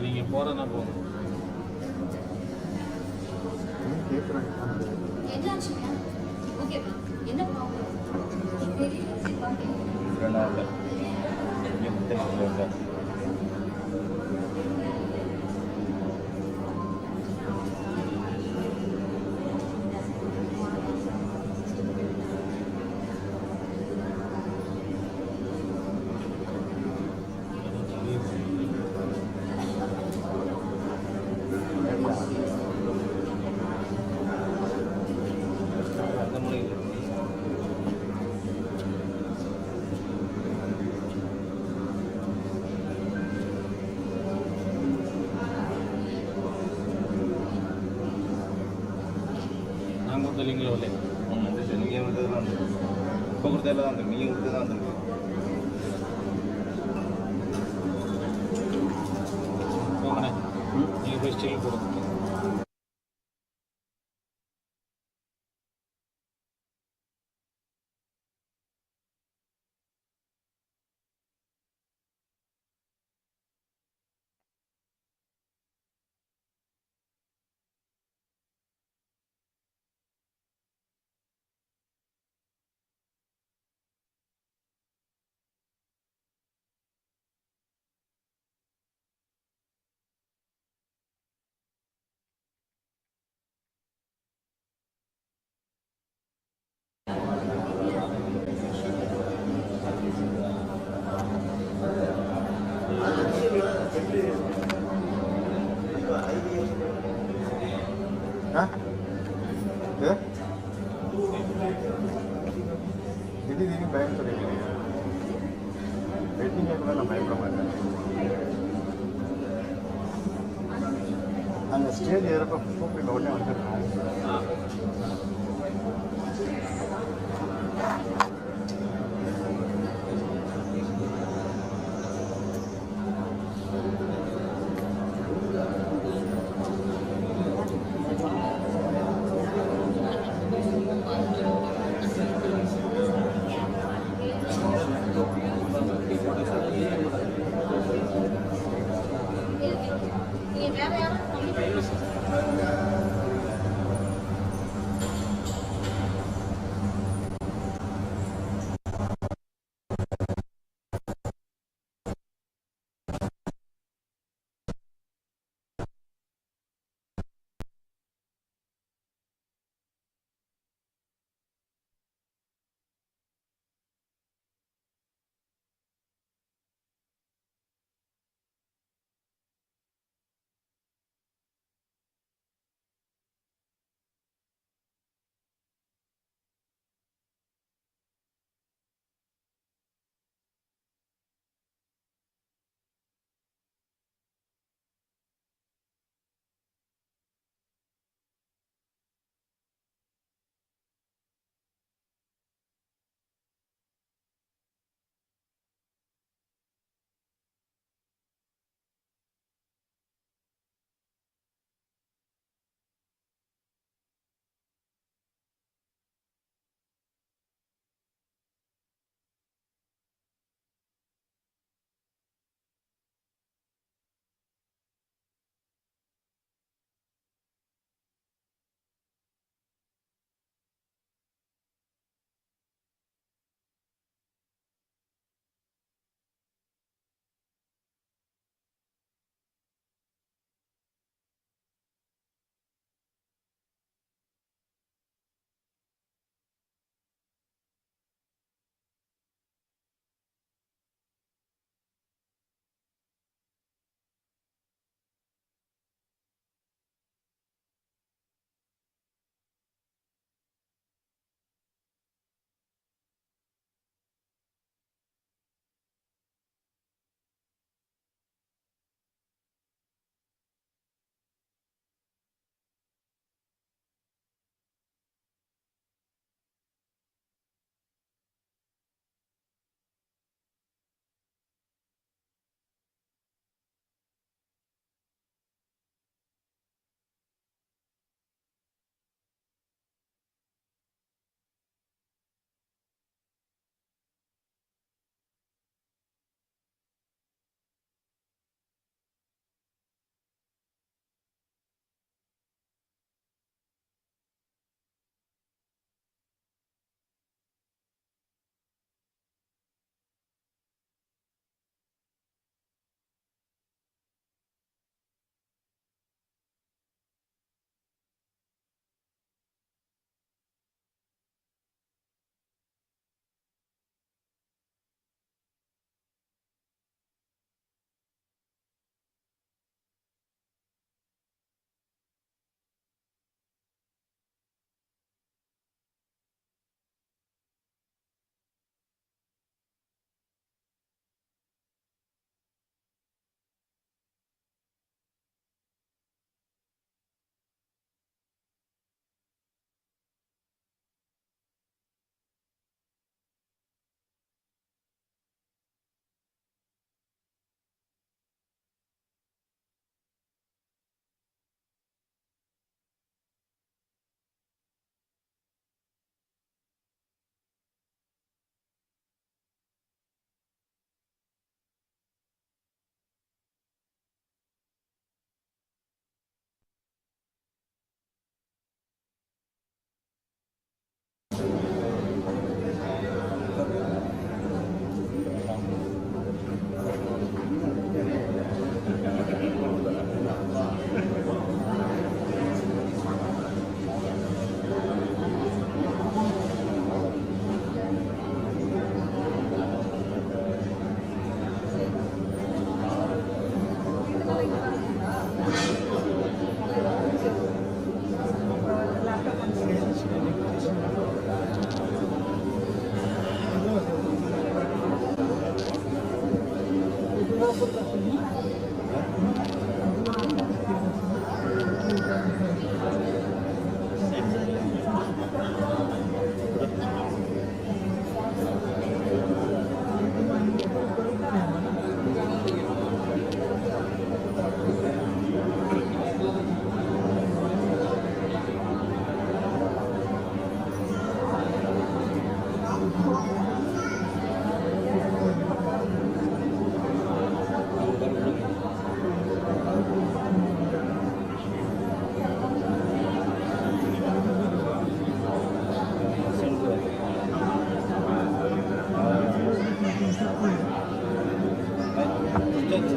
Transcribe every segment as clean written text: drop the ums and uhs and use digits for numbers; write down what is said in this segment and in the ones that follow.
நீங்கள் போகிறேன்னா போதும். இல்லைங்களா இல்லை நீங்கள் கொடுத்தது தான் வந்துருக்கு. இப்போ கொடுத்ததில் தான் வந்துருக்கு. நீங்கள் கொடுத்தது தான் வந்துருக்கு. போங்கண்ணே, நீங்கள் போய் ஸ்டீல் போடுங்க. திடீர்னு பயம் சொல்லிக்கிறீங்க. வெட்டிங்க கூட நான் பயப்பட மாட்டேன். அந்த ஸ்டேஜ் ஏறப்போ கூப்பிட்டு உடனே வந்துருக்கோம்.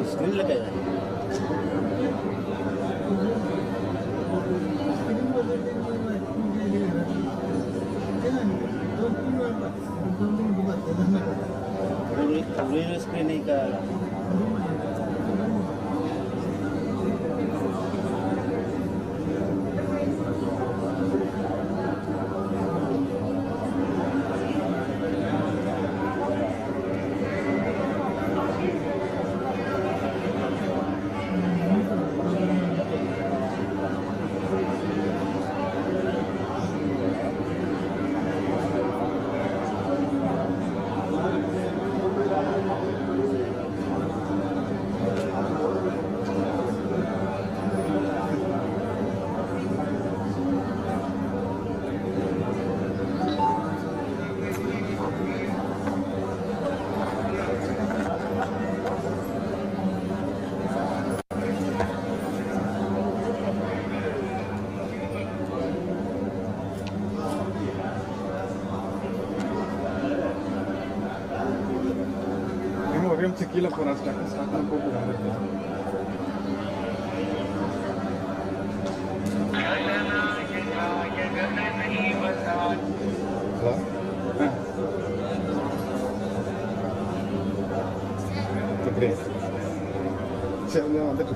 स्क्रीन लगा है पूरी स्क्रीन नहीं का கீழே போகிறேன் ஸ்டார்ட் பண்ண போட்டு ஹலோ எப்படி சரி வந்துட்டு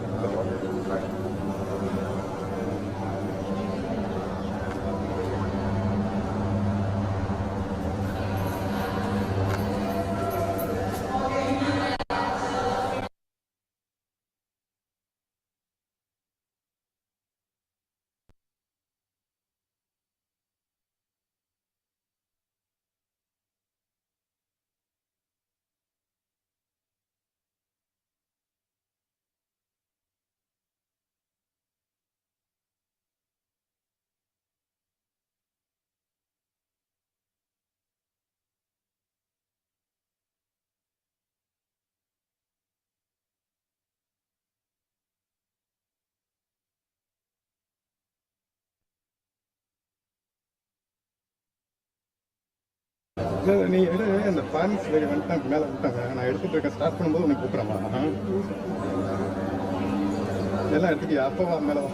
நீ எடு அந்த பேரண்ட்ஸ் வந்துட்டாங்க மேலே விட்டாங்க நான் எடுத்துகிட்டு இருக்கேன் ஸ்டார்ட் பண்ணும்போது உனக்கு கூப்பிட்றேம்மா எல்லாம் எடுத்துக்கியா அப்போவா மேலே வா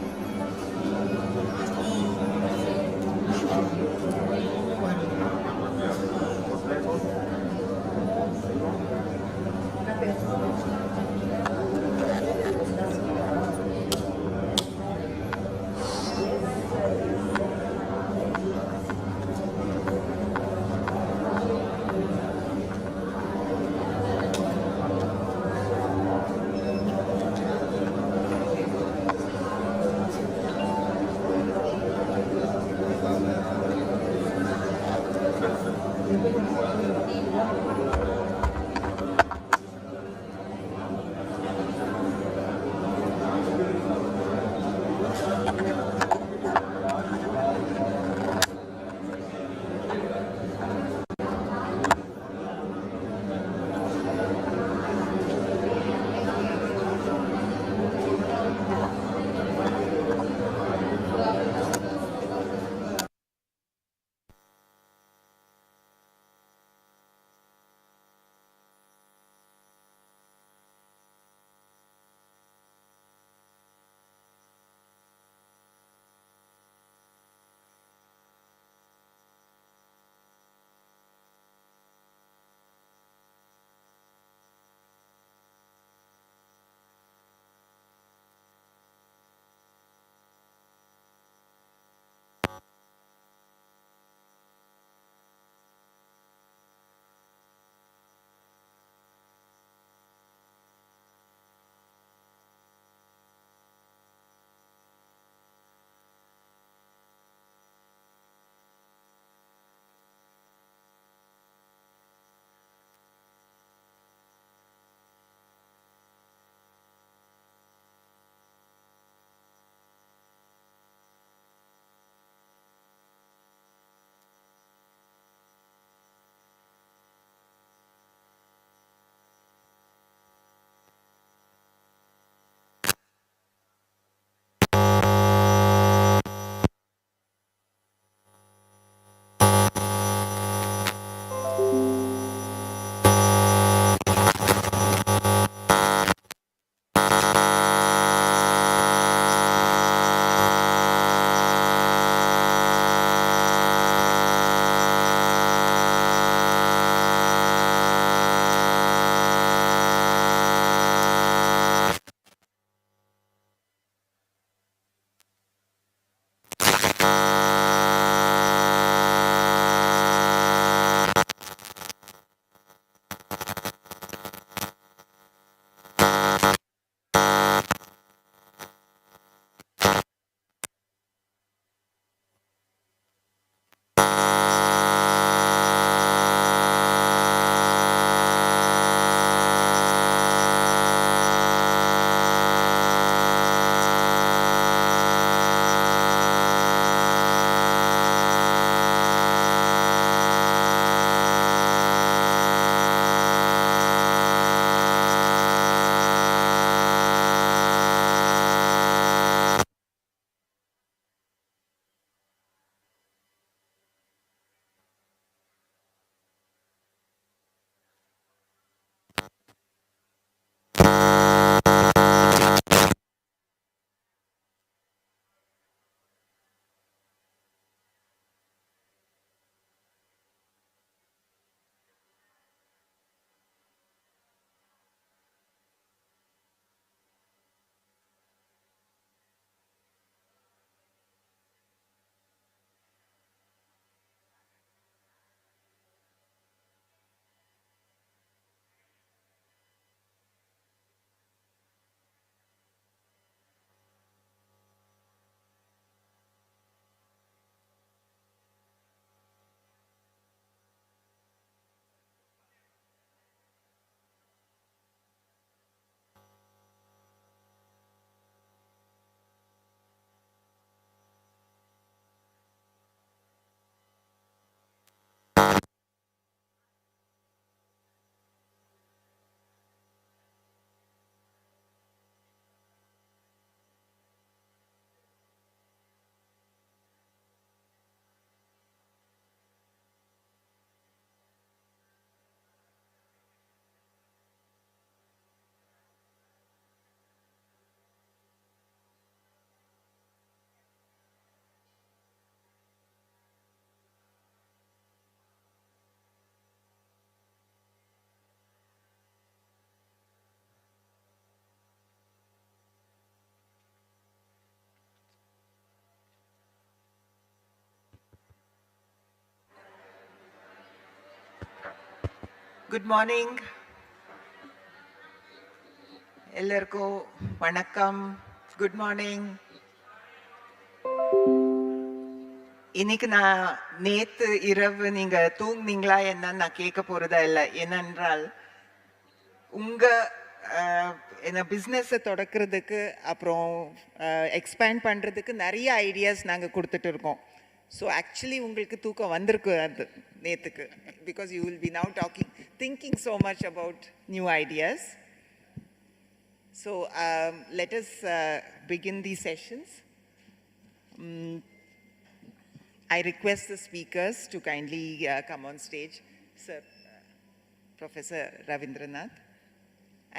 Good morning. Ellarko vanakkam. Good morning. இன்னைக்கு நான் நேத்து இரவு நீங்க தூங்குனீங்களா என்னன்னு நான் கேட்க போறதா இல்லை. ஏனென்றால் உங்க என்ன பிஸ்னஸை தொடக்கிறதுக்கு அப்புறம் எக்ஸ்பேண்ட் பண்ணுறதுக்கு நிறைய ஐடியாஸ் நாங்கள் கொடுத்துட்டு இருக்கோம். ஸோ ஆக்சுவலி உங்களுக்கு தூக்கம் வந்திருக்கு அது நேற்றுக்கு. Because you will be now thinking so much about new ideas. So let us begin these sessions. I request the speakers to kindly come on stage. Sir, Professor Ravindranath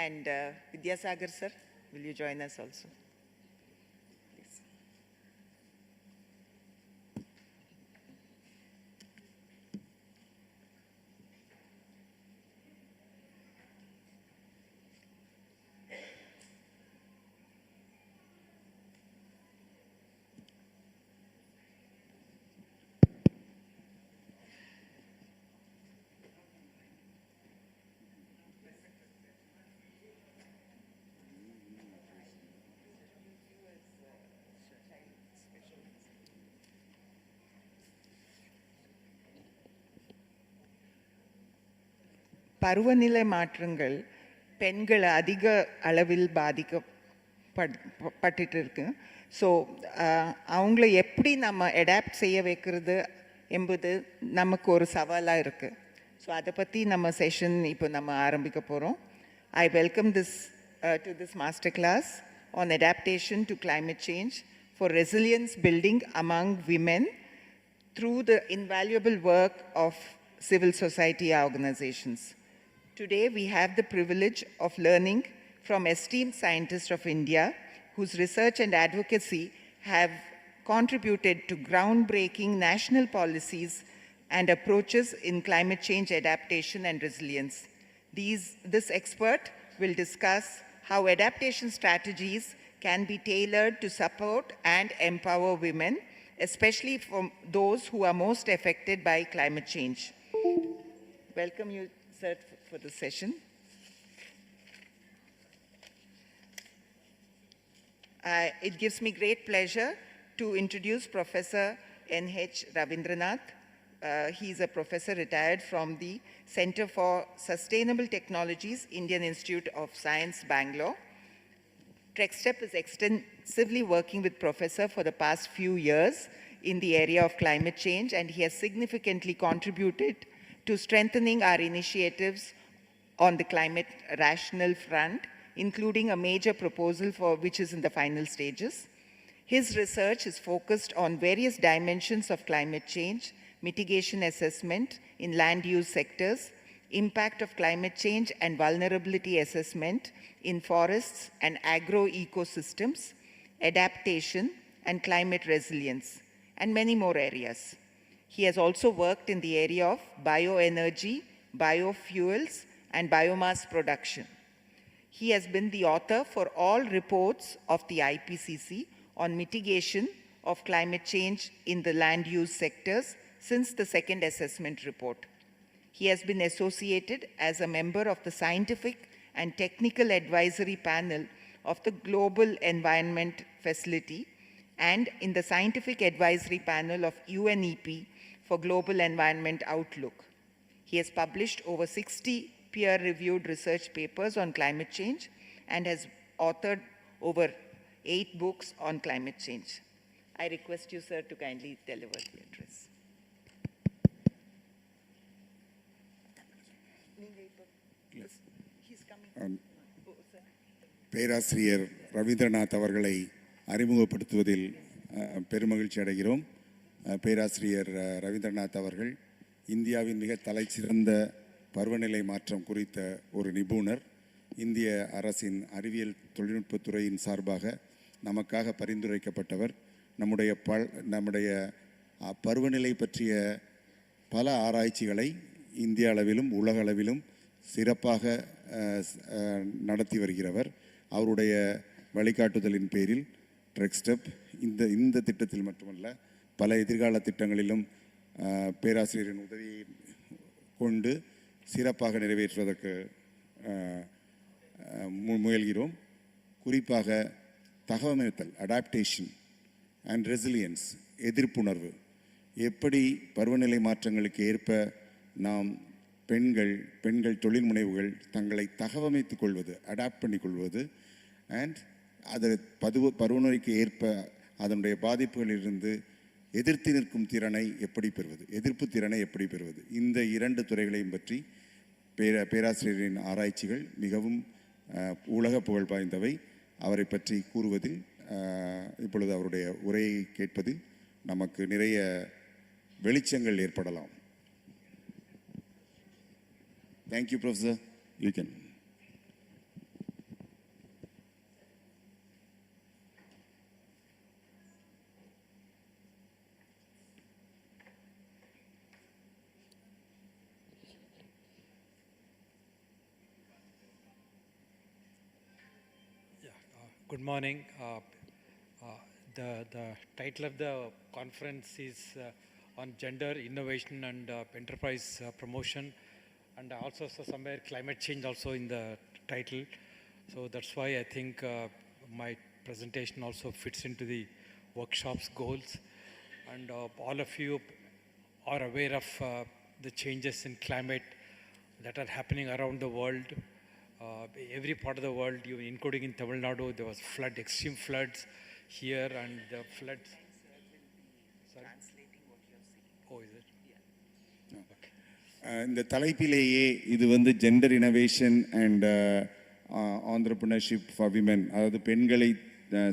and Vidyasagar sir, will you join us also? Please. பருவநிலை மாற்றங்கள் பெண்களை அதிக அளவில் பாதிக்கப்பட்டு இருக்கு. So அவங்கள எப்படி நம்ம அடாப்ட் செய்ய வைக்கிறது என்பது நமக்கு ஒரு சவாலாக இருக்குது. ஸோ அதை பற்றி நம்ம செஷன் இப்போ நம்ம ஆரம்பிக்க போகிறோம். I welcome to this master class on adaptation to climate change for resilience building among women through the invaluable work of civil society organizations. Today, we have the privilege of learning from esteemed scientists of India whose research and advocacy have contributed to groundbreaking national policies and approaches in climate change adaptation and resilience. This expert will discuss how adaptation strategies can be tailored to support and empower women, especially for those who are most affected by climate change. Welcome you, sir, for the session. It gives me great pleasure to introduce Professor N.H. Ravindranath. He is a professor retired from the Center for Sustainable Technologies, Indian Institute of Science, Bangalore. TrekStep is extensively working with Professor for the past few years in the area of climate change, and he has significantly contributed to strengthening our initiatives on the climate rational front, including a major proposal for which is in the final stages. His research is focused on various dimensions of climate change, mitigation assessment in land use sectors, impact of climate change and vulnerability assessment in forests and agro-ecosystems, adaptation and climate resilience, and many more areas. He has also worked in the area of bioenergy, biofuels, and biomass production. He has been the author for all reports of the IPCC on mitigation of climate change in the land use sectors since the second assessment report. He has been associated as a member of the scientific and technical advisory panel of the Global Environment Facility and in the scientific advisory panel of UNEP for Global Environment Outlook. He has published over 60 peer-reviewed research papers on climate change and has authored over 8 books on climate change. I request you, sir, to kindly deliver the address. பேராசிரியர் ரவீந்திரநாத் அவர்களை அறிமுகப்படுத்துவதில் பெருமகிழ்ச்சி அடைகிறோம். பேராசிரியர் ரவீந்திரநாத் அவர்கள் இந்தியாவின் மிக தலைசிறந்த பருவநிலை மாற்றம் குறித்த ஒரு நிபுணர். இந்திய அரசின் அறிவியல் தொழில்நுட்பத்துறையின் சார்பாக நமக்காக பரிந்துரைக்கப்பட்டவர். நம்முடைய பருவநிலை பற்றிய பல ஆராய்ச்சிகளை இந்திய அளவிலும் உலக அளவிலும் சிறப்பாக நடத்தி வருகிறவர். அவருடைய வழிகாட்டுதலின் பேரில் ட்ரெக்ஸ்டெப் இந்த திட்டத்தில் மட்டுமல்ல பல எதிர்கால திட்டங்களிலும் பேராசிரியரின் உதவியை கொண்டு சிறப்பாக நிறைவேற்றுவதற்கு முயல்கிறோம். குறிப்பாக தகவமைத்தல், அடாப்டேஷன் அண்ட் ரெசிலியன்ஸ், எதிர்ப்புணர்வு, எப்படி பருவநிலை மாற்றங்களுக்கு ஏற்ப நாம் பெண்கள் தொழில் முனைவுகள் தங்களை தகவமைத்துக் கொள்வது, அடாப்ட் பண்ணிக்கொள்வது, அண்ட் அது பருவநிலைக்கு ஏற்ப அதனுடைய பாதிப்புகளிலிருந்து எதிர்த்து நிற்கும் திறனை எப்படி பெறுவது, எதிர்ப்பு திறனை எப்படி பெறுவது, இந்த 2 துறைகளையும் பற்றி பேராசிரியரின் ஆராய்ச்சிகள் மிகவும் உலக புகழ் வாய்ந்தவை. அவரை பற்றி கூறுவதில் இப்பொழுது அவருடைய உரையை கேட்பதில் நமக்கு நிறைய வெளிச்சங்கள் ஏற்படலாம். Thank you, Professor. You can. Good morning. The title of the conference is on gender, innovation and enterprise promotion, and I also saw somewhere climate change also in the title. So that's why I think my presentation also fits into the workshop's goals. And all of you are aware of the changes in climate that are happening around the world. Every part of the world, even including in Tamil Nadu, there was extreme floods here, and the floods. Translating what you're saying. Oh, is it? இந்த தலைப்பிலேயே இது வந்து gender innovation and entrepreneurship for women, அதாவது பெண்களை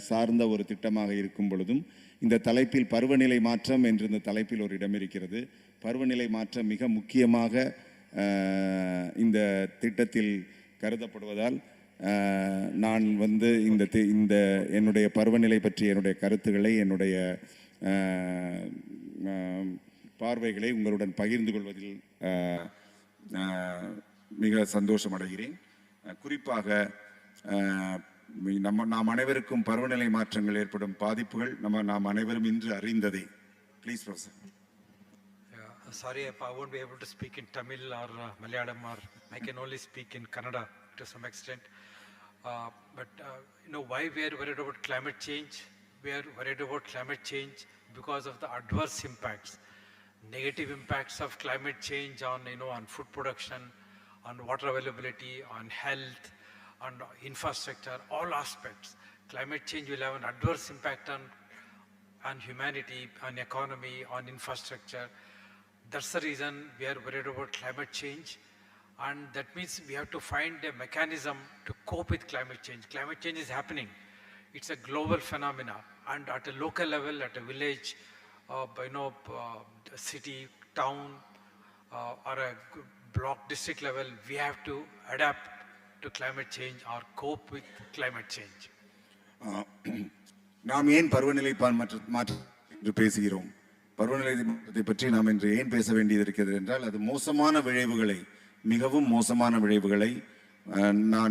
சார்ந்த ஒரு திட்டமாக இருக்கும் பொழுதும் இந்த தலைப்பில் பருவநிலை மாற்றம் என்று இந்த தலைப்பில் ஒரு இடம் இருக்கிறது. பருவநிலை மாற்றம் மிக முக்கியமாக இந்த திட்டத்தில் கருதப்படுவதால் நான் வந்து இந்த என்னுடைய பருவநிலை பற்றி என்னுடைய கருத்துக்களை, என்னுடைய பார்வைகளை உங்களுடன் பகிர்ந்து கொள்வதில் மிக சந்தோஷம் அடைகிறேன். குறிப்பாக நாம் அனைவருக்கும் பருவநிலை மாற்றங்கள் ஏற்படும் பாதிப்புகள் நாம் அனைவரும் இன்று அறிந்ததே. Please professor. Sorry, I won't be able to speak in Tamil or Malayalam, or I can only speak in Kannada to some extent. But why we are worried about climate change? We are worried about climate change because of the adverse impacts, negative impacts of climate change on on food production, on water availability, on health, on infrastructure, all aspects. Climate change will have an adverse impact on humanity, on economy, on infrastructure. That's the reason we are worried about climate change, and that means we have to find a mechanism to cope with climate change. Climate change is happening. It's a global phenomena, and at a local level, at a village, city, town, or a block, district level, we have to adapt to climate change or cope with climate change. நாம் ஏன் பருவநிலை மாற்றம் என்று பேசுகிறோம்? பருவநிலை மாற்றத்தை பற்றி நாம் இன்று ஏன் பேச வேண்டியது இருக்கிறது என்றால், அது மோசமான விளைவுகளை, மிகவும் மோசமான விளைவுகளை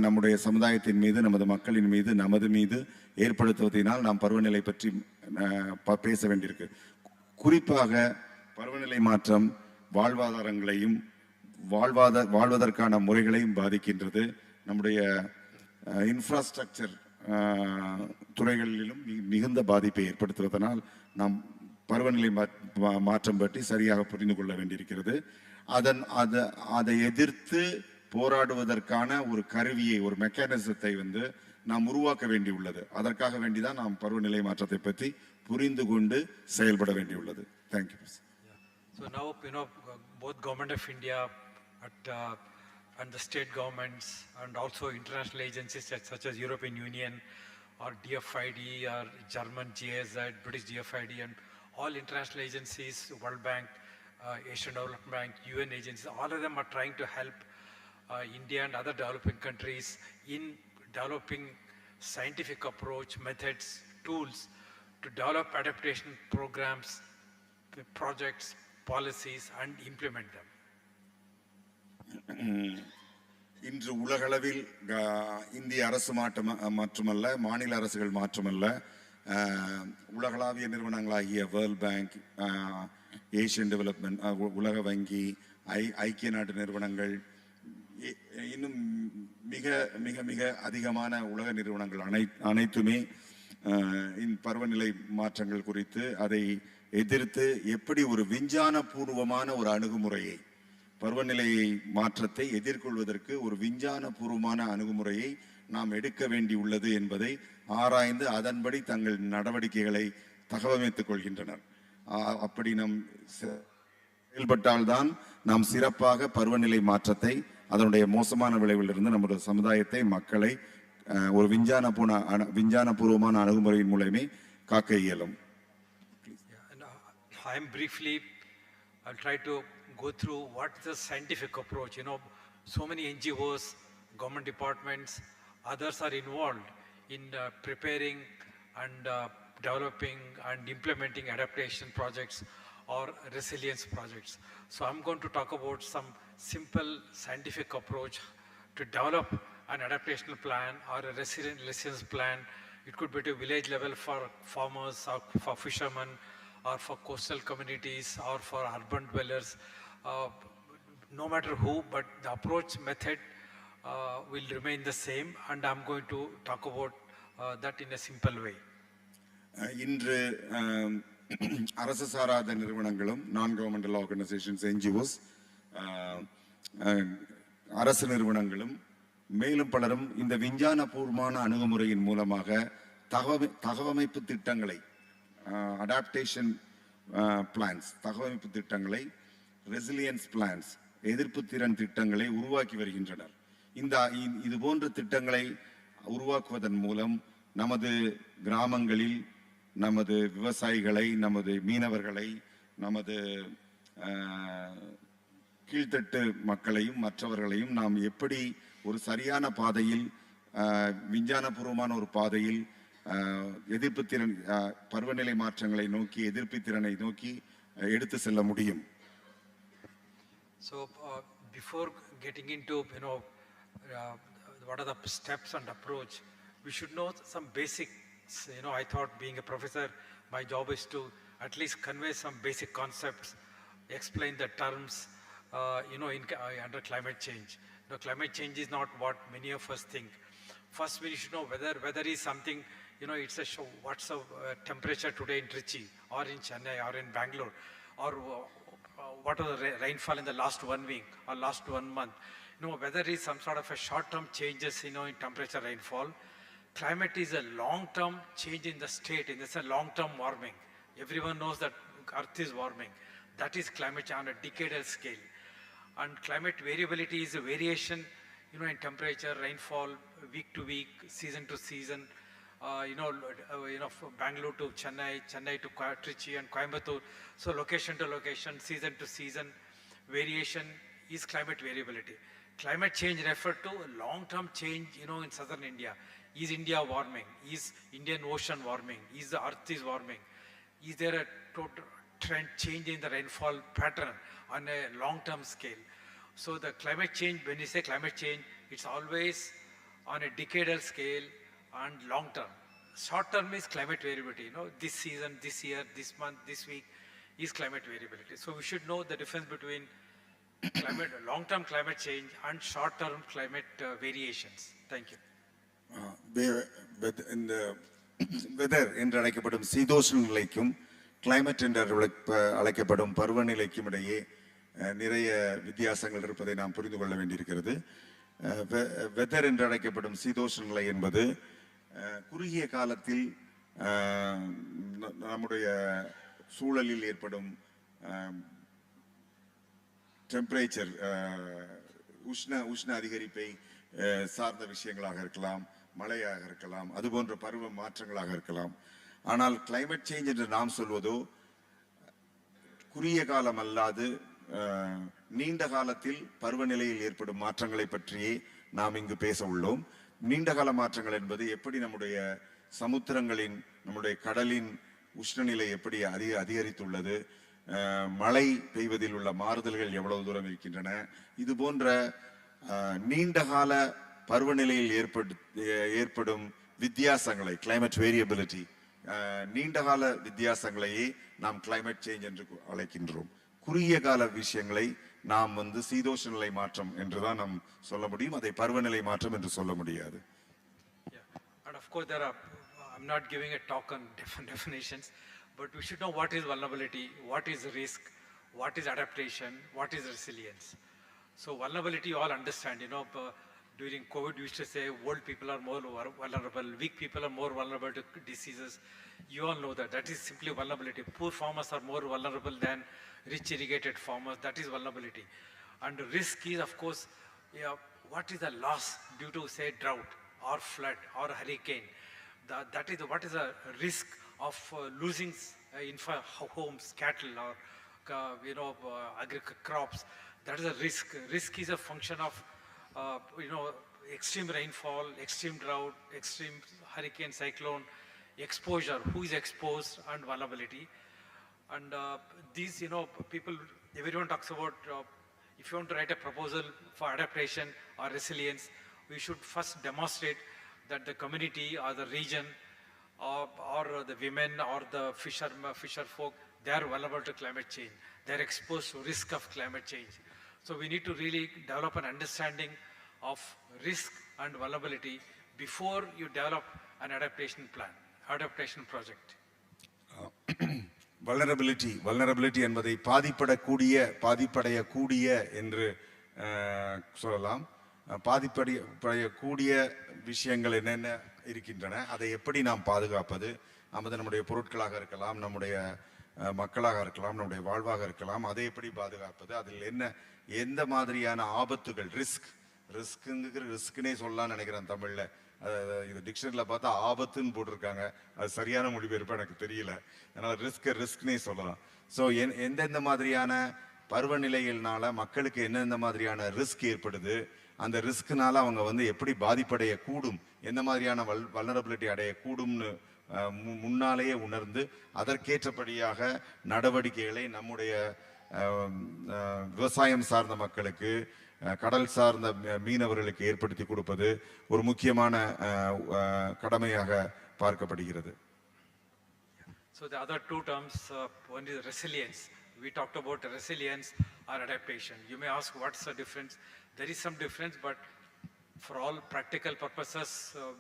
நம்முடைய சமுதாயத்தின் மீது, நமது மக்களின் மீது, நமது மீது ஏற்படுத்துவதனால் நாம் பருவநிலை பற்றி பேச வேண்டியிருக்கு. குறிப்பாக பருவநிலை மாற்றம் வாழ்வாதாரங்களையும் வாழ்வதற்கான முறைகளையும் பாதிக்கின்றது. நம்முடைய இன்ஃப்ராஸ்ட்ரக்சர் துறைகளிலும் மிகுந்த பாதிப்பை ஏற்படுத்துவதனால் நாம் பருவநிலை மாற்றம் பற்றி சரியாக புரிந்து கொள்ள வேண்டியிருக்கிறது. அதை எதிர்த்து போராடுவதற்கான ஒரு கருவியை, ஒரு மெக்கானிசத்தை நாம் உருவாக்க வேண்டியுள்ளது. அதற்காக வேண்டிதான் நாம் பருவநிலை மாற்றத்தை பற்றி புரிந்து கொண்டு செயல்பட வேண்டியுள்ளது. Thank you. So now both Government of India and the state governments and also international agencies such as European Union or DFID or German GIZ, British DFID, and all international agencies, World Bank, Asian Development Bank, UN agencies, all of them are trying to help India and other developing countries in developing scientific approach, methods, tools to develop adaptation programs, projects, policies, and implement them. இன்று உலகளவில் இந்திய அரசு மட்டுமல்ல, மாநில அரசுகள் மட்டுமல்ல, உலகளாவிய நிறுவனங்களாகிய world bank, Asian development, உலக வங்கி, ஐக்கிய நாட்டு நிறுவனங்கள், இன்னும் மிக மிக மிக அதிகமான உலக நிறுவனங்கள் அனைத்துமே பருவநிலை மாற்றங்கள் குறித்து அதை எதிர்த்து எப்படி ஒரு விஞ்ஞான பூர்வமான ஒரு அணுகுமுறையை பருவநிலை மாற்றத்தை எதிர்கொள்வதற்கு ஒரு விஞ்ஞான பூர்வமான அணுகுமுறையை நாம் எடுக்க வேண்டியுள்ளது என்பதை ஆராய்ந்து அதன்படி தங்கள் நடவடிக்கைகளை தகவமைத்துக் கொள்கின்றனர். அப்படி நாம் செயல்பட்டால்தான் நாம் சிறப்பாக பருவநிலை மாற்றத்தை அதனுடைய மோசமான விளைவிலிருந்து நம்முடைய சமுதாயத்தை மக்களை ஒரு விஞ்ஞானபூர்வமான அணுகுமுறையின் மூலமே காக்க இயலும். I'll try to go through what's the scientific approach. So many NGOs, government departments, others are involved in preparing and developing and implementing adaptation projects or resilience projects. So I'm going to talk about some simple scientific approach to develop an adaptation plan or a resilience plan. It could be to village level for farmers or for fishermen or for coastal communities or for urban dwellers, no matter who, but the approach method will remain the same, and I'm going to talk about that in a simple way. இன்று அரசு சாராத நிறுவனங்களும் நான் governmental organisations NGOs அரசு நிறுவனங்களும் மேலும் பலரும் இந்த விஞ்ஞானபூர்வமான அணுகுமுறையின் மூலமாக தகவமைப்பு திட்டங்களை அடாப்டேஷன் பிளான்ஸ் தகவமைப்பு திட்டங்களை ரெசிலியன்ஸ் பிளான்ஸ் எதிர்ப்பு திறன் திட்டங்களை உருவாக்கி வருகின்றனர். இது போன்ற திட்டங்களை உருவாக்குவதன் மூலம் நமது கிராமங்களில் நமது விவசாயிகளை நமது மீனவர்களை நமது கீழ்த்தட்டு மக்களையும் மற்றவர்களையும் நாம் எப்படி ஒரு சரியான பாதையில் விஞ்ஞானபூர்வமான ஒரு பாதையில் எதிர்ப்பு திறன் பருவநிலை மாற்றங்களை நோக்கி எதிர்ப்பு திறனை நோக்கி எடுத்து செல்ல முடியும். So before getting into what are the steps and approach, we should know some basics. I thought being a professor, my job is to at least convey some basic concepts, explain the terms under climate change. Climate change is not what many of us think. First we should know whether is something, it's a show, what's the temperature today in Trichy or in Chennai or in Bangalore, or what was the rainfall in the last 1 week or last 1 month. Whether is some sort of a short-term changes, in temperature, rainfall. Climate is a long-term change in the state, and it's a long-term warming. Everyone knows that Earth is warming. That is climate change on a decadal scale. And climate variability is a variation, in temperature, rainfall, week to week, season to season. From Bangalore to Chennai, Chennai to Trichy and Coimbatore. So location to location, season to season, variation is climate variability. Climate change referred to a long-term change, in southern India. Is India warming? Is Indian Ocean warming? Is the Earth is warming? Is there a total trend change in the rainfall pattern on a long-term scale? So the climate change, when you say climate change, it's always on a decadal scale and long-term. Short-term is climate variability. This season, this year, this month, this week is climate variability. So we should know the difference between long-term climate change and short-term climate variations. Thank you. இந்த weather என்று அழைக்கப்படும் சீதோஷ்ண நிலைக்கும் climate என்று அழைக்கப்படும் பருவநிலைக்கும் இடையே நிறைய வித்தியாசங்கள் இருப்பதை நாம் புரிந்து கொள்ள வேண்டியிருக்கிறது. வெதர் என்று அழைக்கப்படும் சீதோஷ்ண நிலை என்பது குறுகிய காலத்தில் நம்முடைய சூழலில் ஏற்படும் டெம்பரேச்சர் உஷ்ண அதிகரிப்பை சார்ந்த விஷயங்களாக இருக்கலாம், மழையாக இருக்கலாம், அதுபோன்ற பருவ மாற்றங்களாக இருக்கலாம். ஆனால் கிளைமேட் சேஞ்ச் என்று நாம் சொல்வதோ குறுகிய காலம் அல்லாது நீண்ட காலத்தில் பருவநிலையில் ஏற்படும் மாற்றங்களை பற்றியே நாம் இங்கு பேச உள்ளோம். நீண்டகால மாற்றங்கள் என்பது எப்படி நம்முடைய சமுத்திரங்களின் நம்முடைய கடலின் உஷ்ணநிலை எப்படி அதிகரித்துள்ளது, மழை பெய்வதில் உள்ள மாறுதல்கள் எவ்வளவு தூரம் இருக்கின்றன, இது போன்ற நீண்டகால பருவநிலையில் ஏற்படும் வித்தியாசங்களை கிளைமேட் வேரியபிலிட்டி நீண்டகால வித்தியாசங்களையே நாம் கிளைமேட் சேஞ்ச் என்று அழைக்கின்றோம். குறுகிய கால விஷயங்களை நாம் வந்து சீதோஷ நிலை மாற்றம் என்றுதான் நாம் சொல்ல முடியும். அதை பருவநிலை மாற்றம் என்று சொல்ல முடியாது. And of course there are, I'm not giving a talk on different definitions, but we should know what is vulnerability, what is risk, what is adaptation, what is resilience. So vulnerability you all understand, you know, during COVID we used to say old people are more vulnerable, weak people are more vulnerable to diseases. You all know that. That is simply vulnerability. Poor farmers are more vulnerable than rich irrigated farmers. That is vulnerability. And risk is, of course, what is the loss due to, say, drought or flood or hurricane. That is what is the risk of losing homes, cattle, or crops. That is a risk. Risk is a function of extreme rainfall, extreme drought, extreme hurricane, cyclone, exposure, who is exposed, and vulnerability. And these, people, everyone talks about if you want to write a proposal for adaptation or resilience, we should first demonstrate that the community or the region or the women or the fisher folk, they are vulnerable to climate change. They are exposed to risk of climate change. So we need to really develop an understanding of risk and vulnerability before you develop an adaptation plan, adaptation project. Vulnerability என்பதை பாதிப்படையக்கூடிய என்று சொல்லலாம். பாதிப்படையக்கூடிய விஷயங்கள் என்னென்ன இருக்கின்றன, அதை எப்படி நாம் பாதுகாப்பது, அது நம்முடைய பொருட்களாக இருக்கலாம், நம்முடைய மக்களாக இருக்கலாம், நம்முடைய வாழ்வாக இருக்கலாம், அதை எப்படி பாதுகாப்பது, அதில் எந்த மாதிரியான ஆபத்துகள், ரிஸ்க்குன்னே சொல்லலாம்னு நினைக்கிறேன் தமிழ்ல. இது டிக்ஷனரியில் பார்த்தா ஆபத்துன்னு போட்டிருக்காங்க, அது சரியான மொழிபெயர்ப்பு எனக்கு தெரியல. அதனால ரிஸ்க்னே சொல்லலாம். ஸோ எந்தெந்த மாதிரியான பருவநிலைகள்னால மக்களுக்கு எந்தெந்த மாதிரியான ரிஸ்க் ஏற்படுது, அந்த ரிஸ்க்னால அவங்க வந்து எப்படி பாதிப்படைய கூடும், எந்த மாதிரியான வல்னரபிலிட்டி அடையக்கூடும்னு முன்னாலேயே உணர்ந்து அதற்கேற்றபடியாக நடவடிக்கைகளை நம்முடைய விவசாயம் சார்ந்த மக்களுக்கு, கடல் சார்ந்த மீனவர்களுக்கு ஏற்படுத்தி கொடுப்பது ஒரு முக்கியமான கடமையாக பார்க்கப்படுகிறது. So the other two terms, one is resilience. We talked about resilience or adaptation. You may ask what's the difference. There is some difference, but for all practical purposes,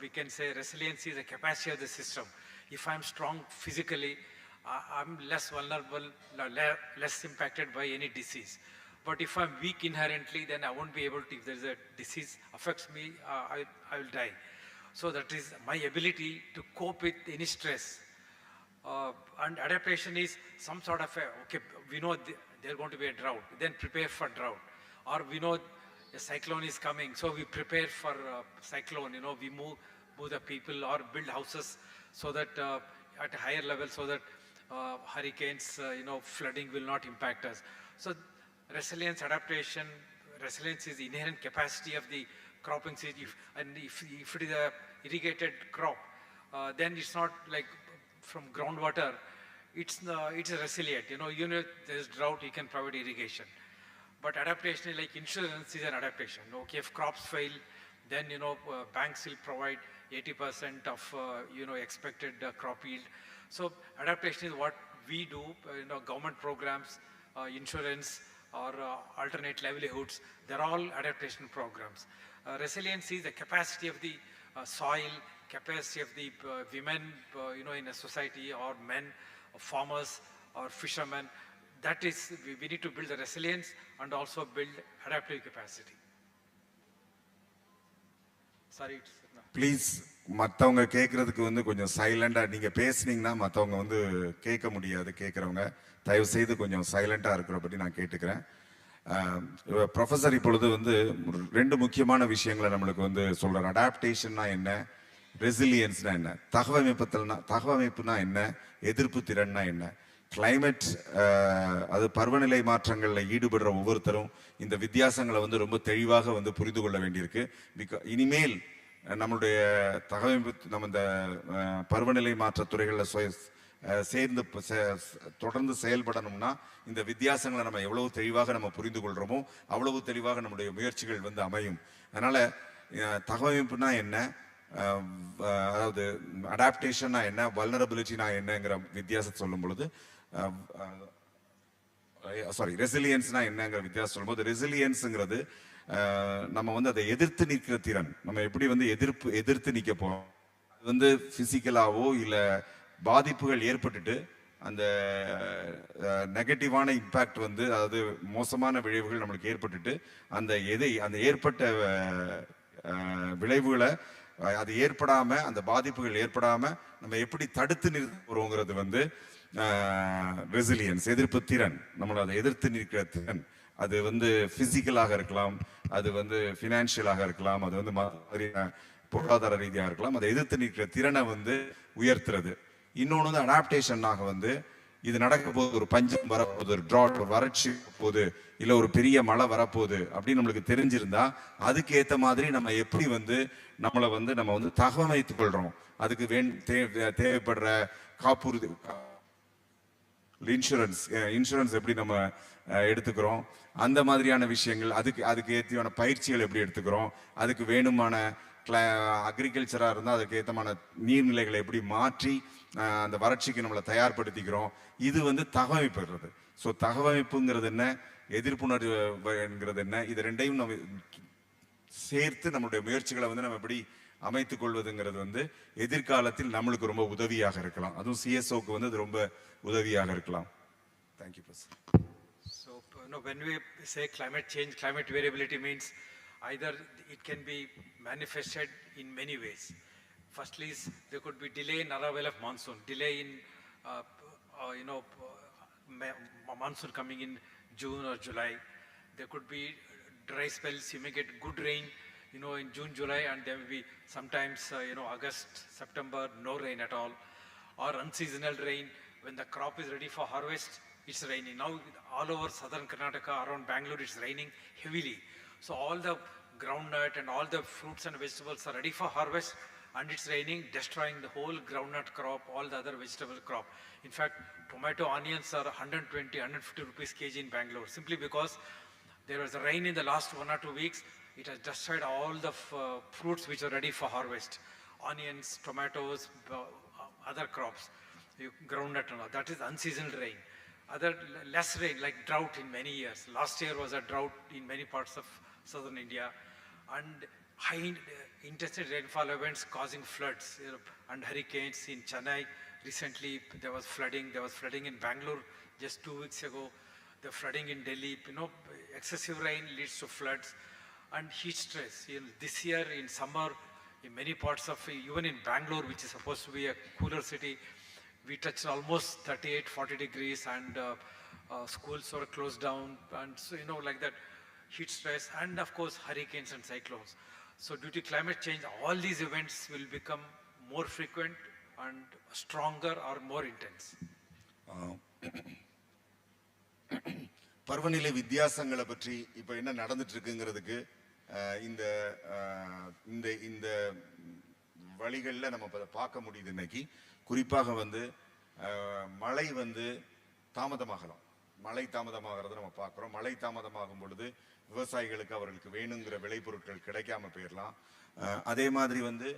we can say resilience is the capacity of the system. If I'm strong physically, I'm less vulnerable, less impacted by any disease. But if I'm weak inherently, then I won't be able to, if there's a disease affects me, I will die. So that is my ability to cope with any stress. And adaptation is some sort of we know there's going to be a drought, then prepare for drought. Or we know a cyclone is coming, so we prepare for cyclone, we move the people or build houses so that at a higher level, so that hurricanes, flooding will not impact us. So resilience, adaptation, resilience is the inherent capacity of the cropping season. If it is a irrigated crop, then it's not like from groundwater, it's resilient. Even if there's drought, you can provide irrigation. But adaptation is like insurance is an adaptation. Okay, if crops fail, then banks will provide 80% of expected crop yield. So adaptation is what we do. Government programs, insurance, or alternate livelihoods, they're all adaptation programs. Resilience is the capacity of the soil, capacity of the women, in a society, or men, or farmers, or fishermen. That is, we need to build the resilience and also build adaptive capacity. Sorry, please மற்றவங்க கேட்கறதுக்கு வந்து கொஞ்சம் சைலண்டா நீங்க பேசுனீங்கன்னா மற்றவங்க வந்து கேட்க முடியாது. கேட்கறவங்க தயவு செய்து கொஞ்சம் சைலண்டா இருக்கிறபடி நான் கேட்டுக்கிறேன். ப்ரொஃபஸர் இப்பொழுது வந்து ரெண்டு முக்கியமான விஷயங்களை நம்மளுக்கு வந்து சொல்றாரு. அடாப்டேஷன்னா என்ன, ரெசிலியன்ஸ்னா என்ன, தகவமைப்புனா என்ன, எதிர்ப்பு திறன்னா என்ன. கிளைமேட் அது பருவநிலை மாற்றங்களில் ஈடுபடுற ஒவ்வொருத்தரும் இந்த வித்தியாசங்களை வந்து ரொம்ப தெளிவாக வந்து புரிந்து கொள்ள வேண்டியிருக்கு. இனிமேல் நம்மளுடைய தகவமைப்பு நம்ம இந்த பருவநிலை மாற்ற துறைகளில் சேர்ந்து தொடர்ந்து செயல்படணும்னா இந்த வித்தியாசங்களை நம்ம எவ்வளவு தெளிவாக நம்ம புரிந்து கொள்றோமோ அவ்வளவு தெளிவாக நம்முடைய முயற்சிகள் வந்து அமையும். அதனால தகவமைப்புனா என்ன, அதாவது அடாப்டேஷன்னா என்ன, வல்னரபிலிட்டினா என்னங்கிற வித்தியாசத்தை சொல்லும் பொழுது சாரி ரெசிலியன்ஸ்னா என்னங்கிற வித்தியாசம் சொல்லும்போது, ரெசிலியன்ஸுங்கிறது நம்ம வந்து அதை எதிர்த்து நிற்கிற திறன். நம்ம எப்படி வந்து எதிர்த்து நிற்க போறோம், அது வந்து பிசிக்கலாவோ இல்ல பாதிப்புகள் ஏற்பட்டுட்டு அந்த நெகட்டிவான இம்பாக்ட் வந்து, அதாவது மோசமான விளைவுகள் நம்மளுக்கு ஏற்பட்டுட்டு அந்த ஏற்பட்ட விளைவுகளை அது ஏற்படாம, அந்த பாதிப்புகள் ஏற்படாம நம்ம எப்படி தடுத்து நிறுத்துறோங்கிறது வந்து ரெசிலியன்ஸ், எதிர்ப்பு திறன். நம்மளை அதை எதிர்த்து நிற்கிற திறன். அது வந்து பிசிக்கலாக இருக்கலாம், அது வந்து பினான்சியலாக இருக்கலாம், அது வந்து பொருளாதார ரீதியாக இருக்கலாம். அதை எதிர்த்து நிற்கிற திறனை வந்து உயர்த்துறது. இன்னொன்று வந்து அடாப்டேஷனாக வந்து, இது நடக்க போது, ஒரு பஞ்சம் வரப்போகுது, ஒரு ட்ராட், ஒரு வறட்சி போகுது, இல்லை ஒரு பெரிய மழை வரப்போகுது அப்படின்னு நம்மளுக்கு தெரிஞ்சிருந்தா அதுக்கு ஏற்ற மாதிரி நம்ம எப்படி வந்து நம்ம வந்து தகவமைத்துக் கொள்றோம். அதுக்கு தேவைப்படுற காப்புறுதி, இன்சூரன்ஸ் எப்படி நம்ம எடுத்துக்கிறோம், அந்த மாதிரியான விஷயங்கள், அதுக்கு ஏற்றியான பயிற்சிகள் எப்படி எடுத்துக்கிறோம், அதுக்கு வேணுமான அக்ரிகல்ச்சராக இருந்தால் அதுக்கு ஏற்றமான நீர்நிலைகளை எப்படி மாற்றி அந்த வறட்சிக்கு நம்மளை தயார்படுத்திக்கிறோம். இது வந்து தகவமைப்புறது. ஸோ தகவமைப்புங்கிறது என்ன, எதிர்ப்புணர்வுங்கிறது என்ன, இது ரெண்டையும் நம்ம சேர்த்து நம்மளுடைய முயற்சிகளை வந்து நம்ம எப்படி அமைத்துக் கொள்வதுங்கிறது வந்து எதிர்காலத்தில் நம்மளுக்கு ரொம்ப உதவியாக இருக்கலாம். அதுவும் சிஎஸ்ஓக்கு வந்து அது ரொம்ப உதவியாக இருக்கலாம். Thank you professor. So, when we say climate change, climate variability means either it can be manifested in many ways. Firstly, there could be delay in arrival of monsoon, delay in monsoon coming in June or July. There could be dry spells. You may get good rain, in June, July, and there will be sometimes, August, September, no rain at all, or unseasonal rain. When the crop is ready for harvest, it's raining. Now, all over southern Karnataka, around Bangalore, it's raining heavily. So all the groundnut and all the fruits and vegetables are ready for harvest, and it's raining, destroying the whole groundnut crop, all the other vegetable crop. In fact, tomato, onions are 120, 150 rupees kg in Bangalore, simply because there was a rain in the last 1 or 2 weeks. It has destroyed all the fruits which are ready for harvest. Onions, tomatoes, other crops, groundnut and all. That is unseasonal rain. Other less rain, like drought in many years. Last year was a drought in many parts of southern India, and high intensity rainfall events causing floods and hurricanes in Chennai. Recently, there was flooding in Bangalore just 2 weeks ago. The flooding in Delhi, excessive rain leads to floods and heat stress. This year in summer, in many parts of, even in Bangalore, which is supposed to be a cooler city, we touched almost 38, 40 degrees, and schools were closed down, and so, like that, heat stress, and of course, hurricanes and cyclones. So due to climate change, all these events will become more frequent and stronger or more intense. பருவநிலை வித்தியாசங்களை பற்றி இப்போ என்ன நடந்துட்டு இருக்குங்கிறதுக்கு இந்த இந்த வழிகளில் நம்ம பார்க்க முடியுது. இன்னைக்கு குறிப்பாக வந்து மழை வந்து தாமதமாகலாம், மழை தாமதமாகிறத நம்ம பார்க்குறோம். மழை தாமதமாகும் பொழுது விவசாயிகளுக்கு அவர்களுக்கு வேணுங்கிற விளைபொருட்கள் கிடைக்காம போயிடலாம். அதே மாதிரி வந்து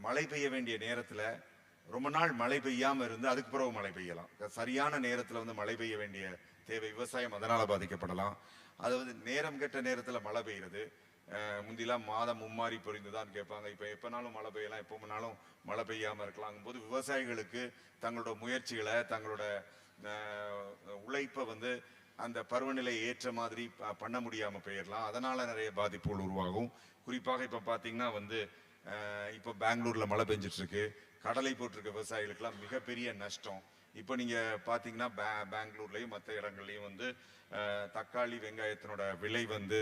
மழை பெய்ய வேண்டிய நேரத்தில் ரொம்ப நாள் மழை பெய்யாமல் இருந்து அதுக்கு பிறகு மழை பெய்யலாம். சரியான நேரத்தில் வந்து மழை பெய்ய வேண்டிய தேவை, விவசாயம் அதனால் பாதிக்கப்படலாம். அதாவது நேரம் கெட்ட நேரத்தில் மழை பெய்யுறது. முந்திலாம் மாதம் மும்மாறி பொழிந்துதான் கேட்பாங்க. இப்போ எப்போனாலும் மழை பெய்யலாம், எப்போ வேணாலும் மழை பெய்யாமல் இருக்கலாங்கும் போது விவசாயிகளுக்கு தங்களோட முயற்சிகளை, தங்களோட உழைப்பை வந்து அந்த பருவநிலை ஏற்ற மாதிரி பண்ண முடியாமல் போயிடலாம். அதனால நிறைய பாதிப்புகள் உருவாகும். குறிப்பாக இப்போ பார்த்தீங்கன்னா வந்து இப்போ பெங்களூரில் மழை பெஞ்சிட்டு இருக்கு. கடலை போட்டிருக்க விவசாயிகளுக்கெல்லாம் மிகப்பெரிய நஷ்டம். இப்போ நீங்கள் பார்த்தீங்கன்னா பெங்களூர்லேயும் மற்ற இடங்கள்லையும் வந்து தக்காளி, வெங்காயத்தினோட விலை வந்து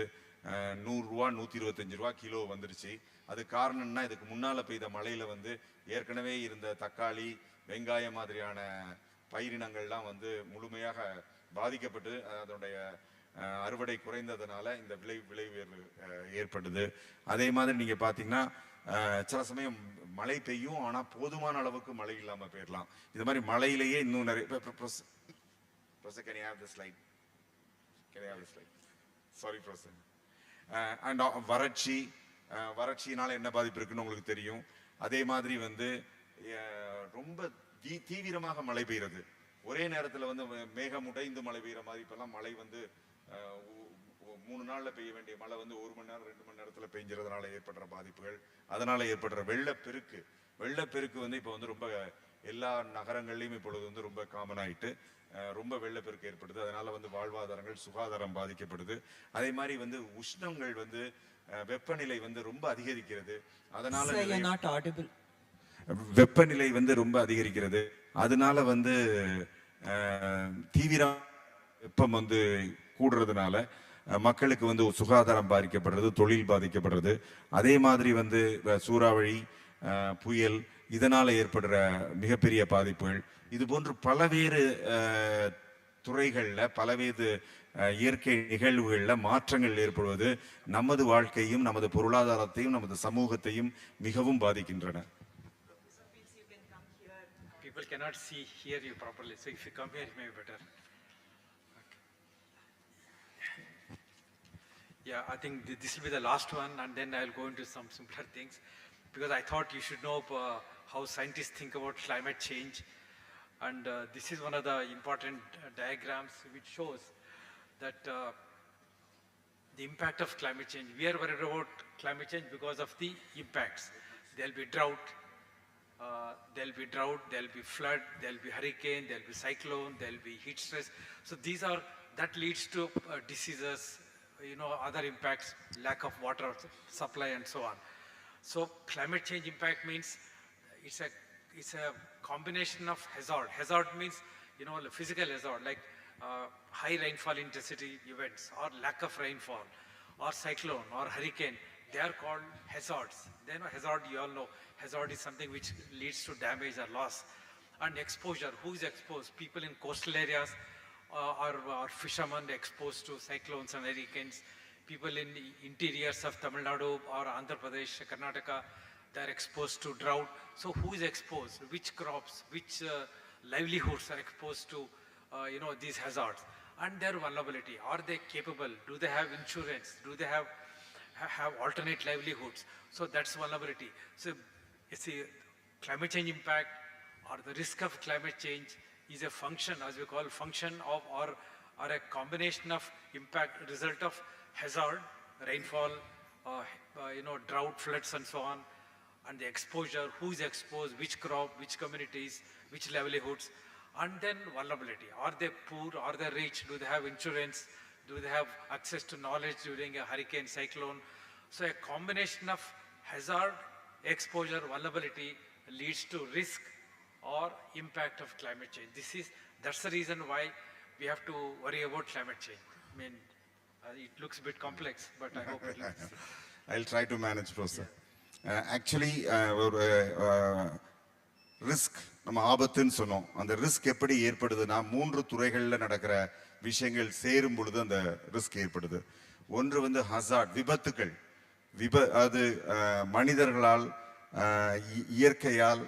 100 ரூபா, 125 ரூபா கிலோ வந்துருச்சு. அது காரணம்னா இதுக்கு முன்னால் பெய்த மழையில் வந்து ஏற்கனவே இருந்த தக்காளி, வெங்காயம் மாதிரியான பயிரினங்கள்லாம் வந்து முழுமையாக பாதிக்கப்பட்டு அதனுடைய அறுவடை குறைந்ததுனால இந்த விலை உயர்வு ஏற்படுது. அதே மாதிரி நீங்கள் பார்த்தீங்கன்னா சில சமயம் மழை பெய்யும், ஆனால் போதுமான அளவுக்கு மழை இல்லாமல் போயிடலாம். இது மாதிரி மழையிலேயே இன்னும் நிறைய அண்ட் வறட்சியினால என்ன பாதிப்பு இருக்குன்னு உங்களுக்கு தெரியும். அதே மாதிரி வந்து ரொம்ப தீவிரமாக மழை பெய்யுறது. ஒரே நேரத்தில் வந்து மேகம் உடைந்து மழை பெய்கிற மாதிரி இப்பெல்லாம் மழை வந்து 3 நாள்ல பெய்ய வேண்டிய மழை வந்து 1 மணி நேரம் 2 மணி நேரத்தில் பெய்ஞ்சறதுனால ஏற்படுற பாதிப்புகள், அதனால ஏற்படுற வெள்ளப்பெருக்கு வந்து இப்போ வந்து ரொம்ப எல்லா நகரங்கள்லையும் இப்பொழுது வந்து ரொம்ப காமன் ஆயிட்டு ரொம்ப வெள்ளப்பெருக்கு ஏற்படுது. அதனால வந்து வாழ்வாதாரங்கள் சுகாதாரம் பாதிக்கப்படுது. அதே மாதிரி வந்து உஷ்ணங்கள் வந்து வெப்பநிலை வந்து ரொம்ப அதிகரிக்கிறது. அதனால வெப்பநிலை வந்து ரொம்ப அதிகரிக்கிறது. அதனால வந்து தீவிர வெப்பம் வந்து கூடுறதுனால மக்களுக்கு வந்து சுகாதாரம் பாதிக்கப்படுறது, தொழில் பாதிக்கப்படுறது. அதே மாதிரி வந்து சூறாவளி, புயல் இதனால ஏற்படுற மிகப்பெரிய பாதிப்புகள், இது போன்று பலவேறு துறைகள்ல பலவேறு இயற்கை நிகழ்வுகள்ல மாற்றங்கள் ஏற்படுவது நமது வாழ்க்கையும் நமது பொருளாதாரத்தையும் நமது சமூகத்தையும் மிகவும் பாதிக்கின்றன. People cannot hear you properly, so if you come here it may be better. Yeah, I think this will be the last one, and then I'll go into some simpler things, because I thought you should know how scientists think about climate change. And this is one of the important diagrams which shows that the impact of climate change. We are worried about climate change because of the impacts. There'll be drought, there'll be flood, there'll be hurricane, there'll be cyclone, there'll be heat stress. So that leads to diseases, other impacts, lack of water supply and so on. So climate change impact means it's a combination of hazard. Hazard means, physical hazard, like high rainfall intensity events, or lack of rainfall, or cyclone, or hurricane. They are called hazards. Then hazard, you all know, hazard is something which leads to damage or loss. And exposure, who is exposed? People in coastal areas, or fishermen exposed to cyclones and hurricanes. People in the interiors of Tamil Nadu or Andhra Pradesh, Karnataka, they are exposed to drought. So who is exposed? Which crops, which livelihoods are exposed to these hazards? And their vulnerability. Are they capable? Do they have insurance? Do they have alternate livelihoods? So that's vulnerability. So it's a climate change impact, or the risk of climate change is a function, as we call function of, or a combination of impact, result of hazard, rainfall, drought, floods and so on, and the exposure, who is exposed, which crop, which communities, which livelihoods, and then vulnerability. Are they poor, are they rich, do they have insurance, do they have access to knowledge during a hurricane, cyclone? So a combination of hazard, exposure, vulnerability leads to risk or impact of climate change. That's the reason why we have to worry about climate change. I mean, it looks a bit complex, but I hope it looks. I'll try to manage, Professor. Actually, ஒரு risk நம்ம ஆபத்துன்னு சொன்னோம். அந்த risk எப்படி ஏற்படுதுன்னா 3 துறைகளில் நடக்கிற விஷயங்கள் சேரும் பொழுது அந்த ரிஸ்க் ஏற்படுது. ஒன்று வந்து ஹசார்ட், விபத்துக்கள். அது மனிதர்களால், இயற்கையால்,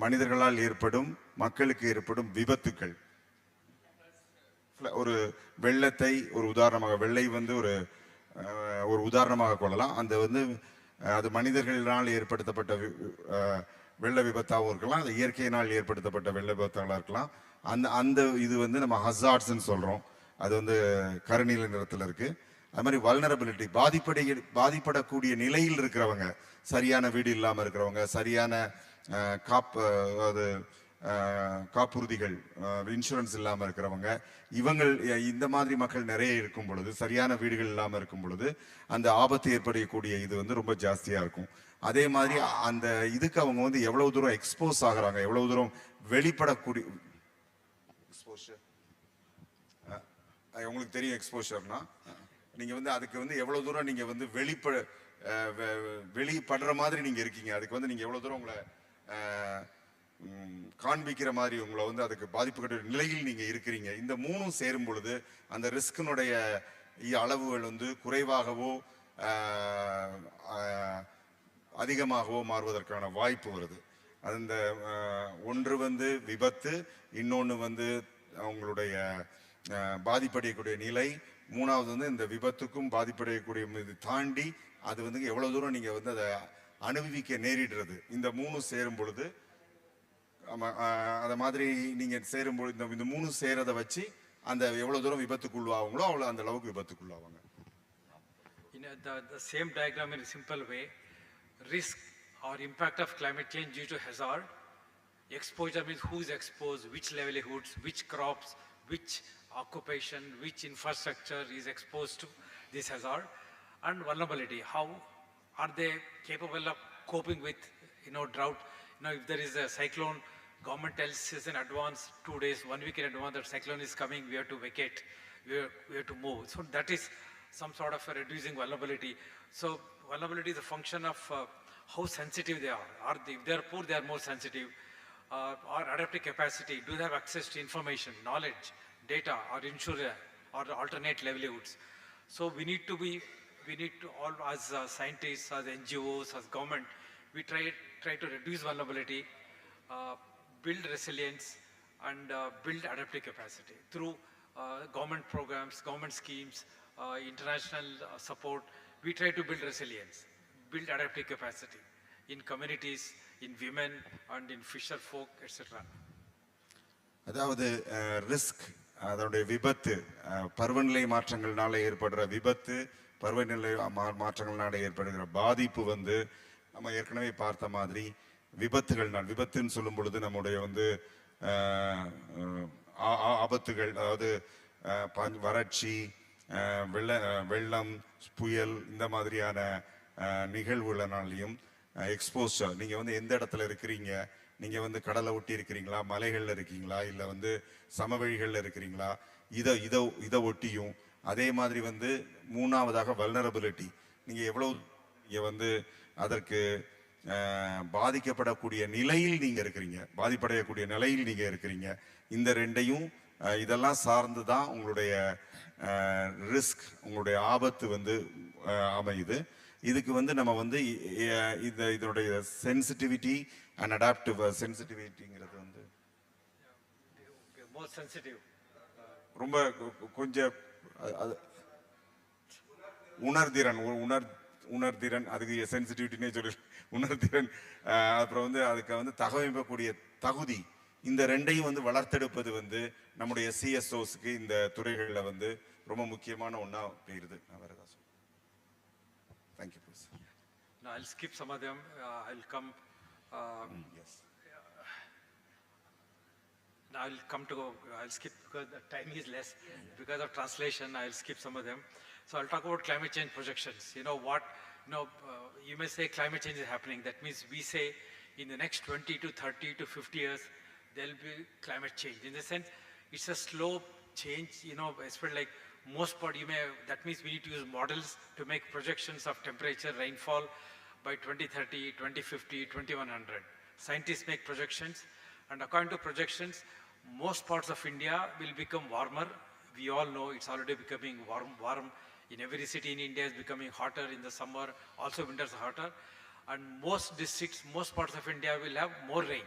மனிதர்களால் ஏற்படும், மக்களுக்கு ஏற்படும் விபத்துக்கள். ஒரு வெள்ளத்தை ஒரு உதாரணமாக, வெள்ளை வந்து ஒரு உதாரணமாக கொள்ளலாம். அந்த வந்து அது மனிதர்களால் ஏற்படுத்தப்பட்ட வெள்ள விபத்தாகவும் இருக்கலாம், அது இயற்கையினால் ஏற்படுத்தப்பட்ட வெள்ள விபத்தாக இருக்கலாம். அந்த இது வந்து நம்ம ஹசார்ட்ஸ்ன்னு சொல்றோம். அது வந்து கருநீல நிறத்தில் இருக்கு. அது மாதிரி வல்னரபிலிட்டி, பாதிப்படக்கூடிய நிலையில் இருக்கிறவங்க, சரியான வீடு இல்லாமல் இருக்கிறவங்க, சரியான காப்புறுதிகள், இன்சூரன்ஸ் இல்லாமல் இருக்கிறவங்க, இந்த மாதிரி மக்கள் நிறைய இருக்கும் பொழுது, சரியான வீடுகள் இல்லாமல் இருக்கும் பொழுது அந்த ஆபத்து ஏற்படக்கூடிய இது வந்து ரொம்ப ஜாஸ்தியா இருக்கும். அதே மாதிரி அந்த இதுக்கு அவங்க வந்து எவ்வளவு தூரம் எக்ஸ்போஸ் ஆகுறாங்க, எவ்வளவு தூரம் வெளிப்படக்கூடிய எக்ஸ்போஷர், உங்களுக்கு தெரியும் எக்ஸ்போஷர்னா, நீங்க வந்து அதுக்கு வந்து எவ்வளவு தூரம் நீங்க வந்து வெளிப்படுற மாதிரி நீங்க இருக்கீங்க, அதுக்கு வந்து நீங்க எவ்வளவு தூரம் உங்களை காண்பிக்கிற மாதிரி உங்களை வந்து அதுக்கு பாதிப்புகிற நிலையில் நீங்க இருக்கிறீங்க. இந்த 3ம் சேரும் பொழுது அந்த ரிஸ்கினுடைய அளவுகள் வந்து குறைவாகவோ அதிகமாகவோ மாறுவதற்கான வாய்ப்பு வருது. அந்த ஒன்று வந்து விபத்து, இன்னொன்று வந்து அவங்களுடைய பாதிப்படையக்கூடிய நிலை, மூணாவது வந்து இந்த விபத்துக்கும் பாதிப்படையக்கூடிய இது தாண்டி அது வந்து எவ்வளவு தூரம் நீங்க வந்து அதை அனுபவிக்க நேரிடுறது. இந்த 3 சேரும் பொழுது அதை மாதிரி நீங்கள் சேரும்போது இந்த 3 சேரதை வச்சு அந்த எவ்வளோ தூரம் விபத்துக்குள்ளாவாங்களோ அவ்வளோ அந்த அளவுக்கு விபத்துக்குள்ளாவாங்க. In the same diagram in a simple way, risk or impact of climate change due to hazard. Exposure means who is exposed, which livelihoods, which crops, which occupation, which infrastructure is exposed to this hazard. And vulnerability, how are they capable of coping with drought. If there is a cyclone, government tells us in advance, 2 days, 1 week in advance, that cyclone is coming, we have to vacate, we have to move. So that is some sort of a reducing vulnerability. So vulnerability is a function of how sensitive they are. If they are poor, they are more sensitive. Or adaptive capacity, do they have access to information, knowledge, data, or insurance, or alternate livelihoods. So we need to all as scientists, as NGOs, as government, we try to reduce vulnerability, build resilience, and build adaptive capacity through government programs, government schemes, international support. We try to build resilience, build adaptive capacity in communities, in women, and in fisher folk, etc. அதாவது risk, அதோடைய விபத்து, பருவநிலை மாற்றங்கள்னால ஏற்படுற விபத்து, பருவநிலை மாற்றங்கள்னால ஏற்படுகிற பாதிப்பு வந்து நம்ம ஏற்கனவே பார்த்த மாதிரி விபத்துன்னு சொல்லும் பொழுது நம்முடைய வந்து ஆபத்துகள், அதாவது வறட்சி, வெள்ளம், புயல், இந்த மாதிரியான நிகழ்வுகளாலையும் எக்ஸ்போஸ்டர், நீங்கள் வந்து எந்த இடத்துல இருக்கிறீங்க, நீங்கள் வந்து கடலை ஒட்டி இருக்கிறீங்களா, மலைகளில் இருக்கீங்களா, இல்லை வந்து சமவெளிகளில் இருக்கிறீங்களா, இதை ஒட்டியும், அதே மாதிரி வந்து மூணாவதாக வல்னரபிலிட்டி, நீங்கள் எவ்வளோ வந்து அதற்கு பாதிக்கப்படக்கூடிய நிலையில் நீங்கள் இருக்கிறீங்க, பாதிப்படையக்கூடிய நிலையில் நீங்கள் இருக்கிறீங்க. இந்த ரெண்டையும் இதெல்லாம் சார்ந்து தான் உங்களுடைய ரிஸ்க், உங்களுடைய ஆபத்து வந்து அமையுது. இதுக்கு வந்து நம்ம வந்து இதனுடைய சென்சிட்டிவிட்டி அண்ட் அடாப்டிவ் சென்சிட்டிவிட்டிங்கிறது வந்து ரொம்ப கொஞ்சம் உணர்திறன், அதுக்கு சென்சிட்டிவிட்டினே சொல்லி உணர்திறன், அப்புறம் வந்து அதுக்கு வந்து தகவமைக்கக்கூடிய தகுதி, இந்த ரெண்டையும் வந்து வளர்த்தெடுப்பது வந்து நம்முடைய சிஎஸ்ஓஸ்க்கு இந்த துறைகளில் வந்து ரொம்ப முக்கியமான ஒன்றா போயிருது. Thank you, please. No, I'll skip some of them. I'll come. Yes. I'll skip because the time is less. Because of translation, I'll skip some of them. So I'll talk about climate change projections. You may say climate change is happening. That means we say in the next 20 to 30 to 50 years, there'll be climate change. In the sense, it's a slow change, especially like most part, that means we need to use models to make projections of temperature, rainfall by 2030, 2050, 2100. Scientists make projections, and according to projections, most parts of India will become warmer. We all know it's already becoming warm. In every city in India is becoming hotter in the summer, also winters are hotter. And most districts, most parts of India will have more rain.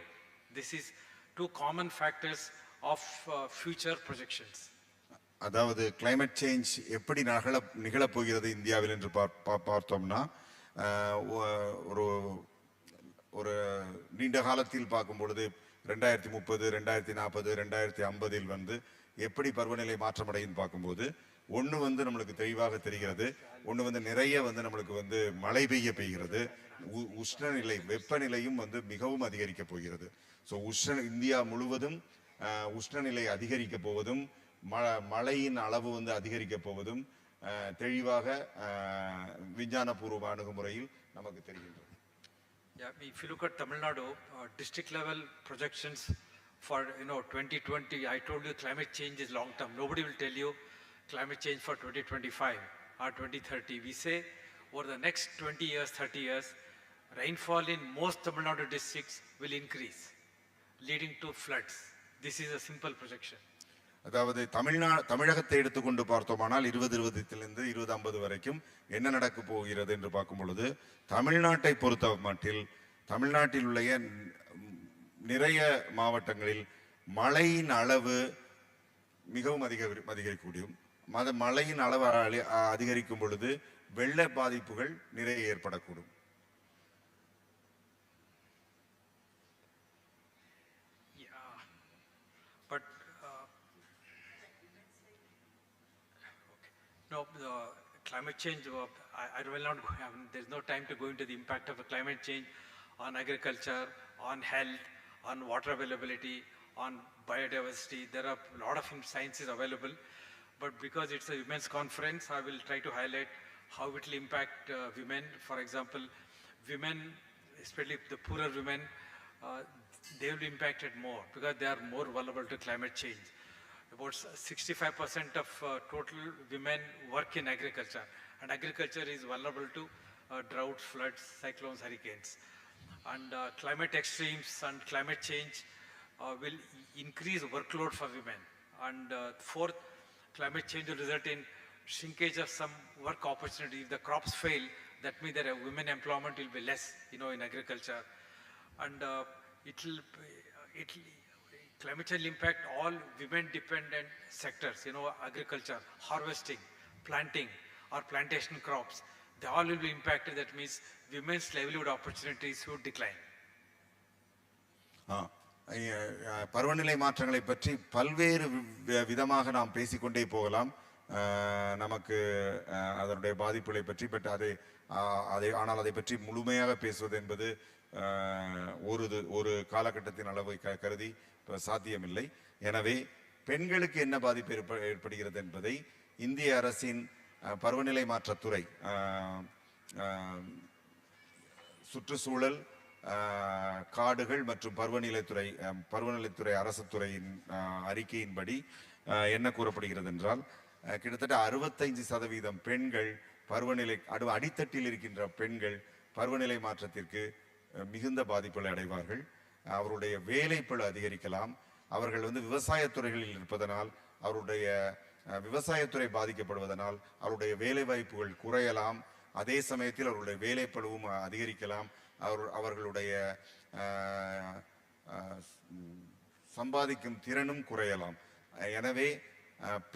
This is two common factors of future projections. அதாவது climate change எப்படி நிகழப்போகிறது இந்தியாவில் என்று பார்த்தோம்னா, ஒரு நீண்ட காலத்தில் பார்க்கும் பொழுது 2030, 2040, 2050 வந்து எப்படி பருவநிலை மாற்றமடையும் பார்க்கும்போது, ஒன்று வந்து நம்மளுக்கு தெளிவாக தெரிகிறது. ஒன்று வந்து நிறைய வந்து நம்மளுக்கு வந்து மழை பெய்கிறது. உஷ்ணநிலை, வெப்பநிலையும் வந்து மிகவும் அதிகரிக்க போகிறது. ஸோ இந்தியா முழுவதும் உஷ்ணநிலை அதிகரிக்க போவதும், மழையின் அளவு வந்து அதிகரிக்க போவதும் தெளிவாக விஞ்ஞானபூர்வ அணுகுமுறையில் நமக்கு தெரிகின்றது. Yeah, if you look at Tamil Nadu, district level projections for 2020, I told you climate change is long term. Nobody will tell you climate change for 2025 or 2030. We say over the next 20 years, 30 years, rainfall in most Tamil Nadu districts will increase, leading to floods. This is a simple projection. அதாவது தமிழகத்தை எடுத்துக்கொண்டு பார்த்தோமானால் 2020 2050 வரைக்கும் என்ன நடக்க போகிறது என்று பார்க்கும் பொழுது, தமிழ்நாட்டை பொறுத்த மட்டில் தமிழ்நாட்டில் உள்ள நிறைய மாவட்டங்களில் மழையின் அளவு மிகவும் அதிகரிக்கக்கூடியும். மழையின் அளவு அதிகரிக்கும் பொழுது வெள்ள பாதிப்புகள் நிறைய ஏற்படக்கூடும். No, climate change, I will not go, I mean, there's no time to go into the impact of climate change on agriculture, on health, on water availability, on biodiversity. There are a lot of sciences available, but because it's a women's conference, I will try to highlight how it will impact women. For example, women, especially the poorer women, they will be impacted more because they are more vulnerable to climate change. About 65% of total women work in agriculture, and agriculture is vulnerable to droughts, floods, cyclones, hurricanes. And climate extremes and climate change will increase workload for women. And fourth, climate change will result in shrinkage of some work opportunity. If the crops fail, that means that women employment will be less, in agriculture. And climate change will impact all women-dependent sectors, agriculture, harvesting, planting, or plantation crops. They all will be impacted. That means women's livelihood opportunities would decline. பருவநிலை மாற்றங்களை பற்றி பல்வேறு விதமாக நாம் பேசிக்கொண்டே போகலாம். நமக்கு அதனுடைய பாதிப்புகளை பற்றி, பட் ஆனால் அதை பற்றி முழுமையாக பேசுவது என்பது ஒரு காலகட்டத்தின் அளவை கருதி சாத்தியமில்லை. எனவே பெண்களுக்கு என்ன பாதிப்பு ஏற்படுகிறது என்பதை இந்திய அரசின் பருவநிலை மாற்றத்துறை, சுற்றுச்சூழல், காடுகள் மற்றும் பருவநிலைத்துறை அரசு துறையின் அறிக்கையின்படி என்ன கூறப்படுகிறது என்றால், கிட்டத்தட்ட 65% பெண்கள் அடித்தட்டில் இருக்கின்ற பெண்கள் பருவநிலை மாற்றத்திற்கு மிகுந்த பாதிப்புகளை அடைவார்கள். அவருடைய வேலைப்பளு அதிகரிக்கலாம். அவர்கள் விவசாயத்துறைகளில் இருப்பதனால், அவருடைய விவசாயத்துறை பாதிக்கப்படுவதனால் அவருடைய வேலை வாய்ப்புகள் குறையலாம். அதே சமயத்தில் அவருடைய வேலைப்பளுவும் அதிகரிக்கலாம். அவர்களுடைய சம்பாதிக்கும் திறனும் குறையலாம். எனவே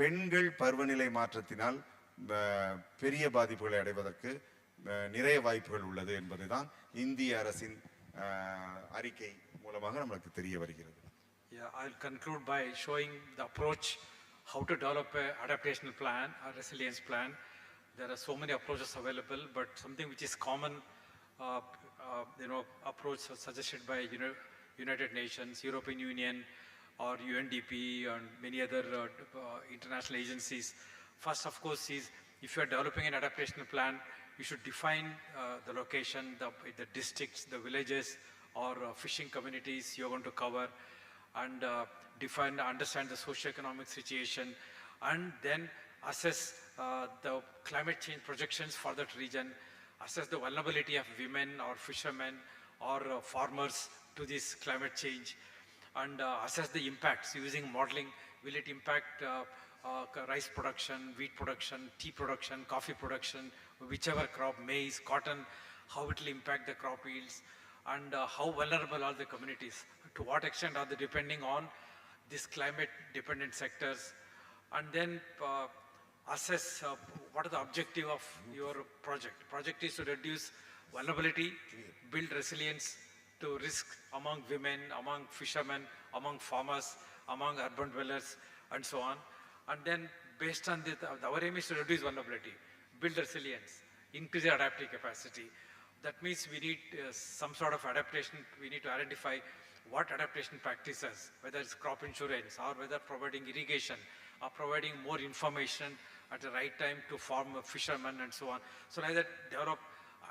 பெண்கள் பருவநிலை மாற்றத்தினால் பெரிய பாதிப்புகளை அடைவதற்கு நிறைய வாய்ப்புகள் உள்ளது என்பதுதான் இந்திய அரசின் அறிக்கை மூலமாக நமக்கு தெரிய வருகிறது. Yeah, I'll conclude by showing the approach, how to develop an adaptation plan, a resilience plan. There are so many approaches available, but something which is common, approach suggested by United Nations, European Union, or UNDP, and many other international agencies. First, of course, is if you are developing an adaptation plan, you should define the location, the districts, the villages, or fishing communities you're going to cover, and understand the socio-economic situation, and then assess the climate change projections for that region, assess the vulnerability of women or fishermen or farmers to this climate change, and assess the impacts using modeling. Will it impact rice production, wheat production, tea production, coffee production, whichever crop, maize, cotton, how it will impact the crop yields, and how vulnerable are the communities, to what extent are they depending on these climate-dependent sectors, and then assess what is the objective of your project. Project is to reduce vulnerability, build resilience to risk among women, among fishermen, among farmers, among urban dwellers, and so on. And then based on this, our aim is to reduce vulnerability, build resilience, increase the adaptive capacity. That means we need some sort of adaptation. We need to identify what adaptation practices, whether it's crop insurance or whether providing irrigation or providing more information at the right time to farm fishermen and so on. So like that, develop,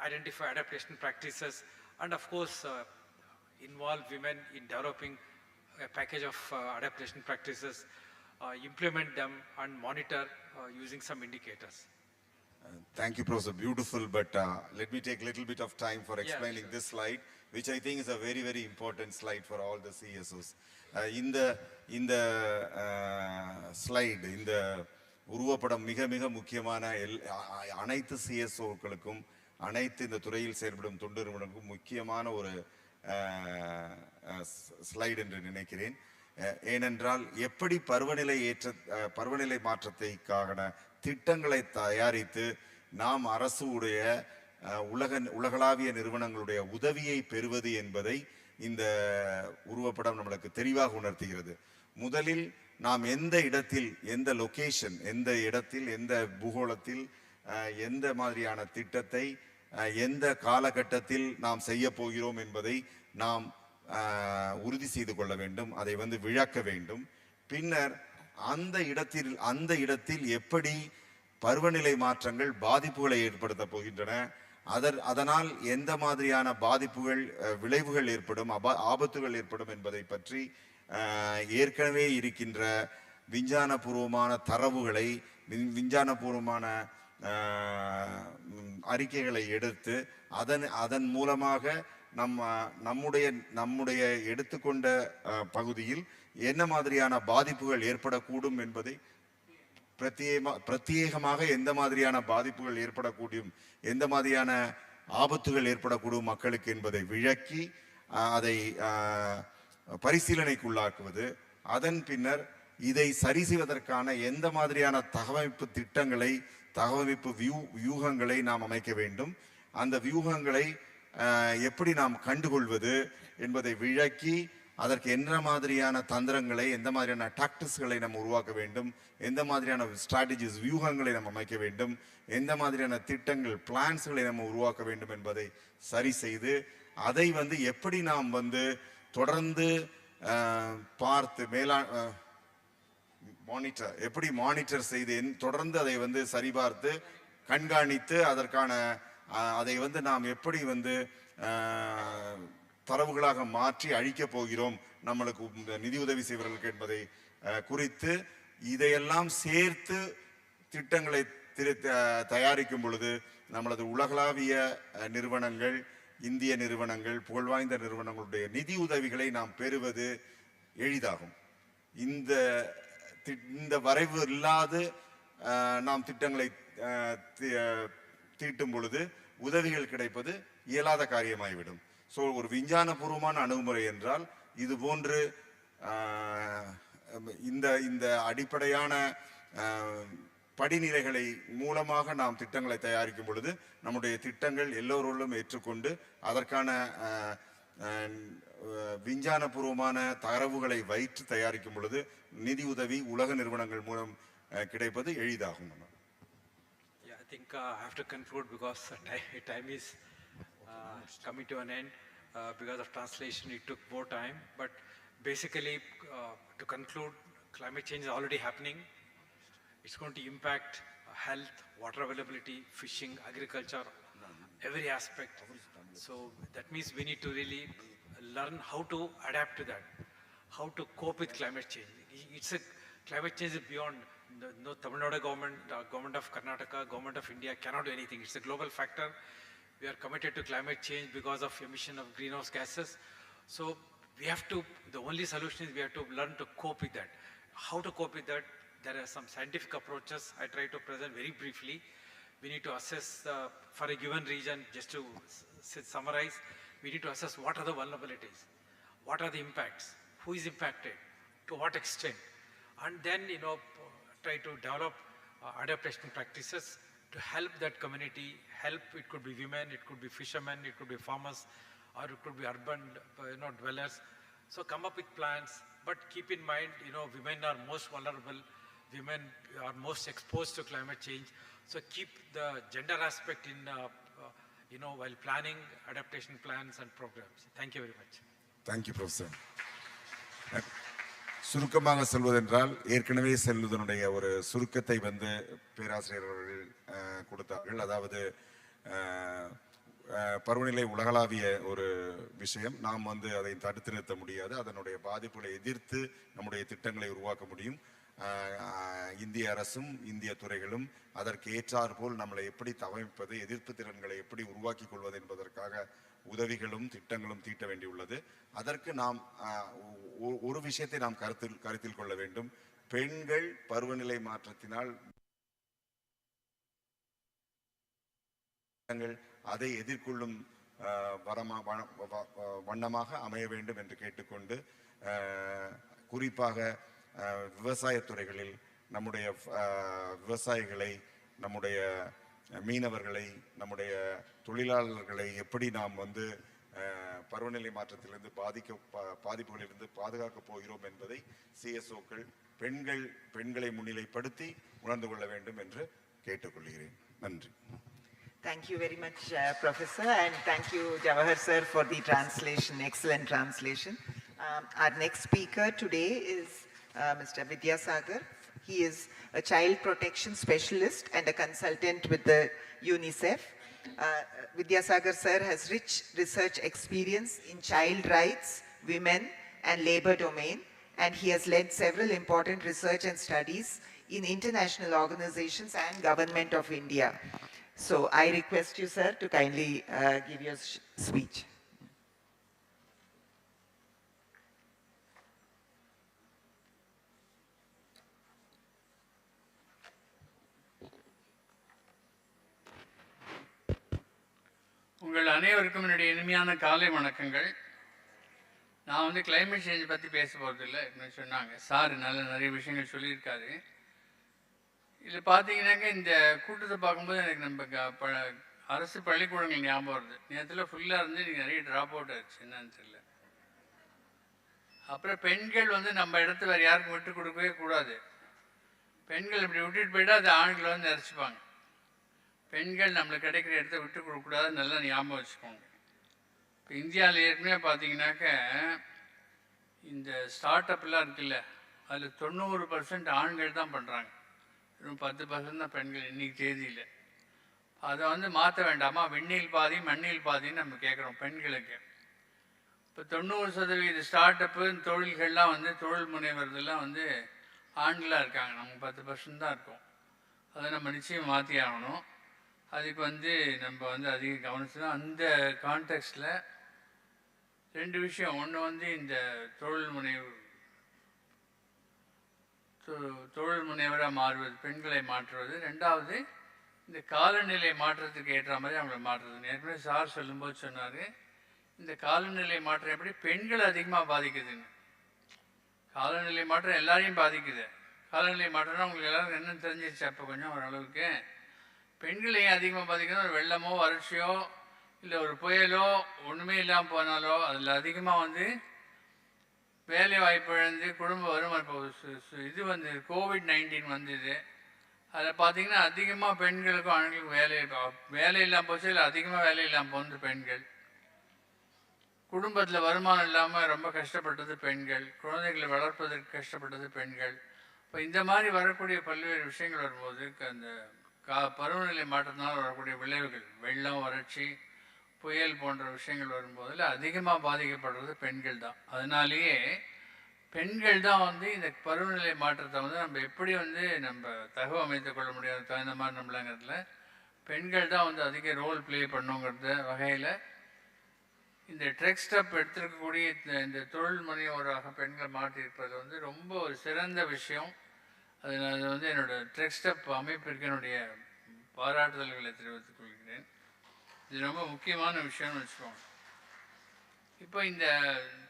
identify adaptation practices, and of course involve women in developing a package of adaptation practices, implement them and monitor using some indicators. Thank you, Professor. Beautiful, but let me take a little bit of time for explaining this slide, which I think is a very, very important slide for all the CSOs. இந்த slide, இந்த உருவப்படம் மிக மிக முக்கியமான அனைத்து சிஎஸ்ஓக்களுக்கும், அனைத்து இந்த துறையில் செயல்படும் தொண்டு நிறுவனங்களுக்கும் முக்கியமான ஒரு ஸ்லைடு என்று நினைக்கிறேன். ஏனென்றால் எப்படி பருவநிலை மாற்றத்தைக்கான திட்டங்களை தயாரித்து நாம் அரசுடைய உலகளாவிய நிறுவனங்களுடைய உதவியை பெறுவது என்பதை இந்த உருவப்படம் நம்மளுக்கு தெளிவாக உணர்த்துகிறது. முதலில் நாம் எந்த இடத்தில், எந்த லொகேஷன், எந்த இடத்தில், எந்த பூகோளத்தில், எந்த மாதிரியான திட்டத்தை எந்த காலகட்டத்தில் நாம் செய்ய போகிறோம் என்பதை நாம் உறுதி செய்து கொள்ள வேண்டும். அதை விளக்க வேண்டும். பின்னர் அந்த இடத்தில் எப்படி பருவநிலை மாற்றங்கள் பாதிப்புகளை ஏற்படுத்த போகின்றன, அதனால் எந்த மாதிரியான பாதிப்புகள், விளைவுகள் ஏற்படும், ஆபத்துகள் ஏற்படும் என்பதை பற்றி ஏற்கனவே இருக்கின்ற விஞ்ஞானபூர்வமான தரவுகளை, விஞ்ஞானபூர்வமான அறிக்கைகளை எடுத்து அதன் மூலமாக நம்முடைய எடுத்துக்கொண்ட பகுதியில் என்ன மாதிரியான பாதிப்புகள் ஏற்படக்கூடும் என்பதை பிரத்யேகமாக எந்த மாதிரியான பாதிப்புகள் ஏற்படக்கூடும், எந்த மாதிரியான ஆபத்துகள் ஏற்படக்கூடும் மக்களுக்கு என்பதை விளக்கி அதை பரிசீலனைக்குள்ளாக்குவது. அதன் பின்னர் இதை சரி செய்வதற்கான எந்த மாதிரியான தகவமைப்பு திட்டங்களை, தகவமைப்பு வியூகங்களை நாம் அமைக்க வேண்டும், அந்த வியூகங்களை எப்படி நாம் கண்டுகொள்வது என்பதை விளக்கி அதற்கு என்ன மாதிரியான தந்திரங்களை, எந்த மாதிரியான டாக்டிக்ஸ்களை நம்ம உருவாக்க வேண்டும், எந்த மாதிரியான ஸ்ட்ராட்டஜிஸ், வியூகங்களை நம்ம அமைக்க வேண்டும், எந்த மாதிரியான திட்டங்கள், பிளான்ஸ்களை நம்ம உருவாக்க வேண்டும் என்பதை சரி செய்து அதை எப்படி நாம் தொடர்ந்து பார்த்து எப்படி மானிட்டர் செய்து தொடர்ந்து அதை சரிபார்த்து கண்காணித்து அதற்கான அதை நாம் எப்படி தரவுகளாக மாற்றி அழிக்க போகிறோம் நம்மளுக்கு நிதியுதவி செய்வர்களுக்கு என்பதை குறித்து இதையெல்லாம் சேர்த்து திட்டங்களை தயாரிக்கும் பொழுது நம்மளது உலகளாவிய நிறுவனங்கள், இந்திய நிறுவனங்கள், புகழ்வாய்ந்த நிறுவனங்களுடைய நிதி உதவிகளை நாம் பெறுவது எளிதாகும். இந்த வரைவு இல்லாது நாம் திட்டங்களை தீட்டும் பொழுது உதவிகள் கிடைப்பது இயலாத காரியமாகிவிடும். ஸோ ஒரு விஞ்ஞானபூர்வமான அணுகுமுறை என்றால் இது போன்று இந்த அடிப்படையான படிநிலைகளை மூலமாக நாம் திட்டங்களை தயாரிக்கும் பொழுது நம்முடைய திட்டங்கள் எல்லோரோடும் ஏற்றுக்கொண்டு அதற்கான விஞ்ஞானபூர்வமான தரவுகளை வைத்து தயாரிக்கும் பொழுது நிதி உதவி உலக நிறுவனங்கள் மூலம் கிடைப்பது எளிதாகும். I think I have to conclude because time is coming to an end. Because of translation, it took more time. But basically, to conclude, climate change is already happening. It's going to impact health, water availability, fishing, agriculture, every aspect. So that means we need to really learn how to adapt to that, how to cope with climate change. Climate change is beyond. No Tamil Nadu government, government of Karnataka, government of India cannot do anything. It's a global factor. We are committed to climate change because of emission of greenhouse gases. So we have to, the only solution is we have to learn to cope with that. How to cope with that? There are some scientific approaches I try to present very briefly. We need to assess for a given region, just to summarize, we need to assess what are the vulnerabilities, what are the impacts, who is impacted, to what extent, and then try to develop adaptation practices to help that community. It could be women, it could be fishermen, it could be farmers, or it could be urban dwellers. So come up with plans, but keep in mind women are most vulnerable, women are most exposed to climate change. So keep the gender aspect in while planning adaptation plans and programs. Thank you very much. Thank you, Professor. சுருக்கமாக சொல்வதென்றால் ஏற்கனவே செல்வதனுடைய ஒரு சுருக்கத்தை பேராசிரியர் அவர்கள் கொடுத்தார்கள். அதாவது பருவநிலை உலகளாவிய ஒரு விஷயம். நாம் அதை தடுத்து நிறுத்த முடியாது. அதனுடைய பாதிப்புகளை எதிர்த்து நம்முடைய திட்டங்களை உருவாக்க முடியும். இந்திய அரசும் இந்திய துறைகளும் அதற்கு ஏற்றாற்போல் நம்மளை எப்படி தவமைப்பது, எதிர்ப்பு திறன்களை எப்படி உருவாக்கி கொள்வது என்பதற்காக உதவிகளும் திட்டங்களும் தீட்ட வேண்டியுள்ளது. அதற்கு நாம் ஒரு விஷயத்தை நாம் கருத்தில் கொள்ள வேண்டும். பெண்கள் பருவநிலை மாற்றத்தினால் அதை எதிர்கொள்ளும் வண்ணமாக அமைய வேண்டும் என்று கேட்டுக்கொண்டு, குறிப்பாக விவசாயத்துறைகளில் நம்முடைய விவசாயிகளை, நம்முடைய மீனவர்களை, நம்முடைய தொழிலாளர்களை எப்படி நாம் பருவநிலை மாற்றத்திலிருந்து பாதிப்புகளிலிருந்து பாதுகாக்கப் போகிறோம் என்பதை சிஎஸ்ஓக்கள் பெண்களை முன்னிலைப்படுத்தி உணர்ந்து கொள்ள வேண்டும் என்று கேட்டுக்கொள்கிறேன். நன்றி. Thank you very much, Professor, and thank you, Jawahar sir, for the translation, excellent translation. Our next speaker today is Mr. Vidyasagar. He is a child protection specialist and a consultant with the UNICEF. Vidyasagar sir has rich research experience in child rights, women, and labor domain, and he has led several important research and studies in international organizations and government of India. So I request you, sir, to kindly give your speech. உங்கள் அனைவருக்கும் என்னுடைய இனிமையான காலை வணக்கங்கள். நான் வந்து climate change பற்றி பேச போகிறதில்ல. என்ன சொன்னாங்க சார், நிறைய விஷயங்கள் சொல்லியிருக்காரு. இதில் பார்த்தீங்கன்னாக்க இந்த கூட்டத்தை பார்க்கும்போது எனக்கு நம்ம அரசு பள்ளிக்கூடங்கள் ஞாபகம் வருது. நேரத்தில் ஃபுல்லாக இருந்து நீங்கள் நிறைய ட்ராப் அவுட் ஆயிடுச்சு, என்னன்னு தெரியல. அப்புறம் பெண்கள் வந்து நம்ம இடத்த வேறு யாருக்கும் விட்டு கொடுக்கவே கூடாது. பெண்கள் இப்படி விட்டுட்டு போயிட்டா அது ஆண்களை வந்து நிறச்சிப்பாங்க. பெண்கள் நம்மளுக்கு கிடைக்கிற இடத்த விட்டு கொடுக்கக்கூடாது, நல்லா ஞாபகம் வச்சுக்கோங்க. இப்போ இந்தியாவில் ஏற்கனவே பார்த்தீங்கன்னாக்க இந்த ஸ்டார்ட் அப்லாம் இருக்குல்ல, அதில் 90% ஆண்கள் தான் பண்ணுறாங்க, வெறும் 10% தான் பெண்கள் இன்றைக்கி தேதியில். அதை வந்து மாற்ற வேண்டாமா? விண்ணில் பாதி மண்ணில் பாதின்னு நம்ம கேட்குறோம் பெண்களுக்கு. இப்போ 90% ஸ்டார்ட் அப்பு தொழில்கள்லாம் வந்து தொழில் முனைவர்கள்லாம் வந்து ஆண்களாக இருக்காங்க. நம்ம 10% தான் இருக்கோம். அதை நம்ம நிச்சயம் மாற்றி ஆகணும். அதுக்கு வந்து நம்ம வந்து அதிக கவனிச்சுனா அந்த கான்டெக்ஸ்டில் 2 விஷயம். ஒன்று வந்து இந்த தொழில் முனைவராக மாறுவது, பெண்களை மாற்றுவது. 2வது இந்த காலநிலை மாற்றத்துக்கு ஏற்ற மாதிரி அவங்களை மாற்றுறது. ஏற்கனவே சார் சொல்லும்போது சொன்னார், இந்த காலநிலை மாற்றம் எப்படி பெண்கள் அதிகமாக பாதிக்குதுன்னு. காலநிலை மாற்றம் எல்லாரையும் பாதிக்குது. காலநிலை மாற்றம்னா உங்களுக்கு எல்லாரும் என்னென்னு தெரிஞ்சிருச்சு. அப்போ கொஞ்சம் ஓரளவுக்கு பெண்களையும் அதிகமாக பாதிக்கணும். ஒரு வெள்ளமோ வறட்சியோ இல்லை ஒரு புயலோ ஒன்றுமே இல்லாமல் போனாலோ அதில் அதிகமாக வந்து வேலை வாய்ப்பு இழந்து குடும்ப வருமானம். இப்போ இது வந்து COVID-19 வந்தது. அதில் பார்த்தீங்கன்னா அதிகமாக பெண்களுக்கும் ஆண்களுக்கும் வேலை இல்லாமல் போச்சு. இல்லை அதிகமாக வேலை இல்லாமல் போனது பெண்கள். குடும்பத்தில் வருமானம் இல்லாமல் ரொம்ப கஷ்டப்பட்டது பெண்கள். குழந்தைகளை வளர்ப்பதற்கு கஷ்டப்பட்டது பெண்கள். இப்போ இந்த மாதிரி வரக்கூடிய பல்வேறு விஷயங்கள் வரும்போது அந்த பருவநிலை மாற்றத்தினால் வரக்கூடிய விளைவுகள், வெள்ளம் வறட்சி புயல் போன்ற விஷயங்கள் வரும்போதில் அதிகமாக பாதிக்கப்படுறது பெண்கள் தான். அதனாலேயே பெண்கள் தான் வந்து இந்த பருவநிலை மாற்றத்தை வந்து நம்ம எப்படி வந்து நம்ம தகவமைத்து கொள்ள முடியாது தகுந்த மாதிரி நம்மளங்கிறதுல பெண்கள் தான் வந்து அதிக ரோல் ப்ளே பண்ணுங்கிறத வகையில் இந்த ட்ரெக் ஸ்டெப் எடுத்துருக்கக்கூடிய இந்த தொழில் முனைவோராக பெண்கள் மாற்றியிருப்பது வந்து ரொம்ப ஒரு சிறந்த விஷயம். அது வந்து என்னோடய ட்ரெக் ஸ்டெப் அமைப்பிற்கு என்னுடைய பாராட்டுதல்களை தெரிவித்துக் கொள்கிறேன். இது ரொம்ப முக்கியமான விஷயம்னு வச்சுக்கோங்க. இப்போ இந்த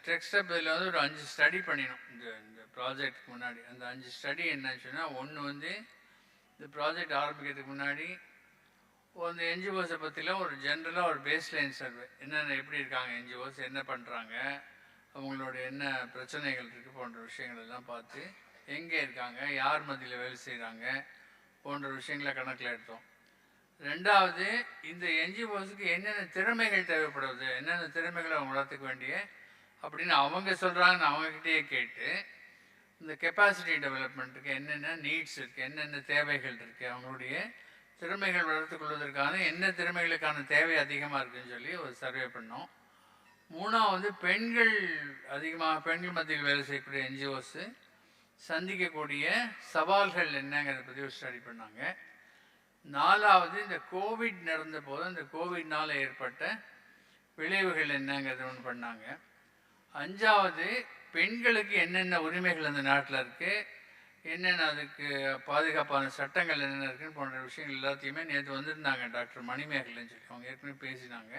ட்ரெக் ஸ்டெப் இதில் வந்து ஒரு 5 ஸ்டடி பண்ணினோம் இந்த ப்ராஜெக்டுக்கு முன்னாடி. அந்த 5 ஸ்டடி என்னச்சுன்னா, ஒன்று வந்து இந்த ப்ராஜெக்ட் ஆரம்பிக்கிறதுக்கு முன்னாடி அந்த என்ஜிஓஸை பற்றிலாம் ஒரு ஜென்ரலாக ஒரு பேஸ்லைன் சர்வே, என்னென்ன எப்படி இருக்காங்க என்ஜிஓஸ், என்ன பண்ணுறாங்க, அவங்களோட என்ன பிரச்சனைகள் இருக்குது போன்ற விஷயங்கள் எல்லாம் பார்த்து, எங்கே இருக்காங்க, யார் மத்தியில் வேலை செய்கிறாங்க போன்ற விஷயங்களை கணக்கில் எடுத்தோம். 2வது இந்த என்ஜிஓஸுக்கு என்னென்ன திறமைகள் தேவைப்படுது, என்னென்ன திறமைகளை அவங்க வளர்த்துக்க வேண்டிய அப்படின்னு அவங்க சொல்கிறாங்கன்னு அவங்கக்கிட்டேயே கேட்டு இந்த கெப்பாசிட்டி டெவலப்மெண்ட்டுக்கு என்னென்ன நீட்ஸ் இருக்குது, என்னென்ன தேவைகள் இருக்குது, அவங்களுடைய திறமைகள் வளர்த்துக்கொள்வதற்கான என்ன திறமைகளுக்கான தேவை அதிகமாக இருக்குதுன்னு சொல்லி ஒரு சர்வே பண்ணோம். 3வது பெண்கள் மத்தியில் வேலை செய்யக்கூடிய என்ஜிஓஸு சந்திக்கக்கூடிய சவால்கள் என்னங்கிறத பற்றி ஒரு ஸ்டடி பண்ணாங்க. 4வது இந்த கோவிட் நடந்த போது அந்த கோவிட்னால் ஏற்பட்ட விளைவுகள் என்னங்கிறத ஒன்று பண்ணாங்க. 5வது பெண்களுக்கு என்னென்ன உரிமைகள் அந்த நாட்டில் இருக்குது, என்னென்ன அதுக்கு பாதுகாப்பான சட்டங்கள் என்னென்ன இருக்குன்னு போன்ற விஷயங்கள் எல்லாத்தையுமே நேற்று வந்திருந்தாங்க டாக்டர் மணிமேகலைன்னு சொல்லி, அவங்க ஏற்கனவே பேசினாங்க.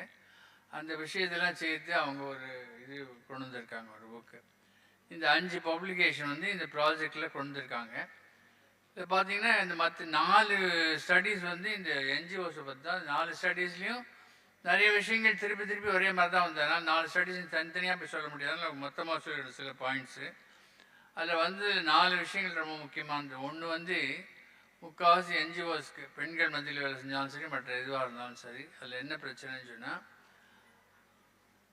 அந்த விஷயத்தெல்லாம் சேர்த்து அவங்க ஒரு இது கொண்டு வந்திருக்காங்க, ஒரு புக்கு. இந்த 5 பப்ளிகேஷன் வந்து இந்த ப்ராஜெக்டில் கொண்டு வந்திருக்காங்க. இதை பார்த்தீங்கன்னா இந்த மற்ற 4 ஸ்டடீஸ் வந்து இந்த என்ஜிஓஸை பற்றி தான். 4 ஸ்டடீஸ்லேயும் நிறைய விஷயங்கள் திருப்பி திருப்பி ஒரே மாதிரி தான் வந்ததுனால 4 ஸ்டடீஸ் தனித்தனியாக போய் சொல்ல முடியாது, மொத்தமாக சொல்லிடுற சில பாயிண்ட்ஸு. அதில் வந்து 4 விஷயங்கள் ரொம்ப முக்கியமானது. ஒன்று வந்து முக்கால்வாசி என்ஜிஓஸ்க்கு பெண்கள் மத்தியில் வேலை செஞ்சாலும் சரி, மற்ற எதுவாக இருந்தாலும் சரி, அதில் என்ன பிரச்சனைன்னு சொன்னால்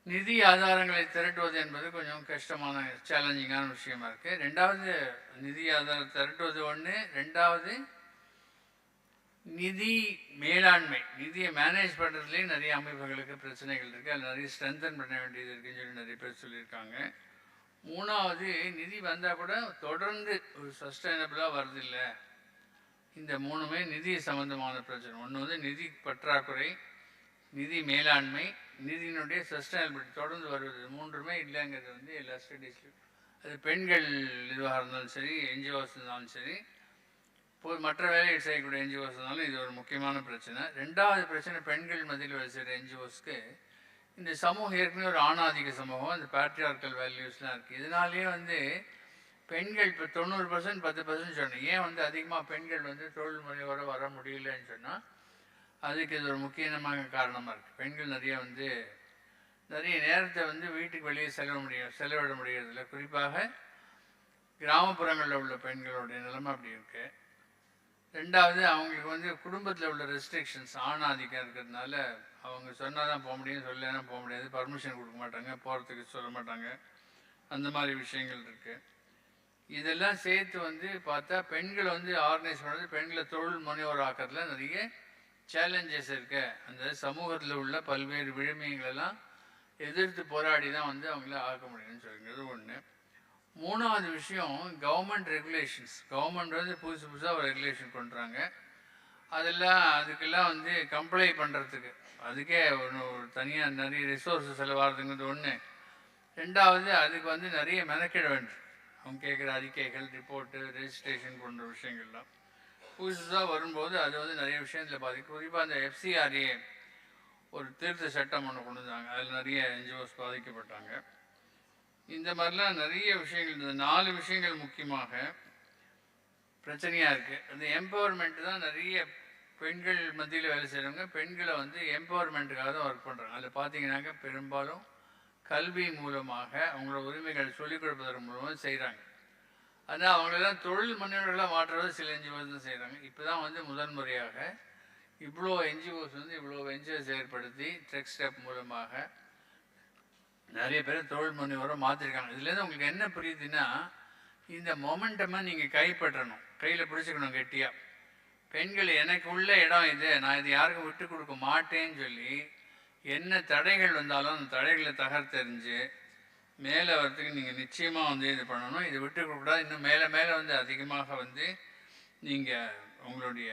நிதி ஆதாரங்களை திரட்டுவது என்பது கொஞ்சம் கஷ்டமான சேலஞ்சிங்கான விஷயமா இருக்குது. ரெண்டாவது நிதி ஆதாரம் திரட்டுவது ஒன்று, ரெண்டாவது நிதி மேலாண்மை, நிதியை மேனேஜ் பண்ணுறதுலேயே நிறைய அமைப்புகளுக்கு பிரச்சனைகள் இருக்குது, அதில் நிறைய ஸ்ட்ரென்தன் பண்ண வேண்டியது இருக்குதுன்னு சொல்லி நிறைய பேர் சொல்லியிருக்காங்க. மூணாவது நிதி வந்தால் கூட தொடர்ந்து ஒரு சஸ்டைனபிளாக வருதில்லை. இந்த மூணுமே நிதி சம்பந்தமான பிரச்சனை. ஒன்று வந்து நிதி பற்றாக்குறை, நிதி மேலாண்மை, நிதியினுடைய சஸ்டைனபிலிட்டி தொடர்ந்து வருவது, மூன்றுமே இல்லைங்கிறது வந்து எல்லா ஸ்டடீஸ்லையும், அது பெண்கள் இதுவாக இருந்தாலும் சரி, என்ஜிஓஸ் இருந்தாலும் சரி, மற்ற வேலைகள் செய்யக்கூடிய என்ஜிஓஸ் இருந்தாலும் இது ஒரு முக்கியமான பிரச்சனை. ரெண்டாவது பிரச்சனை, பெண்கள் மத்தியில் வேலை செய்கிற என்ஜிஓஸ்க்கு இந்த சமூகம் ஏற்கனவே ஒரு ஆணாதிக்க சமூகம், அந்த பேட்ரியார்கல் வேல்யூஸ்லாம் இருக்குது. இதனாலேயே வந்து பெண்கள் இப்போ 90% 10% சொன்னேன். ஏன் வந்து அதிகமாக பெண்கள் வந்து தொழில் முனைவோட வர முடியலன்னு சொன்னால் அதுக்கு இது ஒரு முக்கியமான காரணமாக இருக்குது. பெண்கள் நிறைய நேரத்தை வந்து வீட்டுக்கு வெளியே செலவிட முடியறதில்ல. குறிப்பாக கிராமப்புறங்களில் உள்ள பெண்களுடைய நிலைமை அப்படி இருக்குது. ரெண்டாவது அவங்களுக்கு வந்து குடும்பத்தில் உள்ள ரெஸ்ட்ரிக்ஷன்ஸ், ஆணாதிக்கம் இருக்கிறதுனால அவங்க சொன்னால் தான் போக முடியும், சொல்லலைன்னா போக முடியாது, பர்மிஷன் கொடுக்க மாட்டாங்க, போகிறதுக்கு சொல்ல மாட்டாங்க, அந்த மாதிரி விஷயங்கள் இருக்குது. இதெல்லாம் சேர்த்து வந்து பார்த்தா பெண்களை வந்து ஆர்கனைஸ் பண்ணுறது, பெண்களை தொழில் முனைவோர் ஆக்கிறதுல நிறைய சேலஞ்சஸ் இருக்கு. அந்த சமூகத்தில் உள்ள பல்வேறு விழுமியங்களெல்லாம் எதிர்த்து போராடி தான் வந்து அவங்கள ஆக்க முடியும்னு சொல்லிங்கிறது ஒன்று. மூணாவது விஷயம் கவர்மெண்ட் ரெகுலேஷன்ஸ். கவர்மெண்ட் வந்து புதுசாக ஒரு ரெகுலேஷன் பண்ணுறாங்க, அதுக்கெல்லாம் வந்து கம்ப்ளை பண்ணுறதுக்கு அதுக்கே ஒரு தனியாக நிறைய ரிசோர்ஸஸ் செலவாகிறதுங்கிறது ஒன்று. ரெண்டாவது அதுக்கு வந்து நிறைய மெனக்கிட வேண்டும். அவங்க கேட்குற அறிக்கைகள், ரிப்போர்ட்டு, ரெஜிஸ்ட்ரேஷன் போன்ற விஷயங்கள்லாம் புதுசாக வரும்போது அது வந்து நிறைய விஷயத்தில் பாதிக்கும். குறிப்பாக அந்த FCRA ஒரு திருத்த சட்டம் ஒன்று கொண்டு வந்தாங்க, அதில் நிறைய என்ஜிஓஸ் பாதிக்கப்பட்டாங்க. இந்த மாதிரிலாம் நிறைய விஷயங்கள், இந்த 4 விஷயங்கள் முக்கியமாக பிரச்சனையாக இருக்குது. அந்த எம்பவர்மெண்ட் தான் நிறைய பெண்கள் மத்தியில் வேலை செய்கிறவங்க பெண்களை வந்து எம்பவர்மெண்ட்டுக்காக தான் ஒர்க் பண்ணுறாங்க. அதில் பார்த்தீங்கன்னாக்க பெரும்பாலும் கல்வி மூலமாக அவங்களோட உரிமைகள் சொல்லிக் கொடுப்பதன் மூலமாக செய்கிறாங்க. ஆனால் அவங்களெல்லாம் தொழில் முனைவர்களாக மாற்றுறது சில என்ஜிஓஸ் தான் செய்கிறாங்க. இப்போ தான் வந்து முதன்முறையாக இவ்வளோ என்ஜிஓஸ் வந்து இவ்வளோ வெஞ்சர்ஸ் ஏற்படுத்தி ட்ரெக் ஸ்டெப் மூலமாக நிறைய பேர் தொழில் முனைவராக மாற்றிருக்காங்க. இதுலேருந்து உங்களுக்கு என்ன புரியுதுன்னா, இந்த மொமெண்டமாக நீங்கள் கைப்பற்றணும், கையில் பிடிச்சிக்கணும் கெட்டியாக. பெண்கள் எனக்கு உள்ள இடம் இது, நான் இது யாருக்கும் விட்டு கொடுக்க மாட்டேன்னு சொல்லி என்ன தடைகள் வந்தாலும் அந்த தடைகளை தகர்த்தெறிஞ்சு மேலே வரத்துக்கு நீங்கள் நிச்சயமாக வந்து இது பண்ணணும். இதை விட்டு கொடுக்கூடாது. இன்னும் மேலே மேலே வந்து அதிகமாக வந்து நீங்கள் உங்களுடைய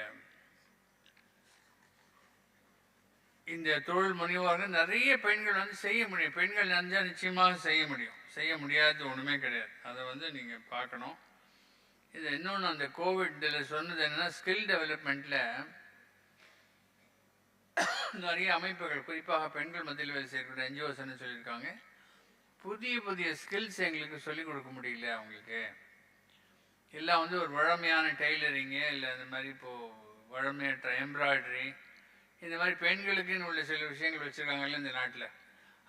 இந்த தொழில் முனைவோர்கள் நிறைய பெண்கள் வந்து செய்ய முடியும். பெண்கள் நினைஞ்சால் நிச்சயமாக செய்ய முடியும், செய்ய முடியாதது ஒன்றுமே கிடையாது. அதை வந்து நீங்கள் பார்க்கணும். இது இன்னொன்று, அந்த கோவிட்டில் சொன்னது என்னென்னா, ஸ்கில் டெவலப்மெண்ட்டில் நிறைய அமைப்புகள் குறிப்பாக பெண்கள் மத்தியில் வேலை செய்யக்கூடிய என்ஜிஓஸ் என்ன சொல்லியிருக்காங்க, புதிய புதிய ஸ்கில்ஸ் எங்களுக்கு சொல்லிக் கொடுக்க முடியல. அவங்களுக்கு எல்லாம் வந்து ஒரு வழமையான டெய்லரிங்கு, இல்லை இந்த மாதிரி இப்போது வழமையற்ற எம்ப்ராய்டரி, இந்த மாதிரி பெண்களுக்குன்னு உள்ள சில விஷயங்கள் வச்சுருக்காங்கல்ல இந்த நாட்டில்,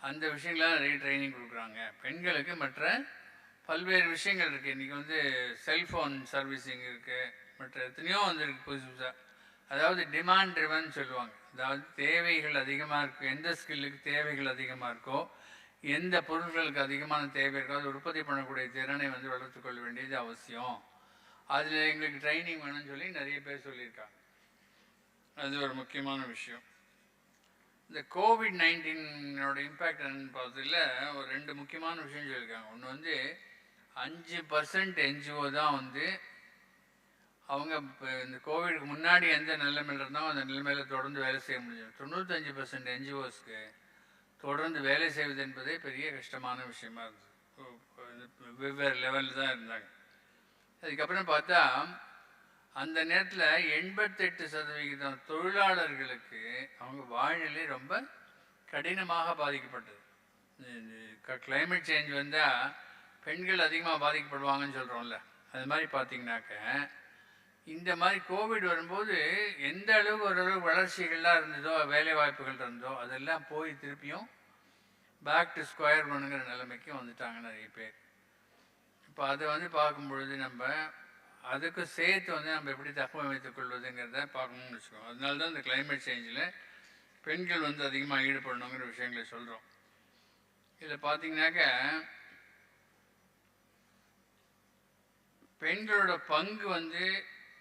அந்த விஷயங்கள்லாம் நிறைய ட்ரைனிங் கொடுக்குறாங்க பெண்களுக்கு. மற்ற பல்வேறு விஷயங்கள் இருக்குது. இன்றைக்கி வந்து செல்ஃபோன் சர்வீஸிங் இருக்குது, மற்ற எத்தனையோ வந்துருக்கு புதுசு புதுசாக. அதாவது டிமாண்ட் ட்ரிவன் சொல்லுவாங்க. அதாவது தேவைகள் அதிகமாக இருக்கும், எந்த ஸ்கில்லுக்கு தேவைகள் அதிகமாக இருக்கோ, எந்த பொருட்களுக்கு அதிகமான தேவை இருக்கோ அது உற்பத்தி பண்ணக்கூடிய திறனை வந்து வளர்த்துக்கொள்ள வேண்டியது அவசியம். அதில் எங்களுக்கு ட்ரைனிங் வேணும்னு சொல்லி நிறைய பேர் சொல்லியிருக்காங்க. அது ஒரு முக்கியமான விஷயம். இந்த COVID-19 இம்பேக்ட் என்னன்னு பார்த்ததில் ஒரு 2 முக்கியமான விஷயம் சொல்லியிருக்காங்க. ஒன்று வந்து 5% என்ஜிஓ தான் வந்து அவங்க இப்போ இந்த கோவிடுக்கு முன்னாடி எந்த நிலைமையில் இருந்தாலும் அந்த நிலைமையில் தொடர்ந்து வேலை செய்ய முடியும். 95% என்ஜிஓஸ்க்கு தொடர்ந்து வேலை செய்வது என்பதே பெரிய கஷ்டமான விஷயமா இருந்தது. வெவ்வேறு லெவலில் தான் இருந்தாங்க. அதுக்கப்புறம் பார்த்தா அந்த நேரத்தில் 88% தொழிலாளர்களுக்கு அவங்க வாழ்நிலை ரொம்ப கடினமாக பாதிக்கப்பட்டது. கிளைமேட் சேஞ்ச் வந்தால் பெண்கள் அதிகமாக பாதிக்கப்படுவாங்கன்னு சொல்கிறோம்ல, அது மாதிரி பார்த்தீங்கன்னாக்க இந்த மாதிரி கோவிட் வரும்போது எந்த அளவுக்கு ஓரளவுக்கு வளர்ச்சிகள்லாம் இருந்ததோ, வேலை வாய்ப்புகள் இருந்ததோ, அதெல்லாம் போய் திருப்பியும் பேக் டு ஸ்கொயர் பண்ணுங்கிற நிலைமைக்கு வந்துட்டாங்க நிறைய பேர். இப்போ அதை வந்து பார்க்கும் பொழுது நம்ம அதுக்கு சேர்த்து வந்து நம்ம எப்படி தகவமைத்துக் கொள்வதுங்கிறத பார்க்கணும்னு வச்சுக்கோங்க. அதனால தான் இந்த கிளைமேட் சேஞ்சில் பெண்கள் வந்து அதிகமாக ஈடுபடணுங்கிற விஷயங்களை சொல்கிறோம். இதில் பார்த்தீங்கன்னாக்க பெண்களோட பங்கு வந்து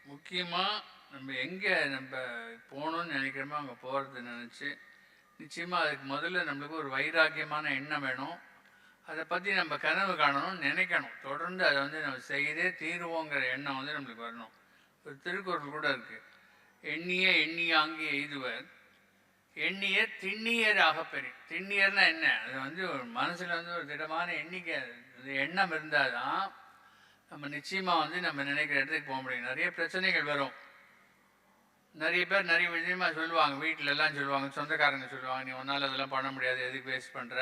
முக்கியமாக நம்ம எங்கே நம்ம போகணுன்னு நினைக்கிறோமோ அங்கே போகிறத நினச்சி நிச்சயமாக அதுக்கு முதல்ல நம்மளுக்கு ஒரு வைராக்கியமான எண்ணம் வேணும். அதை பற்றி நம்ம கனவு காணணும்னு நினைக்கணும். தொடர்ந்து அதை வந்து நம்ம செய்தே தீருவோங்கிற எண்ணம் வந்து நம்மளுக்கு வரணும். ஒரு திருக்குறள் கூட இருக்குது, எண்ணிய எண்ணியாங்கி எய்துவர் எண்ணிய திண்ணியர் ஆகப்பெறி. திண்ணியர்னா என்ன? அது வந்து ஒரு மனசில் வந்து ஒரு திடமான எண்ணிக்கை எண்ணம் இருந்தால் தான் நம்ம நிச்சயமாக வந்து நம்ம நினைக்கிற இடத்துக்கு போக முடியும். நிறைய பிரச்சனைகள் வரும். நிறைய பேர் நிறைய விஷயமா சொல்லுவாங்க, வீட்டிலலாம் சொல்லுவாங்க, சொந்தக்காரங்க சொல்லுவாங்க, நீ ஒன்றால் அதெல்லாம் பண்ண முடியாது, எதுக்கு வேஸ்ட் பண்ணுற,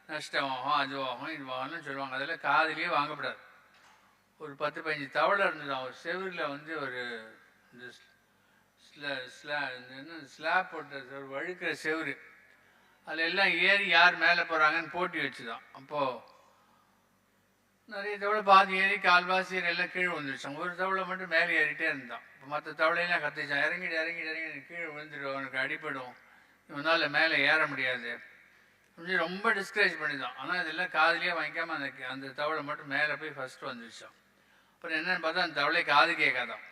நஷ்டமாகும், அதுவாகும், இதுவாகணும்னு சொல்லுவாங்க. அதெல்லாம் காதிலேயே வாங்கப்படாது. ஒரு 10-15 தவளை இருந்தது ஒரு செவரில் வந்து ஒரு இந்த ஸ்லாப் போட்ட ஒரு வழுக்கிற செவரு, அதில் எல்லாம் ஏறி யார் மேலே போகிறாங்கன்னு போட்டி வச்சுதான். அப்போது நிறைய தவளை பாதி ஏறி கால்வாசி எல்லாம் கீழே வந்துருச்சான். ஒரு தவளை மட்டும் மேலே ஏறிட்டே இருந்தான். இப்போ மற்ற தவளையெல்லாம் கத்திச்சான், இறங்கிட்டு இறங்கிட்டு இறங்கி கீழே விழுந்துடும், அவனுக்கு அடிப்படும், இவனால் மேலே ஏற முடியாது அப்படின்னு ரொம்ப டிஸ்கரேஜ் பண்ணிதான். ஆனால் இதெல்லாம் காதுலேயே வாங்கிக்காமல் அந்த தவளை மட்டும் மேலே போய் ஃபஸ்ட்டு வந்துருச்சான். அப்புறம் என்னென்னு பார்த்தா அந்த தவளை காது கேட்காதான்.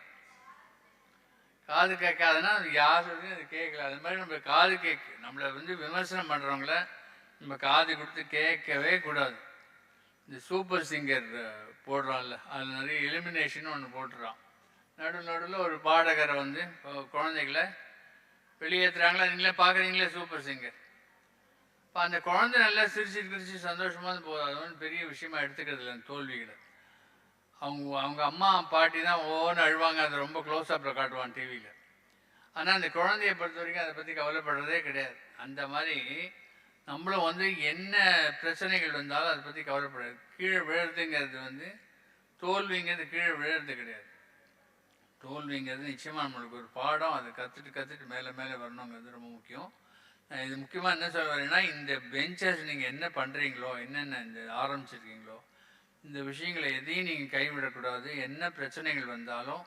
காது கேட்காதுன்னா அது யார் சொல்லியும் அது கேட்கல. அது மாதிரி நம்ம காது நம்மளை வந்து விமர்சனம் பண்ணுறவங்கள நம்ம காது கொடுத்து கேட்கவே கூடாது. இந்த சூப்பர் சிங்கர் போடுறான்ல, அதில் நிறைய எலிமினேஷன் ஒன்று போட்டுறான். நடுவில் ஒரு பாடகரை வந்து குழந்தைகளை வெளியேற்றுறாங்களா, நீங்களே பார்க்குறீங்களே சூப்பர் சிங்கர். இப்போ அந்த குழந்தை நல்லா சிரிச்சு சந்தோஷமாக போதும், அது ஒன்றும் பெரிய விஷயமா எடுத்துக்கிறது இல்லை. அந்த தோல்விகளை அவங்க அம்மா பாட்டி தான் ஒவ்வொன்று அழுவாங்க, அதை ரொம்ப க்ளோஸ்அப்பில் காட்டுவான் டிவியில். ஆனால் அந்த குழந்தைய பொறுத்த வரைக்கும் அதை பற்றி கவலைப்படுறதே கிடையாது. அந்த மாதிரி நம்மளும் வந்து என்ன பிரச்சனைகள் வந்தாலும் அதை பற்றி கவலைப்படாது. கீழே விழுறதுங்கிறது வந்து தோல்விங்கிறது கீழே விழுறது கிடையாது. தோல்விங்கிறது நிச்சயமாக நம்மளுக்கு ஒரு பாடம். அதை கற்றுட்டு மேலே வரணுங்கிறது ரொம்ப முக்கியம். இது முக்கியமாக என்ன சொல்ல வரேன்னா, இந்த பெஞ்சஸ் நீங்கள் என்ன பண்ணுறீங்களோ, என்னென்ன இந்த ஆரம்பிச்சிருக்கீங்களோ, இந்த விஷயங்களை எதையும் நீங்கள் கைவிடக்கூடாது. என்ன பிரச்சனைகள் வந்தாலும்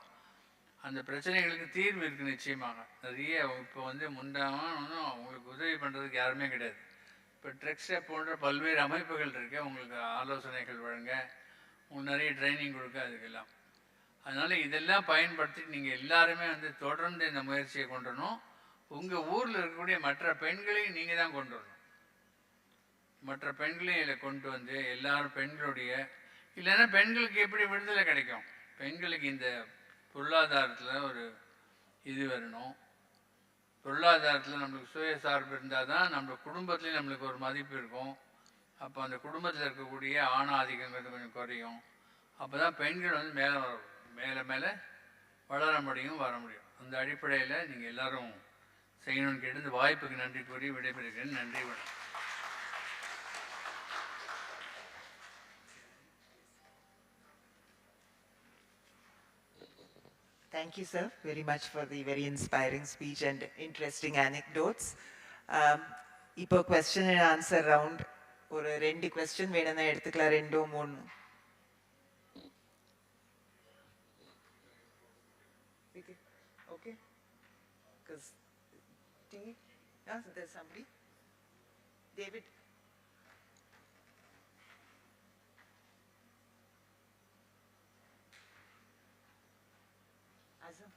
அந்த பிரச்சனைகளுக்கு தீர்வு இருக்குது நிச்சயமாக. நிறைய இப்போ வந்து முன்னாலும் அவங்களுக்கு உதவி பண்ணுறதுக்கு யாருமே கிடையாது. இப்போ ட்ரெக்ஸை போன்ற பல்வேறு அமைப்புகள் இருக்குது, உங்களுக்கு ஆலோசனைகள் வழங்க, உங்களுக்கு நிறைய ட்ரைனிங் கொடுக்க, அதுக்கெல்லாம். அதனால் இதெல்லாம் பயன்படுத்தி நீங்கள் எல்லாருமே வந்து தொடர்ந்து இந்த முயற்சியை கொண்டு வரணும். உங்கள் ஊரில் இருக்கக்கூடிய மற்ற பெண்களையும் நீங்கள் தான் கொண்டு வரணும். மற்ற பெண்களையும் இதில் கொண்டு வந்து எல்லாரும் பெண்களுடைய, இல்லைன்னா பெண்களுக்கு எப்படி விடுதலை கிடைக்கும்? பெண்களுக்கு இந்த பொருளாதாரத்தில் ஒரு இது வரணும். பொருளாதாரத்தில் நம்மளுக்கு சுயசார்பு இருந்தால் தான் நம்ம குடும்பத்துலேயும் நம்மளுக்கு ஒரு மதிப்பு இருக்கும். அப்போ அந்த குடும்பத்தில் இருக்கக்கூடிய ஆணாதிக்கங்கிறது கொஞ்சம் குறையும். அப்போ தான் பெண்கள் வந்து மேலே வளர முடியும், வர முடியும். அந்த அடிப்படையில் நீங்கள் எல்லோரும் செய்யணும்னு கேட்டு இந்த வாய்ப்புக்கு நன்றி கூறி விடைபெறுகிறேன். நன்றி, வணக்கம். Thank you, sir, very much for the very inspiring speech and interesting anecdotes. இப்போ question and answer round. ஒரு 2 question வேணும்னா எடுத்துக்கலாம், 2-3. Okay? Because there's somebody. David. Azam.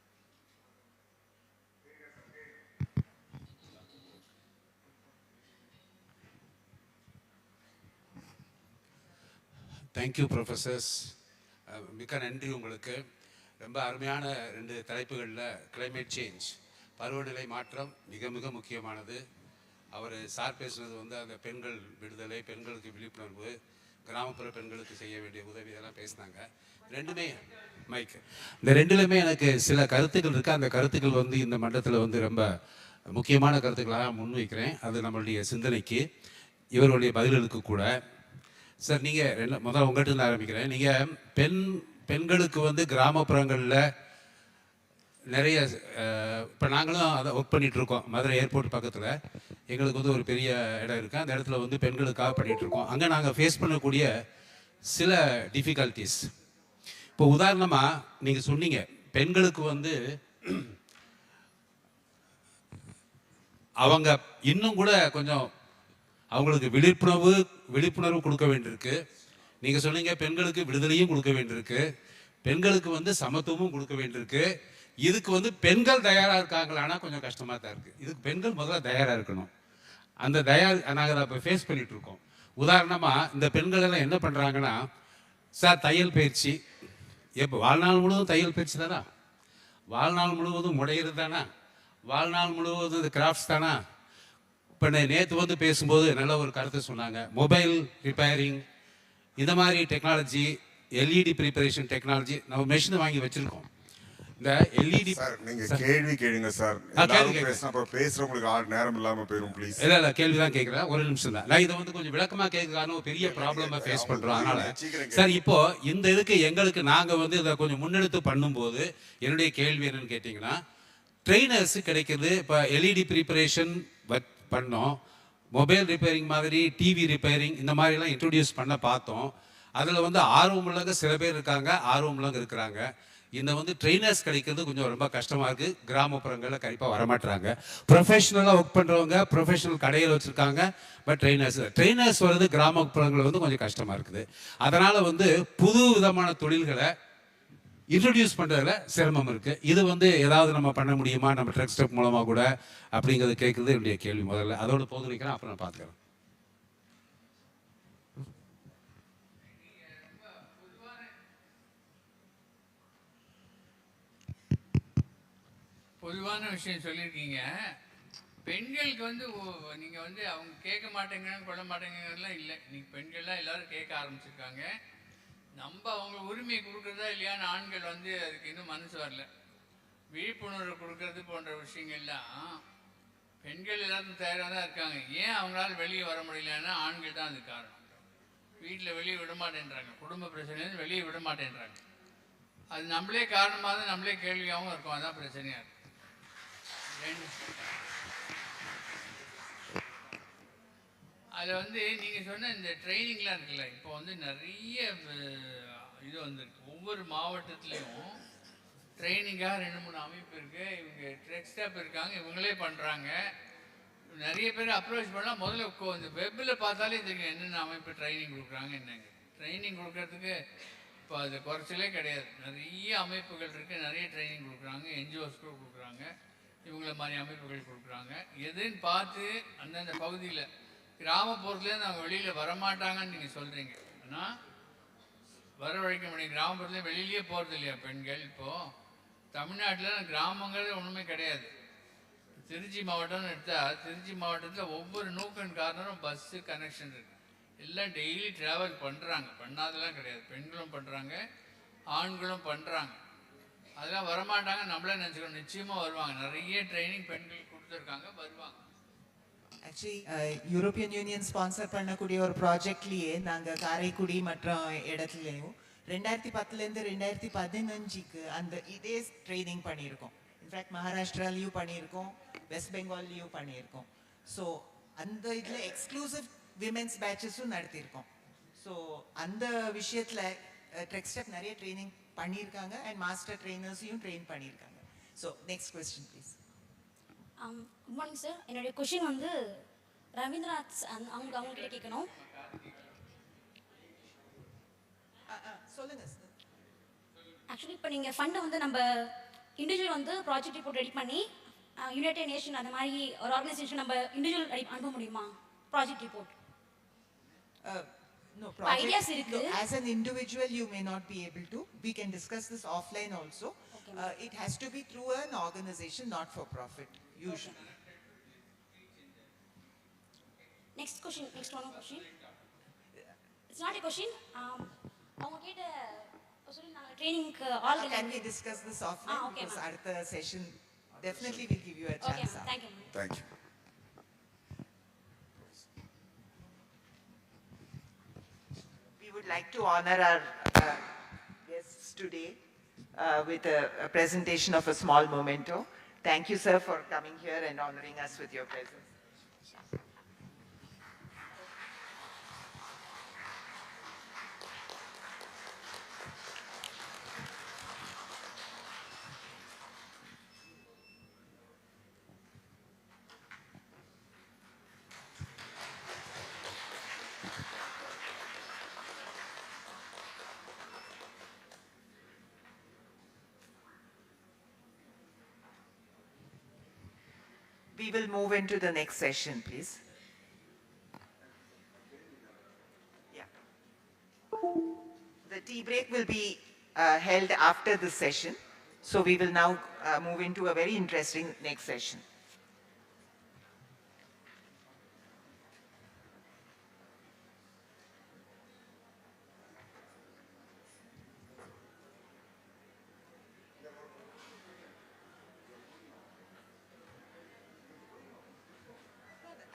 Thank you professors. மிக்க நன்றி உங்களுக்கு. ரொம்ப அருமையான 2 தலைப்புகளில் கிளைமேட் சேஞ்ச், பருவநிலை மாற்றம் மிக மிக முக்கியமானது. அவர் சார் பேசுனது வந்து அந்த பெண்கள் விடுதலை, பெண்களுக்கு விழிப்புணர்வு, கிராமப்புற பெண்களுக்கு செய்ய வேண்டிய உதவி இதெல்லாம் பேசினாங்க. ரெண்டுமே மைக்கு இந்த ரெண்டுலையுமே எனக்கு சில கருத்துக்கள் இருக்குது. அந்த கருத்துக்கள் வந்து இந்த மண்டலத்தில் வந்து ரொம்ப முக்கியமான கருத்துக்களாக முன்வைக்கிறேன். அது நம்மளுடைய சிந்தனைக்கு, இவர்களுடைய பதில்களுக்கு கூட. சார், நீங்கள் முதல்ல உங்கள்கிட்ட இருந்து ஆரம்பிக்கிறேன். நீங்கள் பெண்களுக்கு வந்து கிராமப்புறங்களில் நிறைய இப்போ நாங்களும் அதை ஒர்க் பண்ணிகிட்ருக்கோம். மதுரை ஏர்போர்ட் பக்கத்தில் எங்களுக்கு வந்து ஒரு பெரிய இடம் இருக்குது. அந்த இடத்துல வந்து பெண்களுக்காக பண்ணிகிட்ருக்கோம். அங்கே நாங்கள் ஃபேஸ் பண்ணக்கூடிய சில டிஃபிகல்ட்டிஸ், இப்போ உதாரணமாக நீங்கள் சொன்னீங்க பெண்களுக்கு வந்து அவங்க இன்னும் கூட கொஞ்சம் அவங்களுக்கு விழிப்புணர்வு கொடுக்க வேண்டியிருக்கு. நீங்கள் சொன்னீங்க பெண்களுக்கு விடுதலையும் கொடுக்க வேண்டியிருக்கு, பெண்களுக்கு வந்து சமத்துவமும் கொடுக்க வேண்டியிருக்கு. இதுக்கு வந்து பெண்கள் தயாராக இருக்காங்களான்னா கொஞ்சம் கஷ்டமாக தான் இருக்குது. இதுக்கு பெண்கள் முதல்ல தயாராக இருக்கணும். அந்த நாங்கள் அதை இப்போ ஃபேஸ் பண்ணிகிட்ருக்கோம். உதாரணமாக இந்த பெண்கள் எல்லாம் என்ன பண்ணுறாங்கன்னா, சார் தையல் பயிற்சி, எப்போ வாழ்நாள் முழுவதும் தையல் பயிற்சி தானா, வாழ்நாள் முழுவதும் முடையிறது தானா, வாழ்நாள் முழுவதும் இது கிராஃப்ட்ஸ் தானா. இப்போ நேற்று வந்து பேசும்போது நல்ல ஒரு கருத்தை சொன்னாங்க. மொபைல் ரிப்பேரிங், இந்த மாதிரி டெக்னாலஜி, எல்இடி ப்ரிப்பரேஷன் டெக்னாலஜி, நம்ம மெஷினை வாங்கி வச்சுருக்கோம். இந்த எல்இடி சார் நீங்க கேள்வி கேளுங்க சார். பேசுறவங்களுக்கு நேரம் இல்லாம போயிடும் ப்ளீஸ். இல்ல கேள்வி தான் கேட்குறேன், ஒரு நிமிஷம் தான். நான் இதை வந்து கொஞ்சம் விளக்கமா கேட்கறான ஒரு பெரிய ப்ராப்ளமா ஃபேஸ் பண்றோம். அதனால சார் இப்போ இந்த இதுக்கு எங்களுக்கு நாங்க வந்து இதை கொஞ்சம் முன்னெடுத்து பண்ணும்போது என்னுடைய கேள்வி என்னன்னு கேட்டீங்கன்னா, ட்ரெயினர்ஸ் கிடைக்கிறது. இப்போ எல்இடி ப்ரிப்பரேஷன் பண்ணோம், மொபைல் ரிப்பேரிங் மாதிரி டிவி ரிப்பேரிங் இந்த மாதிரிலாம் இன்ட்ரடியூஸ் பண்ண பார்த்தோம். அதில் வந்து ஆர்வம் உள்ளவங்க சில பேர் இருக்காங்க, ஆர்வம் உள்ளவங்க இருக்கிறாங்க. இந்த வந்து ட்ரெயினர்ஸ் கிடைக்கிறது கொஞ்சம் ரொம்ப கஷ்டமாக இருக்குது. கிராமப்புறங்களில் கண்டிப்பாக வரமாட்டுறாங்க. ப்ரொஃபஷனலாக ஒர்க் பண்ணுறவங்க ப்ரொஃபஷனல் கடையில் வச்சுருக்காங்க, பட் ட்ரெயினர்ஸ் வர்றது கிராமப்புறங்கள் வந்து கொஞ்சம் கஷ்டமாக இருக்குது. அதனால் வந்து புது விதமான தொழில்களை இன்ட்ரடியூஸ் பண்ணுறதுல சிரமம் இருக்குது. இது வந்து ஏதாவது நம்ம பண்ண முடியுமா நம்ம ட்ரக் ஸ்டெப் மூலமாக கூட அப்படிங்கிறது கேட்குறது என்னுடைய கேள்வி. முதல்ல அதோட போது நிற்கிறேன், அப்புறம் நான் பார்த்துக்கிறேன். பொதுவான விஷயம் சொல்லியிருக்கீங்க. பெண்களுக்கு வந்து நீங்கள் வந்து அவங்க கேட்க மாட்டேங்கிறாங்க கொள்ள மாட்டேங்கிறதுலாம் இல்லை. இன்னைக்கு பெண்கள்லாம் எல்லாரும் கேட்க ஆரம்பிச்சிருக்காங்க. நம்ம அவங்க உரிமையை கொடுக்குறதா இல்லையான்னு ஆண்கள் வந்து அதுக்கு இன்னும் மனசு வரல. விழிப்புணர்வு கொடுக்கறது போன்ற விஷயங்கள்லாம் பெண்கள் எல்லாரும் தயாராக தான் இருக்காங்க. ஏன் அவங்களால வெளியே வர முடியலன்னா ஆண்கள் தான் அது காரணம். வீட்டில் வெளியே விட மாட்டேன்றாங்க, குடும்ப பிரச்சனைன்னு வெளியே விட மாட்டேன்றாங்க. அது நம்மளே காரணமாக தான் நம்மளே கேள்வியாகவும் இருக்கும். அதுதான் பிரச்சனையாக இருக்கும். அதில் வந்து நீங்கள் சொன்ன இந்த ட்ரைனிங்லாம் இருக்குல்ல, இப்போ வந்து நிறைய இது வந்துருக்கு. ஒவ்வொரு மாவட்டத்துலேயும் ட்ரைனிங்காக 2-3 அமைப்பு இருக்குது. இவங்க ட்ரெக் ஸ்டாப் இருக்காங்க, இவங்களே பண்ணுறாங்க. நிறைய பேர் அப்ரோச் பண்ணால் முதல்ல இந்த வெப்பில் பார்த்தாலே தெரியும் என்னென்ன அமைப்பு ட்ரைனிங் கொடுக்குறாங்க. என்னங்க ட்ரைனிங் கொடுக்கறதுக்கு இப்போ அது குறைச்சலே கிடையாது. நிறைய அமைப்புகள் இருக்குது, நிறைய ட்ரைனிங் கொடுக்குறாங்க. என்ஜிஓஸ்க்கு கொடுக்குறாங்க, இவங்கள மாதிரி அமைப்புகள் கொடுக்குறாங்க. எதுன்னு பார்த்து அந்தந்த பகுதியில் கிராமப்புறத்துலேருந்து அவங்க வெளியில் வரமாட்டாங்கன்னு நீங்கள் சொல்கிறீங்க. ஆனால் வரவழைக்க முடியும். கிராமப்புறத்துலேயும் வெளியிலேயே போகிறது இல்லையா பெண்கள்? இப்போது தமிழ்நாட்டில் கிராமங்கள் ஒன்றுமே கிடையாது. திருச்சி மாவட்டம்னு எடுத்தால் திருச்சி மாவட்டத்தில் ஒவ்வொரு நூக்கன் கார்னரும் பஸ்ஸு கனெக்ஷன் இருக்குது. எல்லாம் டெய்லி ட்ராவல் பண்ணுறாங்க, பண்ணாதெல்லாம் கிடையாது. பெண்களும் பண்ணுறாங்க, ஆண்களும் பண்ணுறாங்க. அதெல்லாம் வரமாட்டாங்க நம்மளே நினச்சிக்கணும். நிச்சயமாக வருவாங்க. நிறைய ட்ரைனிங் பெண்கள் கொடுத்துருக்காங்க, வருவாங்க. ஆக்சுவலி யூரோப்பியன் யூனியன் ஸ்பான்சர் பண்ணக்கூடிய ஒரு ப்ராஜெக்ட்லேயே நாங்கள் காரைக்குடி மற்ற இடத்துலையும் 2010லேருந்து 2015க்கு அந்த இதே ட்ரைனிங் பண்ணியிருக்கோம். இன்ஃபேக்ட் மகாராஷ்டிராலையும் பண்ணியிருக்கோம், வெஸ்ட் பெங்கால்லையும் பண்ணியிருக்கோம். ஸோ அந்த இதில் எக்ஸ்க்ளூசிவ் விமென்ஸ் பேட்சஸும் நடத்தியிருக்கோம். ஸோ அந்த விஷயத்தில் ட்ரெக் ஸ்டெப் நிறைய ட்ரைனிங் பண்ணியிருக்காங்க அண்ட் மாஸ்டர் ட்ரெயினர்ஸையும் ட்ரெயின் பண்ணியிருக்காங்க. So next question please. Good morning sir. என்னுடைய கொஷின் வந்து ரவீந்திரநாத் அவங்ககிட்ட கேட்கணும். சொல்லுங்க சார். ஆக்சுவலி இப்போ நீங்கள் ஃபண்டை வந்து நம்ம இண்டிவிஜுவல் வந்து ப்ராஜெக்ட் ரிப்போர்ட் ரெடி பண்ணி யுனைடெட் நேஷன் அந்த மாதிரி ஒரு ஆர்கனைசேஷன் நம்ம இண்டிவிஜுவல் அனுப்ப முடியுமா project report? No, project, ideas irukku. No, as an individual you may not be able to. We can discuss this offline also. Okay, it has to be through an organization, not for profit usually. Next question, next one question. It's not a question. அவங்க கேட்ட சொல்லி நாங்கள் ட்ரைனிங்க்கு all Can we discuss this offline? Okay, because அடுத்த session definitely will give you a chance. Okay, thank you. Thank you. We would like to honor our guests today with a presentation of a small memento. Thank you, sir, for coming here and honoring us with your presence. We will move into the next session, please. Yeah. The tea break will be held after this session. So we will now move into a very interesting next session.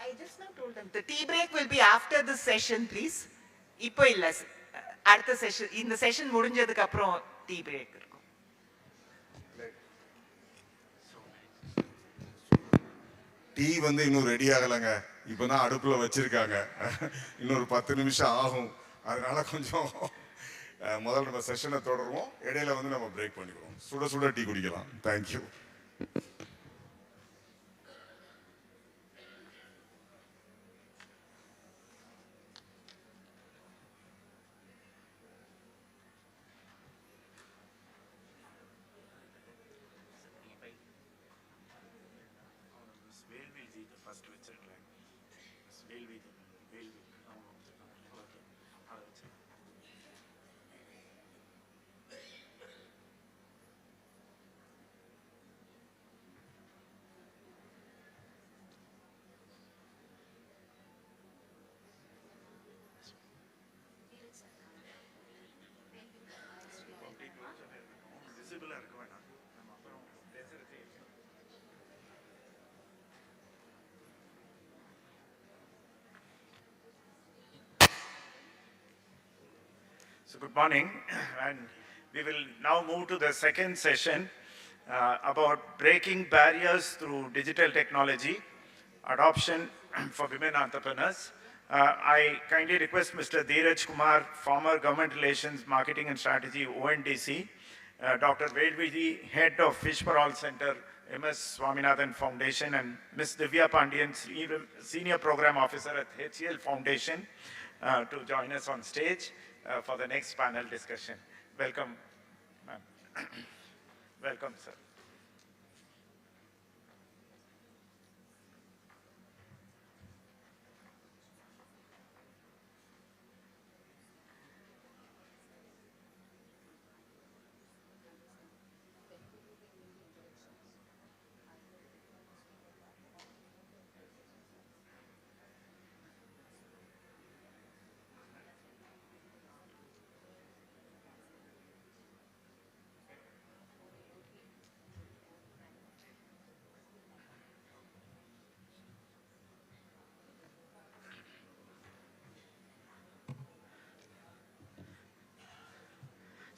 I just now told them the tea break will be after this session, please. இப்போ இல்ல அடுத்த session இந்த session முடிஞ்சதுக்கு அப்புறம் tea break இருக்கும். Tea வந்து இன்னும் ready ஆகலைங்க, இப்போதான் அடுப்புல வச்சிருக்காங்க. இன்னொரு 10 நிமிஷம் ஆகும். அதனால கொஞ்சம் முதல்ல நம்ம செஷனை தொடருவோம், இடையில வந்து நம்ம பிரேக் பண்ணிக்குவோம். சுட சுட டீ குடிக்கலாம். Thank you. So good morning, and we will now move to the second session about breaking barriers through digital technology, adoption for women entrepreneurs. I kindly request Mr. Dheeraj Kumar, former Government Relations, Marketing and Strategy, ONDC, Dr. Vedvidi, Head of Fish for All Center, MS Swaminathan Foundation, and Ms. Divya Pandian, Senior Program Officer at HCL Foundation, to join us on stage for the next panel discussion. Welcome, ma'am. Welcome, sir.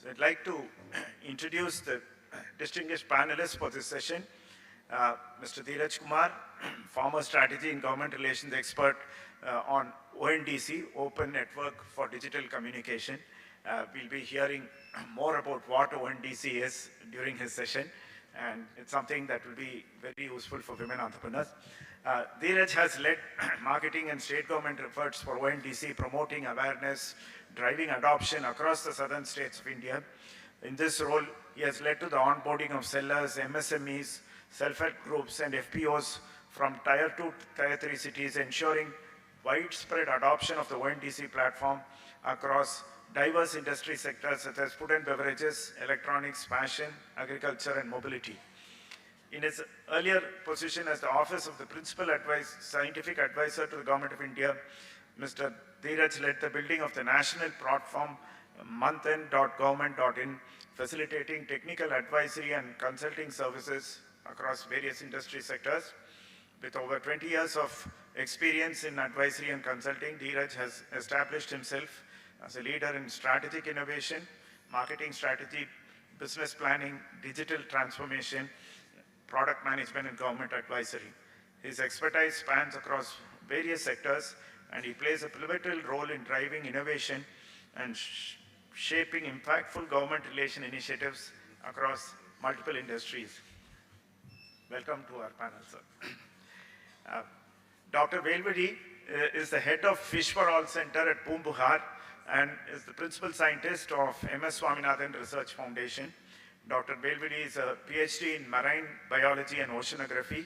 So I'd like to introduce the distinguished panelists for this session. Mr. Dheeraj Kumar, former strategy and government relations expert on ONDC, Open Network for Digital Communication. We'll be hearing more about what ONDC is during his session, and it's something that will be very useful for women entrepreneurs. Dheeraj has led marketing and state government efforts for ONDC, promoting awareness, driving adoption across the southern states of India. In this role, he has led to the onboarding of sellers, MSMEs, self-help groups, and FPOs from Tier 2 to Tier 3 cities, ensuring widespread adoption of the ONDC platform across diverse industry sectors such as food and beverages, electronics, fashion, agriculture, and mobility. In his earlier position as the Office of the Principal Scientific Advisor to the Government of India, Mr. Dheeraj led the building of the national platform monthend.government.in, facilitating technical advisory and consulting services across various industry sectors. With over 20 years of experience in advisory and consulting, Dheeraj has established himself as a leader in strategic innovation, marketing strategy, business planning, digital transformation, product management, and government advisory. His expertise spans across various sectors, and he plays a pivotal role in driving innovation and shaping impactful government relation initiatives across multiple industries. Welcome to our panel, sir. Dr. Velvedi is the head of Fish for All Center at Poombuhar and is the principal scientist of MS Swaminathan Research Foundation. Dr. Velvedi is a PhD in marine biology and oceanography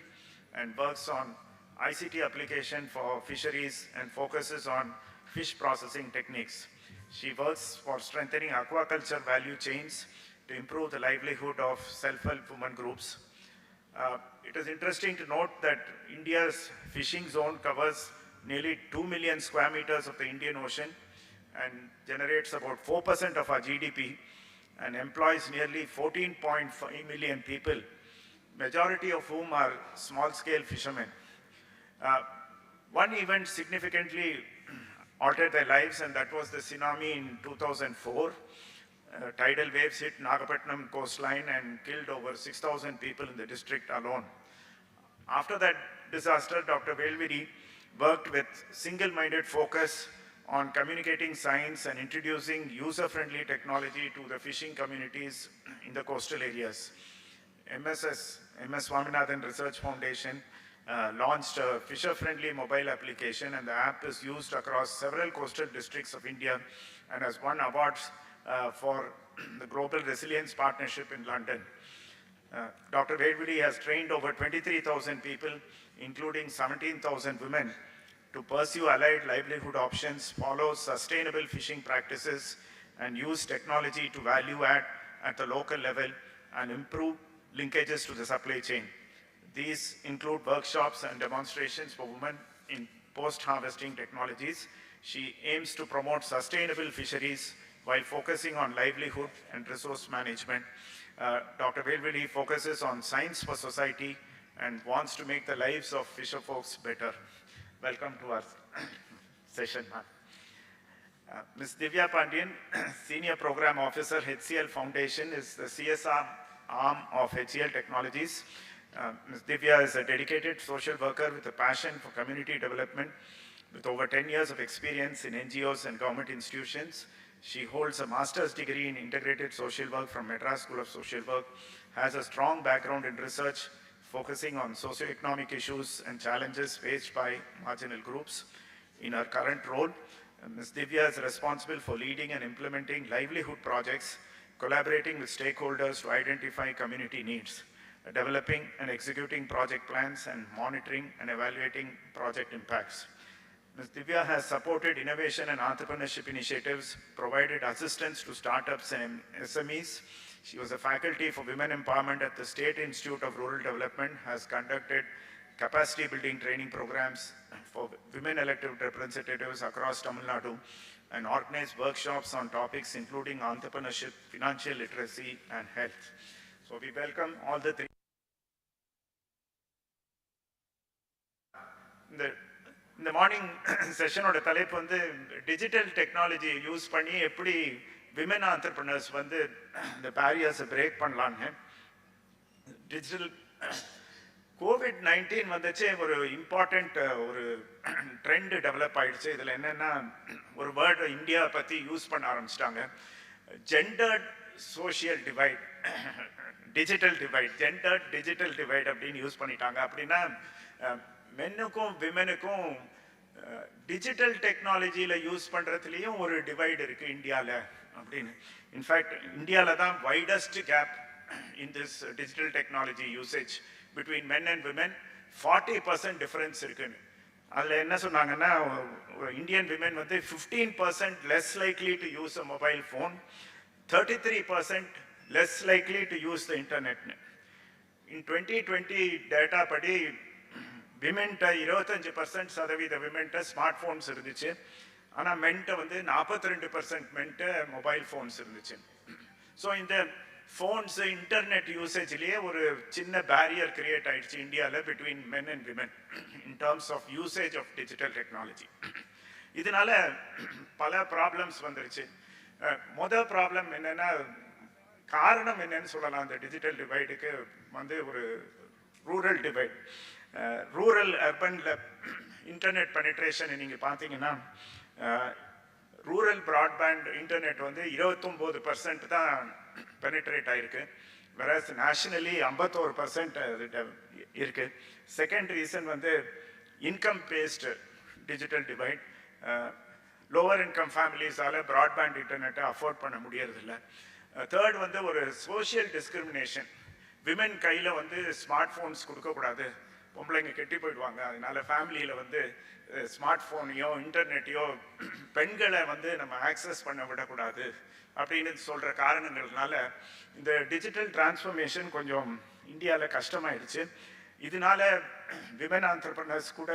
and works on ICT application for fisheries and focuses on fish processing techniques. She works for strengthening aquaculture value chains to improve the livelihood of self-help women groups. It is interesting to note that India's fishing zone covers nearly 2 million square meters of the Indian Ocean and generates about 4% of our GDP and employs nearly 14.5 million people, majority of whom are small-scale fishermen. One event significantly altered their lives, and that was the tsunami in 2004. Tidal waves hit Nagapattinam coastline and killed over 6,000 people in the district alone. After that disaster, Dr. Velvedi worked with single-minded focus on communicating science and introducing user-friendly technology to the fishing communities in the coastal areas. MS Swaminathan Research Foundation launched a fisher-friendly mobile application, and the app is used across several coastal districts of India and has won awards for the Global Resilience Partnership in London. Dr. Velvedi has trained over 23,000 people, including 17,000 women, to pursue allied livelihood options, follow sustainable fishing practices, and use technology to value add at the local level and improve linkages to the supply chain. These include workshops and demonstrations for women in post-harvesting technologies. She aims to promote sustainable fisheries while focusing on livelihood and resource management. Dr. Velvedi focuses on science for society and wants to make the lives of fisher folks better. Welcome to our session, ma'am. Ms. Divya Pandian, Senior Program Officer, HCL Foundation, is the CSR arm of HCL Technologies. Ms. Divya is a dedicated social worker with a passion for community development with over 10 years of experience in NGOs and government institutions. She holds a master's degree in integrated social work from Madras School of Social Work, has a strong background in research focusing on socioeconomic issues and challenges faced by marginal groups. In her current role, Ms. Divya is responsible for leading and implementing livelihood projects, collaborating with stakeholders to identify community needs, developing and executing project plans, and monitoring and evaluating project impacts. Ms. Divya has supported innovation and entrepreneurship initiatives, provided assistance to startups and SMEs. She was a faculty for women empowerment at the State Institute of Rural Development, has conducted capacity building training programs for women elected representatives across Tamil Nadu, and organized workshops on topics including entrepreneurship, financial literacy, and health. So we welcome all the three. இந்த morning செஷனோட தலைப்பு வந்து digital technology use பண்ணி எப்படி women entrepreneurs வந்து இந்த பேரியர்ஸை break பண்ணலான்னு. Digital COVID-19 வந்துச்சு, ஒரு இம்பார்ட்டண்ட் ஒரு ட்ரெண்ட் டெவலப் ஆயிடுச்சு. இதில் என்னென்னா ஒரு வேர்டு இந்தியா பற்றி யூஸ் பண்ண ஆரம்பிச்சிட்டாங்க, gendered social divide, digital divide, gendered digital divide அப்படின்னு யூஸ் பண்ணிட்டாங்க. அப்படின்னா மென்னுக்கும் விமெனுக்கும் டிஜிட்டல் டெக்னாலஜியில் யூஸ் பண்ணுறதுலேயும் ஒரு டிவைடு இருக்குது இந்தியாவில் அப்படின்னு. இன்ஃபேக்ட் இந்தியாவில் தான் widest gap in this digital technology usage between men and women. 40% difference இருக்குன்னு. அதில் என்ன சொன்னாங்கன்னா, இந்தியன் விமென் வந்து 15% less likely to use a mobile phone, 33% less likely to use the இன்டர்நெட்னு. இன் 2020 டேட்டா படி விமென்ட்ட 25% விமென்ட்ட ஸ்மார்ட் ஃபோன்ஸ் இருந்துச்சு. ஆனால் மென்ட்ட வந்து 42% மென்ட்ட மொபைல் ஃபோன்ஸ் இருந்துச்சு. ஸோ இந்த ஃபோன்ஸ் இன்டர்நெட் யூசேஜ்லேயே ஒரு சின்ன பேரியர் கிரியேட் ஆயிடுச்சு இந்தியாவில் between men and women in terms of usage of digital technology. இதனால பல ப்ராப்ளம்ஸ் வந்துருச்சு. மொதல் ப்ராப்ளம் என்னென்னா, காரணம் என்னன்னு சொல்லலாம் அந்த டிஜிட்டல் டிவைடுக்கு வந்து ஒரு ரூரல் டிவைட். ரூரல் அர்பனில் இன்டர்நெட் பெனிட்ரேஷன் நீங்கள் பார்த்தீங்கன்னா ரூரல் ப்ராட்பேண்ட் இன்டர்நெட் வந்து 29% தான் பெனிட்ரேட் ஆகிருக்கு. whereas nationally 51% இருக்கு. செகண்ட் ரீசன் வந்து income based digital divide. Lower income ஃபேமிலிஸால் ப்ராட்பேண்ட் இன்டர்நெட்டை அஃபோர்ட் பண்ண முடியறதில்ல. தேர்ட் வந்து ஒரு சோஷியல் டிஸ்கிரிமினேஷன். விமென் கையில் வந்து ஸ்மார்ட் ஃபோன்ஸ் கொடுக்கக்கூடாது, பொம்பளைங்க கெட்டி போயிடுவாங்க, அதனால ஃபேமிலியில் வந்து ஸ்மார்ட் ஃபோனையோ இன்டர்நெட்டையோ பெண்களை வந்து நம்ம ஆக்சஸ் பண்ண விடக்கூடாது அப்படின்னு சொல்கிற காரணங்கள்னால இந்த டிஜிட்டல் டிரான்ஸ்ஃபர்மேஷன் கொஞ்சம் இந்தியாவில் கஷ்டமாயிடுச்சு. இதனால விமன் ஆண்டர்பிரினர்ஸ் கூட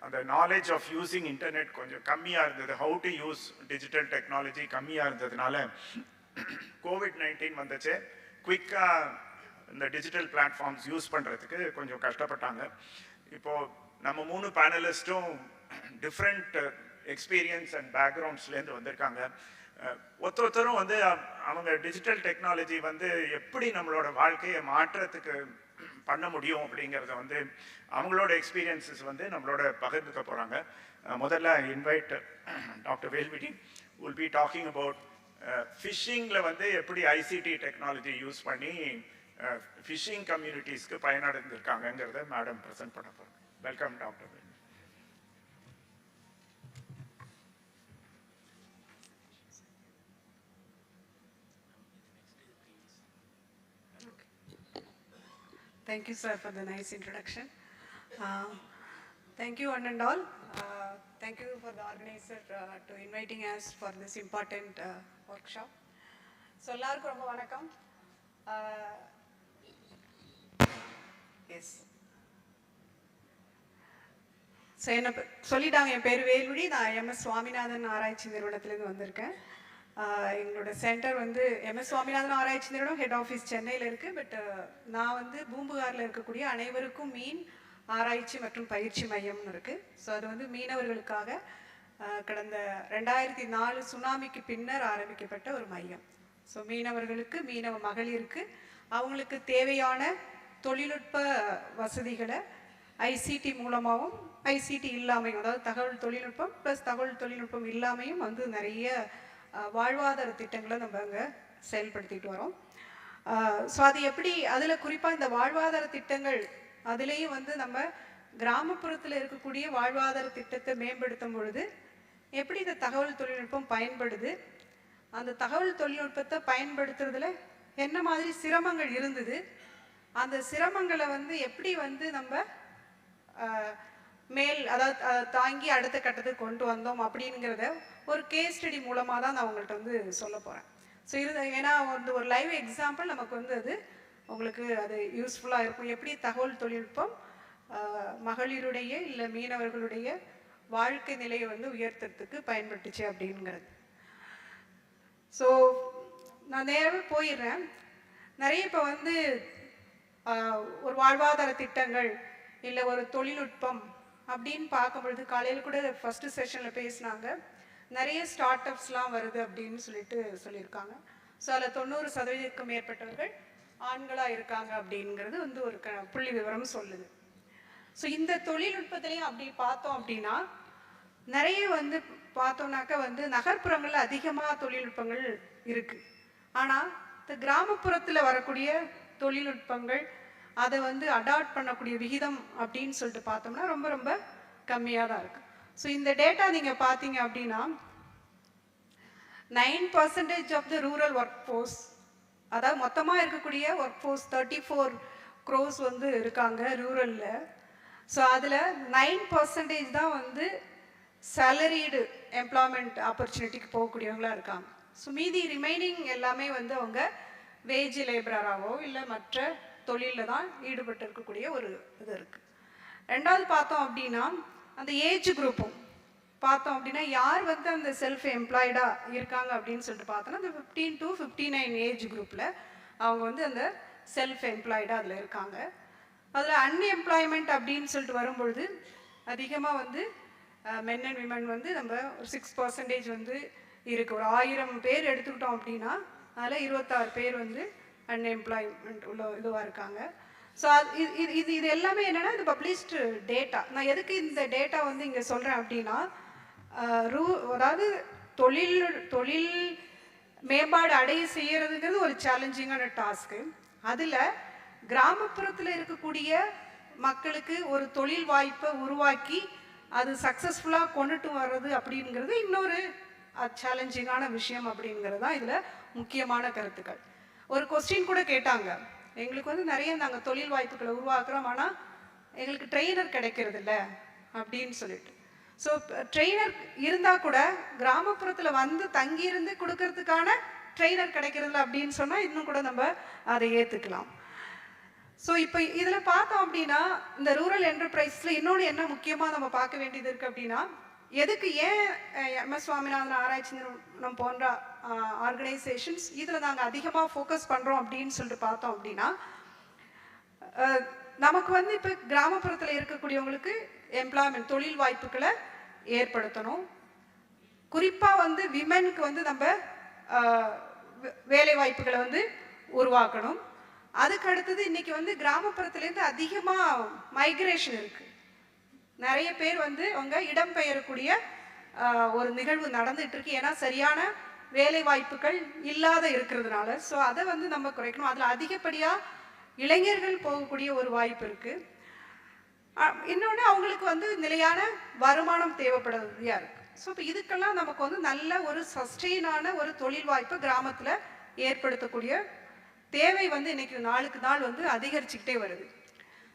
அந்த நாலேஜ் ஆஃப் யூஸிங் இன்டர்நெட் கொஞ்சம் கம்மியாக இருந்தது, how to use digital technology கம்மியாக இருந்ததுனால COVID-19 வந்துச்சு. குயிக்காக இந்த டிஜிட்டல் பிளாட்ஃபார்ம்ஸ் யூஸ் பண்ணுறதுக்கு கொஞ்சம் கஷ்டப்பட்டாங்க. இப்போது நம்ம 3 பேனலிஸ்ட்டும் டிஃப்ரெண்ட் எக்ஸ்பீரியன்ஸ் அண்ட் பேக்ரவுண்ட்ஸ்லேருந்து வந்திருக்காங்க. ஒருத்தரும் வந்து அவங்க டிஜிட்டல் டெக்னாலஜி வந்து எப்படி நம்மளோட வாழ்க்கையை மாற்றத்துக்கு பண்ண முடியும் அப்படிங்கிறத வந்து அவங்களோட எக்ஸ்பீரியன்ஸஸ் வந்து நம்மளோட பகிர்ந்துக்க போகிறாங்க. முதல்ல invite doctor Velvizhi will be talking about ஃபிஷிங்கில் வந்து எப்படி ஐசிடி டெக்னாலஜி யூஸ் பண்ணி ஃபிஷிங் கம்யூனிட்டிஸ்க்கு பயனடைந்திருக்காங்கங்கிறத மேடம் ப்ரெசென்ட் பண்ண போகிறோம். Welcome doctor. Thank you, sir, for the nice introduction. Thank you, one and all. Thank you for the organizer to inviting us for this important workshop. So, எல்லாருக்கும் ரொம்ப வணக்கம். Yes. So என்ன சொல்லிட்டாங்க, என் பேர் வேல்விடி, நான் MS Swaminathan ஆராய்ச்சி நிறுவனத்திலேருந்து வந்திருக்கேன். எங்களோட சென்டர் வந்து MS சுவாமிநாதன் ஆராய்ச்சி நிறுவனம், ஹெட் ஆஃபீஸ் சென்னையில் இருக்குது. பட் நான் வந்து பூம்புகாரில் இருக்கக்கூடிய அனைவருக்கும் மீன் ஆராய்ச்சி மற்றும் பயிற்சி மையம்னு இருக்குது. ஸோ அது வந்து மீனவர்களுக்காக கடந்த 2004 சுனாமிக்கு பின்னர் ஆரம்பிக்கப்பட்ட ஒரு மையம். ஸோ மீனவர்களுக்கு, மீனவ மகளிருக்கு அவங்களுக்கு தேவையான தொழில்நுட்ப வசதிகளை ஐசிடி மூலமாகவும் ஐசிடி இல்லாமையும், அதாவது தகவல் தொழில்நுட்பம் ப்ளஸ் தகவல் தொழில்நுட்பம் இல்லாமையும் வந்து நிறைய வாழ்வாதார திட்டங்களை நம்ம அங்கே செயல்படுத்திட்டு வரோம். ஸோ அது எப்படி, அதில் குறிப்பாக இந்த வாழ்வாதார திட்டங்கள் அதுலேயும் வந்து நம்ம கிராமப்புறத்தில் இருக்கக்கூடிய வாழ்வாதார திட்டத்தை மேம்படுத்தும் பொழுது எப்படி இந்த தகவல் தொழில்நுட்பம் பயன்படுது, அந்த தகவல் தொழில்நுட்பத்தை பயன்படுத்துறதுல என்ன மாதிரி சிரமங்கள் இருந்தது, அந்த சிரமங்களை வந்து எப்படி வந்து நம்ம அதாவது தாங்கி அடுத்த கட்டத்துக்கு கொண்டு வந்தோம் அப்படிங்கிறத ஒரு கேஸ் ஸ்டடி மூலமாக தான் நான் உங்கள்கிட்ட வந்து சொல்ல போகிறேன். ஸோ ஏன்னா வந்து ஒரு லைவ் எக்ஸாம்பிள் நமக்கு வந்து அது உங்களுக்கு அது யூஸ்ஃபுல்லாக இருக்கும். எப்படி தகவல் தொழில்நுட்பம் மகளிருடைய இல்லை மீனவர்களுடைய வாழ்க்கை நிலையை வந்து உயர்த்துறதுக்கு பயன்பட்டுச்சு அப்படிங்கிறது. ஸோ நான் நேரவே போயிடுறேன். நிறைய இப்போ வந்து ஒரு வாழ்வாதார திட்டங்கள் இல்லை ஒரு தொழில்நுட்பம் அப்படின்னு பார்க்கும்பொழுது, காலையில் கூட ஃபஸ்ட்டு செஷனில் பேசினாங்க, நிறைய ஸ்டார்ட் அப்ஸ்லாம் வருது அப்படின்னு சொல்லியிருக்காங்க. ஸோ அதில் 90% மேற்பட்டவர்கள் ஆண்களாக இருக்காங்க அப்படிங்கிறது வந்து ஒரு புள்ளி விவரம் சொல்லுது. ஸோ இந்த தொழில்நுட்பத்திலையும் அப்படி பார்த்தோம் அப்படின்னா நிறைய வந்து பார்த்தோம்னாக்கா வந்து நகர்ப்புறங்களில் அதிகமாக தொழில்நுட்பங்கள் இருக்குது. ஆனால் இந்த கிராமப்புறத்தில் வரக்கூடிய தொழில்நுட்பங்கள் அதை வந்து அடாப்ட் பண்ணக்கூடிய விகிதம் அப்படின்னு சொல்லிட்டு பார்த்தோம்னா ரொம்ப ரொம்ப கம்மியாக தான் இருக்குது. ஸோ இந்த டேட்டா நீங்கள் பார்த்தீங்க அப்படின்னா 9% of the rural work force, அதாவது மொத்தமாக இருக்கக்கூடிய ஒர்க் ஃபோர்ஸ் 34 crores வந்து இருக்காங்க ரூரலில். ஸோ அதில் 9% தான் வந்து சேலரிடு எம்ப்ளாய்மெண்ட் ஆப்பர்ச்சுனிட்டிக்கு போகக்கூடியவங்களாக இருக்காங்க. ஸோ மீதி ரிமைனிங் எல்லாமே வந்து அவங்க வேஜ் லேபராகவோ இல்லை மற்ற தொழிலில் தான் ஈடுபட்டு இருக்கக்கூடிய ஒரு இது இருக்குது. ரெண்டாவது பார்த்தோம் அப்படின்னா அந்த ஏஜ் குரூப்பும் பார்த்தோம் அப்படின்னா யார் வந்து அந்த செல்ஃப் எம்ப்ளாய்டாக இருக்காங்க அப்படின்னு சொல்லிட்டு பார்த்தோன்னா அந்த 15 to 59 ஏஜ் குரூப்பில் அவங்க வந்து அந்த செல்ஃப் எம்ப்ளாய்டாக அதில் இருக்காங்க. அதில் அன்எம்ப்ளாய்மெண்ட் அப்படின்னு சொல்லிட்டு வரும்பொழுது அதிகமாக வந்து மென் அண்ட் விமன் வந்து நம்ம 6% வந்து இருக்குது. ஒரு 1000 பேர் எடுத்துக்கிட்டோம் அப்படின்னா அதில் 26 பேர் வந்து அன்எம்ப்ளாய்மெண்ட் உள்ள இதுவாக இருக்காங்க. ஸோ இது எல்லாமே என்னென்னா இது பப்ளிஷ்டு டேட்டா. நான் எதுக்கு இந்த டேட்டா வந்து இங்கே சொல்கிறேன் அப்படின்னா, அதாவது தொழில் மேம்பாடு அடைய செய்யறதுங்கிறது ஒரு சேலஞ்சிங்கான டாஸ்க்கு. அதில் கிராமப்புறத்தில் இருக்கக்கூடிய மக்களுக்கு ஒரு தொழில் வாய்ப்பை உருவாக்கி அது சக்ஸஸ்ஃபுல்லாக கொண்டுட்டு வர்றது அப்படிங்கிறது இன்னொரு சேலஞ்சிங்கான விஷயம் அப்படிங்கிறது தான் இதில் முக்கியமான கருத்துக்கள். ஒரு கொஸ்டின் கூட கேட்டாங்க, எங்களுக்கு வந்து நிறைய நாங்கள் தொழில் வாய்ப்புகளை உருவாக்குறோம், ஆனால் எங்களுக்கு ட்ரெயினர் கிடைக்கிறது இல்லை அப்படின்னு சொல்லிட்டு. ஸோ ட்ரெயினர் இருந்தால் கூட கிராமப்புறத்தில் வந்து தங்கியிருந்து கொடுக்கறதுக்கான ட்ரெயினர் கிடைக்கிறதில்ல அப்படின்னு சொன்னால் இன்னும் கூட நம்ம அதை ஏற்றுக்கலாம். ஸோ இப்போ இதில் பார்த்தோம் அப்படின்னா இந்த ரூரல் என்டர்பிரைஸில் இன்னொன்று என்ன முக்கியமாக நம்ம பார்க்க வேண்டியது இருக்குது அப்படின்னா, எதுக்கு ஏன் MS சுவாமிநாதன் ஆராய்ச்சி நிறுவனம் போன்ற ஆர்கனைசேஷன்ஸ் இதில் நாங்கள் அதிகமாக ஃபோக்கஸ் பண்ணுறோம் அப்படின்னு சொல்லிட்டு பார்த்தோம் அப்படின்னா, நமக்கு வந்து இப்போ கிராமப்புறத்தில் இருக்கக்கூடியவங்களுக்கு எம்ப்ளாய்மெண்ட் தொழில் வாய்ப்புகளை ஏற்படுத்தணும். குறிப்பாக வந்து விமெனுக்கு வந்து நம்ம வேலை வாய்ப்புகளை வந்து உருவாக்கணும். அதுக்கு அடுத்தது இன்னைக்கு வந்து கிராமப்புறத்துலேருந்து அதிகமாக மைக்ரேஷன் இருக்குது. நிறைய பேர் வந்து அவங்க இடம்பெயரக்கூடிய ஒரு நிகழ்வு நடந்துட்டு இருக்கு. ஏன்னா சரியான வேலை வாய்ப்புகள் இல்லாத இருக்கிறதுனால. ஸோ அதை வந்து நம்ம குறைக்கணும். அதில் அதிகப்படியாக இளைஞர்கள் போகக்கூடிய ஒரு வாய்ப்பு இருக்குது. இன்னொன்று அவங்களுக்கு வந்து நிலையான வருமானம் தேவைப்படுறதுயா இருக்குது. ஸோ இப்போ இதுக்கெல்லாம் நமக்கு வந்து நல்ல ஒரு சஸ்டெயினான ஒரு தொழில் வாய்ப்பு கிராமத்தில் ஏற்படுத்தக்கூடிய தேவை வந்து இன்னைக்கு நாளுக்கு நாள் வந்து அதிகரிச்சுக்கிட்டே வருது.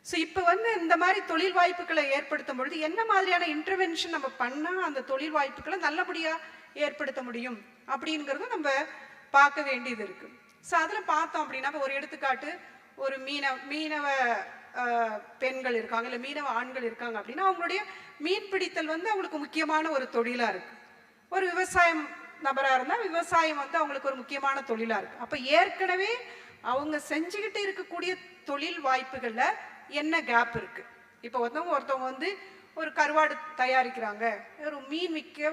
ஸோ இப்போ வந்து இந்த மாதிரி தொழில் வாய்ப்புகளை ஏற்படுத்தும் பொழுது என்ன மாதிரியான இன்டர்வென்ஷன் நம்ம பண்ணால் அந்த தொழில் வாய்ப்புகளை நல்லபடியாக ஏற்படுத்த முடியும் அப்படிங்கிறத நம்ம பார்க்க வேண்டியது இருக்குது. ஸோ அதில் பார்த்தோம் அப்படின்னா ஒரு எடுத்துக்காட்டு, ஒரு மீனவ பெண்கள் இருக்காங்க, இல்லை மீனவ ஆண்கள் இருக்காங்க அப்படின்னா அவங்களுடைய மீன் பிடித்தல் வந்து அவங்களுக்கு முக்கியமான ஒரு தொழிலாக இருக்குது. ஒரு விவசாயம் நபராக இருந்தால் விவசாயம் வந்து அவங்களுக்கு ஒரு முக்கியமான தொழிலாக இருக்குது. அப்போ ஏற்கனவே அவங்க செஞ்சுக்கிட்டு இருக்கக்கூடிய தொழில் வாய்ப்புகளில் என்ன கேப் இருக்குது? இப்போ ஒருத்தவங்க வந்து ஒரு கருவாடு தயாரிக்கிறாங்க, ஒரு மீன் விற்க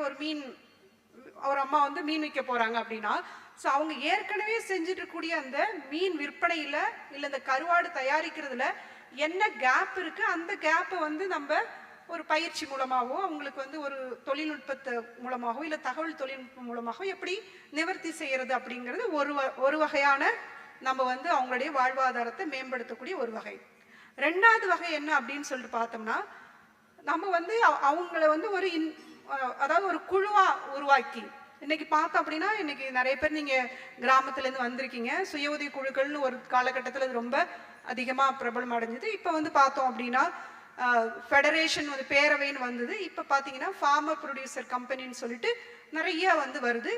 ஒரு அம்மா வந்து மீன் விற்க போகிறாங்க அப்படின்னா, ஸோ அவங்க ஏற்கனவே செஞ்சுட்டு இருக்கக்கூடிய அந்த மீன் விற்பனையில் இல்லை இந்த கருவாடு தயாரிக்கிறதுல என்ன கேப் இருக்குது, அந்த கேப்பை வந்து நம்ம ஒரு பயிற்சி மூலமாகவோ அவங்களுக்கு வந்து ஒரு தொழில்நுட்பத்தை மூலமாகவோ இல்லை தகவல் தொழில்நுட்பம் மூலமாகவோ எப்படி நிவர்த்தி செய்கிறது அப்படிங்கிறது ஒரு வகையான நம்ம வந்து அவங்களுடைய வாழ்வாதாரத்தை மேம்படுத்தக்கூடிய ஒரு வகை. ரெண்டாவது வகை என்ன அப்படின்னு சொல்லிட்டு பார்த்தோம்னா, நம்ம வந்து அவங்கள வந்து அதாவது ஒரு குழுவாக உருவாக்கி இன்னைக்கு பார்த்தோம் அப்படின்னா, இன்னைக்கு நிறைய பேர் நீங்கள் கிராமத்துலேருந்து வந்திருக்கீங்க. சுய உதவி குழுக்கள்னு ஒரு காலகட்டத்தில் அது ரொம்ப அதிகமாக பிரபலம் அடைஞ்சது. இப்போ வந்து பார்த்தோம் அப்படின்னா ஃபெடரேஷன் வந்து பேரவைன்னு வந்தது. இப்போ பார்த்தீங்கன்னா ஃபார்மர் ப்ரொடியூசர் கம்பெனின்னு சொல்லிட்டு நிறைய வந்து வருது.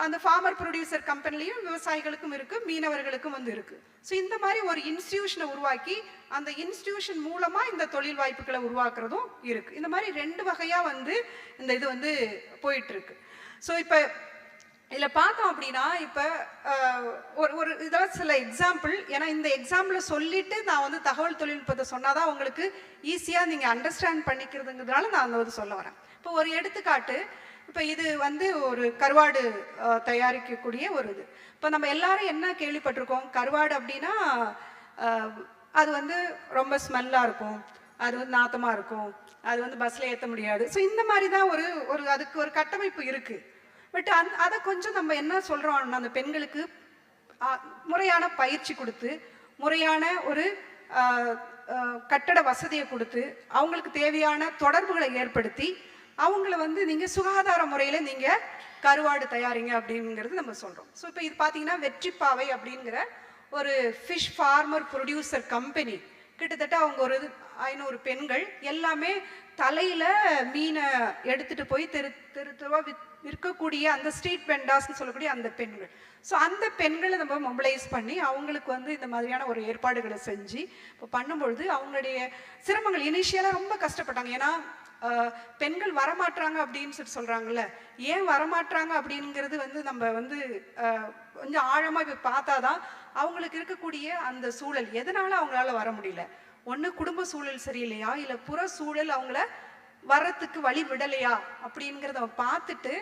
அந்த ஃபார்மர் ப்ரொடியூசர் கம்பெனிலையும் விவசாயிகளுக்கும் இருக்குது, மீனவர்களுக்கும் வந்து இருக்குது. ஸோ இந்த மாதிரி ஒரு இன்ஸ்டிடியூஷனை உருவாக்கி அந்த இன்ஸ்டிடியூஷன் மூலமாக இந்த தொழில் வாய்ப்புகளை உருவாக்குறதும் இருக்குது. இந்த மாதிரி 2 வகையாக வந்து இந்த இது வந்து போயிட்டுருக்கு. ஸோ இப்போ இதில் பார்த்தோம் அப்படின்னா, இப்போ ஒரு இதெல்லாம் சில எக்ஸாம்பிள். ஏன்னா இந்த எக்ஸாம்பிளை சொல்லிவிட்டு நான் வந்து தகவல் தொழில்நுட்பத்தை சொன்னால் தான் உங்களுக்கு ஈஸியாக நீங்கள் அண்டர்ஸ்டாண்ட் பண்ணிக்கிறதுங்கிறதுனால நான் வந்து சொல்ல வரேன். இப்போ ஒரு எடுத்துக்காட்டு, இப்போ இது வந்து ஒரு கருவாடு தயாரிக்கக்கூடிய ஒரு இது. இப்போ நம்ம எல்லாரும் என்ன கேள்விப்பட்டிருக்கோம், கருவாடு அப்படின்னா அது வந்து ரொம்ப ஸ்மெல்லாக இருக்கும், அது வந்து நாத்தமாக இருக்கும், அது வந்து பஸ்ஸில் ஏற்ற முடியாது. ஸோ இந்த மாதிரி தான் அதுக்கு ஒரு கட்டமைப்பு இருக்குது. பட் அதை கொஞ்சம் நம்ம என்ன சொல்கிறோம், அந்த பெண்களுக்கு முறையான பயிற்சி கொடுத்து முறையான ஒரு கட்டட வசதியை கொடுத்து அவங்களுக்கு தேவையான தொடர்புகளை ஏற்படுத்தி அவங்கள வந்து நீங்கள் சுகாதார முறையில் நீங்கள் கருவாடு தயாரிங்க அப்படிங்கிறது நம்ம சொல்கிறோம். ஸோ இப்போ இது பார்த்தீங்கன்னா வெற்றிப்பாவை அப்படிங்கிற ஒரு ஃபிஷ் ஃபார்மர் ப்ரொடியூசர் கம்பெனி. கிட்டத்தட்ட அவங்க ஒரு 500 பெண்கள் எல்லாமே தலையில் மீனை எடுத்துகிட்டு போய் தெருவாக விற்கக்கூடிய அந்த ஸ்ட்ரீட் வெண்டாஸ்ன்னு சொல்லக்கூடிய அந்த பெண்கள். ஸோ அந்த பெண்களை நம்ம மொபிலைஸ் பண்ணி அவங்களுக்கு வந்து இந்த மாதிரியான ஒரு ஏற்பாடுகளை செஞ்சு இப்போ பண்ணும்பொழுது அவங்களுடைய சிரமங்கள் இனிஷியலாக ரொம்ப கஷ்டப்பட்டாங்க. ஏன்னா பெண்கள் வரமாட்டாங்க அப்படின்னு சொல்கிறாங்கல்ல, ஏன் வரமாட்டாங்க அப்படிங்கிறது வந்து நம்ம வந்து கொஞ்சம் ஆழமாக இப்போ பார்த்தா தான் அவங்களுக்கு இருக்கக்கூடிய அந்த சூழல் எதனால அவங்களால வர முடியல. ஒன்று குடும்ப சூழல் சரியில்லையா, இல்லை புற சூழல் அவங்கள வரத்துக்கு வழி விடலையா அப்படிங்கிறத பார்த்துட்டு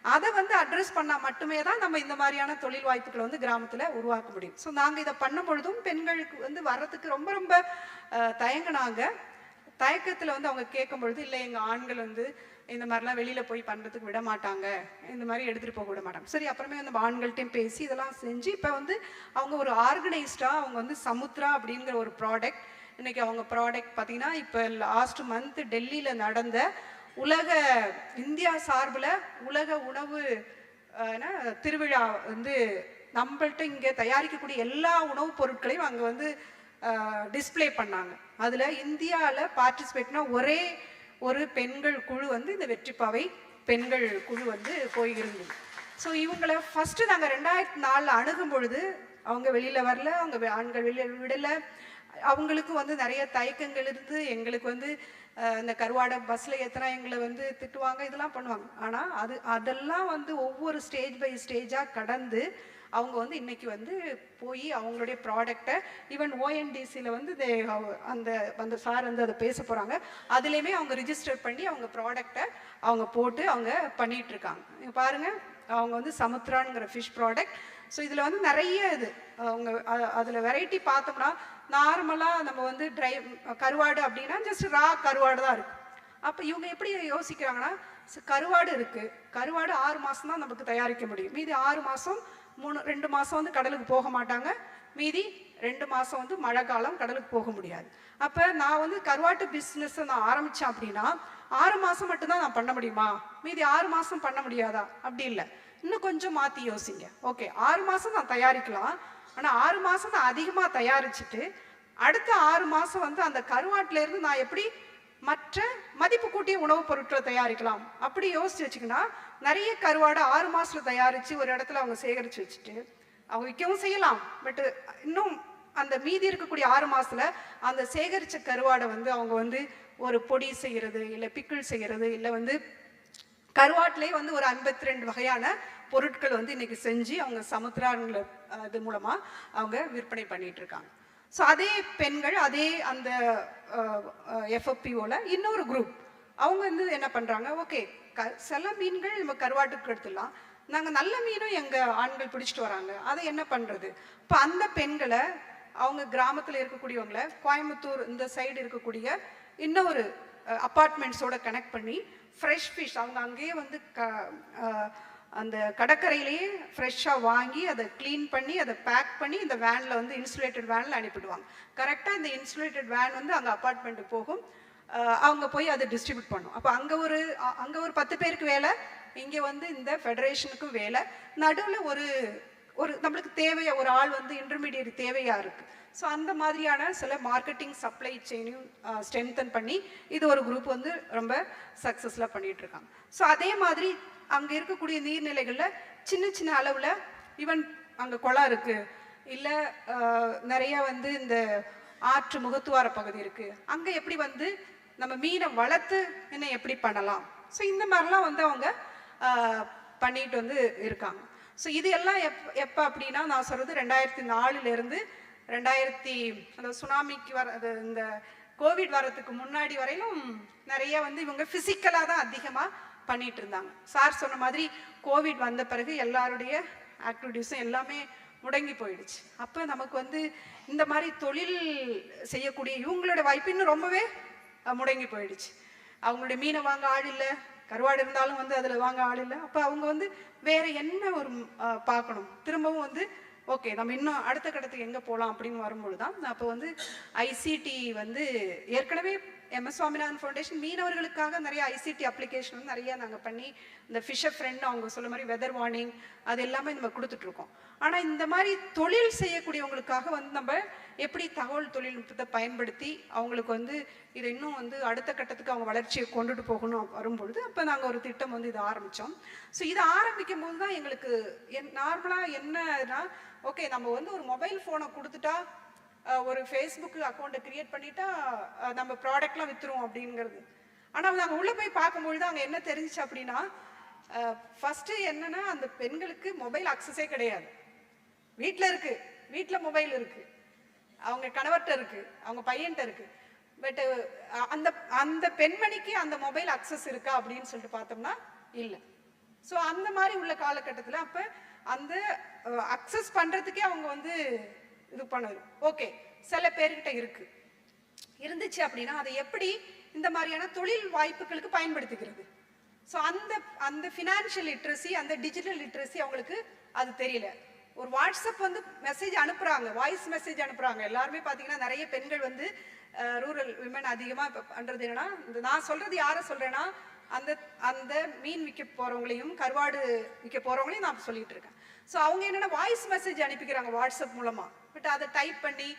அதை வந்து அட்ரஸ் பண்ணால் மட்டுமே தான் நம்ம இந்த மாதிரியான தொழில் வாய்ப்புகளை வந்து கிராமத்தில் உருவாக்க முடியும். ஸோ நாங்கள் இதை பண்ணும் பொழுதும் பெண்களுக்கு வந்து வர்றதுக்கு ரொம்ப ரொம்ப தயங்கினாங்க. தயக்கத்தில் வந்து அவங்க கேட்கும் பொழுது, இல்லை எங்கள் ஆண்கள் வந்து இந்த மாதிரிலாம் வெளியில் போய் பண்ணுறதுக்கு விட மாட்டாங்க, இந்த மாதிரி எடுத்துகிட்டு போக விட மாட்டாங்க. சரி, அப்புறமே வந்து ஆண்கள்ட்டையும் பேசி இதெல்லாம் செஞ்சு இப்போ வந்து அவங்க ஒரு ஆர்கனைஸ்டாக அவங்க வந்து சமுத்ரா அப்படிங்கிற ஒரு ப்ராடக்ட், இன்றைக்கி அவங்க ப்ராடக்ட் பார்த்திங்கன்னா இப்போ லாஸ்ட் மந்த் டெல்லியில் நடந்த உலக இந்தியா சார்பில் உலக உணவு திருவிழா வந்து நம்மள்ட்ட இங்கே தயாரிக்கக்கூடிய எல்லா உணவுப் பொருட்களையும் அங்கே வந்து டிஸ்பிளே பண்ணாங்க. அதில் இந்தியாவில் பார்ட்டிசிபேட்னா ஒரே ஒரு பெண்கள் குழு வந்து இந்த வெற்றிப்பாவை பெண்கள் குழு வந்து போயிருந்தது. ஸோ இவங்களை ஃபஸ்ட்டு நாங்கள் 2004 அணுகும் பொழுது அவங்க வெளியில் வரல, அவங்க ஆண்கள் வெளியில் விடலை. அவங்களுக்கும் வந்து நிறைய தயக்கங்கள் இருந்து எங்களுக்கு வந்து இந்த கருவாடை பஸ்ஸில் ஏற்றினா எங்களை வந்து திட்டுவாங்க, இதெல்லாம் பண்ணுவாங்க. ஆனால் அதெல்லாம் வந்து ஒவ்வொரு ஸ்டேஜ் பை ஸ்டேஜாக கடந்து அவங்க வந்து இன்னைக்கு வந்து போய் அவங்களுடைய ப்ராடக்டை ஈவன் ஓஎன்டிசியில் வந்து அந்த சார் வந்து அதை பேச போகிறாங்க, அதுலேயுமே அவங்க ரிஜிஸ்டர் பண்ணி அவங்க ப்ராடக்டை அவங்க போட்டு அவங்க பண்ணிகிட்டு இருக்காங்க. பாருங்கள், அவங்க வந்து சமுத்ராங்கிற ஃபிஷ் ப்ராடக்ட். ஸோ இதில் வந்து நிறைய இது அவங்க அதில் வெரைட்டி பார்த்தோம்னா நார்மலாக நம்ம வந்து கருவாடு அப்படின்னா ஜஸ்ட் ரா கருவாடு தான் இருக்குது. அப்போ இவங்க எப்படி யோசிக்கிறாங்கன்னா, கருவாடு இருக்குது, கருவாடு 6 மாதம் தான் நமக்கு தயாரிக்க முடியும், மீதி 6 மாதம் 2 மாதம் வந்து கடலுக்கு போக மாட்டாங்க, மீதி 2 மாதம் வந்து மழை காலம் கடலுக்கு போக முடியாது. அப்போ நான் வந்து கருவாட்டு பிஸ்னஸை நான் ஆரம்பித்தேன் அப்படின்னா 6 மாதம் மட்டும்தான் நான் பண்ண முடியுமா, மீதி 6 மாதம் பண்ண முடியாதா? அப்படி இல்லை, இன்னும் கொஞ்சம் மாற்றி யோசிங்க. ஓகே, 6 மாதம் நான் தயாரிக்கலாம், ஆனால் 6 மாதம் நான் அதிகமாக தயாரிச்சுட்டு அடுத்த 6 மாதம் வந்து அந்த கருவாட்டிலேருந்து நான் எப்படி மற்ற மதிப்பு கூட்டிய உணவுப் பொருட்களை தயாரிக்கலாம் அப்படி யோசிச்சு வச்சுக்கினா நிறைய கருவாடை 6 மாதத்தில் தயாரித்து ஒரு இடத்துல அவங்க சேகரித்து வச்சுட்டு அவங்க விற்கவும் செய்யலாம். பட்டு இன்னும் அந்த மீதி இருக்கக்கூடிய 6 மாதத்தில் அந்த சேகரித்த கருவாடை வந்து அவங்க வந்து ஒரு பொடி செய்கிறது, இல்லை பிக்கிள் செய்கிறது, இல்லை வந்து கருவாட்டிலே வந்து ஒரு 52 வகையான பொருட்கள் வந்து இன்னைக்கு செஞ்சு அவங்க சமுத்திராங்கிற இது மூலமாக அவங்க விற்பனை பண்ணிட்டு இருக்காங்க. ஸோ அதே பெண்கள் அதே அந்த எஃப்எப்பிஓவில் இன்னொரு குரூப் அவங்க வந்து என்ன பண்ணுறாங்க, ஓகே சில மீன்கள் நம்ம கருவாட்டுக்கு எடுத்துடலாம், நாங்கள் நல்ல மீனும் எங்கள் ஆண்கள் பிடிச்சிட்டு வராங்க, அதை என்ன பண்ணுறது? இப்போ அந்த பெண்களை அவங்க கிராமத்தில் இருக்கக்கூடியவங்களை கோயம்புத்தூர் இந்த சைடு இருக்கக்கூடிய இன்னொரு அப்பார்ட்மெண்ட்ஸோட கனெக்ட் பண்ணி ஃப்ரெஷ் ஃபிஷ் அவங்க அங்கேயே வந்து அந்த கடற்கரையிலேயே ஃப்ரெஷ்ஷாக வாங்கி அதை க்ளீன் பண்ணி அதை பேக் பண்ணி இந்த வேனில் வந்து இன்சுலேட்டட் வேனில் அனுப்பிடுவாங்க. கரெக்டாக இந்த இன்சுலேட்டட் வேன் வந்து அங்கே அப்பார்ட்மெண்ட்டுக்கு போகும், அவங்க போய் அதை டிஸ்ட்ரிபியூட் பண்ணும். அப்போ அங்கே ஒரு 10 பேருக்கு வேலை, இங்கே வந்து இந்த ஃபெடரேஷனுக்கும் வேலை, நடுவில் ஒரு நம்மளுக்கு தேவையா ஒரு ஆள் வந்து இன்டர்மீடியட் தேவையாக இருக்குது. ஸோ அந்த மாதிரியான சில மார்க்கெட்டிங் சப்ளை செயினையும் ஸ்ட்ரென்தன் பண்ணி இது ஒரு குரூப் வந்து ரொம்ப சக்ஸஸ்ஃபுல்லாக பண்ணிகிட்டு இருக்காங்க. ஸோ அதே மாதிரி அங்கே இருக்கக்கூடிய நீர்நிலைகளில் சின்ன சின்ன அளவில் ஈவன் அங்கே குளம் இருக்குது, இல்லை நிறையா வந்து இந்த ஆற்று முகத்துவார பகுதி இருக்குது, அங்கே எப்படி வந்து நம்ம மீனை வளர்த்து இன்னும் எப்படி பண்ணலாம், ஸோ இந்த மாதிரிலாம் வந்து அவங்க பண்ணிட்டு வந்து இருக்காங்க. ஸோ இது எல்லாம் எப்போ அப்படின்னா நான் சொல்கிறது 2004 அந்த சுனாமிக்கு இந்த கோவிட் வரதுக்கு முன்னாடி வரையிலும் நிறைய வந்து இவங்க ஃபிசிக்கலாக தான் அதிகமாக பண்ணிட்டு இருந்தாங்க. சார் சொன்ன மாதிரி கோவிட் வந்த பிறகு எல்லாருடைய ஆக்டிவிட்டீஸும் எல்லாமே முடங்கி போயிடுச்சு. அப்போ நமக்கு வந்து இந்த மாதிரி தொழில் செய்யக்கூடிய இவங்களோட வாய்ப்பு இன்னும் ரொம்பவே முடங்கி போயிடுச்சு. அவங்களுடைய மீனை வாங்க ஆள் இல்லை, கருவாடு இருந்தாலும் வந்து அதில் வாங்க ஆள் இல்லை. அப்போ அவங்க வந்து வேற என்ன ஒரு பார்க்கணும், திரும்பவும் வந்து ஓகே நம்ம இன்னும் அடுத்த கட்டத்துக்கு எங்கே போகலாம் அப்படின்னு வரும்பொழுது தான் அப்போ வந்து ஐசிடி வந்து ஏற்கனவே MS சுவாமிநாதன் ஃபவுண்டேஷன் மீனவர்களுக்காக நிறைய ஐசிடி அப்ளிகேஷன் வந்து நிறைய நாங்கள் பண்ணி இந்த ஃபிஷர் ஃப்ரெண்ட் அவங்க சொல்ல மாதிரி வெதர் வார்னிங் அது எல்லாமே நம்ம கொடுத்துட்ருக்கோம். ஆனால் இந்த மாதிரி தொழில் செய்யக்கூடியவங்களுக்காக வந்து நம்ம எப்படி தகவல் தொழில்நுட்பத்தை பயன்படுத்தி அவங்களுக்கு வந்து இதை இன்னும் வந்து அடுத்த கட்டத்துக்கு அவங்க வளர்ச்சியை கொண்டுட்டு போகணும் வரும்பொழுது அப்போ நாங்கள் ஒரு திட்டம் வந்து இதை ஆரம்பித்தோம். ஸோ இதை ஆரம்பிக்கும் போது தான் எங்களுக்கு நார்மலாக என்னன்னா, ஓகே நம்ம வந்து ஒரு மொபைல் ஃபோனை கொடுத்துட்டா ஒரு ஃபேஸ்புக் அக்கௌண்ட்டை க்ரியேட் பண்ணிட்டா நம்ம ப்ராடக்ட்லாம் விற்றுருவோம் அப்படிங்கிறது. ஆனால் நாங்கள் உள்ளே போய் பார்க்கும்பொழுது அங்கே என்ன தெரிஞ்சிச்சு அப்படின்னா, ஃபஸ்ட்டு என்னென்னா அந்த பெண்களுக்கு மொபைல் அக்சஸே கிடையாது. வீட்டில் இருக்குது, வீட்டில் மொபைல் இருக்குது, அவங்க கணவர்கிட்ட இருக்குது, அவங்க பையன்கிட்ட இருக்குது, பட்டு அந்த பெண்மணிக்கு அந்த மொபைல் அக்சஸ் இருக்கா அப்படின்னு சொல்லிட்டு பார்த்தோம்னா இல்லை. ஸோ அந்த மாதிரி உள்ள காலகட்டத்தில் அப்போ அந்த அக்சஸ் பண்ணுறதுக்கே அவங்க வந்து இது பண்ணது. ஓகே, சில பேர்கிட்ட இருந்துச்சு அப்படின்னா அதை எப்படி இந்த மாதிரியான தொழில் வாய்ப்புகளுக்கு பயன்படுத்திக்கிறது. ஸோ அந்த ஃபினான்ஷியல் லிட்ரஸி, அந்த டிஜிட்டல் லிட்ரஸி அவங்களுக்கு அது தெரியல. ஒரு வாட்ஸ்அப் வந்து மெசேஜ் அனுப்புகிறாங்க, வாய்ஸ் மெசேஜ் அனுப்புகிறாங்க. எல்லாருமே பார்த்தீங்கன்னா நிறைய பெண்கள் வந்து ரூரல் விமன் அதிகமாக இப்போ பண்ணுறது என்னன்னா, இந்த நான் சொல்கிறது யாரை சொல்கிறேன்னா, அந்த அந்த மீன் விற்க போகிறவங்களையும் கருவாடு விற்க போகிறவங்களையும் நான் சொல்லிட்டு இருக்கேன். ஸோ அவங்க என்னென்னா வாய்ஸ் மெசேஜ் அனுப்பிக்கிறாங்க வாட்ஸ்அப் மூலமாக. பட் அதை டைப் பண்ணி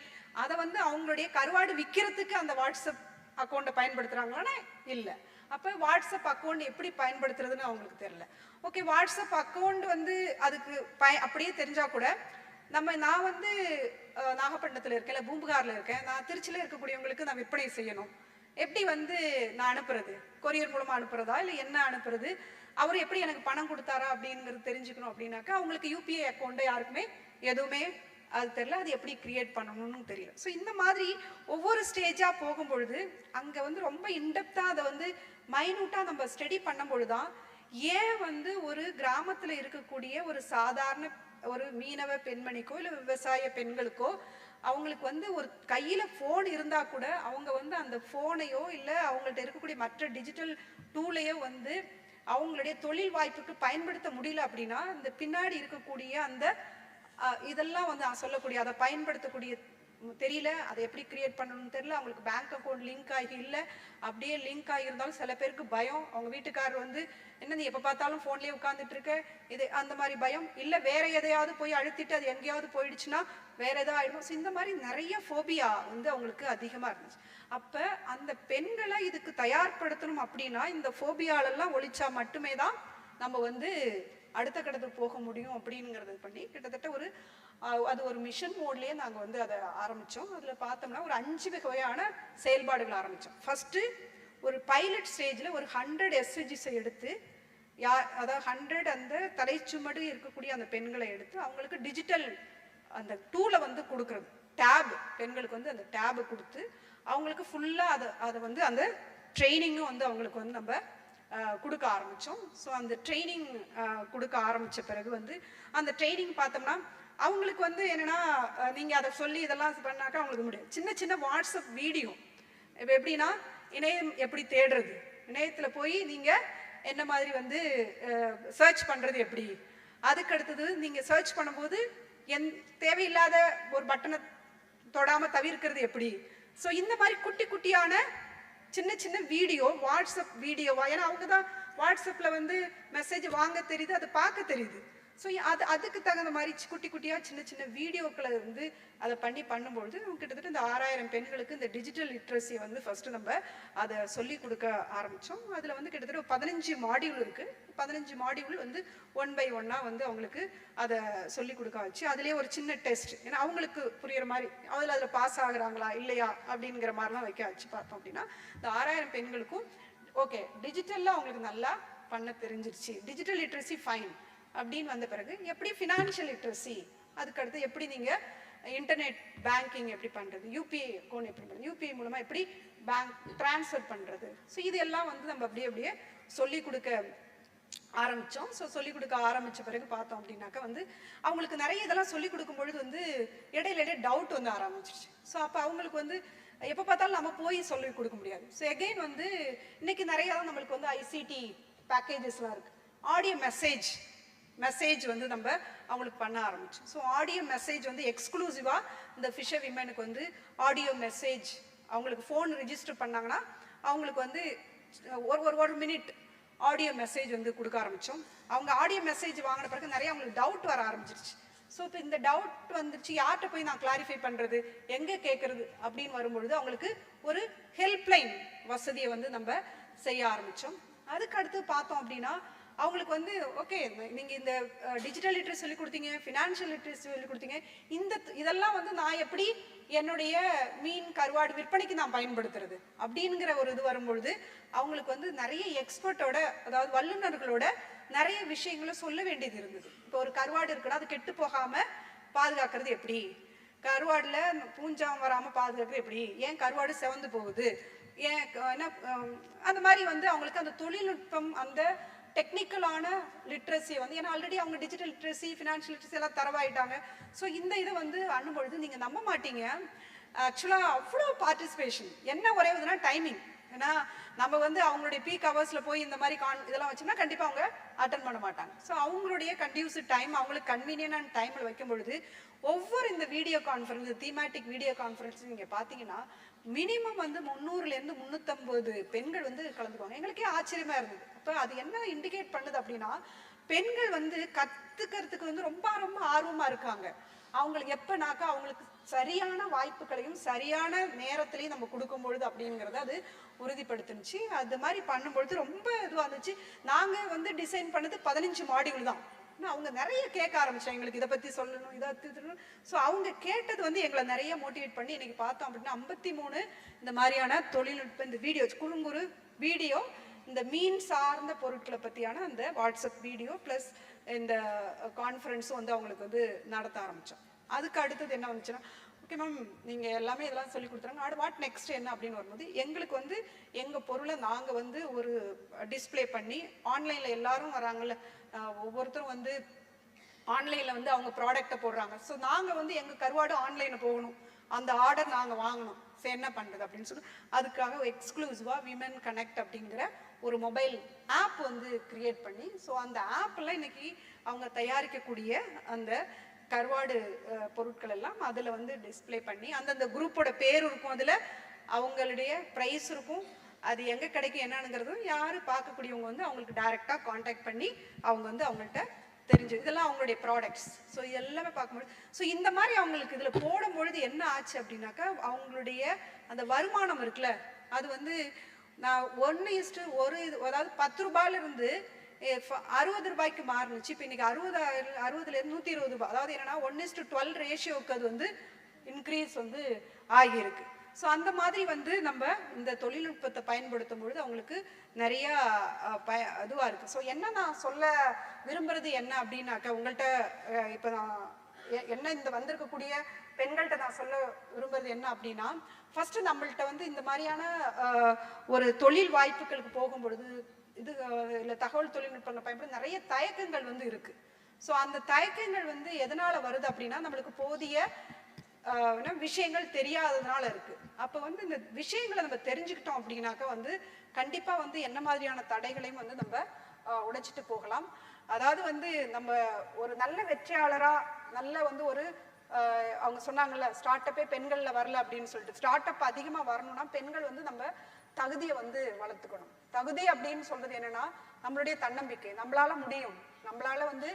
அதை வந்து அவங்களுடைய கருவாடு விற்கிறதுக்கு அந்த வாட்ஸ்அப் அக்கௌண்ட்டை பயன்படுத்துகிறாங்களான்னா இல்லை. அப்போ வாட்ஸ்அப் அக்கௌண்ட் எப்படி பயன்படுத்துறதுன்னு அவங்களுக்கு தெரியல. ஓகே, வாட்ஸ்அப் அக்கௌண்ட் வந்து அதுக்கு அப்படியே தெரிஞ்சால் கூட நான் வந்து நாகப்பட்டினத்தில் இருக்கேன், இல்லை பூம்புகாரில் இருக்கேன், நான் திருச்சியில் இருக்கக்கூடியவங்களுக்கு நான் விற்பனை செய்யணும். எப்படி வந்து நான் அனுப்புறது? கொரியர் மூலமாக அனுப்புறதா இல்லை என்ன அனுப்புறது? அவர் எப்படி எனக்கு பணம் கொடுத்தாரா அப்படிங்கிறது தெரிஞ்சுக்கணும். அப்படின்னாக்கா அவங்களுக்கு யூபிஐ அக்கௌண்ட்டை யாருக்குமே எதுவுமே அது தெரியல, அது எப்படி கிரியேட் பண்ணணும்னு தெரியல. ஸோ இந்த மாதிரி ஒவ்வொரு ஸ்டேஜாக போகும்பொழுது அங்கே வந்து ரொம்ப இன்டெப்த்தாக அதை வந்து மைனூட்டாக நம்ம ஸ்டடி பண்ணும்பொழுது தான் ஏன் வந்து ஒரு கிராமத்தில் இருக்கக்கூடிய ஒரு சாதாரண ஒரு மீனவ பெண்மணிக்கோ இல்லை விவசாய பெண்களுக்கோ அவங்களுக்கு வந்து ஒரு கையில் ஃபோன் இருந்தால் கூட அவங்க வந்து அந்த ஃபோனையோ இல்லை அவங்கள்ட்ட இருக்கக்கூடிய மற்ற டிஜிட்டல் டூலையோ வந்து அவங்களுடைய தொழில் வாய்ப்புக்கு பயன்படுத்த முடியல அப்படின்னா இந்த பின்னாடி இருக்கக்கூடிய அந்த இதெல்லாம் வந்து சொல்லக்கூடிய அதை பயன்படுத்தக்கூடிய தெரியல, அதை எப்படி கிரியேட் பண்ணணும்னு தெரியல. அவங்களுக்கு பேங்க் அக்கௌண்ட் லிங்க் ஆகி இல்லை, அப்படியே லிங்க் ஆகியிருந்தாலும் சில பேருக்கு பயம். அவங்க வீட்டுக்காரர் வந்து என்ன நீ எப்போ பார்த்தாலும் ஃபோன்லேயே உட்காந்துட்டு இருக்க, இது அந்த மாதிரி பயம். இல்லை வேற எதையாவது போய் அழுத்திட்டு அது எங்கேயாவது போயிடுச்சுன்னா வேற எதாவது ஆயிடும். ஸோ இந்த மாதிரி நிறைய ஃபோபியா வந்து அவங்களுக்கு அதிகமாக இருந்துச்சு. அப்போ அந்த பெண்களை இதுக்கு தயார்படுத்தணும் அப்படின்னா இந்த ஃபோபியாலெல்லாம் ஒழிச்சா மட்டுமே தான் நம்ம வந்து அடுத்த கட்டத்துக்கு போக முடியும் அப்படிங்கிறது பண்ணி கிட்டத்தட்ட அது ஒரு மிஷன் மோட்லேயே நாங்கள் வந்து அதை ஆரம்பித்தோம். அதில் பார்த்தோம்னா ஒரு 5 வகையான செயல்பாடுகள் ஆரம்பித்தோம். ஃபஸ்ட்டு ஒரு பைலட் ஸ்டேஜில் ஒரு 100 எஸ்ஹெச்ஜிஸை எடுத்து அதாவது 100 அந்த தலைச்சுமடு இருக்கக்கூடிய அந்த பெண்களை எடுத்து அவங்களுக்கு டிஜிட்டல் அந்த டூலை வந்து கொடுக்குறது. டேப், பெண்களுக்கு வந்து அந்த டேபு கொடுத்து அவங்களுக்கு ஃபுல்லாக அதை வந்து அந்த ட்ரைனிங்கும் வந்து அவங்களுக்கு வந்து நம்ம கொடுக்க ஆரம்பித்தோம். ஸோ அந்த ட்ரைனிங் கொடுக்க ஆரம்பித்த பிறகு வந்து அந்த ட்ரைனிங் பார்த்தோம்னா அவங்களுக்கு வந்து என்னென்னா நீங்கள் அதை சொல்லி இதெல்லாம் பண்ணாக்கா அவங்களுக்கு முடியும். சின்ன சின்ன வாட்ஸ்அப் வீடியோ இப்போ எப்படின்னா இணையம் எப்படி தேடுறது, இணையத்தில் போய் நீங்கள் என்ன மாதிரி வந்து சர்ச் பண்ணுறது எப்படி, அதுக்கு அடுத்தது நீங்கள் சர்ச் பண்ணும்போது தேவையில்லாத ஒரு பட்டனை தொடாமல் தவிர்க்கிறது எப்படி. ஸோ இந்த மாதிரி குட்டி குட்டியான சின்ன சின்ன வீடியோ, வாட்ஸ்அப் வீடியோவா, ஏன்னா அவங்க தான் வாட்ஸ்அப்பில் வந்து மெசேஜ் வாங்க தெரியுது, அதை பார்க்க தெரியுது. ஸோ அதுக்கு தகுந்த மாதிரி குட்டி குட்டியாக சின்ன சின்ன வீடியோக்களை வந்து அதை பண்ணும்பொழுது கிட்டத்தட்ட இந்த 6000 பெண்களுக்கு இந்த டிஜிட்டல் லிட்ரஸியை வந்து ஃபஸ்ட்டு நம்ம அதை சொல்லி கொடுக்க ஆரம்பித்தோம். அதில் வந்து கிட்டத்தட்ட 15 மாடியூல் இருக்குது. 15 மாடியூல் வந்து 1 by 1 வந்து அவங்களுக்கு அதை சொல்லி கொடுக்க வச்சு அதுலேயே ஒரு சின்ன டெஸ்ட், ஏன்னா அவங்களுக்கு புரியுற மாதிரி அதில் பாஸ் ஆகுறாங்களா இல்லையா அப்படிங்கிற மாதிரிலாம் வைக்க வச்சு பார்த்தோம். அப்படின்னா இந்த 6000 பெண்களுக்கும் ஓகே டிஜிட்டலில் அவங்களுக்கு நல்லா பண்ண தெரிஞ்சிருச்சு, டிஜிட்டல் லிட்ரஸி ஃபைன் அப்படின்னு வந்த பிறகு எப்படி ஃபினான்ஷியல் லிட்ரஸி, அதுக்கடுத்து எப்படி நீங்கள் இன்டர்நெட் பேங்கிங் எப்படி பண்ணுறது, யூபிஐ அக்கௌண்ட் எப்படி பண்ணுறது, யூபிஐ மூலமாக எப்படி பேங்க் ட்ரான்ஸ்ஃபர் பண்ணுறது. ஸோ இது எல்லாம் வந்து நம்ம அப்படியே சொல்லிக் கொடுக்க ஆரம்பித்தோம். ஸோ சொல்லிக் கொடுக்க ஆரம்பித்த பிறகு பார்த்தோம் அப்படின்னாக்கா வந்து அவங்களுக்கு நிறைய இதெல்லாம் சொல்லிக் கொடுக்கும் பொழுது வந்து இடையில டவுட் வந்து ஆரம்பிச்சிருச்சு. ஸோ அப்போ அவங்களுக்கு வந்து எப்போ பார்த்தாலும் நம்ம போய் சொல்லிக் கொடுக்க முடியாது. ஸோ எகெயின் வந்து இன்னைக்கு நிறையா தான் நம்மளுக்கு வந்து ஐசிடி பேக்கேஜஸ்லாம் இருக்குது. ஆடியோ மெசேஜ் வந்து நம்ம அவங்களுக்கு பண்ண ஆரம்பிச்சோம். ஸோ ஆடியோ மெசேஜ் வந்து எக்ஸ்க்ளூசிவாக இந்த ஃபிஷர் விமனுக்கு வந்து ஆடியோ மெசேஜ் அவங்களுக்கு ஃபோன் ரிஜிஸ்டர் பண்ணாங்கன்னா அவங்களுக்கு வந்து ஒரு மினிட் ஆடியோ மெசேஜ் வந்து கொடுக்க ஆரம்பித்தோம். அவங்க ஆடியோ மெசேஜ் வாங்கின பிறகு நிறைய அவங்களுக்கு டவுட் வர ஆரம்பிச்சிருச்சு. ஸோ இப்போ இந்த டவுட் வந்துருச்சு, யார்கிட்ட போய் நான் கிளாரிஃபை பண்ணுறது, எங்கே கேட்குறது அப்படின்னு வரும்பொழுது அவங்களுக்கு ஒரு ஹெல்ப்லைன் வசதியை வந்து நம்ம செய்ய ஆரம்பித்தோம். அதுக்கு அடுத்து பார்த்தோம் அப்படின்னா அவங்களுக்கு வந்து ஓகே நீங்கள் இந்த டிஜிட்டல் லிட்ரஸி சொல்லி கொடுத்தீங்க, ஃபினான்ஷியல் லிட்ரஸி சொல்லி கொடுத்தீங்க, இதெல்லாம் வந்து நான் எப்படி என்னுடைய மீன் கருவாடு விற்பனைக்கு நான் பயன்படுத்துறது அப்படிங்கிற ஒரு இது வரும்பொழுது அவங்களுக்கு வந்து நிறைய எக்ஸ்பர்ட்டோட, அதாவது வல்லுநர்களோட நிறைய விஷயங்களும் சொல்ல வேண்டியது இருந்தது. இப்போ ஒரு கருவாடு இருக்குன்னா அது கெட்டு போகாமல் பாதுகாக்கிறது எப்படி, கருவாடில் பூஞ்சாம் வராமல் பாதுகாக்கிறது எப்படி, ஏன் கருவாடு செவந்து போகுது, ஏன் என்ன அந்த மாதிரி வந்து அவங்களுக்கு அந்த தொழில்நுட்பம் அந்த டெக்னிக்கலான லிட்ரஸி வந்து, ஏன்னா ஆல்ரெடி அவங்க டிஜிட்டல் லிட்ரஸி, ஃபினான்ஷியல் லிட்ரஸி எல்லாம் தரவாயிட்டாங்க. ஸோ இந்த இதை வந்து அணும்பொழுது நீங்கள் நம்ப மாட்டீங்க, ஆக்சுவலாக அவ்வளோ பார்ட்டிசிபேஷன். என்ன ஒரே இதுனா டைமிங். ஏன்னா நம்ம வந்து அவங்களுடைய பீக் ஹவர்ஸில் போய் இந்த மாதிரி இதெல்லாம் வச்சோம்னா கண்டிப்பாக அவங்க அட்டன் பண்ண மாட்டாங்க. ஸோ அவங்களுடைய கண்டியூசிவ் டைம், அவங்களுக்கு கன்வீனியன்டான டைமில் வைக்கும் பொழுது ஒவ்வொரு இந்த video conference, thematic video conference நீங்கள் பார்த்தீங்கன்னா மினிமம் வந்து 300லேருந்து 350 பெண்கள் வந்து கலந்துக்குவாங்க. எங்களுக்கே ஆச்சரியமாக இருந்தது. அப்போ அது என்ன இண்டிகேட் பண்ணுது அப்படின்னா, பெண்கள் வந்து கற்றுக்கிறதுக்கு வந்து ரொம்ப ரொம்ப ஆர்வமாக இருக்காங்க. அவங்களுக்கு எப்போனாக்கா அவங்களுக்கு சரியான வாய்ப்புகளையும் சரியான நேரத்திலையும் நம்ம கொடுக்கும்பொழுது அப்படிங்கிறத அது உறுதிப்படுத்துனுச்சு. அது மாதிரி பண்ணும்பொழுது ரொம்ப இதுவாக இருந்துச்சு. நாங்கள் வந்து டிசைன் பண்ணது 15 மாடியூல் தான். அவங்க நிறைய கேட்க ஆரம்பிச்சாங்க, எங்களுக்கு இதை பற்றி சொல்லணும், இதை சொல்லணும். ஸோ அவங்க கேட்டது வந்து எங்களை நிறைய மோட்டிவேட் பண்ணி இன்னைக்கு பார்த்தோம் அப்படின்னா 53 இந்த மாதிரியான தொழில்நுட்ப இந்த வீடியோ, குறுங்குறு வீடியோ, இந்த மீன் சார்ந்த பொருட்களை பற்றியான அந்த வாட்ஸ்அப் வீடியோ ப்ளஸ் இந்த கான்ஃபரன்ஸும் வந்து அவங்களுக்கு வந்து நடத்த ஆரம்பித்தோம். அதுக்கு அடுத்தது என்ன வந்துச்சுன்னா, ஓகே மேம் நீங்கள் எல்லாமே இதெல்லாம் சொல்லி கொடுத்துறாங்க, வாட் நெக்ஸ்ட் என்ன அப்படின்னு வரும்போது எங்களுக்கு வந்து எங்கள் பொருளை நாங்கள் வந்து ஒரு டிஸ்பிளே பண்ணி ஆன்லைனில் எல்லாரும் வராங்கல்ல, ஒவ்வொருத்தரும் வந்து ஆன்லைனில் வந்து அவங்க ப்ராடக்டை போடுறாங்க. ஸோ நாங்கள் வந்து எங்கள் கருவாடு ஆன்லைனில் போகணும், அந்த ஆர்டர் நாங்கள் வாங்கணும். ஸோ என்ன பண்ணுறது அப்படின்னு சொல்லி அதுக்காக எக்ஸ்க்ளூசிவாக விமன் கனெக்ட் அப்படிங்கிற ஒரு மொபைல் ஆப் வந்து கிரியேட் பண்ணி, ஸோ அந்த ஆப்பில் இன்னைக்கு அவங்க தயாரிக்கக்கூடிய அந்த கருவாடு பொருட்கள் எல்லாம் அதில் வந்து டிஸ்பிளே பண்ணி அந்தந்த குரூப்போட பேர் இருக்கும், அதில் அவங்களுடைய ப்ரைஸ் இருக்கும், அது எங்கே கிடைக்கும் என்னங்கிறதும் யார் பார்க்கக்கூடியவங்க வந்து அவங்களுக்கு டைரெக்டாக காண்டாக்ட் பண்ணி அவங்க வந்து அவங்கள்ட்ட தெரிஞ்சு இதெல்லாம் அவங்களுடைய ப்ராடக்ட்ஸ். ஸோ எல்லாமே பார்க்கும்போது ஸோ இந்த மாதிரி அவங்களுக்கு இதில் போடும்பொழுது என்ன ஆச்சு அப்படின்னாக்கா, அவங்களுடைய அந்த வருமானம் இருக்குல்ல, அது வந்து நான் 1:1 அதாவது 10 ரூபாயிலிருந்து 60 ரூபாய்க்கு மாறுனுச்சு. இப்போ இன்னைக்கு 60லேருந்து 120 ரூபாய். அதாவது என்னன்னா 1:12 ரேஷியோவுக்கு அது வந்து இன்க்ரீஸ் வந்து ஆகியிருக்கு. ஸோ அந்த மாதிரி வந்து நம்ம இந்த தொழில்நுட்பத்தை பயன்படுத்தும் பொழுது அவங்களுக்கு நிறையா இதுவாக இருக்குது. ஸோ என்ன நான் சொல்ல விரும்புறது என்ன அப்படின்னாக்கா, உங்கள்கிட்ட இப்போ நான் என்ன இந்த வந்திருக்கக்கூடிய பெண்கள்கிட்ட நான் சொல்ல விரும்புறது என்ன அப்படின்னா, ஃபஸ்ட்டு நம்மள்கிட்ட வந்து இந்த மாதிரியான ஒரு தொழில் வாய்ப்புகளுக்கு போகும்பொழுது இது இல்லை தகவல் தொழில்நுட்பங்கள் பயன்படுத்த நிறைய தயக்கங்கள் வந்து இருக்குது. ஸோ அந்த தயக்கங்கள் வந்து எதனால் வருது அப்படின்னா, நம்மளுக்கு போதிய விஷயங்கள் தெரியாததுனால இருக்குது. அப்போ வந்து இந்த விஷயங்களை நம்ம தெரிஞ்சுக்கிட்டோம் அப்படின்னாக்கா வந்து கண்டிப்பாக வந்து என்ன மாதிரியான தடைகளையும் வந்து நம்ம உடைச்சிட்டு போகலாம். அதாவது வந்து நம்ம ஒரு நல்ல வெற்றியாளராக நல்ல வந்து ஒரு அவங்க சொன்னாங்கல்ல, ஸ்டார்ட் அப்பே பெண்களில் வரல அப்படின்னு சொல்லிட்டு, ஸ்டார்ட் அப் அதிகமாக வரணும்னா பெண்கள் வந்து நம்ம தகுதியை வந்து வளர்த்துக்கணும். தகுதி அப்படின்னு சொல்றது என்னன்னா நம்மளுடைய தன்னம்பிக்கை, நம்மளால முடியும், நம்மளால வந்து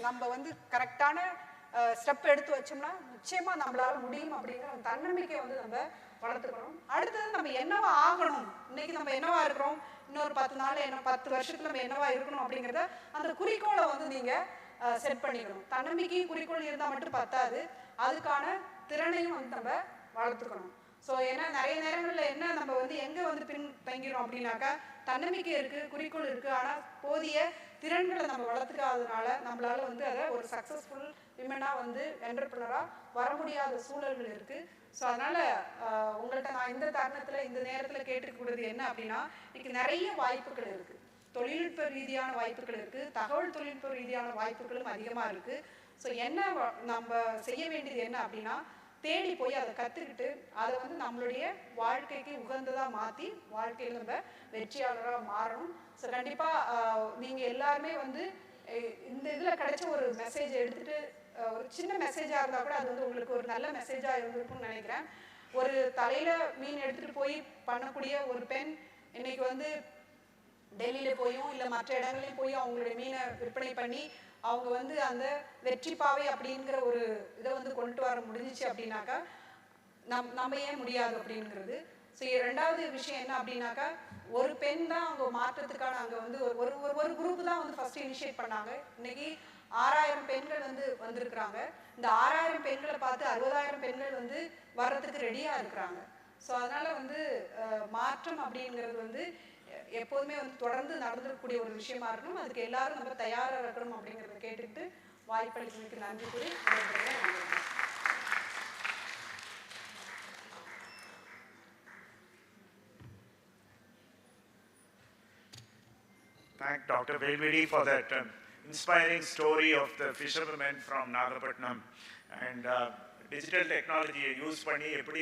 நம்ம வந்து கரெக்டான ஸ்டெப் எடுத்து வச்சோம்னா நிச்சயமா நம்மளால முடியும் அப்படிங்கிற தன்னம்பிக்கை வந்து நம்ம வளர்த்துக்கணும். அடுத்தது நம்ம என்னவா ஆகணும், இன்னைக்கு நம்ம என்னவா இருக்கிறோம், இன்னொரு 10 நாள் என்ன 10 வருஷத்துல நம்ம என்னவா இருக்கணும் அப்படிங்கிறத அந்த குறிக்கோளை வந்து நீங்க செட் பண்ணிக்கணும். தன்னம்பிக்கையும் குறிக்கோள் இருந்தால் மட்டும் பத்தாது, அதுக்கான திறனையும் வந்து நம்ம வளர்த்துக்கணும். ஸோ ஏன்னா நிறைய நேரங்களில் என்ன நம்ம வந்து எங்கே வந்து பின் தங்கிறோம் அப்படின்னாக்கா, தன்னம்பிக்கை இருக்குது, குறிக்கோள் இருக்குது, ஆனால் போதிய திறன்களை நம்ம வளர்த்துக்காததுனால நம்மளால வந்து அதை ஒரு சக்ஸஸ்ஃபுல் விமனாக வந்து என்டர்பிரனராக வர முடியாத சூழல்கள் இருக்குது. ஸோ அதனால் உங்கள்கிட்ட நான் இந்த தருணத்தில் இந்த நேரத்தில் கேட்டுக்கூடாது என்ன அப்படின்னா, இன்னைக்கு நிறைய வாய்ப்புகள் இருக்குது, தொழில்நுட்ப ரீதியான வாய்ப்புகள் இருக்குது, தகவல் தொழில்நுட்ப ரீதியான வாய்ப்புகளும் அதிகமாக இருக்குது. ஸோ என்ன நம்ம செய்ய வேண்டியது என்ன அப்படின்னா, தேடி போய் அதை கற்றுக்கிட்டு அதை வந்து நம்மளுடைய வாழ்க்கைக்கு உகந்ததாக மாற்றி வாழ்க்கையில் நம்ம வெற்றியாளராக மாறணும். ஸோ கண்டிப்பாக நீங்கள் எல்லாருமே வந்து இந்த இதில் கிடைச்ச ஒரு மெசேஜ் எடுத்துகிட்டு, ஒரு சின்ன மெசேஜாக இருந்தால் கூட அது வந்து உங்களுக்கு ஒரு நல்ல மெசேஜாக இருந்திருக்கும்னு நினைக்கிறேன். ஒரு தலையில் மீன் எடுத்துகிட்டு போய் பண்ணக்கூடிய ஒரு பெண் இன்னைக்கு வந்து டெல்லியில் போயும் இல்லை மற்ற இடங்களையும் போய் அவங்களுடைய மீனை விற்பனை பண்ணி அவங்க வந்து அந்த வெற்றிப்பாவை அப்படிங்கிற ஒரு இதை வந்து கொண்டு வர முடிஞ்சிச்சு அப்படின்னாக்கா நம்ம ஏன் முடியாது அப்படிங்கிறது. ஸோ ரெண்டாவது விஷயம் என்ன அப்படின்னாக்கா, ஒரு பெண் தான் அவங்க மாற்றத்துக்கான அங்கே வந்து ஒரு குரூப் தான் வந்து ஃபர்ஸ்ட் இனிஷியேட் பண்ணாங்க. இன்னைக்கு 6000 பெண்கள் வந்து வந்திருக்கிறாங்க. இந்த 6000 பெண்களை பார்த்து 60,000 பெண்கள் வந்து வர்றதுக்கு ரெடியாக இருக்கிறாங்க. ஸோ அதனால வந்து மாற்றம் அப்படிங்கிறது வந்து எப்போதுமே வந்து தொடர்ந்து நடந்துக்கூடிய ஒரு விஷயமா இருக்கணும். அதுக்கு எல்லாரும் நம்ம தயாராக இருக்கணும் அப்படிங்கிறத கேட்டுக்கிட்டு வாய்ப்பளித்தமைக்கு நன்றி கூறி thank Dr. Velvedi for that inspiring story of the fishermen from Nagapattinam. And digital technology use பண்ணி எப்படி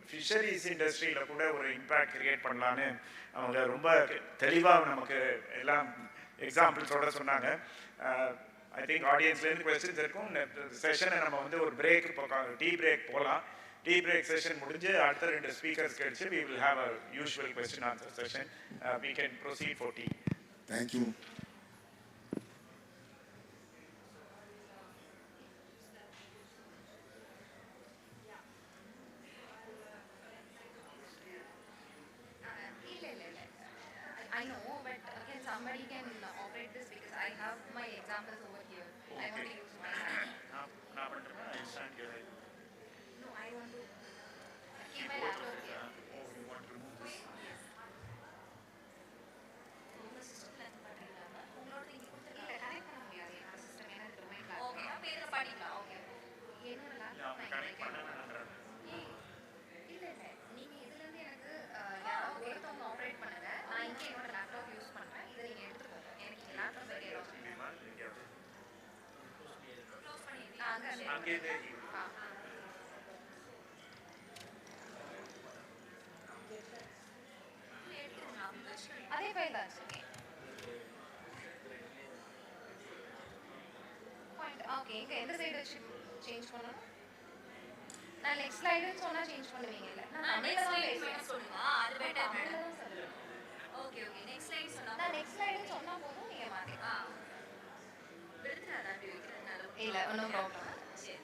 ஃபிஷரிஸ் இண்டஸ்ட்ரியில் கூட ஒரு இம்பேக்ட் கிரியேட் பண்ணலான்னு அவங்க ரொம்ப தெளிவாக நமக்கு எல்லாம் எக்ஸாம்பிள்ஸோட சொன்னாங்க. ஐ திங்க் ஆடியன்ஸ்லேருந்து கொஸ்டின்ஸ் இருக்கும். செஷனை நம்ம வந்து ஒரு பிரேக் டீ பிரேக் போகலாம். டீ பிரேக் செஷன் முடிஞ்சு அடுத்த 2 ஸ்பீக்கர்ஸ் கழிச்சு we will have a usual question answer session. We can proceed for tea. Thank you. I know, but again, somebody can operate this because I have my examples over here. I want to use my hand. No, I want to keep my laptop here. Oh, you want to remove this? Connect பண்ண முடியாது என்னோட system ஏன்னா இது domain laptop. Okay, நான் பேர்ல படிக்கலாம். Okay. என்னோட laptop நான் கனெக்ட் பண்ண வேண்டாம். இல்ல நீங்க இதுல இருந்து எனக்கு யாராவது ஒருத்தவங்க ஆபரேட் பண்ணுங்க. நான் இங்க என்னோட லேப்டாப் யூஸ் பண்றேன். இதை நீங்க எடுத்துக்கோங்க. எனக்கு இந்த லேப்டாப் ரெடி ஆகும். க்ளோஸ் பண்ணிட்டீங்க. அங்கே அதே ஃபைல் தான் வச்சிருக்கேன். ஓகே, இங்க எந்த சைடு வச்சு சேஞ்ச் பண்ணனும்? நான் நெக்ஸ்ட் ஸ்லைடுன்னு சொன்னா சேஞ்ச் பண்ணுவீங்க இல்ல? நான் தமிழ்ல தான் பேசுறேன். சொல்லுங்க. அது better madam. Okay okay, next slide சொன்னா நான் நெக்ஸ்ட் ஸ்லைடுன்னு சொன்னா போதும் நீங்க மாத்திக்கலாம். விடுங்க நான் அப்படி வைக்கிறேன். இல்ல, ஒன்றும் ப்ராப்ளம். சரி.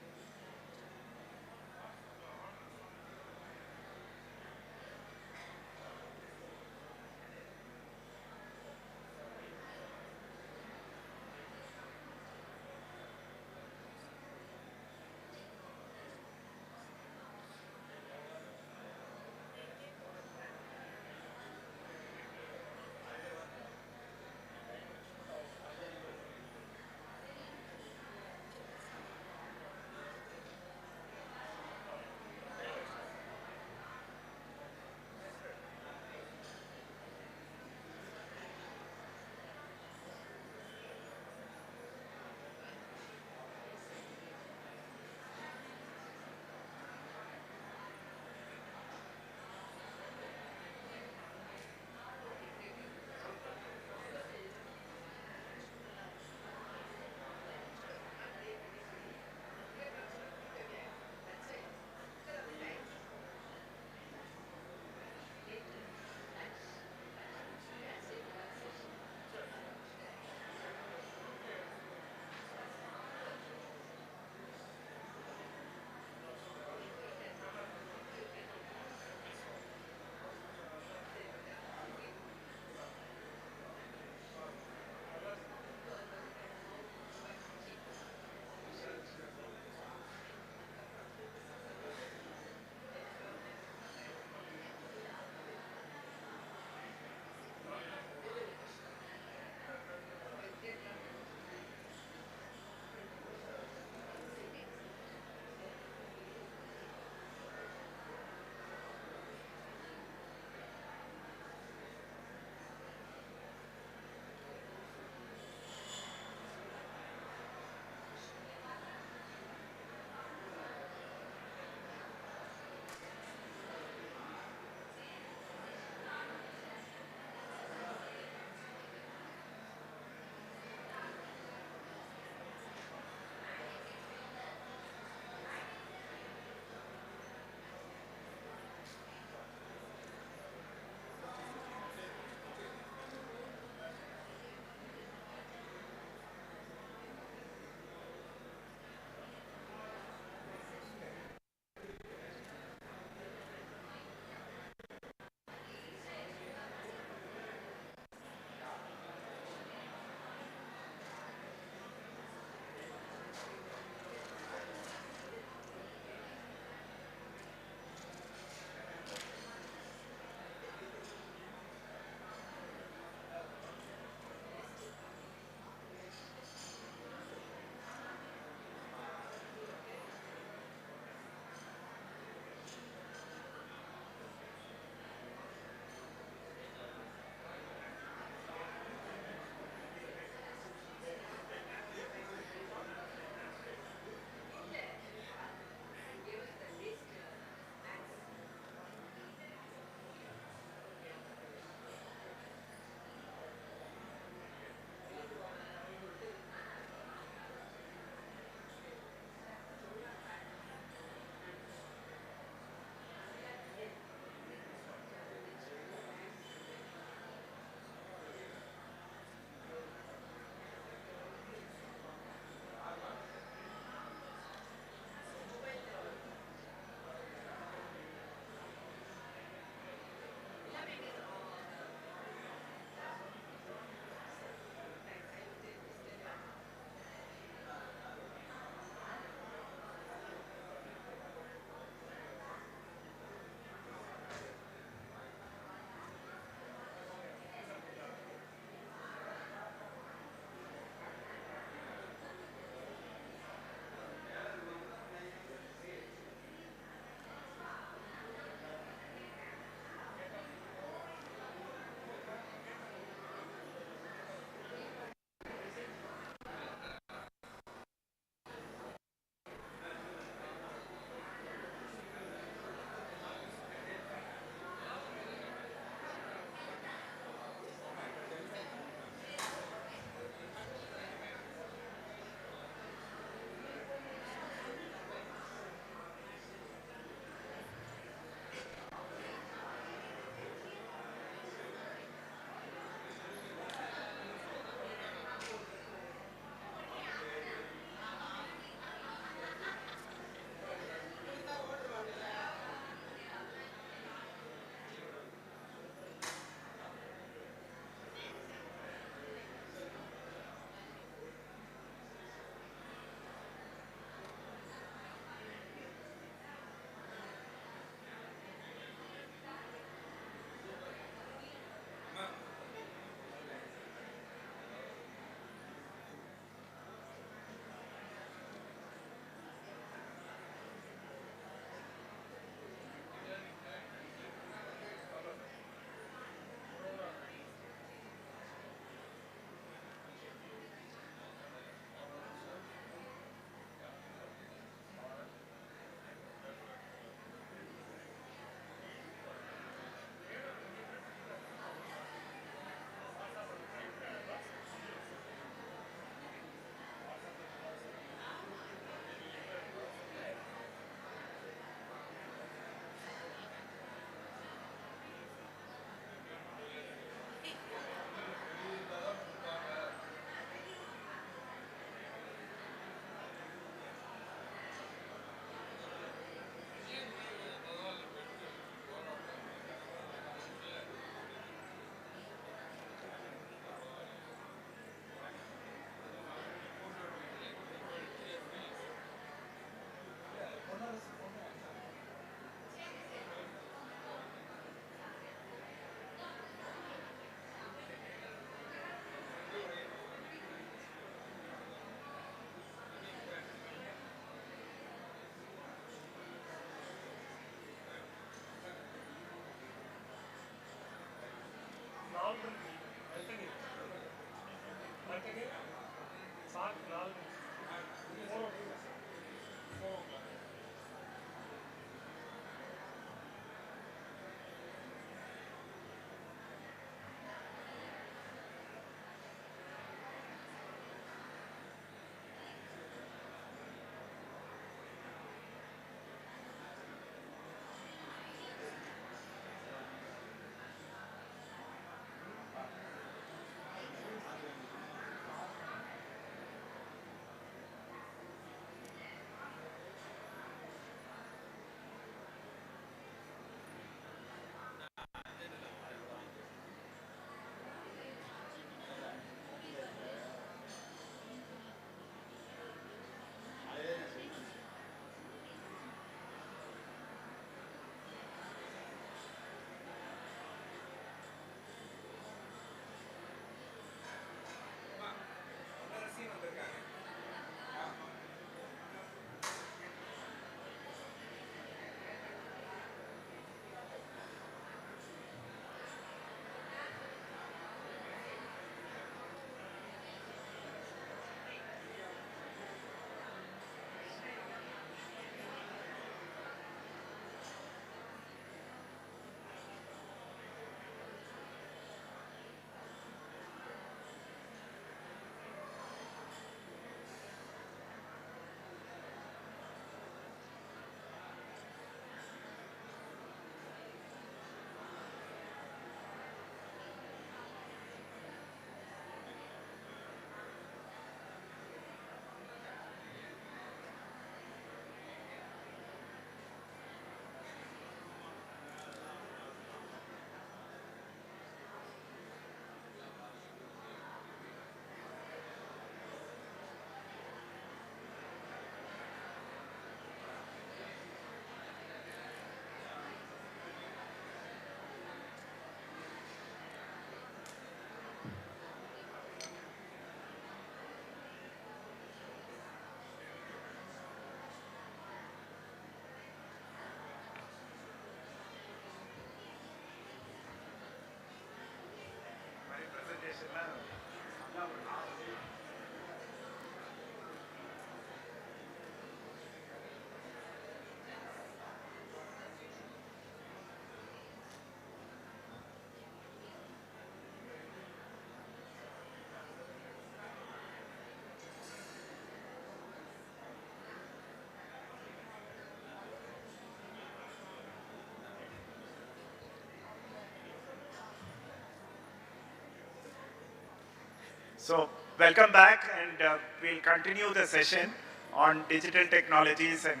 So welcome back, and we'll continue the session on digital technologies and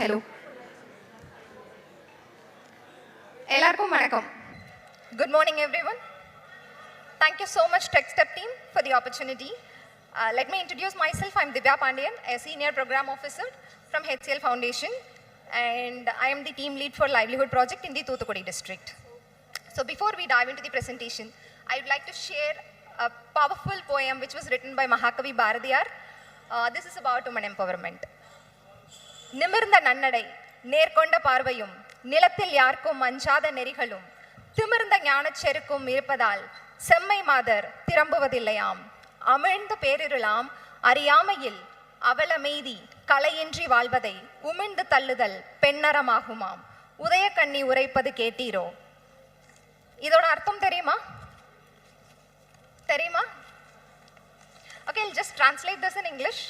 hello எல்லாருக்கும் வணக்கம். Good morning everyone. Thank you so much Tech Step team for the opportunity. Let me introduce myself. I'm Divya Pandian, a senior program officer from HCL Foundation, and I am the team lead for livelihood project in the Thoothukudi district. So before we dive into the presentation, I would like to share a powerful poem which was written by Mahakavi Bharadiyar. This is about women empowerment. நிமிர்ந்த நன்னடை நேர்கொண்ட பார்வையும் நிலத்தில் யாருக்கும் அஞ்சாத நெறிகளும் திமிர்ந்த ஞானச் செருக்கும் இருப்பதால் செம்மை மாதர் திரும்புவதில்லையாம். அமிழ்ந்த பேரிருளாம் அறியாமையில் அவலமெய்தி கலையின்றி வாழ்வதை உமிழ்ந்து தள்ளுதல் பெண்ணறமாகுமாம். உதயக்கண்ணி உரைப்பது கேட்டீரோ? இதோட அர்த்தம் தெரியுமா? Okay, I'll just translate this in English.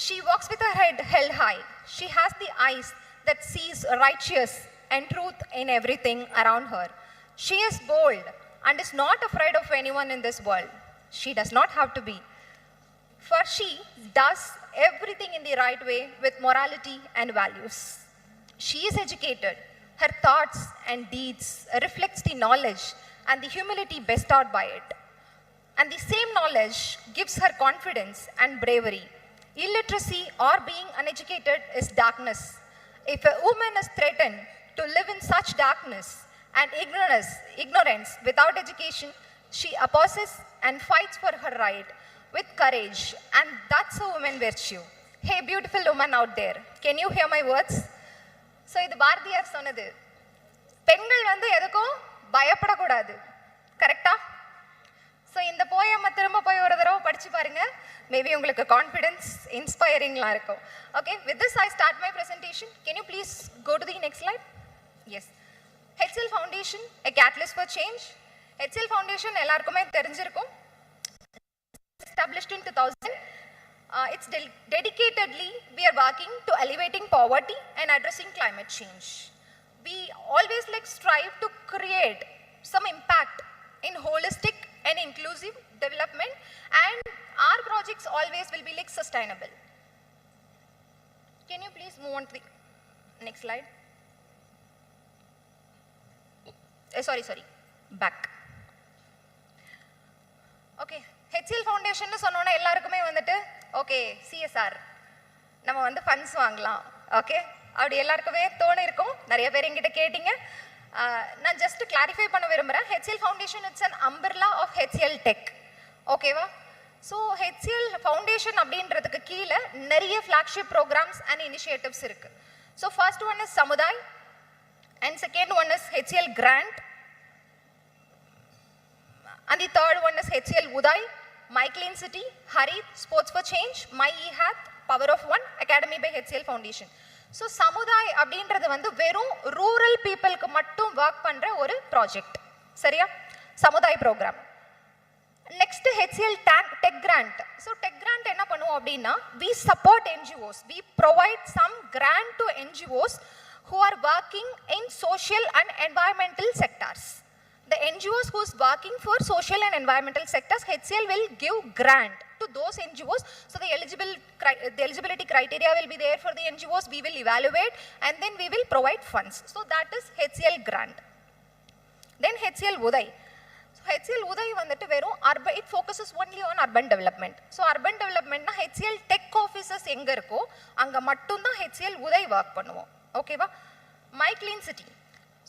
She walks with her head held high. She has the eyes that sees righteous and truth in everything around her. She is bold and is not afraid of anyone in this world. She does not have to be. for she does everything in the right way with morality and values. She is educated. Her thoughts and deeds reflects the knowledge and the humility bestowed by it. And the same knowledge gives her confidence and bravery. Illiteracy or being uneducated is darkness. If a woman is threatened to live in such darkness and ignorance without education, she opposes and fights for her right with courage, and that's a woman virtue. Hey beautiful woman out there, can you hear my words? So இது பாரதியார் சொன்னது. பெண்கள் வந்து எதுக்கும் பயப்படக்கூடாது, கரெக்டா? So இந்த போயமை திரும்ப போய் ஒரு தடவை படிச்சு பாருங்க, மேபி உங்களுக்கு கான்ஃபிடென்ஸ் இன்ஸ்பைரிங்லாம் இருக்கும். Okay, with this I start my presentation. Can you please go to the next slide? Yes. HCL foundation, a catalyst for change. HCL foundation எல்லாருக்குமே தெரிஞ்சிருக்கும். Established in 2000. It's dedicatedly, we are working to elevating poverty and addressing climate change. We always strive to create some impact in holistic and inclusive development, and our projects always will be sustainable. Can you please move on to the next slide? Sorry, back. Okay, HCL Foundation சொன்னோன்னா எல்லாருக்குமே வந்துட்டு okay CSR நம்ம வந்து funds வாங்கலாம். Okay, அப்படி எல்லாருக்குமே தோணிருக்கும். நிறைய பேர் எங்கிட்ட கேட்டீங்க. நான் ஜஸ்ட் கிளாரிஃபை பண்ண விரும்புகிறேன். HCL foundation it's an umbrella of HCL tech. ஓகேவா? ஸோ HCL ஃபவுண்டேஷன் அப்படின்றதுக்கு கீழே நிறைய ஃப்ளாக்ஷிப் ப்ரோக்ராம்ஸ் அண்ட் இனிஷியேட்டிவ்ஸ் இருக்கு. So first one is Samuday, and second one is HCL grant, and the third one is HCL Uday, My Clean City, Harit, Sports for Change, My eHath, Power of One, Academy by HCL Foundation. So சமுதாய் அப்படின்றது வந்து வெறும் rural பீப்புளுக்கு மட்டும் work பண்ற ஒரு project, சரியா? Samuday program. Next HCL tech grant. So tech grant என்ன பண்ணுவோம் அப்படின்னா, we support NGOs, we provide some grant to NGOs who are working in social and environmental sectors. The NGOs who is working for social and environmental sectors, HCL will give grant to those NGOs. So the eligibility criteria will be there for the NGOs. We will evaluate and then we will provide funds. So that is HCL grant. Then HCL Uday. So HCL Uday வந்துட்டு வெறும் urban, it focuses only on urban development. So urban development na HCL tech offices எங்க இருக்கோ அங்க மட்டும் தான் HCL Uday work பண்ணுவோம். ஓகேவா? My Clean City.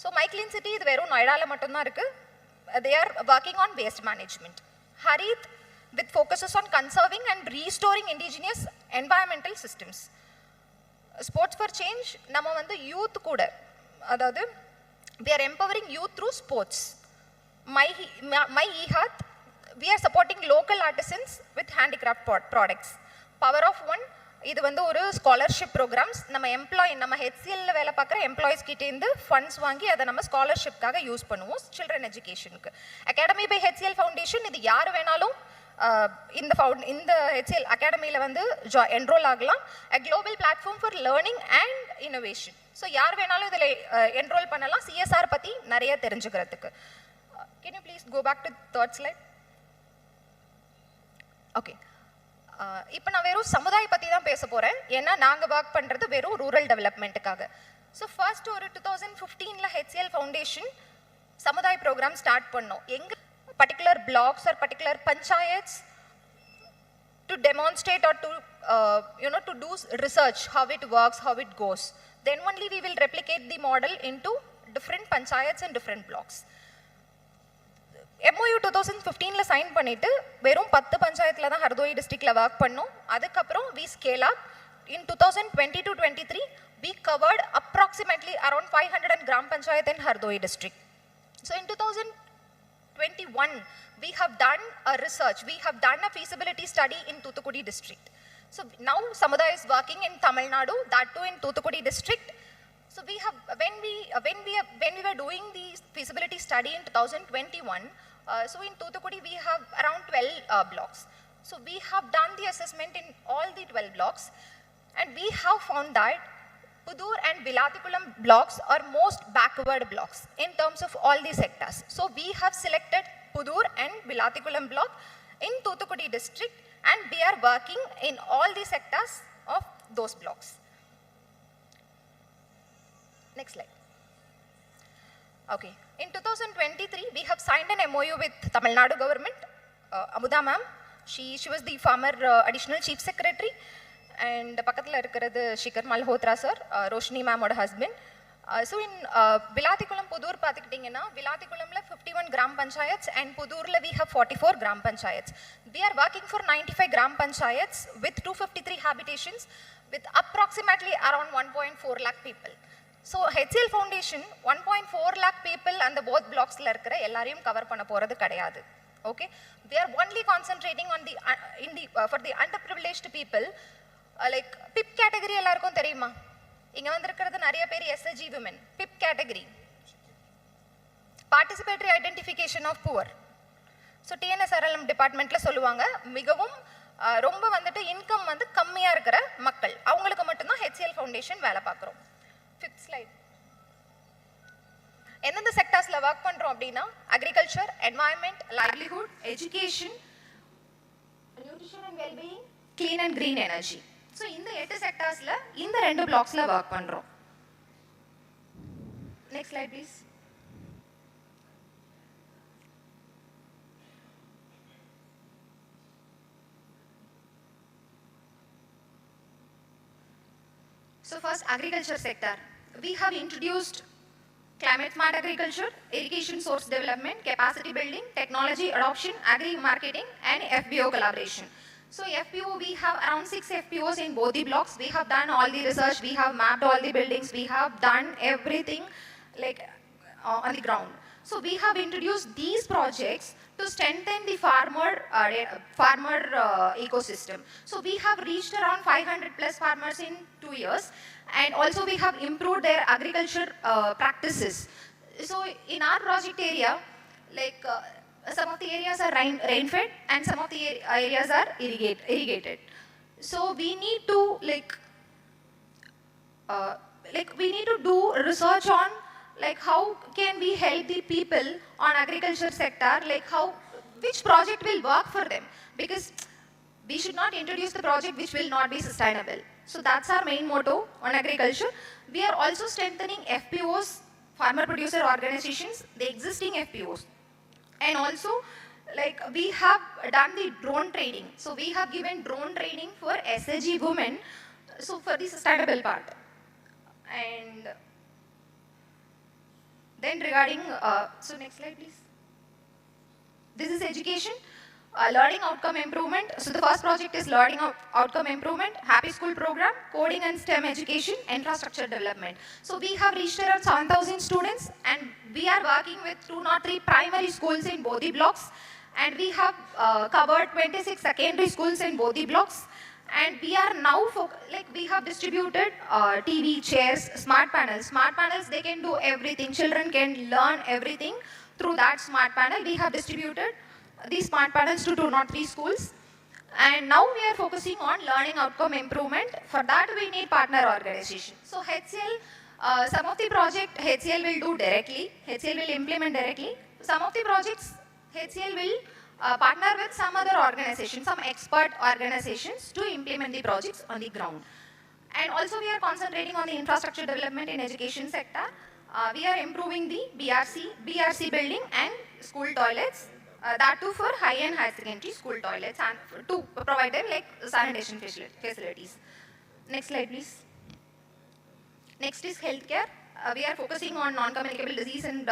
So My Clean City இது வெறும் நொய்டால மட்டும்தான் இருக்கு. They are working on waste management. Harit with focuses on conserving and restoring indigenous environmental systems. Sports for Change நம்ம வந்து யூத் கூட, அதாவது we are empowering youth through sports. My eHath, we are supporting local artisans with handicraft products. Power of One, இது வந்து ஒரு scholarship programs. நம்ம HCL வேலை பார்க்குற எம்ப்ளாயிஸ் கிட்டேருந்து ஃபண்ட்ஸ் வாங்கி அதை நம்ம ஸ்காலர்ஷிப்காக யூஸ் பண்ணுவோம் சில்ட்ரன் எஜுகேஷனுக்கு. அகாடமி பை HCL ஃபவுண்டேஷன், இது யார் வேணாலும் இந்த HCL அகாடமியில் வந்து என்ரோல் ஆகலாம். a global platform for learning and innovation. So யார் வேணாலும் இதில் என்ரோல் பண்ணலாம், சிஎஸ்ஆர் பற்றி நிறைய தெரிஞ்சுக்கிறதுக்கு. Can you please go back to third slide? Okay. இப்போ நான் வெறும் சமுதாய பற்றி தான் பேச போகிறேன், ஏன்னா நாங்கள் ஒர்க் பண்ணுறது வெறும் ரூரல் டெவலப்மெண்ட்டுக்காக. ஸோ ஃபர்ஸ்ட் ஒரு 2015 HCL ஃபவுண்டேஷன் சமுதாய ப்ரோக்ராம் ஸ்டார்ட் பண்ணோம். எங்கள் particular blocks or particular panchayats to demonstrate or to do research, how it works, how it goes. Then only we will replicate the model into different panchayats and different blocks. MOU 2015 sign பண்ணிட்டு வெறும் 10 பஞ்சாயத்தில் தான் ஹர்தோய் டிஸ்ட்ரிக்டில் work பண்ணோம். அதுக்கப்புறம் we scale up. In 2020 to 23 we covered approximately around 500 gram panchayat in Hardoi district. So in 2021 we have done a research, we have done a feasibility study in Thoothukudi district. So now Samudaya is working in Tamil Nadu, that too in Thoothukudi district. So we have, when we were doing the feasibility study in 2021, so in Thoothukudi we have around 12 blocks. So we have done the assessment in all the 12 blocks, and we have found that Pudur and Vilatikulam blocks are most backward blocks in terms of all the sectors. So we have selected Pudur and Vilatikulam block in Thoothukudi district, and we are working in all the sectors of those blocks. Next slide. Okay. In 2023, we have signed an MOU with Tamil Nadu government. Amuda ma'am, she was the former additional chief secretary, and பக்கத்துல இருக்கிறது Shikhar Malhotra sir, Roshini மேமோட husband. So in Vilathikulam Pudur பார்த்துக்கிட்டிங்கன்னா விளாத்திக்குளம்ல 51 gram panchayats and புதூரில் we have 44 gram panchayats. We are working for 95 gram panchayats with 253 habitations with approximately around 1.4 lakh people. So HCL Foundation 1.4 lakh people and the both blocks-ல இருக்கிற எல்லாரையும் cover பண்ண போறது கிடையாது. Okay, we are only concentrating on the for the underprivileged people. Like PIP category எல்லாருக்கும் தெரியுமா? இங்க வந்திருக்கிறது நிறைய பேர் SHG women. PIP category, participatory identification of poor. So TNSRLM departmentல சொல்லுவாங்க மிகவும் ரொம்ப வந்துட்டு இன்கம் வந்து கம்மியா இருக்கிற மக்கள் அவங்களுக்கு மட்டும் தான் HCL Foundation வேலை பார்க்குறோம். 5th slide. எந்தெந்த செக்டார்ஸ்ல ஒர்க் பண்றோம் அப்படின்னா agriculture, environment, livelihood, education, nutrition and wellbeing, clean and green energy. So இந்த 8 செக்டார்ஸ்ல இந்த 2 பிளாக்ஸ்ல ஒர்க் பண்றோம். Next slide please. So first, agriculture sector. We have introduced climate smart agriculture, irrigation source development, capacity building, technology adoption, agri-marketing, and FBO collaboration. So FPO, we have around 6 FPOs in both the blocks. We have done all the research, we have mapped all the buildings, we have done everything like on the ground. So we have introduced these projects to strengthen the farmer ecosystem. So we have reached around 500 plus farmers in 2 years, and also we have improved their agriculture practices. So in our project area, like some of the areas are rain-fed and some of the areas are irrigated. So we need to we need to do research on like how can we help the people on agriculture sector, like which project will work for them, because we should not introduce the project which will not be sustainable. So that's our main motto on agriculture. We are also strengthening FPOs, farmer producer organizations, the existing FPOs, and also like we have done the drone training. So we have given drone training for SHG women, so for the sustainable part. And then regarding, so next slide please. This is education, learning outcome improvement. So the first project is learning outcome improvement, happy school program, coding and STEM education, infrastructure development. So we have reached around 7,000 students, and we are working with 203 primary schools in both the blocks, and we have covered 26 secondary schools in both the blocks. And we are now we have distributed TV, chairs, smart panels. Smart panels, they can do everything. Children can learn everything through that smart panel. We have distributed these smart panels to 203 schools. And now we are focusing on learning outcome improvement. For that, we need partner organization. So HCL, some of the project HCL will do directly. HCL will implement directly. Some of the projects HCL will partner with some other organizations, some expert organizations to implement the projects on the ground. And also we are concentrating on the infrastructure development in education sector. We are improving the BRC building and school toilets, that too for high and high secondary school toilets, and to provide them like sanitation facilities. Next slide please. Next is healthcare. We are focusing on non-communicable disease and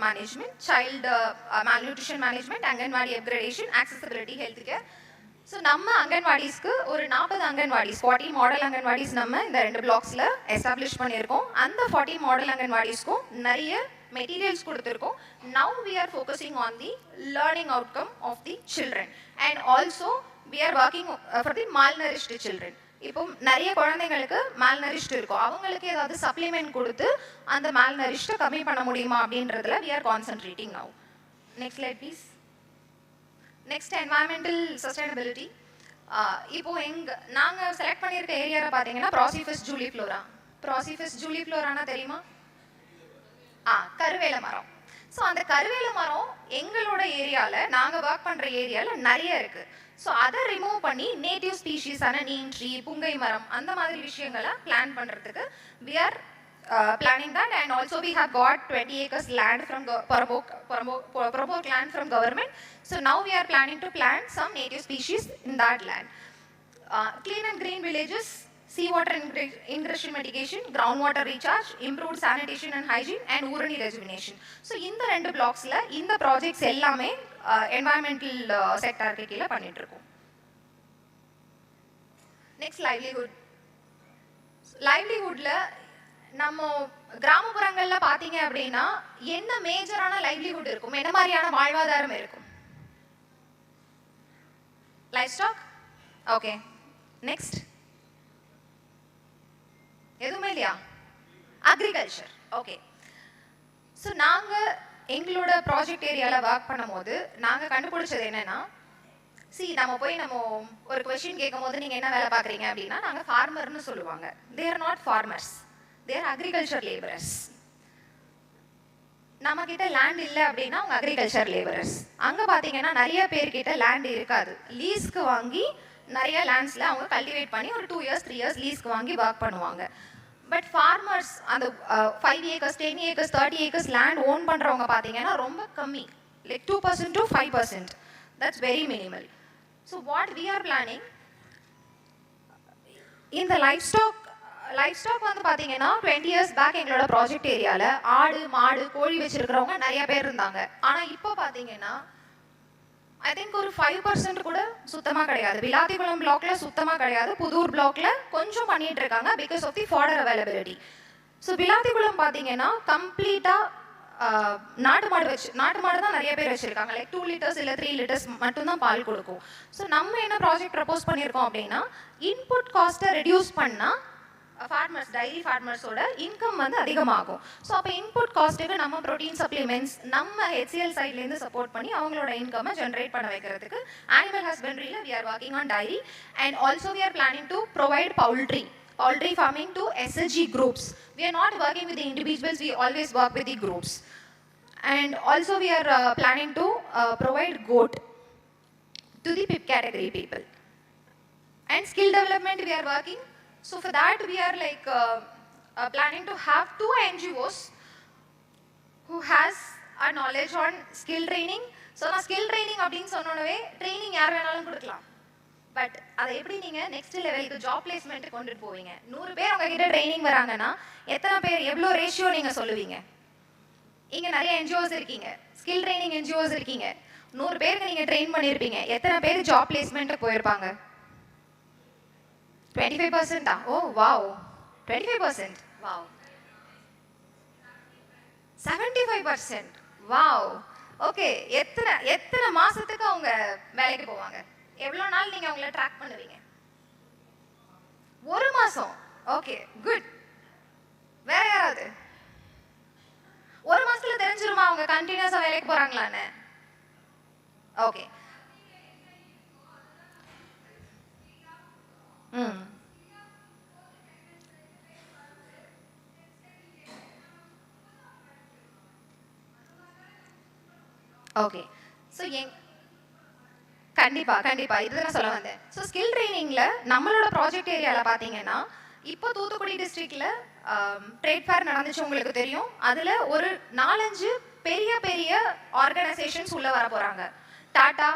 management, child malnutrition management, Anganwadi upgradation, accessibility healthcare. So நம்ம அங்கன்வாடிஸ்க்கு ஒரு 40 anganwadis 40 model anganwadis நம்ம இந்த 2 பிளாக்ஸ்ல establish பண்ணியிருக்கோம். அந்த 40 model அங்கன்வாடிஸ்க்கும் நிறைய materials கொடுத்துருக்கோம். Now we are focusing on the learning outcome of the children, and also we are working for the malnourished children. இப்போ நிறைய குழந்தைங்களுக்கு malnourished இருக்கும், அவங்களுக்கு ஏதாவது சப்ளிமெண்ட் கொடுத்து அந்த malnourished கம்மி பண்ண முடியுமா அப்படின்றதுல we are concentrating now. Next slide please. Next, environmental sustainability. இப்போ நாங்க செலக்ட் பண்ணியிருக்க ஏரியாவை பார்த்தீங்கன்னா ப்ராசிஃபஸ் ஜூலிஃப்ளோரா. ப்ராசிஃபஸ் ஜூலிஃப்ளோரானா தெரியுமா? கருவேல மரம். ஸோ அந்த கருவேல மரம் எங்களோட ஏரியாவில் நாங்கள் ஒர்க் பண்ணுற ஏரியாவில் நிறைய இருக்குது. ஸோ அதை ரிமூவ் பண்ணி நேட்டிவ் ஸ்பீஷீஸான நீம் ட்ரீ, புங்கை மரம் அந்த மாதிரி விஷயங்களை பிளான் பண்ணுறதுக்கு we are planning that. And also we have got 20 acres land from Parambok land from government. So now we are planning to plant some native species in that land. Clean and green villages, seawater ingression mitigation, groundwater recharge, improved sanitation and hygiene, and urani rejuvenation. So இந்த ரெண்டு பிளாக்ஸ்ல இந்த projects எல்லாமே environmental செக்டாருக்கு கீழே பண்ணிட்டு இருக்கோம். Next லைவ்லிஹுட்ல நம்ம கிராமப்புறங்கள்ல பாத்தீங்க அப்படின்னா என்ன மேஜரான லைவ்லிஹுட் இருக்கும், என்ன மாதிரியான வாழ்வாதாரம் இருக்கும்? Life stock. Okay, next. எதுவுமே இல்லையா? அக்ரிகல்ச்சர். ஓகே. ஸோ நாங்கள் எங்களோட ப்ராஜெக்ட் ஏரியாவில் ஒர்க் பண்ணும்போது நாங்கள் கண்டுபிடிச்சது என்னன்னா, நம்ம ஒரு கொஸ்டின் கேட்கும் போது நீங்கள் என்ன வேலை பார்க்குறீங்க அப்படின்னா, நாங்கள் ஃபார்மர்னு சொல்லுவாங்க. They are not farmers, they are agriculture labourers. நம்ம கிட்ட லேண்ட் இல்லை அப்படின்னா அவங்க அக்ரிகல்ச்சர் லேபரர்ஸ். அங்கே பார்த்தீங்கன்னா நிறைய பேர்கிட்ட லேண்ட் இருக்காது, லீஸ்க்கு வாங்கி நிறைய லேண்ட்ஸில் அவங்க கல்டிவேட் பண்ணி ஒரு 2 years 3 years லீஸ்க்கு வாங்கி ஒர்க் பண்ணுவாங்க. பட் ஃபார்மர்ஸ் அந்த 5 acres 10 acres 30 acres land own பண்ணுறவங்க பார்த்தீங்கன்னா ரொம்ப கம்மி, like 2% to 5%. That's very minimal. So what we are planning, இந்த லைஃப் ஸ்டாக் வந்து பார்த்தீங்கன்னா 20 years பேக் எங்களோட ப்ராஜெக்ட் ஏரியாவில் ஆடு மாடு கோழி வச்சிருக்கிறவங்க நிறைய பேர் இருந்தாங்க. ஆனால் இப்போ பார்த்தீங்கன்னா ஐ திங்க் ஒரு 5% கூட சுத்தமாக கிடையாது. விளாத்திக்குளம் பிளாக்ல சுத்தமாக கிடையாது, புதூர் பிளாக்ல கொஞ்சம் பண்ணிட்டு இருக்காங்க because of the fodder availability. So Vilathikulam பார்த்தீங்கன்னா கம்ப்ளீட்டாக நாட்டு மாடு தான் நிறைய பேர் வச்சிருக்காங்க, லைக் 2 liters இல்லை 3 liters மட்டும்தான் பால் கொடுக்கும். ஸோ நம்ம என்ன ப்ராஜெக்ட் ப்ரப்போஸ் பண்ணியிருக்கோம் அப்படின்னா, இன்புட் காஸ்ட்டை ரெடியூஸ் பண்ணால் ஃபார்மர்ஸ் டைரி ஃபார்மர்ஸோட இன்கம் வந்து அதிகமாகும். ஸோ அப்போ இன்புட் காஸ்ட்டுக்கு நம்ம ப்ரோட்டீன் சப்ளிமெண்ட்ஸ் நம்ம HCL சைட்லேருந்து சப்போர்ட் பண்ணி அவங்களோட இன்கம்மை ஜென்ரேட் பண்ண வைக்கிறதுக்கு animal ஹஸ்பண்ட்ரியில் we are working on dairy, and also we are planning to provide poultry farming to SHG groups. We are not working with the individuals, we always work with the groups. And also we are planning to provide goat to the PIP category people. And skill development we are working. So for that we are like planning to have 2 NGOs who has a knowledge on skill training. So na skill training அப்படினு சொன்னோனவே training யார் வேணாலும் கொடுக்கலாம். But அதை எப்படி நீங்கள் next லெவலுக்கு job placement கொண்டுட்டு போவீங்க? 100 பேர் உங்ககிட்ட ட்ரைனிங் வராங்கன்னா எத்தனை பேர், எவ்வளோ ரேஷியோ நீங்கள் சொல்லுவீங்க? இங்கே நிறைய NGOs இருக்கீங்க, ஸ்கில் ட்ரைனிங் NGOs இருக்கீங்க, 100 பேருக்கு நீங்கள் ட்ரெயின் பண்ணியிருப்பீங்க, எத்தனை பேர் ஜாப் பிளேஸ்மெண்ட்டுக்கு போயிருப்பாங்க? 25%. ஓ வாவ், 25%. வாவ். 75%. வாவ். ஓகே, எத்தனை மாசத்துக்கு அவங்க வேலைக்கு போவாங்க? எவ்வளோ நாள் நீங்கள் அவங்கள ட்ராக் பண்ணுவீங்க? 1 மாதம். Okay, good. வேற யாராவது? 1 மாசத்துல தெரிஞ்சிருமா அவங்க கண்டினியூஸாக வேலைக்கு போகிறாங்களான்னு? ஓகே. ஓகே. ஸோ கண்டிப்பா இதுதான் சொல்ல வந்தேன். ஸோ ஸ்கில் ட்ரைனிங்கில் நம்மளோட ப்ராஜெக்ட் ஏரியாவில் பார்த்தீங்கன்னா இப்போ தூத்துக்குடி டிஸ்ட்ரிக்டில் ட்ரேட் ஃபேர் நடந்துச்சு, உங்களுக்கு தெரியும். அதில் ஒரு 4-5 பெரிய ஆர்கனைசேஷன்ஸ் உள்ளே வர போகிறாங்க, டாடா,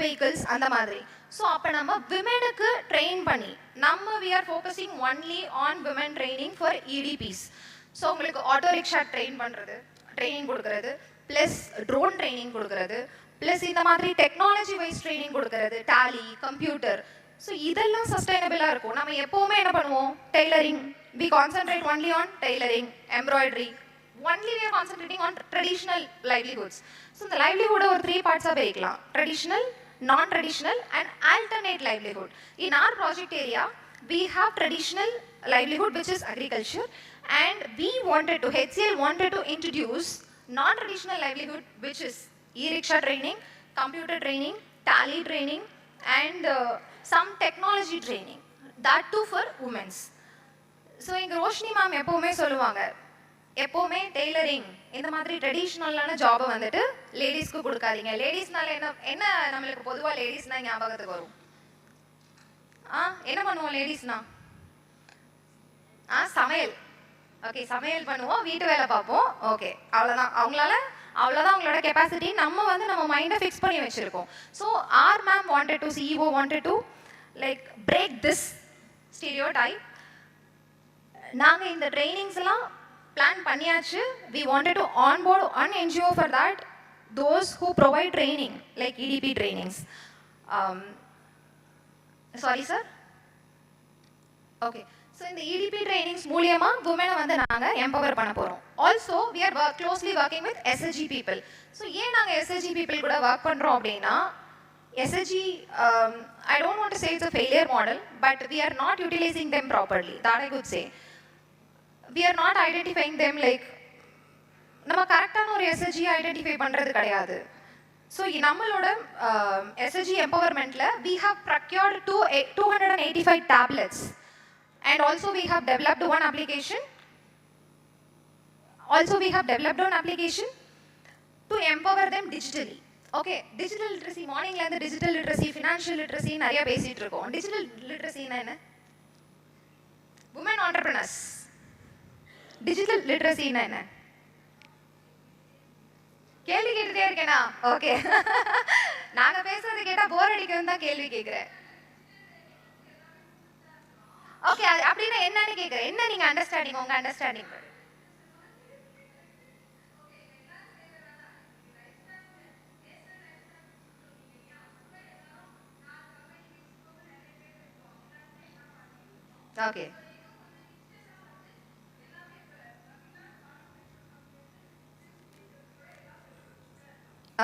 வெஹிக்கிள்ஸ் அந்த மாதிரி. ஸோ அப்போ நம்ம விமெனுக்கு ட்ரெயின் பண்ணி we are focusing only on women training for EDPs. So உங்களுக்கு ஆட்டோ ரிக்ஷா ட்ரைனிங் கொடுக்கறது, ப்ளஸ் ட்ரோன் ட்ரைனிங் கொடுக்கறது, ப்ளஸ் இந்த மாதிரி டெக்னாலஜி வைஸ் ட்ரைனிங் கொடுக்கறது, டேலி, கம்ப்யூட்டர். ஸோ இதெல்லாம் சஸ்டைனபிளாக இருக்கும். நம்ம எப்போவுமே என்ன பண்ணுவோம், tailoring, we concentrate only on tailoring, embroidery, only we are concentrating on traditional livelihoods. So இந்த livelihood ஒரு 3 parts-ஆ பிரிக்கலாம், traditional, non-traditional and alternate livelihood. In our project area we have traditional livelihood which is agriculture, and HCL wanted to introduce non-traditional livelihood which is e-rickshaw training, computer training, tally training, and some technology training, that too for women's. So எங்கள் Roshini ma'am எப்போவுமே சொல்லுவாங்க, எப்போவுமே tailoring இந்த மாதிரி ட்ரெடிஷ்னலான ஜாபை வந்துட்டு லேடிஸ்க்கு கொடுக்காதீங்க. லேடிஸ்னால என்ன நம்மளுக்கு பொதுவாக லேடிஸ்னா ஞாபகத்துக்கு வரும்? என்ன பண்ணுவோம் லேடிஸ்னா? சமையல். ஓகே, சமையல் பண்ணுவோம், வீட்டு வேலை பார்ப்போம். ஓகே, அவ்வளோதான். அவ்வளோதான் அவங்களோட கெப்பாசிட்டி. நம்ம மைண்டை ஃபிக்ஸ் பண்ணி வச்சுருக்கோம். So our ma'am wanted to, CEO wanted to like break this stereotype. நாங்கள் இந்த ட்ரைனிங்ஸ்லாம் பிளான் பண்ணியாச்சு. We wanted to onboard an NGO for that, those who provide training like EDP trainings. Sorry sir. Okay, so in the EDP trainings மூலியமா women வந்து நாங்க empower பண்ண போறோம். Also we are closely working with SSG people. So ஏன் நாங்க SSG people கூட work பண்றோம் அப்படின்னா, SSG I don't want to say it's a failure model, but we are not utilizing them properly, that I could say. We are not identifying them like நம்ம கரெக்டான ஒரு SSG identify பண்ணுறது கிடையாது. So நம்மளோட SSG எம்பவர்மெண்ட்டில் we have procured 285 tablets and also we have developed one application. To empower them digitally. Okay, digital literacy, மார்னிங்லேருந்து digital literacy, financial literacy நிறைய பேசிகிட்டு இருக்கோம். டிஜிட்டல் லிட்ரஸின்னா என்ன? Woman entrepreneurs. டிஜிட்டல் லிட்ரஸின்னா என்ன? கேள்வி கேட்டுட்டே இருக்கேனா? ஓகே, நாங்க பேசுறது கேட்டா போர் அடிக்கிறது தான் கேள்வி கேட்கிறேன். ஓகே, அப்படின்னா என்னன்னு கேட்கிறேன். என்ன நீங்க அண்டர்ஸ்டாண்டிங், உங்க understanding? Okay,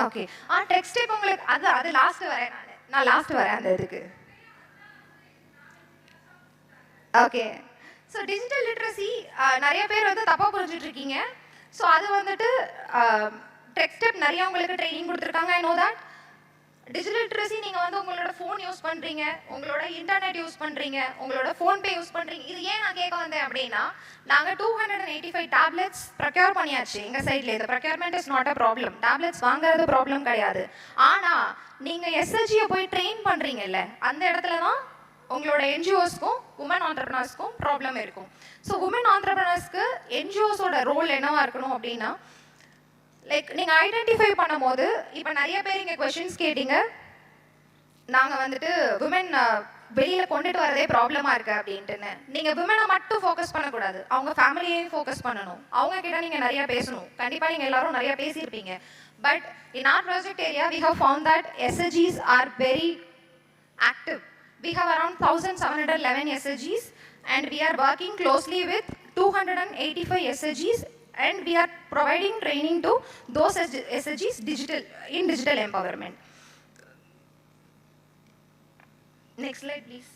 okay. Text step உங்களுக்கு அது லாஸ்ட் வரேன். நான் லாஸ்ட் வரேன் அந்த இதுக்கு. ஓகே, ஸோ டிஜிட்டல் லிட்ரஸி நிறைய பேர் வந்து தப்பாக புரிஞ்சுட்டு இருக்கீங்க. ஸோ அது வந்துட்டு டெக்ஸ்ட் ஸ்டெப் நிறைய உங்களுக்கு ட்ரைனிங் கொடுத்துருக்காங்க. I know that. Digital literacy நீங்கள் வந்து உங்களோட ஃபோன் யூஸ் பண்ணுறீங்க, உங்களோட இன்டர்நெட் யூஸ் பண்ணுறீங்க, உங்களோட ஃபோன்பே யூஸ் பண்ணுறீங்க. இது ஏன் நான் கேட்க வந்தேன் அப்படின்னா, நாங்கள் 285 டேப்லெட்ஸ் ப்ரொக்யூர் பண்ணியாச்சு எங்கள் சைட்ல. இந்த procurement is not a problem. Tablets வாங்குறது ப்ராப்ளம் கிடையாது. ஆனால் நீங்கள் எஸ்எஸ்ஜியை போய் ட்ரெயின் பண்ணுறீங்கல்ல, அந்த இடத்துல தான் உங்களோட என்ஜிஓஸ்க்கும் உமன் ஆண்டர்பிரினர்ஸ்க்கும் ப்ராப்ளம் இருக்கும். ஸோ உமன் ஆண்டர்பிரினர்ஸ்க்கு என்ஜிஓஸோட ரோல் என்னவா இருக்கணும் அப்படின்னா, லைக் நீங்கள் ஐடென்டிஃபை பண்ணும் போது, இப்போ நிறைய பேர் இங்கே கொஷின்ஸ் கேட்டீங்க, நாங்கள் வந்துட்டு விமன் வெளியில் கொண்டுட்டு வரதே ப்ராப்ளமாக இருக்குது அப்படின்ட்டுன்னு. நீங்கள் விமனை மட்டும் ஃபோக்கஸ் பண்ணக்கூடாது, அவங்க ஃபேமிலியையும் ஃபோக்கஸ் பண்ணணும். அவங்க கிட்ட நீங்கள் நிறையா பேசணும். கண்டிப்பாக நீங்கள் எல்லாரும் நிறையா பேசியிருப்பீங்க. But in our project area we have found that SSGs are very active. We have around 1711 SSGs and we are working closely with 285 SSGs and we are providing training to those SSGs in digital empowerment. Next slide please.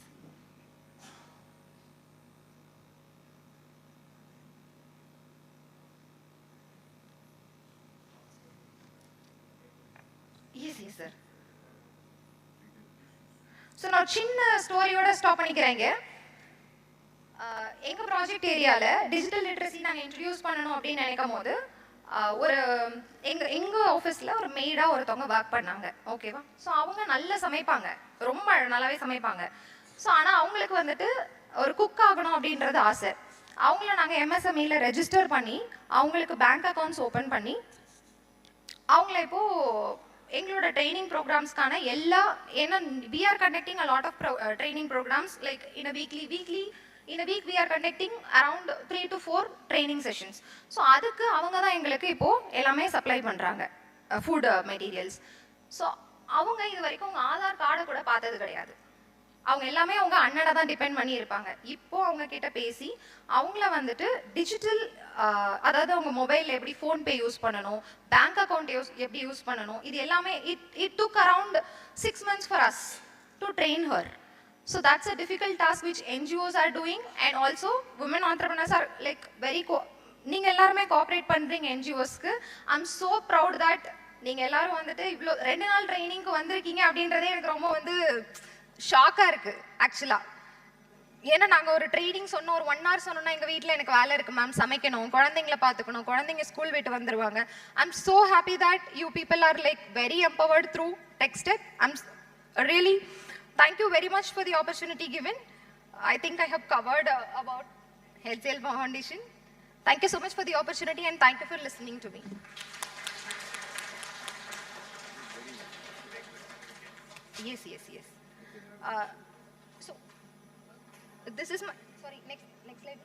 Yes sir. So நான் சின்ன ஸ்டோரியோட stop பண்ணிக்கிறேங்க. எங்கள் project ஏரியாவில் digital literacy நாங்கள் introduce பண்ணணும் அப்படின்னு நினைக்கும் போது, ஒரு எங்கள் ஆஃபீஸில் ஒரு மெய்டாக ஒருத்தவங்க ஒர்க் பண்ணாங்க. ஓகேவா? ஸோ அவங்க நல்லா சமைப்பாங்க, ரொம்ப நல்லாவே சமைப்பாங்க. ஸோ ஆனால் அவங்களுக்கு வந்துட்டு ஒரு குக் ஆகணும் அப்படின்றது ஆசை. அவங்கள நாங்கள் எம்எஸ்எம்இல ரெஜிஸ்டர் பண்ணி அவங்களுக்கு பேங்க் அக்கௌண்ட்ஸ் ஓப்பன் பண்ணி அவங்கள இப்போது எங்களோட ட்ரைனிங் ப்ரோக்ராம்ஸ்க்கான எல்லா, ஏன்னா we are conducting a lot of training programs like in a week we are conducting around 3 to 4 training sessions. So அதுக்கு அவங்க தான் எங்களுக்கு இப்போது எல்லாமே சப்ளை பண்ணுறாங்க, ஃபுட் மெட்டீரியல்ஸ். ஸோ அவங்க இது வரைக்கும் அவங்க ஆதார் கார்டை கூட பார்த்தது கிடையாது. அவங்க எல்லாமே அவங்க அண்ணனை தான் டிபெண்ட் பண்ணி இருப்பாங்க. இப்போ அவங்க கிட்ட பேசி அவங்கள வந்துட்டு டிஜிட்டல், அதாவது அவங்க மொபைலில் எப்படி ஃபோன்பே யூஸ் பண்ணணும், பேங்க் அக்கௌண்ட் எப்படி யூஸ் பண்ணணும், இது எல்லாமே it took around 6 months for us to train her. So that's a difficult task which NGOs are doing and also women entrepreneurs are like very நீங்கள் எல்லாருமே கோஆப்ரேட் பண்ணுறீங்க NGOஸ்க்கு. I'm so proud that நீங்கள் எல்லாரும் வந்துட்டு இவ்வளோ 2 நாள் ட்ரைனிங்க்கு வந்திருக்கீங்க அப்படின்றதே எனக்கு ரொம்ப வந்து ஷாக்காக இருக்குது ஆக்சுவலாக. ஏன்னா நாங்கள் ஒரு ட்ரைனிங் சொன்னோம், ஒரு 1 hour சொன்னோம்னா எங்கள் வீட்டில் எனக்கு வேலை இருக்குது மேம், சமைக்கணும், குழந்தைங்கள பார்த்துக்கணும், குழந்தைங்க ஸ்கூல் விட்டு வந்துடுவாங்க. I'm so happy that you people are like very empowered through TechStep. I'm really thank you very much for the opportunity given. I think I have covered about HCL Foundation. Thank you so much for the opportunity and thank you for listening to me. Yes. So this is my, sorry, next slide please.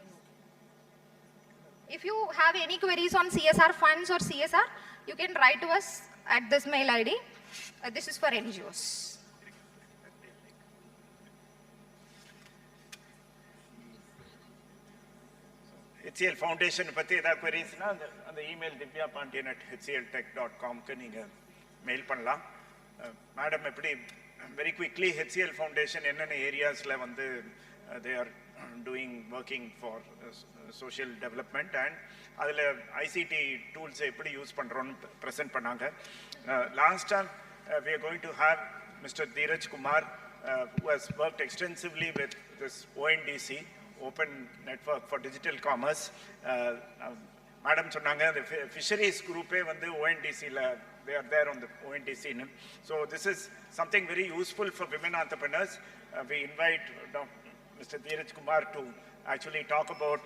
If you have any queries on CSR funds or CSR, you can write to us at this mail ID. This is for NGOs. HCL Foundation பற்றி ஏதாவது queriesனா அந்த email divyapandian@hcltech.com நீங்கள் mail பண்ணலாம். Madam எப்படி very quickly HCL Foundation என்னென்ன ஏரியாஸில் வந்து they are doing working for social development and அதில் ICT tools எப்படி யூஸ் பண்ணுறோன்னு ப்ரெசென்ட் பண்ணாங்க. Last time we are going to have Mr. Dheeraj Kumar who has worked extensively with this ONDC, Open Network for Digital Commerce. Madam சொன்னாங்க the fisheries groupே வந்து ONDCல they are there on the ONDC. So this is something very useful for women entrepreneurs. We invite Mr. Dheeraj Kumar to actually talk about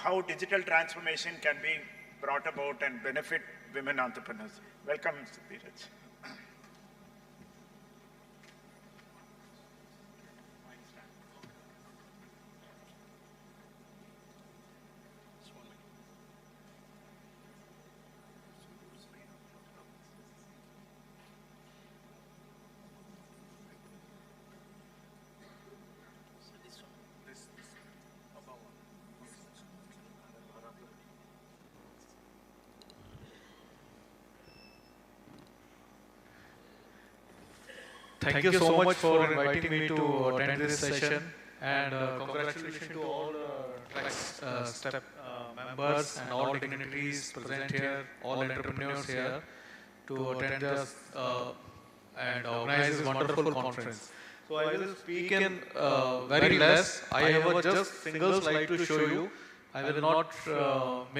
how digital transformation can be brought about and benefit women entrepreneurs. Welcome, Mr. Dheeraj. Thank you so much for inviting me to attend this session, and congratulations to all TechStep members and all dignitaries present here, all entrepreneurs here to attend this and organize this wonderful conference. So I will speak in very less. I have just single slide to show you. I will not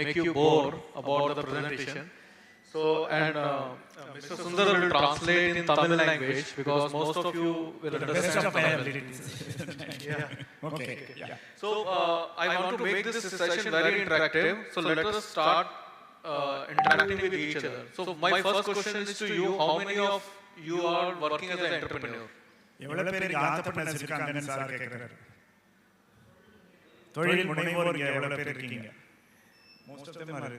make you bore about the presentation. So, and Mr. Sundar will translate in Tamil language because most of you will understand Tamil. Yeah. Okay. Yeah. So, I want to make this session very interactive. So, let us start interacting with each other. So, my first question is to you: how many of you are working as an entrepreneur? எவ்வளவு பேர் entrepreneurs இருக்காங்கன்னு sir கேக்குறாரு. தொழில் முனைவோர் இங்க எவ்வளவு பேர் இருக்கீங்க? Most of them are.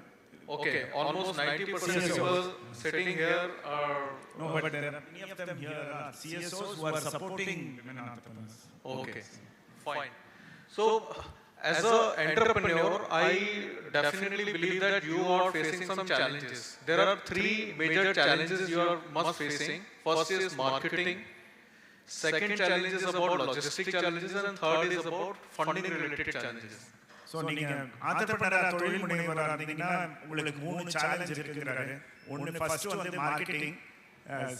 Okay, almost 90% of people sitting here are... No, but there are many of them here are CSOs who are supporting women entrepreneurs. Okay, fine. So, as an entrepreneur, I definitely believe that you are facing some challenges. There are 3 major challenges you are must facing. First is marketing. Second challenge is about logistic challenges, and third is about funding related challenges. So, நீங்க entrepreneur தொழில் முனைவரா இருந்தீங்கன்னா உங்களுக்கு 3 challenge இருக்குங்கறாரு. ஒன்னு first வந்து marketing,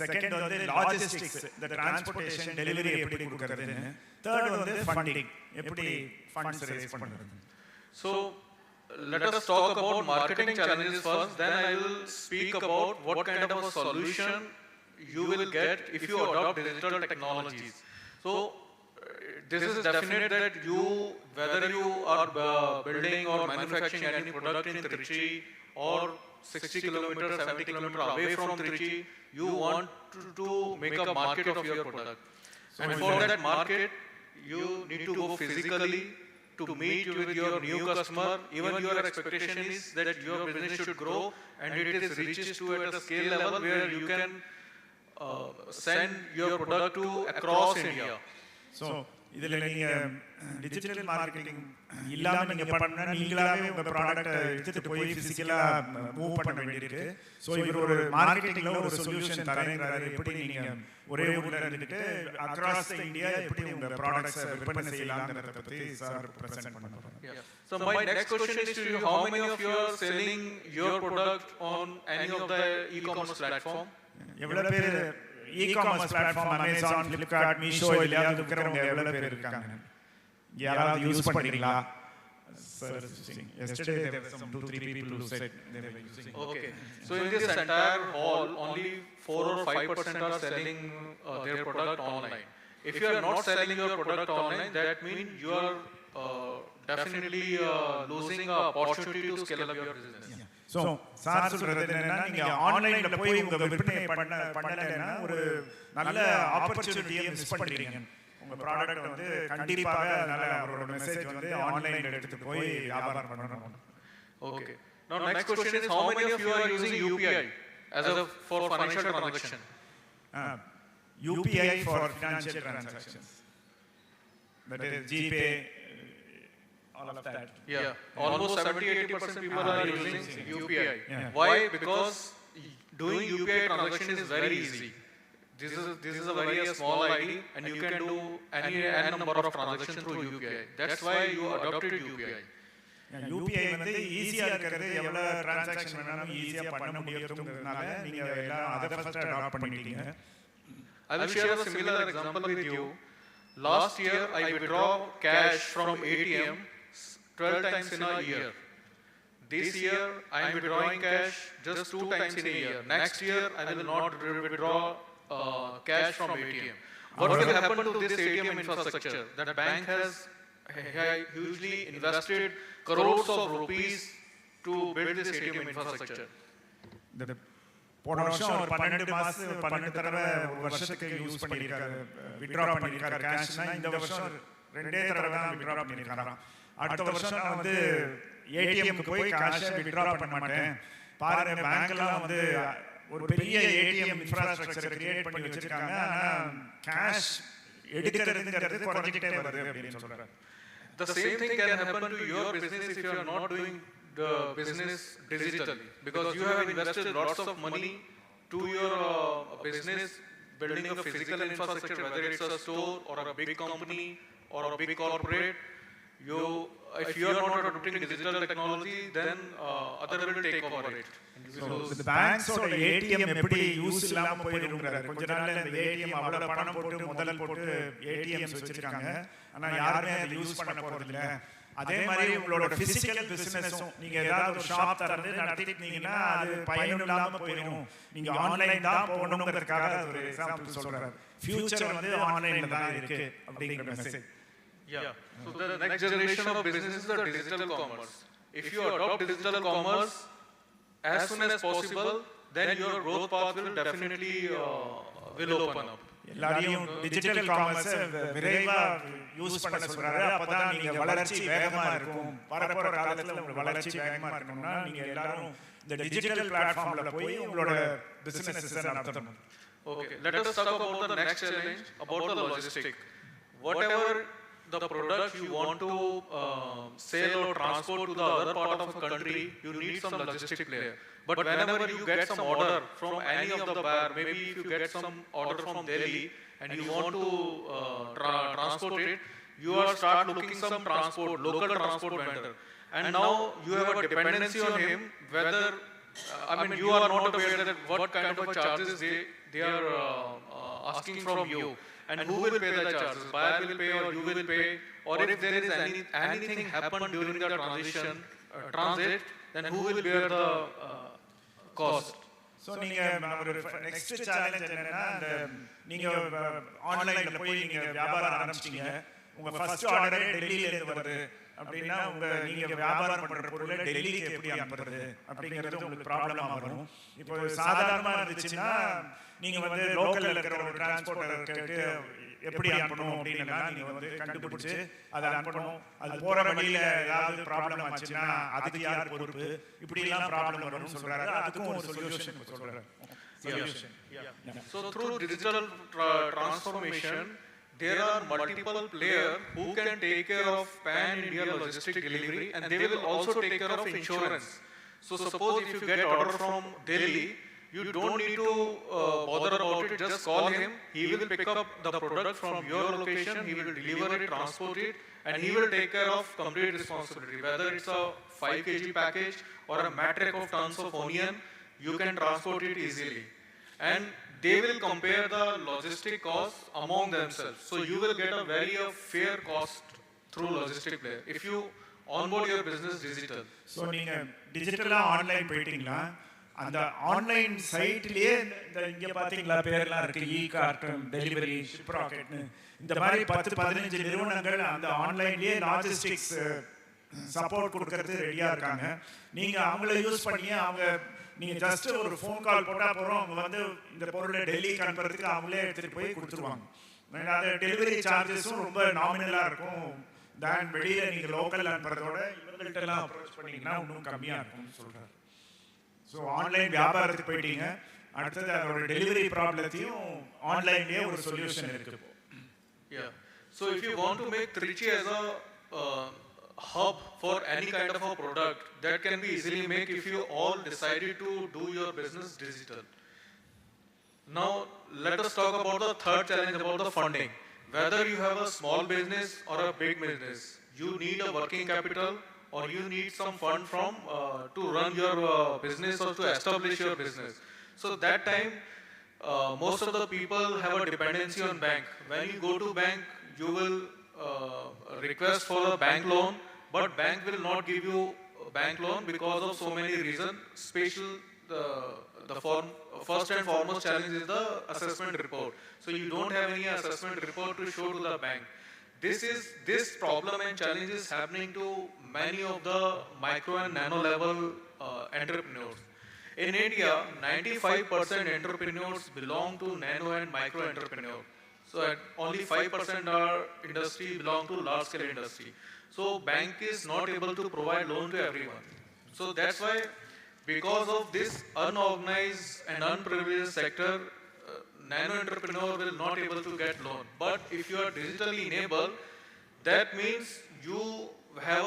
second வந்து logistics, the transportation delivery எப்படி கொடுக்கிறதுன்னு, third வந்து funding, எப்படி ஃபண்ட்ஸ் ரேஸ் பண்றது. So let us talk about marketing challenges first, then I will speak about what kind of a solution you will get if you adopt digital technologies. So this is definite that you, whether you are building or manufacturing any product in Trichy or 60 kilometers, 70 kilometers away from Trichy, you want to make a market of your product. And for that market, you need to go physically to meet with your new customer. Even your expectation is that your business should grow and it is reaches to at a scale level where you can send your product to across India. So இதில் நீங்கள் digital marketing இல்லாமல் நீங்கள் பண்ணா நீங்களாவே உங்கள் ப்ராடக்ட்டை எடுத்துகிட்டு போய் ஃபிசிக்கலாக மூவ் பண்ண வேண்டியிருக்கு. ஸோ இவர் ஒரு மார்க்கெட்டிங்கில் ஒரு சொல்யூஷன் தரேங்கிறாரு. எப்படி நீங்கள் ஒரே ஊரில் இருந்துட்டு அக்ராஸ் இந்தியா எப்படி உங்கள் ப்ராடக்ட்ஸை விற்பனை செய்யலாங்கிறத பற்றி சார் ப்ரெசென்ட் பண்ண போகிறோம். So my next question is to you: how many of you are selling your product on any of the e-commerce platform? எவ்வளவு பேர் e-commerce platform Amazon, Flipkart, Meesho இல்லையா விக்கிறவங்க எவ்வளவு பேர் இருக்காங்க? யாராவது யூஸ் பண்ணுறீங்களா? Yesterday there were some 2-3 people who said they were using. Okay, so in this entire hall, only 4 or 5% are selling their product online. If you are not selling your product online, that means you are definitely losing an opportunity to scale up your business. So sir சொல்கிறது என்னன்னா, நீங்கள் ஆன்லைனில் போய் உங்கள் விற்பனை பண்ணலைன்னா ஒரு நல்ல ஆப்பர்ச்சுனிட்டியை மிஸ் பண்ணுறீங்க. உங்கள் ப்ராடக்ட் வந்து கண்டிப்பாக அதனால் அவரோட மெசேஜ் வந்து ஆன்லைனில் எடுத்துகிட்டு போய் வியாபாரம் பண்ணணும். Okay. Now next question is, how many of you are using UPI as a for financial transaction? UPI for financial transactions. That is GPay, all of that. Yeah. Almost 70-80% people are using UPI. Yeah. Why? Because doing UPI transaction is very easy. This is a very small ID, and you can do any number of transactions through UPI. That's why you adopted UPI. UPI வந்து ஈஸியாக இருக்கிறது, எவ்வளோ transaction வேணாலும் ஈஸியாக பண்ண முடியுங்கிறதுனால நீங்கள் எல்லாம் அதை ஃபர்ஸ்ட் அடாப்ட் பண்ணிட்டீங்க. I will share a similar example with you. Last year, I withdraw cash from ATM 12 times in a year. This year, I am withdrawing cash just 2 times in a year. Next year, I will not withdraw cash from ATM. What will happen to this ATM infrastructure? That bank has hugely invested crores of rupees to build this ATM infrastructure. போன வருஷம் ஒரு 12 தடவை வருஷத்துக்கு use பண்ணியிருக்காரு, withdraw பண்ணியிருக்காரு கேஷ்னா. இந்த வருஷம் 2 தடவை தான் வித்ட்ரா பண்ணியிருக்காராம். அடுத்த வருஷம் நான் வந்து ஏடிஎம்க்கு போய் கேஷை வித்ட்ரா பண்ண மாட்டேன். பாருங்க, பேங்க்லாம் வந்து ஒரு பெரிய ஏடிஎம் இன்ஃப்ராஸ்ட்ரக்சரை கிரியேட் பண்ணி வச்சிருக்காங்க, ஆனால் கேஷ் எடுக்கிறதுங்கிறது குறைஞ்சிக்கிட்டே வருது அப்படின்னு சொல்றாரு. The same thing can happen to your business if you are not doing the business digitally, because you have invested lots of money to your business, building a physical infrastructure, whether it's a store or a big company or a big corporate. If you are not adopting digital technology, then other will take over it. இந்த பேங்க்ஸோட ATM எப்படி use இல்லாம போயிருங்கிறாரு. கொஞ்ச நாள்ல இந்த ATM அவ்வளவு பணம் போட்டு முதல் போட்டு ஏடிஎம்ஸ் வச்சிருக்காங்க, ஆனா யாருமே அதை யூஸ் பண்ண போறது இல்ல. அதே மாதிரி உங்களோட பிசிக்கல் பிசினஸும் நீங்க ஏதாவது ஒரு ஷாப் திறந்து நடத்திட்டீங்கன்னா அது பயனுள்ளாம போயிடும். நீங்க ஆன்லைன் தான் போகணுங்கிறதுக்காக ஒரு எக்ஸாம்பிள் சொல்றாரு. ஃபியூச்சர் வந்து ஆன்லைன்ல தான் இருக்கு அப்படிங்கிற message. Yeah. So the next generation of business is the digital commerce. If you adopt digital commerce as soon as possible, then your growth path will definitely will open up. எல்லாரையும் digital commerce விரைவா use பண்ண சொல்றாரு. அப்பதான் நீங்க வளர்ச்சி வேகமா இருக்கும். வரப்போற காலத்துல உங்களுக்கு வளர்ச்சி வேகமா இருக்கணும்னா நீங்க எல்லாரும் இந்த டிஜிட்டல் பிளாட்ஃபார்ம்ல போய் உங்களோட பிசினஸை நடத்தணும். Okay, let us talk about the next challenge, about the logistics. Whatever the product you want to sell or transport to the other part of a country, you need some logistic player. But whenever you get some order from any of the buyer, maybe if you get some order from Delhi and you want to transport it, you are start looking some transport, local transport vendor. And now you have a dependency on him, whether, you are not aware that what kind of charges they are asking from you. And who will pay the charges? Buyer will pay or you will pay? Or if there is anything happened during the transit, then who will bear the cost? So நீங்கள் ஒரு next challenge என்னன்னா, இந்த நீங்கள் ஆன்லைனில் போய் நீங்கள் வியாபாரம் ஆரம்பிச்சிட்டீங்க, உங்கள் ஃபர்ஸ்ட் ஆர்டரே டெல்லியிலேருந்து வருது அப்படின்னா நீங்கள் வியாபாரம் பண்ணுற பொருளை டெல்லிக்கு எப்படி அனுப்புறது அப்படிங்கிறது உங்களுக்கு ப்ராப்ளமாக வரும். இப்போ சாதாரணமாக இருந்துச்சுன்னா நீங்கள் வந்து லோக்கலில் இருக்கிற ஒரு டிரான்ஸ்போர்ட்டர் கேட்டு எப்படி அனுப்பணும் அப்படின்னா நீங்கள் வந்து கண்டுபிடிச்சி அதை அனுப்பணும். அது போகிற வழியில் ஏதாவது ப்ராப்ளம் ஆச்சுன்னா அதுக்கு யார் பொறுப்பு, இப்படிலாம் ப்ராப்ளம் வரும்னு சொல்கிறாரு. அதுக்கும் ஒரு சொல்யூஷன் சொல்கிறாரு. So through digital transformation, there are multiple players who can take care of pan-India logistic delivery, and they will also take care of insurance. So suppose if you get order from Delhi, you don't need to bother about it, just call him. He will pick up the product from your location, he will deliver it, transport it, and he will take care of complete responsibility. Whether it's a 5 kg package or a metric of tons of onion, you can transport it easily. And they will compare the logistic cost among themselves. So you will get a very fair cost through logistic player. If you onboard your business digital. So நீங்கள் டிஜிட்டலாக online போயிட்டீங்களா, அந்த online சைட்லேயே இந்த இங்கே பார்த்தீங்களா பேர்லாம் இருக்குது, இ கார்ட்டன், டெலிவரி, ஷிப் ராக்கெட்னு இந்த மாதிரி 10-15 நிறுவனங்கள் அந்த ஆன்லைன்லேயே லாஜிஸ்டிக்ஸ் சப்போர்ட் கொடுக்கறது ரெடியாக இருக்காங்க. நீங்கள் அவங்கள யூஸ் பண்ணி நீங்கள் ஜஸ்ட் ஒரு ஃபோன் கால் போட்டால் போகிறோம், அவங்க வந்து இந்த பொருளை டெல்லிக்கு அனுப்புறதுக்கு அவங்களே எடுத்துகிட்டு போய் கொடுத்துருவாங்க. அது டெலிவரி சார்ஜஸும் ரொம்ப நாமினலாக இருக்கும். தான் வெளியில் நீங்கள் லோக்கல் அனுப்புறதோட இவங்கள்ட்டெல்லாம் அப்ரோச் பண்ணிங்கன்னா இன்னும் கம்மியாக இருக்கும்னு சொல்கிறார். ஸோ ஆன்லைன் வியாபாரத்துக்கு போயிட்டீங்க, அடுத்தது அதோட டெலிவரி ப்ராப்ளத்தையும் ஆன்லைன்லேயே ஒரு சொல்யூஷன் இருக்குது. Yeah. So if you want to make Trichy as a hub for any kind of a product, that can be easily made if you all decided to do your business digital. Now let us talk about the third challenge, about the funding. Whether you have a small business or a big business, you need a working capital or you need some fund from to run your business or to establish your business. So that time most of the people have a dependency on bank. When you go to bank, you will request for a bank loan, but bank will not give you a bank loan because of so many reasons. Special the first and foremost challenge is the assessment report. So you don't have any assessment report to show to the bank. This problem and challenge is happening to many of the micro and nano level entrepreneurs. In India, 95% entrepreneurs belong to nano and micro entrepreneur. So only 5% are industry belong to large scale industry. So bank is not able to provide loan to everyone. So that's why, because of this unorganized and unprivileged sector, nano entrepreneur will not able to get loan. But if you are digitally enabled, that means you have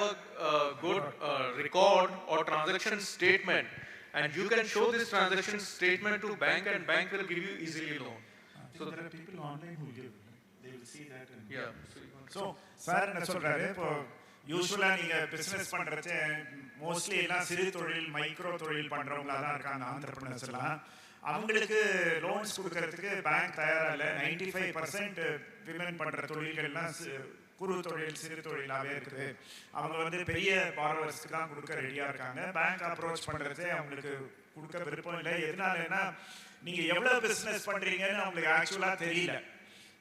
a good record or transaction statement, and you can show this transaction statement to bank, and bank will give you easily loan. So there are people online who give, they will see that. And yeah. So sir என்ன சொல்றாரு, இப்போ யூஸ்வலாக நீங்கள் business பண்ணுறச்ச mostly எல்லாம் சிறு தொழில் micro தொழில் பண்ணுறவங்களா தான் இருக்காங்க ஆண்டர்பிரினர்ஸ் எல்லாம். அவங்களுக்கு லோன்ஸ் கொடுக்கறதுக்கு பேங்க் தயாராக இல்லை. 95% விமன் பண்ணுற தொழில்கள்லாம் குறு தொழில் சிறு தொழிலாகவே இருக்குது. அவங்க வந்து பெரிய பார்வர்ஸ்க்கு தான் கொடுக்க ரெடியாக இருக்காங்க. பேங்க் அப்ரோச் பண்ணுறதே அவங்களுக்கு கொடுக்க விருப்பம் இல்லை. எதனாலன்னா நீங்கள் எவ்வளோ பிஸ்னஸ் பண்ணுறீங்கன்னு அவங்களுக்கு ஆக்சுவலாக தெரியல.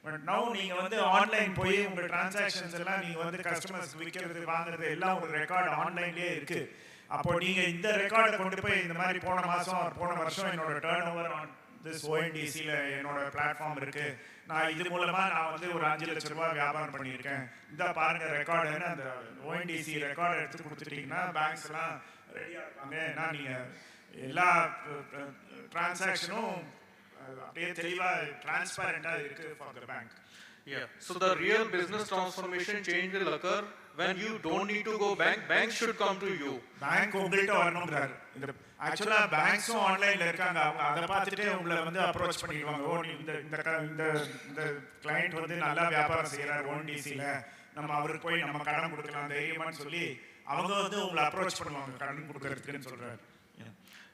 பட் நவ் நீங்கள் வந்து ஆன்லைன் போய் உங்கள் டிரான்சாக்ஷன்ஸ் எல்லாம் நீங்கள் வந்து கஸ்டமர்ஸ் விற்கிறது வாங்குறது எல்லாம் ஒரு ரெக்கார்டு ஆன்லைன்லேயே இருக்குது. அப்போ நீங்கள் இந்த ரெக்கார்டை கொண்டு போய் இந்த மாதிரி போன மாதம் போன வருஷம் என்னோட டர்ன் ஓவர் ஆன் திஸ் ஓஎன்டிசியில் என்னோட பிளாட்ஃபார்ம் இருக்குது, நான் இது மூலமாக நான் வந்து ஒரு 5 லட்ச ரூபா வியாபாரம் பண்ணியிருக்கேன், இந்த பாருங்கள் ரெக்கார்டுன்னு அந்த ஓஎன்டிசி ரெக்கார்டை எடுத்து கொடுத்துட்டிங்கன்னா பேங்க்ஸ்லாம் ரெடியாக இருப்பாங்க. ஏன்னா நீங்கள் எல்லா டிரான்சாக்ஷனும் அப்படியே தெளிவாக டிரான்ஸ்பரண்டாக இருக்குது for the bank. Yeah. So the real business transformation change will occur when you don't need to go bank. Bank should come to you. Bank உங்கள்கிட்ட வரணுங்கிறாரு. இந்த ஆக்சுவலாக பேங்க்ஸும் ஆன்லைனில் இருக்காங்க. அவங்க அதை பார்த்துட்டு உங்களை வந்து அப்ரோச் பண்ணிடுவாங்க. ஓ இந்த இந்த கிளைண்ட் வந்து நல்லா வியாபாரம் செய்கிறார் ஓஎன்டிசியில், நம்ம அவருக்கு போய் நம்ம கடன் கொடுக்கலாம் தைரியமான்னு சொல்லி அவங்க வந்து உங்களை அப்ரோச் பண்ணுவாங்க கடன் கொடுக்கறதுக்குன்னு சொல்கிறாரு.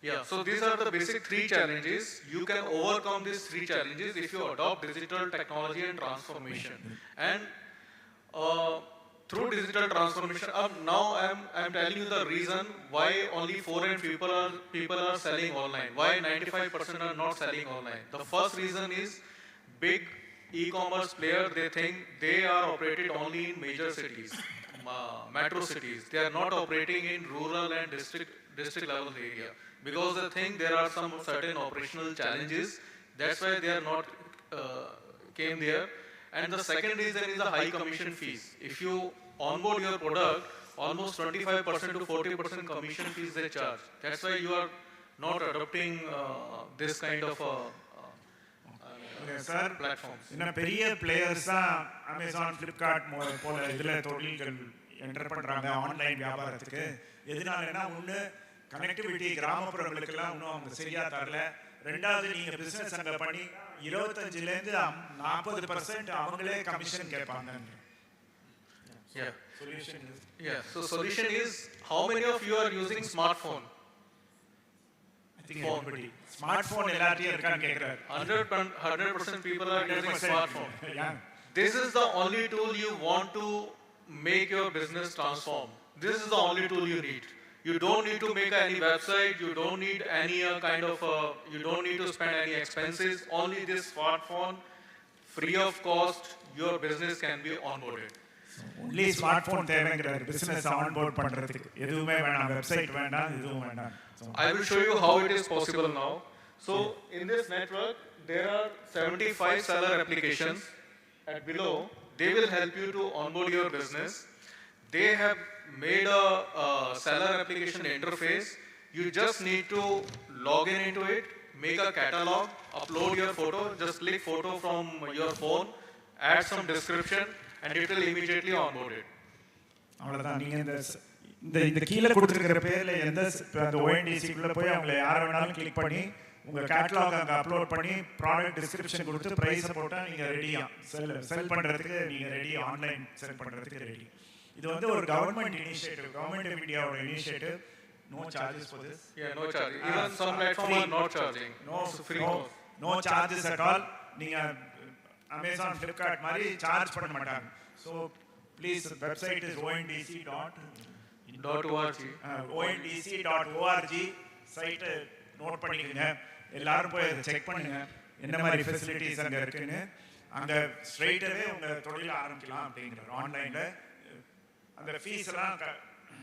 Yeah, so these are the basic 3 challenges. You can overcome these 3 challenges if you adopt digital technology and transformation. And through digital transformation, now I'm telling you the reason why only 4 people are selling online. Why 95% are not selling online? The first reason is big e-commerce players. They think they are operated only in major cities, metro cities. They are not operating in rural and district level area, because they think there are some certain operational challenges. That's why they are not came there. And the second reason is the high commission fees. If you onboard your product, almost 25% to 40% commission fees they charge. That's why you are not adopting this kind of platforms. இன்னும் பெரிய players தான் Amazon, Flipkart போல இதில் தொழில்கள் enter பண்ணுறாங்க online வியாபாரத்துக்கு. எதனாலன்னா ஒன்று கனெக்டிவிட்டி கிராமப்புறங்களுக்கெல்லாம் இன்னும் அவங்க சரியாக தரல. ரெண்டாவது நீங்கள் பிஸ்னஸ் அங்கே பண்ணி 25% to 40% அவங்களே கமிஷன் கேட்பாங்க. Yeah. Solution is, yeah. So solution is, how many of you are using smartphone? I think everybody. Smartphone எல்லாத்தையும் இருக்கான்னு கேட்குறாரு. 100% people are using smartphone. Yeah. This is the only tool you want to make your business transform. This is the only tool you need. You don't need to make any website, you don't need any you don't need to spend any expenses, only this smartphone, free of cost, your business can be onboarded. Only smart phone தேவைங்கிறாரு business onboard பண்றதுக்கு எதுவுமே வேண்டாம் website வேண்டாம் எதுவும் வேண்டாம் I will show you how it is possible now. So in this network there are 75 seller applications at below. They will help you to onboard your business. They have made a seller application interface. You just need to log in into it, make a catalog, upload your photo, just click photo from your phone, add some description, and it will immediately onboard it. அவ்வளவுதான். நீங்க இந்த கீழே கொடுத்துருக்கிற பேர்ல எந்த அந்த ONDC-க்குள்ள போய் அவங்களை யாரை வேணாலும் கிளிக் பண்ணி உங்க கேட்டலாக் அங்கே அப்லோட் பண்ணி ப்ராடக்ட் டிஸ்கிரிப்ஷன் கொடுத்து ப்ரைஸை போட்டால் நீங்கள் ரெடியா செல் பண்ணுறதுக்கு நீங்கள் ரெடி, ஆன்லைன் செல் பண்ணுறதுக்கு ரெடி. இது வந்து ஒரு கவர்மெண்ட் இனிஷியேட்டிவ், கவர்மெண்ட் ஆஃப் இந்தியாவோட initiative. No charges for this. Yeah, no charges. Even some platforms are not charging. No charges at all. நீங்க Amazon, Flipkart மாதிரி சார்ஜ் பண்ண மாட்டாங்க. So please, website is ondc.org. Site note பண்ணிக்கோங்க. எல்லாரும் போய் அதை check பண்ணுங்க என்ன மாதிரி ஃபெசிலிட்டிஸ் அங்கே இருக்குன்னு. அங்கே ஸ்ட்ரைட்டாகவே உங்கள் தொழில் ஆரம்பிக்கலாம் அப்படிங்கிறார் ஆன்லைனில். அந்த ஃபீஸ் எல்லாம்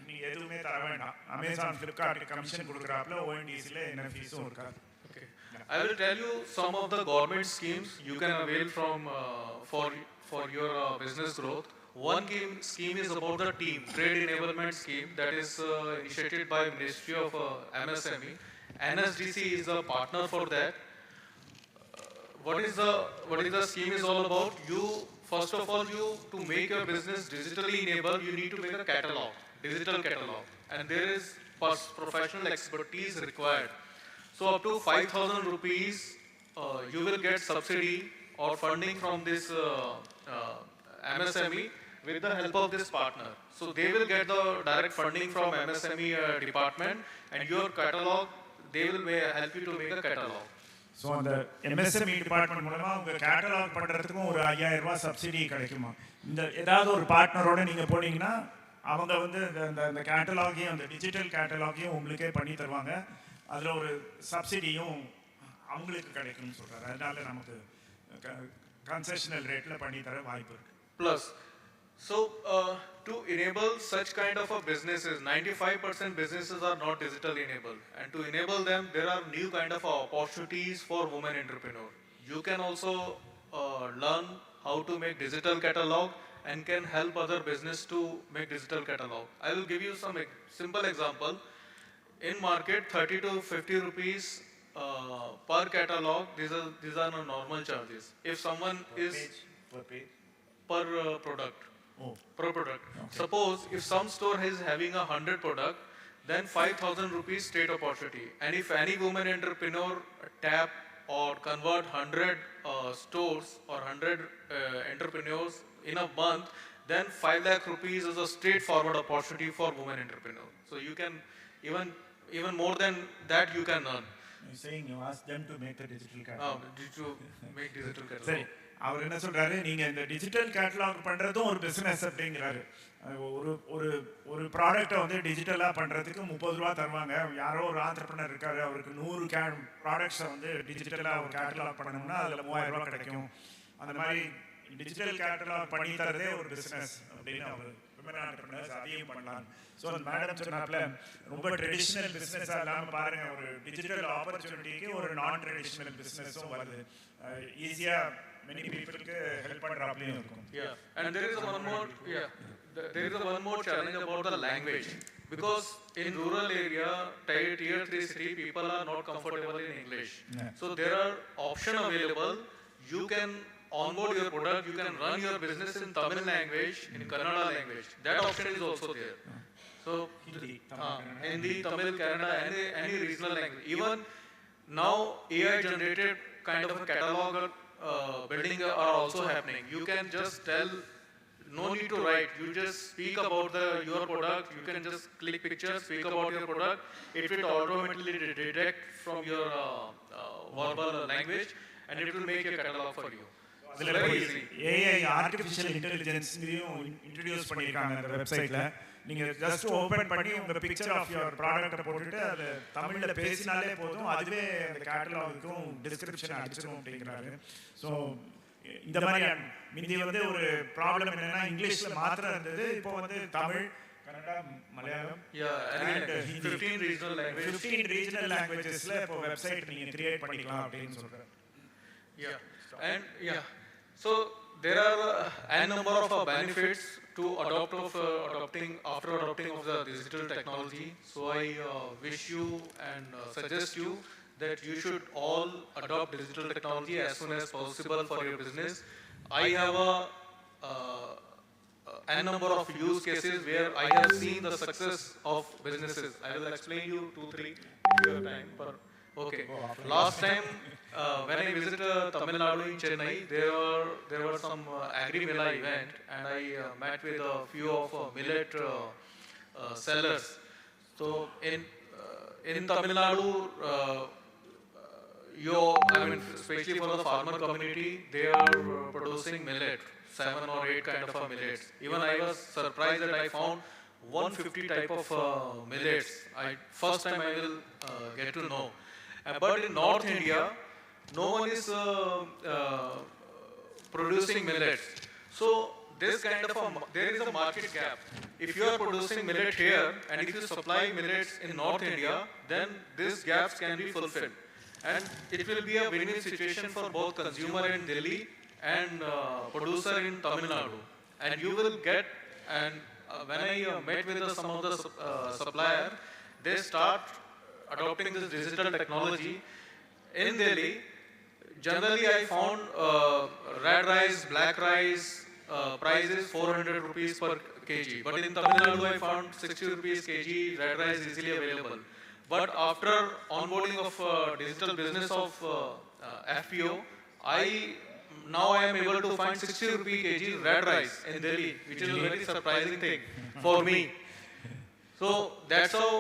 நீங்கள் எதுவுமே தர வேண்டாம். அமேசான், ஃப்ளிப்கார்ட் கமிஷன் கொடுக்குறாப்புல ONDC-ல என்ன ஃபீஸும் இருக்காது. Okay. I will tell you some of the government schemes you can avail from for your business growth. One scheme is about the team trade enablement scheme that is initiated by Ministry of MSME. NSDC is a partner for that. What is the scheme is all about? You first of all, to make your business digitally enabled, you need to make a catalog, digital catalog, and there is professional expertise required. So up to 5,000 rupees, you will get subsidy or funding from this MSME with the help of this partner. So they will get the direct funding from MSME department, and your catalog, they will help you to make a catalog. So அந்த MSME department மூலமாக உங்கள் catalogue பண்ணுறதுக்கும் ஒரு 5,000 ரூபாய் subsidy கிடைக்குமா? இந்த ஏதாவது ஒரு பார்ட்னரோட நீங்கள் போனீங்கன்னா அவங்க வந்து அந்த கேட்டலாகையும் அந்த டிஜிட்டல் கேட்டலாகையும் உங்களுக்கே பண்ணி தருவாங்க. அதில் ஒரு சப்சிடியும் அவங்களுக்கு கிடைக்கும்னு சொல்கிறாரு. அதனால நமக்கு கன்செஷனல் ரேட்டில் பண்ணி தர வாய்ப்பு இருக்குது. Plus, so to enable such kind of a businesses, 95% businesses are not digital enabled, and to enable them, there are new kind of opportunities for women entrepreneurs. You can also learn how to make digital catalog and can help other business to make digital catalog. I will give you some simple example. In market, 30 to 50 rupees per catalog. These are no normal charges. If someone is per product. Per product. Okay. Suppose if some store is having 100 product, then 5,000 rupees state opportunity. And if any woman entrepreneur tap or convert 100 stores or 100 entrepreneurs in a month, then 5 lakh rupees is a straightforward opportunity for women entrepreneur. So you can even more than that you can earn. You're saying you ask them to make the digital catalog. To make digital catalog. சரி, அவர் என்ன சொல்றாரு, நீங்க இந்த digital catalogue பண்றதும் ஒரு business அப்படிங்கிறாரு. ஒரு ப்ராடக்டை வந்து டிஜிட்டலாக பண்ணுறதுக்கு 30 ரூபா தருவாங்க. யாரோ ஒரு ஆண்டர்பிரனர் இருக்காரு, அவருக்கு 100 ப்ராடக்ட்ஸை வந்து டிஜிட்டலாக ஒரு கேட்டலாக் பண்ணணும்னா அதில் 3000 ரூபா கிடைக்கும். அந்த மாதிரி டிஜிட்டல் கேட்டலாக் பண்ணி தரதே ஒரு பிஸ்னஸ் அப்படின்னு அவர் விமன் ஆண்டர்பிரனர்ஸ் அதையும் பண்ணலாம். ஸோ அந்த மேடம் சொன்னாப்புல ரொம்ப ட்ரெடிஷ்னல் பிஸ்னஸாக இல்லாமல் பாருங்கள், ஒரு டிஜிட்டல் ஆப்பர்ச்சுனிட்டிக்கு ஒரு நான் ட்ரெடிஷ்னல் பிஸ்னஸும் வருது. ஈஸியாக many people help பண்றாப்லயும் இருக்கும். Yeah, and there is one more challenge about the language, because in rural area, tier 3 city, people are not comfortable in English. So there are option available. You can onboard your product, you can run your business in Tamil language, in Kannada language. That option is also there. So Hindi, Tamil, Kannada, any regional language. Even now AI generated kind of a catalog building are also happening. You can just tell, no need to write, you just speak about your product, you can just click picture, speak about your product, it will automatically detect from your verbal language and it will make a catalog for you. Very easy. AI artificial இன்டெலிஜென்ஸ்லையும் introduce பண்ணியிருக்காங்க அந்த வெப்சைட்டில். நீங்கள் just open பண்ணி உங்கள் picture of your ப்ராடக்ட்டை போட்டுட்டு அது தமிழில் பேசினாலே போதும், அதுவே அந்த கேட்டலாகுக்கும் டிஸ்கிரிப்ஷன் அடிச்சிடும் அப்படிங்கிறாரு. ஸோ இந்த மாதிரி முந்தி வந்து ஒரு ப்ராப்ளம் என்னென்னா இங்கிலீஷில் மாத்திரம் இருந்தது, இப்போ வந்து தமிழ், கன்னடா, மலையாளம், 15 regional languagesல இப்போ வெப்சைட் நீங்கள் கிரியேட் பண்ணிக்கலாம் அப்படின்னு சொல்கிறேன். So there are n number of benefits to adopting of the digital technology. So I wish you and suggest you that you should all adopt digital technology as soon as possible for your business. I have n number of use cases where I have seen the success of businesses. I will explain you 2-3 if you have time. Okay. Last time when I visited Tamil Nadu in Chennai, there were some Agri-Mela event, and I met with a few of millet sellers. So in Tamil Nadu, especially for the farmer community, they are producing millet, 7 or 8 kind of millets. Even I was surprised that I found 150 type of millets. First time I will get to know. But in North India, no one is producing millets. So this kind of there is a market gap. If you are producing millet here and if you supply millets in North India, then these gaps can be fulfilled. And it will be a win-win situation for both consumer in Delhi and producer in Tamil Nadu. And you will get, and when I met with some of the supplier, they start adopting this digital technology. In Delhi, generally I found red rice, black rice price is 400 rupees per kg. But in Tamil Nadu I found 60 rupees kg red rice easily available. But after onboarding of digital business of FPO, now I am able to find 60 rupee kg red rice in Delhi, which is a very surprising thing for me. So that's how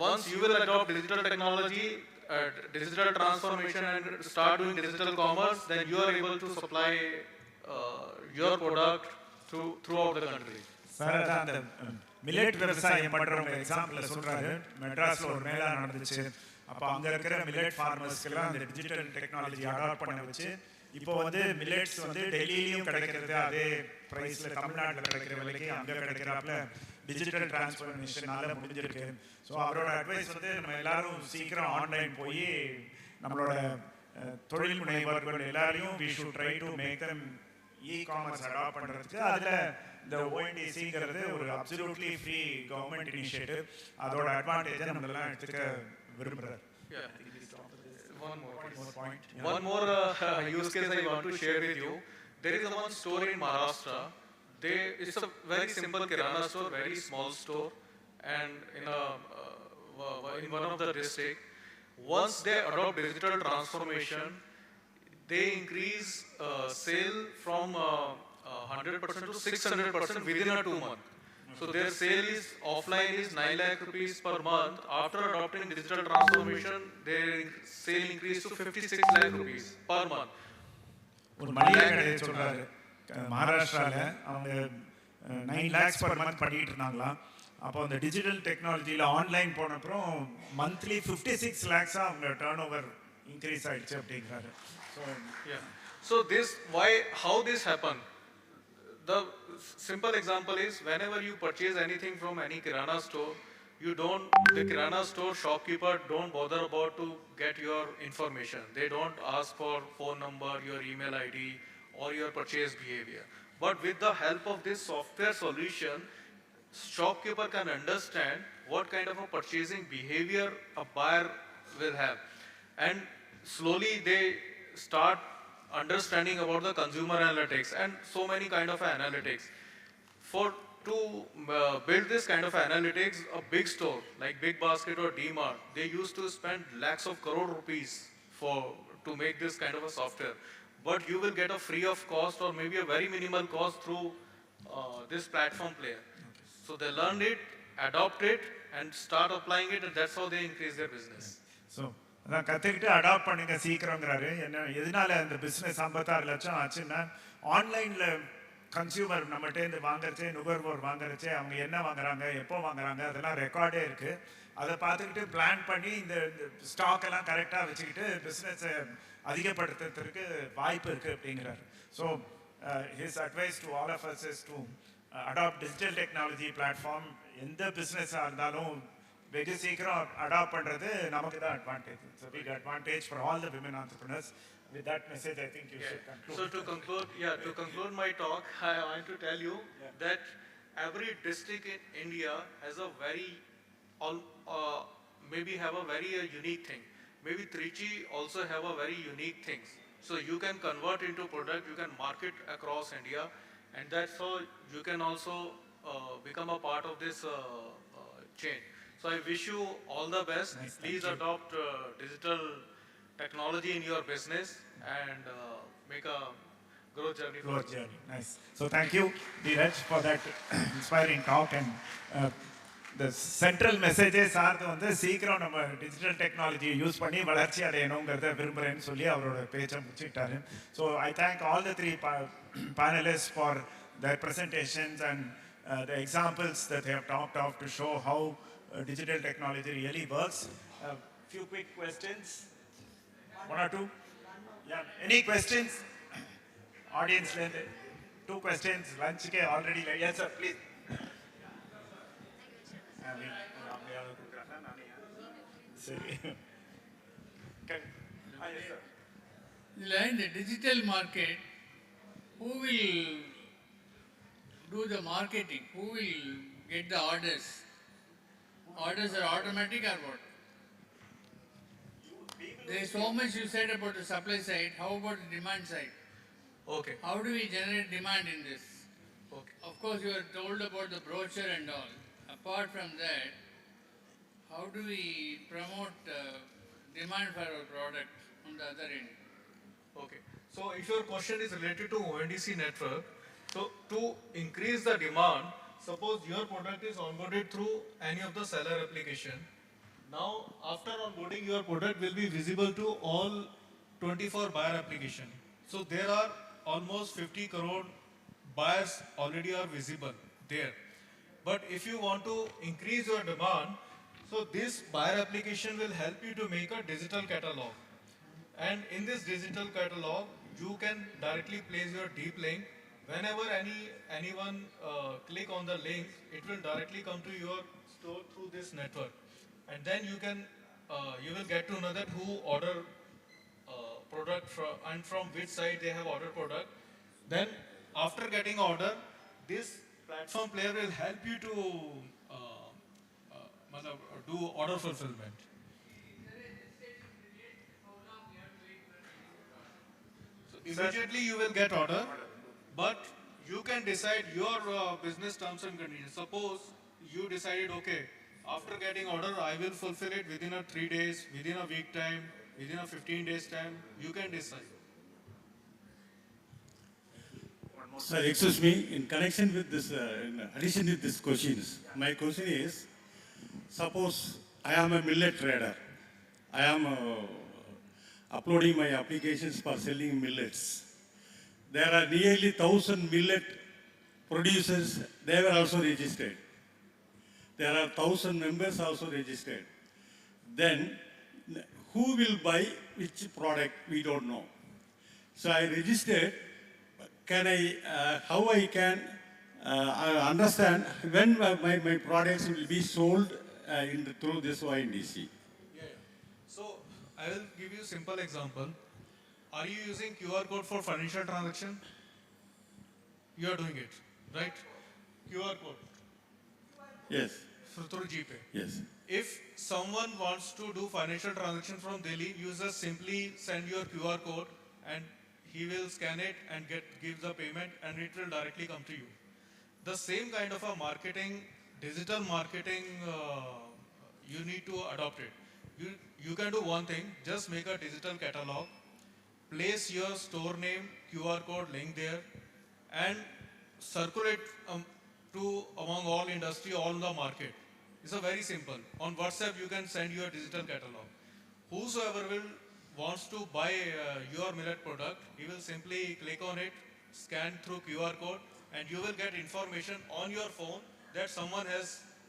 once you will adopt digital technology, digital transformation and start doing digital commerce, then you are able to supply your product throughout the country. Sir அதான் அந்த millet விவசாயம் பண்ணுறவங்க எக்ஸாம்பிளில் சொல்கிறாரு. மெட்ராஸில் ஒரு மேளா நடந்துச்சு. அப்போ அங்கே இருக்கிற மில்லட் ஃபார்மர்ஸ்க்கெல்லாம் அந்த டிஜிட்டல் டெக்னாலஜி அடாப்ட் பண்ண வச்சு இப்போ வந்து மில்லட்ஸ் வந்து டெல்லியிலையும் கிடைக்கிறது அதே ப்ரைஸில், தமிழ்நாட்டில் கிடைக்கிற விலைக்கு அங்கே கிடைக்கிறாப்புல டிஜிட்டல் டிரான்ஸ்ஃபர்மேஷனால முடிஞ்சிருக்கு. ஸோ அவரோட அட்வைஸ் வந்து நம்ம எல்லாரும் சீக்கிரம் ஆன்லைன் போய் நம்மளோட தொழில் முனைவர்கள் எல்லாரையும் we should try to make them e-commerce adopt பண்ணுறதுக்கு. அதில் இந்த ஓஎன்டிசிங்கிறது ஒரு அப்சல்யூட்லி ஃப்ரீ கவர்மெண்ட் இனிஷியேட்டிவ். அதோட அட்வான்டேஜை நம்மளெல்லாம் எடுத்துக்க விரும்புகிறார். One more use case I want to share with you. There is one store in Maharashtra. It's a very simple kirana store, very small store, and in one of the district. Once they adopt digital transformation, they increase sale from 100% to 600% within a 2 month. So their sale is offline is 9 lakh rupees per month. After adopting digital transformation, their sale increased to 56 lakh rupees per month. ஒரு மளிகை கடையை சொல்கிறாரு மகாராஷ்டிராவில். அவங்க 9 lakhs per month பண்ணிட்டு இருந்தாங்களாம். அப்போ அந்த டிஜிட்டல் டெக்னாலஜியில் ஆன்லைன் போனப்புறம் மந்த்லி 56 lakhs அவங்க டர்ன் ஓவர் இன்க்ரீஸ் ஆகிடுச்சு அப்படிங்கிறாரு. So how this happened? The simple example is whenever you purchase anything from any kirana store, the kirana store shopkeeper don't bother about to get your information. They don't ask for phone number, your email ID or your purchase behavior. But with the help of this software solution, shopkeeper can understand what kind of a purchasing behavior a buyer will have. And slowly they start understanding about the consumer analytics and so many kind of analytics. To build this kind of analytics, a big store like Big Basket or D-Mart, they used to spend lakhs of crore rupees to make this kind of a software. But you will get a free of cost or maybe a very minimal cost through this platform player. So they learned it, adopt it and start applying it, and that's how they increase their business. So அதான் கற்றுக்கிட்டு adapt பண்ணுங்க சீக்கிரங்கிறாரு. என்ன எதனால அந்த business 56 லட்சம் ஆச்சுன்னா, ஆன்லைனில் consumer நம்மகிட்டேருந்து வாங்குறச்சே, நுகர்வோர் வாங்குறச்சே அவங்க என்ன வாங்குறாங்க, எப்போ வாங்குறாங்க, அதெல்லாம் ரெக்கார்டே இருக்குது. அதை பார்த்துக்கிட்டு பிளான் பண்ணி இந்த ஸ்டாக் எல்லாம் கரெக்டாக வச்சுக்கிட்டு பிஸ்னஸை அதிகப்படுத்துறதுக்கு வாய்ப்பு இருக்குது அப்படிங்கிறாரு. So his advice to all of us is to adopt digital technology platform. எந்த பிஸ்னஸாக இருந்தாலும் வெகு சீக்கிரம் அடாப்ட் பண்ணுறது நமக்கு தான் advantage. It's a big advantage for all the women entrepreneurs. With that message, I think you should conclude. So to conclude my talk, I want to tell you that every district in India has a very, maybe have a very unique thing. Maybe Trichy also have a very unique things. So you can convert into product, you can market across India, and that's how you can also become a part of this chain. So I wish you all the best. Nice, Please adopt digital technology in your business and make a growth journey. Growth journey. Nice. So thank you, Dheeraj, for that inspiring talk. And the central messages are வந்து சீக்கிரம் நம்ம digital டெக்னாலஜியை use பண்ணி வளர்ச்சி அடையணுங்கிறத விரும்புகிறேன்னு சொல்லி அவரோட பேச்சை முடிச்சுக்கிட்டாரு. So I thank all the 3 panelists for their presentations and the examples that they have talked of to show how digital technology really works. Few quick questions. 1 or 2? Yeah. Any questions? Audience, 2 questions. Lunch ke already. Yes, sir, please. In the digital market, who will do the marketing? Who will get the orders? Orders are automatic or what? There is so much you said about the supply side. How about the demand side? Okay. How do we generate demand in this? Okay. Of course, you are told about the brochure and all. Apart from that, how do we promote demand for our product on the other end? Okay. So if your question is related to ONDC network, so to increase the demand, suppose your product is onboarded through any of the seller application. Now, after onboarding, your product will be visible to all 24 buyer application. So there are almost 50 crore buyers already are visible there. But if you want to increase your demand, so this buyer application will help you to make a digital catalog. And in this digital catalog, you can directly place your deep link. Whenever anyone click on the link, it will directly come to your store through this network. And then you will get to know that who order product and from which side they have ordered product. Then after getting order, this platform player will help you to do order fulfillment. So immediately you will get order, but you can decide your business terms and conditions. Suppose you decided, okay, after getting order, I will fulfill it within 3 days, within a week time, within a 15 days time. You can decide. Sir, excuse me, in connection with this, in addition to these questions, my question is, suppose I am a millet trader. I am uploading my applications for selling millets. There are nearly 1,000 millet producers, they were also registered. There are 1,000 members also registered. Then, who will buy which product, we don't know. So I registered. Can I, how I can understand when my products will be sold through this ONDC? Yeah. So I will give you a simple example. Are you using QR code for financial transaction? You are doing it, right? QR code. Yes. Through GPay. Yes. If someone wants to do financial transaction from Delhi, you just simply send your QR code and he will scan it and gives the payment and it will directly come to you. The same kind of a marketing, digital marketing, you need to adopt it. You can do one thing, just make a digital catalog, place your store name, QR code link there, and circulate among all industry, all the market. It's a very simple. On WhatsApp, you can send your digital catalog. whosoever will wants to buy your millet product, he will simply click on it, scan through QR code, and you will get information on your phone that someone has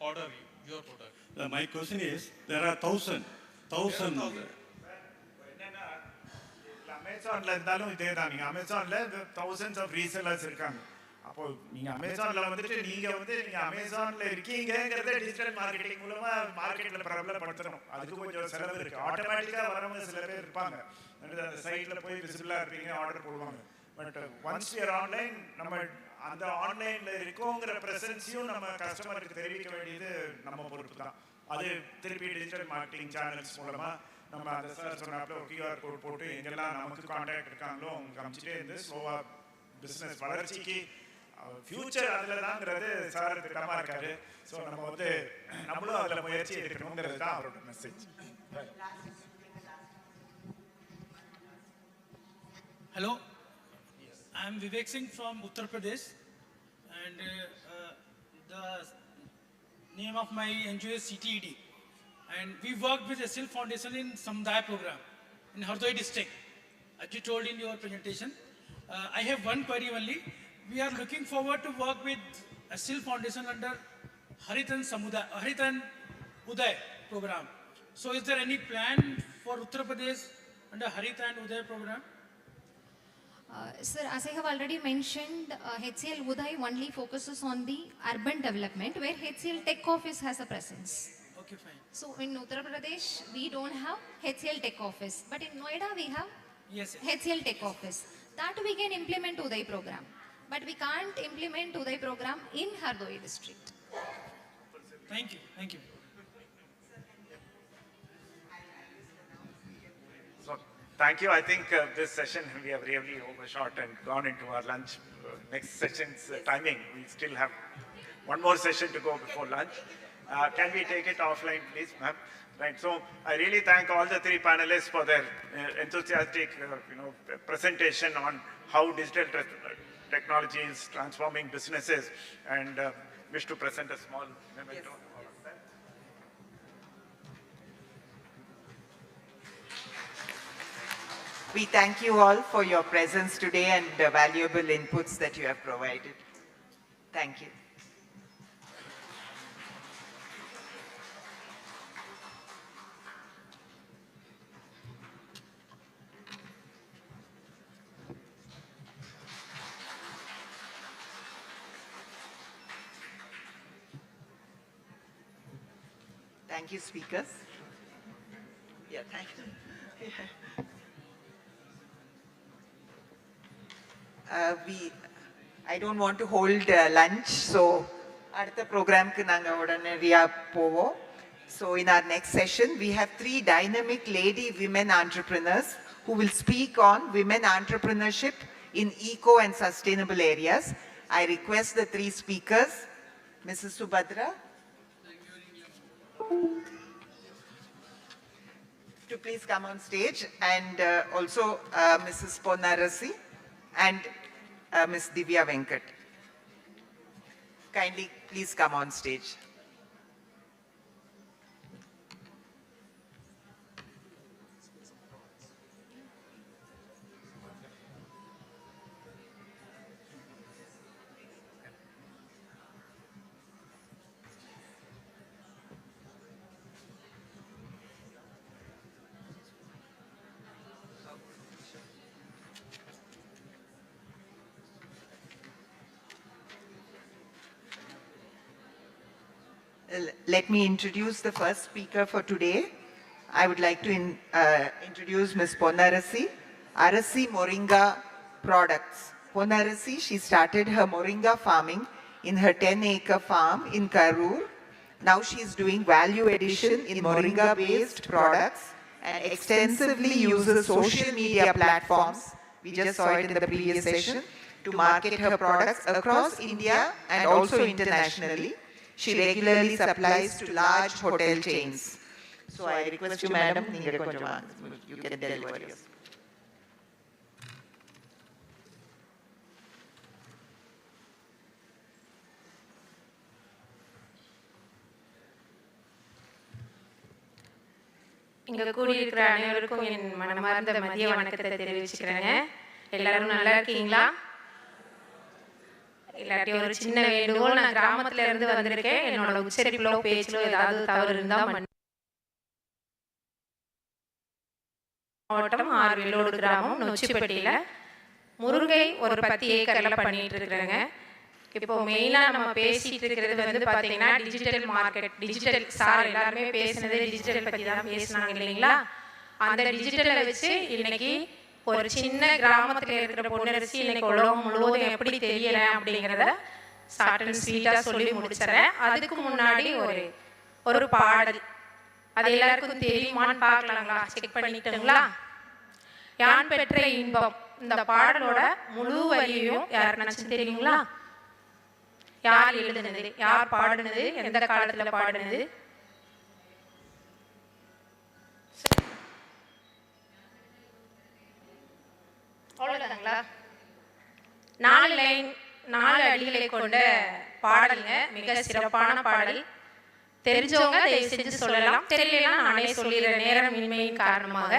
ordered your product. My question is, there are thousand. அமேசான்ல இருந்தாலும் இதே தான். நீங்கள் அமேசானில் thousands of resellers இருக்காங்க. அப்போ நீங்கள் அமேசானில் வந்துட்டு நீங்கள் அமேசானில் இருக்கீங்கிறத டிஜிட்டல் மார்க்கெட்டிங் மூலமாக மார்க்கெட்டில் பிரபலப்படுத்தணும். அதுக்கு கொஞ்சம் செலவு இருக்குது. ஆட்டோமேட்டிக்காக வரவங்க சில பேர் இருப்பாங்க, அந்த சைட்டில் போய் விசிபிளாக இருப்பீங்க, ஆர்டர் போடுவாங்க. பட் ஒன்ஸ் யூர் ஆன்லைன், நம்ம அந்த ஆன்லைனில் இருக்கோங்கிற ப்ரெசன்ஸையும் நம்ம கஸ்டமருக்கு தெரிவிக்க வேண்டியது நம்ம பொறுப்பு தான். அது திருப்பி டிஜிட்டல் மார்க்கெட்டிங் சேனல்ஸ் மூலமாக நம்ம அந்த சார் சொன்னாப்புல ஒரு QR கோட் போட்டு எங்கெல்லாம் நமக்கு கான்டாக்ட் இருக்காங்களோ அவங்க காமிச்சிட்டே இருந்து ஸ்லோவாக பிஸ்னஸ் வளர்ச்சிக்கு ஃபியூச்சர் அதில் தாங்கிறது சார் திட்டமாக இருக்காரு. ஸோ நம்ம நம்மளும் அதில் முயற்சி எடுக்கணுங்கிறது தான் அவரோட message. Hello, I am Vivek Singh from Uttar Pradesh, and the name of my NGO is CTED. And we worked with SL Foundation in Samudaya program in Hardoi district, as you told in your presentation. I have one query only. We are looking forward to work with SL Foundation under Haritan Uday program. So is there any plan for Uttar Pradesh under Haritan Uday program? Sir, as I have already mentioned, HCL Uday only focuses on the urban development, where HCL Tech Office has a presence. Okay, fine. So in Uttar Pradesh, we don't have HCL Tech Office, but in Noida we have HCL Tech Office. That we can implement Uday program, but we can't implement Uday program in Hardoi district. Thank you, thank you. So, thank you. I think this session we have really overshot and gone into our lunch. Next session's timing, we still have one more session to go before lunch. Can we take it offline, please, ma'am? Right. So I really thank all the three panelists for their enthusiastic, presentation on how digital technology is transforming businesses, and wish to present a small memento. We thank you all for your presence today and the valuable inputs that you have provided. Thank you. Thank you, speakers. Yeah, thank you. I don't want to hold lunch, so அடுத்த ப்ரோக்ராம்க்கு நாங்கள் உடனடியாக போவோம். So in our next session, we have 3 dynamic lady women entrepreneurs who will speak on women entrepreneurship in eco and sustainable areas. I request the 3 speakers, Mrs. Subhadra, to please come on stage, and also Mrs. Ponnarasi and Ms. Divya Venkat. Kindly please come on stage. Let me introduce the first speaker for today. I would like to introduce Ms. Ponnarasi, Arasi Moringa Products. Ponnarasi, she started her moringa farming in her 10-acre farm in Karur. Now she is doing value addition in moringa-based products and extensively uses social media platforms, we just saw it in the previous session, to market her products across India and also internationally. She regularly supplies to large hotel chains. So I request you, madam, you can deliver yours. இங்கே கூடியிருக்கிற அனைவருக்கும் என் மனமார்ந்த மதிய வணக்கத்தை தெரிவிச்சுக்கிறேங்க. எல்லாரும் நல்லா இருக்கீங்களா? இல்லாட்டி ஒரு சின்ன வேண்டுகோள், நான் கிராமத்துல இருந்து வந்திருக்கேன். என்னோட உச்சரிப்பிலோ பேச்சிலோ ஏதாவது தவறு இருந்தால் மாவட்டம் ஆர்வெல்லோடு கிராமம் நொச்சிப்பட்டியில் முருங்கை ஒரு 10 ஏக்கரில் பண்ணிட்டு இருக்கிறேங்க. இப்போ மெயினாக நம்ம பேசிட்டு இருக்கிறது வந்து பார்த்தீங்கன்னா டிஜிட்டல் மார்க்கெட். டிஜிட்டல் சார் எல்லாருமே பேசுனது டிஜிட்டல் பற்றி தான் பேசினாங்க இல்லைங்களா? அந்த டிஜிட்டலை வச்சு இன்னைக்கு ஒரு சின்ன கிராமத்தில் இருக்கிற பொன்னரசி இன்னைக்கு உலகம் முழுவதும் எப்படி தெரியறேன் அப்படிங்கிறத ஷார்ட் அண்ட் ஸ்வீட்டாக சொல்லி முடிச்சிடறேன். அதுக்கு முன்னாடி ஒரு பாடல், அது எல்லாருக்கும் தெரியுமான்னு பார்க்கலாங்களா? செக் பண்ணிட்டுங்களா? யான் பெற்ற இன்பம், இந்த பாடலோட முழு வரியும் யார் நினைச்சு தெரியுங்களா? யார் எழுதுனது, யார் பாடுனது, எந்த காலத்துல பாடுனது? அவ்வளவுதாங்களா? 4 லைன் 4 அடிகளை கொண்ட பாடலுங்க. மிக சிறப்பான பாடல். தெரிஞ்சவங்க தயவு செஞ்சு சொல்லலாம், தெரியலன்னா நானே சொல்லிடுற நேரம் இன்மையின் காரணமாக.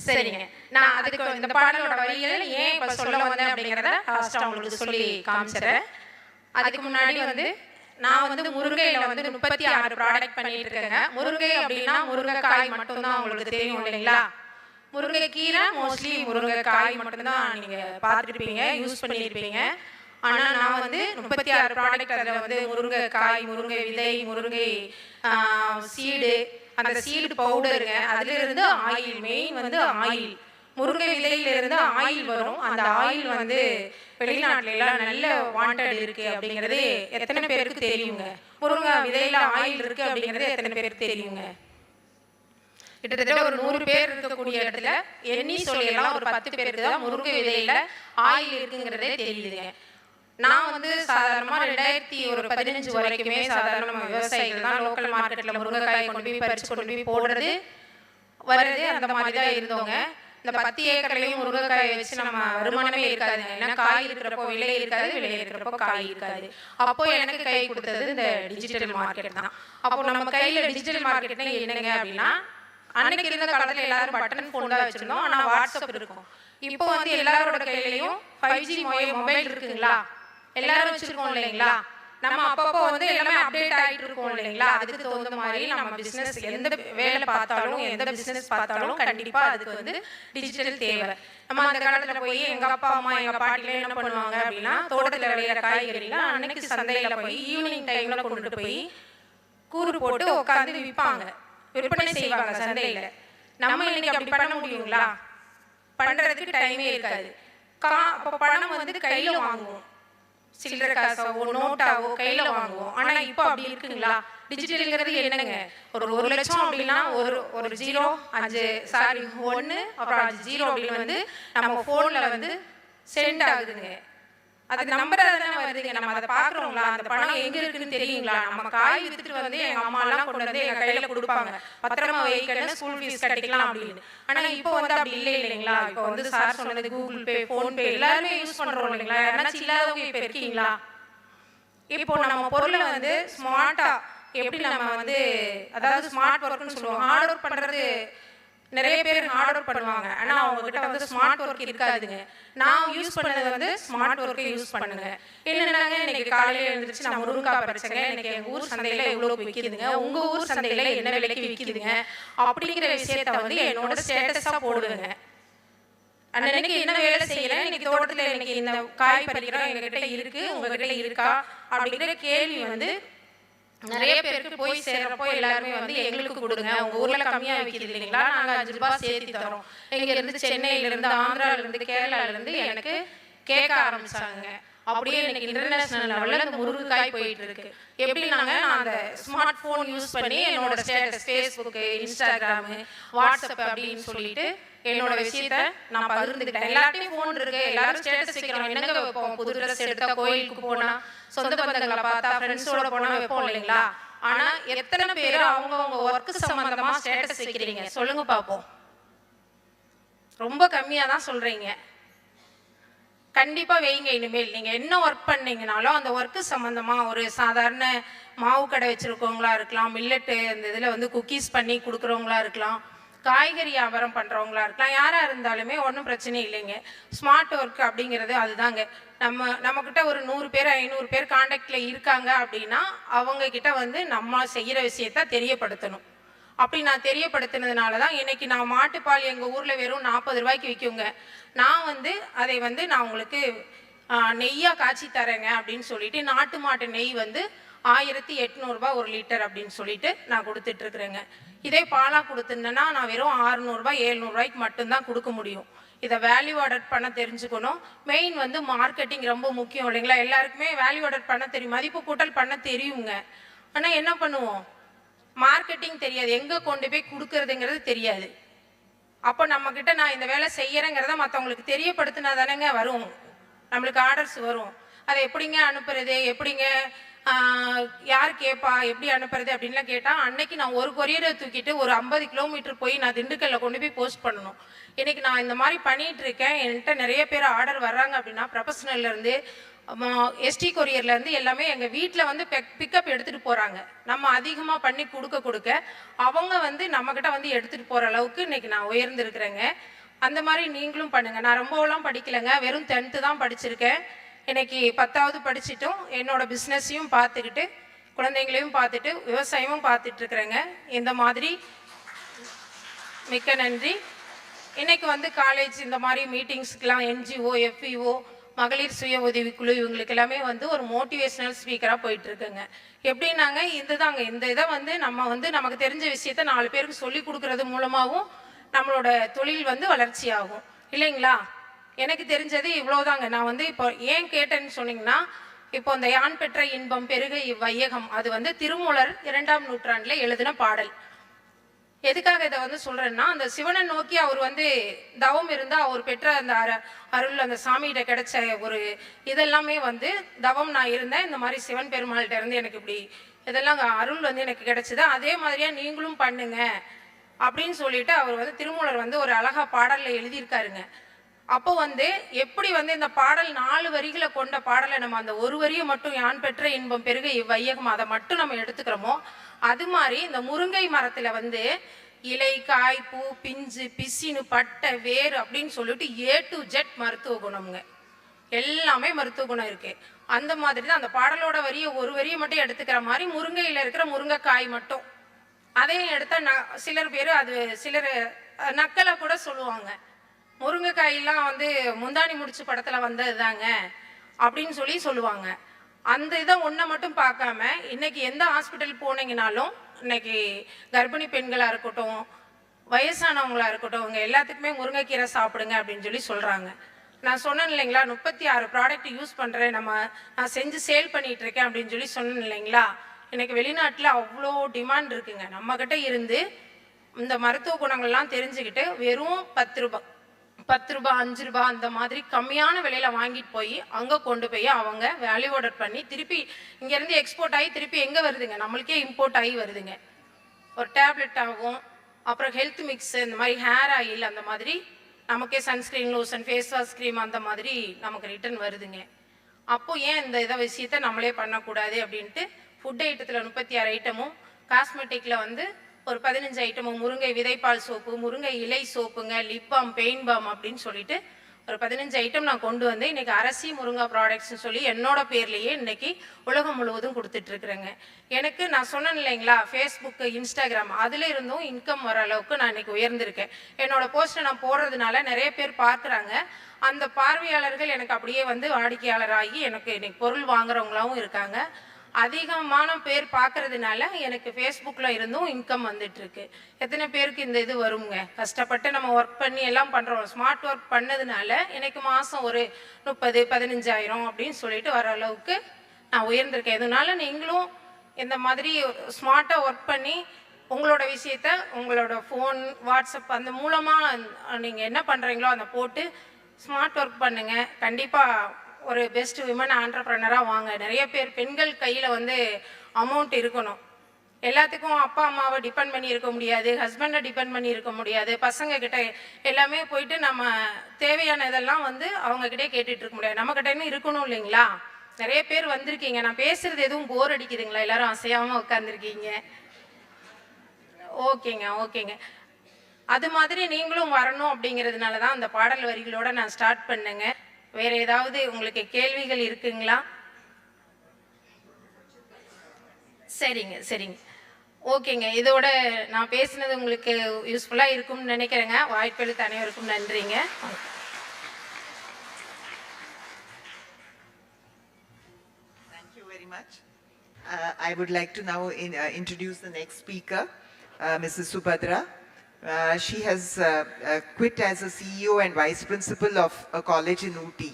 சரிங்க, நான் அதுக்கு இந்த பாடலோட வரிகள் ஏன் இப்ப சொல்ல வந்தேன் அப்படிங்கிறத லாஸ்ட் உங்களுக்கு சொல்லி காமிச்சிடுறேன். அதுக்கு முன்னாடி வந்து நான் வந்து முருங்கையில வந்து 36 ப்ராடக்ட் பண்ணிட்டு இருக்கேங்க. முருங்கை அப்படின்னா முருங்கைக்காய் மட்டும்தான் உங்களுக்கு தெரியும் இல்லைங்களா? முருங்கைக்கீரை மோஸ்ட்லி முருங்கைக்காய் மட்டும்தான் நீங்க பார்த்துருப்பீங்க, யூஸ் பண்ணியிருப்பீங்க. ஆனால் நான் வந்து 36 ப்ராடக்ட், அதில் வந்து முருங்கைக்காய், முருங்கை விதை, முருங்கை சீடு, அந்த சீடு பவுடருங்க, அதிலிருந்து ஆயில், மெயின் வந்து ஆயில், முருங்கை விதையிலிருந்து ஆயில் வரும். அந்த ஆயில் வந்து வெளிநாட்டுல எல்லாம் நல்ல வாண்டட் இருக்கு அப்படிங்கிறது எத்தனை பேருக்கு தெரியுங்க? முருங்கை விதையில ஆயில் இருக்கு அப்படிங்கிறது எத்தனை பேருக்கு தெரியுங்க? கிட்டத்தட்ட ஒரு 100 பேர் இருக்கக்கூடிய இடத்துல எண்ணி சொல்லிடலாம் ஒரு 10 பேருக்கு தான் முருங்கை விதையில ஆயில் இருக்குங்கிறதே தெரியுதுங்க. நான் வந்து சாதாரணமாக 2015 வரைக்குமே சாதாரண விவசாயிகள் தான் லோக்கல் மார்க்கெட்டில் முருங்கைக்காய் கொண்டு போய் பறித்து கொண்டு போய் போடுறது வர்றது அந்த மாதிரி தான் இருந்தவங்க. இந்த 10 ஏக்கர்லையும் முருங்கைக்காயை வச்சு நம்ம வருமானமே இருக்காதுங்க. ஏன்னா காய் இருக்கிறப்போ விலை இருக்காது, விலை இருக்கிறப்போ காய் இருக்காது. அப்போ எனக்கு கை கொடுத்தது இந்த டிஜிட்டல் மார்க்கெட் தான். அப்போ நம்ம கையில் டிஜிட்டல் மார்க்கெட்னா என்னங்க அப்படின்னா, அன்னைக்கு இருந்த காலத்தில் எல்லாரும் பட்டன் ஃபோன் தான் வச்சுருந்தோம், ஆனால் வாட்ஸ்அப் இருக்கும். இப்போ வந்து எல்லாரோட கையிலையும் 5G மொபைல் இருக்குங்களா? எல்லாரும் வச்சிருக்கோம் இல்லைங்களா? நம்ம அப்பப்போ வந்து எல்லாமே அப்டேட் ஆகிட்டு இருக்கோம் இல்லைங்களா? அதுக்கு தகுந்த மாதிரி நம்ம பிஸ்னஸ் எந்த வேலை பார்த்தாலும், எந்த பிஸ்னஸ் பார்த்தாலும் கண்டிப்பாக அதுக்கு வந்து டிஜிட்டல் தேவை. நம்ம அந்த காலத்தில் போய் எங்கள் அப்பா அம்மா எங்கள் பாட்டிலாம் என்ன பண்ணுவாங்க அப்படின்னா, தோட்டத்தில் விளையிற காய்கறிலாம் அன்னைக்கு சந்தையில் போய் ஈவினிங் டைமில் கொண்டுட்டு போய் கூறு போட்டு உட்காந்து விற்பாங்க, விற்பனை செய்வாங்க சந்தையில். நம்ம இன்னைக்கு அப்படி பண்ண முடியுங்களா? பண்ணுறதுக்கு டைமே இருக்காது. அப்போ பணம் வந்து கையில் வாங்குவோம், சில்லறை காசாவோ நோட்டாவோ கையில் வாங்குவோம். ஆனால் இப்போ அப்படி இருக்குங்களா? டிஜிட்டலுங்கிறது என்னங்க? ஒரு 1 லட்சம் அப்படின்னா ஒரு 0 5 சாரி 1 அப்புறம் 5 0 அப்படின்னு வந்து நம்ம ஃபோனில் வந்து சென்ட் ஆகுதுங்க. அது நம்பர் தானே வருதுங்க. நம்ம அதை பார்க்குறோங்களா? அந்த பணம் எங்கே இருக்குன்னு தெரியுங்களா? நம்ம காய் வித்துட்டு வந்து எங்கள் அம்மாலாம் கொண்டு வந்து எங்கள் கையில் கொடுப்பாங்க, பத்திரமா வைக்கணும், ஸ்கூல் ஃபீஸ் கட்டிக்கலாம் அப்படின்னு. ஆனால் இப்போ வந்து அப்படி இல்லை இல்லைங்களா? இப்போ வந்து சார் சொன்னது கூகுள் பே, ஃபோன்பே எல்லாருமே யூஸ் பண்ணுறோம் இல்லைங்களா? யாராச்சும் இல்லாதவங்க இப்போ இருக்கீங்களா? இப்போ நம்ம பொருளை வந்து ஸ்மார்ட்டாக எப்படி நம்ம வந்து, அதாவது ஸ்மார்ட் ஒர்க்குன்னு சொல்லுவோம். ஹார்ட் ஒர்க் பண்ணுறது நிறைய பேர் ஹார்ட் ஒர்க் பண்ணுவாங்க, ஆனால் அவங்ககிட்ட வந்து ஸ்மார்ட் ஒர்க் இருக்காதுங்க. நான் யூஸ் பண்ணது வந்து ஸ்மார்ட் ஒர்க்கை யூஸ் பண்ணுங்க. என்னென்னாங்க, இன்னைக்கு காலையில் எழுந்திரிச்சு நான் முருங்கைக்காய் பறிச்சேங்க, இன்னைக்கு எங்கள் ஊர் சந்தையில் எவ்வளோ விற்கிதுங்க, உங்கள் ஊர் சந்தையில் என்ன விலைக்கு விற்கிதுங்க அப்படிங்கிற விஷயத்த வந்து என்னோட ஸ்டேட்டஸாக போடுவேங்க. அன்னைக்கு என்ன வேலை செய்யலை, இன்னைக்கு தோட்டத்தில் இன்னைக்கு இந்த காய் பறிக்கிறோம், எங்ககிட்ட இருக்கு, உங்ககிட்ட இருக்கா அப்படிங்கிற கேள்வி வந்து நிறைய பேருக்கு போய் சேர்றப்போ எல்லாருமே வந்து எங்களுக்கு கொடுங்க, உங்க ஊர்ல கம்மியா விற்கிது இல்லைங்களா, நாங்கள் 5 ரூபாய் சேர்த்து தரோம். இங்க இருந்து சென்னையிலிருந்து, ஆந்திராவிலிருந்து, கேரளாவிலிருந்து எனக்கு கேட்க ஆரம்பிச்சாங்க. அப்படியே எனக்கு இன்டர்நேஷனல் லெவலில் இந்த முருங்கைக்காய் போயிட்டு இருக்கு. எப்படின்னாங்க, நான் அந்த ஸ்மார்ட் ஃபோன் யூஸ் பண்ணி என்னோட ஸ்டேட்டஸ் ஃபேஸ்புக்கு, இன்ஸ்டாகிராமு, வாட்ஸ்அப் அப்படின்னு சொல்லிட்டு என்னோட விஷயத்த நான் பகிர்ந்துக்கிட்டேன். எல்லாத்தையும் ஃபோன் இருக்கு, எல்லாரும் ஸ்டேட்டஸ் வைக்கிறோம். என்னங்க வைப்போம்? புது ட்ரெஸ் எடுத்தா, கோயிலுக்கு போனா, சொந்த பந்தங்களை பார்த்தா, ஃப்ரெண்ட்ஸோட போனா வைப்போம் இல்லைங்களா? ஆனா எத்தனை பேர் அவங்கவுங்க ஒர்க்கு சம்பந்தமா ஸ்டேட்டஸ் வைக்கிறீங்க சொல்லுங்க பார்ப்போம். ரொம்ப கம்மியா தான் சொல்றீங்க. கண்டிப்பாக வைங்க. இனிமேல் நீங்கள் என்ன ஒர்க் பண்ணீங்கனாலும் அந்த ஒர்க்கு சம்மந்தமாக ஒரு சாதாரண மாவு கடை வச்சுருக்கவங்களா இருக்கலாம், மில்லட்டு அந்த இதில் வந்து குக்கீஸ் பண்ணி கொடுக்குறவங்களா இருக்கலாம், காய்கறி வியாபாரம் பண்ணுறவங்களா இருக்கலாம், யாராக இருந்தாலுமே ஒன்றும் பிரச்சனை இல்லைங்க. ஸ்மார்ட் ஒர்க் அப்படிங்கிறது அதுதாங்க. நம்மக்கிட்ட ஒரு 100 பேர் 500 பேர் காண்டாக்டில் இருக்காங்க அப்படின்னா அவங்கக்கிட்ட வந்து நம்ம செய்கிற விஷயத்த தெரியப்படுத்தணும். அப்படி நான் தெரியப்படுத்தினதுனால தான் இன்றைக்கி நான் மாட்டுப்பால் எங்கள் ஊரில் வெறும் 40 ரூபாய்க்கு விற்குங்க. நான் வந்து அதை வந்து நான் உங்களுக்கு நெய்யாக காய்ச்சி தரேங்க அப்படின்னு சொல்லிட்டு நாட்டு மாட்டு நெய் வந்து 1800 ரூபாய் 1 லிட்டர் அப்படின்னு சொல்லிட்டு நான் கொடுத்துட்ருக்குறேங்க. இதே பாலாக கொடுத்துருந்தேன்னா நான் வெறும் 600 ரூபாய் 700 ரூபாய்க்கு மட்டும்தான் கொடுக்க முடியும். இதை வேல்யூ ஆடட் பண்ண தெரிஞ்சுக்கணும். மெயின் வந்து மார்க்கெட்டிங் ரொம்ப முக்கியம் இல்லைங்களா? எல்லாருக்குமே வேல்யூ ஆடட் பண்ண தெரியும், மதிப்பு கூட்டல் பண்ண தெரியுங்க. ஆனால் என்ன பண்ணுவோம், மார்க்கெட்டிங் தெரியாது, எங்கே கொண்டு போய் கொடுக்கறதுங்கிறது தெரியாது. அப்போ நம்மக்கிட்ட நான் இந்த வேலை செய்யறேங்கிறத மற்றவங்களுக்கு தெரியப்படுத்தினா தானேங்க வரும், நம்மளுக்கு ஆர்டர்ஸ் வரும். அதை எப்படிங்க அனுப்புறது, எப்படிங்க யார் கேட்பா, எப்படி அனுப்புறது அப்படின்லாம் கேட்டால் அன்னைக்கு நான் ஒரு கொரியரை தூக்கிட்டு ஒரு 50 கிலோமீட்டர் போய் நான் திண்டுக்கல்லில் கொண்டு போய் போஸ்ட் பண்ணணும். இன்றைக்கி நான் இந்த மாதிரி பண்ணிகிட்டு இருக்கேன், என்கிட்ட நிறைய பேர் ஆர்டர் வர்றாங்க அப்படின்னா ப்ரொஃபஷனல்லேருந்து எஸ்டி கொரியர்லேருந்து எல்லாமே எங்கள் வீட்டில் வந்து பிக்கப் எடுத்துகிட்டு போகிறாங்க. நம்ம அதிகமாக பண்ணி கொடுக்க அவங்க வந்து நம்மக்கிட்ட வந்து எடுத்துகிட்டு போகிற அளவுக்கு இன்றைக்கி நான் உயர்ந்திருக்கிறேங்க. அந்த மாதிரி நீங்களும் பண்ணுங்கள். நான் ரொம்பலாம் படிக்கலைங்க, வெறும் 10th தான் படிச்சிருக்கேன். இன்றைக்கி 10வது படிச்சுட்டும் என்னோட பிஸ்னஸையும் பார்த்துக்கிட்டு குழந்தைங்களையும் பார்த்துட்டு விவசாயமும் பார்த்துட்ருக்குறேங்க. இந்த மாதிரி மிக்க நன்றி. இன்றைக்கி வந்து காலேஜ் இந்த மாதிரி மீட்டிங்ஸ்க்கெலாம் NGO, FEO, மகளிர் சுய உதவிக்குழு இவங்களுக்கு எல்லாமே வந்து ஒரு மோட்டிவேஷ்னல் ஸ்பீக்கராக போயிட்டுருக்குங்க. எப்படின்னாங்க இதுதாங்க, இந்த இதை வந்து நம்ம வந்து நமக்கு தெரிஞ்ச விஷயத்த 4 பேருக்கு சொல்லி கொடுக்குறது மூலமாகவும் நம்மளோட தொழில் வந்து வளர்ச்சி ஆகும் இல்லைங்களா? எனக்கு தெரிஞ்சது இவ்வளோதாங்க. நான் வந்து இப்போ ஏன் கேட்டேன்னு சொன்னீங்கன்னா, இப்போ இந்த யான் பெற்ற இன்பம் பெருக இவ்வையகம் அது வந்து திருமூலர் 2ஆம் நூற்றாண்டில் எழுதின பாடல். எதுக்காக இதை வந்து சொல்கிறேன்னா, அந்த சிவனை நோக்கி அவர் வந்து தவம் இருந்தால் அவர் பெற்ற அந்த அருள் அந்த சாமிகிட்ட கிடைச்ச ஒரு இதெல்லாமே வந்து தவம் நான் இருந்தேன், இந்த மாதிரி சிவன் பெருமாள்கிட்ட இருந்து எனக்கு இப்படி இதெல்லாம் அருள் வந்து எனக்கு கிடைச்சிது, அதே மாதிரியாக நீங்களும் பண்ணுங்க அப்படின்னு சொல்லிட்டு அவர் வந்து திருமூலர் வந்து ஒரு அழகா பாடலில் எழுதியிருக்காருங்க. அப்போ வந்து எப்படி வந்து இந்த பாடல் 4 வரிகளை கொண்ட பாடலை நம்ம அந்த ஒரு வரியை மட்டும் யான் பெற்ற இன்பம் பெருக இவ்வையகம் அதை மட்டும் நம்ம எடுத்துக்கிறோமோ, அது மாதிரி இந்த முருங்கை மரத்தில் வந்து இலை, காய், பூ, பிஞ்சு, பிசினு, பட்டை, வேறு அப்படின்னு சொல்லிட்டு A to Z மருத்துவ குணம்ங்க. எல்லாமே மருத்துவ குணம் இருக்கு. அந்த மாதிரி தான் அந்த பாடலோட ஒரு வரியை மட்டும் எடுத்துக்கிற மாதிரி முருங்கையில் இருக்கிற முருங்கைக்காய் மட்டும் அதையும் எடுத்தால் சிலர் பேர் அது சிலர் நக்கலை கூட சொல்லுவாங்க, முருங்கைக்காயெல்லாம் வந்து முந்தாணி முடிச்சு படத்தில் வந்தது தாங்க அப்படின்னு சொல்லுவாங்க. அந்த இதை ஒன்றை மட்டும் பார்க்காம இன்னைக்கு எந்த ஹாஸ்பிட்டல் போனீங்கனாலும் இன்னைக்கு கர்ப்பிணி பெண்களாக இருக்கட்டும், வயசானவங்களாக இருக்கட்டும், அவங்க எல்லாத்துக்குமே முருங்கைக்கீரை சாப்பிடுங்க அப்படின்னு சொல்கிறாங்க. நான் சொன்னேன் இல்லைங்களா, 36 ப்ராடக்ட் யூஸ் பண்ணுறேன், நான் செஞ்சு சேல் பண்ணிகிட்டு இருக்கேன் அப்படின்னு சொன்னேன் இல்லைங்களா. எனக்கு வெளிநாட்டில் அவ்வளோ டிமாண்ட் இருக்குங்க. நம்மக்கிட்ட இருந்து இந்த மருத்துவ குணங்கள்லாம் தெரிஞ்சுக்கிட்டு வெறும் 10 ரூபாய் 5 ரூபாய் அந்த மாதிரி கம்மியான விலையில் வாங்கிட்டு போய் அங்கே கொண்டு போய் அவங்க வேல்யூ ஆர்டர் பண்ணி திருப்பி இங்கேருந்து எக்ஸ்போர்ட் ஆகி திருப்பி எங்கே வருதுங்க, நம்மளுக்கே இம்போர்ட் ஆகி வருதுங்க. ஒரு டேப்லெட் ஆகும், அப்புறம் ஹெல்த் மிக்ஸ், இந்த மாதிரி ஹேர் ஆயில், அந்த மாதிரி நமக்கே sunscreen, lotion, face wash, cream அந்த மாதிரி நமக்கு ரிட்டர்ன் வருதுங்க. அப்போது ஏன் இந்த விஷயத்தை நம்மளே பண்ணக்கூடாது அப்படின்ட்டு ஃபுட் ஐட்டத்தில் 36 ஐட்டமும், காஸ்மெட்டிக்கில் வந்து ஒரு 15 ஐட்டமும், முருங்கை விதைப்பால் சோப்பு, முருங்கை இலை சோப்புங்க, லிப் பாம், பெயின் பாம் அப்படின்னு சொல்லிட்டு ஒரு 15 ஐட்டம் நான் கொண்டு வந்து இன்னைக்கு அரசி முருங்கா ப்ராடக்ட்ஸ்னு சொல்லி என்னோட பேர்லேயே இன்னைக்கு உலகம் முழுவதும் கொடுத்துட்ருக்குறேங்க. எனக்கு நான் சொன்னேன் இல்லைங்களா, ஃபேஸ்புக்கு, இன்ஸ்டாகிராம் அதில் இருந்தும் இன்கம் வர அளவுக்கு நான் இன்னைக்கு உயர்ந்திருக்கேன். என்னோட போஸ்ட்டை நான் போடுறதுனால நிறைய பேர் பார்க்குறாங்க. அந்த பார்வையாளர்கள் எனக்கு அப்படியே வந்து வாடிக்கையாளராகி எனக்கு இன்னைக்கு பொருள் வாங்குறவங்களாவும் இருக்காங்க. அதிகமான பேர் பார்க்கறதுனால எனக்கு ஃபேஸ்புக்கில் இருந்தும் இன்கம் வந்துட்டுருக்கு. எத்தனை பேருக்கு இந்த இது வருங்க? கஷ்டப்பட்டு நம்ம ஒர்க் பண்ணி எல்லாம் பண்ணுறோம். ஸ்மார்ட் ஒர்க் பண்ணதுனால எனக்கு மாதம் ஒரு 30-15,000 அப்படின்னு சொல்லிட்டு வர அளவுக்கு நான் உயர்ந்திருக்கேன். இதனால நீங்களும் இந்த மாதிரி ஸ்மார்ட்டாக ஒர்க் பண்ணி உங்களோட விஷயத்த உங்களோட ஃபோன், வாட்ஸ்அப் அந்த மூலமாக நீங்கள் என்ன பண்ணுறீங்களோ அதை போட்டு ஸ்மார்ட் ஒர்க் பண்ணுங்கள். கண்டிப்பாக ஒரு பெஸ்ட் விமன் ஆண்டர்ப்ரனராக வாங்க. நிறைய பேர் பெண்கள் கையில் வந்து அமௌண்ட் இருக்கணும். எல்லாத்துக்கும் அப்பா அம்மாவை டிபெண்ட் பண்ணி இருக்க முடியாது, ஹஸ்பண்டை டிபெண்ட் பண்ணி இருக்க முடியாது, பசங்க கிட்ட எல்லாமே போயிட்டு நம்ம தேவையான இதெல்லாம் வந்து அவங்கக்கிட்டே கேட்டுட்டு இருக்க முடியாது, நம்மக்கிட்டேன்னு இருக்கணும் இல்லைங்களா? நிறைய பேர் வந்திருக்கீங்க, நான் பேசுகிறது எதுவும் போர் அடிக்குதுங்களா? எல்லாரும் அசையாமல் உட்காந்துருக்கீங்க. ஓகேங்க ஓகேங்க, அது மாதிரி நீங்களும் வரணும் அப்படிங்கிறதுனால தான் அந்த பாடல் வரிகளோட நான் ஸ்டார்ட் பண்ணுங்க. வேறு ஏதாவது உங்களுக்கு கேள்விகள் இருக்குங்களா? சரிங்க சரிங்க, ஓகேங்க. இதோட நான் பேசுனது உங்களுக்கு யூஸ்ஃபுல்லாக இருக்கும்னு நினைக்கிறேங்க. வாய்ப்பளித்த அனைவருக்கும் நன்றிங்க. Thank you very much. I would like to now introduce the next speaker, Mrs. Subhadra. She has quit as a CEO and Vice Principal of a college in Ooty.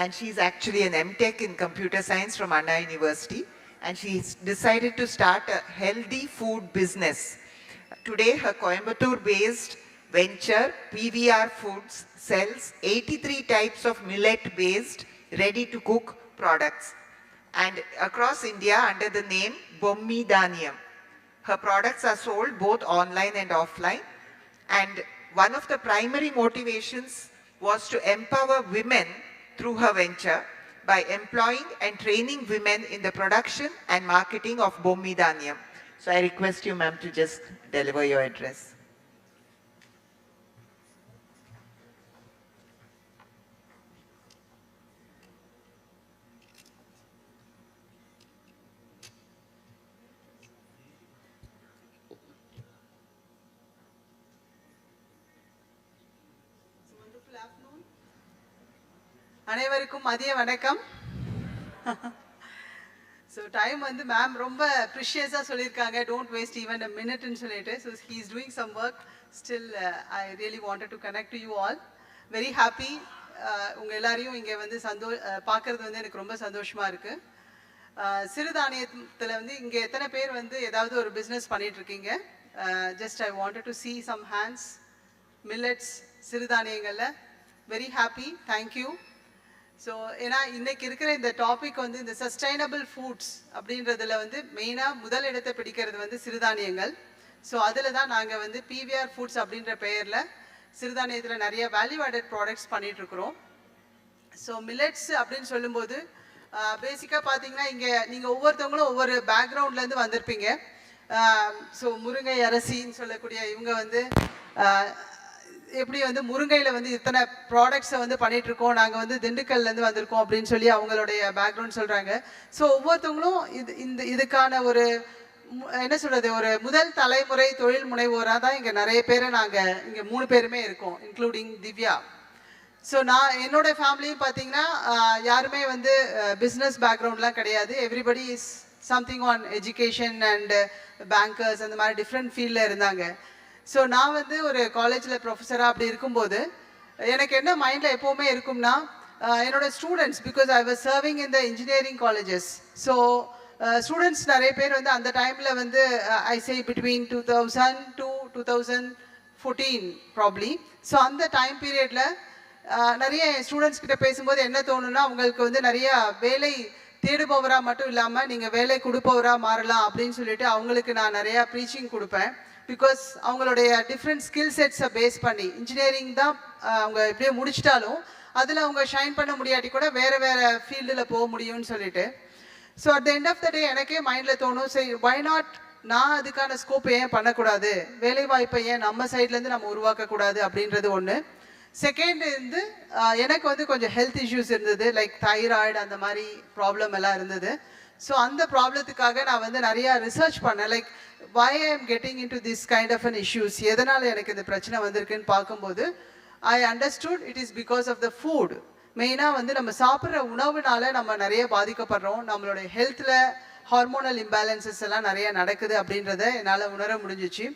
And she's actually an MTech in Computer Science from Anna University. And she's decided to start a healthy food business. Today, her Coimbatore-based venture, PVR Foods, sells 83 types of millet-based, ready-to-cook products. And across India under the name Bommi Dhaniyam. Her products are sold both online and offline. And one of the primary motivations was to empower women through her venture by employing and training women in the production and marketing of Bommi Dhaniyam. So I request you, ma'am, to just deliver your address. அனைவருக்கும் மதிய வணக்கம். So time வந்து ma'am ரொம்ப ப்ரிஷியஸாக சொல்லியிருக்காங்க, don't waste even a மினிட்னு சொல்லிட்டு. So he is doing some work. Still I really wanted to connect to you all. Very happy உங்கள் எல்லாரையும் இங்கே வந்து பார்க்குறது வந்து எனக்கு ரொம்ப சந்தோஷமாக இருக்குது. சிறுதானியத்தில் வந்து இங்கே எத்தனை பேர் வந்து ஏதாவது ஒரு பிஸ்னஸ் பண்ணிகிட்ருக்கீங்க? Just I wanted to see some hands. Millets, சிறுதானியங்களில் வெரி ஹாப்பி, தேங்க்யூ. ஸோ ஏன்னா இன்றைக்கி இருக்கிற இந்த டாபிக் வந்து இந்த சஸ்டைனபிள் ஃபுட்ஸ் அப்படின்றதுல வந்து மெயினாக முதல் இடத்தை பிடிக்கிறது வந்து சிறுதானியங்கள். ஸோ அதில் தான் நாங்கள் வந்து PVR ஃபுட்ஸ் அப்படின்ற பெயரில் சிறுதானியத்தில் நிறைய வேல்யூ ஆடட் ப்ராடக்ட்ஸ் பண்ணிகிட்ருக்குறோம். ஸோ மில்லட்ஸ் அப்படின்னு சொல்லும்போது பேசிக்காக பார்த்தீங்கன்னா இங்கே நீங்கள் ஒவ்வொருத்தவங்களும் ஒவ்வொரு பேக்ரவுண்ட்லேருந்து வந்திருப்பீங்க. ஸோ முருங்கை அரசின்னு சொல்லக்கூடிய இவங்க வந்து எப்படி வந்து முருங்கையில் வந்து இத்தனை ப்ராடக்ட்ஸை வந்து பண்ணிகிட்ருக்கோம், நாங்கள் வந்து திண்டுக்கல்லேருந்து வந்திருக்கோம் அப்படின்னு சொல்லி அவங்களுடைய பேக்ரவுண்ட் சொல்கிறாங்க. ஸோ ஒவ்வொருத்தவங்களும் இதுக்கான ஒரு என்ன சொல்கிறது, ஒரு முதல் தலைமுறை தொழில் முனைவோராக தான் இங்கே நிறைய பேரை நாங்கள் இங்கே 3 பேருமே இருக்கோம், இன்க்ளூடிங் திவ்யா. ஸோ நான் என்னோடய ஃபேமிலியும் பார்த்தீங்கன்னா யாருமே வந்து பிஸ்னஸ் பேக்ரவுண்ட்லாம் கிடையாது. Everybody is something on education and bankers அந்த மாதிரி டிஃப்ரெண்ட் ஃபீல்டில் இருந்தாங்க. ஸோ நான் வந்து ஒரு காலேஜில் ப்ரொஃபஸராக அப்படி இருக்கும்போது எனக்கு என்ன மைண்டில் எப்போவுமே இருக்கும்னா என்னோட students, because I was serving in the engineering colleges. So students நிறைய பேர் வந்து அந்த டைமில் வந்து ஐ சே பிட்வீன் 2000 to 2014 ப்ராப்ளி. ஸோ அந்த டைம் பீரியடில் நிறைய ஸ்டூடெண்ட்ஸ் கிட்ட பேசும்போது என்ன தோணுன்னா, அவங்களுக்கு வந்து நிறைய வேலை தேடுபவராக மட்டும் இல்லாமல் நீங்கள் வேலை கொடுப்பவராக மாறலாம் அப்படின்னு சொல்லிட்டு அவங்களுக்கு நான் நிறையா ப்ரீச்சிங் கொடுப்பேன். பிகாஸ் அவங்களுடைய டிஃப்ரெண்ட் ஸ்கில் செட்ஸை பேஸ் பண்ணி இன்ஜினியரிங் தான் அவங்க எப்படியோ முடிச்சிட்டாலும் அதில் அவங்க ஷைன் பண்ண முடியாட்டி கூட வேறு வேறு ஃபீல்டில் போக முடியும்னு சொல்லிட்டு. So at the end of the day எனக்கே மைண்டில் தோணும், சரி வை நாட் நான் அதுக்கான ஸ்கோப் ஏன் பண்ணக்கூடாது, வேலைவாய்ப்பை ஏன் நம்ம சைட்லேருந்து நம்ம உருவாக்கக்கூடாது அப்படின்றது ஒன்று. செகண்ட் வந்து எனக்கு வந்து கொஞ்சம் ஹெல்த் இஷ்யூஸ் இருந்தது, லைக் தைராய்டு அந்த மாதிரி ப்ராப்ளம் எல்லாம் இருந்தது. ஸோ அந்த ப்ராப்ளத்துக்காக நான் வந்து நிறையா ரிசர்ச் பண்ணேன், like why I am getting into this kind of an issues, எதனால் எனக்கு இந்த பிரச்சனை வந்திருக்குன்னு பார்க்கும்போது I understood it is because of the food. மெயினாக வந்து நம்ம சாப்பிட்ற உணவுனால நம்ம நிறைய பாதிக்கப்படுறோம், நம்மளுடைய ஹெல்த்தில் ஹார்மோனல் இம்பேலன்சஸ் எல்லாம் நிறைய நடக்குது அப்படின்றத என்னால் உணர முடிஞ்சிச்சு.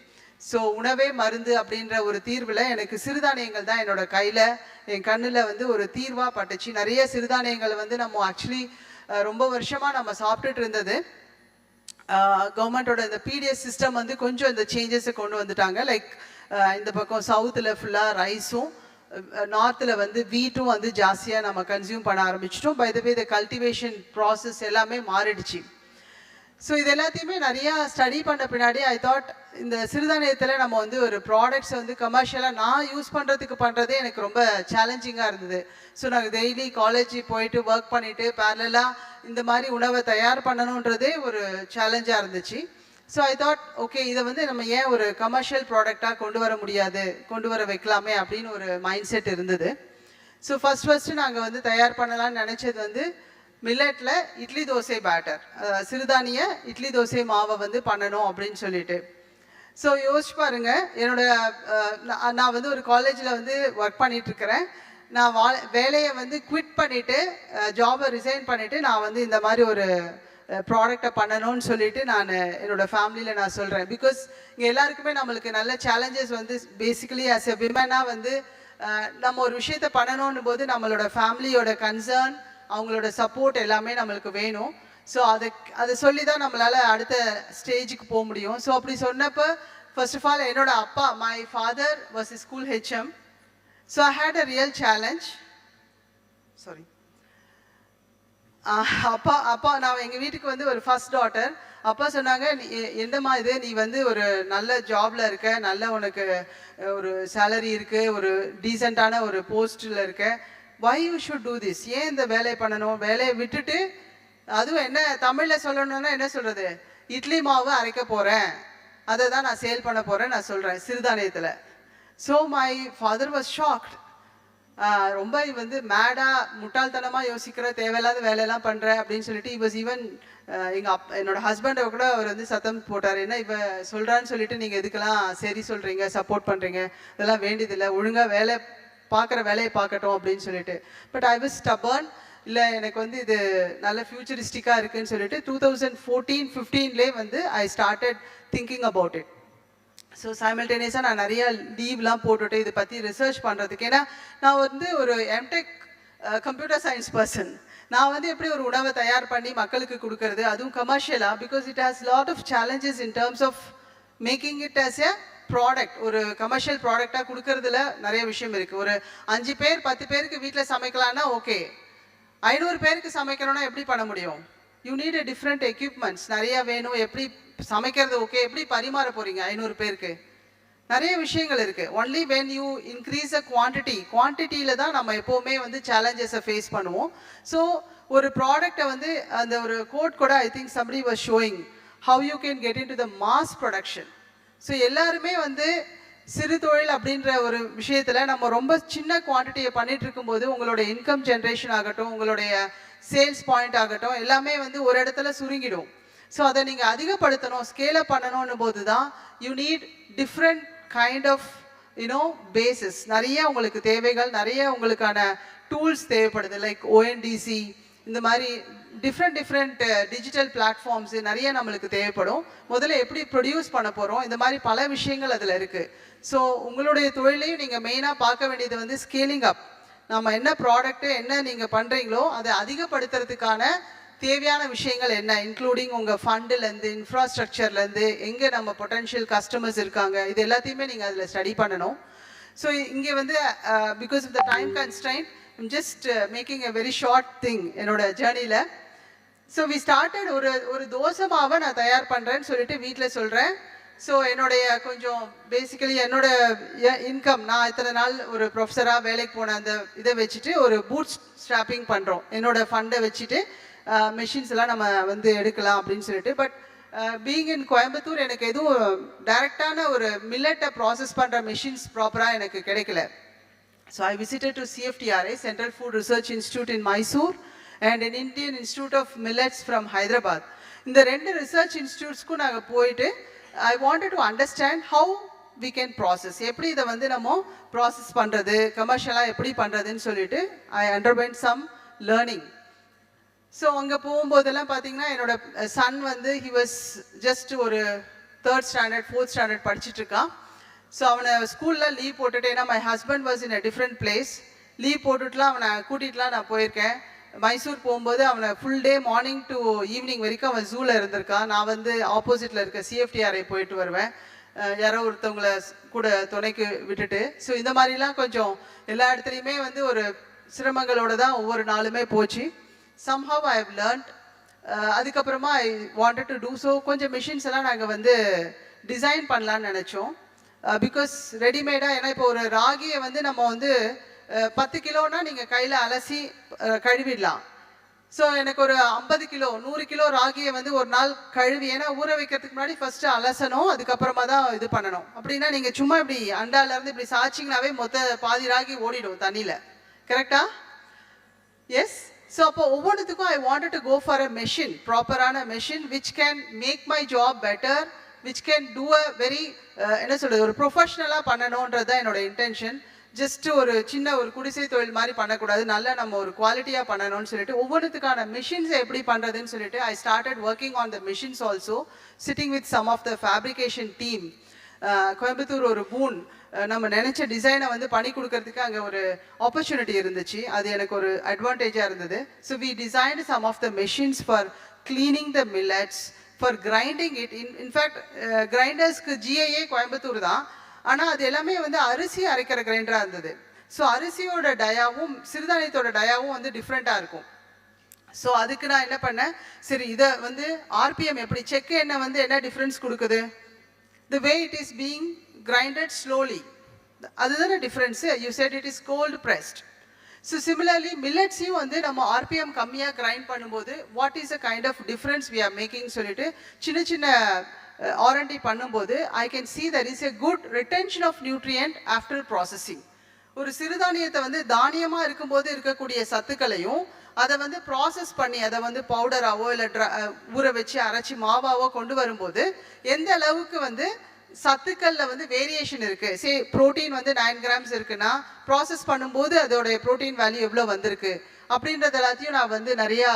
ஸோ உணவே மருந்து அப்படின்ற ஒரு தீர்வில் எனக்கு சிறுதானியங்கள் தான் என்னோட கையில் என் கண்ணில் வந்து ஒரு தீர்வாக பட்டுச்சு. நிறைய சிறுதானியங்களை வந்து நம்ம ஆக்சுவலி ரொம்ப வருஷமாக நம்ம சாப்பிட்டுட்டு இருந்தது. கவர்மெண்ட்டோட இந்த பிடிஎஸ் சிஸ்டம் வந்து கொஞ்சம் இந்த சேஞ்சஸை கொண்டு வந்துட்டாங்க. லைக் இந்த பக்கம் சவுத்தில் ஃபுல்லாக ரைஸும் நார்த்தில் வந்து வீட்டும் வந்து ஜாஸ்தியாக நம்ம கன்சியூம் பண்ண ஆரம்பிச்சிட்டோம். By the way the cultivation process எல்லாமே மாறிடுச்சு. ஸோ இது எல்லாத்தையுமே நிறையா ஸ்டடி பண்ண பின்னாடி ஐ தாட் இந்த சிறுதானியத்தில் நம்ம வந்து ஒரு ப்ராடக்ட்ஸ் வந்து கமர்ஷியலாக நான் யூஸ் பண்ணுறதே எனக்கு ரொம்ப சேலஞ்சிங்காக இருந்தது. ஸோ நாங்கள் டெய்லி காலேஜ் போயிட்டு ஒர்க் பண்ணிவிட்டு பேரலாக இந்த மாதிரி உணவை தயார் பண்ணணுன்றதே ஒரு சேலஞ்சாக இருந்துச்சு. ஸோ ஐ தாட் ஓகே இதை வந்து நம்ம ஏன் ஒரு கமர்ஷியல் ப்ராடக்டாக கொண்டு வர வைக்கலாமே அப்படின்னு ஒரு மைண்ட் செட் இருந்தது. ஸோ ஃபஸ்ட்டு நாங்கள் வந்து தயார் பண்ணலான்னு நினச்சது வந்து மில்லட்டில் இட்லி தோசை பேட்டர், சிறுதானிய இட்லி தோசை மாவை வந்து பண்ணணும் அப்படின்னு சொல்லிட்டு. ஸோ யோசிச்சு பாருங்க, நான் வந்து ஒரு காலேஜில் வந்து ஒர்க் பண்ணிகிட்ருக்கிறேன். நான் வேலையை வந்து குவிட் பண்ணிவிட்டு ஜாபை ரிசைன் பண்ணிவிட்டு நான் வந்து இந்த மாதிரி ஒரு ப்ராடக்டை பண்ணணும்னு சொல்லிட்டு நான் என்னோடய ஃபேமிலியில் நான் சொல்கிறேன். பிகாஸ் இங்கே எல்லாருக்குமே நம்மளுக்கு நல்ல சேலஞ்சஸ் வந்து பேசிக்கலி ஆஸ் எ விமனாக வந்து நம்ம ஒரு விஷயத்தை பண்ணணும்னு போது நம்மளோட ஃபேமிலியோட கன்சர்ன், அவங்களோட சப்போர்ட் எல்லாமே நம்மளுக்கு வேணும். ஸோ அதை சொல்லி தான் நம்மளால் அடுத்த ஸ்டேஜுக்கு போக முடியும். ஸோ அப்படி சொன்னப்போ ஃபர்ஸ்ட் ஆஃப் ஆல் என்னோட அப்பா, my father was a school HM. So I had a real challenge. Sorry, அப்பா நான் எங்கள் வீட்டுக்கு வந்து ஒரு ஃபர்ஸ்ட் டாட்டர். அப்பா சொன்னாங்க, என்னம்மா இது, நீ வந்து ஒரு நல்ல ஜாப்ல இருக்க, நல்ல உனக்கு ஒரு சேலரி இருக்கு, ஒரு டீசெண்டான ஒரு போஸ்டில் இருக்க, why you should do this, ஏன் இந்த வேலையை பண்ணணும், வேலையை விட்டுட்டு, அதுவும் என்ன தமிழில் சொல்லணும்னா என்ன சொல்கிறது, இட்லி மாவு அரைக்க போகிறேன், அதை தான் நான் சேல் பண்ண போகிறேன் நான் சொல்கிறேன் சிறுதானியத்தில். So my father was shocked. ரொம்ப வந்து மேடாக முட்டாள்தனமாக யோசிக்கிற, தேவையில்லாத வேலையெல்லாம் பண்ணுற அப்படின்னு சொல்லிட்டு இவஸ் ஈவன் என்னோட ஹஸ்பண்டை கூட அவர் வந்து சத்தம் போட்டார். என்ன இவ சொல்கிறான்னு சொல்லிட்டு நீங்கள் எதுக்கெல்லாம் சரி சொல்கிறீங்க, சப்போர்ட் பண்ணுறீங்க, இதெல்லாம் வேண்டியதில்லை, ஒழுங்காக பார்க்குற வேலையை பார்க்கட்டும் அப்படின்னு சொல்லிட்டு. But I was stubborn. இல்லை எனக்கு வந்து இது நல்ல ஃபியூச்சரிஸ்டிக்காக இருக்குதுன்னு சொல்லிட்டு 2014-15 வந்து I started thinking about it. So சைமல்டேனியஸாக நான் நிறையா லீவ்லாம் போட்டுவிட்டு இதை பற்றி ரிசர்ச் பண்ணுறதுக்கு. ஏன்னா நான் வந்து ஒரு எம்டெக் கம்ப்யூட்டர் சயின்ஸ் பர்சன். நான் வந்து எப்படி ஒரு உணவை தயார் பண்ணி மக்களுக்கு கொடுக்கறது, அதுவும் கமர்ஷியலாக, because it has lot of challenges in terms of making it as a product. ஒரு கமர்ஷியல் ப்ராடக்டாக கொடுக்கறதுல நிறைய விஷயம் இருக்குது. ஒரு 5 பேர் 10 பேருக்கு வீட்டில் சமைக்கலான்னா ஓகே, 500 பேருக்கு சமைக்கணும்னா எப்படி பண்ண முடியும்? You need a different equipments நிறையா வேணும். எப்படி சமைக்கிறது ஓகே, எப்படி பரிமாற போகிறீங்க 500 பேருக்கு, நிறைய விஷயங்கள் இருக்குது. Only when you increase a குவான்டிட்டியில் தான் நம்ம எப்போவுமே வந்து சேலஞ்சஸை ஃபேஸ் பண்ணுவோம். ஸோ ஒரு ப்ராடக்டை வந்து அந்த ஒரு கோட் கூட I think somebody was showing how you can get into the mass production. So எல்லாருமே வந்து சிறு தொழில் அப்படின்ற ஒரு விஷயத்தில் நம்ம ரொம்ப சின்ன குவான்டிட்டியை பண்ணிட்டு இருக்கும்போது உங்களுடைய இன்கம் ஜென்ரேஷன் ஆகட்டும், உங்களுடைய சேல்ஸ் பாயிண்ட் ஆகட்டும், எல்லாமே வந்து ஒரு இடத்துல சுருங்கிடும். ஸோ அதை நீங்கள் அதிகப்படுத்தணும், ஸ்கேலப் பண்ணணும்னு போது தான் you need different kind of basis. நிறைய உங்களுக்கு தேவைகள், நிறைய உங்களுக்கான டூல்ஸ் தேவைப்படுது. லைக் ONDC, இந்த மாதிரி டிஃப்ரெண்ட் டிஜிட்டல் பிளாட்ஃபார்ம்ஸ் நிறைய நம்மளுக்கு தேவைப்படும். முதல்ல எப்படி ப்ரொடியூஸ் பண்ண போகிறோம், இந்த மாதிரி பல விஷயங்கள் அதில் இருக்குது. ஸோ உங்களுடைய தொழிலையும் நீங்கள் மெயினாக பார்க்க வேண்டியது வந்து ஸ்கேலிங் அப். நம்ம என்ன ப்ராடக்ட்டு என்ன நீங்கள் பண்ணுறீங்களோ அதை அதிகப்படுத்துறதுக்கான தேவையான விஷயங்கள் என்ன, இன்க்ளூடிங் உங்கள் ஃபண்டுலேருந்து, இன்ஃப்ராஸ்ட்ரக்சர்லேருந்து, எங்கே நம்ம பொட்டன்ஷியல் கஸ்டமர்ஸ் இருக்காங்க, இது எல்லாத்தையுமே நீங்கள் அதில் ஸ்டடி பண்ணணும். ஸோ இங்கே வந்து because of the time constraint I'm just making a very short thing என்னோட ஜேர்னியில். ஸோ வி ஸ்டார்டட் ஒரு தோசை மாவை நான் தயார் பண்ணுறேன்னு சொல்லிட்டு வீட்டில் சொல்கிறேன். ஸோ என்னுடைய கொஞ்சம் பேசிக்கலி என்னோட இன்கம், நான் இத்தனை நாள் ஒரு ப்ரொஃபஸராக வேலைக்கு போன அந்த இதை வச்சுட்டு ஒரு பூட் ஸ்ட்ராப்பிங் பண்ணுறோம். என்னோட ஃபண்டை வச்சுட்டு மெஷின்ஸ் எல்லாம் நம்ம வந்து எடுக்கலாம் அப்படின்னு சொல்லிட்டு. பட் பீயிங் இன் கோயம்புத்தூர் எனக்கு எதுவும் டைரெக்டான ஒரு மில்லட்டை ப்ராசஸ் பண்ணுற மெஷின்ஸ் ப்ராப்பராக எனக்கு கிடைக்கல. So I visited to CFTRI, Central Food Research Institute in Mysore, and an Indian Institute of Millets from Hyderabad. இந்த 2 ரிசர்ச் இன்ஸ்டியூட்ஸ்க்கும் நாங்கள் போயிட்டு I wanted to understand how we can process, எப்படி இதை வந்து நம்ம ப்ராசஸ் பண்ணுறது, கமர்ஷியலாக எப்படி பண்ணுறதுன்னு சொல்லிட்டு ஐ அண்டர்வென்ட் சம் லேர்னிங். ஸோ அங்கே போகும்போதெல்லாம் பார்த்தீங்கன்னா என்னோட சன் வந்து ஹி வாஸ் ஜஸ்ட் ஒரு 3rd standard 4th standard படிச்சுட்டு இருக்கான். ஸோ அவனை ஸ்கூலில் லீவ் போட்டுட்டு, ஏன்னா my husband was in a different place, leave போட்டுட்டுலாம் அவனை கூட்டிகிட்டுலாம் நான் போயிருக்கேன். மைசூர் போகும்போது அவனை full day morning to evening வரைக்கும் அவன் ஜூவில் இருந்திருக்கான். நான் வந்து ஆப்போசிட்டில் இருக்க CFTRI போயிட்டு வருவேன், யாரோ ஒருத்தவங்களை கூட துணைக்கு விட்டுட்டு. ஸோ இந்த மாதிரிலாம் கொஞ்சம் எல்லா இடத்துலையுமே வந்து ஒரு சிரமங்களோடு தான் ஒவ்வொரு நாளுமே போச்சு. Somehow I have learned அதுக்கப்புறமா I wanted to do so கொஞ்சம் மிஷின்ஸ் எல்லாம் நாங்கள் வந்து டிசைன் பண்ணலான்னு நினச்சோம். பிகாஸ் ரெடிமேடாக, ஏன்னா இப்போ ஒரு ராகியை வந்து நம்ம வந்து 10 கிலோனா நீங்கள் கையில் அலசி கழுவிடலாம். ஸோ எனக்கு ஒரு 50 கிலோ 100 கிலோ ராகியை வந்து ஒரு நாள் கழுவி, ஏன்னா ஊற வைக்கிறதுக்கு முன்னாடி ஃபஸ்ட்டு அலசணும், அதுக்கப்புறமா தான் இது பண்ணணும். அப்படின்னா நீங்கள் சும்மா இப்படி அண்டாலேருந்து இப்படி சாய்ச்சிங்கனாவே பாதி ராகி ஓடிடும் தண்ணியில். கரெக்டா? எஸ். ஸோ அப்போ ஒவ்வொன்றுத்துக்கும் I wanted to go for a machine, ப்ராப்பரான machine which can make my job better, which can do a very என்ன சொல்கிறது, ஒரு ப்ரொஃபஷ்னலாக பண்ணணுன்றது தான் என்னோட இன்டென்ஷன். ஜஸ்ட்டு ஒரு சின்ன ஒரு குடிசை தொழில் மாதிரி பண்ணக்கூடாது, நல்லா நம்ம ஒரு குவாலிட்டியாக பண்ணணும்னு சொல்லிட்டு ஒவ்வொன்றுத்துக்கான மிஷின்ஸை எப்படி பண்ணுறதுன்னு சொல்லிட்டு I started working on the machines also, sitting with some of the fabrication team. Coimbatore ஒரு பூன் நம்ம நினச்ச டிசைனை வந்து பண்ணி கொடுக்கறதுக்கு அங்கே ஒரு ஆப்பர்ச்சுனிட்டி இருந்துச்சு, அது எனக்கு ஒரு அட்வான்டேஜாக இருந்தது. So we designed some of the machines for cleaning the millets, for grinding it. In fact கிரைண்டர்ஸ்க்கு ஜிஐஏ கோயம்புத்தூர் தான், ஆனால் அது எல்லாமே வந்து அரிசி அரைக்கிற கிரைண்டராக இருந்தது. ஸோ அரிசியோட டயாவும் சிறுதானியத்தோட டயாவும் வந்து டிஃப்ரெண்ட்டாக இருக்கும். ஸோ அதுக்கு நான் என்ன பண்ணேன், சரி இதை வந்து ஆர்பிஎம் எப்படி செக்கு எண்ணெய் வந்து என்ன டிஃப்ரென்ஸ் கொடுக்குது, the way it is being grinded slowly, அதுதானே டிஃப்ரென்ஸு. You said it is cold pressed. So similarly மில்லட்ஸையும் வந்து நம்ம ஆர்பிஎம் கம்மியாக கிரைண்ட் பண்ணும்போது what is a kind of difference we are making சொல்லிட்டு சின்ன சின்ன R&D பண்ணும்போது I can see that is a good retention of nutrient after processing. ஒரு சிறுதானியத்தை வந்து தானியமாக இருக்கும்போது இருக்கக்கூடிய சத்துக்களையும் அதை வந்து ப்ராசஸ் பண்ணி அதை வந்து பவுடராகவோ இல்லை ஊற வச்சு அரைச்சி மாவாவோ கொண்டு வரும்போது எந்த அளவுக்கு வந்து சத்துக்களில் வந்து வேரியேஷன் இருக்குது. சே ப்ரோட்டீன் வந்து 9 கிராம்ஸ் இருக்குன்னா ப்ராசஸ் பண்ணும்போது அதோடைய ப்ரோட்டீன் வேல்யூ எவ்வளோ வந்திருக்கு அப்படின்றது எல்லாத்தையும் நான் வந்து நிறையா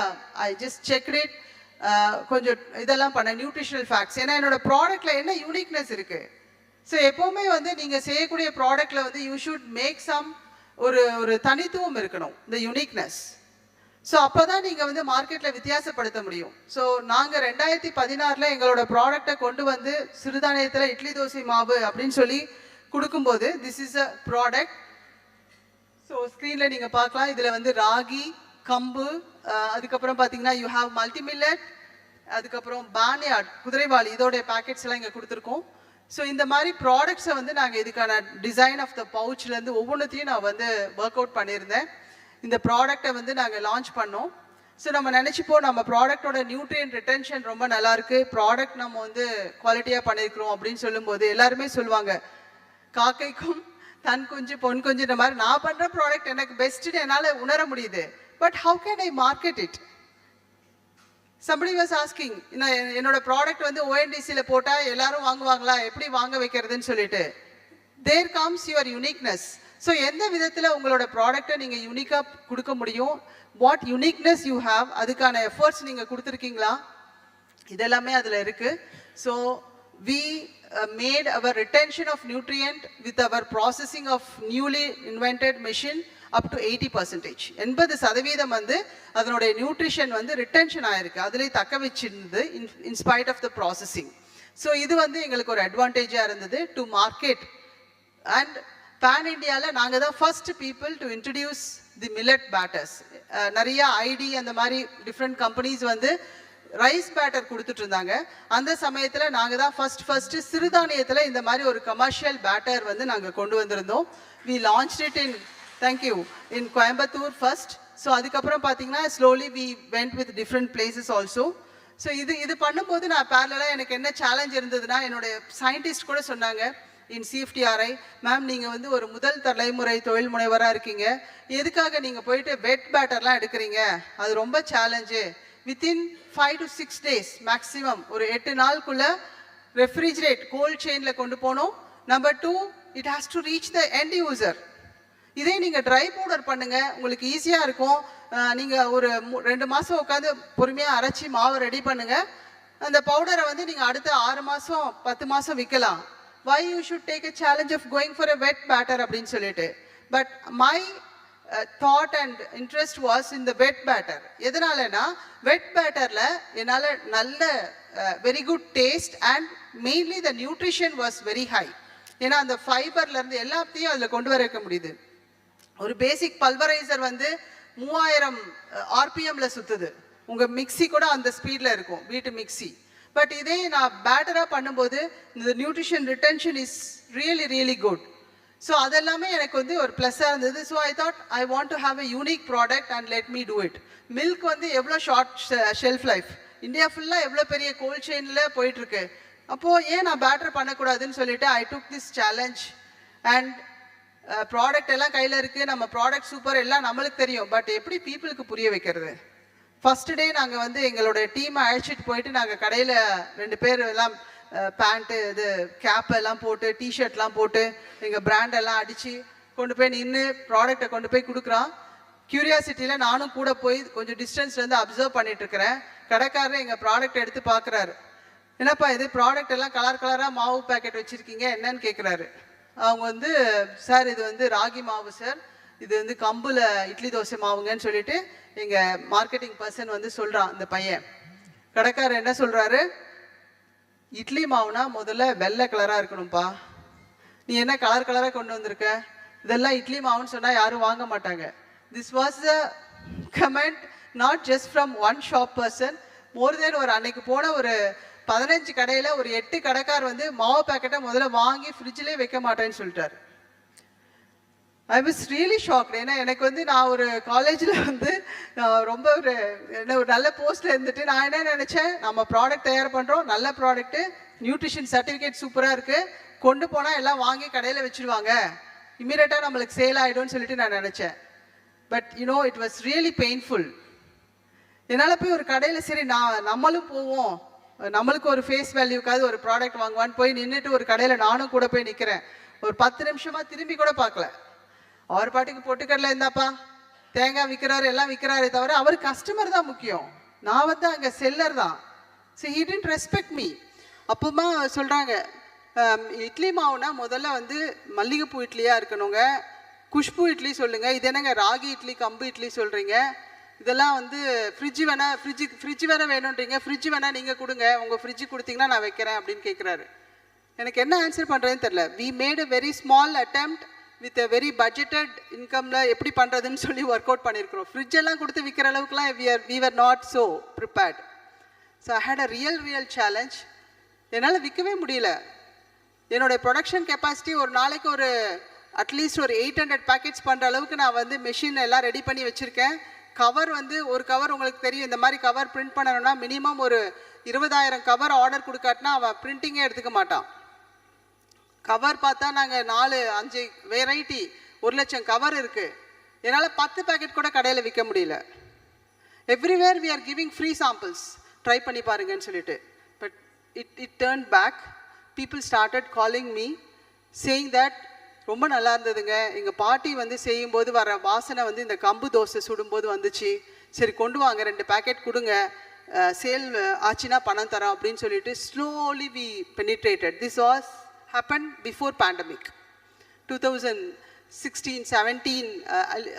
ஐ ஜஸ்ட் செக் இட். கொஞ்சம் இதெல்லாம் பண்ண நியூட்ரிஷனல் ஃபேக்ட்ஸ், ஏன்னா என்னோட ப்ராடக்டில் என்ன யூனிக்னஸ் இருக்குது. ஸோ எப்போவுமே வந்து நீங்கள் செய்யக்கூடிய ப்ராடக்டில் வந்து யூ ஷுட் மேக் சம் ஒரு தனித்துவம் இருக்கணும், இந்த யூனிக்னஸ். ஸோ அப்போ தான் நீங்கள் வந்து மார்க்கெட்டில் வித்தியாசப்படுத்த முடியும். ஸோ நாங்கள் 2016 எங்களோட ப்ராடக்டை கொண்டு வந்து சிறுதானியத்தில் இட்லி தோசை மாவு அப்படின்னு சொல்லி கொடுக்கும்போது this is a product. So ஸ்க்ரீனில் நீங்கள் பார்க்கலாம், இதில் வந்து ராகி, கம்பு, அதுக்கப்புறம் பார்த்தீங்கன்னா யூ ஹாவ் மல்டி மில்லட், அதுக்கப்புறம் பானியாட், குதிரைவாளி, இதோடைய பேக்கெட்ஸ் எல்லாம் இங்கே கொடுத்துருக்கோம். ஸோ இந்த மாதிரி ப்ராடக்ட்ஸை வந்து நாங்கள் இதுக்கான டிசைன் ஆஃப் த பவுச்லேருந்து ஒவ்வொன்றத்தையும் நான் வந்து ஒர்க் அவுட் பண்ணியிருந்தேன். இந்த ப்ராடக்டை வந்து நாங்கள் லான்ச் பண்ணோம். ஸோ நம்ம நினச்சிப்போம் நம்ம ப்ராடக்டோட நியூட்ரியன்ட் ரிட்டென்ஷன் ரொம்ப நல்லாயிருக்கு, ப்ராடக்ட் நம்ம வந்து குவாலிட்டியாக பண்ணியிருக்கிறோம் அப்படின்னு சொல்லும்போது எல்லாருமே சொல்லுவாங்க, காக்கைக்கும் தன் குஞ்சு பொன் குஞ்சுன்ற மாதிரி நான் பண்ணுற ப்ராடக்ட் எனக்கு பெஸ்ட்டுன்னு என்னால் உணர முடியுது. But how can I market it? somebody was asking, என்னோட ப்ராடக்ட் வந்து ONDCயில் போட்டால் எல்லாரும் வாங்குவாங்களா, எப்படி வாங்க வைக்கிறதுன்னு சொல்லிட்டு. there comes your uniqueness. So எந்த விதத்தில் உங்களோட ப்ராடக்டை நீங்கள் யூனிக்காக கொடுக்க முடியும், வாட் யூனிக்னஸ் யூ ஹாவ், அதுக்கான எஃபர்ட்ஸ் நீங்கள் கொடுத்துருக்கீங்களா, இதெல்லாமே அதில் இருக்குது. So we made our retention of nutrient with our processing of newly invented machine up to 80%. 80% வந்து அதனுடைய நியூட்ரிஷன் வந்து ரிட்டென்ஷன் ஆயிருக்கு, அதிலே தக்க வச்சிருந்தது in spite of the processing. So இது வந்து எங்களுக்கு ஒரு அட்வான்டேஜாக இருந்தது டு மார்க்கெட். அண்ட் பேன் இண்டியாவில் நாங்கள் தான் first people to introduce the millet batters. நிறைய ஐடி அந்த மாதிரி டிஃப்ரெண்ட் கம்பெனிஸ் வந்து ரைஸ் பேட்டர் கொடுத்துட்டு இருந்தாங்க. அந்த சமயத்தில் நாங்கள் தான் ஃபர்ஸ்ட் சிறுதானியத்தில் இந்த மாதிரி ஒரு கமர்ஷியல் பேட்டர் வந்து நாங்கள் கொண்டு வந்திருந்தோம். We launched it in in Coimbatore first. So அதுக்கப்புறம் பார்த்தீங்கன்னா slowly we went with different places also. So இது பண்ணும்போது நான் பேரலாக எனக்கு என்ன சேலஞ்ச் இருந்ததுன்னா, என்னுடைய சயின்டிஸ்ட் கூட சொன்னாங்க இன் CFTRI, மேம் நீங்கள் வந்து ஒரு முதல் தலைமுறை தொழில் முனைவராக இருக்கீங்க, எதுக்காக நீங்கள் போயிட்டு வெட் பேட்டர்லாம் எடுக்கிறீங்க, அது ரொம்ப challenge. Within 5 to 6 days maximum, ஒரு 8 நாளுக்குள்ளே ரெஃப்ரிஜரேட் கோல்ட் செயினில் கொண்டு போகணும். Number 2, it has to reach the end user. இதே நீங்கள் ட்ரை பவுடர் பண்ணுங்கள், உங்களுக்கு ஈஸியாக இருக்கும். நீங்கள் ஒரு 2 மாதம் உட்காந்து பொறுமையாக அரைச்சி மாவை ரெடி பண்ணுங்கள். அந்த பவுடரை வந்து நீங்கள் அடுத்த 6 மாதம் 10 மாதம் விற்கலாம். why you should take a challenge of going for a wet batter அப்படின்னு சொல்லிட்டு. But my thought and interest was in the wet batter. எதனாலனா wet batterல என்னால் நல்ல very good taste and mainly the nutrition was very high. ஏன்னா அந்த ஃபைபர்லேருந்து எல்லாத்தையும் அதில் கொண்டு வர முடியுது. ஒரு பேசிக் பல்வரைசர் வந்து 3000 RPMல சுற்றுது. உங்கள் மிக்சி கூட அந்த ஸ்பீடில் இருக்கும் வீட்டு மிக்சி. பட் இதே நான் பேட்டராக பண்ணும்போது இந்த nutrition retention is really really good. So அதெல்லாமே எனக்கு வந்து ஒரு ப்ளஸ்ஸாக இருந்தது. So I thought I want to have a unique product and let me do it. Milk வந்து எவ்வளோ ஷார்ட் ஷெல்ஃப் லைஃப், இந்தியா ஃபுல்லாக எவ்வளோ பெரிய கோல்ட் செயினில் போயிட்டுருக்கு. அப்போது ஏன் நான் பேட்டர் பண்ணக்கூடாதுன்னு சொல்லிட்டு I took this challenge. And product எல்லாம் கையில் இருக்குது, நம்ம ப்ராடக்ட் சூப்பர் எல்லாம் நம்மளுக்கு தெரியும். பட் எப்படி பீப்புளுக்கு புரிய வைக்கிறது? ஃபஸ்ட்டு டே நாங்கள் வந்து எங்களோட டீமை அழைச்சிட்டு போயிட்டு நாங்கள் கடையில் 2 பேர் எல்லாம் பேண்ட்டு இது கேப் எல்லாம் போட்டு டிஷர்ட்லாம் போட்டு எங்கள் பிராண்டெல்லாம் அடித்து கொண்டு போய் நின்று ப்ராடக்டை கொண்டு போய் கொடுக்குறோம். க்யூரியாசிட்டியில் நானும் கூட போய் கொஞ்சம் டிஸ்டன்ஸ்லேருந்து அப்சர்வ் பண்ணிட்டுருக்கிறேன். கடைக்காரர் எங்கள் ப்ராடக்ட் எடுத்து பார்க்குறாரு. என்னப்பா இது ப்ராடக்ட் எல்லாம் கலர் கலராக மாவு பேக்கெட் வச்சுருக்கீங்க என்னன்னு கேட்குறாரு. அவங்க வந்து சார் இது வந்து ராகி மாவு சார், இது வந்து கம்புல இட்லி தோசை மாவுங்கன்னு சொல்லிட்டு எங்கள் மார்க்கெட்டிங் பர்சன் வந்து சொல்கிறான். இந்த பையன் கடைக்காரர் என்ன சொல்கிறாரு, இட்லி மாவுனா முதல்ல வெள்ளை கலராக இருக்கணும்ப்பா, நீ என்ன கலர் கலராக கொண்டு வந்திருக்க, இதெல்லாம் இட்லி மாவுன்னு சொன்னால் யாரும் வாங்க மாட்டாங்க. This was the comment not just from one shop person, more than ஒரு அன்னைக்கு போன ஒரு 15 கடையில் ஒரு 8 கடைக்கார் வந்து மாவு பேக்கெட்டை முதல்ல வாங்கி ஃப்ரிட்ஜிலே வைக்க மாட்டேன்னு சொல்லிட்டாரு. I was really shocked. ஏன்னா எனக்கு வந்து நான் ஒரு காலேஜில் வந்து ரொம்ப ஒரு நல்ல போஸ்ட்டில் இருந்துட்டு நான் என்ன நினச்சேன், நம்ம ப்ராடக்ட் தயார் பண்ணுறோம், நல்ல ப்ராடக்ட்டு, நியூட்ரிஷன் சர்டிஃபிகேட் சூப்பராக இருக்குது, கொண்டு போனால் எல்லாம் வாங்கி கடையில் வச்சுருவாங்க, இமீடியட்டாக நம்மளுக்கு சேல் ஆகிடும்னு சொல்லிட்டு நான் நினச்சேன். But you know it was really painful. என்னால் போய் ஒரு கடையில் சரி நம்மளும் போவோம், நம்மளுக்கு ஒரு ஃபேஸ் வேல்யூக்காவது ஒரு ப்ராடக்ட் வாங்குவான்னு போய் நின்றுட்டு ஒரு கடையில் நானும் கூட போய் நிற்கிறேன். ஒரு 10 நிமிஷமாக திரும்பி கூட பார்க்கல. அவர் பாட்டுக்கு பொட்டுக்கடலை இருந்தாப்பா தேங்காய் விற்கிறாரு எல்லாம் விற்கிறாரே தவிர அவர் கஸ்டமர் தான் முக்கியம், நான் வந்து அங்கே செல்லர் தான். So he didn't respect me. அப்போமா சொல்கிறாங்க இட்லி மாவுனா முதல்ல வந்து மல்லிகைப்பூ இட்லியாக இருக்கணுங்க, குஷ்பு இட்லி சொல்லுங்கள், இது என்னங்க ராகி இட்லி கம்பு இட்லி சொல்கிறீங்க, இதெல்லாம் வந்து ஃப்ரிட்ஜ் வேணா வேணுன்றீங்க, ஃப்ரிட்ஜ் வேணா நீங்கள் கொடுங்க, உங்கள் ஃப்ரிட்ஜு கொடுத்தீங்கன்னா நான் வைக்கிறேன் அப்படின்னு கேட்குறாரு. எனக்கு என்ன ஆன்சர் பண்ணுறதுன்னு தெரில. We made a very small attempt with a very budgeted இன்கமில் எப்படி பண்ணுறதுன்னு சொல்லி ஒர்க் அவுட் பண்ணியிருக்கிறோம். ஃப்ரிட்ஜெல்லாம் கொடுத்து விற்கிற அளவுக்குலாம் we are not so prepared. So I had a real challenge. என்னால் விற்கவே முடியல. என்னோடய ப்ரொடக்ஷன் கெப்பாசிட்டி ஒரு நாளைக்கு ஒரு அட்லீஸ்ட் ஒரு 800 பேக்கெட்ஸ் பண்ணுற அளவுக்கு நான் வந்து மிஷின் எல்லாம் ரெடி பண்ணி வச்சுருக்கேன். கவர் வந்து ஒரு கவர் உங்களுக்கு தெரியும், இந்த மாதிரி கவர் பிரிண்ட் பண்ணணும்னா மினிமம் ஒரு 20,000 கவர் ஆர்டர் கொடுக்காட்டினா அவன் பிரிண்டிங்கே எடுத்துக்க மாட்டான். கவர் பார்த்தா நாங்கள் 4-5 வெரைட்டி 1,00,000 கவர் இருக்குது. என்னால் 10 பேக்கெட் கூட கடையில் விற்க முடியல. Everywhere we are giving free samples, try பண்ணி பாருங்கன்னு சொல்லிட்டு. But it turn back. People started calling me saying that ரொம்ப நல்லா இருந்ததுங்க, எங்கள் பாட்டி வந்து செய்யும்போது வர வாசனை வந்து இந்த கம்பு தோசை சுடும்போது வந்துச்சு, சரி கொண்டு வாங்க 2 பேக்கெட் கொடுங்க, சேல் ஆச்சுன்னா பணம் தரோம் அப்படின்னு சொல்லிட்டு slowly we penetrated. This was happened before pandemic 2016 17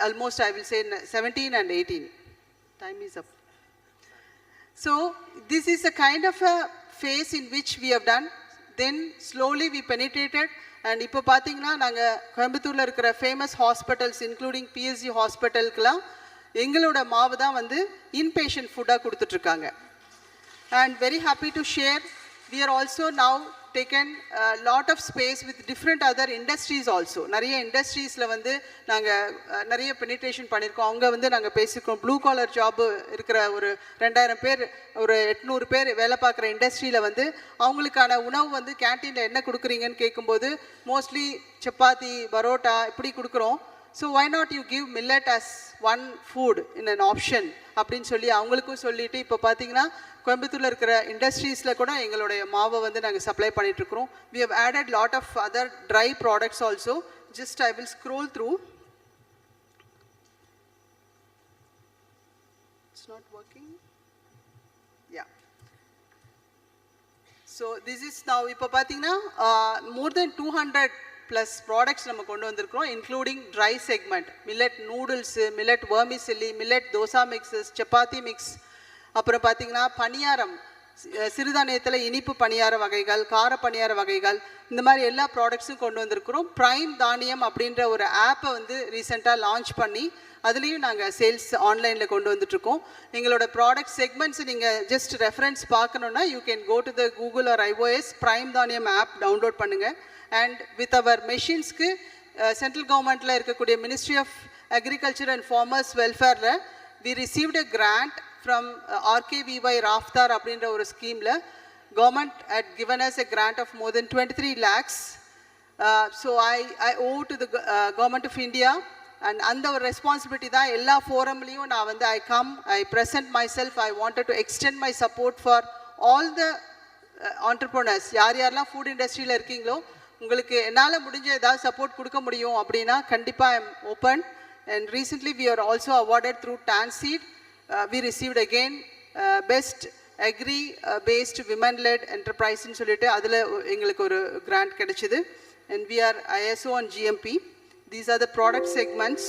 almost I will say 17 and 18. Time is up. So this is a kind of a phase in which we have done. Then slowly we penetrated. And இப்போ பார்த்தீங்கன்னா நாங்கள் கோயம்புத்தூரில் இருக்கிற famous hospitals including PSG ஹாஸ்பிட்டலுக்கெலாம் எங்களோட மாவு தான் வந்து inpatient ஃபுட்டாக கொடுத்துட்ருக்காங்க. And very happy to share we are also now taken a lot of space with different other industries also. நிறைய இண்டஸ்ட்ரீஸில் வந்து நாங்கள் நிறைய பெனிட்ரேஷன் பண்ணியிருக்கோம். அவங்க வந்து நாங்கள் பேசியிருக்கோம். ப்ளூ காலர் ஜாப்பு இருக்கிற ஒரு 2000 பேர் ஒரு 800 பேர் வேலை பார்க்குற இண்டஸ்ட்ரியில் வந்து அவங்களுக்கான உணவு வந்து கேன்டீனில் என்ன கொடுக்குறீங்கன்னு கேட்கும்போது மோஸ்ட்லி சப்பாத்தி பரோட்டா இப்படி கொடுக்குறோம். So why not you give millet as one food in an option அப்படின்னு சொல்லி அவங்களுக்கும் சொல்லிவிட்டு இப்போ பார்த்தீங்கன்னா கோயம்புத்தூரில் இருக்கிற இண்டஸ்ட்ரீஸில் கூட எங்களுடைய மாவை வந்து நாங்கள் supply பண்ணிகிட்ருக்குறோம். we have added lot of other dry products also. Just I will scroll through. It's not working. Yeah. So this is now இப்போ பார்த்தீங்கன்னா more than 200 plus products நம்ம கொண்டு வந்திருக்கிறோம், including dry segment, millet noodles, millet vermicelli, millet dosa mixes, chapati mix, அப்புறம் பார்த்தீங்கன்னா பனியாரம், சிறுதானியத்தில் இனிப்பு பணியார வகைகள், கார பணியார வகைகள், இந்த மாதிரி எல்லா ப்ராடக்ட்ஸும் கொண்டு வந்திருக்கிறோம். ப்ரைம் தானியம் அப்படின்ற ஒரு ஆப்பை வந்து ரீசெண்டாக லான்ச் பண்ணி அதுலேயும் நாங்கள் சேல்ஸ் ஆன்லைனில் கொண்டு வந்துட்ருக்கோம். எங்களோட ப்ராடக்ட் செக்மெண்ட்ஸ் நீங்கள் ஜஸ்ட் ரெஃபரன்ஸ் பார்க்கணுன்னா you can go to the Google or iOS prime Thaniyam app download பண்ணுங்கள். அண்ட் வித் அவர் மெஷின்ஸ்க்கு சென்ட்ரல் கவர்மெண்ட்டில் இருக்கக்கூடிய ministry of agriculture and farmers வெல்ஃபேரில் we received a grant from RKVY Raftar அப்படின்ற ஒரு ஸ்கீமில் government had given us a grant of more than 23 lakhs. So I owe to the government of India and அந்த ஒரு responsibility தான் எல்லா ஃபோரம்லேயும் நான் வந்து I present myself. I wanted to extend my support for all the entrepreneurs. யாரெல்லாம் food இண்டஸ்ட்ரியில் இருக்கீங்களோ உங்களுக்கு என்னால் முடிஞ்ச ஏதாவது சப்போர்ட் கொடுக்க முடியும் அப்படின்னா கண்டிப்பாக I am open. And recently we are also awarded through TANSEED. We received again best agri based women led enterprise ன்னு சொல்லிட்டு அதில் எங்களுக்கு ஒரு கிராண்ட் கிடைச்சிது. And we are ISO and GMP. These are the product segments.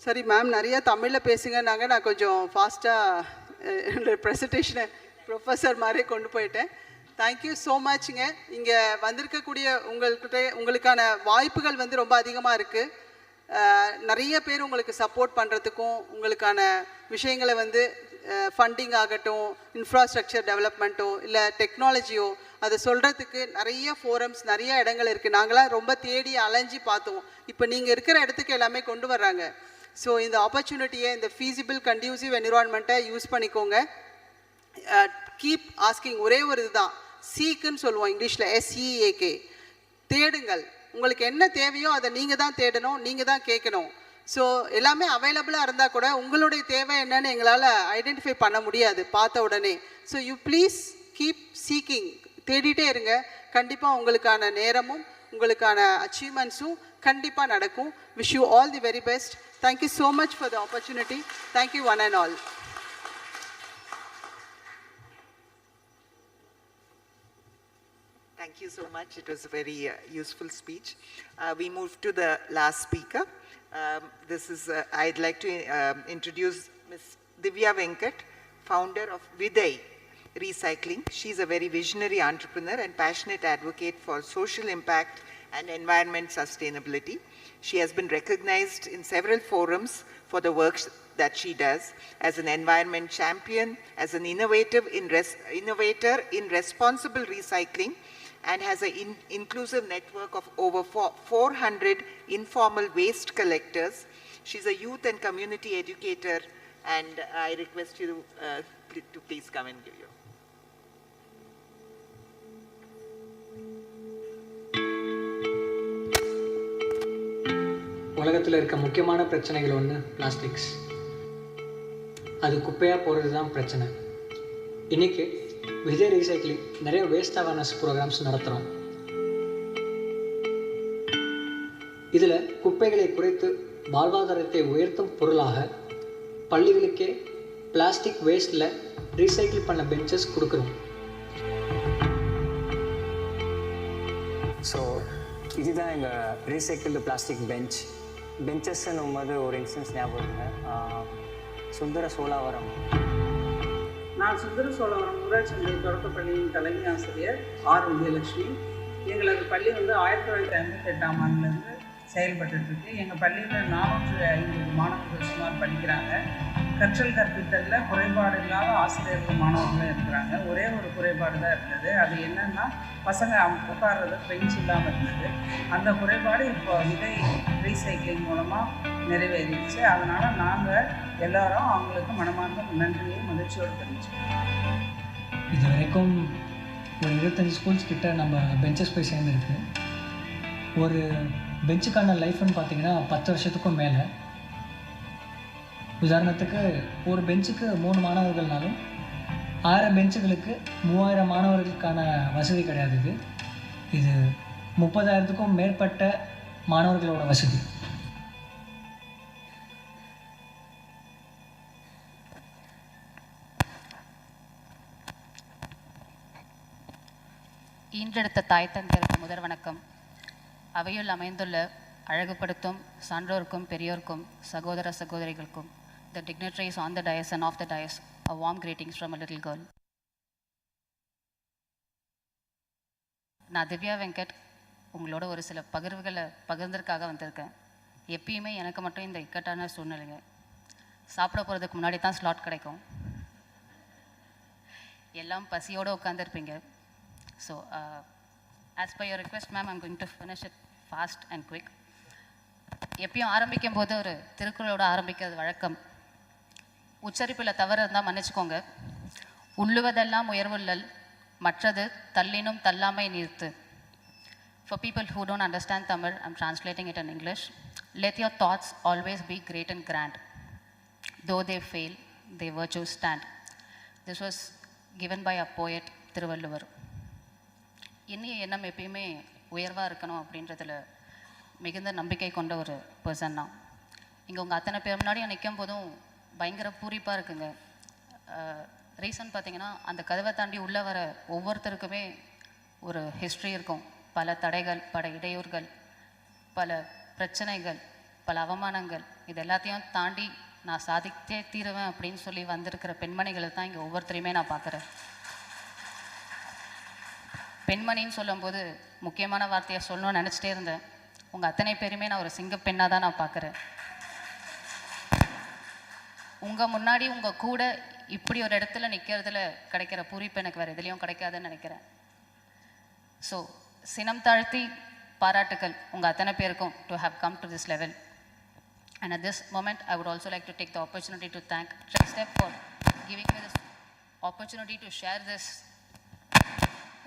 சரி ma'am, நிறைய தமிழில் பேசுங்கன்னாங்க. நான் கொஞ்சம் ஃபாஸ்ட்டாக என்னோட ப்ரெசன்டேஷனை ப்ரொஃபஸர் மாதிரி கொண்டு போயிட்டேன். தேங்க்யூ ஸோ மச்ங்க. இங்கே வந்திருக்கக்கூடிய உங்களுக்கான வாய்ப்புகள் வந்து ரொம்ப அதிகமாக இருக்குது. நிறைய பேர் உங்களுக்கு சப்போர்ட் பண்ணுறதுக்கும் உங்களுக்கான விஷயங்களை வந்து ஃபண்டிங் ஆகட்டும், இன்ஃப்ராஸ்ட்ரக்சர் டெவலப்மெண்ட்டோ இல்லை டெக்னாலஜியோ அதை சொல்கிறதுக்கு நிறைய ஃபோரம்ஸ், நிறைய இடங்கள் இருக்குது. நாங்களாம் ரொம்ப தேடி அலைஞ்சி பார்த்தோம். இப்போ நீங்கள் இருக்கிற இடத்துக்கு எல்லாமே கொண்டு வர்றாங்க. ஸோ இந்த ஆப்பர்ச்சுனிட்டியை, இந்த ஃபீஸிபிள் கண்டியூசிவ் என்விரான்மெண்ட்டை யூஸ் பண்ணிக்கோங்க. Keep asking. ஒரே ஒரு இதுதான், சீக்குன்னு சொல்லுவோம் இங்கிலீஷில், SEAK. தேடுங்கள். உங்களுக்கு என்ன தேவையோ அதை நீங்கள் தான் தேடணும், நீங்கள் தான் கேட்கணும். ஸோ எல்லாமே அவைலபிளாக இருந்தால் கூட உங்களுடைய தேவை என்னன்னு எங்களால் ஐடென்டிஃபை பண்ண முடியாது பார்த்த உடனே. So you please keep seeking. தேடிட்டே இருங்க. கண்டிப்பாக உங்களுக்கான நேரமும் உங்களுக்கான அச்சீவ்மெண்ட்ஸும் கண்டிப்பாக நடக்கும். Wish you all the very best. Thank you so much for the opportunity. Thank you one and all. Thank you so much. It was a very useful speech. We move to the last speaker. I'd like to introduce Ms. Divya Venkat, founder of Viday Recycling. She's a very visionary entrepreneur and passionate advocate for social impact and environment sustainability. She has been recognized in several forums for the work that she does as an environment champion, as an innovator in responsible recycling, and has an inclusive network of over 400 informal waste collectors. She's a youth and community educator, and I request you to please come and give your. உலகத்தில் இருக்க முக்கியமான பிரச்சனைகள் ஒன்று plastics. அது குப்பையாக போகிறது தான் பிரச்சனை. இன்றைக்கி விஜய் ரீசைக்ளிங் நிறைய வேஸ்ட் அவேர்னஸ் ப்ரோக்ராம்ஸ் நடத்துகிறோம். இதில் குப்பைகளை குறைத்து வாழ்வாதாரத்தை உயர்த்தும் பொருளாக பள்ளிகளுக்கே பிளாஸ்டிக் வேஸ்ட்டில் ரீசைக்கிள் பண்ண பெஞ்சஸ் கொடுக்குறோம். ஸோ இதுதான் எங்கள் ரீசைக்கிள்டு பிளாஸ்டிக் பெஞ்சஸ்ன்னும் போது ஒரு இன்ஸ்டன்ஸ் ஞாபகங்க. சுந்தர சோழாவரம். நான் சுந்தர சோழாவரம் ஊராட்சி ஒன்றிய தொடக்கப்பள்ளியின் தலைமை ஆசிரியர் ஆர் விஜயலட்சுமி. எங்களது பள்ளி வந்து 1958ஆம் ஆண்டுலேருந்து செயல்பட்டுருக்கு. எங்கள் பள்ளியில் 450 மாணவர்கள் சுமார் படிக்கிறாங்க. கற்றல் கற்பித்தலில் குறைபாடு இல்லாத ஆசிரியர்கள் மாணவர்களும் இருக்கிறாங்க. ஒரே ஒரு குறைபாடு தான் இருந்தது. அது என்னென்னா பசங்க உட்கார்றது பெஞ்ச் இல்லாமல் இருந்தது. அந்த குறைபாடு இப்போ விதை ரீசைக்ளிங் மூலமாக நிறைவேறிடுச்சு. அதனால் நாங்கள் எல்லாரும் அவங்களுக்கு மனமார்ந்த நன்றியை மகிழ்ச்சியோடு தெரிவிச்சுக்கோம். இது வரைக்கும் ஒரு 25 ஸ்கூல்ஸ் கிட்ட நம்ம பெஞ்சஸ் போய் சேர்ந்துருக்கு. ஒரு பெஞ்சுக்கான லைஃப்னு பார்த்தீங்கன்னா 10 வருஷத்துக்கும் மேலே. உதாரணத்துக்கு ஒரு பெஞ்சுக்கு 3 மாணவர்கள்னாலும் 1000 பெஞ்சுகளுக்கு 3000 மாணவர்களுக்கான வசதி கிடையாது. இது 30,000க்கும் மேற்பட்ட மாணவர்களோட வசதி. ஈன்றெடுத்த தாய் தந்தையருக்கு முதல் வணக்கம். அவையுள் அமைந்துள்ள அழகுபடுத்தும் சான்றோருக்கும் பெரியோருக்கும் சகோதர சகோதரிகளுக்கும், the dignitaries on the dais and off the dais, a warm greetings from a little girl. நான் திவ்யா வெங்கட் உங்களோட ஒரு சில பகிர்வுகளை பகிர்ந்ததுக்காக வந்திருக்கேன். எப்பயுமே எனக்கு மட்டும் இந்த இக்கட்டான சூழ்நிலைங்க, சாப்பிட போகிறதுக்கு முன்னாடி தான் ஸ்லாட் கிடைக்கும். எல்லாம் பசியோடு உட்காந்துருப்பீங்க. So as per your request ma'am, I'm going to finish it fast and quick. எப்பயும் ஆரம்பிக்கும் போது ஒரு திருக்குறளோட ஆரம்பிக்கிறது வழக்கம். உச்சரிப்பில் தவறு இருந்தால் மன்னிச்சுக்கோங்க. உள்ளுவதெல்லாம் உயர்வுள்ளல், மற்றது தள்ளினும் தள்ளாமை நீர்த்து. For people who don't understand Tamil, I'm translating it in English. Let your thoughts always be great and grand. Though they fail, their virtues stand. This was given by a poet, Thiruvalluvar. இன்னி எண்ணம் எப்பயுமே உயர்வாக இருக்கணும் அப்படின்றதுல மிகுந்த நம்பிக்கை கொண்ட ஒரு பர்சன் தான். இங்கே உங்கள் அத்தனை பேர் முன்னாடியும் நிற்கும் போதும் பயங்கர பூரிப்பாக இருக்குங்க. ரீசன் பார்த்தீங்கன்னா, அந்த கதவை தாண்டி உள்ளே வர ஒவ்வொருத்தருக்குமே ஒரு ஹிஸ்ட்ரி இருக்கும். பல தடைகள், பல இடையூறுகள், பல பிரச்சனைகள், பல அவமானங்கள், இது எல்லாத்தையும் தாண்டி நான் சாதித்தே தீருவேன் அப்படின்னு சொல்லி வந்திருக்கிற பெண்மணிகளை தான் இங்கே ஒவ்வொருத்தரையுமே நான் பார்க்குறேன். பெண்மணின்னு சொல்லும்போது முக்கியமான வார்த்தையை சொல்லணும்னு நினச்சிட்டே இருந்தேன். உங்கள் அத்தனை பேருமே நான் ஒரு சிங்க பெண்ணாக தான் நான் பார்க்குறேன். உங்கள் முன்னாடி உங்கள் கூட இப்படி ஒரு இடத்துல நிற்கிறதுல கிடைக்கிற பூரிப்பு எனக்கு வேறு எதுலேயும் கிடைக்காதுன்னு நினைக்கிறேன். ஸோ சினம் தாழ்த்தி பாராட்டுக்கள் உங்கள் அத்தனை பேருக்கும் to have come to this level. And at this moment, I would also like to take the opportunity to thank Trichy for giving me this opportunity to share this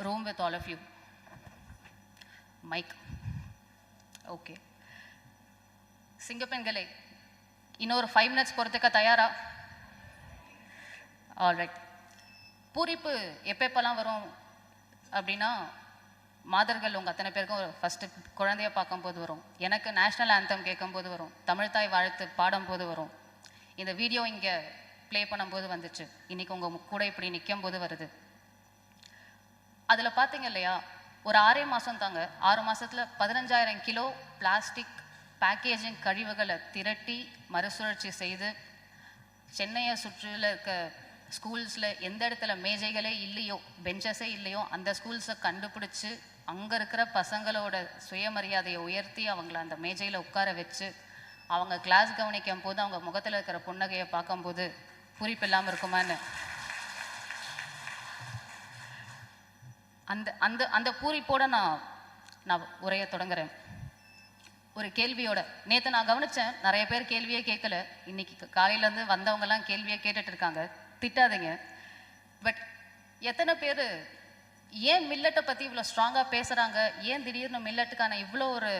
room with all of you. Mike. Okay. சிங்கப்பெண்களே, இன்னொரு 5 minutes பொறுத்துக்க தயாரா? Alright. பூரிப்பு எப்பெல்லாம் வரும் அப்படின்னா, மாதர்கள் உங்கள் அத்தனை பேருக்கும் ஃபஸ்ட்டு குழந்தைய பார்க்கும்போது வரும். எனக்கு நேஷ்னல் ஆந்தம் கேட்கும்போது வரும். தமிழ்தாய் வாழ்த்து பாடும்போது வரும். இந்த வீடியோ இங்கே ப்ளே பண்ணும்போது வந்துச்சு. இன்றைக்கி உங்கள் கூட இப்படி நிற்கும் போது வருது. அதில் பார்த்தீங்க இல்லையா, ஒரு 6 மாதம் தாங்க, 6 மாதத்தில் 15,000 கிலோ பிளாஸ்டிக் பேக்கேஜிங் கழிவுகளை திரட்டி மறுசுழற்சி செய்து சென்னையை சுற்றில இருக்க ஸ்கூல்ஸில் எந்த இடத்துல மேஜைகளே இல்லையோ, பெஞ்சஸே இல்லையோ, அந்த ஸ்கூல்ஸை கண்டுபிடிச்சி அங்கே இருக்கிற பசங்களோட சுயமரியாதையை உயர்த்தி அவங்கள அந்த மேஜையில் உட்கார வச்சு அவங்க கிளாஸ் கவனிக்கும் போது அவங்க முகத்தில் இருக்கிற புன்னகையை பார்க்கும்போது பூரிப்பு இல்லாமல் இருக்குமான்னு அந்த அந்த அந்த பூரிப்போடு நான் உரைய தொடங்குறேன். ஒரு கேள்வியோட. நேற்று நான் கவனித்தேன், நிறைய பேர் கேள்வியே கேட்கல. இன்னைக்கு காலையிலேருந்து வந்தவங்கெல்லாம் கேள்வியை கேட்டுட்டு இருக்காங்க. திட்டாதீங்க. பட் எத்தனை பேர் ஏன் மில்லட்டை பற்றி இவ்வளோ ஸ்ட்ராங்காக பேசுகிறாங்க, ஏன் திடீர்னு மில்லட்டுக்கான இவ்வளோ ஒரு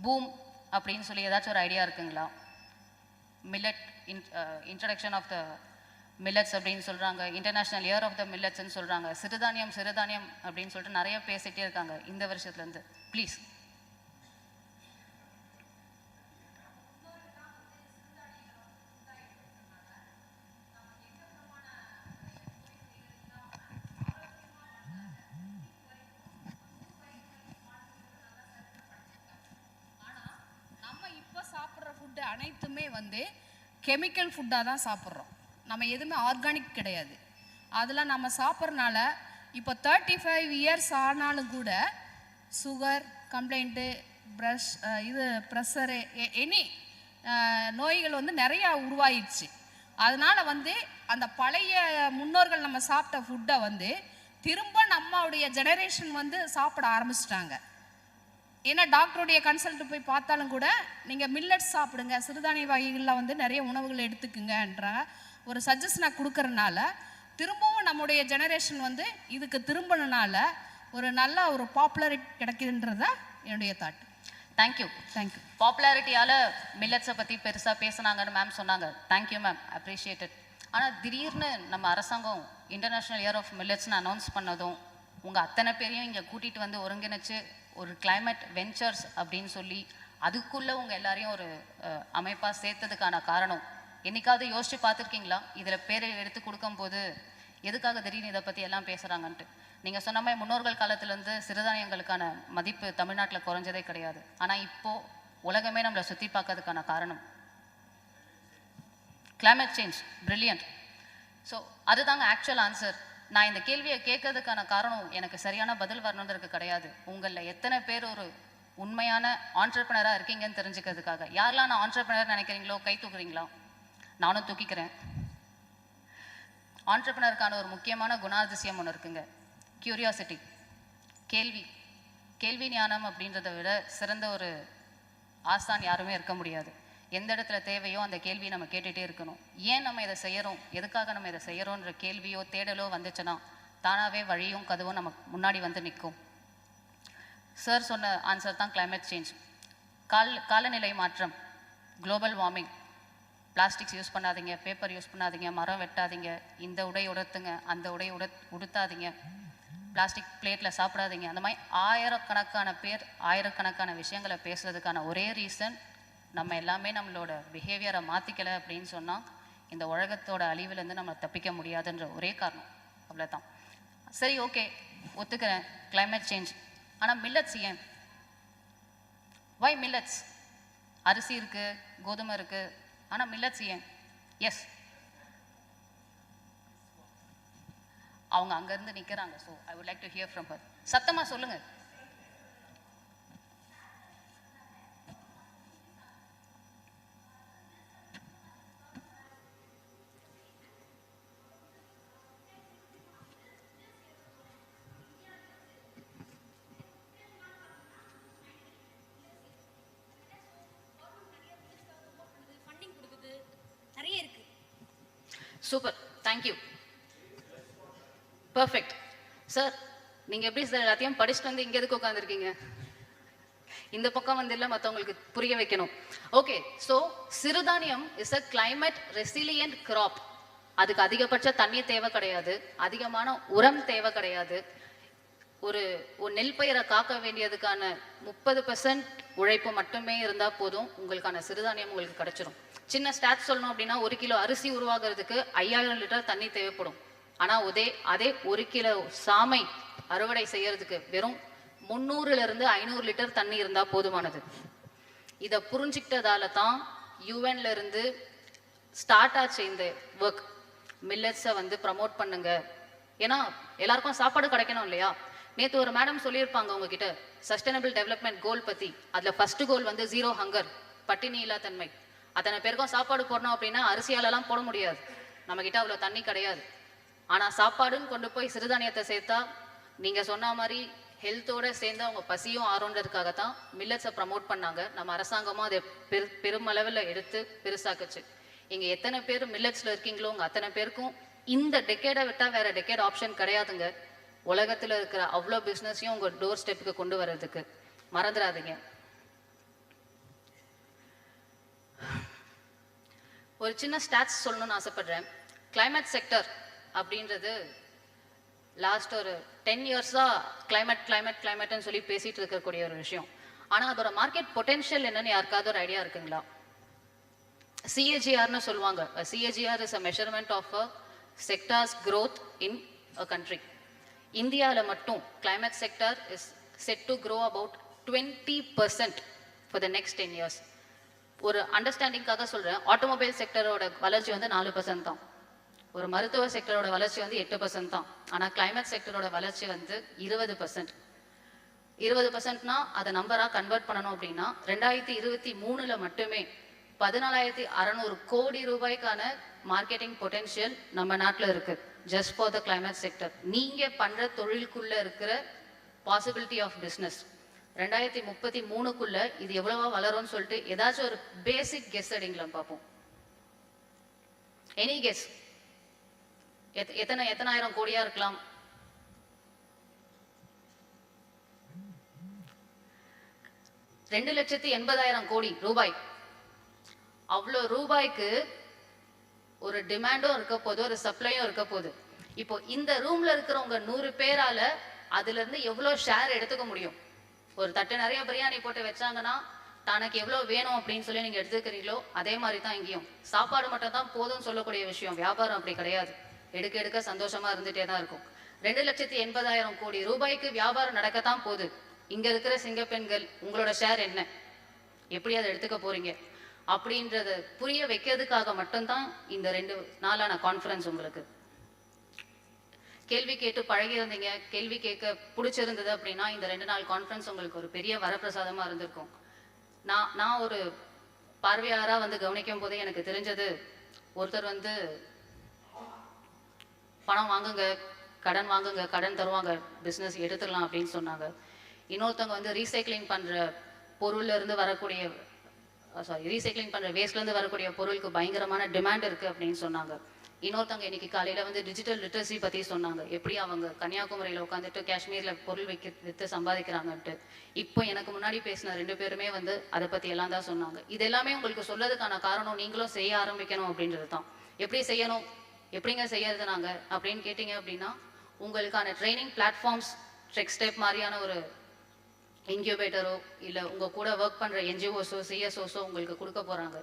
பூம் அப்படின்னு சொல்லி ஏதாச்சும் ஒரு ஐடியா இருக்குங்களா? Millet introduction of the millets அப்படின்னு சொல்கிறாங்க, இன்டர்நேஷ்னல் இயர் ஆஃப் த மில்லட்ஸ்ன்னு சொல்கிறாங்க, சிறுதானியம் சிறுதானியம் அப்படின்னு சொல்லிட்டு நிறைய பேசிகிட்டே இருக்காங்க இந்த வருஷத்துலேருந்து. ப்ளீஸ். அனைத்துமே கெமிக்கல் ஃபுட்டாக தான் சாப்பிட்றோம். நம்ம எதுவுமே ஆர்கானிக் கிடையாது. அதெல்லாம் நம்ம சாப்பிட்றனால இப்போ 35 இயர்ஸ் ஆனாலும் கூட சுகர் கம்ப்ளைண்ட்டு, ப்ரெஷரு, எனி நோய்கள் நிறையா உருவாயிடுச்சு. அதனால் அந்த பழைய முன்னோர்கள் நம்ம சாப்பிட்ட ஃபுட்டை திரும்ப நம்மளுடைய ஜெனரேஷன் சாப்பிட ஆரம்பிச்சிட்டாங்க. ஏன்னா டாக்டருடைய கன்சல்ட்டு போய் பார்த்தாலும் கூட நீங்கள் மில்லட்ஸ் சாப்பிடுங்க, சிறுதானிய வகைகளில் நிறைய உணவுகள் எடுத்துக்குங்கன்ற ஒரு சஜஷனை கொடுக்கறனால திரும்பவும் நம்முடைய ஜெனரேஷன் இதுக்கு திரும்பினால ஒரு நல்ல ஒரு பாப்புலாரிட்டி கிடைக்குதுன்றத என்னுடைய தாட். தேங்க்யூ. பாப்புலாரிட்டியால் மில்லட்ஸை பற்றி பெருசாக பேசுனாங்கன்னு மேம் சொன்னாங்க. Thank you ma'am, appreciated. ஆனால் திடீர்னு நம்ம அரசாங்கம் இன்டர்நேஷ்னல் இயர் ஆஃப் மில்லட்ஸ்னு அனௌன்ஸ் பண்ணதும் உங்கள் அத்தனை பேரையும் இங்கே கூட்டிகிட்டு ஒருங்கிணைச்சு ஒரு கிளைமேட் வெஞ்சர்ஸ் அப்படின்னு சொல்லி அதுக்குள்ளே உங்கள் எல்லாரையும் ஒரு அமைப்பாக சேர்த்ததுக்கான காரணம் என்னைக்காவது யோசிச்சு பார்த்துருக்கீங்களா? இதில் பேர் எடுத்து கொடுக்கும்போது எதுக்காக திடீர்னு இதை பற்றி எல்லாம் பேசுகிறாங்கன்ட்டு. நீங்கள் சொன்ன மாதிரி முன்னோர்கள் காலத்துலேருந்து சிறுதானியங்களுக்கான மதிப்பு தமிழ்நாட்டில் குறைஞ்சதே கிடையாது. ஆனால் இப்போது உலகமே நம்மளை சுற்றி பார்க்கறதுக்கான காரணம் கிளைமேட் சேஞ்ச். பிரில்லியன்ட். ஸோ அதுதாங்க ஆக்சுவல் ஆன்சர். நான் இந்த கேள்வியை கேட்கறதுக்கான காரணம் எனக்கு சரியான பதில் வரணுன்றதுக்கு கிடையாது. உங்களில் எத்தனை பேர் ஒரு உண்மையான ஆண்டர்ப்ரனராக இருக்கீங்கன்னு தெரிஞ்சுக்கிறதுக்காக. யாரெல்லாம் நான் ஆண்டர்ப்ரனர் நினைக்கிறீங்களோ கை தூக்குறீங்களா? நானும் தூக்கிக்கிறேன். ஆண்டர்ப்ரனருக்கான ஒரு முக்கியமான குணாதிசயம் ஒன்று இருக்குங்க, கியூரியாசிட்டி, கேள்வி. கேள்வி ஞானம் அப்படின்றத விட சிறந்த ஒரு ஆசான் யாருமே இருக்க முடியாது. எந்த இடத்துல தேவையோ அந்த கேள்வி நம்ம கேட்டுகிட்டே இருக்கணும். ஏன் நம்ம இதை செய்கிறோம், எதுக்காக நம்ம இதை செய்கிறோன்ற கேள்வியோ தேடலோ வந்துச்சுன்னா தானாகவே வழியும் கதவும் நமக்கு முன்னாடி வந்து நிற்கும். சார் சொன்ன ஆன்சர் தான் கிளைமேட் சேஞ்ச். காலநிலை மாற்றம், குளோபல் வார்மிங். பிளாஸ்டிக்ஸ் யூஸ் பண்ணாதீங்க, பேப்பர் யூஸ் பண்ணாதீங்க, மரம் வெட்டாதீங்க, இந்த உடை உடுத்துங்க, அந்த உடை உடுத்தாதீங்க, பிளாஸ்டிக் பிளேட்டில் சாப்பிடாதீங்க. அந்த மாதிரி ஆயிரக்கணக்கான பேர் ஆயிரக்கணக்கான விஷயங்களை பேசுறதுக்கான ஒரே ரீசன் நம்ம எல்லாமே நம்மளோட பிஹேவியரை மாற்றிக்கலை அப்படின்னு சொன்னால் இந்த உலகத்தோட அழிவுலேருந்து நம்ம தப்பிக்க முடியாதுன்ற ஒரே காரணம். அவ்வளோதான். சரி, ஓகே, ஒத்துக்கிறேன் கிளைமேட் சேஞ்ச். ஆனால் மில்லட்ஸ் ஏன்? வை மில்லட்ஸ்? அரிசி இருக்குது, கோதுமை இருக்குது, ஆனால் மில்லட்ஸ் ஏன்? எஸ், அவங்க அங்கேருந்து நிற்கிறாங்க. So I would like to hear from her. சத்தமாக சொல்லுங்கள். Super, thank you, perfect. சார், நீங்கள் எப்படி சார் எல்லாத்தையும் படிச்சுட்டு வந்து இங்கே எதுக்கு உட்காந்துருக்கீங்க? இந்த பக்கம் வந்து இல்லை, மற்றவங்களுக்கு புரிய வைக்கணும். ஓகே, ஸோ சிறுதானியம் is a climate resilient crop. அதுக்கு அதிகபட்ச தண்ணி தேவை கிடையாது, அதிகமான உரம் தேவை கிடையாது. ஒரு நெல் பயிரை காக்க வேண்டியதுக்கான 30% உழைப்பு மட்டுமே இருந்தால் போதும், உங்களுக்கான சிறுதானியம் உங்களுக்கு கிடைச்சிரும். சின்ன ஸ்டாட்ஸ் சொல்லணும் அப்படின்னா, 1 கிலோ அரிசி உருவாகிறதுக்கு 5000 லிட்டர் தண்ணி தேவைப்படும். ஆனால் அதே 1 கிலோ சாமை அறுவடை செய்யறதுக்கு வெறும் 300 to 500 லிட்டர் தண்ணி இருந்தால் போதுமானது. இதை புரிஞ்சுக்கிட்டதால தான் யூஎன்ல இருந்து ஸ்டார்ட் ஆச்சு இந்த ஒர்க். மில்லட்ஸை வந்து ப்ரமோட் பண்ணுங்க, ஏன்னா எல்லாருக்கும் சாப்பாடு கிடைக்கணும் இல்லையா? நேற்று ஒரு மேடம் சொல்லியிருப்பாங்க உங்ககிட்ட சஸ்டைனபிள் டெவலப்மெண்ட் கோல் பற்றி. அதில் ஃபர்ஸ்ட் கோல் வந்து 0 ஹங்கர், பட்டினி இல்லா தன்மை. அத்தனை பேருக்கும் சாப்பாடு போடணும் அப்படின்னா அரிசியாலெல்லாம் போட முடியாது, நம்மக்கிட்ட அவ்வளோ தண்ணி கிடையாது. ஆனால் சாப்பாடுன்னு கொண்டு போய் சிறுதானியத்தை சேர்த்தா நீங்கள் சொன்ன மாதிரி ஹெல்த்தோடு சேர்ந்து அவங்க பசியும் ஆரோன்றதுக்காகத்தான் மில்லட்ஸை ப்ரமோட் பண்ணாங்க. நம்ம அரசாங்கமும் அதை பெருமளவில் எடுத்து பெருசாக்குச்சு. இங்கே எத்தனை பேர் மில்லட்ஸில் இருக்கீங்களோ உங்கள் அத்தனை பேருக்கும் இந்த டெக்கேடை விட்டால் வேறு டெக்கேட் ஆப்ஷன் கிடையாதுங்க. உலகத்தில் இருக்கிற அவ்வளோ பிஸ்னஸையும் உங்கள் டோர் ஸ்டெப்புக்கு கொண்டு வர்றதுக்கு மறந்துடாதீங்க. ஒரு சின்ன ஸ்டாட்ஸ் சொல்லணும்னு ஆசைப்படுறேன். கிளைமேட் செக்டர் அப்படின்றது லாஸ்ட் ஒரு 10 இயர்ஸாக கிளைமேட்னு சொல்லி பேசிகிட்டு இருக்கக்கூடிய ஒரு விஷயம். ஆனால் அதோட மார்க்கெட் பொட்டென்ஷியல் என்னன்னு யாருக்காவது ஒரு ஐடியா இருக்குங்களா? CAGRன்னு சொல்லுவாங்க. CAGR is a measurement of a sector's growth in a country. இந்தியாவில் மட்டும் climate sector is set to grow about 20% for the next 10 years. ஒரு அண்டர்ஸ்டாண்டிங்காக சொல்கிறேன், ஆட்டோமொபைல் செக்டரோட வளர்ச்சி வந்து 4% தான், ஒரு மருத்துவ செக்டரோட வளர்ச்சி வந்து 8% தான். ஆனால் கிளைமேட் செக்டரோட வளர்ச்சி வந்து 20%. 20%னா அதை நம்பராக கன்வெர்ட் பண்ணணும் அப்படின்னா 2023 மட்டுமே 14,600 கோடி ரூபாய்க்கான மார்க்கெட்டிங் பொட்டென்ஷியல் நம்ம நாட்டில் இருக்குது, just for the climate sector. நீங்கள் பண்ணுற தொழிலுக்குள்ளே இருக்கிற பாசிபிலிட்டி ஆஃப் பிஸ்னஸ் 2033 இது எவ்வளவா வளரும்னு சொல்லிட்டு ஏதாச்சும் ஒரு பேசிக் கெஸ் அடிங்களா பார்ப்போம். Any guess? எத்தனை ஆயிரம் கோடியா இருக்கலாம்? $2,80,000 கோடி ரூபாய். அவ்வளோ ரூபாய்க்கு ஒரு டிமாண்டும் இருக்க போது, ஒரு சப்ளையும் இருக்க போகுது. இப்போ இந்த ரூம்ல இருக்கிறவங்க 100 பேரால அதுல இருந்து எவ்வளோ ஷேர் எடுத்துக்க முடியும்? ஒரு தட்டு நிறைய பிரியாணி போட்டு வச்சாங்கன்னா தனக்கு எவ்வளோ வேணும் அப்படின்னு சொல்லி நீங்கள் எடுத்துக்கிறீங்களோ அதே மாதிரி தான் இங்கேயும். சாப்பாடு மட்டும் தான் போதும்னு சொல்லக்கூடிய விஷயம், வியாபாரம் அப்படி கிடையாது. எடுக்க சந்தோஷமா இருந்துகிட்டே தான் இருக்கும். 2,80,000 கோடி ரூபாய்க்கு வியாபாரம் நடக்கத்தான் போகுது. இங்கே இருக்கிற சிங்கப்பெண்கள் உங்களோட ஷேர் என்ன, எப்படி அதை எடுத்துக்க போறீங்க அப்படின்றத புரிய வைக்கிறதுக்காக மட்டும்தான் இந்த 2 நாளான கான்ஃபரன்ஸ் உங்களுக்கு. கேள்வி கேட்டு பழகியிருந்தீங்க, கேள்வி கேட்க பிடிச்சிருந்தது அப்படின்னா இந்த 2 நாள் கான்ஃபரன்ஸ் உங்களுக்கு ஒரு பெரிய வரப்பிரசாதமாக இருந்திருக்கும். நான் ஒரு பார்வையாளராக வந்து கவனிக்கும் போதே எனக்கு தெரிஞ்சது, ஒருத்தர் வந்து பணம் வாங்குங்க, கடன் வாங்குங்க, கடன் தருவாங்க, பிஸ்னஸ் எடுத்துடலாம் அப்படின்னு சொன்னாங்க. இன்னொருத்தவங்க வந்து ரீசைக்ளிங் பண்ணுற பொருள்லேருந்து வரக்கூடிய ரீசைக்ளிங் பண்ணுற வேஸ்ட்லேருந்து வரக்கூடிய பொருளுக்கு பயங்கரமான டிமாண்ட் இருக்குது அப்படின்னு சொன்னாங்க. இன்னொருத்தவங்க இன்னைக்கு காலையில் வந்து டிஜிட்டல் லிட்ரஸி பற்றி சொன்னாங்க, எப்படி அவங்க கன்னியாகுமரியில் உட்காந்துட்டு காஷ்மீரில் பொருள் விற்று சம்பாதிக்கிறாங்கன்ட்டு. இப்போ எனக்கு முன்னாடி பேசின 2 பேருமே வந்து அதை பற்றி எல்லாம் தான் சொன்னாங்க. இது எல்லாமே உங்களுக்கு சொல்லதுக்கான காரணம் நீங்களும் செய்ய ஆரம்பிக்கணும் அப்படின்றது தான். எப்படி செய்யணும், எப்படிங்க செய்யறது நாங்கள் அப்படின்னு கேட்டிங்க அப்படின்னா, உங்களுக்கான ட்ரைனிங் பிளாட்ஃபார்ம்ஸ் ட்ரெக் ஸ்டெப் மாதிரியான ஒரு இன்க்யூபேட்டரோ இல்லை உங்கள் கூட ஒர்க் பண்ணுற என்ஜிஓஸோ சிஎஸ்ஓஸோ உங்களுக்கு கொடுக்க போகிறாங்க,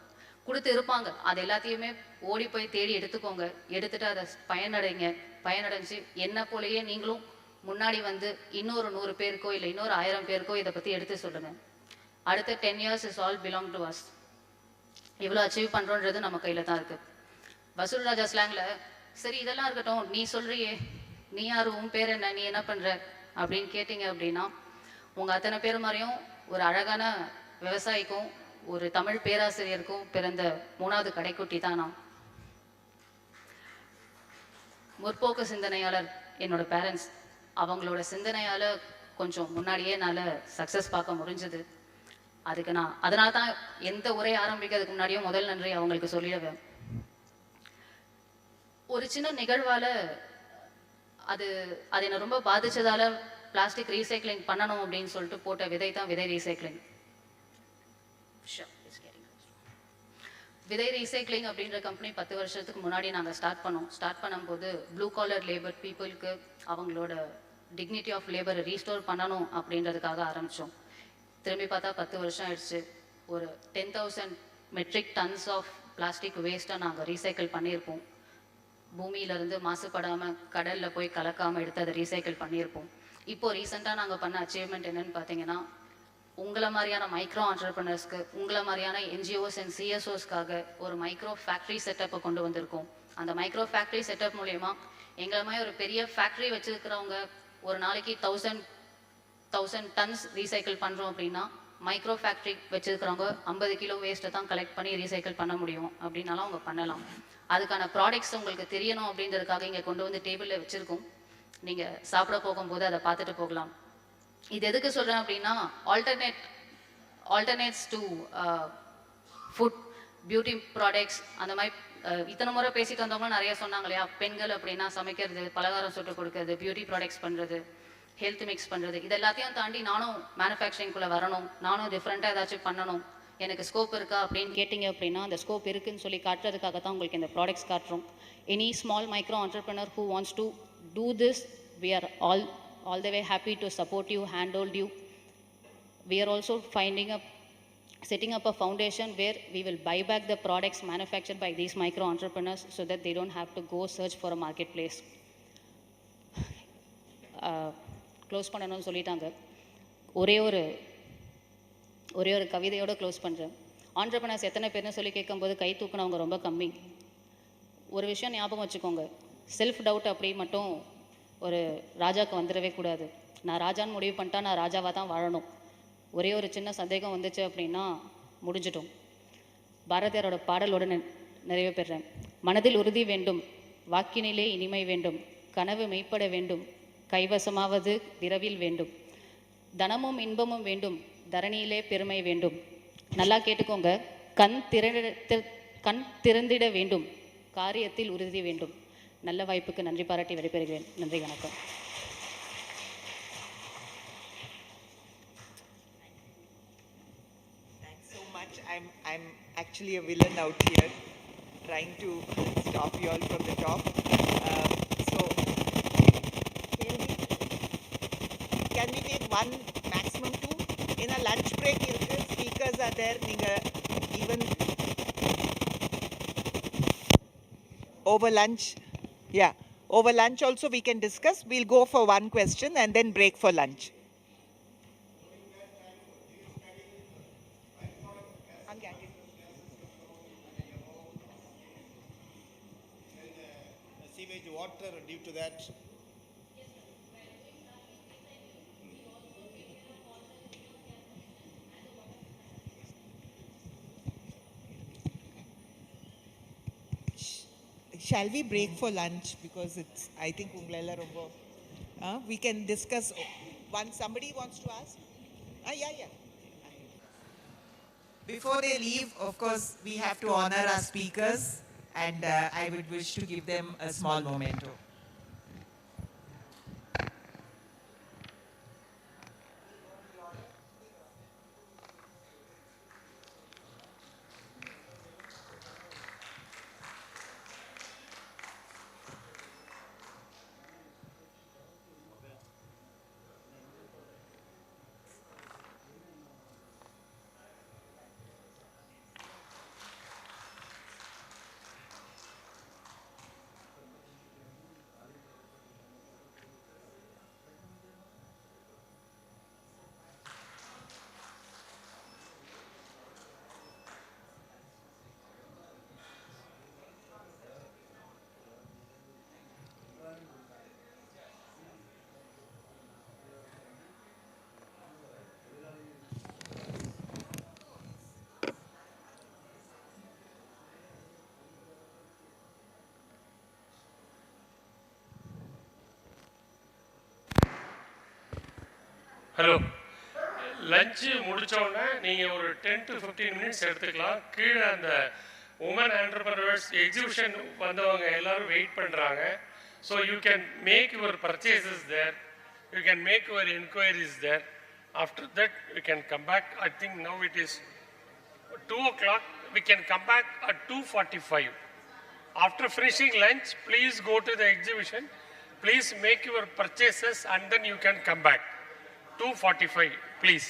கொடுத்து இருப்பாங்க. அது எல்லாத்தையுமே ஓடி போய் தேடி எடுத்துக்கோங்க. எடுத்துகிட்டு அதை பயனடைஞ்சு என்ன போலேயே நீங்களும் முன்னாடி வந்து இன்னொரு 100 பேருக்கோ இல்லை இன்னொரு 1000 பேருக்கோ இதை பற்றி எடுத்து சொல்லுங்கள். அடுத்த 10 years is all belong to us. இவ்வளோ அச்சீவ் பண்ணுறோன்றது நம்ம கையில் தான் இருக்குது. வசூல் ராஜா ஸ்லாங்கில் சரி இதெல்லாம் இருக்கட்டும், நீ சொல்கிறியே, நீ யார், உன் பேர் என்ன, நீ என்ன பண்ணுற அப்படின்னு கேட்டிங்க அப்படின்னா, உங்கள் அத்தனை பேர் மாதிரியும் ஒரு அழகான விவசாயிக்கும் ஒரு தமிழ் பேராசிரியருக்கும் பிறந்த 3வது கடைக்குட்டி தான் நான். முற்போக்கு சிந்தனையாளர் என்னோட பேரண்ட்ஸ், அவங்களோட சிந்தனையால் கொஞ்சம் முன்னாடியே என்னால் சக்ஸஸ் பார்க்க முடிஞ்சது. அதுக்கு அதனால தான் எந்த உரை ஆரம்பிக்கிறதுக்கு முன்னாடியும் முதல் நன்றி அவங்களுக்கு சொல்லிடுவேன். ஒரு சின்ன நிகழ்வால் அது என்னை ரொம்ப பாதிச்சதால் பிளாஸ்டிக் ரீசைக்ளிங் பண்ணணும் அப்படின்னு சொல்லிட்டு போட்ட விதை தான் விதை ரீசைக்ளிங். விதை ரீசைக்ளிங் அப்படின்ற கம்பெனி 10 வருஷத்துக்கு முன்னாடி நாங்கள் ஸ்டார்ட் பண்ணும்போது ப்ளூ காலர் லேபர் பீப்புளுக்கு அவங்களோட டிக்னிட்டி ஆஃப் லேபரை ரீஸ்டோர் பண்ணணும் அப்படின்றதுக்காக ஆரம்பித்தோம். திரும்பி பார்த்தா 10 வருஷம் ஆயிடுச்சு. ஒரு 10,000 மெட்ரிக் டன்ஸ் ஆஃப் பிளாஸ்டிக் வேஸ்ட்டை நாங்கள் ரீசைக்கிள் பண்ணியிருப்போம். பூமியிலேருந்து மாசுபடாமல் கடலில் போய் கலக்காமல் எடுத்து அதை ரீசைக்கிள் பண்ணியிருப்போம். இப்போது ரீசெண்டாக நாங்கள் பண்ண அச்சீவ்மெண்ட் என்னென்னு பார்த்தீங்கன்னா, உங்களை மாதிரியான மைக்ரோ ஆண்டர்பிரினர்ஸ்க்கு, உங்களை மாதிரியான என்ஜிஓஸ் அண்ட் சிஎஸ்ஓஸ்க்காக ஒரு மைக்ரோ ஃபேக்ட்ரி செட்டப்பை கொண்டு வந்திருக்கோம். அந்த மைக்ரோ ஃபேக்ட்ரி செட்டப் மூலயமா எங்களை மாதிரி ஒரு பெரிய ஃபேக்ட்ரி வச்சுருக்கிறவங்க ஒரு நாளைக்கு 1000 டன்ஸ் ரீசைக்கிள் பண்ணுறோம் அப்படின்னா, மைக்ரோ ஃபேக்ட்ரி வச்சுருக்கிறவங்க 50 கிலோ வேஸ்ட்டை தான் கலெக்ட் பண்ணி ரீசைக்கிள் பண்ண முடியும் அப்படின்னாலும் அவங்க பண்ணலாம். அதுக்கான ப்ராடக்ட்ஸ் உங்களுக்கு தெரியணும் அப்படின்றதுக்காக இங்கே கொண்டு வந்து டேபிளில் வச்சுருக்கோம். நீங்கள் சாப்பிட போகும்போது அதை பார்த்துட்டு போகலாம். இது எதுக்கு சொல்கிறேன் அப்படின்னா, alternates to food, beauty products, அந்த மாதிரி இத்தனை முறை பேசிட்டு வந்தவங்களும் நிறைய சொன்னாங்க இல்லையா. பெண்கள் அப்படின்னா சமைக்கிறது, பலகாரம் சுட்டு கொடுக்கறது, பியூட்டி ப்ராடக்ட்ஸ் பண்ணுறது, ஹெல்த் மிக்ஸ் பண்ணுறது, இது எல்லாத்தையும் தாண்டி நானும் மேனுஃபேக்சரிங்குள்ளே வரணும், நானும் டிஃப்ரெண்ட்டாக ஏதாச்சும் பண்ணணும், எனக்கு ஸ்கோப் இருக்கா அப்படின்னு கேட்டிங்க அப்படின்னா, அந்த ஸ்கோப் இருக்குதுன்னு சொல்லி காட்டுறதுக்காக தான் உங்களுக்கு இந்த ப்ராடக்ட்ஸ் காட்டுறோம். Any small micro entrepreneur who wants to do this, we are all the way happy to support you, handhold you. We are also setting up a foundation where we will buy back the products manufactured by these micro entrepreneurs so that they don't have to go search for a marketplace. Close பண்ணணும்னு சொல்லிட்டாங்க. ஒரே ஒரு கவிதையோடு close பண்ணுறேன். Entrepreneurs எத்தனை பேர்னு சொல்லி கேட்கும்போது கை தூக்குனவங்க ரொம்ப கம்மி. ஒரு விஷயம் ஞாபகம் வச்சுக்கோங்க, செல்ஃப் டவுட் அப்படி மட்டும் ஒரு ராஜாவுக்கு வந்துடவே கூடாது. நான் ராஜான்னு முடிவு பண்ணிட்டா நான் ராஜாவாக தான் வாழணும். ஒரே ஒரு சின்ன சந்தேகம் வந்துச்சு அப்படின்னா முடிஞ்சிட்டோம். பாரதியாரோட பாடலோடு நிறைவு பெறுறேன். மனதில் உறுதி வேண்டும், வாக்கினிலே இனிமை வேண்டும், கனவு மெய்ப்பட வேண்டும், கைவசமாவது விரைவில் வேண்டும், தனமும் இன்பமும் வேண்டும், தரணியிலே பெருமை வேண்டும். நல்லா கேட்டுக்கோங்க, கண் திறந்திட வேண்டும், காரியத்தில் உறுதி வேண்டும். நல்ல வாய்ப்புக்கு நன்றி பாராட்டி விடைபெறுகிறேன். நன்றி, வணக்கம். Thanks so much. I'm actually a villain out here, trying to stop you all from the top. So, can we take one, maximum two? In a lunch break, speakers are there. Even over lunch. Yeah, over lunch also we can discuss. We'll go for one question and then break for lunch. Sewage water, due to that Shall we break for lunch? Because it's, I think, we can discuss. Once somebody wants to ask? Yeah. Before they leave, of course, we have to honor our speakers, and I would wish to give them a small memento. Hello, lunch முடித்தோடனே நீங்கள் ஒரு 10 to 15 minutes எடுத்துக்கலாம். கீழே அந்த woman entrepreneurs exhibition வந்தவங்க எல்லாரும் wait பண்ணுறாங்க. So you can make your purchases there, you can make your enquiries there. After that you can come back. I think now it is 2 o'clock. We can come back at 2:45. After finishing lunch, please go to the exhibition. Please make your purchases and then you can come back. 2:45, please.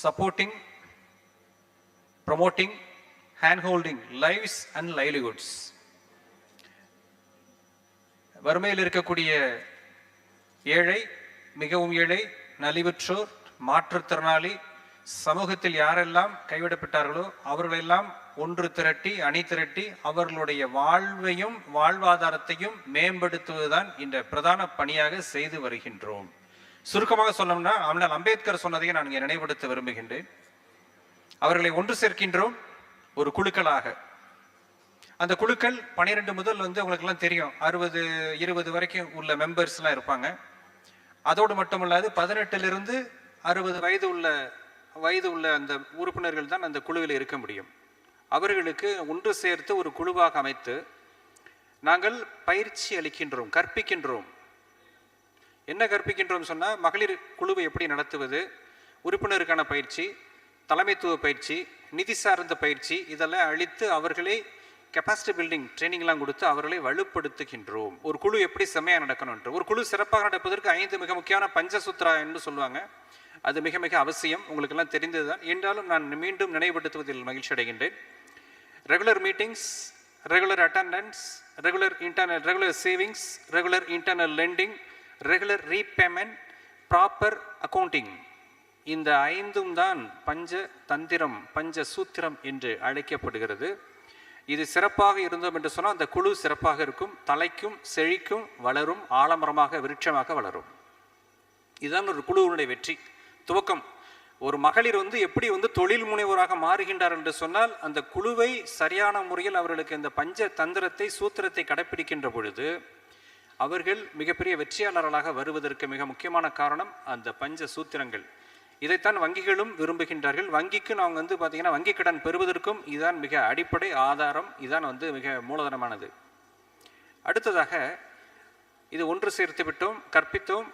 supporting, promoting, hand-holding lives and livelihoods. வறுமையில் இருக்கக்கூடிய ஏழை, மிகவும் ஏழை, நலிவுற்றோர், மாற்றுத்திறனாளி, சமூகத்தில் யாரெல்லாம் கைவிடப்பட்டார்களோ அவர்களெல்லாம் ஒன்று திரட்டி, அணி திரட்டி அவர்களுடைய வாழ்வையும் வாழ்வாதாரத்தையும் மேம்படுத்துவதுதான் இந்த பிரதான பணியாக செய்து வருகின்றோம். சுருக்கமாக சொன்னோம்னா, அண்ணல் அம்பேத்கர் சொன்னதையும் நான் இங்கே நினைவுபடுத்த விரும்புகின்றேன். அவர்களை ஒன்று சேர்க்கின்றோம் ஒரு குழுக்களாக. அந்த குழுக்கள் 12 முதல் உங்களுக்கு எல்லாம் தெரியும், 60, 20 வரைக்கும் உள்ள மெம்பர்ஸ்லாம் இருப்பாங்க. அதோடு மட்டுமல்லாது 18 60 வயது உள்ள அந்த உறுப்பினர்கள் தான் அந்த குழுவில் இருக்க முடியும். அவர்களுக்கு ஒன்று சேர்த்து ஒரு குழுவாக அமைத்து நாங்கள் பயிற்சி அளிக்கின்றோம், கற்பிக்கின்றோம். என்ன கற்பிக்கின்றோம் சொன்னால், மகளிர் குழுவை எப்படி நடத்துவது, உறுப்பினருக்கான பயிற்சி, தலைமைத்துவ பயிற்சி, நிதி சார்ந்த பயிற்சி, இதெல்லாம் அளித்து அவர்களை கெப்பாசிட்டி பில்டிங் ட்ரைனிங்லாம் கொடுத்து அவர்களை வலுப்படுத்துகின்றோம். ஒரு குழு எப்படி செம்மையாக நடக்கணும்ன்ற, ஒரு குழு சிறப்பாக நடப்பதற்கு 5 மிக முக்கியமான பஞ்சசூத்ரா என்று சொல்லுவாங்க. அது மிக மிக அவசியம், உங்களுக்கெல்லாம் தெரிந்தது தான். என்றாலும் நான் மீண்டும் நினைவுபடுத்துவதில் மகிழ்ச்சி அடைகின்றேன். Regular meetings, regular attendance, regular savings, regular internal lending, regular repayment, proper accounting, இந்த 5 தான் பஞ்ச தந்திரம், பஞ்ச சூத்திரம் என்று அழைக்கப்படுகிறது. இது சிறப்பாக இருந்தோம் என்று சொன்னால் அந்த குழு சிறப்பாக இருக்கும், தலைக்கும் செழிக்கும், வளரும், ஆலமரமாக விருட்சமாக வளரும். இதுதான் ஒரு குழுவினுடைய வெற்றி துவக்கம். ஒரு மகளிர் எப்படி தொழில் முனைவோராக மாறுகின்றார் என்று சொன்னால், அந்த குழுவை சரியான முறையில் அவர்களுக்கு இந்த பஞ்ச தந்திரத்தை, சூத்திரத்தை கடைப்பிடிக்கின்ற பொழுது அவர்கள் மிகப்பெரிய வெற்றியாளர்களாக வருவதற்கு மிக முக்கியமான காரணம் அந்த பஞ்ச சூத்திரங்கள். இதைத்தான் வங்கிகளும் விரும்புகின்றார்கள். வங்கிக்கு நாங்கள் பார்த்தீங்கன்னா வங்கி கடன் பெறுவதற்கும் இதுதான் மிக அடிப்படை ஆதாரம், இதுதான் மிக மூலதனமானது. அடுத்ததாக இது ஒன்று சேர்த்து விட்டோம், கற்பித்தோம்,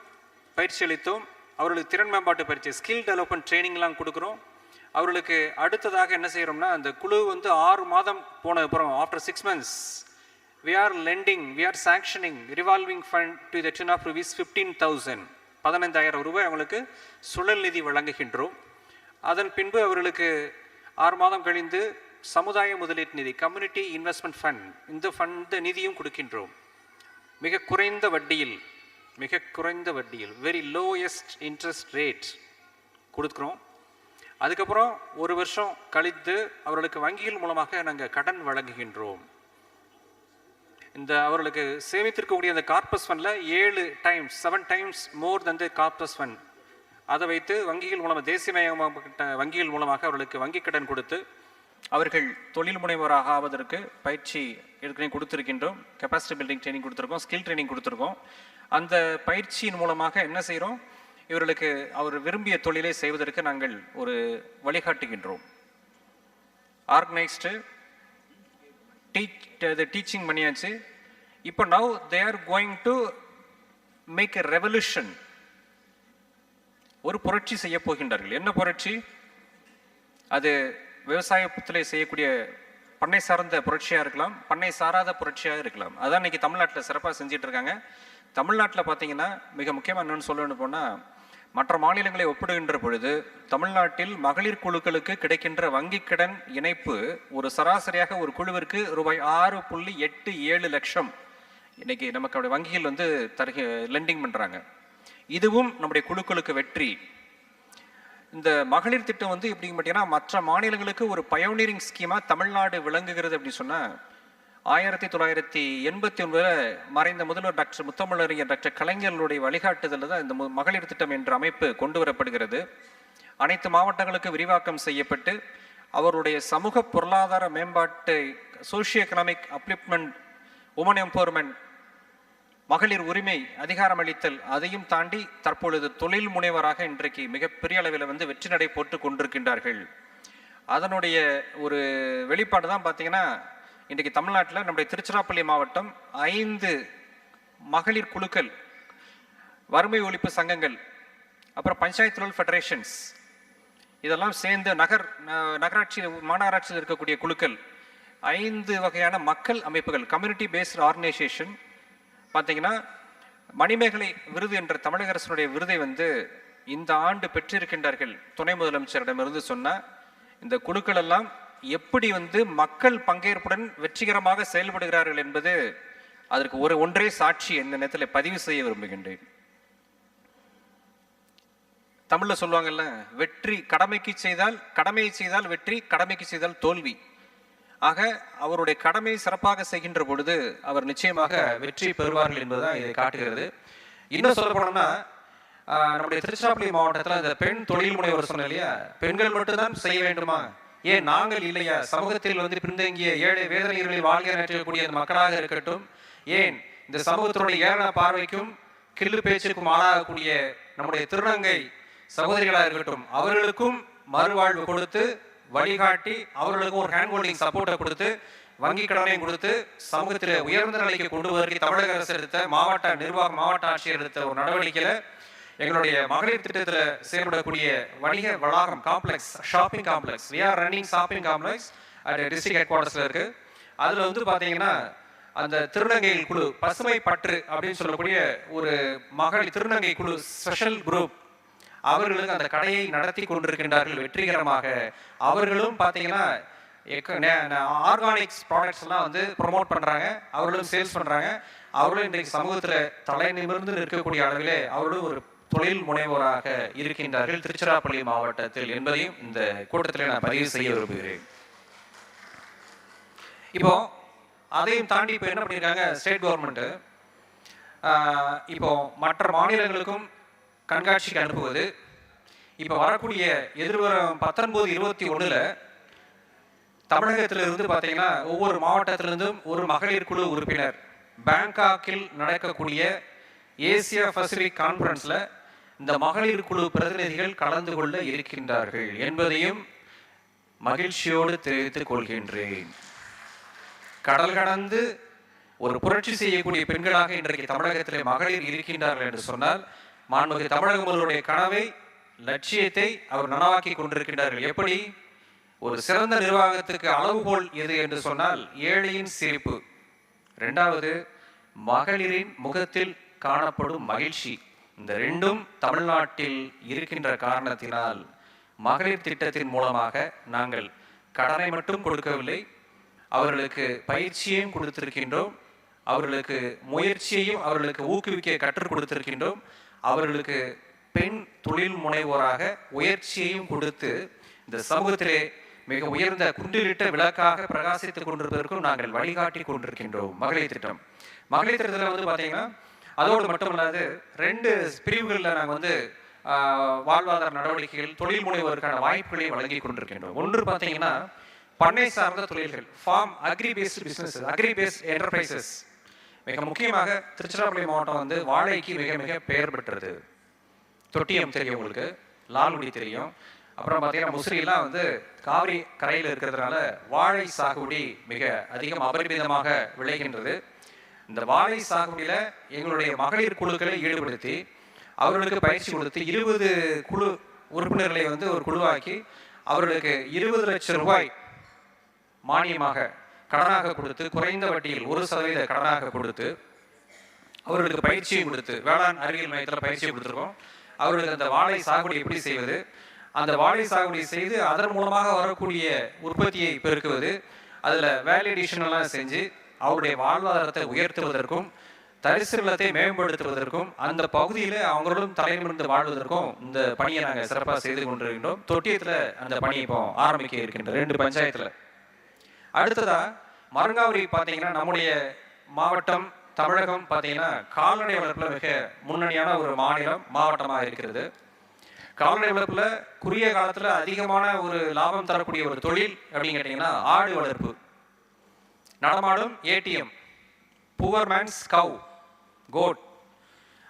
பயிற்சி அளித்தோம். அவர்களுக்கு திறன் மேம்பாட்டு பயிற்சி, ஸ்கில் டெவலப்மெண்ட் ட்ரைனிங்லாம் கொடுக்குறோம். அவர்களுக்கு அடுத்ததாக என்ன செய்கிறோம்னா, அந்த குழு 6 மாதம் போன அப்புறம் after 6 months we are lending, we are sanctioning revolving fund to the tune of rupees 15,000, 15,000 ரூபாய் அவங்களுக்கு சுழல் நிதி வழங்குகின்றோம். அதன் பின்பு அவர்களுக்கு 6 மாதம் கழிந்து சமுதாய முதலீட்டு நிதி, கம்யூனிட்டி இன்வெஸ்ட்மெண்ட் ஃபண்ட், இந்த ஃபண்ட் நிதியும் கொடுக்கின்றோம். மிக குறைந்த வட்டியில் வெரி லோயஸ்ட் இன்ட்ரெஸ்ட் ரேட் கொடுக்குறோம். அதுக்கப்புறம் 1 வருஷம் கழித்து அவர்களுக்கு வங்கிகள் மூலமாக நாங்கள் கடன் வழங்குகின்றோம். இந்த அவர்களுக்கு சேமித்திருக்கக்கூடிய அந்த கார்பஸ் ஃபண்டில் 7 times மோர் தன் த கார்பஸ் ஃபண்ட், அதை வைத்து வங்கிகள் மூலமாக, தேசியமயமாக்கப்பட்ட வங்கிகள் மூலமாக அவர்களுக்கு வங்கி கடன் கொடுத்து அவர்கள் தொழில் முனைவோராக ஆவதற்கு பயிற்சி ஏற்கனவே கொடுத்துருக்கின்றோம். கெப்பாசிட்டி பில்டிங் ட்ரைனிங் கொடுத்துருக்கோம், ஸ்கில் ட்ரைனிங் கொடுத்துருக்கோம். அந்த பயிற்சியின் மூலமாக என்ன செய்கிறோம், இவர்களுக்கு அவர் விரும்பிய தொழிலை செய்வதற்கு நாங்கள் ஒரு வழிகாட்டுகின்றோம். ஆர்கனைஸ்டு டீச்சிங் பண்ணியாச்சு. இப்போ now they are going to make a revolution, ஒரு புரட்சி செய்ய போகின்றார்கள். என்ன புரட்சி? அது விவசாயத்தில் செய்யக்கூடிய பண்ணை சார்ந்த புரட்சியாக இருக்கலாம், பண்ணை சாராத புரட்சியாக இருக்கலாம். அதான் இன்னைக்கு தமிழ்நாட்டில் சிறப்பாக செஞ்சிட்டு இருக்காங்க. தமிழ்நாட்டில் பார்த்தீங்கன்னா மிக முக்கியமாக என்னென்னு சொல்லணும்னு போனால், மற்ற மாநிலங்களை ஒப்பிடுகின்ற பொழுது தமிழ்நாட்டில் மகளிர் குழுக்களுக்கு கிடைக்கின்ற வங்கி கடன் இணைப்பு ஒரு சராசரியாக ஒரு குழுவிற்கு ரூபாய் 6.87 லட்சம் இன்னைக்கு நமக்கு வங்கிகள் லெண்டிங் பண்ணுறாங்க. இதுவும் நம்முடைய குழுக்களுக்கு வெற்றி. இந்த மகளிர் திட்டம் எப்படின்னு பார்த்தீங்கன்னா, மற்ற மாநிலங்களுக்கு ஒரு பயோனியரிங் ஸ்கீமாக தமிழ்நாடு விளங்குகிறது. அப்படின்னு சொன்னால் 1989 மறைந்த முதல்வர் டாக்டர் முத்தமிழறிஞர் டாக்டர் கலைஞர்களுடைய வழிகாட்டுதலில் தான் இந்த மகளிர் திட்டம் என்ற அமைப்பு கொண்டு வரப்படுகிறது. அனைத்து மாவட்டங்களுக்கு விரிவாக்கம் செய்யப்பட்டு அவருடைய சமூக பொருளாதார மேம்பாட்டை, சோஷியோ எக்கனாமிக் அப்லிப்மெண்ட், உமன் எம்பவர்மெண்ட், மகளிர் உரிமை, அதிகாரம் அளித்தல், அதையும் தாண்டி தற்பொழுது தொழில் முனைவராக இன்றைக்கு மிகப்பெரிய அளவில் வெற்றி நடை போட்டு கொண்டிருக்கின்றார்கள். அதனுடைய ஒரு வெளிப்பாடு தான் பார்த்தீங்கன்னா, இன்றைக்கு தமிழ்நாட்டில் நம்முடைய திருச்சிராப்பள்ளி மாவட்டம் 5 மகளிர் குழுக்கள், வறுமை ஒழிப்பு சங்கங்கள், அப்புறம் பஞ்சாயத்து ரூல் ஃபெடரேஷன்ஸ், இதெல்லாம் சேர்ந்து நகராட்சி, மாநகராட்சியில் இருக்கக்கூடிய குழுக்கள், 5 வகையான மக்கள் அமைப்புகள், கம்யூனிட்டி பேஸ்டு ஆர்கனைசேஷன் பார்த்தீங்கன்னா, மணிமேகலை விருது என்ற தமிழக அரசுடைய விருதை இந்த ஆண்டு பெற்றிருக்கின்றார்கள் துணை முதலமைச்சரிடமிருந்து சொன்னால், இந்த குழுக்கள் எல்லாம் எப்படி மக்கள் பங்கேற்புடன் வெற்றிகரமாக செயல்படுகிறார்கள் என்பது அதற்கு ஒன்றே சாட்சி இந்த நேரத்தில் பதிவு செய்ய விரும்புகின்றேன். தமிழ்ல சொல்லுவாங்கல்ல, வெற்றி கடமையை செய்தால் வெற்றி, கடமைக்கு செய்தால் தோல்வி. ஆக அவருடைய கடமையை சிறப்பாக செய்கின்ற பொழுது அவர் நிச்சயமாக வெற்றி பெறுவார்கள் என்பதுதான் இதை காட்டுகிறது. இன்னும் சொல்ல போனோம்னா, நம்முடைய திருச்சிராப்பள்ளி மாவட்டத்தில் இந்த பெண் தொழில் முனைவர் சொன்ன இல்லையா, பெண்கள் மட்டும்தான் செய்ய வேண்டுமா, ஏன் நாங்கள் இல்லையா? சமூகத்தில் பின்தங்கிய ஏழை வேதனைகளில் வாழ்க்கை நடத்தக்கூடிய மக்களாக இருக்கட்டும், ஏன் இந்த சமூகத்தினுடைய ஏளன பார்வைக்கும் கிள்ளு பேச்சுக்கும் ஆளாகக்கூடிய நம்முடைய திருநங்கை சகோதரிகளாக இருக்கட்டும், அவர்களுக்கும் மறுவாழ்வு கொடுத்து வழிகாட்டி அவர்களுக்கும் ஒரு ஹேண்ட் ஹோல்டிங் சப்போர்ட்டை கொடுத்து வங்கி கடனையும் கொடுத்து சமூகத்தில் உயர்ந்த நிலைக்கு கொண்டு வருவதற்கு தமிழக அரசு எடுத்த மாவட்ட நிர்வாகம், மாவட்ட ஆட்சியர் எடுத்த ஒரு நடவடிக்கையில் எங்களுடைய மகளிர் திட்டத்தில் செயல்படக்கூடிய வணிக வளாகம் complex, shopping complex, we are running shopping complex at district head குவார்ட்டர்ஸில் இருக்கு. அதில் பார்த்தீங்கன்னா அந்த திருநங்கைகள் குழு, பசுமை பற்று அப்படின்னு சொல்லக்கூடிய ஒரு மகளிர் திருநங்கை குழு ஸ்பெஷல் குரூப், அவர்களுக்கு அந்த கடையை நடத்தி கொண்டிருக்கின்றார்கள் வெற்றிகரமாக. அவர்களும் பார்த்தீங்கன்னா ஆர்கானிக்ஸ் ப்ராடக்ட்ஸ் எல்லாம் ப்ரொமோட் பண்ணுறாங்க, அவர்களும் சேல்ஸ் பண்ணுறாங்க. அவர்களும் இன்றைக்கு சமூகத்தில் தலை நிமிர்ந்து இருக்கக்கூடிய அளவிலே அவர்களும் ஒரு தொழில் முனைவோராக இருக்கின்றார்கள் திருச்சிராப்பள்ளி மாவட்டத்தில் என்பதையும் இந்த கூட்டத்தில் நான் பதிவு செய்ய விரும்புகிறேன். இப்போ அதையும் தாண்டி இப்போ என்ன பண்ணியிருக்காங்க ஸ்டேட் கவர்மெண்ட்டு, இப்போ மற்ற மாநிலங்களுக்கும் கண்காட்சிக்கு அனுப்புவது. இப்போ வரக்கூடிய எதிர்வரும் 19-21 தமிழகத்திலிருந்து பார்த்தீங்கன்னா ஒவ்வொரு மாவட்டத்திலிருந்தும் ஒரு மகளிர் குழு உறுப்பினர் பேங்காக்கில் நடக்கக்கூடிய ஏசியா பசிபிக் கான்ஃபரன்ஸில் இந்த மகளிர் குழு பிரதிநிதிகள் கலந்து கொள்ள இருக்கின்றார்கள் என்பதையும் மகிழ்ச்சியோடு தெரிவித்துக் கொள்கின்றேன். கடல் கடந்து ஒரு புரட்சி செய்யக்கூடிய பெண்களாக இன்றைக்கு தமிழகத்திலே மகளிர் இருக்கின்றார்கள் என்று சொன்னால், மாண்புமிகு தமிழக முதல்வருடைய கனவை, லட்சியத்தை அவர் நனவாக்கி கொண்டிருக்கின்றார்கள். எப்படி? ஒரு சிறந்த நிர்வாகத்துக்கு அளவுகோல் எது என்று சொன்னால் ஏழையின் சிரிப்பு, இரண்டாவது மகளிரின் முகத்தில் காணப்படும் மகிழ்ச்சி. இந்த ரெண்டும் தமிழ்நாட்டில் இருக்கின்ற காரணத்தினால் மகளிர் திட்டத்தின் மூலமாக நாங்கள் கடனை மட்டும் கொடுக்கவில்லை, அவர்களுக்கு பயிற்சியையும் கொடுத்திருக்கின்றோம், அவர்களுக்கு முயற்சியையும் அவர்களுக்கு ஊக்குவிக்க கற்றுக் கொடுத்திருக்கின்றோம், அவர்களுக்கு பெண் தொழில் முனைவோராக உயர்ச்சியையும் கொடுத்து இந்த சமூகத்திலே மிக உயர்ந்த குண்டிலிட்ட விளக்காக பிரகாசித்துக் கொண்டிருப்பதற்கும் நாங்கள் வழிகாட்டி கொண்டிருக்கின்றோம். மகளிர் திட்டம் திட்டத்தில் பார்த்தீங்கன்னா அதோடு மட்டுமல்லாது 2 பிரிவுகளில் நாங்கள் வாழ்வாதார நடவடிக்கைகள், தொழில் முனைவோருக்கான வாய்ப்புகளை வழங்கி கொண்டிருக்கின்றோம். ஒன்று பார்த்தீங்கன்னா பண்ணை சார்ந்த தொழில்கள், farm agri based business, agri based enterprises. மிக முக்கியமாக திருச்சிராப்பள்ளி மாவட்டம் வாழைக்கு மிக மிக பெயர் பெற்றது. தொட்டியம் தெரியும் உங்களுக்கு, லால்குடி தெரியும், அப்புறம் பார்த்தீங்கன்னா முசிறியெல்லாம் காவிரி கரையில் இருக்கிறதுனால வாழை சாகுபடி மிக அதிகம் அபரிமிதமாக விளைகின்றது. இந்த வாழை சாகுபடியில் எங்களுடைய மகளிர் குழுக்களை ஈடுபடுத்தி அவர்களுக்கு பயிற்சி கொடுத்து 20 குழு உறுப்பினர்களை ஒரு குழுவாக்கி அவர்களுக்கு 20 லட்சம் ரூபாய் மானியமாக கடனாக கொடுத்து, குறைந்த வட்டியில் 1% கடனாக கொடுத்து அவர்களுக்கு பயிற்சியை கொடுத்து, வேளாண் அறிவியல் மையத்தில் பயிற்சியை கொடுத்துருக்கோம். அவர்களுக்கு அந்த வாழை சாகுபடி எப்படி செய்வது, அந்த வாழை சாகுபடி செய்து அதன் மூலமாக வரக்கூடிய உற்பத்தியை பெருக்குவது, அதில் வேல்யூ அடிஷன் எல்லாம் செஞ்சு அவருடைய வாழ்வாதாரத்தை உயர்த்துவதற்கும் தரிசு நிலத்தை மேம்படுத்துவதற்கும் அந்த பகுதியில் அவங்களும் தலைநிமிர்ந்து வாழ்வதற்கும் இந்த பணியை நாங்கள் சிறப்பாக செய்து கொண்டிருக்கின்றோம். தொட்டியத்தில் அந்த பணி இப்போ ஆரம்பிக்க இருக்கின்ற 2 பஞ்சாயத்தில். அடுத்ததா மருங்காவரி பார்த்தீங்கன்னா நம்முடைய மாவட்டம் தமிழகம் பார்த்தீங்கன்னா கால்நடை வளர்ப்பில் மிக முன்னணியான ஒரு மாவட்டமாக இருக்கிறது. கால்நடை வளர்ப்பில் குறுகிய காலத்தில் அதிகமான ஒரு லாபம் தரக்கூடிய ஒரு தொழில் அப்படின்னு கேட்டிங்கன்னா ஆடு வளர்ப்பு. நடமாடும் ஏடிஎம், புவர் மேன்ஸ் கவ், கோட்.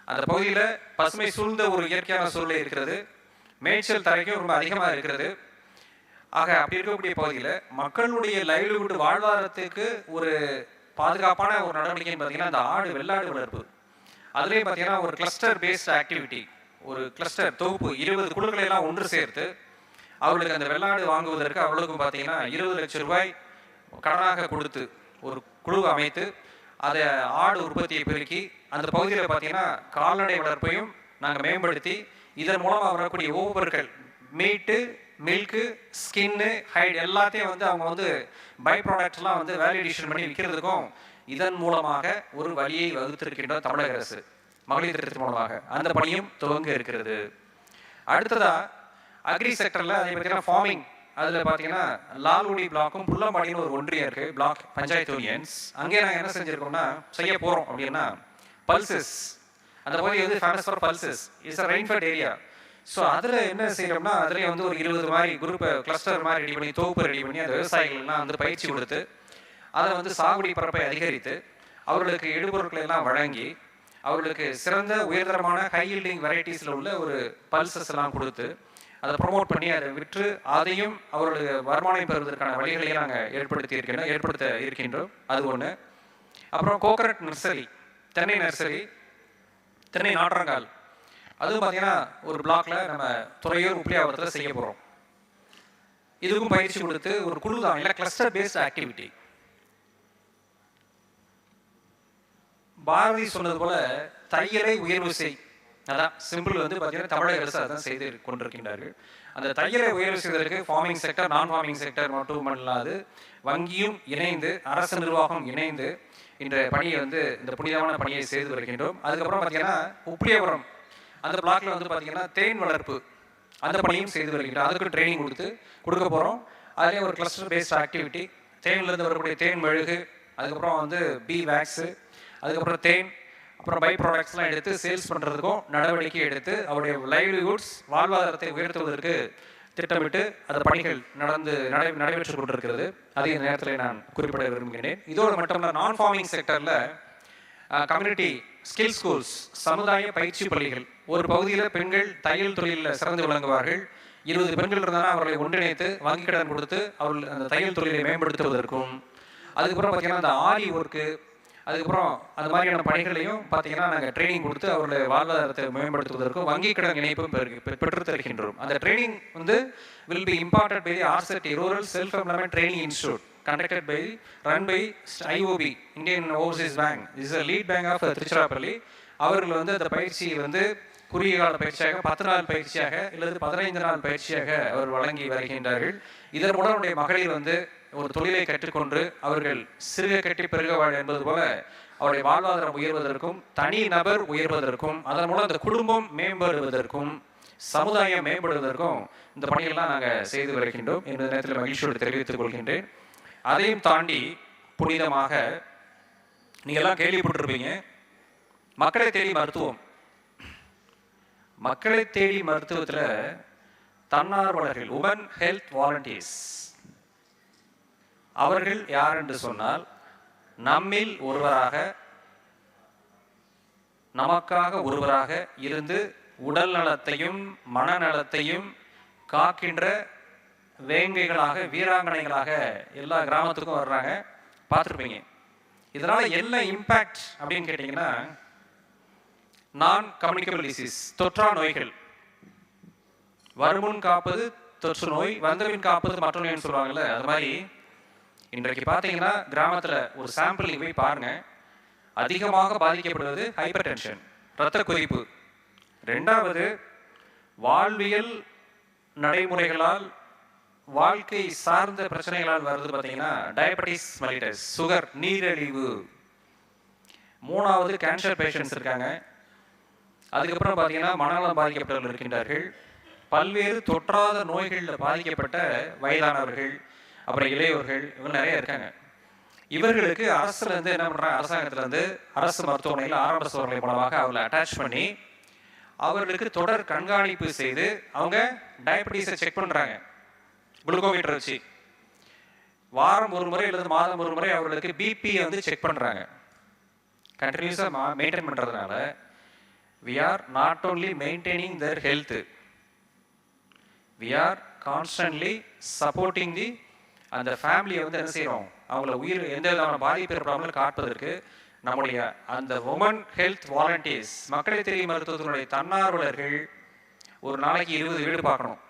அந்த பகுதியில் பசுமை சூழ்ந்த ஒரு இயற்கையான சூழ்நிலை இருக்கிறது, மேய்ச்சல் தரைக்கும் ரொம்ப அதிகமாக இருக்கிறது. ஆக அப்படி இருக்கக்கூடிய பகுதியில் மக்களுடைய லைவ்லிஹுட் வாழ்வாதாரத்துக்கு ஒரு பாதுகாப்பான ஒரு நடவடிக்கைன்னு பார்த்தீங்கன்னா இந்த ஆடு வெள்ளாடு வளர்ப்பு. அதுலேயும் பார்த்தீங்கன்னா ஒரு கிளஸ்டர் பேஸ்ட் ஆக்டிவிட்டி, ஒரு கிளஸ்டர் தொகுப்பு 20 குழுக்களை எல்லாம் ஒன்று சேர்த்து அவர்களுக்கு அந்த வெள்ளாடு வாங்குவதற்கு அவர்களுக்கும் பார்த்தீங்கன்னா 20 லட்சம் ரூபாய் கடனாக கொடுத்து ஒரு குழு அமைத்து அதை ஆடு உற்பத்தியை பெருக்கி அந்த பகுதியில் பார்த்தீங்கன்னா கால்நடை வளர்ப்பையும் நாங்கள் மேம்படுத்தி இதன் மூலமாக வரக்கூடிய உபப்பொருட்கள் மீட்டு, மில்க்கு, ஸ்கின்னு, ஹைட் எல்லாத்தையும் வந்து அவங்க வந்து பை ப்ராடக்ட்ஸ்லாம் வந்து வேல்யூடேஷன் பண்ணி விற்கிறதுக்கும் இதன் மூலமாக ஒரு வழியை வகுத்திருக்கின்ற தமிழக அரசு மகளிர் திட்டத்தின் மூலமாக அந்த பணியும் துவங்க இருக்கிறது. அடுத்ததா அக்ரி செக்டரில் அதே பார்த்தீங்கன்னா ஃபார்மிங், அதில் பார்த்தீங்கன்னா லால்குடி பிளாக்கும் புள்ளம்பாடின்னு ஒரு ஒன்றியம் இருக்குது, பிளாக் பஞ்சாயத்து யூனியன்ஸ். அங்கே நாங்கள் என்ன செஞ்சுருக்கோம்னா செய்ய போகிறோம் அப்படின்னா பல்சஸ், அந்த பகுதி வந்து famous for pulses, it's a rainfed area. So அதில் என்ன செய்யறோம்னா அதிலே வந்து ஒரு 20 மாதிரி குரூப்பை கிளஸ்டர் மாதிரி ரெடி பண்ணி தொகுப்பு ரெடி பண்ணி அந்த விவசாயிகள்லாம் வந்து பயிற்சி கொடுத்து அதை வந்து சாகுபடி பரப்பை அதிகரித்து அவர்களுக்கு இடுபொருட்களை எல்லாம் வழங்கி அவர்களுக்கு சிறந்த உயர்தரமான ஹை ஈல்டிங் வெரைட்டிஸில் உள்ள ஒரு பல்சஸ் எல்லாம் கொடுத்து அதை ப்ரொமோட் பண்ணி அதை விற்று அதையும் அவர்களுக்கு வருமானம் பெறுவதற்கான வழிகளையும் நாங்கள் ஏற்படுத்த இருக்கின்றோம். அது ஒன்று. அப்புறம் கோகனட் நர்சரி, தென்னை நர்சரி, தென்னை நாற்றங்கால், அதுவும் பார்த்தீங்கன்னா ஒரு பிளாக்ல நம்ம துறையூர் உப்பிலியாவரத்தில் செய்ய போகிறோம். இதுக்கும் பயிற்சி கொடுத்து ஒரு குழு தான், இல்லை கிளஸ்டர் பேஸ்ட் ஆக்டிவிட்டி. பாரதி சொன்னது போல தையலை உயர்வு செய், அதான் சிம்பிள் வந்து பார்த்தீங்கன்னா தமிழக அரசு அதான் செய்து கொண்டிருக்கின்றார்கள். அந்த தையலை உயர்வு செய்வதற்கு ஃபார்மிங் செக்டர், நான் ஃபார்மிங் செக்டர் மட்டும் அல்லாது வங்கியும் இணைந்து அரசு நிர்வாகம் இணைந்து இந்த பணியை வந்து இந்த புனிதமான பணியை செய்து வருகின்றோம். அதுக்கப்புறம் பார்த்தீங்கன்னா உப்பிலியாபுரம் அந்த பிளாக்ல வந்து பார்த்தீங்கன்னா தேன் வளர்ப்பு அந்த பணியும் செய்து வருகின்றோம். அதுக்கு ட்ரைனிங் கொடுக்க போகிறோம். அதுலேயும் ஒரு கிளஸ்டர் பேஸ்ட் ஆக்டிவிட்டி, தேன்லேருந்து வரக்கூடிய தேன் மெழுகு, அதுக்கப்புறம் வந்து பீ வேக்ஸு, அதுக்கப்புறம் தேன், அப்புறம் பை ப்ராடக்ட்ஸ்லாம் எடுத்து சேல்ஸ் பண்ணுறதுக்கும் நடவடிக்கை எடுத்து அவருடைய லைவ்லிஹுட்ஸ் வாழ்வாதாரத்தை உயர்த்துவதற்கு திட்டமிட்டு அந்த பணிகள் நடைபெற்று கொண்டிருக்கிறது. அதே நேரத்தில் நான் குறிப்பிட விரும்புகிறேன். இதோடு மட்டும் இல்லை, நான் ஃபார்மிங் செக்டரில் கம்யூனிட்டி ஸ்கில் ஸ்கூல்ஸ், சமுதாய பயிற்சி பள்ளிகள், ஒரு பகுதியில் பெண்கள் தையல் தொழிலில் சிறந்து விளங்குவார்கள். 20 பெண்கள் இருந்தாலும் அவர்களை ஒன்றிணைத்து வங்கி கடன் கொடுத்து அவர்கள் அந்த தையல் தொழிலை மேம்படுத்துவதற்கும், அதுக்கப்புறம் பார்த்தீங்கன்னா அந்த ஆரி ஒர்க்கு, அதுக்கப்புறம் அந்த மாதிரியான பணிகளையும் பார்த்தீங்கன்னா நாங்கள் ட்ரைனிங் கொடுத்து அவர்களுடைய வாழ்வாதாரத்தை மேம்படுத்துவதற்கும் வங்கி கடன் இணைப்பும் பெற்று தருகின்றோம். அந்த ட்ரைனிங் வந்து will be imparted by the RCT, Rural Self Employment Training Institute, run by IOB, Indian Overseas Bank. This is a lead bank of Trichy. அவர்கள் வந்து அந்த பயிற்சியை வந்து குறுகிய கால பயிற்சியாக 10 நாள் பயிற்சியாக அல்லது 15 நாள் பயிற்சியாக அவர் வழங்கி வருகின்றார்கள். இதன் மூலம் அவருடைய மகளிர் வந்து ஒரு தொழிலை கற்றுக்கொண்டு அவர்கள் சிறுக கட்டி பெருக வாழ் என்பது போல அவருடைய வாழ்வாதாரம் உயர்வதற்கும், தனி நபர் உயர்வதற்கும், அதன் மூலம் அந்த குடும்பம் மேம்படுவதற்கும், சமுதாயம் மேம்படுவதற்கும் இந்த பணியெல்லாம் நாங்கள் செய்து வருகின்றோம் என்ற நேரத்தில் மகிழ்ச்சியோடு தெரிவித்துக் கொள்கின்றேன். அதையும் தாண்டி புனிதமாக நீங்கள் எல்லாம் கேள்விப்பட்டிருப்பீங்க, மக்களை தேடி மருத்துவம். மக்களை தேடி மருத்துவத்தில் தன்னார்வலர்கள், உமன் ஹெல்த் வாலண்டியர்ஸ், அவர்கள் யார் என்று சொன்னால் நம்மில் ஒருவராக, நமக்காக ஒருவராக இருந்து உடல் நலத்தையும் மனநலத்தையும் காக்கின்ற வேங்கைகளாக, வீராங்கனைகளாக எல்லா கிராமத்துக்கும் வர்றாங்க, பார்த்துருப்பீங்க. இதனால என்ன இம்பேக்ட் அப்படின்னு கேட்டீங்கன்னா, நான் கம்யூனிகபிள் டிசீஸ், தொற்றா நோய்கள், வருமுன் காப்பது தொற்று நோய், வந்தபின் காப்பது மற்ற நோய்னு சொல்லுவாங்கல்ல, அது மாதிரி இன்றைக்கு பார்த்தீங்கன்னா கிராமத்தில் ஒரு சாம்பிள் போய் பாருங்க, அதிகமாக பாதிக்கப்படுவது ஹைப்பர் டென்ஷன், இரத்த கொதிப்பு. 2வது வாழ்வியல் நடைமுறைகளால், வாழ்க்கை சார்ந்த பிரச்சனைகளால் வருது பார்த்தீங்கன்னா டயபெட்டிஸ் மெலிட்டஸ், சுகர், நீரிழிவு. 3வது கேன்சர் பேஷண்ட்ஸ் இருக்காங்க. அதுக்கப்புறம் பார்த்தீங்கன்னா மனநலம் பாதிக்கப்பட்டவர்கள் இருக்கின்றார்கள். பல்வேறு தொற்றாத நோய்களில் பாதிக்கப்பட்ட வயதானவர்கள், அப்புறம் இளையோர்கள், இவங்க நிறைய இருக்காங்க. இவர்களுக்கு அரசுலேருந்து என்ன பண்ணுறாங்க, அரசாங்கத்திலேருந்து அரசு மருத்துவமனையில் ஆரம்ப சோதனை மூலமாக அவர்களை அட்டாச் பண்ணி அவர்களுக்கு தொடர் கண்காணிப்பு செய்து அவங்க டயபெட்டிஸை செக் பண்ணுறாங்க. குளுக்கோமீட்டர் வச்சு வாரம் ஒரு முறை அல்லது மாதம் ஒரு முறை அவர்களுக்கு பிபியை வந்து செக் பண்ணுறாங்க. கண்டினியூஸாக மெயின்டைன் பண்ணுறதுனால we are not only maintaining their health, we are constantly supporting the அந்த ஃபேமிலியை வந்து என்ன செய்கிறோம், அவங்கள உயிர் எந்த விதமான பாதிப்பு ஏற்படாமல் காப்பதற்கு நம்முடைய அந்த உமன் ஹெல்த் வாலண்டியர்ஸ், மக்களை தேடி மருத்துவத்தினுடைய தன்னார்வலர்கள் ஒரு நாளைக்கு 20 வீடு பார்க்கணும்.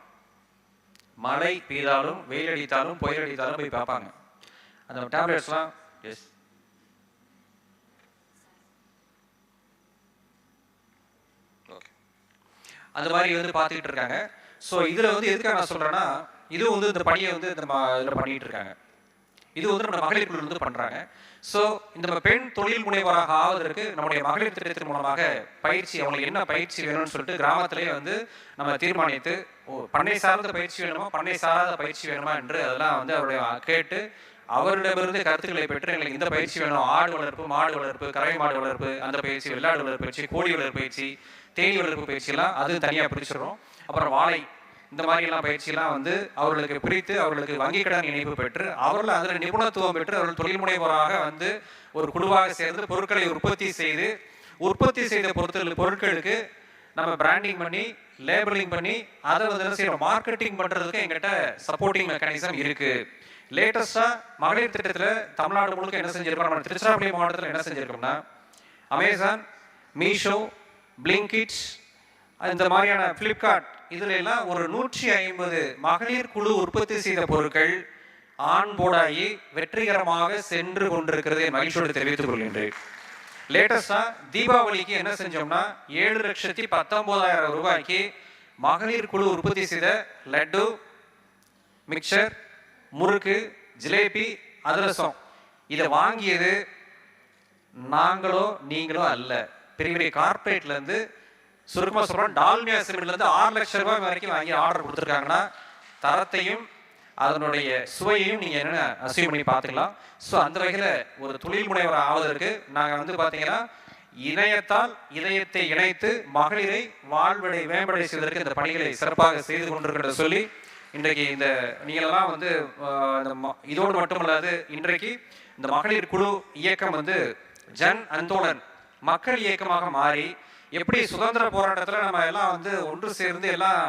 மழை பெய்தாலும், வெயில் அடித்தாலும், புயல் அடித்தாலும் போய் பார்ப்பாங்க. அந்த டேப்லெட்ஸ்லாம் எஸ் ஓகே. அந்த மாதிரி வந்து பார்த்துக்கிட்டு இருக்காங்க. ஸோ இதில் வந்து எதுக்காக நான் சொல்கிறேன்னா, இது வந்து இந்த பணியை வந்து இந்த இதில் பண்ணிகிட்டு இருக்காங்க. இது வந்து நம்ம மகளிர் குழு வந்து பண்ணுறாங்க. ஸோ இந்த பெண் தொழில் முனைவராக ஆவதற்கு நம்முடைய மகளிர் திட்டத்தின் மூலமாக பயிற்சி, அவங்களுக்கு என்ன பயிற்சி வேணும்னு சொல்லிட்டு கிராமத்திலேயே வந்து நம்ம தீர்மானித்து, பண்ணை சார்ந்த பயிற்சி வேணுமா, பண்ணை சாராத பயிற்சி வேணுமா என்று அதெல்லாம் வந்து அவருடைய கேட்டு அவரிடமிருந்து கருத்துக்களை பெற்று எங்களுக்கு இந்த பயிற்சி வேணும், ஆடு வளர்ப்பு, மாடு வளர்ப்பு, கறவை மாடு வளர்ப்பு அந்த பயிற்சி, வெள்ளாடு வளர்ப்பு பயிற்சி, கோழி வளர்ப்பு பயிற்சி, தேனி வளர்ப்பு பயிற்சியெல்லாம் அது தனியாக பிரிச்சிடறோம். அப்புறம் வாழை இந்த மாதிரிலாம் பயிற்சியெல்லாம் வந்து அவர்களுக்கு பிரித்து அவர்களுக்கு வங்கி கடன் இணைப்பு பெற்று அவர்கள் அதில் நிபுணத்துவம் பெற்று அவர்கள் தொழில் முனைவோராக வந்து ஒரு குழுவாக சேர்ந்து பொருட்களை உற்பத்தி செய்த பொருட்களுக்கு நம்ம பிராண்டிங் பண்ணி லேபிளிங் பண்ணி அதை வந்து என்ன செய்யணும், மார்க்கெட்டிங் பண்ணுறதுக்கு எங்கிட்ட சப்போர்ட்டிங் மெக்கானிசம் இருக்குது. லேட்டஸ்ட்டாக மகளிர் திட்டத்தில் தமிழ்நாடு முழுக்க என்ன செஞ்சிருக்கோம், நம்ம திருச்சிராப்பள்ளி மாவட்டத்தில் என்ன செஞ்சிருக்கோம்னா, அமேசான், மீஷோ, பிளிங்கிட், இந்த மாதிரியான ஃப்ளிப்கார்ட் இதில் எல்லாம் ஒரு 150 மகளிர் குழு உற்பத்தி செய்த பொருட்கள் ஆன் போர்டாகி வெற்றிகரமாக சென்று கொண்டிருக்கிறது மகிழ்ச்சியோடு தெரிவித்துக் கொள்கின்றேன். லேட்டஸ்டாக தீபாவளிக்கு என்ன செஞ்சோம்னா 7,19,000 ரூபாய்க்கு மகளிர் குழு உற்பத்தி செய்த லட்டு, மிக்சர், முறுக்கு, ஜிலேபி, அதிரசம் இதை வாங்கியது நாங்களோ நீங்களோ அல்ல, பெரிய பெரிய கார்பரேட்லேருந்து. சுருக்கமாக சொல்கிறோம், டால்மியா சிமெண்ட்லேருந்து 6 லட்சம் ரூபாய் வரைக்கும் வாங்கி ஆர்டர் கொடுத்துருக்காங்கன்னா தரத்தையும் அதனுடைய சுவையையும் நீங்கள் என்னென்ன அசீவ் பண்ணி பார்த்துக்கலாம். ஸோ அந்த வகையில் ஒரு தொழில் முனைவர் ஆவதற்கு நாங்கள் வந்து பார்த்தீங்கன்னா இணையத்தால் இதயத்தை இணைத்து மகளிரை வாழ்வடை மேம்படை செய்வதற்கு இந்த பணிகளை சிறப்பாக செய்து கொண்டிருக்கிறத சொல்லி இன்றைக்கு இந்த நீங்களெல்லாம் வந்து இதோடு மட்டுமல்லாது இன்றைக்கு இந்த மகளிர் குழு இயக்கம் வந்து ஜன் அந்தோலன் மக்கள் இயக்கமாக மாறி எப்படி சுதந்திர போராட்டத்தில் நம்ம எல்லாம் வந்து ஒன்று சேர்ந்து எல்லாம்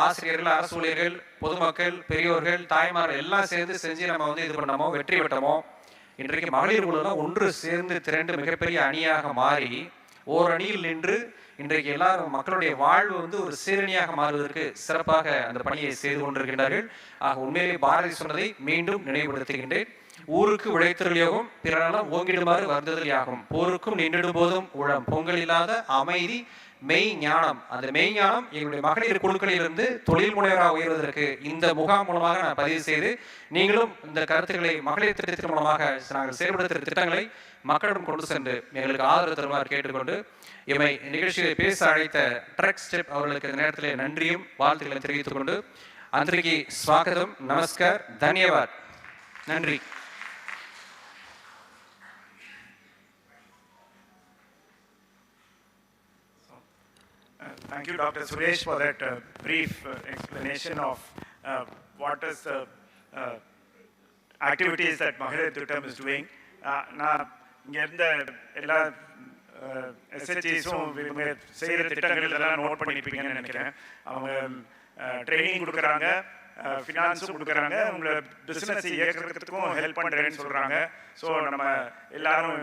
ஆசிரியர்கள், அரசு ஊழியர்கள், பொதுமக்கள், பெரியோர்கள், தாய்மார்கள் எல்லாம் சேர்ந்து செஞ்சு நம்ம வந்து இது பண்ணமோ வெற்றி பெற்றோமோ, இன்றைக்கு மகளிர் குழுலாம் ஒன்று சேர்ந்து திரண்டு மிகப்பெரிய அணியாக மாறி ஓர் அணியில் நின்று இன்றைக்கு எல்லாரும் மக்களுடைய வாழ்வு வந்து ஒரு சீரணியாக மாறுவதற்கு சிறப்பாக அந்த பணியை செய்து கொண்டிருக்கின்றார்கள். ஆக உண்மையிலே பாரதி சொன்னதை மீண்டும் நினைவுபடுத்துகின்றேன். ஊருக்கு உழைத்தல் யோகம் பிறனாலும் ஓங்கிடுமாறு வருந்ததல் யாகும், போருக்கும் நின்றிடும் போதும் உளம் பொங்கல் இல்லாத அமைதி மெய் ஞானம். அந்த மெய் ஞானம் எங்களுடைய மகளிர் குழுக்களிலிருந்து தொழில் முனைவராக உயர்வதற்கு இந்த முகாம் மூலமாக நான் பதிவு செய்து நீங்களும் இந்த கருத்துக்களை மகளிர் திட்டத்தின் மூலமாக நாங்கள் செயல்படுத்துகிற திட்டங்களை மக்களிடம் கொண்டு சென்று எங்களுக்கு ஆதரவு தருமாறு கேட்டுக்கொண்டு எம்மை நிகழ்ச்சியை பேச அழைத்த ட்ரக் ஸ்டெப் அவர்களுக்கு இந்த நேரத்தில் நன்றியும் வாழ்த்துக்களை தெரிவித்துக் கொண்டு அந்திரிக்கு ஸ்வாகதம், நமஸ்கார், தன்யவாத், நன்றி. Thank you, Dr. Suresh, for that brief explanation of what is the activities that Mahilar Thittam is doing. நான் இங்கே இருந்த எல்லா எஸ்ஹெச்இஸும் இவங்க செய்கிற திட்டங்கள் இதெல்லாம் நோட் பண்ணியிருப்பீங்கன்னு நினைக்கிறேன். அவங்க ட்ரைனிங் கொடுக்குறாங்க, ஃபினான்ஸும் கொடுக்குறாங்க, உங்களை பிஸ்னஸ் இயக்கிறதுக்கும் ஹெல்ப் பண்ணுறேன்னு சொல்கிறாங்க. ஸோ நம்ம எல்லாரும்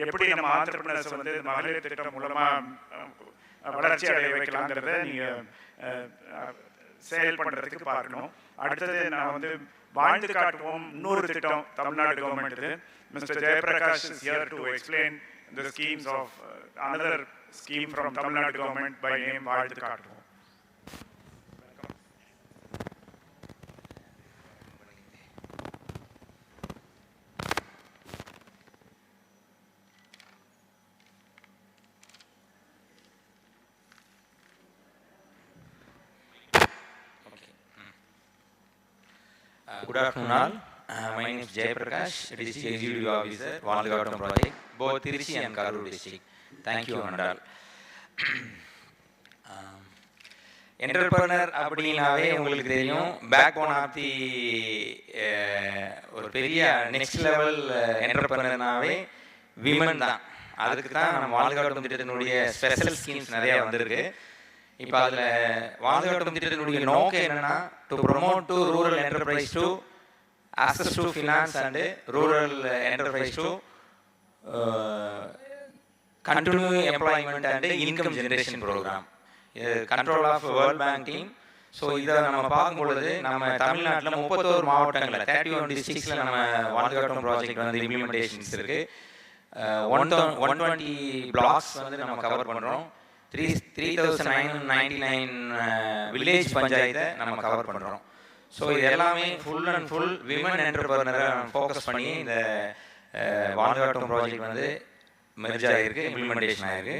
எப்படி நம்ம ஆண்டர்பிரினர்ஸ் வந்து மகளிர் திட்டம் மூலமாக வளர்ச்சி அடைய வைக்கலாங்கிறத நீங்கள் செயல் பண்ணுறதுக்கு பார்க்கணும். அடுத்தது நான் வந்து வாழ்ந்து காட்டுவோம் இன்னொரு திட்டம் Tamil Nadu government. Mister Jayaprakash is here to explain the schemes of another scheme from Tamil Nadu government by name வாழ்ந்து காட்டுவோம். Good afternoon all. My name is Jay Prakash, District Executive Officer, Valgavattam Project, both Trichy and Karur district. Thank you and all. Entrepreneur அப்படினாவே உங்களுக்கு தெரியும், back phone of the ஒரு பெரிய next level என்டர்பிரனர்னாவே women தான். அதுக்கு தான் நம்ம வாழ்காட்டும் திட்டத்தினுடைய ஸ்பெஷல் ஸ்கீம்ஸ் நிறையா வந்திருக்கு. இப்போ அதில் வாழ்காட்டும் திட்டத்தினுடைய நோக்கம் என்னென்னா, to promote to rural enterprise to access to finance and rural enterprise to continue employment and income generation program. Control of World Bank team. So இதை நம்ம பார்க்கும்பொழுது நம்ம தமிழ்நாட்டில் 31 மாவட்டங்களில் 31 டிஸ்ட்ரிக்ஸில் நம்ம வாழ்காட்டும் ப்ராஜெக்ட் வந்து இம்ப்ளிமெண்டேஷன்ஸ் இருக்குது. 120 பிளாக்ஸ் வந்து நம்ம கவர் பண்ணுறோம். 3999 வில்லேஜ் பஞ்சாயத்தை நம்ம கவர் பண்ணுறோம். ஸோ இது எல்லாமே ஃபுல் அண்ட் ஃபுல் விமன் என்டர்பிரனரை ஃபோக்கஸ் பண்ணி இந்த வாழ்காட்டும் ப்ராஜெக்ட் வந்து மெர்ஜ் ஆகிருக்கு, இம்ப்ளிமெண்டேஷன் ஆகிருக்கு.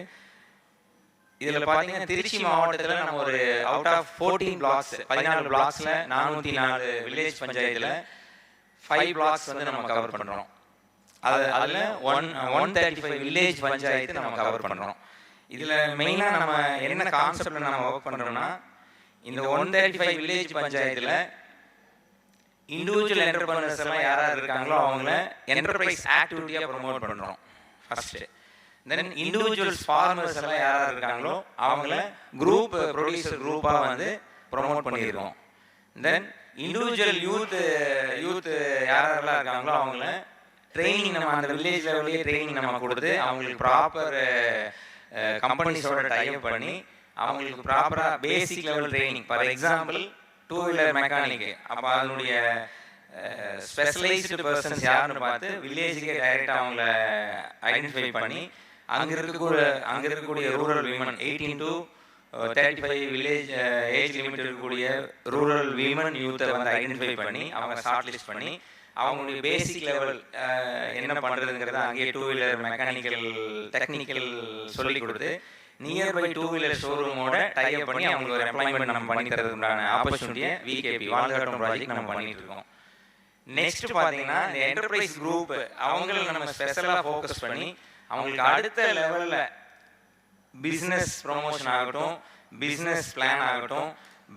இதில் பார்த்தீங்கன்னா திருச்சி மாவட்டத்தில் நம்ம ஒரு அவுட் ஆஃப் 14 பிளாக்ஸ் 14 பிளாக்ஸில் 404 வில்லேஜ் பஞ்சாயத்தில் 5 பிளாக்ஸ் வந்து நம்ம கவர் பண்ணுறோம். அதில் 135 வில்லேஜ் பஞ்சாயத்து நம்ம கவர் பண்ணுறோம். இதில் மெயினாக நம்ம என்ன கான்செப்டில் நம்ம ஒர்க் பண்ணுறோம்னா, இந்த 135 வில்லேஜ் பஞ்சாயத்தில் இண்டிவிஜுவல் என்டர்பிரனர்ஸ் எல்லாம் யாராவது இருக்காங்களோ அவங்கள என்டர்பிரைஸ் ஆக்டிவிட்டியாக ப்ரொமோட் பண்ணுறோம் ஃபஸ்ட்டு. தென் இண்டிவிஜுவல்ஸ் ஃபார்மர்ஸ் எல்லாம் யாராவது இருக்காங்களோ அவங்கள குரூப் ப்ரொடியூசர் குரூப்பாக வந்து ப்ரொமோட் பண்ணியிருக்கோம். தென் இண்டிவிஜுவல் யூத் யாரெல்லாம் இருக்காங்களோ அவங்கள ட்ரைனிங் நம்ம அந்த வில்லேஜ் லெவல்லே ட்ரைனிங் நம்ம கொடுத்து அவங்களுக்கு ப்ராப்பர் கம்பெனிஸோட டைப் பண்ணி அவங்களுக்கு ப்ராப்பராக basic level training. For example two wheeler மெக்கானிக்கு, அப்போ அதனுடைய ஸ்பெஷலைஸ்டு பர்சன்ஸ் யாருன்னு பார்த்து வில்லேஜுக்கே டைரெக்டாக அவங்கள ஐடென்டிஃபை பண்ணி அங்கே இருக்கக்கூடிய rural women 18 to 35 village age limit இருக்கக்கூடிய ரூரல் விமன் யூத்தை வந்து ஐடென்டிஃபை பண்ணி அவங்க ஷார்ட் லிஸ்ட் பண்ணி அவங்களுடைய பேசிக் லெவல் என்ன பண்ணுறதுங்கிறத அங்கேயே 2-வீலர் மெக்கானிக்கல் டெக்னிக்கல் சொல்லி கொடுத்து நியர்பை 2-வீலர் ஷோரூமோட டைப் பண்ணி அவங்களுக்கு ஒரு எம்ப்ளாய்மெண்ட் நம்ம பண்ணி தரதுக்கான ஆப்பர்ச்சுனிட்டியை விகேபி வாழ்காட்டும் ப்ராஜெக்ட் நம்ம பண்ணிட்டு இருக்கோம். நெக்ஸ்ட் பார்த்தீங்கன்னா இந்த என்டர்பிரைஸ் குரூப் அவங்கள நம்ம ஸ்பெஷலாக ஃபோக்கஸ் பண்ணி அவங்களுக்கு அடுத்த லெவலில் பிஸ்னஸ் ப்ரொமோஷன் ஆகட்டும், பிஸ்னஸ் பிளான் ஆகட்டும்,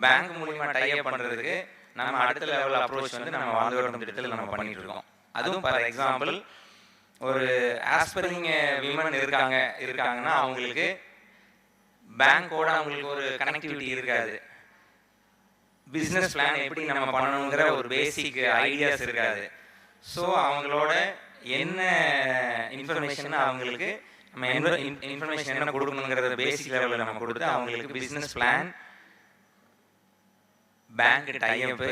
பேங்க் மூலிமா டைப் பண்ணுறதுக்கு நம்ம அடுத்த லெவல் அப்ரோச் வந்து நம்ம வாழ்காட்டும் திட்டத்தில் நம்ம பண்ணிட்டு இருக்கோம். அதுவும் ஃபார் எக்ஸாம்பிள் ஒரு ஆஸ்பைரிங் விமன் இருக்காங்கன்னா அவங்களுக்கு பேங்க்கோட அவங்களுக்கு ஒரு கனெக்டிவிட்டி இருக்காது, பிஸ்னஸ் பிளான் எப்படி நம்ம பண்ணணுங்கிற ஒரு பேசிக் ஐடியாஸ் இருக்காது. ஸோ அவங்களோட என்ன இன்ஃபர்மேஷன் அவங்களுக்கு நம்ம இன்ஃபர்மேஷன் என்ன கொடுக்கணுங்கிறத பேசிக் லெவலில் நம்ம கொடுத்து அவங்களுக்கு business plan, bank type,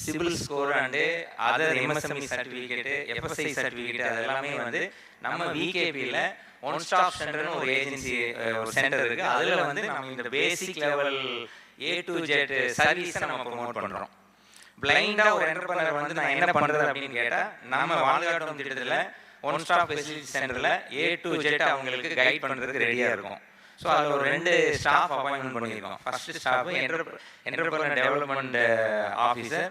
CIBIL score and other MSME certificate, FSI certificate அதெல்லாமே வந்து நம்ம விகேபியில் ஒன் ஸ்டாப் சென்டர்னு ஒரு ஏஜென்சி ஒரு சென்டர் இருக்குது. அதில் வந்து நம்ம இந்த basic level A to Z சர்வீஸை நம்ம ப்ரொமோட் பண்ணுறோம். பிளைண்டாக ஒரு என்டர்பிரனர் வந்து நான் என்ன பண்ணுறது அப்படின்னு கேட்டால் நம்ம வாழ்காட்டும் திட்டத்தில் ஒன் ஸ்டாப் ஃபெசிலிட்டி சென்டரில் A to Z அவங்களுக்கு கைட் பண்ணுறதுக்கு ரெடியாக இருக்கும். ஸோ அதில் ஒரு 2 ஸ்டாஃப் அப்பாயின்மெண்ட் பண்ணியிருக்கோம். First staff entrepreneur development officer,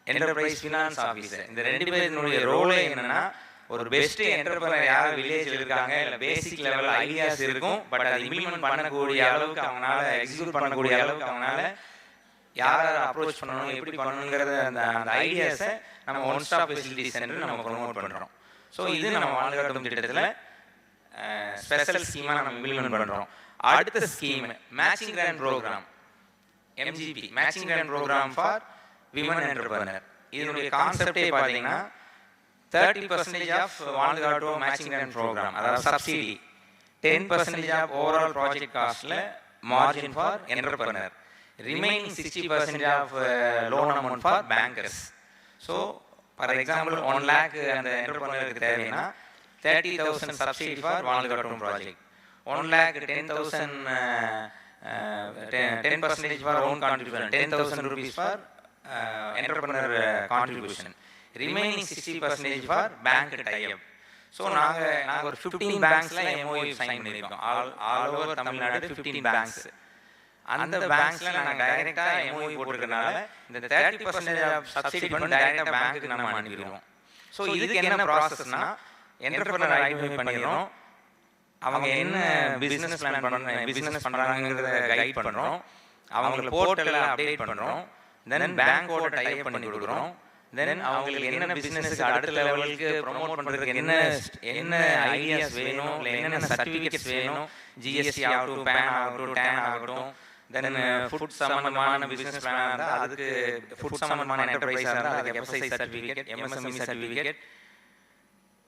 enterprise finance officer. இந்த 2 பேருடைய ரோலே என்னென்னா, ஒரு பெஸ்ட் என்டர்பிரனர் யார் வில்லேஜில் இருக்காங்க, இல்லை பேசிக் லெவல் ஐடியாஸ் இருக்கும், பட் அதை இம்ப்ளிமெண்ட் பண்ணக்கூடிய அளவுக்கு அவங்களால எக்ஸிக்யூட் பண்ணக்கூடிய அளவுக்கு அவங்களால யாரை அப்ரோச் பண்ணணும், எப்படி பண்ணணுங்கிறத அந்த ஐடியாஸை நம்ம ஒன் ஸ்டாப் ஃபெசிலிட்டி சென்டர் நம்ம ப்ரொமோட் பண்ணுறோம். ஸோ இது நம்ம வாழ்காட்டும் திட்டத்தில் ஸ்பெஷல் ஸ்கீமாக நம்ம இம்ப்ளிமெண்ட் பண்ணுறோம். அடுத்த scheme matching grant program, MGP matching grant program for women entrepreneur. இதனுடைய கான்செப்டே பார்த்தீங்கன்னா 30% of Vazhkattum matching grant program, அதாவது சப்சிடி, 10% ஆஃப் ஓவரால் ப்ராஜெக்ட் காஸ்ட்டில் margin for entrepreneur, remaining 60% of loan amount for bankers. So for example 1 lakh அந்த என்டர்பிரனருக்கு தேவைன்னா 30,000 subsidy for Vazhkattum project, 1 lakh 10,000 10% for own contribution, 10,000 rupees for entrepreneur contribution, remaining 60% for bank type. So நாங்கள் ஒரு 15 பேங்க்ஸில் MOU sign பண்ணியிருக்கோம். All over Tamil Nadu 15 banks. அந்த பேங்க்ஸில் நாங்கள் டைரெக்டாக MOU போட்டுருக்கனால இந்த 30% சப்சிடி பண்ணி டைரெக்டாக பேங்க்குக்கு நம்ம அனுப்பிடுவோம். ஸோ இதுக்கு என்ன ப்ராசஸ்னா, என்டர்பிரனர் ஐடென்டிஃபை பண்ணிடுறோம், அவங்க என்ன பிஸ்னஸ் பிளான் பண்ணுறாங்கிறத கைட் பண்ணுறோம், அவங்களை போர்ட்டலில் அப்டேட் பண்ணுறோம், தென் பேங்க்கோட டைப் பண்ணி கொடுக்குறோம், தென் அவங்களுக்கு என்ன பிஸ்னஸுக்கு அடுத்த லெவலுக்கு ப்ரொமோட் பண்ணுறதுக்கு என்ன ஐடியாஸ் வேணும், இல்லை என்னென்ன சர்டிஃபிகேட்ஸ் வேணும், GST ஆகட்டும், பேன் ஆகட்டும், டேன் ஆகட்டும், தென் ஃபுட் சம்மந்தமான பிஸ்னஸ் பிளானாக இருந்தால் அதுக்கு ஃபுட் சம்மந்தமான என்டர்பிரைஸாக இருந்தால் அதுக்கு FSI certificate, MSME certificate,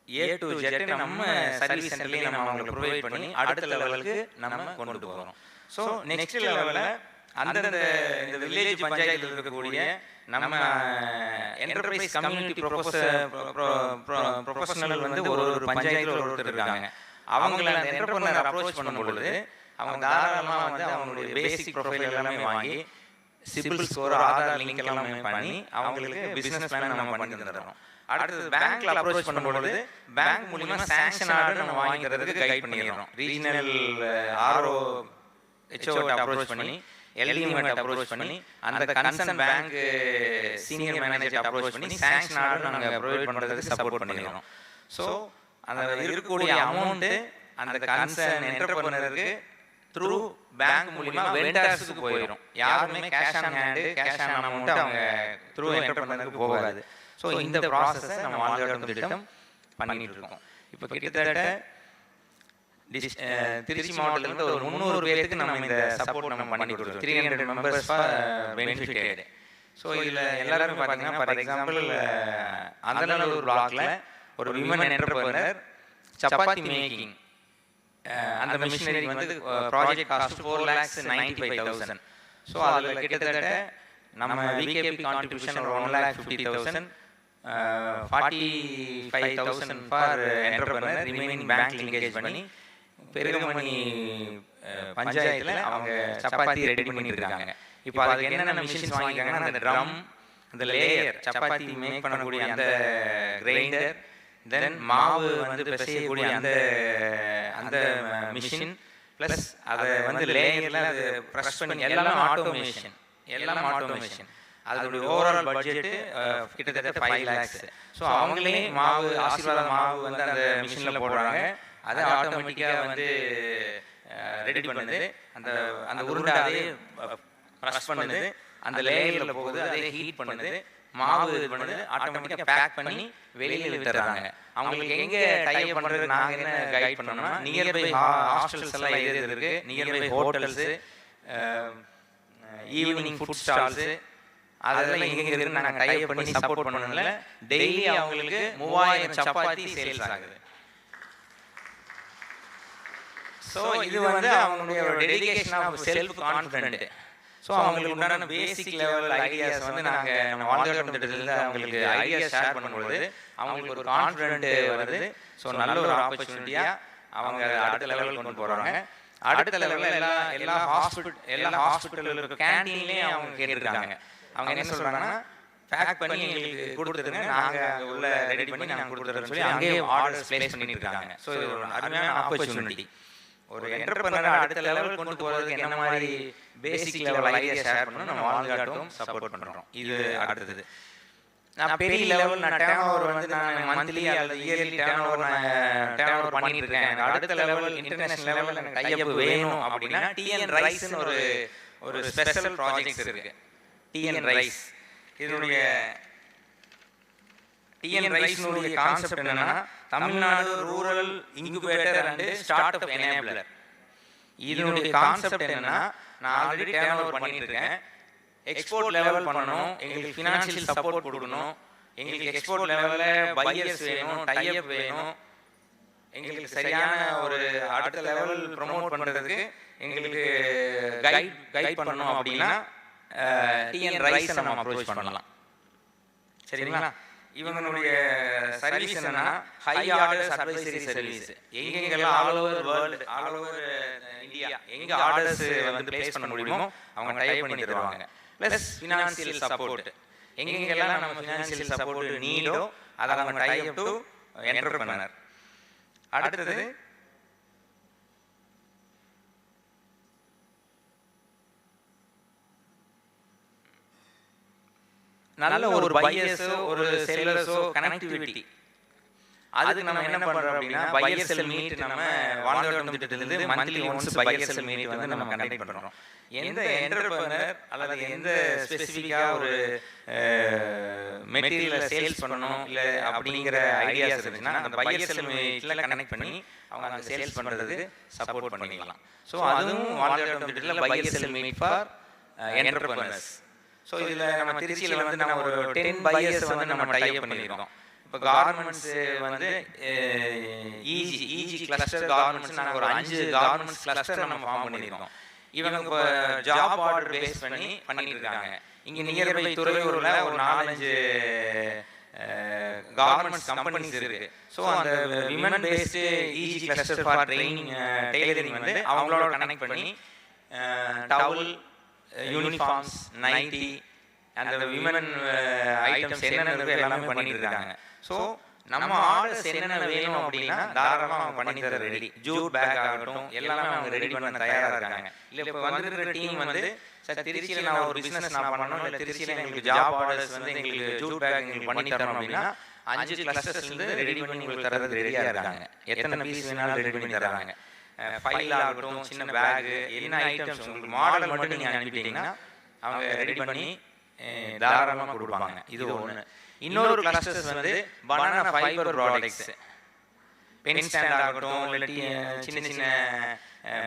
A to Z நம்ம சர்வீஸ் சென்டர்லேயே நம்ம அவங்களுக்கு ப்ரொவைட் பண்ணி அடுத்த லெவலுக்கு நம்ம கொண்டு போகிறோம். ஸோ நெக்ஸ்ட் லெவலில் அந்தந்த இந்த வில்லேஜ் பஞ்சாயத்தில் இருக்கக்கூடிய நம்ம என்டர்பிரைஸ் கம்யூனிட்டி ப்ரொஃபஷனல் வந்து ஒரு பஞ்சாயத்தில் ஒருத்தர் இருக்காங்க. அவங்கள அந்த என்டர்பிரனர் அப்ரோச் பண்ணும் பொழுது அவங்க தாராளமாக வந்து அவங்களுடைய பேசிக் ப்ரொஃபைல் எல்லாமே வாங்கி சிபில் ஸ்கோர் ஆதார் லிங்க் எல்லாமே பண்ணி அவங்களுக்கு பிஸ்னஸ் பிளான் நம்ம பண்ணி தந்துடுறோம். அடுத்தது பேங்க்ல அப்ரோச் பண்ணும்பொழுது பேங்க் மூலிமா சாங்ஷன் ஆர்டர் நம்ம வாங்கி தரதுக்கு கைட் பண்ணிடுறோம். ரீஜனல் ஆர்ஓ ஹெச்ஓட்ட அப்ரோச் பண்ணி எல்டிஎம்ஐட்ட அப்ரோச் பண்ணி அந்த கன்சர்ன் பேங்க் சீனியர் மேனேஜர்ட்ட அப்ரோச் பண்ணி சாங்ஷன் ஆர்டர் நாங்கள் ப்ரொவைட் பண்ணுறதுக்கு சப்போர்ட் பண்ணிடுறோம். ஸோ அந்த இருக்கக்கூடிய அமௌண்ட்டு அந்த கன்சர்ன் என்டர்பிரனருக்கு த்ரூ பேங்க் மூலிமா வெண்டர்ஸுக்கு போயிடும். யாருமே cash on hand cash on amount அவங்க த்ரூ என்டர்பிரனருக்கு போகாது. ஸோ இந்த ப்ராசஸை நம்ம வாழ்காட்டும் திட்டம் பண்ணிட்டு இருக்கோம். இப்போ கிட்டத்தட்ட திருச்சி மாவட்டத்திலிருந்து ஒரு 300 பேருக்கு நம்ம இந்த சப்போர்ட் நம்ம பண்ணி கொடுத்துருக்கோம். 300 மெம்பர்ஸ் பெனிஃபிட்டட். ஸோ இதில் எல்லாருமே பார்த்தீங்கன்னா ஃபார் எக்ஸாம்பிள் அந்தநல்லூர் பிளாக்ல ஒரு விமன் என்டர்பிரனர் சப்பாத்தி மேக்கிங் அந்த மிஷினரி வந்து ப்ராஜெக்ட் காஸ்ட் 4,95,000. ஸோ அதில் கிட்டத்தட்ட நம்ம விகேபி கான்ட்ரிபியூஷன் ஒரு 1,50,000, 45,000 for entrepreneur, remaining bank linkage பண்ணி பெருகமணி பஞ்சாயத்தில் அவங்க சப்பாத்தி ரெடி பண்ணிட்டு இருக்காங்க. இப்போ அதுக்கு என்னென்ன மிஷின்ஸ் வாங்கியிருக்காங்கன்னா அந்த ட்ரம், அந்த லேயர், சப்பாத்தி மேக் பண்ணக்கூடிய அந்த கிரைண்டர், தென் மாவு வந்து பிசையக்கூடிய அந்த மிஷின், ப்ளஸ் அதை வந்து லேயரில் அது ப்ரெஸ் பண்ணி எல்லாமே ஆட்டோமேஷன். அதோடைய ஓவரால் பட்ஜெட்டு கிட்டத்தட்ட 5 lakhs. ஸோ அவங்களே மாவு ஆசீர்வாத மாவு வந்து அந்த மிஷினில் போடுறாங்க. அதை ஆட்டோமேட்டிக்காக வந்து ரெடி பண்ணுது. அந்த உருண்டை அதே ப்ரெஸ் பண்ணுது, அந்த லேயரில் போகுது, அதே ஹீட் பண்ணுது, மாவு இது பண்ணுது, ஆட்டோமேட்டிக்காக பேக் பண்ணி வெளியில் விட்டுறாங்க. அவங்களுக்கு எங்கே டைப் பண்ணுறது நாங்கள் என்ன கைட் பண்ணோம்னா, நியர்பை ஹாஸ்டல்ஸ் எல்லாம் எது இருக்குது, nearby hotels, evening food stalls, அதெல்லாம் எங்கே இருக்குன்னு நாங்கள் டைப் பண்ணி சப்போர்ட் பண்ணணும்ல. டெய்லி அவங்களுக்கு 3000 சப்பாத்தி சேல்ஸ் ஆகுது. ஸோ இது வந்து அவங்களுடைய dedication of self confident. So அவங்களுக்கு உண்டான பேசிக் லெவல் ஐடியாஸ் வந்து நாங்கள் நம்ம வாழ்காட்டும் திட்டத்தில் அவங்களுக்கு ஐடியாஸ் ஷேர் பண்ணும்பொழுது அவங்களுக்கு ஒரு கான்ஃபிடென்ட் வருது. ஸோ நல்ல ஒரு ஆப்பர்ச்சுனிட்டியாக அவங்க அடுத்த லெவலுக்கு கொண்டு போகிறாங்க. அடுத்த லெவலில் எல்லா ஹாஸ்பிட்டலில் இருக்க கேண்டீன்லேயே அவங்க கேட்டுருக்காங்க. அவங்க என்ன சொல்கிறாங்கன்னா, பேக் பண்ணி எங்களுக்கு கொடுத்துருங்க, நாங்கள் அங்கே உள்ள ரெடி பண்ணி நாங்கள் கொடுத்துறோம்னு சொல்லி அங்கேயே ஆர்டர்ஸ் பிளேஸ் பண்ணிட்டு இருக்காங்க. ஸோ இது ஒரு அருமையான ஆப்பர்ச்சுனிட்டி. ஒரு என்டர்பிரனர் அடுத்த லெவல் கொண்டு போகிறதுக்கு என்ன மாதிரி பேசிக் லெவல் ஐடியா ஷேர் பண்ணணும் நம்ம வாழ்காட்டும் சப்போர்ட் பண்ணுறோம். இது அடுத்தது நான் பெரிய லெவல் நான் டேர்ன் ஓவர் வந்து நான் மந்த்லி அல்லது இயர்லி டேர்ன் ஓவர் பண்ணிட்டு இருக்கேன். அடுத்த லெவல் இன்டர்நேஷனல் லெவலில் எனக்கு டைப் வேணும் அப்படின்னா டிஎன் ரைஸ்ன்னு ஒரு ஸ்பெஷல் ப்ராஜெக்ட்ஸ் இருக்கு. டிஎன் ரைஸ் இதனுடைய டிஎன் ரைஸ்னுடைய கான்செப்ட் என்னன்னா, Tamil Nadu rural incubator and start up enabler. இதனுடைய கான்செப்ட் என்னன்னா, நான் ஆல்ரெடி டேர்ன் ஓவர் பண்ணிட்டு இருக்கேன், எக்ஸ்போர்ட் லெவல் பண்ணணும், எங்களுக்கு ஃபினான்ஷியல் சப்போர்ட் கொடுக்கணும், எங்களுக்கு எக்ஸ்போர்ட் லெவலில் பையர்ஸ் வேணும், டைப் வேணும், எங்களுக்கு சரியான ஒரு அடுத்த லெவல் ப்ரொமோட் பண்ணுறதுக்கு எங்களுக்கு கைட் பண்ணணும் அப்படின்னா டிஎன் ரைஸை நம்ம அப்ரோச் பண்ணலாம். சரிங்களா? இவங்களுடைய சர்வீஸ் என்னன்னா ஹை ஆர்டர்ஸ் அட்வைசரி சர்வீஸ். எங்கெங்கெல்லாம் all over world, all over India எங்கே ஆர்டர்ஸ் வந்து பிளேஸ் பண்ண முடியுமோ அவங்க டைப் பண்ணி தருவாங்க. ப்ளஸ் ஃபினான்சியல் சப்போர்ட், எங்கெங்கெல்லாம் நம்ம ஃபினான்சியல் சப்போர்ட் நீடோ அதை அவங்க டைப் டு என்டர்பிரனர். அடுத்தது நல்ல ஒரு பையர்ஸோ ஒரு செல்லர்ஸோ கனெக்டிவிட்டி. அதுக்கு நம்ம என்ன பண்ணுறோம் அப்படின்னா, பையர் செல் மீட் நம்ம வாழ்காட்டும் திட்டத்திலிருந்து monthly once pier sell meet வந்து நம்ம கண்டக்ட் பண்ணுறோம். எந்த என்டர்பிரனர் அல்லது எந்த ஸ்பெசிஃபிக்காக ஒரு மெட்டீரியலை சேல்ஸ் பண்ணணும் இல்லை அப்படிங்கிற ஐடியாஸ் இருந்துச்சுன்னா அந்த பையர் செல் மீட்டில் கனெக்ட் பண்ணி அவங்க அந்த சேல்ஸ் பண்ணுறதுக்கு சப்போர்ட் பண்ணிக்கலாம். ஸோ அதுவும் வாழ்காட்டும் திட்டத்தில் buyer sell meet for entrepreneurs. So இதில் நம்ம திருச்சியில் வந்து நம்ம ஒரு 10 பையர்ஸ் வந்து நம்ம டைப் பண்ணியிருக்கோம். இப்போ கார்மெண்ட்ஸ் வந்து இஜி கிளஸ்டர் கார்மெண்ட்ஸ் நாங்கள் ஒரு 5 கார்மெண்ட்ஸ் கிளஸ்டர் நம்ம ஃபார்ம் பண்ணியிருக்கோம். இவங்க இப்போ ஜாப் ஆர்டர் பேஸ் பண்ணிட்டு இருக்காங்க. இங்கே நியர்பை துறையூரில் ஒரு 4-5 கார்மெண்ட்ஸ் கம்பெனிஸ் இருக்குது. ஸோ அந்த women based EG cluster for training tailoring வந்து அவங்களோட கனெக்ட் பண்ணி டவல், யூனிஃபார்ம்ஸ், நைட்டி, அந்த விமன் ஐட்டம்ஸ் என்னென்ன இருக்கோ எல்லாமே பண்ணிட்டு இருக்காங்க. ஸோ நம்ம ஆர்டர்ஸ் என்னென்ன வேணும் அப்படின்னா தாராளமாக அவங்க பண்ணி தர ரெடி. ஜூட் பேக் ஆகட்டும் எல்லாமே அவங்க ரெடி பண்ண தயாராக இருக்காங்க. இல்லை இப்போ வந்துருக்கிற டீம் வந்து சார் திருச்சியில் நான் ஒரு பிஸ்னஸ் நான் பண்ணணும், இல்லை திருச்சியில் எங்களுக்கு ஜாப் ஆர்டர்ஸ் வந்து எங்களுக்கு ஜூட் பேக் எங்களுக்கு பண்ணி தரணும் அப்படின்னா 5 கிளஸ்டர்ஸ்லேருந்து ரெடி பண்ணி உங்களுக்கு தரது ரெடியாக இருக்காங்க. எத்தனை பீஸ் வேணாலும் ரெடி பண்ணி தராங்க. ஃபைல் ஆகட்டும், சின்ன பேகு, என்ன ஐட்டம்ஸ் உங்களுக்கு மாடல் மட்டும் நீங்கள் அனுப்பிட்டீங்கன்னா அவங்க ரெடி பண்ணி தாராளமாக கொடுப்பாங்க. இது ஒன்று. இன்னொரு கிளஸ்டர்ஸ் வந்து banana fibre products, pen stand ஆகட்டும், இல்லாட்டி சின்ன சின்ன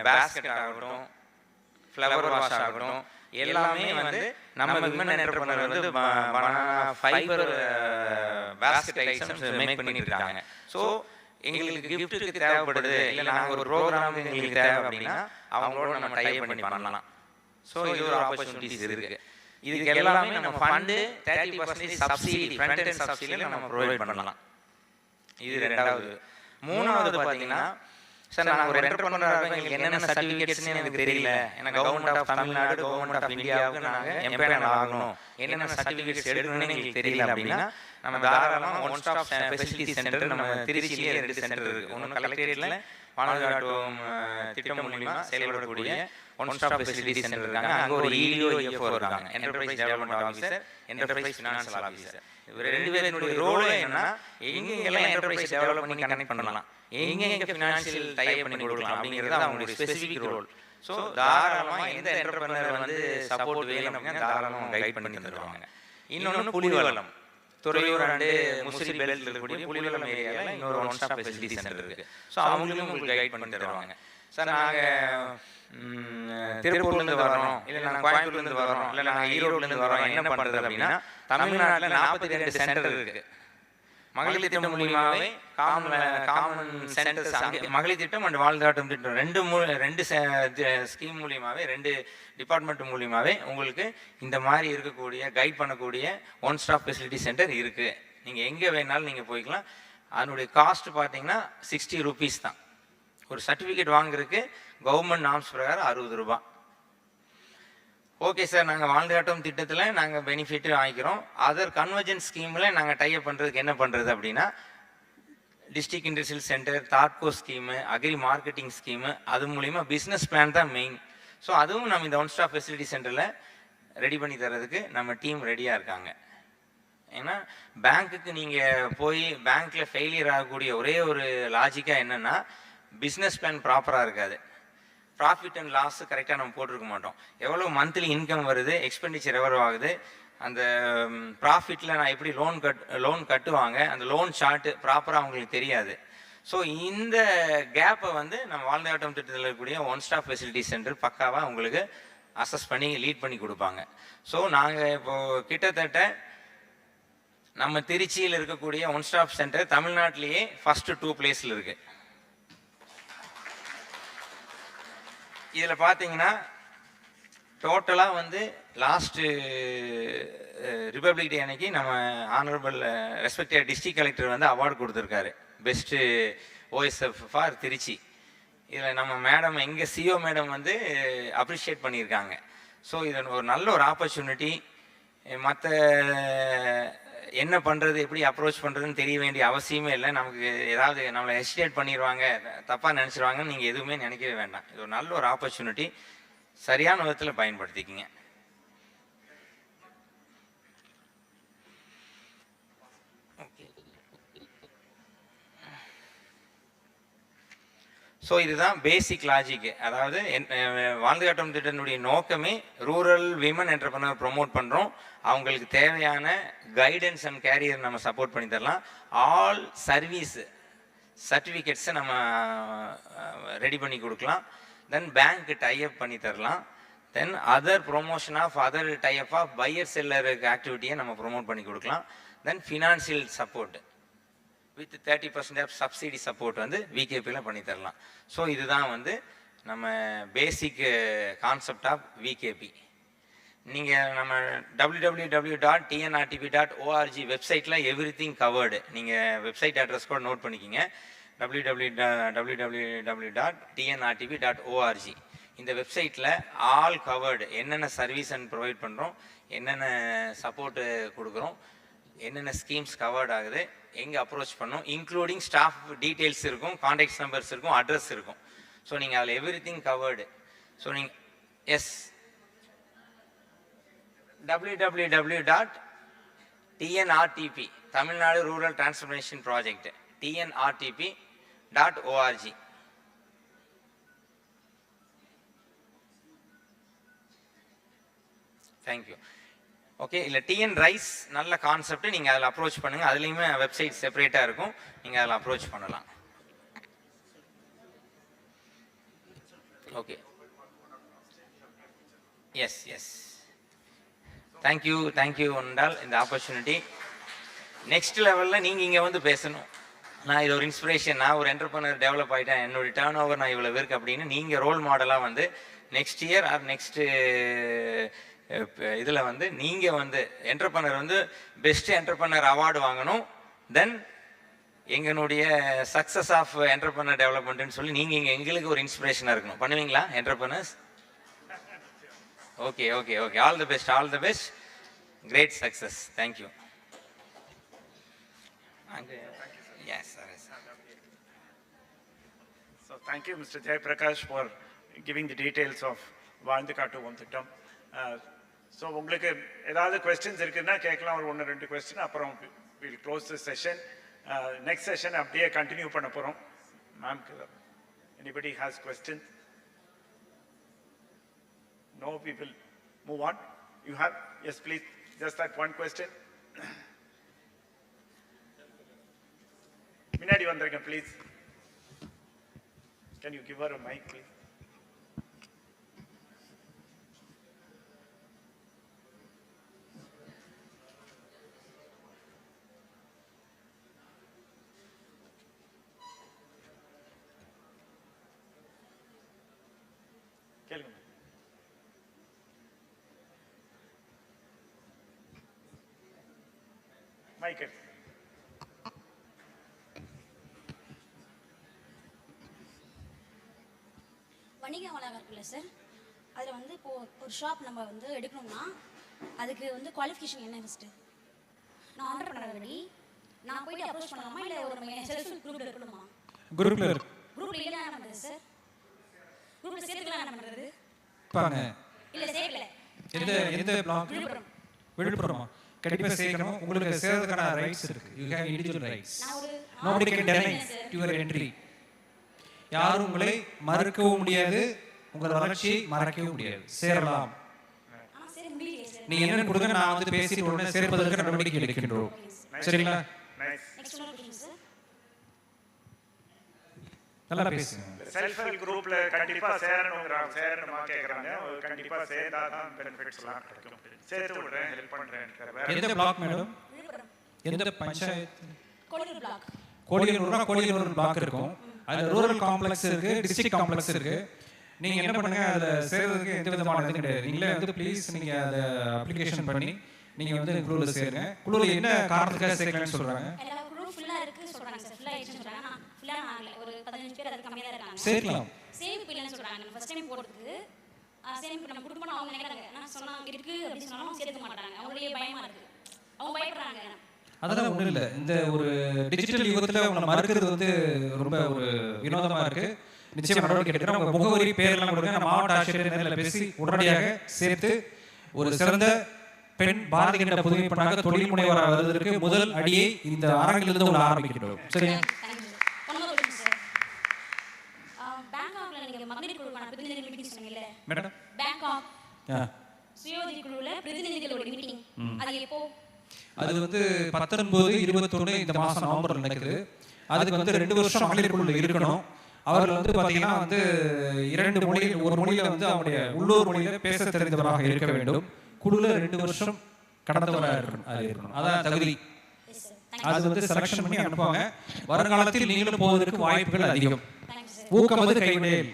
பேஸ்கெட் ஆகட்டும், ஃப்ளவர் வாஷ் ஆகட்டும், எல்லாமே வந்து நம்ம விமன் என்டர்பிரனர் வந்து banana fibre basket items make பண்ணியிருக்காங்க. ஸோ எங்களுக்கு கிஃப்ட்டுக்கு தேவைப்படுது, இல்லை நாங்கள் ஒரு ப்ரோக்ராம் எங்களுக்கு தேவை அப்படின்னா அவங்களோட நம்ம டைப் பண்ணி பண்ணலாம். ஸோ இது ஒரு ஆப்பர்ச்சுனிட்டிஸ் இருக்குது. இதுக்கு எல்லாமே நம்ம ஃபண்டு 30% சப்சிடி, ஃப்ரண்ட் அண்ட் சப்சிடியில் நம்ம ப்ரொவைட் பண்ணலாம். இது ரெண்டாவது. மூணாவது பார்த்தீங்கன்னா சார் நாங்கள் ஒரு என்டர்பிரனராக எங்களுக்கு என்னென்ன சர்டிஃபிகேட்ஸ்னு எனக்கு தெரியல, எனக்கு government of Tamil Nadu, government of இந்தியாவுக்கு நாங்கள் எம்பேனல் ஆகணும், என்னென்ன சர்டிஃபிகேட்ஸ் எடுக்கணும்னு எங்களுக்கு தெரியல அப்படின்னா நம்ம தாராளமாக ஒன் ஸ்டாப் ஃபெசிலிட்டி சென்டர் நம்ம திருச்சியிலே 2 சென்டர் இருக்குது. ஒன்று கலெக்டரேட்டில் பானகாட்டும் திட்டம் மூலிமா செயல்படக்கூடிய ஒன் ஸ்டாப் ஃபெசிலிட்டி சென்டர் இருக்காங்க. அங்கே ஒரு EDO EFO இருக்காங்க, enterprise development officer, enterprise financial officer. இவர் 2 பேருடைய ரோலே என்னன்னா எங்கெங்கெல்லாம் என்டர்பிரைஸ் டெவலப் பண்ணி கனெக்ட் பண்ணலாம், எங்கெங்க ஃபினான்ஷியல் டைப் பண்ணி கொடுக்கலாம் அப்படிங்கிறது அவங்களுடைய ஸ்பெசிஃபிக் ரோல். ஸோ தாராளமாக எந்த என்டர்பிரனர் வந்து சப்போர்ட் வேணும் அப்படின்னா தாராளமாக கைட் பண்ணி தருவாங்க. இன்னொன்று புலிவலம், துறையூர் அண்டு முசிறி பெல்ட்டில் இருக்கக்கூடிய புலிவலம் ஏரியாவில் இன்னொரு ஒன் ஸ்டாப் ஃபெசிலிட்டி சென்டர் இருக்குது. ஸோ அவங்களும் உங்களுக்கு கைட் பண்ணி தருவாங்க. சார் நாங்கள் திருப்பூர்லேருந்து வரோம், இல்லை நாங்கள் கோயம்புத்தூர்லேருந்து வரோம், இல்லை நாங்கள் ஈரோட்லேருந்து வரோம், என்ன பண்ணுறது அப்படின்னா தமிழ்நாட்டில் 42 சென்டர் இருக்குது. மகளிர் திட்டம் மூலியமாகவே காமன் சென்டர்ஸ் அங்கே மகளிர் திட்டம் அண்ட் வாழ்ந்தாட்டம் திட்டம் 2 ஸ்கீம் மூலியமாகவே 2 டிபார்ட்மெண்ட் மூலியமாகவே உங்களுக்கு இந்த மாதிரி இருக்கக்கூடிய கைட் பண்ணக்கூடிய ஒன் ஸ்டாப் ஃபெசிலிட்டி சென்டர் இருக்குது. நீங்கள் எங்கே வேணாலும் நீங்கள் போய்க்கலாம். அதனுடைய காஸ்ட் பார்த்தீங்கன்னா 60 ரூபீஸ் தான். ஒரு சர்டிஃபிகேட் வாங்குறதுக்கு கவர்மெண்ட் நார்ம்ஸ் பிரகாரம் 60 ரூபா. ஓகே சார், நாங்கள் வாழ்ந்தாட்டம் திட்டத்தில் நாங்கள் பெனிஃபிட்டு வாங்கிக்கிறோம், அதர் கன்வர்ஜென்ஸ் ஸ்கீமில் நாங்கள் டைப் பண்ணுறதுக்கு என்ன பண்ணுறது அப்படின்னா டிஸ்ட்ரிக்ட் இண்டஸ்ட்ரியல் சென்டர், தாட்கோ ஸ்கீமு, அக்ரி மார்க்கெட்டிங் ஸ்கீமு, அது மூலிமா பிஸ்னஸ் பிளான் தான் மெயின். ஸோ அதுவும் நம்ம இந்த ஒன் ஸ்டாப் ஃபெசிலிட்டி சென்டரில் ரெடி பண்ணி தரதுக்கு நம்ம டீம் ரெடியாக இருக்காங்க. ஏன்னா பேங்க்குக்கு நீங்கள் போய் பேங்க்கில் ஃபெயிலியர் ஆகக்கூடிய ஒரே ஒரு லாஜிக்காக என்னென்னா பிஸ்னஸ் பிளான் ப்ராப்பராக இருக்காது, ப்ராஃபிட் அண்ட் லாஸ் கரெக்டாக நம்ம போட்டிருக்க மாட்டோம், எவ்வளோ மந்த்லி இன்கம் வருது, எக்ஸ்பெண்டிச்சர் எவ்வளோ ஆகுது, அந்த ப்ராஃபிட்டில் நான் எப்படி லோன் கட்டுவாங்க, அந்த லோன் சார்ட்டு ப்ராப்பராக அவங்களுக்கு தெரியாது. ஸோ இந்த கேப்பை வந்து நம்ம வாழ்ந்தாட்டம் திட்டத்தில் இருக்கக்கூடிய ஒன் ஸ்டாப் ஃபெசிலிட்டி சென்டர் பக்காவாக உங்களுக்கு அசஸ் பண்ணி லீட் பண்ணி கொடுப்பாங்க. ஸோ நாங்கள் இப்போது கிட்டத்தட்ட நம்ம திருச்சியில் இருக்கக்கூடிய ஒன் ஸ்டாப் சென்டர் தமிழ்நாட்டிலேயே ஃபஸ்ட்டு 2 பிளேஸில் இருக்குது. இதில் பார்த்தீங்கன்னா டோட்டலாக வந்து லாஸ்ட்டு ரிப்பப்ளிக் டே அன்னைக்கு நம்ம ஆனரபிள் ரெஸ்பெக்டட் டிஸ்ட்ரிக்ட் கலெக்டர் வந்து அவார்டு கொடுத்துருக்காரு பெஸ்ட்டு OSF ஃபார் திருச்சி. இதில் நம்ம மேடம் எங்கள் CO மேடம் வந்து அப்ரிஷியேட் பண்ணியிருக்காங்க. ஸோ இது ஒரு நல்ல ஒரு ஆப்பர்ச்சுனிட்டி. மற்ற என்ன பண்ணுறது, எப்படி அப்ரோச் பண்ணுறதுன்னு தெரிய வேண்டிய அவசியமே இல்லை. நமக்கு ஏதாவது நம்மளை ஹெசிடேட் பண்ணிடுவாங்க, தப்பாக நினச்சிடுவாங்கன்னு நீங்கள் எதுவுமே நினைக்கவே வேண்டாம். இது ஒரு நல்ல ஒரு ஆப்பர்ச்சுனிட்டி, சரியான விதத்தில் பயன்படுத்திக்கிங்க. ஸோ இதுதான் பேசிக் லாஜிக். அதாவது வாழ்ந்தாட்டம் திட்டத்தினுடைய நோக்கமே ரூரல் விமன் என்டர்பிரனர் ப்ரொமோட் பண்ணுறோம், அவங்களுக்கு தேவையான கைடன்ஸ் அண்ட் கேரியர் நம்ம சப்போர்ட் பண்ணி தரலாம், ஆல் சர்வீஸ் சர்டிஃபிகேட்ஸை நம்ம ரெடி பண்ணி கொடுக்கலாம், தென் பேங்க் டைஅப் பண்ணி தரலாம், then other promotion of other tie up of buyer seller ஆக்டிவிட்டியை நம்ம ப்ரொமோட் பண்ணி கொடுக்கலாம், then financial support with 30% of subsidy support வந்து விகேபியில் பண்ணி தரலாம். ஸோ இதுதான் வந்து நம்ம பேசிக் கான்செப்ட் ஆஃப் விகேபி. நீங்கள் நம்ம www.tnrtp.org வெப்சைட்டில் எவ்ரிதிங் கவர்டு. நீங்கள் வெப்சைட் அட்ரஸ் கூட நோட் பண்ணிக்கிங்க. www.tnrtp.org. இந்த வெப்சைட்டில் ஆல் கவர்டு, என்னென்ன சர்வீஸ் அண்ட் ப்ரொவைட் பண்ணுறோம், என்னென்ன சப்போர்ட்டு கொடுக்குறோம், என்னென்ன ஸ்கீம்ஸ் கவர்ட் ஆகுது, எங்கே அப்ரோச் பண்ணோம், இன்க்ளூடிங் ஸ்டாஃப் டீட்டெயில்ஸ் இருக்கும், கான்டாக்ட் நம்பர்ஸ் இருக்கும், அட்ரஸ் இருக்கும். ஸோ நீங்கள் அதில் எவ்ரிதிங் கவர்டு. ஸோ நீங்கள் www.tnrtp Tamil Nadu rural transformation project tnrtp.org. Thank you. Okay, இல்லை டிஎன் ரைஸ் நல்ல கான்செப்ட், நீங்கள் அதில் அப்ரோச் பண்ணுங்கள். அதுலேயுமே வெப்சைட் செப்பரேட்டாக இருக்கும், நீங்கள் அதில் அப்ரோச் பண்ணலாம். Okay, yes yes, thank you thank you என்றால் இந்த ஆப்பர்ச்சுனிட்டி. நெக்ஸ்ட் லெவலில் நீங்கள் இங்கே வந்து பேசணும். நான் இது ஒரு இன்ஸ்பிரேஷன், நான் ஒரு என்டர்பிரனர் டெவலப் ஆகிட்டேன், என்னுடைய டேர்ன் ஓவர் நான் இவ்வளோ இருக்கு அப்படின்னு நீங்கள் ரோல் மாடலாக வந்து நெக்ஸ்ட் இயர் ஆர் நெக்ஸ்ட்டு இதில் வந்து நீங்கள் வந்து என்டர்பிரனர் வந்து பெஸ்ட் என்டர்பிரனர் அவார்டு வாங்கணும். தென் எங்களுடைய சக்ஸஸ் ஆஃப் என்டர்பிரனர் டெவலப்மெண்ட்னு சொல்லி நீங்கள் இங்கே எங்களுக்கு ஒரு இன்ஸ்பிரேஷனாக இருக்கணும். பண்ணுவீங்களா entrepreneurs? Okay okay okay, all the best, all the best, great success. Thank you. Yes, sir. So thank you, Mr. Jayaprakash, for giving the details of வாழ்ந்து காட்டுவோம் திட்டம். ஸோ உங்களுக்கு ஏதாவது கொஸ்டின்ஸ் இருக்குன்னா கேட்கலாம், ஒரு 1-2 கொஸ்டின், அப்புறம் will close the session. Next session அப்படியே கண்டினியூ பண்ண போகிறோம். மேம்க்கு anybody has question? No, we will move on. You have? Yes, please. Just that one question. Minadi vandrunga, please. Can you give her a mic, please? கேளுங்க. Mic வணிக வளாகம் இருக்குல்ல sir, அதில் வந்து இப்போது ஒரு ஷாப் நம்ம வந்து எடுக்கணும்னா அதுக்கு வந்து குவாலிஃபிகேஷன் என்ன ஃபஸ்ட்டு? நான் ஆர்டர் பண்ண ரெடி, நான் போயிட்டு அப்ரோச் பண்ணலாமா இல்லை ஒரு நம்ம செல்ஃப் குரூப்பில் இருக்கணுமா? குரூப்பில் இருக்கு. குரூப்பில் இல்லை என்ன பண்ணுறது சார்? குரூப்பில் சேர்த்துக்கலாம் என்ன பண்ணுறது? பாங்க இல்லை சேர்க்கல. எந்த பிளாக்? விழுப்புரமா? கண்டிப்பாக சேர்க்கணும். உங்களுக்கு சேர்றதுக்கான ரைட்ஸ் இருக்கு. You have individual rights. Nobody can deny your entry. யாரும் உங்களை மறுக்கவும் முடியாது, உங்கள் வளர்ச்சியை மறக்கவும் முடியாது. சேரலாம். நீங்க என்ன கொடுங்க, நான் வந்து பேசிட்டு உடனே சேர்ப்பதற்கு நடவடிக்கை எடுக்கின்றோம். சரிங்களா? நல்லா பேசுங்க. செல்ஃப் ஹெல்ப் குரூப்ல கண்டிப்பா சேரணுமா கேக்குறாங்க. கண்டிப்பா சேர்ந்தா தான் பெனிஃபிட்ஸ்லாம் கிடைக்கும். சேர்த்து விடுறேன், ஹெல்ப் பண்றேன். எந்த பிளாக் மேடம்? எந்த பஞ்சாயத்து? கோடியூர் பிளாக். கோடியூர் பிளாக் இருக்கும். அதில் ரூரல் காம்ப்ளெக்ஸ் இருக்கு, டிஸ்ட்ரிக்ட் காம்ப்ளெக்ஸ் இருக்கு. நீங்கள் என்ன பண்ணுங்க, அதில் சேர்றதுக்கு எந்த விதமான இது கிடையாது. நீங்களே வந்து ப்ளீஸ் நீங்கள் அதை அப்ளிகேஷன் பண்ணி நீங்கள் வந்து குழுவில் சேருங்க. குழுவில் என்ன காரணத்துக்காக சேர்க்கலாம்னு சொல்கிறாங்க? குழு ஃபுல்லாக இருக்குது சொல்கிறாங்க சார். ஃபுல்லாக ஆயிடுச்சுன்னு சொல்கிறாங்க. நான் ஃபுல்லாக ஆகலை, ஒரு 15 பேர் அதுக்கு கம்மியாக தான் இருக்காங்க. சேர்க்கலாம். சேமிப்பு இல்லைன்னு சொல்கிறாங்க. நம்ம ஃபஸ்ட் டைம் போடுறதுக்கு சேமிப்பு நம்ம கொடுக்கணும் அவங்க நினைக்கிறாங்க. நான் சொன்னால் இருக்குது அப்படின்னு சொன்னாலும் சேர்க்க மாட்டாங்க. அவங்களுடைய பயமாக இருக்குது, அவங்க பயப்படுறாங்க. அதெல்லாம் ஒன்றும் இல்லை. இந்த ஒரு டிஜிட்டல் யுகத்தில் உங்களை மறுக்கிறது வந்து ரொம்ப ஒரு வினோதமாக இருக்குது. நிச்சயம் நடவடிக்கை எடுக்கிறோம். உங்கள் முகவரி பேரெல்லாம் கொடுங்க. நான் மாவட்ட ஆட்சியர் நேரில் பேசி உடனடியாக சேர்த்து ஒரு சிறந்த பெண் பாரதி கண்ட புதுமை பெண்ணாக தொழில் முனைவராக வருவதற்கு முதல் அடியை இந்த அரங்கிலிருந்து உங்களை ஆரம்பிக்கிறோம். சரியா? மேடம், அது வந்து 19, 21 இந்த மாதம் நவம்பரில் நடக்குது. அதுக்கு வந்து 2 வருஷம் மகளிர் குழுவில் இருக்கணும். அவர்கள் வந்து பார்த்தீங்கன்னா வந்து 2 மொழியில், ஒரு மொழியில் வந்து அவருடைய உள்ளூர் மொழியில் பேச தெரிந்தவராக இருக்க வேண்டும். குழுவில் 2 வருஷம் கடந்தவராக இருக்கணும். அதான் தகுதி. அது வந்து செலக்ஷன் பண்ணி அனுப்புவாங்க. வருங்காலத்தில் நீங்களும் போவதற்கு வாய்ப்புகள் அதிகம். ஊக்கம் வந்து கைவிடேல்.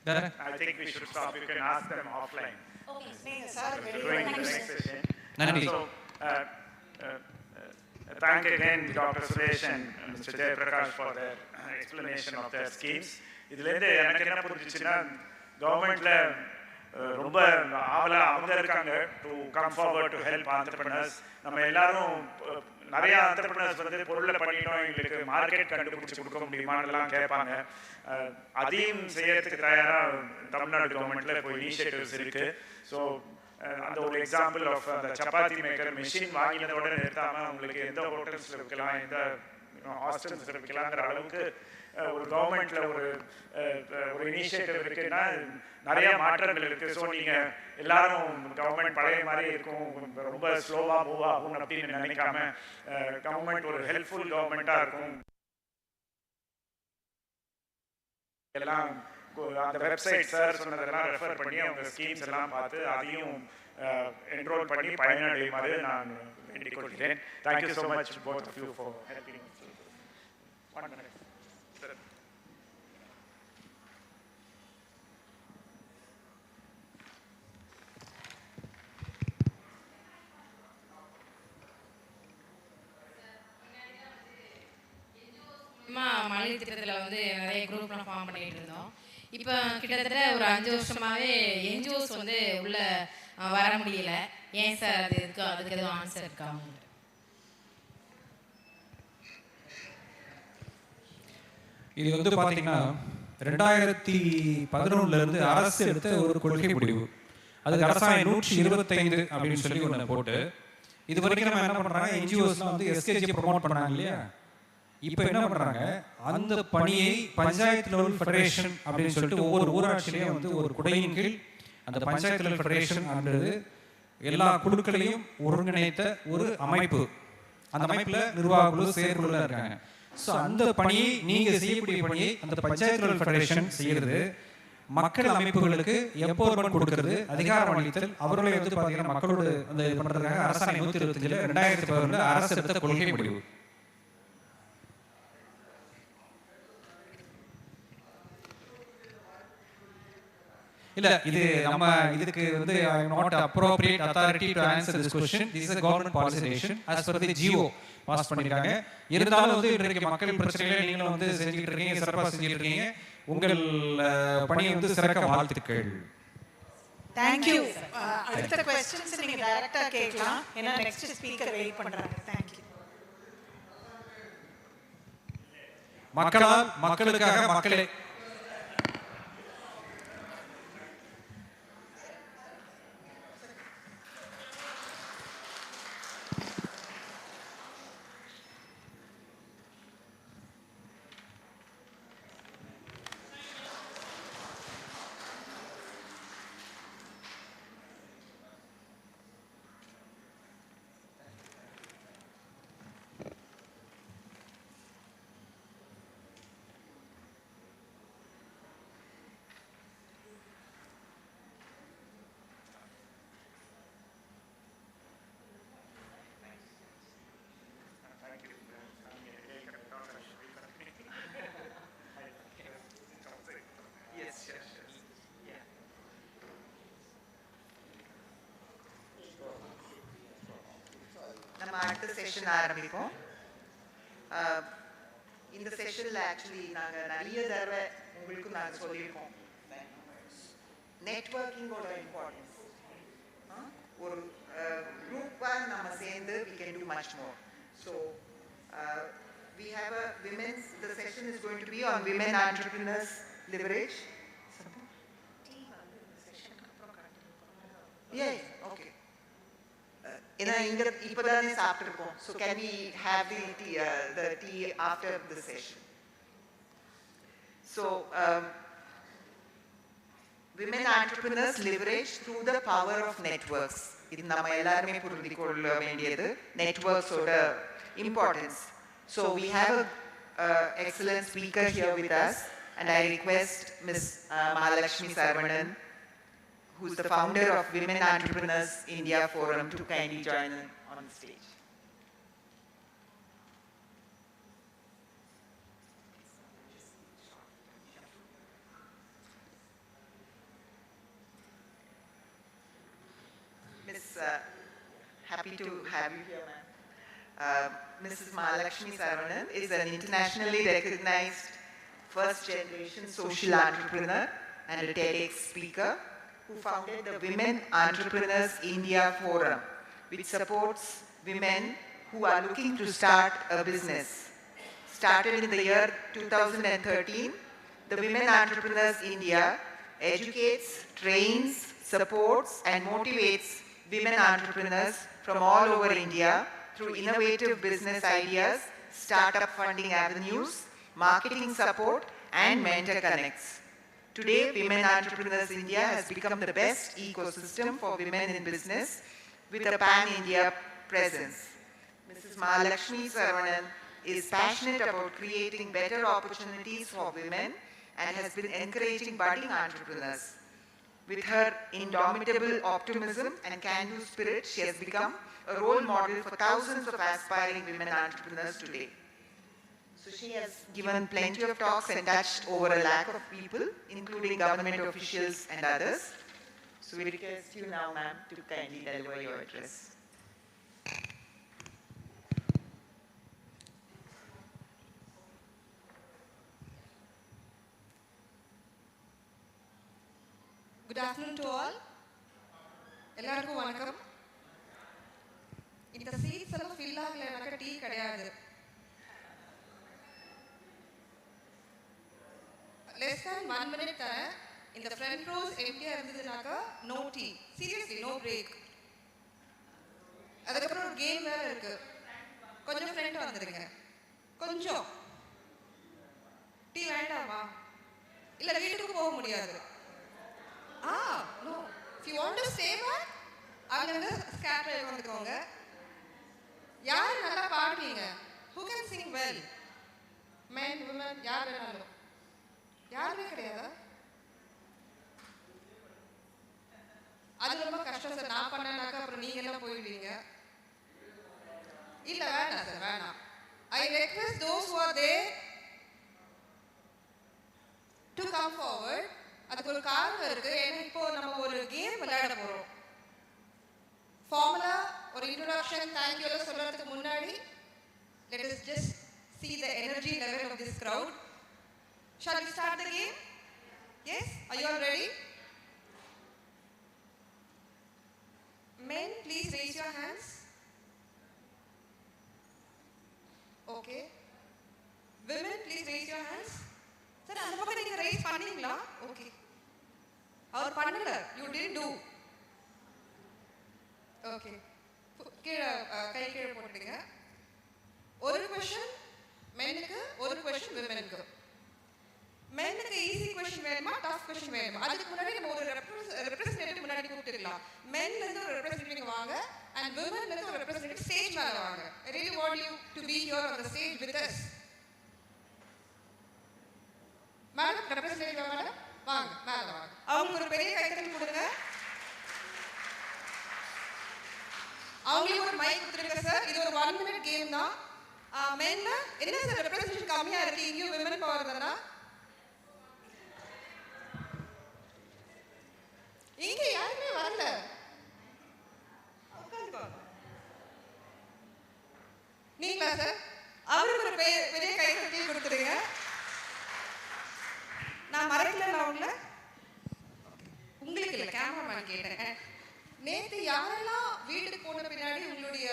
I think we should stop. You can ask them offline. Doing the next session. Nandi. So, thank again Dr. Suresh and Mr. Jayaprakash for their explanation of their schemes. இதுலேருந்து எனக்கு என்ன புரிஞ்சிச்சுன்னா கவர்மெண்ட்ல ரொம்ப ஆவலா அவங்க இருக்காங்க to come forward to help entrepreneurs. நம்ம எல்லாரும் நிறைய ஆண்டர்பிரினர்ஸ் வந்து பொருளை பண்ணிட்டோம், எங்களுக்கு மார்க்கெட் கண்டுபிடிச்சு கொடுக்க முடியுமான்னுலாம் கேட்பாங்க. அதையும் செய்யறதுக்கு தயாராக தமிழ்நாடு கவர்மெண்ட்ல இப்போ இனிஷியேட்டிவ்ஸ் இருக்கு. ஸோ அந்த ஒரு எக்ஸாம்பிள் ஆஃப் அந்த சப்பாத்தி மேக்கர் மிஷின் வாங்கினதோட நிறுத்தாமல் உங்களுக்கு எந்த ஹோட்டல்ஸில் வைக்கலாம், எந்த ஹாஸ்டல்ஸில் வைக்கலாங்கிற அளவுக்கு ஒரு கவர்மெண்ட்ல ஒரு இனிஷியேட்டிவ் இருக்குன்னா நிறைய மாற்றங்கள் இருக்கு. ஸோ நீங்க எல்லாரும் கவர்மெண்ட் பழைய மாதிரி இருக்கும், ரொம்ப ஸ்லோவா மூவ் ஆகும் அப்படின்னு நினைக்காம கவர்மெண்ட் ஒரு ஹெல்ப்ஃபுல் கவர்மெண்டா இருக்கும். எல்லாம் அந்த வெப்சைட் சார் சொன்னதெல்லாம் ரெஃபர் பண்ணி அவங்க ஸ்கீம்ஸ் எல்லாம் பார்த்து அதையும் என்ரோல் பண்ணி பயனடையுமாறு நான் வேண்டிக் கொள்கிறேன். Thank you so much both of you for helping. மழை திட்டத்தில் வந்து நிறைய குரூப்லாம் ஃபார்ம் பண்ணிகிட்டு இருந்தோம். இப்போ கிட்டத்தட்ட ஒரு 5 வருஷமாகவே என்ஜிஓஸ் வந்து உள்ள வர முடியல. ஏன் சார் அது இருக்கு? அதுக்கு எதுவும் ஆன்சர் இருக்கா? இது வந்து பார்த்தீங்கன்னா 2011 இருந்து அரசு எடுத்த ஒரு கொள்கை முடிவு. அதுக்கு அரசாங்கம் 125 அப்படின்னு சொல்லி ஒன்று போட்டு இது வரைக்கும் நம்ம என்ன பண்ணுறாங்க, என்ஜிஓஸ்லாம் வந்து எஸ்கேஜி ப்ரொமோட் பண்ணாங்க இல்லையா. இப்போ என்ன பண்ணுறாங்க, அந்த பணியை பஞ்சாயத்து லெவல் ஃபெடரேஷன் அப்படின்னு சொல்லிட்டு ஒவ்வொரு ஊராட்சியிலையும் வந்து ஒரு குடையின் கீழ் அந்த பஞ்சாயத்து லெவல் ஃபெடரேஷன் அப்படின்றது எல்லா குழுக்களையும் ஒருங்கிணைத்த ஒரு அமைப்பு. அந்த அமைப்பில் நிர்வாக குழு செயற்குழுலாம் இருக்காங்க. ஸோ அந்த பணியை நீங்கள் செய்யக்கூடிய பணியை அந்த பஞ்சாயத்து லெவல் ஃபெடரேஷன் செய்கிறது. மக்கள் அமைப்புகளுக்கு எம்பவர்மெண்ட் கொடுக்கறது, அதிகாரம் அளித்தல், அவர்களை வந்து பார்த்தீங்கன்னா மக்களோட அந்த இது பண்ணுறதுக்காக அரசாங்கம் 125 2011 அரசு எடுத்த கொள்கை முடிவு. இல்ல இது நம்ம இதுக்கு வந்து I am not appropriate authority to answer this question. This is a government policy decision as per the GO pass பண்ணிருக்காங்க. இருந்தாலும் வந்து இன்றைக்கு மக்கள் பிரச்சனைகளை நீங்களும் வந்து செஞ்சுட்டு இருக்கீங்க, சிறப்பாக செஞ்சுட்டு இருக்கீங்க. உங்கள் பணியை வந்து சிறக்க வாழ்த்துக்கள். Thank you. அடுத்த क्वेश्चंस நீங்க டைரக்டா கேட்கலாம். ஏன்னா நெக்ஸ்ட் ஸ்பீக்கர் வெயிட் பண்றாங்க. Thank you. மக்களால் மக்களுக்காக மக்களே. நம்ம அடுத்த செஷன் ஆரம்பிப்போம். இந்த செஷனில் ஆக்சுவலி நாங்கள் நிறைய தடவை உங்களுக்கு நாங்கள் சொல்லியிருக்கோம் நெட்வொர்க்கிங்கோட இம்பார்ட்டன்ஸ். ஒரு குரூப்பாக நம்ம சேர்ந்து we can do much more. So we have a women's, the session is going to be on women entrepreneurs leverage. Yeah, okay. ஏன்னா இங்க இப்போதானே சாப்பிட்டுருக்கோம். So can we have the tea after the session. So women entrepreneurs leverage through the power of networks. இது நம்ம எல்லாருமே புரிந்து கொள்ள வேண்டியது நெட்வொர்க்ஸோட importance. So we have a excellent speaker here with us and I request miss Mahalakshmi Saravanan, who's the founder of Women Entrepreneurs India Forum, to kindly join on the stage. happy to have you here, ma'am. Mrs. Mahalakshmi Saravanan is an internationally recognized first-generation social entrepreneur and a TEDx speaker who founded the Women Entrepreneurs India Forum, which supports women who are looking to start a business. Started in the year 2013, the Women Entrepreneurs India educates, trains, supports and motivates women entrepreneurs from all over India through innovative business ideas, startup funding avenues, marketing support and mentor connects. Today, Women Entrepreneurs India has become the best ecosystem for women in business with a pan-India presence. Mrs. Mahalakshmi Saravanan is passionate about creating better opportunities for women and has been encouraging budding entrepreneurs. With her indomitable optimism and can-do spirit, she has become a role model for thousands of aspiring women entrepreneurs today. So she has given plenty of talks and touched over 1 lakh of people, including government officials and others. So we request you now, ma'am, to kindly deliver your address. Good afternoon to all. எல்லாருக்கும் வணக்கம். இந்த seeds எல்லாம் fill ஆகல, எனக்கு tea கிடையாது. Less than 1 minute தரேன். இந்த front rows empty இருந்ததுனாக்கா no tea. Seriously, no break. அதுக்கப்புறம் ஒரு கேம் வேற இருக்கு. கொஞ்சம் ஃப்ரெண்ட் வந்துருங்க. கொஞ்சம் டீ வேண்டாமா? இல்ல வீட்டுக்கு போக முடியாது. No. If you want to stay back, அங்க ஸ்கேட்டர் வந்துக்கோங்க. யாரு நல்லா பாடுவீங்க? Who can sing well? Men, women, யார் வேணாலும். யாருமே கிடையாதா? அது ரொம்ப கஷ்டம் சார். நான் பண்ணனாக்கா அப்புறம் நீங்க எல்லாம் போயிடுவீங்க. இல்ல வேணாம் சார், வேணாம். I request those who are there to come forward. அதுக்கு ஒரு காரணம் இருக்கு. ஏன்னா இப்போ நம்ம ஒரு கேம் விளையாட போறோம். ஃபார்முலா ஒரு இன்ட்ரோடக்ஷன் தேங்க் யூ எல்லாம் சொல்றதுக்கு முன்னாடி let us just see the energy level of this crowd. Shall we start the game? Yes? Are you all ready? Men, please raise your hands. Okay. Women, please raise your hands. Sir, அந்த பக்கம் நீங்க raise பண்ணீங்களா? Okay. அவர் பண்ணல. You didn't do. Okay. கீழே கை கீழே போட்டுடுங்க. ஒரு question மென்னுக்கு, ஒரு क्वेश्चन விமெனுக்கு. மென்னுக்கு ஈஸி क्वेश्चन வேணுமா, டஃப் क्वेश्चन வேணுமா? அதுக்கு முன்னாடி நம்ம ஒரு ரெப்ரசன்டேட்டிவ் முன்னாடி கூப்பிட்டுக்கலாம். மென்ல இருந்து ஒரு ரெப்ரசன்டேட்டிவ் வாங்க and womenல இருந்து ஒரு ரெப்ரசன்டேட்டிவ் ஸ்டேஜ் மேல வாங்க. I really want you to be here on the stage with us. Madam representative madam வாங்க, மேல வாங்க. அவங்களுக்கு ஒரு பெரிய கைத்தட்டல் கொடுங்க. அவங்களுக்கு ஒரு மைக் கொடுத்துருங்க சார். இது ஒரு 1 minute கேம் தான். மென்ல என்ன சார் ரெப்ரசன்டேஷன் கம்மியா இருக்கு, இங்கேயும் விமன் பவர் தானா? இங்க யாருமே வரல. நீங்களா சார்? அவருக்கு ஒரு பெரிய கைத்தட்டல் கொடுத்துருங்க. நான் மறைக்கல, நான் உங்களுக்கு இல்லை, கேமராமேன் கேட்டேன். நேற்று யாரெல்லாம் வீட்டுக்கு போன பின்னாடி உங்களுடைய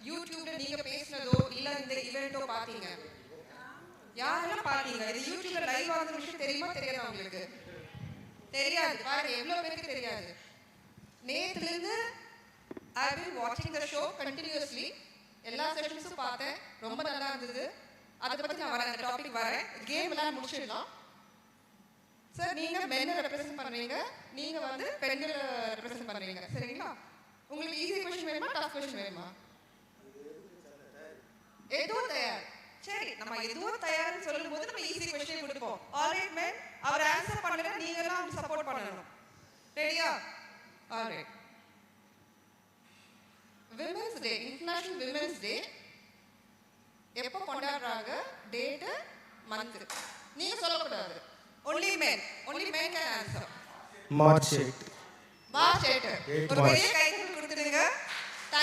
யூடியூப்ல நீங்க பேசினதோ இல்ல இந்த இவெண்டோ பாத்தீங்க? யாரெல்லாம் பாத்தீங்க? இது யூடியூப்ல லைவ் ஆகுற விஷயம் தெரியுமா தெரியாதா உங்களுக்கு? தெரியாது. பாருங்க எவ்வளவு பேருக்கு தெரியாது. நேத்துல இருந்து I have been watching the show continuously. எல்லா செஷன்ஸும் பார்த்தேன். ரொம்ப நல்லா இருந்தது. அதை பத்தி நான் வரேன், அந்த டாபிக் வரேன். கேம் எல்லாம் முடிச்சிடலாம். சார் நீங்க மென்னை ரெப்ரசென்ட் பண்றீங்க, நீங்க வந்து பெண்களை ரெப்ரசென்ட் பண்றீங்க, சரிங்களா? உங்களுக்கு ஈஸி क्वेश्चन வேணுமா, டஃப் क्वेश्चन வேணுமா? எதுவும் தயார். சரி, நம்ம எதுவும் தயார்னு சொல்லும்போது நம்ம ஈஸி क्वेश्चन கொடுப்போம். ஆல்ரைட் மேன், அவர் ஆன்சர் பண்ணல, நீங்க எல்லாம் அவருக்கு சப்போர்ட் பண்ணணும். ரெடியா? Alright. Women's day, international women's day எப்போ கொண்டாடுறாங்க? டேட், மந்த் நீங்க சொல்லக்கூடாது. Only men can answer. March 8. March 8. ஒரு பெரிய கைத்தட்டல் கொடுத்துடுங்க.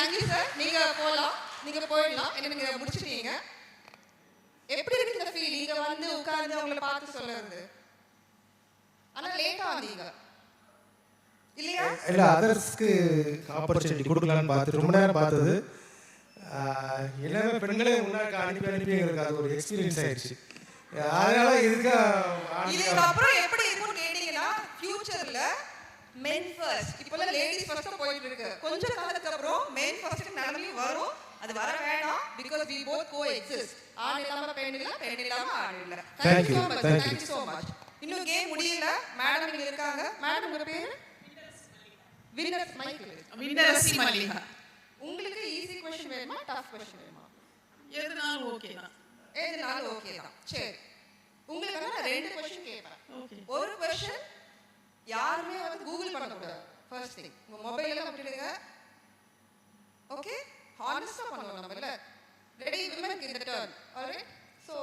Thank you sir. நீங்கள் போகலாம், நீங்கள் போயிடலாம், என்ன நீங்கள் முடிச்சிட்டீங்க. எப்படி இருக்கு இந்த ஃபீல்? நீங்க வந்து உட்கார்ந்து அவங்கள பார்த்து சொல்றது. ஆனா லேட்டா வந்தீங்க இல்லையா? இல்ல அதர்ஸ்க்கு ஆப்பர்ச்சுனிட்டி கொடுக்கலான்னு பார்த்து ரொம்ப நேரம் பார்த்தது. எல்லாமே பெண்களே முன்னாடி அனுப்பி எங்களுக்கு அது ஒரு எக்ஸ்பீரியன்ஸ் ஆயிடுச்சு. அதனால இதுக்கப்புறம் எப்படி இருக்கும்னு கேட்டீங்கன்னா ஃபியூச்சர்ல மென் ஃபர்ஸ்ட், இப்போலாம் லேடிஸ் ஃபர்ஸ்ட் போயிட்டு இருக்கு. கொஞ்சம் காலத்துக்கு அப்புறம் மென் ஃபர்ஸ்ட் நிலைமை வரும். அது வர வேண்டாம். Because we both coexist. ஆண் இல்லாம பெண் இல்ல, பெண் இல்லாம ஆண் இல்ல. Thank you so much. Thank you so much. இன்னும் கேம் முடியல. மேடம் இங்க இருக்காங்க. மேடம் உங்க பேரு? வின்னர்ஸ் மைக்கேல். வின்னரசி மல்லிகா. உங்களுக்கு ஈஸி क्वेश्चन வேணுமா, டஃப் क्वेश्चन வேணுமா? எதுனாலும் ஓகே தான். எதுனாலும் ஓகே தான். சரி, உங்களுக்கு நான் ரெண்டு क्वेश्चन கேட்பேன். ஒரு क्वेश्चन யாருமே வந்து கூகுள் பண்ண கூடாது. ஃபர்ஸ்ட் திங் உங்க மொபைல் எல்லாம் விட்டுடுங்க. ஓகே, ஹானஸ்டா பண்ணுவோம் நம்ம. இல்ல ready women in the turn. Alright. So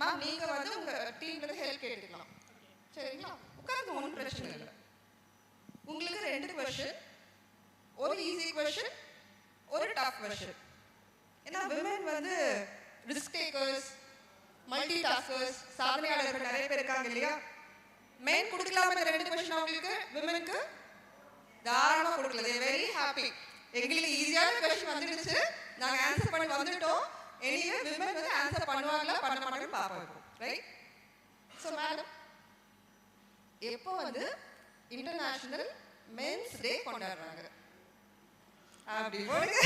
ma'am நீங்க வந்து உங்க டீம்ல இருந்து ஹெல்ப் கேட்டுக்கலாம். சரிங்களா? உட்கார்ந்து ஒன்றும் பிரச்சனை இல்லை. உங்களுக்கு ரெண்டு क्वेश्चन, ஒரு ஈஸி क्वेश्चन, ஒரு டஃப் क्वेश्चन. ஏன்னா விமன் வந்து ரிஸ்க் டேக்கர்ஸ், மல்டி டாஸ்கர்ஸ், சாதனையாளர்கள் நிறைய பேர் இருக்காங்க இல்லையா? மென் கொடுக்கலாமா இந்த ரெண்டு क्वेश्चन அவங்களுக்கு? விமனுக்கு தாராளமா கொடுக்கல. They very happy. எங்களுக்கு ஈஸியான क्वेश्चन வந்துடுச்சு, நாங்க ஆன்சர் பண்ணி வந்துட்டோம். எனிவே விமன் வந்து ஆன்சர் பண்ணுவாங்களா பண்ண மாட்டாங்கன்னு பார்ப்போம். ரைட்? ஸோ மேடம், எப்போ வந்து இன்டர்நேஷனல் மென்ஸ் டே கொண்டாடுறாங்க? அப்படி போடுங்க.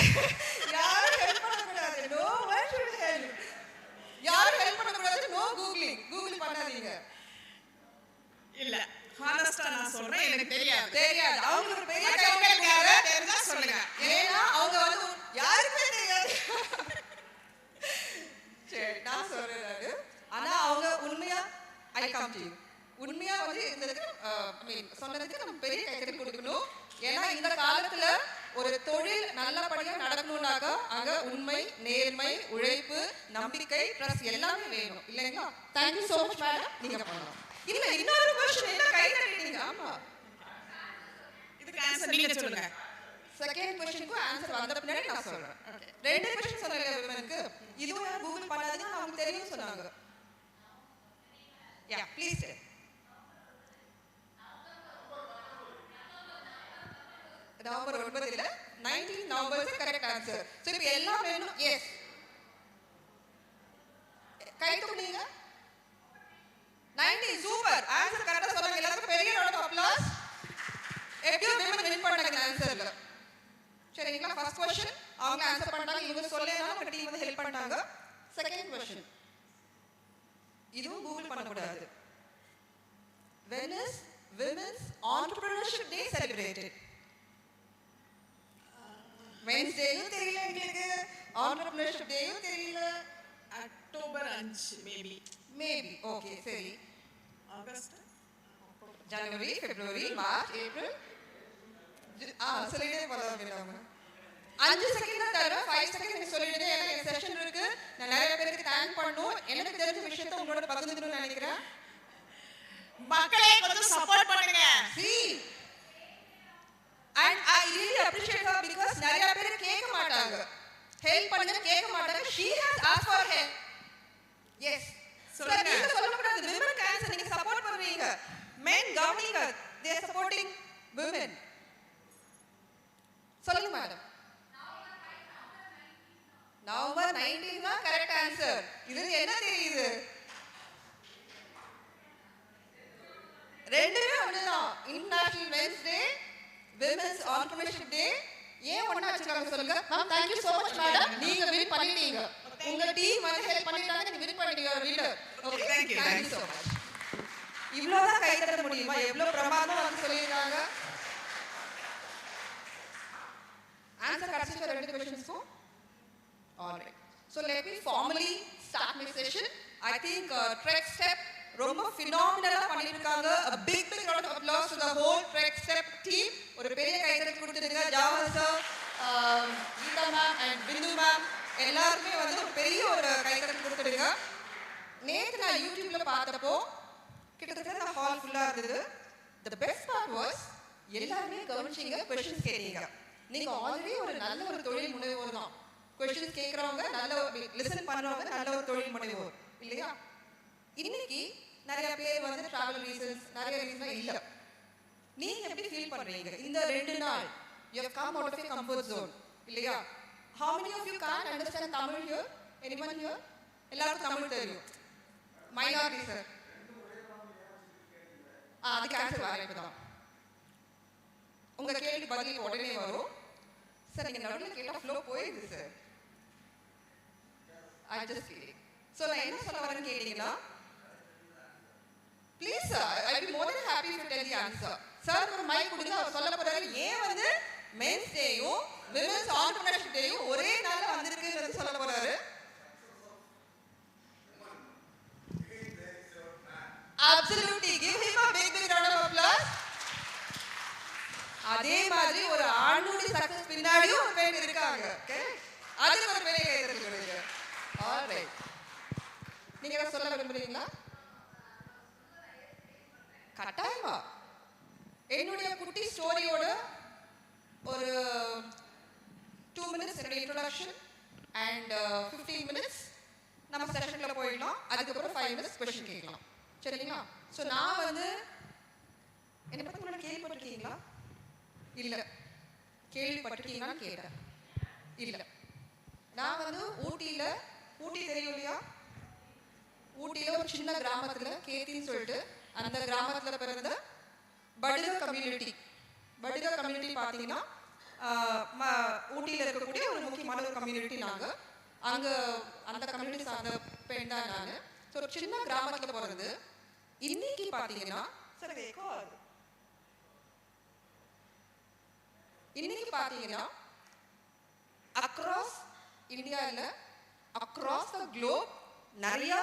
யாரும் ஹெல்ப் பண்ணக்கூடாது. No one should help. யாரும் ஹெல்ப் பண்ணக்கூடாது. No googling. கூகுள் பண்ணாதீங்க. இல்ல ஹானஸ்டா நான் சொல்றேன், எனக்கு தெரியாது. தெரியாது. அவங்க ஒரு பெரிய கையெழுத்து தெரிஞ்சா சொல்லுங்க. ஏன்னா அவங்க வந்து யாருமே தெரியாது. சரி, நான் சொல்றேன். ஆனா அவங்க உண்மையா ஐ கம் டு யூ. உண்மையா வந்து இருந்ததுக்கு சொன்னதுக்கு நம்ம பெரிய கையெழுத்து கொடுக்கணும். ஏன்னா இந்த காலத்துல ஒரு தொழில் நல்லபடியா நடக்கணும்னாக்கா அங்க உண்மை, நேர்மை, உழைப்பு, நம்பிக்கை, ட்ரஸ்ட் எல்லாமே வேணும் இல்லைங்களா? Thank you so much madam. நீங்க பண்ணலாம். இல்ல இன்னொரு क्वेश्चन என்ன கை தட்டிட்டீங்க? ஆமா, இதுக்கு ஆன்சர் நீங்க சொல்லுங்க. செகண்ட் क्वेश्चनக்கு ஆன்சர் வந்த பின்னாடி நான் சொல்றேன். ஓகே, ரெண்டு क्वेश्चन சொன்னேன்ல விமனுக்கு. இதுவும் யார் கூகுள் பண்ணாதீங்க, நமக்கு தெரியும் சொன்னாங்க. யா ப்ளீஸ். நவம்பர் 9 இல்ல 19 நவம்பர் கரெக்ட் ஆன்சர். சோ இப்போ எல்லாம் வேணும். எஸ், கை தூக்குங்க. 19 சூப்பர். ஆன்சர் கரெக்ட்டா சொன்னாங்க. எல்லாருக்கும் பெரிய ரவுண்ட் ஆஃப் அப்ளாஸ். எப்படியோ விமன் வின் பண்ணாங்க ஆன்சர்ல. சரிங்களா? ஃபர்ஸ்ட் क्वेश्चन அவங்க ஆன்சர் பண்ணாங்க. இவங்க சொல்லலைனா நம்ம டீம் வந்து ஹெல்ப் பண்ணாங்க. செகண்ட் क्वेश्चन இதுவும் கூகுள் பண்ண கூடாது. When is Women's Entrepreneurship Day celebrated? வென்ஸ்டேயும் தெரியல எங்களுக்கு, Entrepreneurship Dayயும் தெரியல. October 5 maybe. ஓகே, சரி. ஆகஸ்ட், ஜனவரி, பிப்ரவரி, மார்ச், ஏப்ரல். சொல்லிட்டே போலாம் மேடம். 5 செகண்ட் தான் தர, 5 செகண்ட் நீங்க சொல்லிடுங்க. ஏன்னா என் செஷன் இருக்கு, நான் நிறைய பேருக்கு தேங்க் பண்ணணும். எனக்கு தெரிஞ்ச விஷயத்தை உங்களோட பகிர்ந்துக்கணும்னு நினைக்கிறேன். மக்களே கொஞ்சம் சப்போர்ட் பண்ணுங்க. See, and I really appreciate her because நிறைய பேர் கேட்க மாட்டாங்க, ஹெல்ப் பண்ணுங்க கேட்க மாட்டாங்க. She has asked for help. Yes. சொல்லுங்க. நீங்க சொல்லக்கூடாது. women cancer நீங்க சப்போர்ட் பண்றீங்க. men கவனிங்க, they are supporting women. சொல்லுங்க மேடம். நவம்பர் 19 தான் கரெக்ட் ஆன்சர். இது என்ன தெரியுது? ரெண்டுமே ஒண்ணுதான். International men's day, women's entrepreneurship day. ஏன் ஒண்ணா வச்சிருக்காங்க சொல்லுங்க? Ma'am thank you so much madam. நீங்க வின் பண்ணிட்டீங்க. உங்க டீம் வந்து ஹெல்ப் பண்ணிட்டாங்க, நீங்க வின் பண்ணிட்டீங்க. Winner. Okay, thank you so much. இவ்வளவுதான் கை தட்ட முடியுமா? எவ்வளவு பிரமாதமா வந்து சொல்லிருக்காங்க. ஆன்சர் கரெக்ட்டா ரெண்டு क्वेश्चंसக்கும். Alright. So let me formally start my session. I think Trek Step ரொம்ப phenomenal-ஆ பண்ணிருக்காங்க. A big round of applause to the whole Trek Step team. ஒரு பெரிய கைதட்டல் கொடுத்துடுங்க. Java sir, Geetha ma'am and Bindu ma'am எல்லாருமே வந்து ஒரு பெரிய ஒரு கைதட்டல் கொடுத்துடுங்க. நேத்து நான் யூடியூப்ல பார்த்தப்போ கிட்டத்தட்ட நான் ஹால் ஃபுல்லா இருந்தது. The best part was எல்லாருமே கவனிச்சீங்க, questions கேட்டீங்க. நீங்க ஆல்ரெடி ஒரு நல்ல ஒரு தொழில் முனைவோர் தான். क्वेश्चंस கேக்குறவங்க நல்ல லிசன் பண்றவங்க நல்ல ஒரு தொழில் முனைவோர் இல்லையா? இன்னைக்கு நிறைய பேர் வந்து டிராவல் ரீசன்ஸ் நிறைய ரீசன்ஸ் இல்ல. நீங்க எப்படி ஃபீல் பண்றீங்க இந்த 2 நாள்? You have come out of your comfort zone இல்லையா? How many of you can't understand Tamil here? Anyone here? எல்லாருக்கும் தமிழ் தெரியும். Minority sir. அதுக்கு ஆன்சர் வரேன் இப்பதான். உங்க கேள்வி பதில் உடனே வரும் சார். நீங்க நடுவில் கேட்டா ஃப்ளோ போயிடுது sir. I just kidding. So நான் என்ன சொல்ல வரேன்னு கேட்டீங்கன்னா, please sir, I'll be more than happy to tell the answer. Sir ஒரு மைக் கொடுங்க, அவர் சொல்ல போறாரு ஏன் வந்து மென்ஸ் டேயும் விமென்ஸ் ஆண்டர்பிரினர்ஷிப் டேயும் ஒரே நாள்ல வந்திருக்குன்னு சொல்ல போறாரு. Absolutely, give him a big round of applause. அதே மாதிரி ஒரு ஆணுடைய சக்சஸ் பின்னாடியும் ஒரு பெண் இருக்காங்க. ஓகே, அதுக்கு ஒரு பெரிய கை தட்டுங்க. ஆல்ரைட், நீங்க என்ன சொல்ல விரும்புறீங்களா? கட்டாயமா என்னுடைய குட்டி ஸ்டோரியோட ஒரு 2 minutes என்னுடைய இன்ட்ரோடக்ஷன் அண்ட் 15 minutes நம்ம செஷன்ல போயிடலாம். அதுக்கப்புறம் 5 minutes கொஸ்டின் கேட்கலாம். சரிங்களா? ஸோ நான் வந்து என்னை பற்றி முன்னாடி கேள்விப்பட்டிருக்கீங்களா? இல்லை. கேள்விப்பட்டிருக்கீங்களான்னு கேட்டேன். இல்லை. நான் வந்து ஊட்டி தெரியும் இல்லையா? ஊட்டியில் ஒரு சின்ன கிராமத்தில் கேத்தின்னு சொல்லிட்டு அந்த கிராமத்தில் பிறந்த படுக கம்யூனிட்டி. படுக கம்யூனிட்டி பார்த்தீங்கன்னா ஊட்டியில் இருக்கக்கூடிய ஒரு முக்கியமான ஒரு கம்யூனிட்டி. நாங்கள் அங்கே அந்த கம்யூனிட்டி சார்ந்த பெண் தான் நான். ஸோ ஒரு சின்ன கிராமத்தில் பிறந்து இன்னைக்கு பார்த்தீங்கன்னா இன்னைக்கு பார்த்தீங்கன்னா அக்ராஸ் இந்தியாவில் அக்ராஸ் த குளோப் நிறைய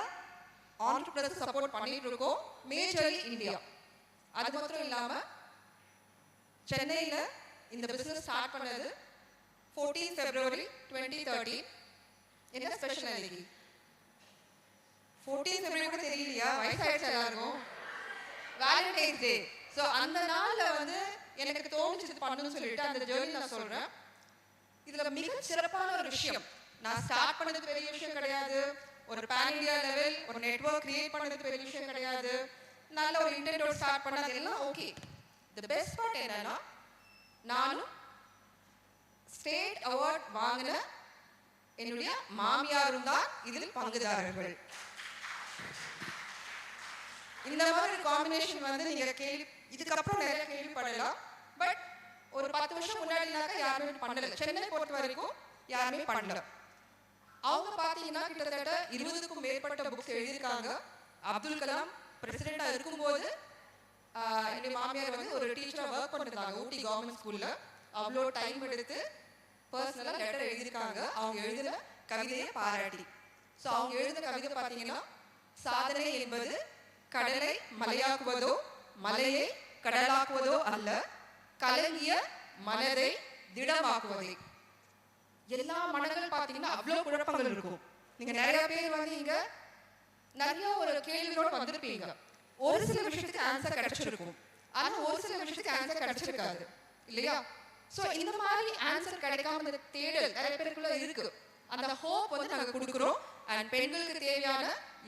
ஆண்டர்பிரினர்ஸ் சப்போர்ட் பண்ணிட்டு இருக்கோம். Majorly India. அது மாத்திரம் இல்லாமல் சென்னையில் இந்த பிஸ்னஸ் ஸ்டார்ட் பண்ணது 14 February 2013. என்ன ஸ்பெஷல் இன்னைக்கு? 14 February கூட தெரியலையா? வயசாயிடுச்சு எல்லாருக்கும். வேலண்டைன்ஸ் டே. ஸோ அந்த நாளில் வந்து எனக்கு தோணுச்சு இது பண்ணணும்னு சொல்லிட்டு அந்த ஜேர்னி நான் சொல்கிறேன். இதில் மிக சிறப்பான ஒரு விஷயம், நான் ஸ்டார்ட் பண்ணது பெரிய விஷயம் கிடையாது. ஒரு பேன் இந்தியா லெவல் ஒரு நெட்வொர்க் கிரியேட் பண்ணது பெரிய விஷயம் கிடையாது. நல்ல ஒரு இன்டர்நெட்டோட ஸ்டார்ட் பண்ணது எல்லாம் ஓகே. தி பெஸ்ட் பார்ட் என்னன்னா, நானும் ஸ்டேட் அவார்ட் வாங்கின என்னுடைய மாமியாரும் தான் இதில் பங்குதாரர்கள். இந்த மாதிரி ஒரு காம்பினேஷன் வந்து நீங்க இதுக்கப்புறம் நிறைய கேள்விப்படலாம். பட் ஒரு 10 வருஷம் முன்னாடினாக்கா யாருமே பண்ணல. சென்னை பொறுத்த வரைக்கும் யாருமே பண்ணல. அவங்க பார்த்தீங்கன்னா கிட்டத்தட்ட 20க்கும் மேற்பட்ட புக்ஸ் எழுதியிருக்காங்க. அப்துல் கலாம் பிரசிடென்டா இருக்கும்போது என்னுடைய மாமியார் வந்து ஒரு டீச்சராக ஒர்க் பண்ணிருந்தாங்க ஊட்டி கவர்மெண்ட் ஸ்கூல்ல. அவ்வளோ டைம் எடுத்து பர்சனலாக லெட்டர் எழுதியிருக்காங்க அவங்க எழுதின கவிதையை பாராட்டி. ஸோ அவங்க எழுதின கவிதை பார்த்தீங்கன்னா, சாதனை என்பது கடலை மலையாக்குவதோ மலையை கடலாக்குவதோ அல்ல, கலங்கிய மனதை திடமாக்குவதே. எல்லா மனங்கள் பார்த்தீங்கன்னா அவ்வளோ குழப்பங்கள் இருக்கும். நீங்க நிறைய பேர் வந்து இங்க நிறைய ஒரு கேள்வியோட வந்திருப்பீங்க. ஒரு சில விஷயத்துக்கு ஆன்சர் கிடைச்சிருக்கும், ஆனா ஒரு சில விஷயத்துக்கு ஆன்சர் கிடைச்சிருக்காது இல்லையா? ஸோ இந்த மாதிரி ஆன்சர் கிடைக்காம இந்த தேடல் நிறைய பேருக்குள்ள இருக்கு. அந்த ஹோப் வந்து நாங்கள் கொடுக்குறோம். அண்ட் பெண்களுக்கு தேவையான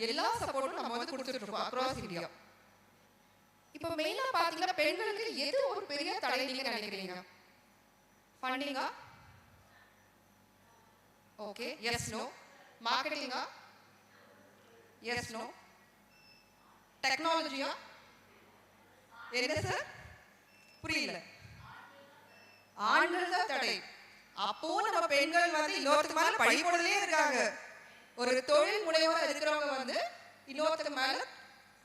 எல்லா சப்போர்ட்டும் நம்ம வந்து கொடுத்துட்டு இருக்கோம் அக்ராஸ் இந்தியா. இப்போ மெயினாக பார்த்தீங்கன்னா பெண்களுக்கு எது ஒரு பெரிய தடை நீங்க நினைக்கிறீங்க? ஃபண்டிங்கா? Okay, yes no. மார்க்கெட்டிங்கா? Yes no. டெக்னாலஜியா? என்ன சார்? புரியல. ஆண்கள் தான் தடை. அப்போ நம்ம பெண்கள் வந்து இன்னொருத்தருக்கு மேல பழி போடலே இருக்காங்க. ஒரு தொழில் முனைவோரா இருக்கிறவங்க வந்து இன்னொருத்தருக்கு மேல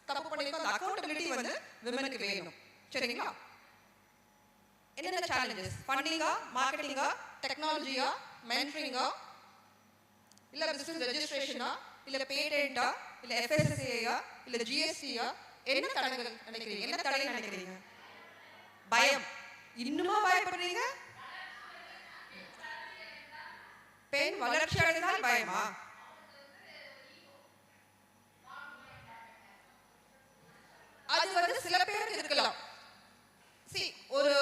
தப்பு பண்ணிருக்கோம். அந்த அக்கௌண்டபிலிட்டி வந்து விமனுக்கு வேணும். சரிங்களா? என்னென்ன சேலஞ்சஸ்? ஃபண்டிங்கா? மார்க்கெட்டிங்கா? டெக்னாலஜியா? மென்டரிங்கா? இல்ல பிசினஸ் ரெஜிஸ்ட்ரேஷனா? இல்ல பேட்டன்ட்டா? இல்ல எஃப்எஸ்எஸ்ஏயா? இல்ல ஜிஎஸ்டியா? என்ன தடைகள் நினைக்கிறீங்க? என்ன தடை நினைக்கிறீங்க? பயம். இன்னுமா பயப்படுறீங்க? பெண் வளர்ச்சி அடைந்தால் பயமா? அது வந்து சில பேருக்கு இருக்கலாம். ஒரு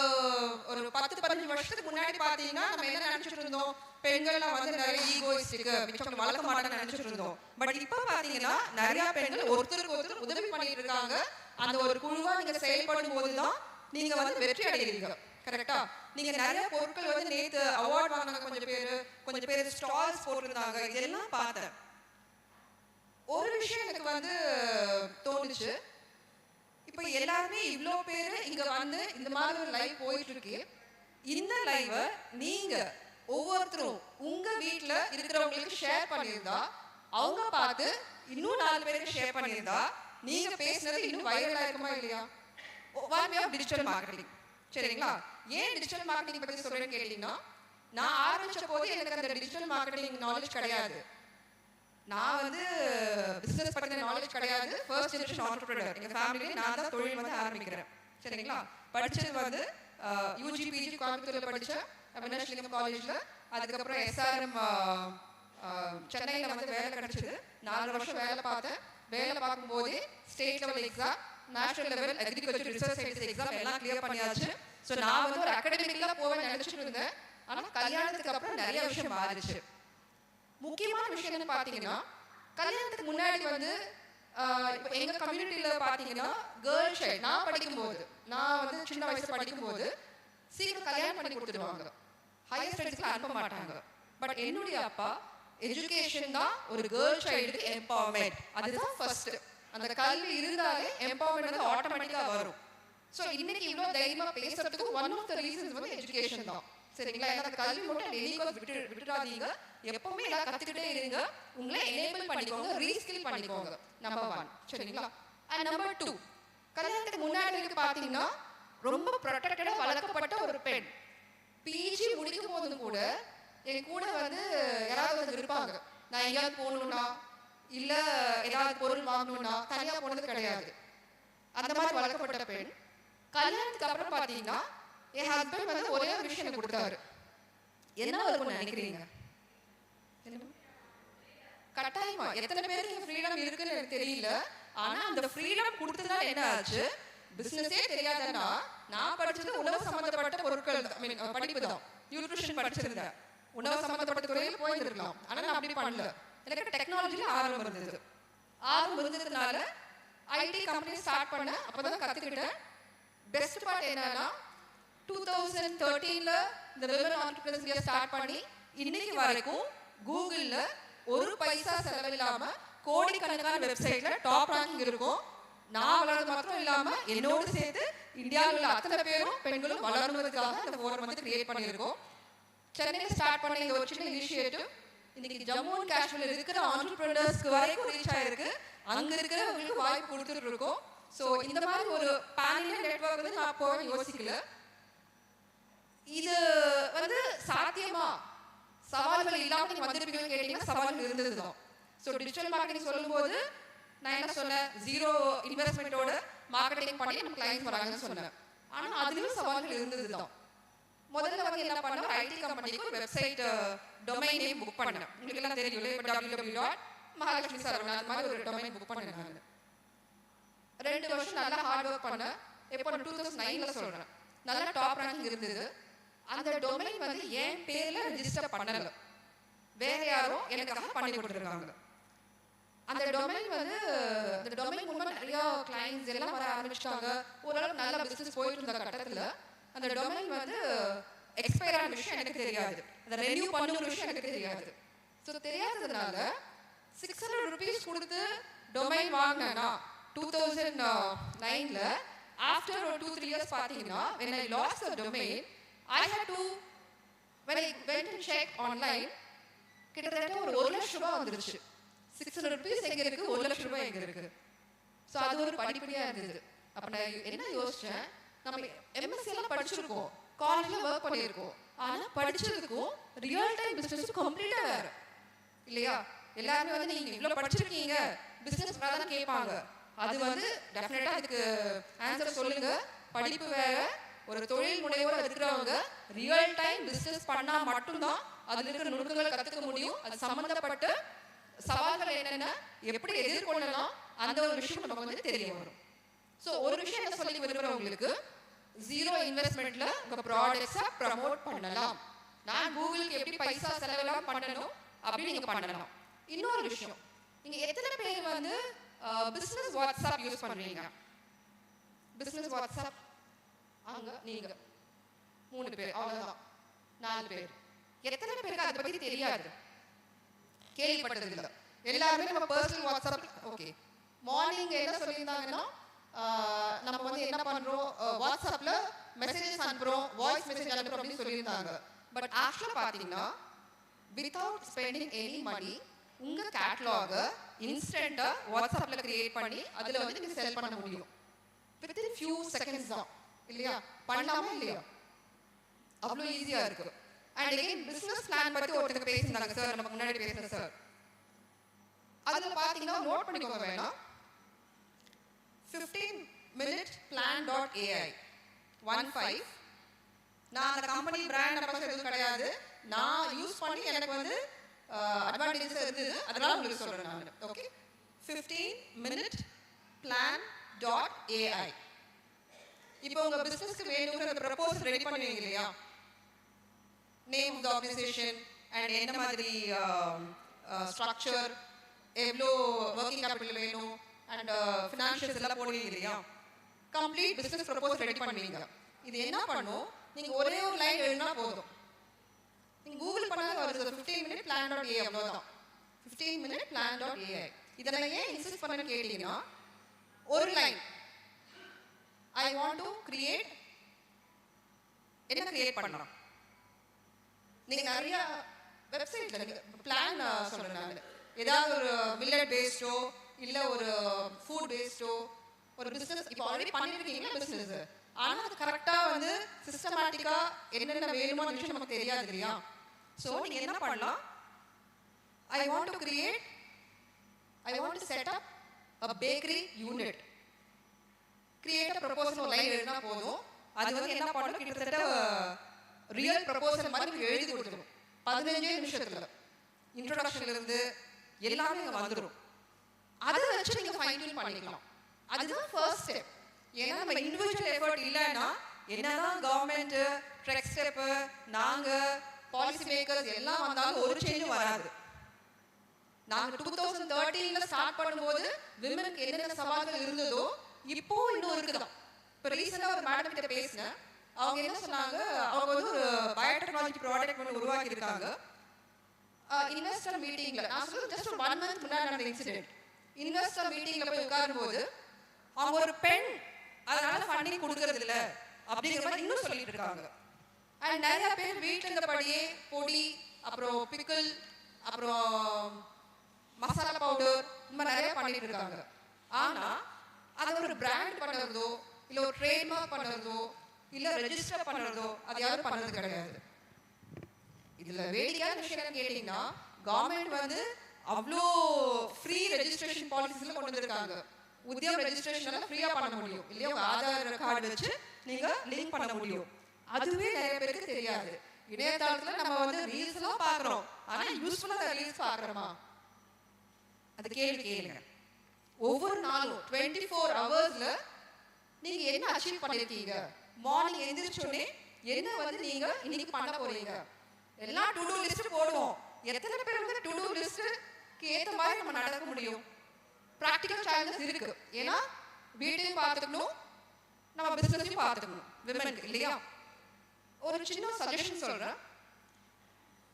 10-15 வருஷத்துக்கு முன்னாடி முன்னாடி பார்த்தீங்கன்னா நம்ம என்ன நினச்சிட்டு இருந்தோம், பெண்கள்லாம் வந்து நிறைய ஈகோயிஸ்டிக்கு மிச்சவங்க வளர்க்க மாட்டேன்னு நினச்சிட்டு இருந்தோம். பட் இப்போ பார்த்தீங்கன்னா நிறைய பெண்கள் ஒருத்தருக்கு ஒருத்தர் உதவி பண்ணிட்டு இருக்காங்க. அந்த ஒரு குழுவாக நீங்கள் செயல்படும் போது தான் நீங்கள் வந்து வெற்றி அடைகிறீங்க. கரெக்டா? நீங்கள் நிறைய பொருட்கள் வந்து நேற்று அவார்ட் வாங்கினாங்க, கொஞ்சம் பேர் ஸ்டால்ஸ் போட்டிருந்தாங்க, இதெல்லாம் பார்த்தேன். ஒரு விஷயம் எனக்கு வந்து தோணுச்சு, இப்போ எல்லாருமே இவ்வளோ பேர் இங்கே வந்து இந்த மாதிரி ஒரு லைவ் போயிட்டு இருக்கு. இந்த லைவை நீங்கள் ஒவ்வொருத்தரும் உங்கள் வீட்டில் இருக்கிறவங்களுக்கு ஷேர் பண்ணியிருந்தா, அவங்க பார்த்து இன்னும் 4 பேருக்கு ஷேர் பண்ணியிருந்தா, நீங்கள் பேசுனது இன்னும் வைரலாக இருக்குமா இல்லையா? One way of digital marketing. சரிங்களா? ஏன் டிஜிட்டல் மார்க்கெட்டிங் பற்றி சொல்கிறேன்னு கேட்டிங்கன்னா, நான் ஆரம்பித்த போது எனக்கு அந்த டிஜிட்டல் மார்க்கெட்டிங் நாலேஜ் கிடையாது. நான் வந்து பிஸ்னஸ் பற்றின நாலேஜ் கிடையாது. First generation entrepreneur. எங்கள் ஃபேமிலியே நான் தான் தொழில் வந்து ஆரம்பிக்கிறேன். சரிங்களா? படித்தது வந்து யூஜி பிஜி கோயம்புத்தூரில் படித்தேன், அவினாஷ்லிங்கம் காலேஜில். அதுக்கப்புறம் SRM சென்னையில் வந்து வேலை கிடச்சிது. 4 வருஷம் வேலை பார்த்தேன். வேலை பார்க்கும்போதே state level exam, national level agriculture research science exam எல்லாம் கிளியர் பண்ணியாச்சு. ஸோ நான் வந்து ஒரு அகாடமிக்கெலாம் போவேன் நினச்சிட்டு இருந்தேன். ஆனால் கல்யாணத்துக்கு அப்புறம் நிறைய விஷயம் மாறிடுச்சு. முக்கியமான விஷயம் என்ன பார்த்தீங்கன்னா, கல்யாணத்துக்கு முன்னாடி வந்து இப்போ எங்கள் கம்யூனிட்டியில் பார்த்தீங்கன்னா கேர்ள் சைல்டு, நான் படிக்கும்போது, நான் வந்து சின்ன வயசு படிக்கும்போது சீக்கிரம் கல்யாணம் பண்ணி கொடுத்துடுவாங்க, ஹையர் ஸ்டடீஸ்க்கு அனுப்ப மாட்டாங்க. பட் என்னுடைய அப்பா எஜுகேஷன் தான் ஒரு கேர்ள் சைல்டுக்கு எம்பவர்மெண்ட், அதுதான் ஃபர்ஸ்ட். அந்த கல்வி இருந்தாலே எம்பவர்மெண்ட் வந்து ஆட்டோமேட்டிக்காக வரும். ஸோ இன்னைக்கு இவ்வளோ தைரியமாக பேசுறதுக்கு ஒன் ஆஃப் த ரீசன்ஸ் வந்து எஜுகேஷன் தான். சரிங்களா? ஏன்னா அந்த கல்வி மட்டும் டெய்லிக்கு விட்டுறாதீங்க, எப்பவுமே எல்லாம் கற்றுக்கிட்டே இருங்க, உங்களை எனேபிள் பண்ணிக்கோங்க, ரீஸ்கில் பண்ணிக்கோங்க. நம்பர் 1. சரிங்களா? அண்ட் நம்பர் 2, கல்யாணத்துக்கு முன்னாடி பார்த்தீங்கன்னா ரொம்ப ப்ரொடெக்டடாக வளர்க்கப்பட்ட ஒரு பெண். பிஜி முடிக்கும் போதும் கூட என் கூட வந்து யாராவது வந்து இருப்பாங்க. நான் எங்கேயாவது போகணுன்னா இல்லை ஏதாவது பொருள் வாங்கணுன்னா தனியாக போனது கிடையாது. அந்த மாதிரி வளர்க்கப்பட்ட பெண். கல்யாணத்துக்கு அப்புறம் பார்த்தீங்கன்னா என் ஹஸ்பண்ட் வந்து ஒரே ஒரு விஷயம் எனக்கு கொடுத்தாரு. என்ன இருக்கும்னு நினைக்கிறீங்க? கட்டாயமா எத்தனை பேருக்கு ஃப்ரீடம் இருக்குன்னு எனக்கு தெரியல. ஆனால் அந்த ஃப்ரீடம் கொடுத்ததால என்ன ஆச்சு, பிஸ்னஸே தெரியாதுன்னா நான் படிச்சது உணவு சம்மந்தப்பட்ட பொருட்கள் படிப்பு தான், நியூட்ரிஷன் படிச்சிருந்தேன். உணவு சம்மந்தப்பட்ட துறையில் போயிருக்கலாம். ஆனால் நான் அப்படி பண்ணல. எனக்கு டெக்னாலஜியில் ஆர்வம் இருந்தது. ஆர்வம் இருந்ததுனால ஐடி கம்பெனி ஸ்டார்ட் பண்ண அப்போதான் கற்றுக்கிட்டேன். பெஸ்ட் பார்ட் என்னன்னா 2013 இந்த விமன் ஆண்டர்பிரினர்ஸ் ஸ்டார்ட் பண்ணி இன்னைக்கு வரைக்கும் கூகுளில் ஒரு பைசா செலவில்லாம கோடிக்கணக்கான வெப்சைட்ல டாப் ரேங்கிங் இருக்கும். நான் வளர்றது மாத்திரம் இல்லாம என்னோடு சேர்த்து இந்தியாவில் உள்ள அத்தனை பேரும் பெண்களும் வளர்வதற்காக இந்த ஃபோரம் வந்து கிரியேட் பண்ணியிருக்கோம். சென்னையில் ஸ்டார்ட் பண்ண இந்த ஒரு சின்ன இனிஷியேட்டிவ் இன்னைக்கு ஜம்மு அண்ட் காஷ்மீர் இருக்கிற ஆண்டர்பிரினர்ஸ்க்கு வரைக்கும் ரீச் ஆயிருக்கு. அங்க இருக்கிறவங்களுக்கு வாய்ப்பு கொடுத்துட்டு இருக்கோம். ஸோ இந்த மாதிரி ஒரு பேனல் நெட்வொர்க் வந்து நான் போக யோசிக்கல. இது வந்து சாத்தியமா, சவால்கள் இல்லாமல் நீங்கள் வந்திருப்பீங்கன்னு கேட்டீங்கன்னா சவால்கள் இருந்தது தான். ஸோ டிஜிட்டல் மார்க்கெட்டிங் சொல்லும்போது நான் என்ன சொன்னேன், 0 இன்வெஸ்ட்மெண்ட்டோட மார்க்கெட்டிங் பண்ணி நம்ம கிளைண்ட்ஸ் வராங்கன்னு சொன்னேன். ஆனால் அதுலேயும் சவால்கள் இருந்தது தான். முதல்ல வந்து என்ன பண்ண, ஐடி கம்பெனிக்கு ஒரு வெப்சைட் டொமைன் நேம் புக் பண்ணேன். உங்களுக்கு எல்லாம் தெரியும், இப்போ www.mahalakshmi saravanan அந்த மாதிரி ஒரு டொமைன் புக் பண்ணேன். நான் 2 வருஷம் நல்லா ஹார்ட் ஒர்க் பண்ணேன். எப்போ 2009 சொல்கிறேன், நல்லா டாப் ரேங்கிங் இருந்தது. அந்த டொமைன் வந்து என் பேரில் ரெஜிஸ்டர் பண்ணலை, வேற யாரும் எனக்காக பண்ணி கொடுத்துருக்காங்க. அந்த டொமைன் வந்து இந்த டொமைன் மூலமாக நிறையா கிளைண்ட்ஸ் எல்லாம் வர ஆரம்பிச்சிட்டாங்க. ஓரளவு நல்ல பிஸ்னஸ் போயிட்டு இருந்த கட்டத்தில் அந்த டொமைன் வந்து எக்ஸ்பயர் ஆன விஷயம் எனக்கு தெரியாது, அதை ரெனியூ பண்ணுற விஷயம் எனக்கு தெரியாது. ஸோ தெரியாததுனால 600 rupees கொடுத்து டொமைன் வாங்கினேன்னா 2009 ஆஃப்டர் ஒரு 2-3 years பார்த்தீங்கன்னா when I lost the domain I had to, when I went and checked online, கிட்டத்தட்ட ஒரு 1 லட்சம் ரூபாய் வந்துருச்சு. 600 rupees எங்கே இருக்குது, 1 லட்சம் ரூபாய் எங்கே இருக்குது. ஸோ அது ஒரு படிப்படியாக இருந்தது. அப்போ நான் என்ன யோசித்தேன், நம்ம எம்எஸ்சி எல்லாம் படிச்சிருக்கோம், காலேஜில் ஒர்க் பண்ணியிருக்கோம், ஆனால் படித்ததுக்கும் ரியல் டைம் பிஸ்னஸும் கம்ப்ளீட்டாக வேறு இல்லையா? எல்லாருமே வந்து நீங்கள் இவ்வளோ படிச்சிருக்கீங்க பிஸ்னஸ் வேறு தான் கேட்பாங்க. அது வந்து டெஃபினட்டாக அதுக்கு ஆன்சர் சொல்லுங்கள். படிப்பு வேறு, ஒரு தொழில் முனைவோர் இருக்கிறவங்க ரியல் டைம் பிஸ்னஸ் பண்ணால் மட்டும்தான் அதில் இருக்கிற நுணுக்கங்களை கற்றுக்க முடியும். அது சம்மந்தப்பட்ட சவால்கள் என்னென்ன, எப்படி எதிர்கொள்ளலாம், அந்த ஒரு விஷயம் நமக்கு வந்து தெரிய வரும். ஸோ ஒரு விஷயம் என்ன சொல்லி விரும்புகிறவங்களுக்கு, ஜீரோ இன்வெஸ்ட்மெண்ட்ல உங்க ப்ராடக்ட்ஸை ப்ரமோட் பண்ணலாம். நான் கூகுளுக்கு எப்படி பைசா செலவெல்லாம் பண்ணணும் அப்படி நீங்க பண்ணலாம். இன்னொரு விஷயம், நீங்க எத்தனை பேர் வந்து பிசினஸ் வாட்ஸ்அப் யூஸ் பண்றீங்க? பிசினஸ் வாட்ஸ்அப் அங்க நீங்க 3 பேர், அவ்வளவுதான். 4 பேர். எத்தனை பேருக்கு அதை பத்தி தெரியாது, கேள்விப்பட்டது இல்லை? எல்லாருமே நம்ம பர்சனல் வாட்ஸ்அப், ஓகே, மார்னிங் என்ன சொல்லியிருந்தாங்கன்னா நம்ம வந்து என்ன பண்றோம், வாட்ஸ்அப்ல மெசேஜஸ் அனுப்புறோம், வாய்ஸ் மெசேஜ் அனுப்புறோம் அப்படின்னு சொல்லியிருந்தாங்க. பட் ஆக்சுவலா பாத்தீங்கன்னா வித்தவுட் ஸ்பெண்டிங் எனி மணி உங்க கேட்டலாக இன்ஸ்டன்ட்டா வாட்ஸ்அப்ல கிரியேட் பண்ணி அதுல வந்து நீங்க செல் பண்ண முடியும். வித்தின் ஃபியூ செகண்ட்ஸ் தான், இல்லையா? பண்ணலாமா இல்லையா? அவ்வளோ ஈஸியா இருக்கு. அண்ட் அகைன் பிசினஸ் பிளான் பத்தி ஒருத்தங்க பேசினாங்க சார், நமக்கு முன்னாடி பேசுற சார். அதுல பாத்தீங்கன்னா நோட் பண்ணிக்கோங்க வேணாம், 15minuteplan.ai 15. நான் அந்த கம்பெனி பிராண்ட் நம்பர் எதுவும் கிடையாது, நான் யூஸ் பண்ணி எனக்கு வந்து அட்வான்டேஜஸ் இருந்தது, அதனால உங்களுக்கு சொல்றேன் நான். Okay, 15minuteplan.ai. இப்போ உங்க பிசினஸ்க்கு வேணுங்கிற ப்ரப்போசல் ரெடி பண்ணுவீங்க இல்லையா? Name of the organisation and என்ன மாதிரி ஸ்ட்ரக்சர், எவ்வளோ ஒர்க்கிங் கேபிட்டல் வேணும் அண்ட் ஃபினான்ஷியல்ஸ் எல்லாம் போடுவீங்க இல்லையா? கம்ப்ளீட் பிசினஸ் ப்ரப்போசல் ரெடி பண்ணுவீங்க. இது என்ன பண்ணும், நீங்க ஒரே ஒரு லைன் எழுதினா போதும். நீங்க கூகுள் பண்ணாலும் வருது 15minuteplan.ai, அவ்வளவுதான். 15minuteplan.ai. இதை நான் ஏன் இன்சிஸ்ட் பண்ணேன்னு கேட்டீங்கன்னா, ஒரு line I want to create, என்ன கிரியேட் பண்ணலாம்? நீங்க நிறைய வெப்சைட்ல நீங்க பிளான் சொல்றேன் நான், ஏதாவது ஒரு மில்லட் பேஸ்டோ இல்ல ஒரு ஃபுட் பேஸ்டோ ஒரு பிசினஸ் இப்போ ஆல்ரெடி பண்ணிருக்கீங்களா பிசினஸ், ஆனா அது கரெக்டா வந்து சிஸ்டமேட்டிக்கா என்னென்ன வேணுமோ அந்த விஷயம் நமக்கு தெரியாது இல்லையா? சோ நீங்க என்ன பண்ணலாம், I want to create, I want to set up a bakery unit. Create a proposal line எழுதினா போதும். அது வந்து என்ன பண்ணணும், கிட்டத்தட்ட ரியல் ப்ரொபோசல் மாதிரி எழுதி கொடுத்துரும் 15 நிமிஷத்துல. இன்ட்ரோடக்ஷன்ல இருந்து எல்லாமே இங்க வந்துடும். அதை வச்சு நீங்க ஃபைன் டியூன் பண்ணிக்கலாம். அதுதான் ஃபர்ஸ்ட் ஸ்டெப். ஏன்னா நம்ம இண்டிவிஜுவல் எஃபர்ட் இல்லைன்னா என்னதான் கவர்மெண்ட் ட்ரெக் ஸ்டெப் நாங்க பாலிசி மேக்கர்ஸ் எல்லாம் வந்தாலும் ஒரு சேஞ்சும் வராது. நாங்க 2013ல ஸ்டார்ட் பண்ணும்போது விமனுக்கு என்னென்ன சவால்கள் இருந்ததோ இப்போ இன்னும் இருக்குதான். இப்போ ரீசெண்டா ஒரு மேடம் கிட்ட பேசினேன், அவங்க என்ன சொன்னாங்க, அவங்க வந்து ஒரு பயோடெக்னாலஜி ப்ராடக்ட் ஒன்று உருவாக்கி இருக்காங்க. இன்வெஸ்டர் மீட்டிங்ல, நான் சொல்றது ஜஸ்ட் ஒரு 1 மந்த் முன்னாடி நடந்த இன்சிடென்ட். இன்வெஸ்டர் மீட்டிங்ல போய் உட்காரும்போது அவங்க ஒரு பெண் அதனால ஃபண்டிங் கொடுக்கறது இல்ல அப்படிங்கிற மாதிரி இன்னும் சொல்லிட்டு இருக்காங்க. அண்ட் நிறைய பேர் வீட்டில் இருந்தபடியே பொடி, அப்புறம் பிக்கிள், அப்புறம் மசாலா பவுடர், இந்த மாதிரி நிறைய பண்ணிட்டு இருக்காங்க. ஆனா அது ஒரு பிராண்ட் பண்ணுறதோ இல்ல ஒரு ட்ரேட்மார்க் பண்ணுறதோ இல்ல ரெஜிஸ்டர் பண்ணுறதோ அது யாரும் பண்ணது கிடையாது. இதுல வேடிக்கையான விஷயம் கேட்டீங்கன்னா, கவர்மெண்ட் வந்து அவ்வளோ ஃப்ரீ ரெஜிஸ்ட்ரேஷன் பாலிசிஸ்ல கொண்டு வந்திருக்காங்க. உத்தியம் ரெஜிஸ்ட்ரேஷன் ஃப்ரீயா பண்ண முடியும் இல்லையா? உங்க ஆதார் கார்டு வச்சு நீங்க லிங்க் பண்ண முடியும். அதுவே நிறைய பேருக்கு தெரியாது. இணையதளத்துல நம்ம வந்து ரீல்ஸ் எல்லாம் பாக்குறோம், ஆனா யூஸ்ஃபுல்லா ரீல்ஸ் பாக்குறோமா? அது கேள்வி கேளுங்க. ஒவ்வொரு நாளும் 24 ஹவர்ஸ்ல நீங்க என்ன அச்சீவ் பண்ணிருக்கீங்க? மார்னிங் எந்திரிச்சோடனே என்ன வந்து நீங்க இன்னைக்கு பண்ண போறீங்க? எல்லாம் டு டூ லிஸ்ட் போடுவோம். எத்தனை பேர் வந்து டு டூ லிஸ்ட்க்கு ஏத்த மாதிரி நம்ம நடக்க முடியும்? பிராக்டிகல் சேலஞ்சஸ் இருக்கு. ஏன்னா வீட்டையும் பார்த்துக்கணும், நம்ம பிசினஸையும் பார்த்துக்கணும் விமனுக்கு இல்லையா? ஒரு சின்ன சஜஷன் சொல்றேன்.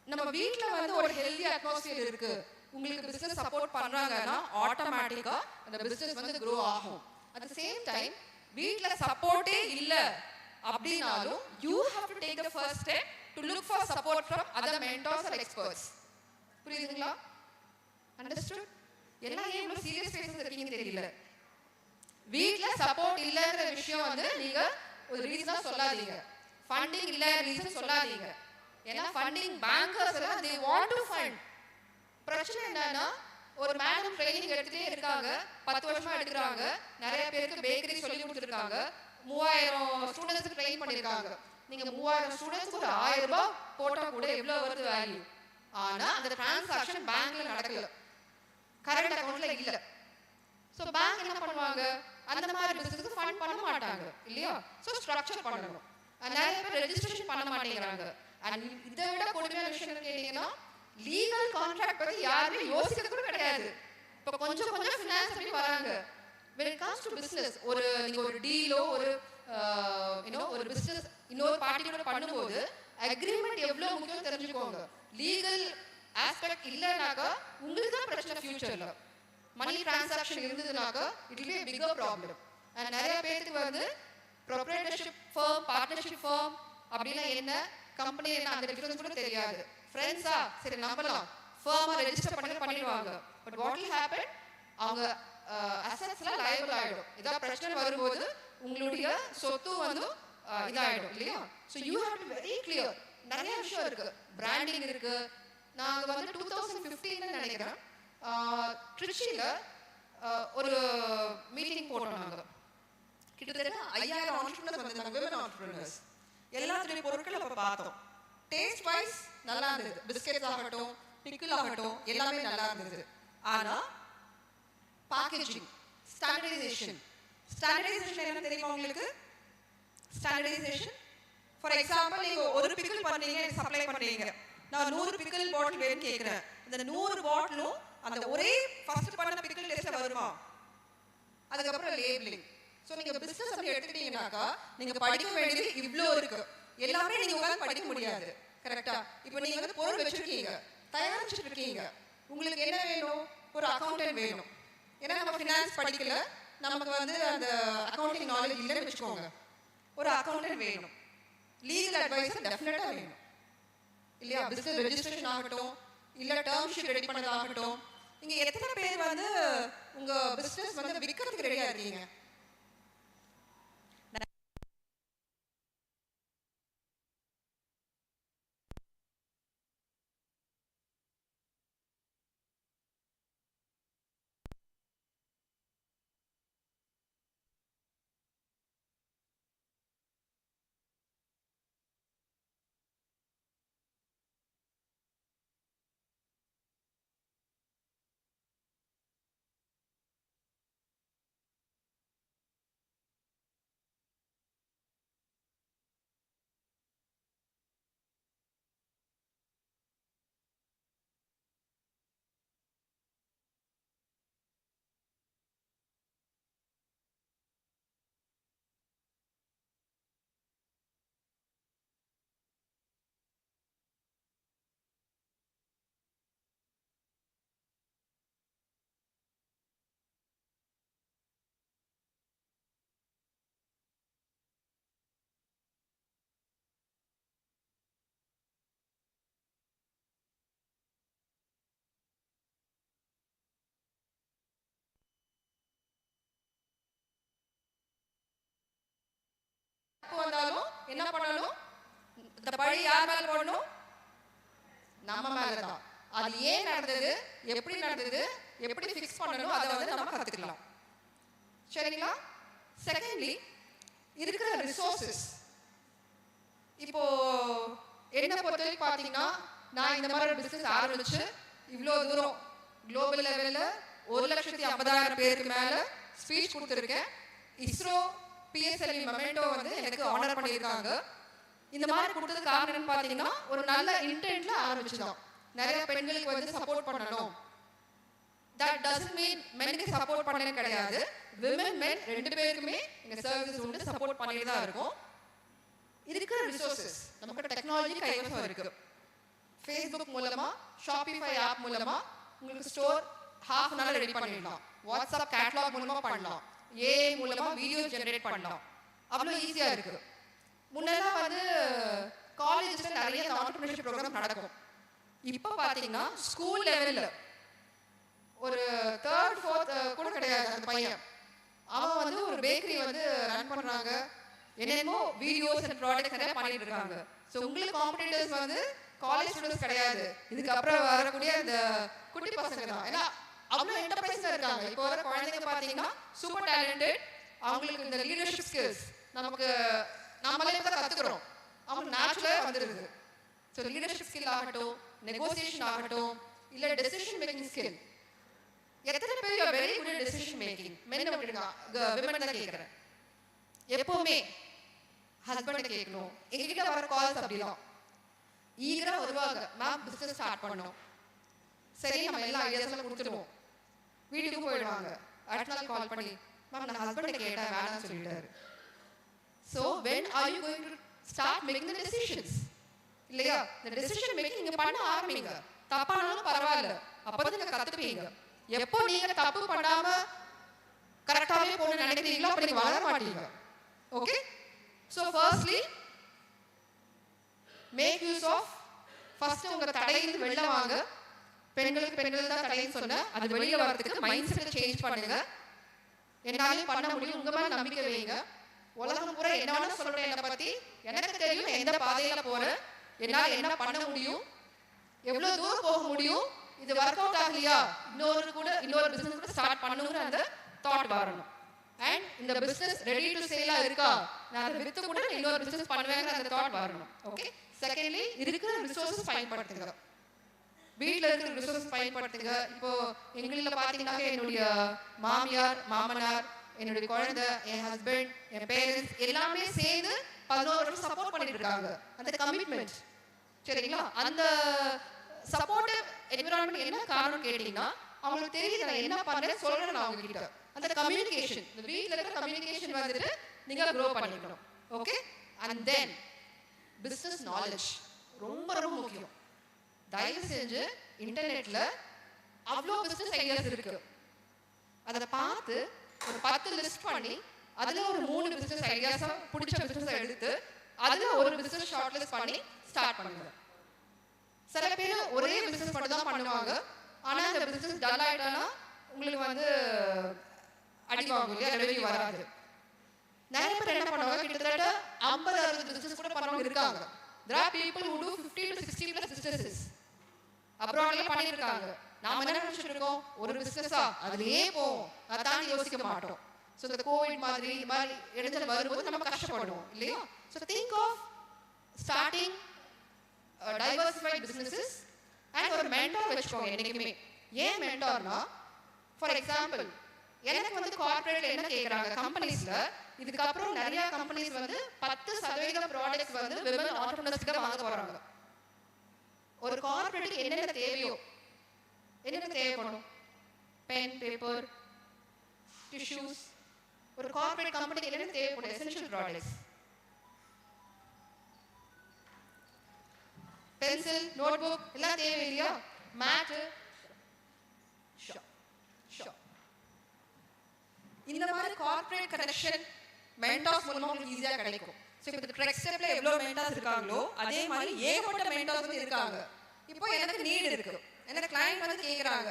நம்ம வீட்ல வந்து ஒரு ஹெல்தி அட்மாஸ்பியர் இருக்கு, உங்களுக்கு பிசினஸ் சப்போர்ட் பண்றாங்கன்னா ஆட்டோமேட்டிக்கா அந்த பிசினஸ் வந்து grow ஆகும். at the same time வீட்ல சப்போர்ட்டே இல்ல அப்படினாலும் you have to take the first step to look for support from other mentors or experts. புரியுதுங்களா? understood? எல்லாம் ஏன் இவ்வளவு சீரியஸ் ஃபேஸஸ் இருக்கீங்கன்னு தெரியல. வீட்ல சப்போர்ட் இல்லங்கிற விஷயம் வந்து நீங்க ஒரு ரீசனா சொல்லாதீங்க, ஃபண்டிங் இல்ல ரீசன் சொல்லாதீங்க. ஏன்னா ஃபண்டிங் பேங்கர்ஸ் எல்லாம் they want to fund. பிரச்சனை என்னன்னா, ஒரு மேடம் ட்ரைனிங் எடுத்துட்டே இருக்காங்க, 10 வருஷமா எடுக்கிறாங்க, நிறைய பேருக்கு பேக்கரி சொல்லி கொடுத்துருக்காங்க, 3000 ஸ்டூடெண்ட்ஸ்க்கு ட்ரெயின் பண்ணிருக்காங்க. நீங்க 3000 ஸ்டூடெண்ட்ஸ்க்கு ஒரு 1000 ரூபாய் போட்டா கூட எவ்வளவு வருது வேல்யூ? ஆனா அந்த டிரான்சாக்ஷன் பேங்க்ல நடக்கல, கரண்ட் அக்கவுண்ட்ல இல்ல. சோ பேங்க் என்ன பண்ணுவாங்க? அந்த மாதிரி பிசினஸ் ஃபண்ட் பண்ண மாட்டாங்க இல்லையா? ஸோ ஸ்ட்ரக்சர் பண்ணணும். நிறைய பேர் ரெஜிஸ்ட்ரேஷன் பண்ண மாட்டேங்கிறாங்க. அண்ட் இதை விட கொடுமையான விஷயம் கேட்டீங்கன்னா லீகல் கான்ட்ராக்ட் பற்றி யாருமே யோசிக்கிறது கூட கிடையாது. இப்போ கொஞ்சம் கொஞ்சம் ஃபினான்ஸ் அப்படி வராங்க. when it comes to business, நீங்க ஒரு டீலோ ஒரு பிசினஸ் இன்னொரு பார்ட்டியோட பண்ணும்போது அக்ரிமெண்ட் எவ்வளோ முக்கியம் தெரிஞ்சுக்கோங்க. லீகல் ஆஸ்பெக்ட் இல்லைனாக்கா உங்களுக்கு தான் பிரச்சனை ஃபியூச்சர்ல. மணி டிரான்சாக்ஷன் இருந்ததுனாக்கா it will be a bigger problem. And நிறைய பேருக்கு வந்து ப்ரொப்ரைட்டர்ஷிப் ஃபர்ம், பார்ட்னர்ஷிப் ஃபர்ம் அப்படின்னா என்ன, கம்பெனி என்ன, அந்த டிஃபரன்ஸ் கூட தெரியாது. ஃப்ரெண்ட்ஸா சரி நம்பலாம், ஃபர்மா ரெஜிஸ்டர் பண்ணிடுவாங்க. பட் வாட் வில் ஹேப்பன், அவங்க அசெட்ஸ்லாம் லைபிள் ஆகிடும். ஏதாவது பிரச்சனை வரும்போது உங்களுடைய சொத்து வந்து இதாகிடும் இல்லையா? So you have to very clear. நிறைய விஷயம் இருக்கு, பிராண்டிங் இருக்கு. நாங்கள் வந்து 2015 நினைக்கிறேன் ட்ரிச்சியில் ஒரு மீட்டிங் போட்டோம். நாங்கள் கிட்டத்தட்ட 5000 ஆண்டர்பிரினர்ஸ் வந்திருந்தாங்க, விமன் ஆண்டர்பிரினர்ஸ். எல்லாத்துடைய பொருட்கள் அப்போ பார்த்தோம். டேஸ்ட் வைஸ் நல்லா இருந்தது, பிஸ்கெட்ஸ் ஆகட்டும், பிக்கிள் ஆகட்டும், எல்லாமே நல்லா இருந்தது. ஆனால் பேக்கேஜிங், ஸ்டாண்டர்டைசேஷன் என்ன தெரியுமா உங்களுக்கு? ஸ்டாண்டர்டைசேஷன் ஃபார் எக்ஸாம்பிள், நீங்கள் ஒரு பிக்கிள் பண்ணீங்க, சப்ளை பண்ணுறீங்க, நான் 100 பிக்கிள் பாட்டில் வேணும்னு கேட்குறேன். இந்த 100 பாட்டிலும் அந்த ஒரே ஃபர்ஸ்ட் பண்ண பிக்கிள் டேஸ்ட்டில் வருமா? அதுக்கப்புறம் லேபிளிங். ஸோ நீங்கள் பிஸ்னஸ் அப்படி எடுத்துக்கிட்டீங்கன்னாக்கா நீங்கள் படிக்க வேண்டியது இவ்வளோ இருக்கு. எல்லாமே நீங்கள் உங்களால் படிக்க முடியாது. கரெக்டாக? இப்போ நீங்கள் வந்து பொருள் வச்சுருக்கீங்க, தயாரிச்சுட்டு இருக்கீங்க, உங்களுக்கு என்ன வேணும்? ஒரு அக்கௌண்டன்ட் வேணும். ஏன்னா நம்ம ஃபினான்ஸ் படிக்கல, நமக்கு வந்து அந்த அக்கௌண்டிங் நாலேஜ் இல்லைன்னு வச்சுக்கோங்க. ஒரு அக்கௌண்டன்ட் வேணும். லீகல் அட்வைஸர் டெஃபினட்டாக வேணும் இல்லையா? பிஸ்னஸ் ரெஜிஸ்ட்ரேஷன் ஆகட்டும், இல்லை டேர்ம் ஷீட் ரெடி பண்ணதாகட்டும். நீங்கள் எத்தனை பேர் வந்து உங்கள் பிஸ்னஸ் வந்து விற்கிறதுக்கு ரெடியாக இருக்கீங்க? வந்தாலும் என்ன பண்ணணும்? இந்த பழி யார் மேல போடணும்? நம்ம மேலதான். அது ஏன் நடந்தது, எப்படி நடந்தது, எப்படி ஃபிக்ஸ் பண்ணணும், அதை வந்து நம்ம கத்துக்கலாம். சரிங்களா? செகண்ட்லி, இருக்கிற ரிசோர்சஸ். இப்போ என்ன பொறுத்தவரைக்கும் பார்த்தீங்கன்னா, நான் இந்த மாதிரி பிசினஸ் ஆரம்பிச்சு இவ்வளோ தூரம் குளோபல் லெவலில் 1,50,000 பேருக்கு மேலே ஸ்பீச் கொடுத்துருக்கேன். இஸ்ரோ PSLV மொமெண்டோ வந்து எனக்கு ஆனர் பண்ணியிருக்காங்க. இந்த மாதிரி கொடுத்ததுக்கு காரணம் என்னன்னு பார்த்தீங்கன்னா, ஒரு நல்ல இன்டென்ட்ல ஆரம்பிச்சுதான். நிறைய பெண்களுக்கு வந்து சப்போர்ட் பண்ணணும். தட் டசன்ட் மீன் மென்னுக்கு சப்போர்ட் பண்ணனு கிடையாது. விமன் மென் ரெண்டு பேருக்குமே எங்க சர்வீஸ் உண்டு, சப்போர்ட் பண்ணிட்டு தான் இருக்கும். இருக்கிற ரிசோர்சஸ் நமக்கு டெக்னாலஜி கைவசம் இருக்கு. ஃபேஸ்புக் மூலமா, ஷாப்பிஃபை ஆப் மூலமா உங்களுக்கு store half an hour ready பண்ணிடலாம். வாட்ஸ்அப் கேட்டலாக் மூலமா பண்ணலாம். AI மூலமா வீடியோ ஜெனரேட் பண்ணலாம். அவ்வளோ ஈஸியாக இருக்கு. முன்னெல்லாம் வந்து காலேஜஸ்ல நிறைய ஆண்டர்பிரினர்ஷிப் ப்ரோக்ராம் நடக்கும். இப்போ பார்த்தீங்கன்னா ஸ்கூல் லெவலில் ஒரு 3rd 4th கூட கிடையாது அந்த பையன், அவன் வந்து ஒரு பேக்கரி வந்து ரன் பண்ணுறாங்க. என்னென்னமோ வீடியோஸ் அண்ட் ப்ராடக்ட்ஸ் நிறைய பண்ணிட்டு இருக்காங்க. ஸோ உங்களுக்கு காம்படிட்டர்ஸ் வந்து காலேஜ் ஸ்டூடெண்ட்ஸ் கிடையாது, இதுக்கப்புறம் வரக்கூடிய இந்த குட்டி பசங்க தான். ஏன்னா அவ்வளோ என்டர்பிரைஸாக இருக்காங்க. இப்போ வர குழந்தைங்க பார்த்தீங்கன்னா சூப்பர் டேலண்டட். அவங்களுக்கு இந்த லீடர்ஷிப் ஸ்கில்ஸ் நமக்கு நம்மளே தான் கற்றுக்குறோம், அவங்களுக்கு நேச்சுரலாக வந்துடுது. ஸோ லீடர்ஷிப் ஸ்கில் ஆகட்டும், நெகோசியேஷன் ஆகட்டும், இல்லை டெசிஷன் மேக்கிங் ஸ்கில், எத்தனை பேர் you are very good in decision making? Men விட்டுடுங்க, விமன் தான் கேட்குறேன். எப்போவுமே ஹஸ்பண்டை கேட்கணும். எங்ககிட்ட வர கால்ஸ் அப்படிதான் ஈகராக வருவாங்க, மேம் பிஸ்னஸ் ஸ்டார்ட் பண்ணோம், சரி நம்ம எல்லா ஐடியாஸ்லாம் கொடுத்துடுவோம், வீட்டுக்கு போயிடுவாங்க. அடுத்த நாள் கால் பண்ணி, மேம் நான் ஹஸ்பண்டை கேட்டேன் வேணாம்னு சொல்லிட்டாரு. So when are you going to start making the decisions? இல்லையா? இந்த டெசிஷன் மேக்கிங் நீங்க பண்ண ஆரம்பிங்க. தப்பானாலும் பரவாயில்ல, அப்பதான் நீங்க கத்துப்பீங்க. எப்போ நீங்க தப்பு பண்ணாம கரெக்டாவே போகணும்னு நினைக்கிறீங்களோ அப்ப நீங்க வளர மாட்டீங்க. Okay? So firstly make use of, first உங்க தடையிலிருந்து வெளில வாங்க. பெண்கள் தான் தடைன்னு சொன்ன, அது வெளியில வரதுக்கு மைண்ட் செட்டை சேஞ்ச் பண்ணுங்க. என்னாலையும் பண்ண முடியும், உங்க மேல நம்பிக்கை வைங்க. உலகம் பூரா என்ன வேணா சொல்றேன் என்னை பத்தி, எனக்கு தெரியும் எந்த பாதையில போறேன், என்னால என்ன பண்ண முடியும், எவ்வளவு தூரம் போக முடியும், இது ஒர்க் அவுட் ஆகலையா இன்னொரு பிசினஸ் கூட ஸ்டார்ட் பண்ணுங்கிற அந்த தாட் வரணும். அண்ட் இந்த பிசினஸ் ரெடி டு சேலா இருக்கா, நான் அதை வித்து கூட இன்னொரு பிசினஸ் பண்ணுவேங்கிற அந்த தாட் வரணும். ஓகே? செகண்ட்லி இருக்கிற ரிசோர்ஸஸ் பயன்படுத்துங்க. வீட்டில் இருக்கிற ரிசோர்ஸஸ் பயன்படுத்துங்க. இப்போ எங்களில் பார்த்தீங்கன்னா என்னுடைய மாமியார், மாமனார், என்னுடைய குழந்தை, என் ஹஸ்பண்ட், என் பேரண்ட்ஸ் எல்லாமே சேர்ந்து 11 வருஷம் சப்போர்ட் பண்ணிட்டு இருக்காங்க. அந்த கமிட்மெண்ட், சரிங்களா? அந்த சப்போர்ட்டிவ் என்விரான்மெண்ட் என்ன காரணம் கேட்டீங்கன்னா, அவங்களுக்கு தெரியுது நான் என்ன பண்றேன் சொல்றேன் நான் அவங்க கிட்ட. அந்த கம்யூனிகேஷன், இந்த வீட்டில் இருக்கிற கம்யூனிகேஷன் வந்துட்டு நீங்க க்ரோ பண்ணிக்கணும். Okay? And then business knowledge ரொம்ப ரொம்ப முக்கியம். தயவு செஞ்சு இன்டர்நெட்ல அவ்வளோ பிசினஸ் ஐடியாஸ் இருக்கு, அதை பார்த்து ஒரு 10 லிஸ்ட் பண்ணி அதுல ஒரு 3 பிசினஸ் ஐடியாஸ் பிடிச்ச பிசினஸ் எடுத்து அதுல ஒரு பிசினஸ் ஷார்ட் லிஸ்ட் பண்ணி ஸ்டார்ட் பண்ணுங்க. சில பேர் ஒரே பிசினஸ் மட்டும் தான் பண்ணுவாங்க, ஆனா அந்த பிசினஸ் டல் ஆயிட்டானா உங்களுக்கு வந்து அடி வாங்கும் இல்லையா, ரெவென்யூ வராது. நிறைய பேர் என்ன பண்ணுவாங்க, கிட்டத்தட்ட 50-60 பிசினஸ் கூட பண்ணவங்க இருக்காங்க. there are people who do 50 to 60 plus businesses அப்ராட்ல பண்ணிருக்காங்க. நாம என்ன நினைச்சிட்டு இருக்கோம், ஒரு பிசினஸா அதுலயே போவோம், அதை தாண்டி யோசிக்க மாட்டோம். ஸோ இந்த கோவிட் மாதிரி இந்த மாதிரி இடத்துல வரும்போது நம்ம கஷ்டப்படுவோம் இல்லையா? So think of starting diversified businesses and ஒரு மென்டார் வச்சுக்கோங்க என்னைக்குமே. ஏன் மென்டார்னா, ஃபார் எக்ஸாம்பிள் எனக்கு வந்து கார்பரேட்ல என்ன கேட்குறாங்க கம்பெனிஸ்ல, இதுக்கப்புறம் நிறைய கம்பெனிஸ் வந்து 10% ப்ராடக்ட்ஸ் வந்து விமன் ஆண்டர்பிரினர்ஸ் கிட்ட வாங்க போறாங்க. ஒரு கார்பரேட்டுக்கு என்னென்ன தேவையோ, என்னென்ன தேவைப்படும், பென், பேப்பர், டிஷ்யூஸ், ஒரு கார்பரேட் கம்பெனிக்கு என்னென்ன தேவைப்படும் எசென்ஷியல் ப்ராடக்ட்ஸ், பென்சில், நோட்புக் எல்லாம் தேவை இல்லையா, மேட்டு, இந்த மாதிரி கார்பரேட் கனெக்ஷன் மென்டார்ஸ் மூலமா உங்களுக்கு ஈஸியா கிடைக்கும். ஸோ இப்போ ட்ரெக் ஸ்டெப்ல எவ்வளோ மென்டார்ஸ் இருக்காங்களோ அதே மாதிரி ஏகப்பட்ட மென்டார்ஸ் வந்து இருக்காங்க. இப்போ எனக்கு நீட் இருக்கு, எனக்கு கிளைண்ட் வந்து கேட்குறாங்க,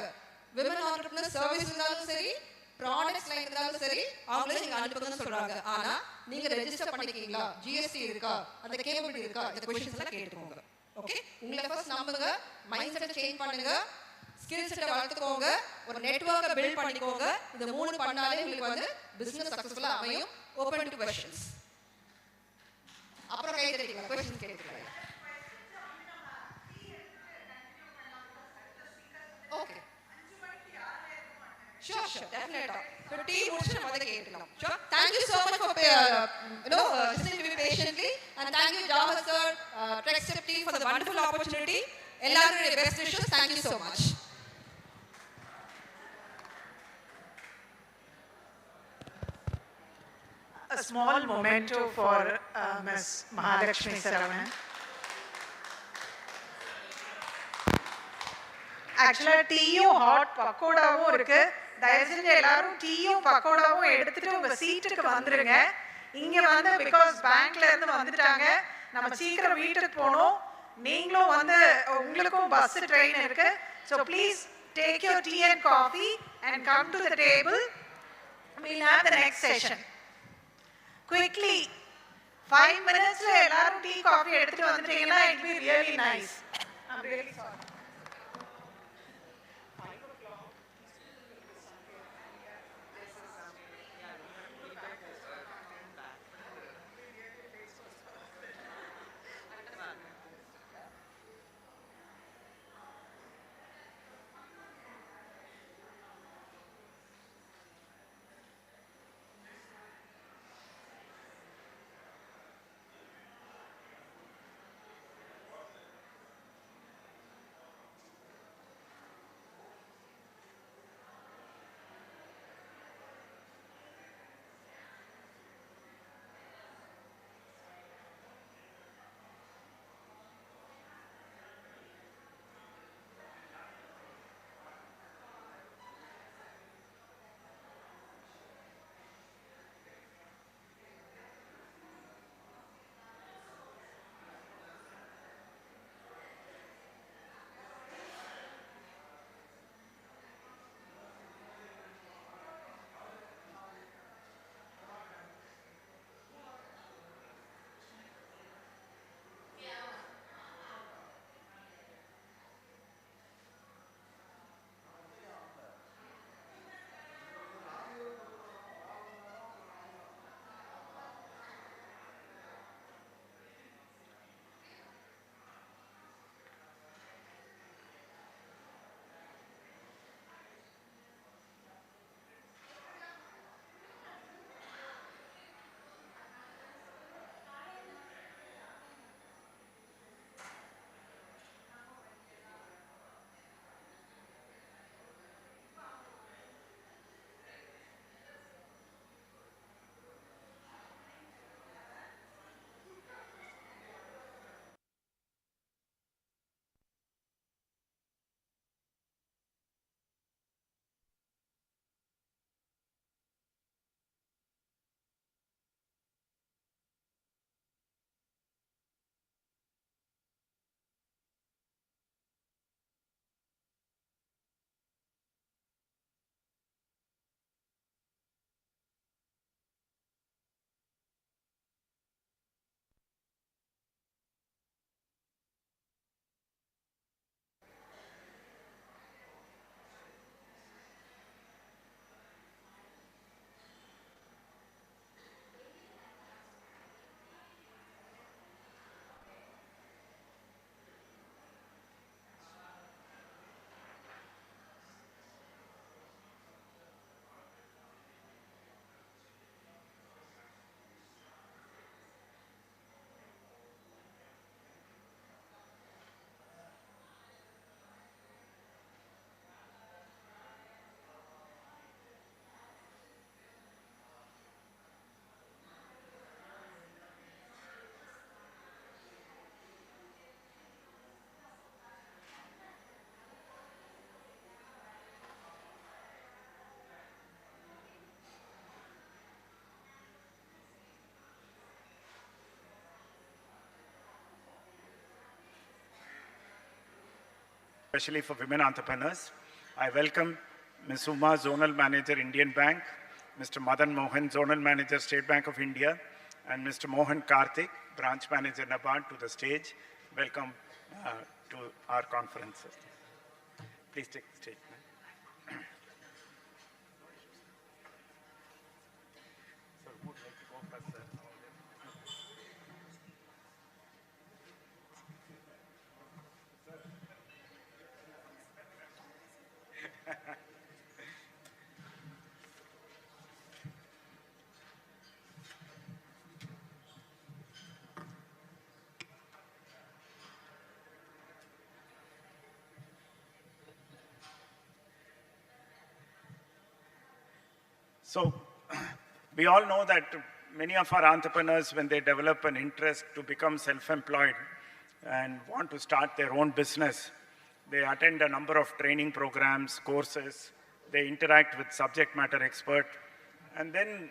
விமன் ஆண்டர்பிரினர் சர்வீஸ் இருந்தாலும் சரி, ப்ராடக்ட்ஸ் லைன் இருந்தாலும் சரி, அவங்களே நீங்க அனுப்புங்கன்னு சொல்றாங்க. ஆனா நீங்க ரெஜிஸ்டர் பண்ணிருக்கீங்களா, ஜிஎஸ்டி இருக்கா, அந்த கேபிலிட்டி இருக்கா, இந்த கொஸ்டின்ஸ் எல்லாம் கேட்டுக்கோங்க. ஓகே? உங்களை ஃபர்ஸ்ட் நம்புங்க, மைண்ட் செட்டை சேஞ்ச் பண்ணுங்க, ஸ்கில் செட்டை வளர்த்துக்கோங்க, ஒரு நெட்வொர்க்கை பில்ட் பண்ணிக்கோங்க. இந்த 3 பண்ணாலே உங்களுக்கு வந்து பிசினஸ் சக்சஸ்ஃபுல்லா அமையும். Open to questions. அப்புறம் கை தட்டிக்கலாம், क्वेश्चंस கேட்கலாம். Okay, sure definitely. So tea முடிச்சு நம்ம அதை கேட்கலாம். Sure. Thank you so much for listening to me patiently, and thank you Java sir, Trek Step team for the wonderful opportunity. எல்லாரும் best wishes. Thank you so much. A small memento for Ms. Mahalakshmi Saravanan. Actually, டீயும் hot பக்கோடாவும் இருக்கு. தயவு செஞ்சு எல்லாரும் டீயும் பக்கோடாவும் எடுத்துட்டு உங்க சீட்டுக்கு வந்துருங்க. இங்க வந்து பிகாஸ் பேங்க்ல இருந்து வந்துட்டாங்க, நம்ம சீக்கிரம் வீட்டுக்கு போகணும். நீங்களும் வந்து உங்களுக்கும் பஸ் ட்ரெயின் இருக்கு. So please take your tea and coffee and come to the table. We'll have the next session. Quickly, 5 minutes la ellarum tea coffee eduthu vandreenga, it will be really nice. I'm really sorry. especially for women entrepreneurs. I welcome Ms. Uma, Zonal Manager, Indian Bank, Mr. Madan Mohan, Zonal Manager, State Bank of India, and Mr. Mohan Karthik, Branch Manager, NABARD, to the stage. Welcome to our conference. Please take the stage. So, we all know that many of our entrepreneurs, when they develop an interest to become self-employed and want to start their own business, they attend a number of training programs, courses, they interact with subject matter experts, and then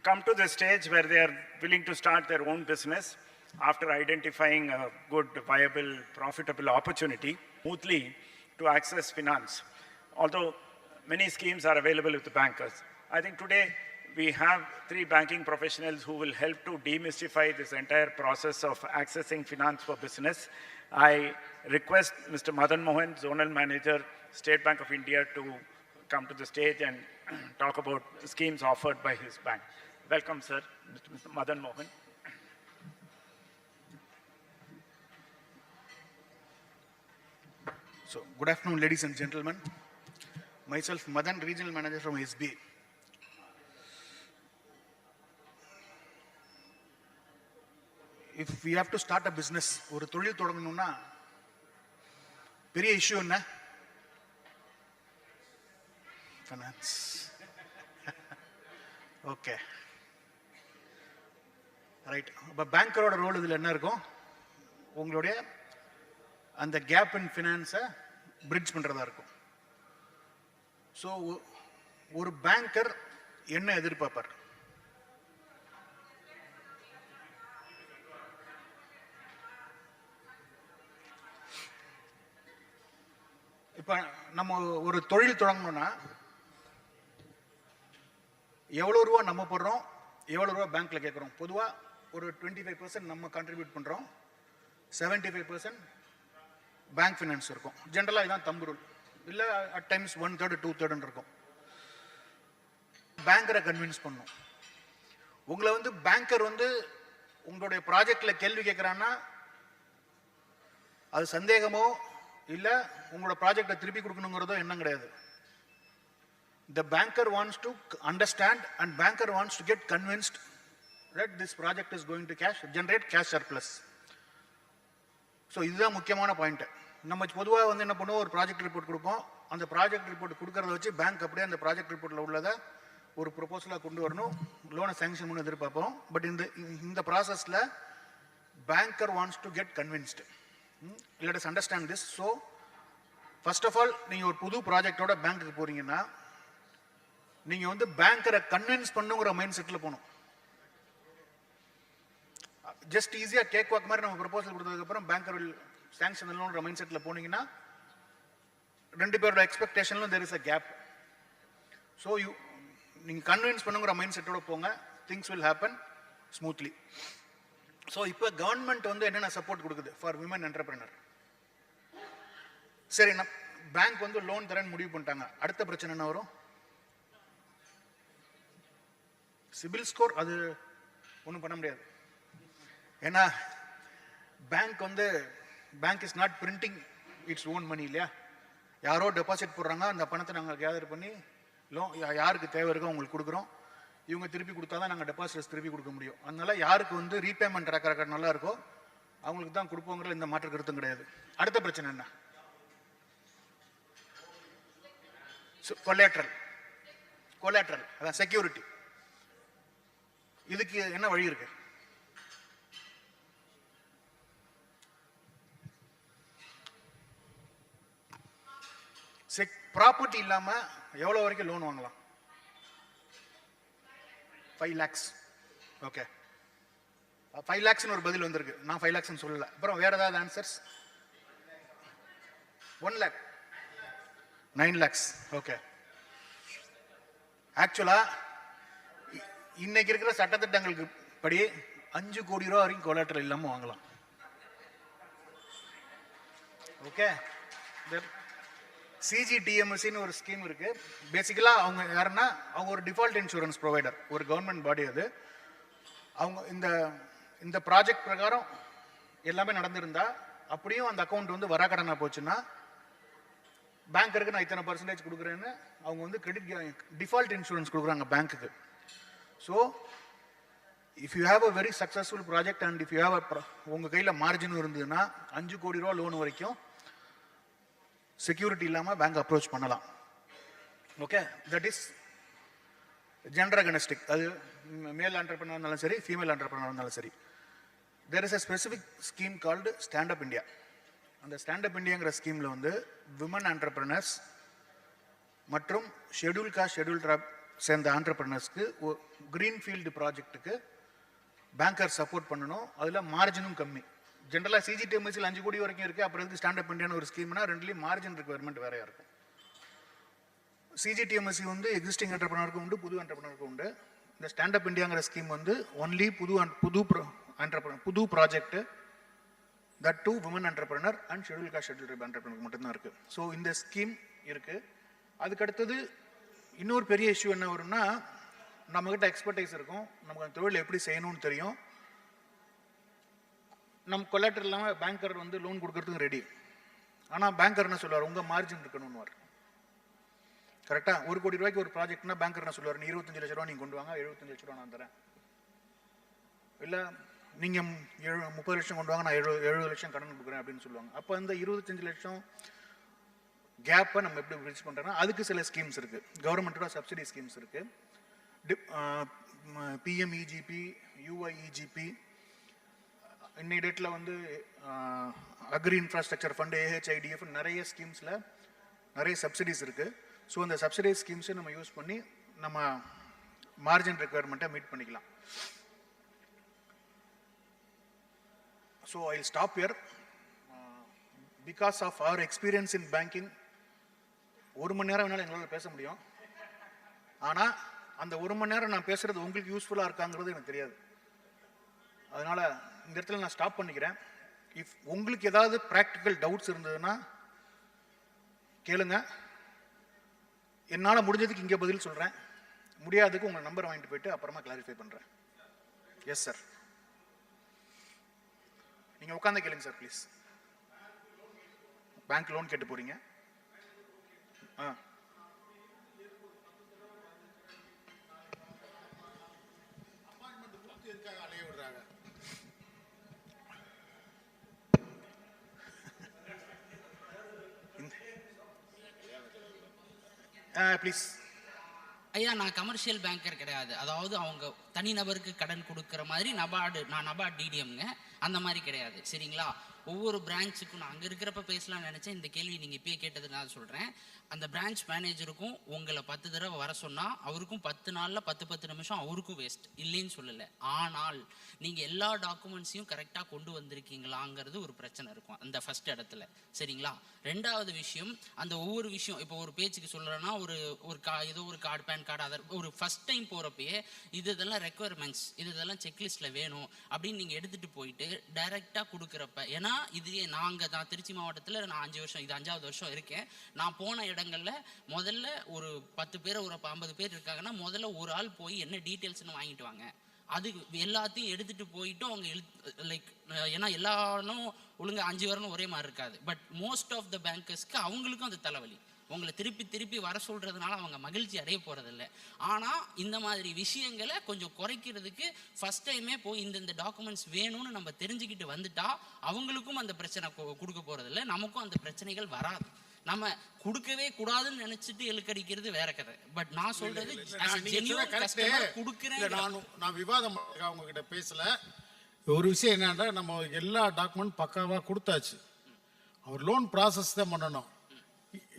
come to the stage where they are willing to start their own business after identifying a good, viable, profitable opportunity, smoothly to access finance. Although many schemes are available with the bankers. I think today we have 3 banking professionals who will help to demystify this entire process of accessing finance for business. I request Mr. Madan Mohan, Zonal Manager, State Bank of India, to come to the stage and talk about schemes offered by his bank. Welcome, sir, Mr. Madan Mohan. So, good afternoon, ladies and gentlemen. Myself, Madan, Regional Manager from SB. If we have to start a business, ஒரு தொழில் தொடங்கணும்னா பெரிய issue என்ன? Finance. Okay, right. அப்போ பேங்கரோட role இதில் என்ன இருக்கும்? உங்களுடைய அந்த கேப் இன் ஃபினான்ஸை பிரிட்ஜ் பண்ணுறதா இருக்கும். ஸோ ஒரு பேங்கர் என்ன எதிர்பார்ப்பார்? இப்போ நம்ம ஒரு தொழில் தொடங்கணும்னா எவ்வளோ ரூபா நம்ம போடுறோம், எவ்வளோ ரூபா பேங்க்ல கேட்குறோம்? பொதுவாக ஒரு 25% நம்ம கான்ட்ரிபியூட் பண்ணுறோம், 75% பேங்க் ஃபினான்ஸ் இருக்கும். ஜென்ரலாக இதுதான் தம்பு ரூல். இல்லை அட் டைம்ஸ் 1/3 2/3 இருக்கும். பேங்கரை கன்வின்ஸ் பண்ணும். உங்களை வந்து பேங்கர் வந்து உங்களுடைய ப்ராஜெக்டில் கேள்வி கேட்குறான்னா அது சந்தேகமோ இல்லை உங்களோட ப்ராஜெக்டை திருப்பி கொடுக்கணுங்கிறதோ எண்ணம் கிடையாது. The banker wants to understand and banker wants to get convinced that this project is going to generate cash surplus. So இதுதான் முக்கியமான பாயிண்ட். நம்ம பொதுவாக வந்து என்ன பண்ணுவோம், ஒரு ப்ராஜெக்ட் ரிப்போர்ட் கொடுப்போம். அந்த ப்ராஜெக்ட் ரிப்போர்ட் கொடுக்கறத வச்சு பேங்க் அப்படியே அந்த ப்ராஜெக்ட் ரிப்போர்ட்டில் உள்ளதை ஒரு ப்ரொபோசலாக கொண்டு வரணும், லோனை சேங்ஷன் பண்ணி எதிர்பார்ப்போம். பட் இந்த ப்ராசஸில் banker wants to get convinced. Let us understand this. So first of all நீங்கள் ஒரு புது ப்ராஜெக்டோட பேங்க்குக்கு போகிறீங்கன்னா நீங்கள் வந்து பேங்கரை கன்வின்ஸ் பண்ணுங்கிற மைண்ட் செட்டில் போகணும். ஜஸ்ட் ஈஸியாக கேக் வாக் மாதிரி நம்ம ப்ரொபோசல் கொடுத்ததுக்கப்புறம் பேங்கர் வில் சேங்ஷன் லோன்ற மைண்ட் செட்டில் போனீங்கன்னா ரெண்டு பேரோட எக்ஸ்பெக்டேஷன்லும் there is a gap. So நீங்கள் கன்வின்ஸ் பண்ணுங்கிற மைண்ட் செட்டோட போங்க, things will happen smoothly. So இப்போ கவர்மெண்ட் வந்து என்னென்ன சப்போர்ட் கொடுக்குது ஃபார் விமன் என்டர்பிரினர்? சரி, நான் பேங்க் வந்து லோன் தரேன்னு முடிவு பண்ணிட்டாங்க. அடுத்த பிரச்சனை என்ன வரும்? CIBIL score. அது ஒன்றும் பண்ண முடியாது. ஏன்னா bank is not printing its own money இல்லையா? யாரோ டெபாசிட் போடுறாங்க, அந்த பணத்தை நாங்கள் கேதர் பண்ணி யாருக்கு தேவை இருக்கோ அவங்களுக்கு கொடுக்குறோம். இவங்க திருப்பி கொடுத்தா தான் நாங்கள் டெபாசிட்ஸ் திருப்பி கொடுக்க முடியும். அதனால யாருக்கு வந்து ரீபேமெண்ட் ட்ராக் ரெக்கார்ட் நல்லா இருக்கோ அவங்களுக்கு தான் கொடுப்போங்கிற இந்த மாற்று கருத்தும் கிடையாது. அடுத்த பிரச்சனை என்ன? கொலாட்ரல், அதான் செக்யூரிட்டி. இதுக்கு என்ன வழி இருக்கு? ப்ராப்பர்ட்டி இல்லாம எவ்வளவு வரைக்கும் லோன் வாங்கலாம்? 5 lakhs. ஓகே, 5 lakhs ஒரு பதில் வந்திருக்கு. நான் 5 lakhs சொல்லல. அப்புறம் வேற ஏதாவது ஆன்சர்ஸ்? 1 lakh, 9 lakhs. Okay. ஆக்சுவலாக இன்னைக்கு இருக்கிற சட்டத்திட்டங்களுக்கு படி 5 கோடி ரூபா வரைக்கும் கொலாட்டரல் இல்லாமல் வாங்கலாம். ஓகே. சிஜிடிஎம்எஸ்சின்னு ஒரு ஸ்கீம் இருக்கு. பேசிக்கலாக அவங்க யாருன்னா அவங்க ஒரு டிஃபால்ட் இன்சூரன்ஸ் ப்ரொவைடர், ஒரு கவர்மெண்ட் பாடி. அது அவங்க இந்த ப்ராஜெக்ட் பிரகாரம் எல்லாமே நடந்திருந்தா அப்படியும் அந்த அக்கௌண்ட் வந்து வராக்கடனா போச்சுன்னா பேங்க்கருக்கு நான் இத்தனை பர்சன்டேஜ் கொடுக்குறேன்னு அவங்க வந்து கிரெடிட் டிஃபால்ட் இன்சூரன்ஸ் கொடுக்குறாங்க பேங்க்குக்கு. So if you have a very successful project and if you have உங்கள் கையில் மார்ஜினும் இருந்ததுன்னா 5 கோடி ரூபா லோன் வரைக்கும் செக்யூரிட்டி இல்லாமல் பேங்க் அப்ரோச் பண்ணலாம். Okay, that is gender agnostic. அது மேல் ஆண்டர்பிரனர் இருந்தாலும் சரி, ஃபீமேல் ஆண்டர்பிரனர் இருந்தாலும் சரி. There is a specific scheme called stand up India. அந்த ஸ்டாண்ட் அப் இந்தியாங்கிற ஸ்கீமில் வந்து விமன் ஆண்டர்பிரனர்ஸ் மற்றும் ஷெட்யூல் காஸ்ட் ஷெட்யூல் ட்ரைப் சேர்ந்த ஆண்டர்பிரனர்ஸ்க்கு க்ரீன்ஃபீல்டு ப்ராஜெக்ட்டுக்கு பேங்கர் சப்போர்ட் பண்ணணும். அதில் மார்ஜினும் கம்மி. ஜென்ரலாக சிஜிடிஎம்எஸ்சியில் 5 கோடி வரைக்கும் இருக்குது. அப்புறம் இதுக்கு ஸ்டாண்ட் அப் இந்தியான்னு ஒரு ஸ்கீம்னா ரெண்டுலேயும் மார்ஜின் ரிக்வயர்மெண்ட் வேறையாக இருக்கும். சிஜிடிஎம்எஸ்சி வந்து எக்ஸிஸ்டிங் ஆண்டர்பிரனருக்கு உண்டு, புது ஆண்டர்பிரனருக்கு உண்டு. இந்த ஸ்டாண்ட் அப் இந்தியாங்கிற ஸ்கீம் வந்து ஒன்லி புது project, that to women entrepreneur and schedule caste schedule tribe ஆண்டர்பிரனருக்கு மட்டும்தான் இருக்குது. ஸோ இந்த ஸ்கீம் இருக்குது. அதுக்கடுத்தது இன்னொரு பெரிய இஷ்யூ என்ன வரும்னா, நம்மக்கிட்ட எக்ஸ்பர்டைஸ் இருக்கும், நமக்கு அந்த தொழில் எப்படி செய்யணும்னு தெரியும். நம்ம கொலாட்டர் இல்லாமல் பேங்கர் வந்து லோன் கொடுக்கறதுக்கு ரெடி. ஆனால் பேங்கர் என்ன சொல்லுவார், உங்கள் மார்ஜின் இருக்கணும்னு. கரெக்டாக 1 கோடி ரூபாய்க்கு ஒரு ப்ராஜெக்ட்னா பேங்கர் என்ன சொல்லுவார், நீ 25 லட்ச ரூபா நீங்கள் கொண்டு வாங்க, 75 லட்ச ரூபா நான் தரேன். இல்லை நீங்கள் 30 லட்சம் கொண்டு வாங்க, நான் 70 லட்சம் கடன் கொடுக்குறேன் அப்படின்னு சொல்லுவாங்க. அப்போ அந்த 25 லட்சம் கேப்பை நம்ம எப்படி பிரிட்ஜ் பண்ணுறோன்னா அதுக்கு சில ஸ்கீம்ஸ் இருக்குது. கவர்மெண்ட்டோட சப்சிடி ஸ்கீம்ஸ் இருக்குது. பிஎம்இஜிபி, யூஐஇஜிபி, இன்னைக்கு டேட்டில் வந்து அக்ரி இன்ஃப்ராஸ்ட்ரக்சர் ஃபண்டு, ஏஹெச்ஐடிஎஃப், நிறைய ஸ்கீம்ஸில் நிறைய சப்சிடிஸ் இருக்குது. ஸோ அந்த சப்சிடைஸ் ஸ்கீம்ஸை நம்ம யூஸ் பண்ணி நம்ம மார்ஜின் ரெக்குயர்மெண்ட்டை மீட் பண்ணிக்கலாம். So I will stop here. Because of our experience in banking 1 மணி நேரம் வேணாலும் எங்களால் பேச முடியும். ஆனால் அந்த 1 மணி நேரம் நான் பேசுகிறது உங்களுக்கு யூஸ்ஃபுல்லாக இருக்காங்கிறது எனக்கு தெரியாது. அதனால் இந்த இடத்துல நான் ஸ்டாப் பண்ணிக்கிறேன். இஃப் உங்களுக்கு ஏதாவது ப்ராக்டிக்கல் டவுட்ஸ் இருந்ததுன்னா கேளுங்க. என்னால் முடிஞ்சதுக்கு இங்கே பதில் சொல்கிறேன், முடியாததுக்கு உங்கள் நம்பர் வாங்கிட்டு போயிட்டு அப்புறமா கிளாரிஃபை பண்ணுறேன். எஸ் சார், நீங்கள் உட்காந்து கேளுங்க சார் ப்ளீஸ். பேங்க் லோன் கேட்டு போகிறீங்க. ப்ளீஸ். ஐயா, நான் கமர்ஷியல் பேங்கர் கிடையாது. அதாவது அவங்க தனிநபருக்கு கடன் கொடுக்குற மாதிரி நான் நபார்டு டிடிஎம்ங்க, அந்த மாதிரி கிடையாது. சரிங்களா? ஒவ்வொரு பிரான்ச்சுக்கும் நான் அங்கே இருக்கிறப்ப பேசலாம்னு நினச்சேன். இந்த கேள்வி நீங்கள் இப்பயே கேட்டதுனால சொல்கிறேன். அந்த பிரான்ச் மேனேஜருக்கும் உங்களை 10 தடவை வர சொன்னால் அவருக்கும் 10 நாளில் 10 நிமிஷம் அவருக்கும் வேஸ்ட், இல்லைன்னு சொல்லலை. ஆனால் நீங்கள் எல்லா டாக்குமெண்ட்ஸையும் கரெக்டாக கொண்டு வந்திருக்கீங்களாங்கிறது ஒரு பிரச்சனை இருக்கும் அந்த ஃபர்ஸ்ட் இடத்துல. சரிங்களா? 2வது விஷயம், அந்த ஒவ்வொரு விஷயம் இப்போ ஒரு பேச்சுக்கு சொல்கிறேன்னா ஏதோ ஒரு கார்டு, பேன் கார்டு, அதர் ஒரு ஃபஸ்ட் டைம் போகிறப்பயே இதெல்லாம் ரெக்குயர்மெண்ட்ஸ், இதெல்லாம் செக்லிஸ்ட்டில் வேணும் அப்படின்னு நீங்கள் எடுத்துகிட்டு போயிட்டு டைரெக்டாக கொடுக்குறப்ப, ஏன்னா நான் திருச்சி மாவட்டத்தில் நான் 5 வருஷம், இது 5வது வருஷம் இருக்கேன். நான் போன இடங்கள்ல முதல்ல ஒரு 10 பேர், ஒரு 50 பேர் இருக்காங்கன்னா முதல்ல ஒரு ஆள் போய் என்ன டீட்டெயில்ஸ்னு வாங்கிட்டு வாங்க. அது எல்லாத்தையும் எடுத்துகிட்டு போயிட்டு அவங்க லைக், ஏன்னா எல்லாரும் ஒழுங்காக 5 வரணும் ஒரே மாதிரி இருக்காது. பட் மோஸ்ட் ஆஃப் த பேங்கர்ஸ்க்கு அவங்களுக்கும் அது தலைவலி. உங்களை திருப்பி வர சொல்கிறதுனால அவங்க மகிழ்ச்சி அடைய போகிறதில்ல. ஆனால் இந்த மாதிரி விஷயங்களை கொஞ்சம் குறைக்கிறதுக்கு ஃபஸ்ட் டைமே போய் இந்த டாக்குமெண்ட்ஸ் வேணும்னு நம்ம தெரிஞ்சுக்கிட்டு வந்துட்டா அவங்களுக்கும் அந்த பிரச்சனை கொடுக்க போகிறதில்ல, நமக்கும் அந்த பிரச்சனைகள் வராது. நம்ம கொடுக்கவே கூடாதுன்னு நினைச்சிட்டு இழுக்கடிக்கிறது வேற கதை. பட் நான் சொல்றது கொடுக்குறேன். நான் விவாதம் அவங்க கிட்ட பேசல. ஒரு விஷயம் என்னன்னா, நம்ம எல்லா டாக்குமெண்ட் பக்காவாக கொடுத்தாச்சு. அவர் லோன் ப்ராசஸ் தான் பண்ணணும்.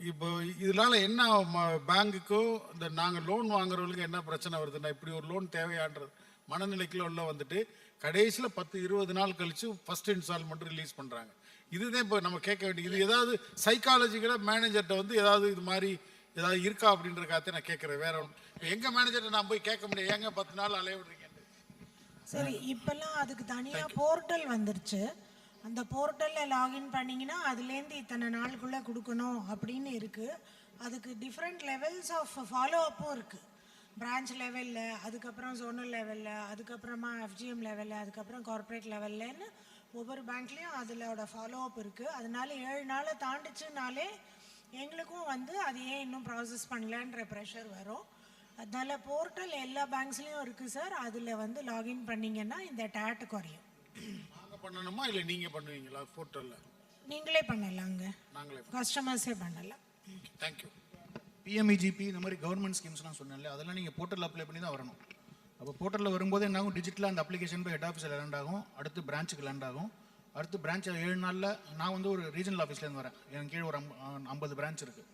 இப்போ இதனால என்ன பேங்குக்கோ நாங்கள் லோன் வாங்குறவங்களுக்கு என்ன பிரச்சனை வருதுன்னா, இப்படி ஒரு லோன் தேவையான்றது மனநிலைக்குள்ள உள்ள வந்துட்டு கடைசியில் 10-20 நாள் கழித்து ஃபஸ்ட் இன்ஸ்டால்மெண்ட் ரிலீஸ் பண்ணுறாங்க. இதுதான் இப்போ நம்ம கேட்க வேண்டியது. இது ஏதாவது சைக்காலஜிக்கலாக மேனேஜர்கிட்ட வந்து ஏதாவது இது மாதிரி ஏதாவது இருக்கா அப்படின்றக்காக நான் கேட்குறேன். வேற ஒன்று எங்கள் மேனேஜர்கிட்ட நான் போய் கேட்க முடியாது, ஏங்க 10 நாள் அலைய விடுறீங்க. சரி, இப்போல்லாம் அதுக்கு தனியாக போர்ட்டல் வந்துருச்சு. அந்த போர்ட்டலில் லாகின் பண்ணிங்கன்னா அதுலேருந்து இத்தனை நாளுக்குள்ளே கொடுக்கணும் அப்படின்னு இருக்குது. அதுக்கு டிஃப்ரெண்ட் லெவல்ஸ் ஆஃப் ஃபாலோ அப்பும் இருக்குது. பிரான்ச் லெவலில், அதுக்கப்புறம் ஜோனல் லெவலில், அதுக்கப்புறமா FGM லெவலில், அதுக்கப்புறம் கார்ப்பரேட் லெவல்லன்னு ஒவ்வொரு பேங்க்லேயும் அதிலோட ஃபாலோ அப் இருக்குது. அதனால 7 நாளை தாண்டிச்சுனாலே எங்களுக்கும் வந்து அது ஏன் இன்னும் ப்ராசஸ் பண்ணலன்ற ப்ரெஷர் வரும். அதனால போர்ட்டல் எல்லா பேங்க்ஸ்லேயும் இருக்குது சார். அதில் வந்து லாகின் பண்ணிங்கன்னா இந்த டேட்டு குறையும். நாங்கள் பண்ணணுமா இல்லை நீங்கள் பண்ணுவீங்களா போர்ட்டலில்? நீங்களே பண்ணலாங்க, நாங்களே கஸ்டமர்ஸே பண்ணலாம். தேங்க்யூ. PMEGP இந்த மாதிரி கவர்மெண்ட் ஸ்கீம்ஸ்லாம் சொன்னேன்ல, அதெல்லாம் நீங்கள் போர்ட்டல் அப்ளை பண்ணி தான் வரணும். அப்போ போர்ட்டலில் வரும்போது என்ன ஆகும், டிஜிட்டலாக அந்த அப்ளிகேஷன் போய் ஹெட் ஆஃபீஸில் லேண்ட் ஆகும், அடுத்து பிரான்ச்சுக்கு லேண்ட் ஆகும். அடுத்து பிரான்ச் 7 நாளில், நான் வந்து ஒரு ரீஜனல் ஆஃபீஸ்லேருந்து வரேன், என் கீழே ஒரு 50 பிரான்ச் இருக்குது.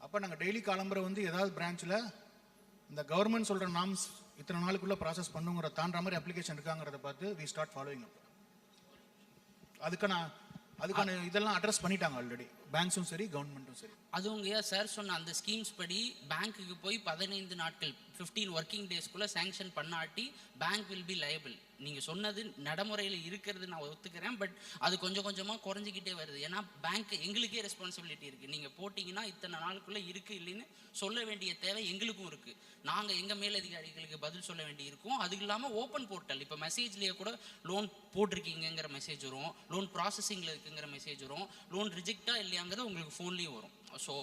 அப்போ நாங்கள் டெய்லி காலம்பரை வந்து ஏதாவது பிரான்ச்சில் இந்த கவர்மெண்ட் சொல்கிற நாம்ஸ் இத்தனை நாளுக்குள்ளே ப்ராசஸ் பண்ணுங்கிற தாண்டுற மாதிரி அப்ளிகேஷன் இருக்காங்கிறத பார்த்து வி ஸ்டார்ட் ஃபாலோயிங் அப். அதுக்கான இதெல்லாம் அட்ரஸ் பண்ணிட்டாங்க ஆல்ரெடி, பேங்க்ஸும் சரி கவர்மெண்ட்டும் சரி. அதுங்க சார் சொன்ன அந்த ஸ்கீம்ஸ் படி பேங்க்குக்கு போய் 15 நாட்கள் 15 ஒர்க்கிங் டேஸ்க்குள்ளே சேங்ஷன் பண்ணாட்டி பேங்க் வில் பி லயபிள். நீங்கள் சொன்னது நடைமுறையில் இருக்கிறது நான் ஒத்துக்கிறேன், பட் அது கொஞ்சம் கொஞ்சமாக குறைஞ்சிக்கிட்டே வருது. ஏன்னா பேங்க் எங்களுக்கே ரெஸ்பான்சிபிலிட்டி இருக்குது. நீங்கள் போட்டிங்கன்னா இத்தனை நாளுக்குள்ளே இருக்குது இல்லைன்னு சொல்ல வேண்டிய தேவை எங்களுக்கும் இருக்குது. நாங்கள் எங்கள் மேலதிகாரிகளுக்கு பதில் சொல்ல வேண்டி இருக்கும். அதுக்கு இல்லாமல் ஓப்பன் போர்ட்டல், இப்போ மெசேஜ்லேயே கூட லோன் போட்டிருக்கீங்கிற மெசேஜ் வரும், லோன் ப்ராசஸிங்கில் இருக்குங்கிற மெசேஜ் வரும், லோன் ரிஜெக்டாக இல்லையாங்கிறது உங்களுக்கு ஃபோன்லேயும் வரும். ஸோ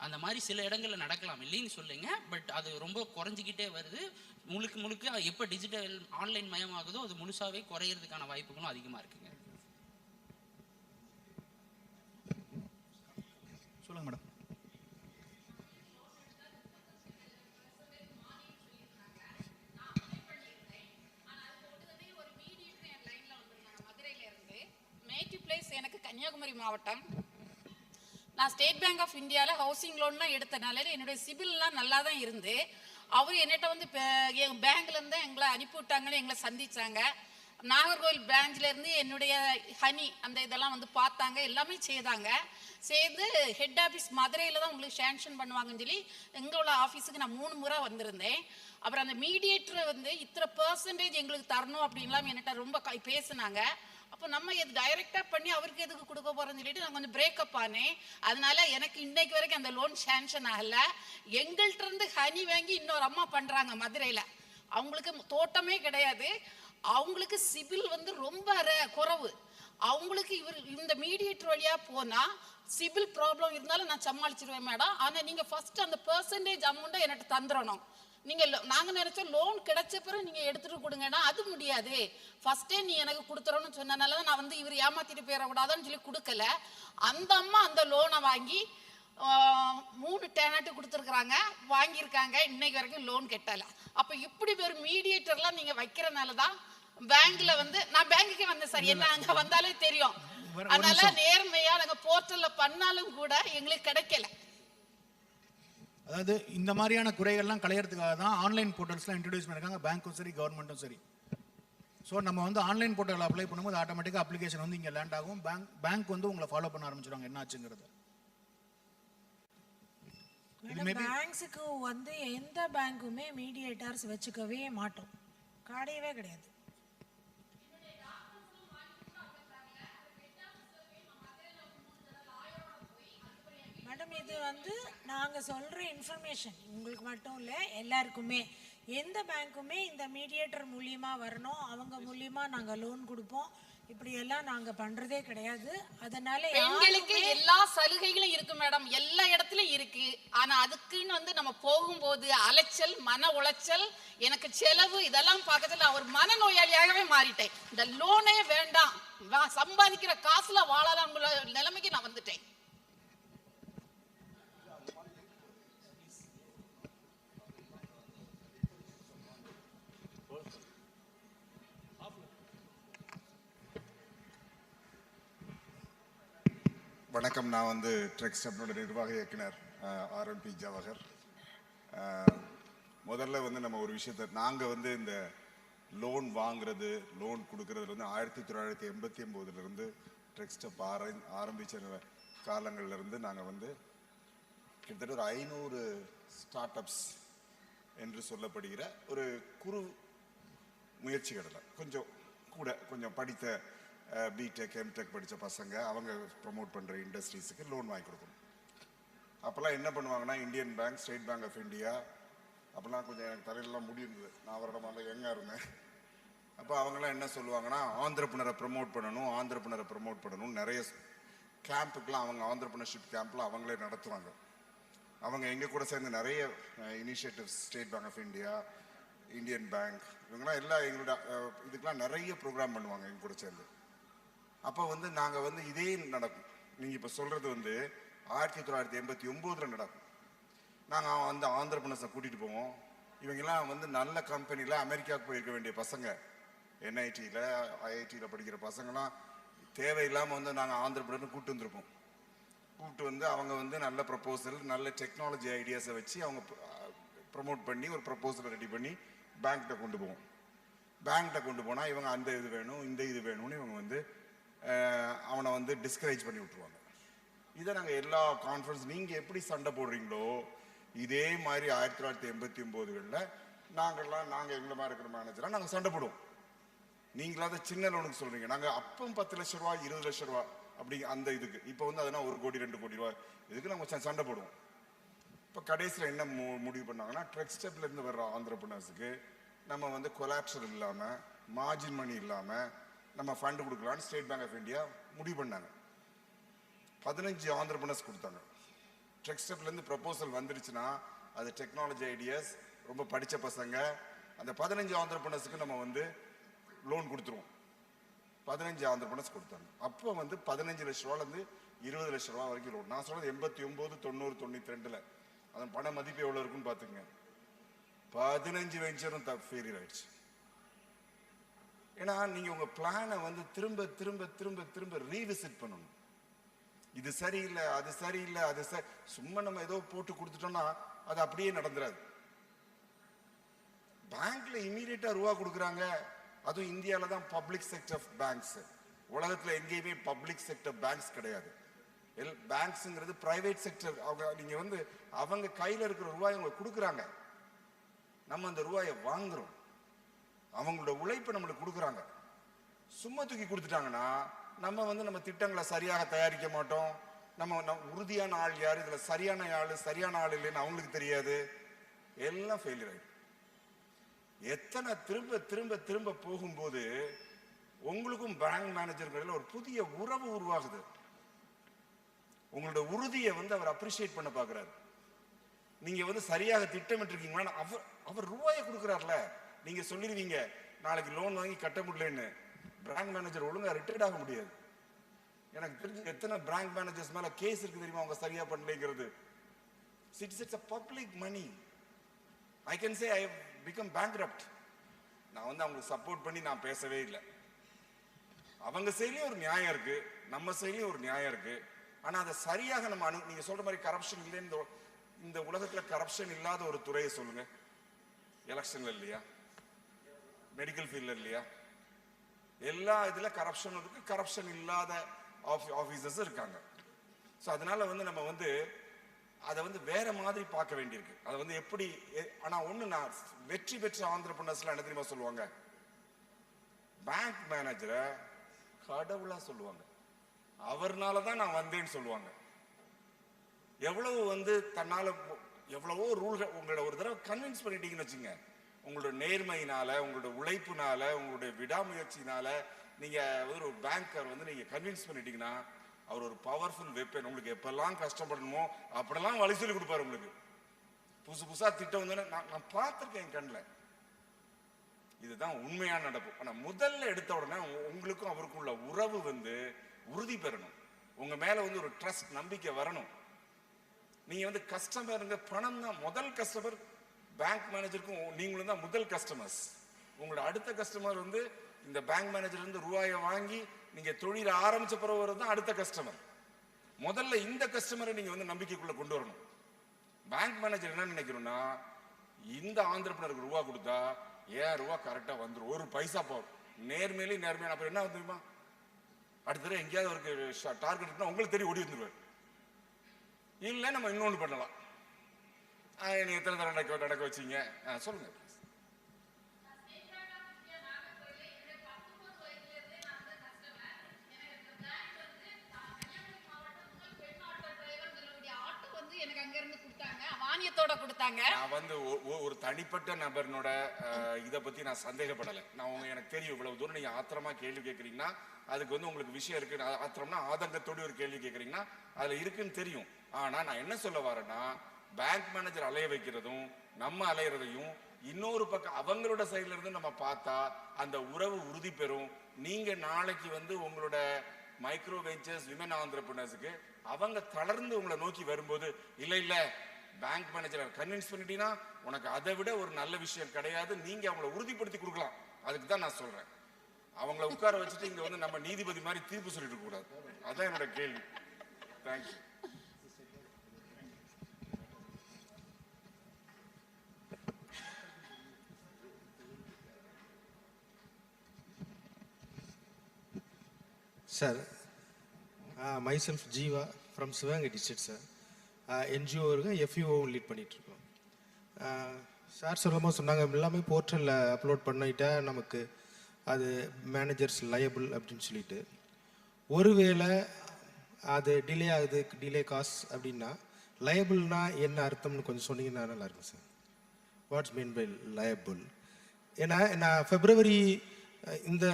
அந்த மாதிரி சில இடங்களில் நடக்கலாம், இல்லைன்னு சொல்லுங்க, பட் அது ரொம்ப குறைஞ்சிக்கிட்டே வருது. முழுக்க எப்போ டிஜிட்டல் ஆன்லைன் மயமாகுதோ அது முழுசாவே குறையிறதுக்கான வாய்ப்புகளும் அதிகமாக இருக்குங்க. சொல்லுங்க மேடம். எனக்கு கன்னியாகுமரி மாவட்டம். நான் ஸ்டேட் பேங்க் ஆஃப் இந்தியாவில் ஹவுசிங் லோன்லாம் எடுத்தனால என்னுடைய சிபில்லாம் நல்லா தான் இருந்து, அவர் என்னட்ட வந்து எங்கள் பேங்க்லேருந்து எங்களை அனுப்பிவிட்டாங்கன்னு எங்களை சந்தித்தாங்க. நாகர்கோவில் பிரான்ச்லேருந்து என்னுடைய ஹனி அந்த இதெல்லாம் வந்து பார்த்தாங்க, எல்லாமே செய்தாங்க. சேர்ந்து ஹெட் ஆஃபீஸ் மதுரையில் தான் உங்களுக்கு சேங்ஷன் பண்ணுவாங்கன்னு சொல்லி எங்களோட ஆஃபீஸுக்கு நான் 3 முறை வந்திருந்தேன். அப்புறம் அந்த மீடியேட்டர் வந்து இத்தனை % எங்களுக்கு தரணும் அப்படின்லாம் என்கிட்ட ரொம்ப பேசினாங்க. அப்போ நம்ம இது டைரெக்டாக பண்ணி அவருக்கு எதுக்கு கொடுக்க போகிறோன்னு சொல்லிட்டு நாங்கள் வந்து பிரேக்கப் ஆனேன். அதனால எனக்கு இன்னைக்கு வரைக்கும் அந்த லோன் சேங்ஷன் ஆகலை. எங்கள்கிட்ட இருந்து ஹனி வாங்கி இன்னொரு அம்மா பண்ணுறாங்க மதுரையில். அவங்களுக்கு தோட்டமே கிடையாது, அவங்களுக்கு சிபில் வந்து ரொம்ப குறைவு. அவங்களுக்கு இந்த மீடியேட்டர் வழியாக போனால் சிபில் ப்ராப்ளம் இருந்தாலும் நான் சமாளிச்சிருவேன் மேடம், ஆனால் நீங்கள் ஃபர்ஸ்ட் அந்த % அமௌண்ட்டை எனக்கு தந்துடணும். நாங்கள் நினைச்சோம் லோன் கிடைச்ச பிறகு நீங்கள் எடுத்துட்டு கொடுங்கன்னா அது முடியாது, ஃபர்ஸ்டே நீ எனக்கு கொடுத்துறோன்னு சொன்னனால தான் நான் வந்து இவர் ஏமாத்திட்டு போயிடக்கூடாதுன்னு சொல்லி கொடுக்கல. அந்த அம்மா அந்த லோனை வாங்கி 3 டேனாட்டு கொடுத்துருக்குறாங்க, வாங்கியிருக்காங்க, இன்னைக்கு வரைக்கும் லோன் கட்டலை. அப்போ இப்படி ஒரு மீடியேட்டர்லாம் நீங்கள் வைக்கிறனால தான் பேங்க்ல வந்து நான் பேங்குக்கே வந்தேன் சார், என்ன அங்கே வந்தாலே தெரியும். அதனால நேர்மையாக நாங்கள் போர்ட்டலில் பண்ணாலும் கூட எங்களுக்கு கிடைக்கல. அதாவது இந்த மாதிரியான குறைகள்லாம் களையறதுக்காக தான் ஆன்லைன் போர்ட்டல்ஸ்லாம் இன்ட்ரடியூஸ் பண்ணியிருக்காங்க, பேங்க்கும் சரி கவர்மெண்ட்டும் சரி. ஸோ நம்ம வந்து ஆன்லைன் போர்ட்டல் அப்ளை பண்ணும்போது ஆட்டோமேட்டிக்காக அப்ளிகேஷன் வந்து இங்கே லேண்ட் ஆகும், பேங்க் வந்து உங்களை ஃபாலோ பண்ண ஆரம்பிச்சிடுவாங்க என்ன ஆச்சுங்கிறது. பேங்க்ஸுக்கு வந்து எந்த பேங்க்குமே மீடியேட்டர்ஸ் வச்சுக்கவே மாட்டோம், கிடையவே கிடையாது. மேடம் இது வந்து நாங்கள் சொல்கிற இன்ஃபர்மேஷன் உங்களுக்கு மட்டும் இல்லை, எல்லாருக்குமே. எந்த பேங்க்குமே இந்த மீடியேட்டர் மூலியமாக வரணும், அவங்க மூலியமாக நாங்கள் லோன் கொடுப்போம், இப்படியெல்லாம் நாங்கள் பண்ணுறதே கிடையாது. அதனால பெண்களுக்கு எல்லா சலுகைகளும் இருக்கு மேடம், எல்லா இடத்துலையும் இருக்கு. ஆனால் அதுக்குன்னு வந்து நம்ம போகும்போது அலைச்சல், மன உளைச்சல், எனக்கு செலவு இதெல்லாம் பார்க்கறதுல நான் ஒரு மனநோயாளியாகவே மாறிட்டேன். இந்த லோனே வேண்டாம், சம்பாதிக்கிற காசுல வாழலாம் நிலைமைக்கு நான் வந்துட்டேன். வணக்கம், நான் வந்து ட்ரெக்ஸ் ஸ்டெப்னோட நிர்வாக இயக்குனர் RMP ஜவஹர். முதல்ல வந்து நம்ம ஒரு விஷயத்தை, நாங்கள் வந்து இந்த லோன் வாங்குறது, லோன் கொடுக்கறதுலேருந்து 1989 ட்ரெக்ஸ்டப் ஆரம்பித்த காலங்கள்லேருந்து நாங்கள் வந்து கிட்டத்தட்ட ஒரு 500 ஸ்டார்ட் அப்ஸ் என்று சொல்லப்படுகிற ஒரு குறு முயற்சிகளில் கொஞ்சம் படித்த பிடெக் எம்டெக் படித்த பசங்க அவங்க ப்ரமோட் பண்ணுற இண்டஸ்ட்ரீஸுக்கு லோன் வாங்கி கொடுக்கணும். அப்போல்லாம் என்ன பண்ணுவாங்கன்னா Indian Bank, State Bank of India, அப்போல்லாம் கொஞ்சம் எனக்கு தலையிலலாம் முடியிருந்தது, நான் வருடமாக எங்கே இருந்தேன். அப்போ அவங்களாம் என்ன சொல்லுவாங்கன்னா ஆந்திரப்ரனரை ப்ரமோட் பண்ணணும் நிறைய கேம்புக்கெலாம் அவங்க ஆந்திரப்ரனர்ஷிப் கேம்ப்லாம் அவங்களே நடத்துவாங்க. அவங்க எங்கள் கூட சேர்ந்து நிறைய initiatives, State Bank of India, Indian Bank, இவங்கெல்லாம் எல்லாம் எங்களோட இதுக்கெலாம் நிறைய ப்ரோக்ராம் பண்ணுவாங்க எங்க கூட சேர்ந்து. அப்போ வந்து நாங்கள் வந்து இதே நடக்கும். நீங்கள் இப்போ சொல்கிறது வந்து 1989 நடக்கும். நாங்கள் அந்த ஆந்திரப்ரனர்ஸை கூட்டிகிட்டு போவோம். இவங்கெல்லாம் வந்து நல்ல கம்பெனியில் அமெரிக்காவுக்கு போயிருக்க வேண்டிய பசங்க, என்ஐடியில் ஐஐடியில் படிக்கிற பசங்களாம் தேவையில்லாமல் வந்து நாங்கள் ஆந்திரப்ரனர் கூப்பிட்டு வந்து அவங்க வந்து நல்ல ப்ரப்போசல், நல்ல டெக்னாலஜி ஐடியாஸை வச்சு அவங்க ப்ரமோட் பண்ணி ஒரு ப்ரப்போசலை ரெடி பண்ணி பேங்க்கிட்ட கொண்டு போவோம். பேங்க்கிட்ட கொண்டு போனால் இவங்க அந்த இது வேணும் இந்த இது வேணும்னு இவங்க வந்து அவனை வந்து டிஸ்கரேஜ் பண்ணி விட்ருவாங்க. இதை நாங்கள் எல்லா கான்ஃபரன்ஸ், நீங்கள் எப்படி சண்டை போடுறீங்களோ இதே மாதிரி 1989 நாங்கள் எங்களை மாதிரி இருக்கிற மேனேஜராக நாங்கள் சண்டை போடுவோம். நீங்களாவது சின்ன லோனுக்கு சொல்கிறீங்க, நாங்கள் அப்போ 10 லட்ச ரூபா 20 லட்ச ரூபா அப்படி அந்த இதுக்கு, இப்போ வந்து அதனால் 1 கோடி 2 கோடி ரூபா இதுக்கு நாங்கள் சண்டை போடுவோம். இப்போ கடைசியில் என்ன முடிவு பண்ணாங்கன்னா ட்ரெக்ஸ்டப்லேருந்து வர்ற ஆந்திரப்ரனர்ஸுக்கு நம்ம வந்து கொலாட்ரல் இல்லாமல், மார்ஜின் மணி இல்லாமல் நம்ம ஃபண்டு கொடுக்கலான்னு ஸ்டேட் பேங்க் ஆஃப் இந்தியா முடிவு பண்ணாங்க. 15 ஆந்திரப்ரனர்ஸ் கொடுத்தாங்க. ட்ரெக்ஸ்டப்லேருந்து ப்ரப்போசல் வந்துருச்சுன்னா அது டெக்னாலஜி ஐடியாஸ், ரொம்ப படித்த பசங்க, அந்த 15 ஆந்திரப்ரனர்ஸுக்கு நம்ம வந்து லோன் கொடுத்துருவோம். 15 ஆந்திரப்ரனர்ஸ் கொடுத்தாங்க. அப்போ வந்து 15 லட்ச ரூபாலேருந்து 20 லட்ச ரூபா வரைக்கும் லோன். நான் சொல்கிறது 89, 90, 92 அதன் பண மதிப்பு எவ்வளோ இருக்குன்னு பார்த்துக்குங்க. 15 வெஞ்சரும் ஃபெயிலியர் ஆயிடுச்சு. ஏன்னா நீங்கள் உங்கள் பிளானை வந்து திரும்ப திரும்ப திரும்ப திரும்ப ரீவிசிட் பண்ணணும். இது சரியில்லை, அது சரியில்லை, அது சும்மா நம்ம ஏதோ போட்டு கொடுத்துட்டோம்னா அது அப்படியே நடந்துராது. பேங்க்ல இமீடியட்டா ரூபா கொடுக்குறாங்க. அதுவும் இந்தியாவில் தான் பப்ளிக் செக்டர் பேங்க்ஸ், உலகத்தில் எங்கேயுமே பப்ளிக் செக்டர் பேங்க்ஸ் கிடையாது. பேங்க்ஸுங்கிறது பிரைவேட் செக்டர். நீங்கள் வந்து அவங்க கையில் இருக்கிற ரூபாய் அவங்க கொடுக்குறாங்க, நம்ம அந்த ரூபாயை வாங்குறோம், அவங்களோட உழைப்பை நம்மளுக்கு கொடுக்குறாங்க. சும்மா தூக்கி கொடுத்துட்டாங்கன்னா நம்ம வந்து நம்ம திட்டங்களை சரியாக தயாரிக்க மாட்டோம். நம்ம உறுதியான ஆள் யார், இதில் சரியான ஆள் இல்லைன்னு அவங்களுக்கு தெரியாது, எல்லாம் ஃபெயிலியர் ஆகிடும். எத்தனை திரும்ப திரும்ப திரும்ப போகும்போது உங்களுக்கும் பேங்க் மேனேஜர்கள் ஒரு புதிய உறவு உருவாகுது. உங்களோட உறுதியை வந்து அவர் அப்ரிஷியேட் பண்ண பார்க்குறாரு. நீங்க வந்து சரியாக திட்டமிட்டிருக்கீங்களா, அவர் ரூபாயை கொடுக்குறாருல, நீங்க சொல்லிடுவீங்க நாளைக்கு லோன் வாங்கி கட்ட முடியலன்னு. பேங்க் மேனேஜர் ஒழுங்கா ரிட்டையர்ட் ஆக முடியாது. எனக்கு தெரிஞ்சு எத்தனை பேங்க் மேனேஜர்ஸ் மேல கேஸ் இருக்கு தெரியுமா, அவங்க சரியா பண்ணலைங்கிறது. It's a public money. I can say I have become bankrupt. நான் வந்து அவங்களுக்கு சப்போர்ட் பண்ணி நான் பேசவே இல்லை. அவங்க சைட்லயும் ஒரு நியாயம் இருக்கு, நம்ம சைட்லயும் ஒரு நியாயம் இருக்கு. ஆனா அதை சரியாக நம்ம நீங்க சொல்ற மாதிரி கரப்ஷன் இல்லைன்னு, இந்த உலகத்துல கரப்ஷன் இல்லாத ஒரு துறையை சொல்லுங்க. எலெக்ஷன்ல இல்லையா, மெடிக்கல் ஃபீல்ட்ல இல்லையா, எல்லா இதுல கரப்ஷன் இருக்கு. கரப்ஷன் இல்லாத ஆபீசர்ஸ் இருக்காங்க. ஸோ அதனால வந்து நம்ம வந்து அதை வந்து வேற மாதிரி பார்க்க வேண்டியிருக்கு. அதை வந்து எப்படி, ஆனா ஒண்ணு, நான் வெற்றி பெற்ற ஆந்திரப்ரனர்ஸ்லாம் என்ன தெரியுமா சொல்லுவாங்க, பேங்க் மேனேஜரை கடவுளா சொல்லுவாங்க. அவர்னால தான் நான் வந்தேன்னு சொல்லுவாங்க. எவ்வளவு வந்து தன்னால எவ்வளவோ ரூல்கள் உங்களை ஒரு தடவை கன்வின்ஸ் பண்ணிட்டீங்கன்னு வச்சுங்க, உங்களோட நேர்மையினால, உங்களோட உழைப்புனால, உங்களுடைய விடாமுயற்சினால நீங்க ஒரு பேங்கர் வந்து நீங்க கன்வின்ஸ் பண்ணிட்டீங்கன்னா அவர் ஒரு பவர்ஃபுல் வெப்பன். உங்களுக்கு எப்பெல்லாம் கஷ்டப்படணுமோ அப்படிலாம் வழி சொல்லி கொடுப்பாரு. உங்களுக்கு புதுசா திட்டம் வந்து நான் பார்த்துருக்கேன் என் கண்ணில். இதுதான் உண்மையான நடப்பு. ஆனா முதல்ல எடுத்த உடனே உங்களுக்கும் அவருக்கும் உள்ள உறவு வந்து உறுதி பெறணும். உங்க மேல வந்து ஒரு ட்ரஸ்ட், நம்பிக்கை வரணும். நீங்க வந்து கஸ்டமருங்க, பணம் தான் முதல் கஸ்டமர். பேங்க் மேனேஜருக்கும் நீங்களும் தான் முதல் கஸ்டமர்ஸ். உங்களோட அடுத்த கஸ்டமர் வந்து இந்த பேங்க் மேனேஜர் இருந்து ரூபாயை வாங்கி நீங்க தொழில ஆரம்பிச்ச பிறகு வரதான் அடுத்த கஸ்டமர். முதல்ல இந்த கஸ்டமரை நீங்க வந்து நம்பிக்கைக்குள்ள கொண்டு வரணும். பேங்க் மேனேஜர் என்ன நினைக்கிறோம்னா, இந்த ஆந்திரப்ரனருக்கு ரூபா கொடுத்தா ரூபா கரெக்டாக வந்துடும், ஒரு பைசா போகும். நேர்மையான அப்புறம் என்ன தெரியுமா, அடுத்த தடவை எங்கேயாவது ஒரு டார்கெட் இருந்தால் உங்களுக்கு தெரியும், ஓடி வந்துடுவார். இல்லை நம்ம இன்னொன்று பண்ணலாம். நீ எத்தனை தடவை நடக்க வச்சிங்க சொல்லுங்க. நான் வந்து ஒரு தனிப்பட்ட நபர்னோட இதை பத்தி நான் சந்தேகப்படலை. நான் எனக்கு தெரியும் இவ்வளவு தூரம் நீங்க ஆத்திரமா கேள்வி கேட்கறீங்கன்னா அதுக்கு வந்து உங்களுக்கு விஷயம் இருக்கு. ஆத்திரம்னா ஆதங்கத்தோடு ஒரு கேள்வி கேட்கறீங்கன்னா அதுல இருக்குன்னு தெரியும். ஆனா நான் என்ன சொல்ல வரேன்னா, பேங்க் மேனேஜர் அலைய வைக்கிறதும் நம்ம அலையிறதையும் இன்னொரு பக்கம் அவங்களோட சைட்ல இருந்து நம்ம பார்த்தா அந்த உறவு உறுதி பெறும். நீங்க நாளைக்கு வந்து உங்களோட மைக்ரோ வெஞ்சர்ஸ் விமன் ஆண்டர்பிரினர்ஸ்க்கு அவங்க தளர்ந்து உங்களை நோக்கி வரும்போது இல்ல பேங்க் மேனேஜரை கன்வின்ஸ் பண்ணிட்டீங்கன்னா உனக்கு அதை விட ஒரு நல்ல விஷயம் கிடையாது, நீங்க அவங்களை உறுதிப்படுத்தி கொடுக்கலாம். அதுக்கு தான் நான் சொல்றேன். அவங்கள உட்கார வச்சுட்டு இங்க வந்து நம்ம நீதிபதி மாதிரி தீர்ப்பு சொல்லிட்டு கூடாது. அதான் என்னோட கேள்வி. Thank you. Sir, myself Jeeva from Sivaganga district sir. NGO இருக்கு, எஃப்யூஓவும் லீட் பண்ணிகிட்ருக்கோம். சார் சொல்லும்போது சொன்னாங்க எல்லாமே போர்ட்டலில் அப்லோட் பண்ணிட்டா நமக்கு அது மேனேஜர்ஸ் லயபிள் அப்படின்னு சொல்லிட்டு. ஒருவேளை அது டிலே ஆகுது, டிலே காஸ்ட் அப்படின்னா லயபிள்னா என்ன அர்த்தம்னு கொஞ்சம் சொன்னீங்கன்னா நல்லா இருக்கும் sir. What's mean by liable? ஏன்னா நான் ஃபெப்ரவரி இந்த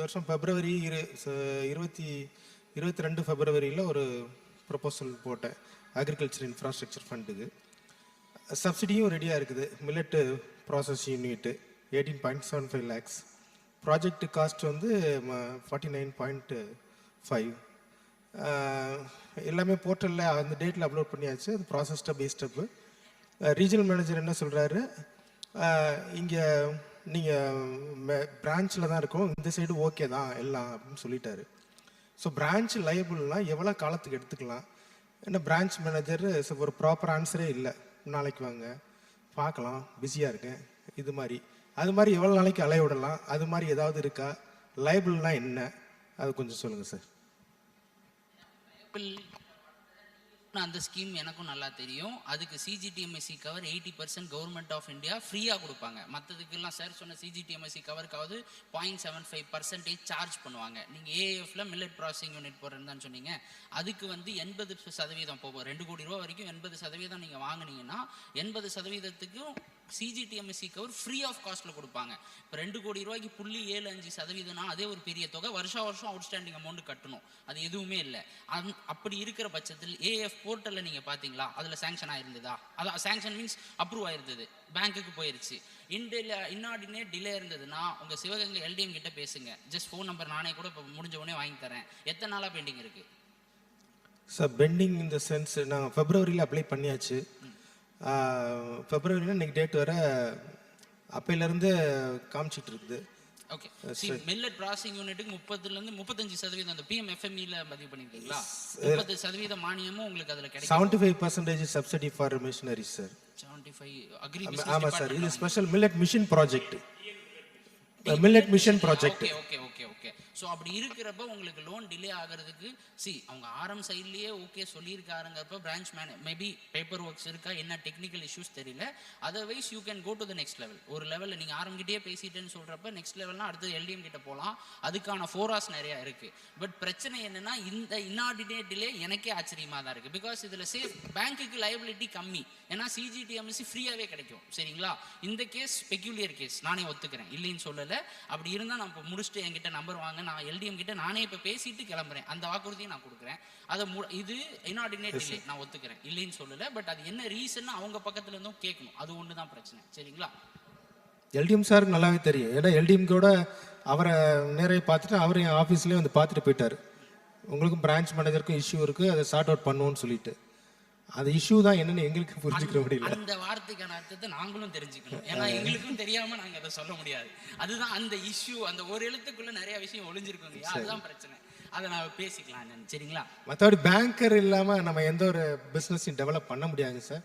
வருஷம் ஃபெப்ரவரி 22 ஃபெப்ரவரியில் ஒரு ப்ரொபோசல் போட்டேன் அக்ரிகல்ச்சர் இன்ஃப்ராஸ்ட்ரக்சர் ஃபண்டுக்கு. சப்சிடியும் ரெடியாக இருக்குது. Millet process unit 18.75 lakhs. Project cost வந்து 49.5. எல்லாமே போர்ட்டலில் அந்த டேட்டில் அப்லோட் பண்ணியாச்சு. அது process step by step. Regional manager என்ன சொல்கிறாரு, இங்கே நீங்கள் பிரான்ச்சில் தான் இருக்கோம், இந்த சைடு ஓகே தான் எல்லாம் அப்படின்னு சொல்லிட்டாரு. ஸோ பிரான்ச் லைபிள்னால் எவ்வளோ காலத்துக்கு எடுத்துக்கலாம்? ஏன்னா பிரான்ச் மேனேஜர் ஒரு ப்ராப்பர் ஆன்சரே இல்லை. நாளைக்கு வாங்க பார்க்கலாம், பிஸியாக இருக்கேன், இது மாதிரி அது மாதிரி எவ்வளோ நாளைக்கு அலைய விடலாம்? அது மாதிரி ஏதாவது இருக்கா? லைபிள்னால் என்ன, அது கொஞ்சம் சொல்லுங்கள் சார். அந்த ஸ்கீம் எனக்கும் நல்லா தெரியும். அதுக்கு CGTMSE cover 80% government of India ஃப்ரீயாக கொடுப்பாங்க. மற்றதுக்கெல்லாம் சார் சொன்ன சிஜிடிஎம்எஸ்சி கவருக்காவது 0.75% சார்ஜ் பண்ணுவாங்க. நீங்கள் ஏஎஃப்ல மில்லட் ப்ராசஸிங் யூனிட் போடுறதுன்னு சொன்னீங்க, அதுக்கு வந்து 80% போகும். 2 கோடி ரூபா வரைக்கும் 80% நீங்கள் வாங்கினீங்கன்னா 80%க்கும் சிஜிடிஎம்எஸ்சி கவர் ஃப்ரீ ஆஃப் காஸ்ட்டில் கொடுப்பாங்க. இப்போ 2 கோடி ரூபாய்க்கு 0.75%, அதே ஒரு பெரிய தொகை. வருஷம் அவுட்ஸ்டாண்டிங் அமௌண்ட் கட்டணும், அது எதுவுமே இல்லை. அப்படி இருக்கிற பட்சத்தில் ஏஎஃப் போர்ட்டலில் நீங்கள் பார்த்தீங்களா, அதில் சேங்ஷன் ஆயிருந்ததா? அதான் சேங்ஷன் மீன்ஸ் அப்ரூவ் ஆயிருந்தது, பேங்க்குக்கு போயிருச்சு. இன்னார்டினேட் டிலே இருந்ததுன்னா உங்கள் சிவகங்கை எல்டிஎம் கிட்ட பேசுங்க. ஜஸ்ட் ஃபோன் நம்பர் நானே கூட இப்போ முடிஞ்ச உடனே வாங்கி தரேன். எத்தனை நாளாக பெண்டிங் இருக்குது சார்? பெண்டிங் இந்த சென்ஸ் நாங்கள் ஃபெப்ரவரியில் அப்ளை பண்ணியாச்சு. ஃபெப்ரவரியில் இன்னைக்கு டேட் வர அப்பையிலேருந்து காமிச்சிட்டு இருக்குது. ஓகே, மில்லட் ப்ராசஸிங் யூனிட்டுக்கு 30% 35% அந்த பிஎம்எஃப்எம்இல பதிவு பண்ணிருக்கீங்களா? 30% மானியமும் உங்களுக்கு அதில் கிடைக்கும். 75% சப்சிடி ஃபார் மிஷனரி சார். 75 அக்ரி. ஆமாம் சார், இது special millet mission project. Millet mission project. Okay okay okay. So அப்படி இருக்கிறப்ப உங்களுக்கு லோன் டிலே ஆகிறதுக்கு அவங்க ஆரம் சைட்லேயே ஓகே சொல்லியிருக்காருங்கிறப்ப பிரான்ச் மேபி பேப்பர் ஒர்க்ஸ் இருக்கா, என்ன டெக்னிக்கல் இஷ்யூஸ் தெரியல. Otherwise you can go to the next level. ஒரு லெவலில் நீங்கள் ஆரம்பிக்கிட்டே பேசிட்டேன்னு சொல்கிறப்ப நெக்ஸ்ட் லெவல்னா அடுத்து எல்டிஎம் கிட்ட போகலாம். அதுக்கான ஃபோராஸ் நிறையா இருக்குது. பட் பிரச்சனை என்னன்னா, இந்த இன்னார்டினேட் டிலே எனக்கே ஆச்சரியமாக தான் இருக்குது. பிகாஸ் இதில் சேஃப் பேங்க்குக்கு லைபிலிட்டி கம்மி. ஏன்னா சிஜிடிஎம்எஸ்சி ஃப்ரீயாகவே கிடைக்கும். சரிங்களா? இந்த கேஸ் பெக்யூலியர் கேஸ், நானே ஒத்துக்கிறேன், இல்லைன்னு சொல்லலை. அப்படி இருந்தால் நான் இப்போ முடிச்சுட்டு என்கிட்ட நம்பர் வாங்க, நான் எல்டிஎம் கிட்ட நானே இப்போ பேசிட்டு கிளம்புறேன், அந்த வாக்குறுதியை நான் கொடுக்குறேன். அதை இது இன்னார்டினேட் டிலே நான் ஒத்துக்கிறேன், இல்லைன்னு சொல்லலை. பட் அது என்ன ரீசன் அவங்க பக்கத்துல இருந்தும் கேட்கணும். அது ஒன்று தான் பிரச்சனை. சரிங்களா? எல்டிஎம் சாருக்கு நல்லாவே தெரியும். ஏன்னா எல்டிஎம் கூட அவரை நேரையே பார்த்துட்டு அவர் என் ஆஃபீஸ்லேயே வந்து பார்த்துட்டு போயிட்டார். உங்களுக்கும் பிரான்ச் மேனேஜருக்கும் இஷ்யூ இருக்குது, அதை சார்ட் அவுட் பண்ணுவோன்னு சொல்லிட்டு. அந்த இஷ்யூ தான் என்னன்னு எங்களுக்கு புரிஞ்சுக்க முடியல. அந்த வார்த்தைக்கான அர்த்தத்தை நாங்களும் தெரிஞ்சுக்கணும். ஏன்னா எங்களுக்கும் தெரியாம நாங்க அதை சொல்ல முடியாது. அதுதான் அந்த இஷ்யூ. அந்த ஒரு எழுத்துக்குள்ள நிறைய விஷயம் ஒளிஞ்சிருக்குங்க. அதுதான் பிரச்சனை. அதை நான் பேசிக்கலாம் சரிங்களா. மற்றபடி பேங்கர் இல்லாமல் நம்ம எந்த ஒரு பிஸ்னஸையும் டெவலப் பண்ண முடியாதுங்க சார்.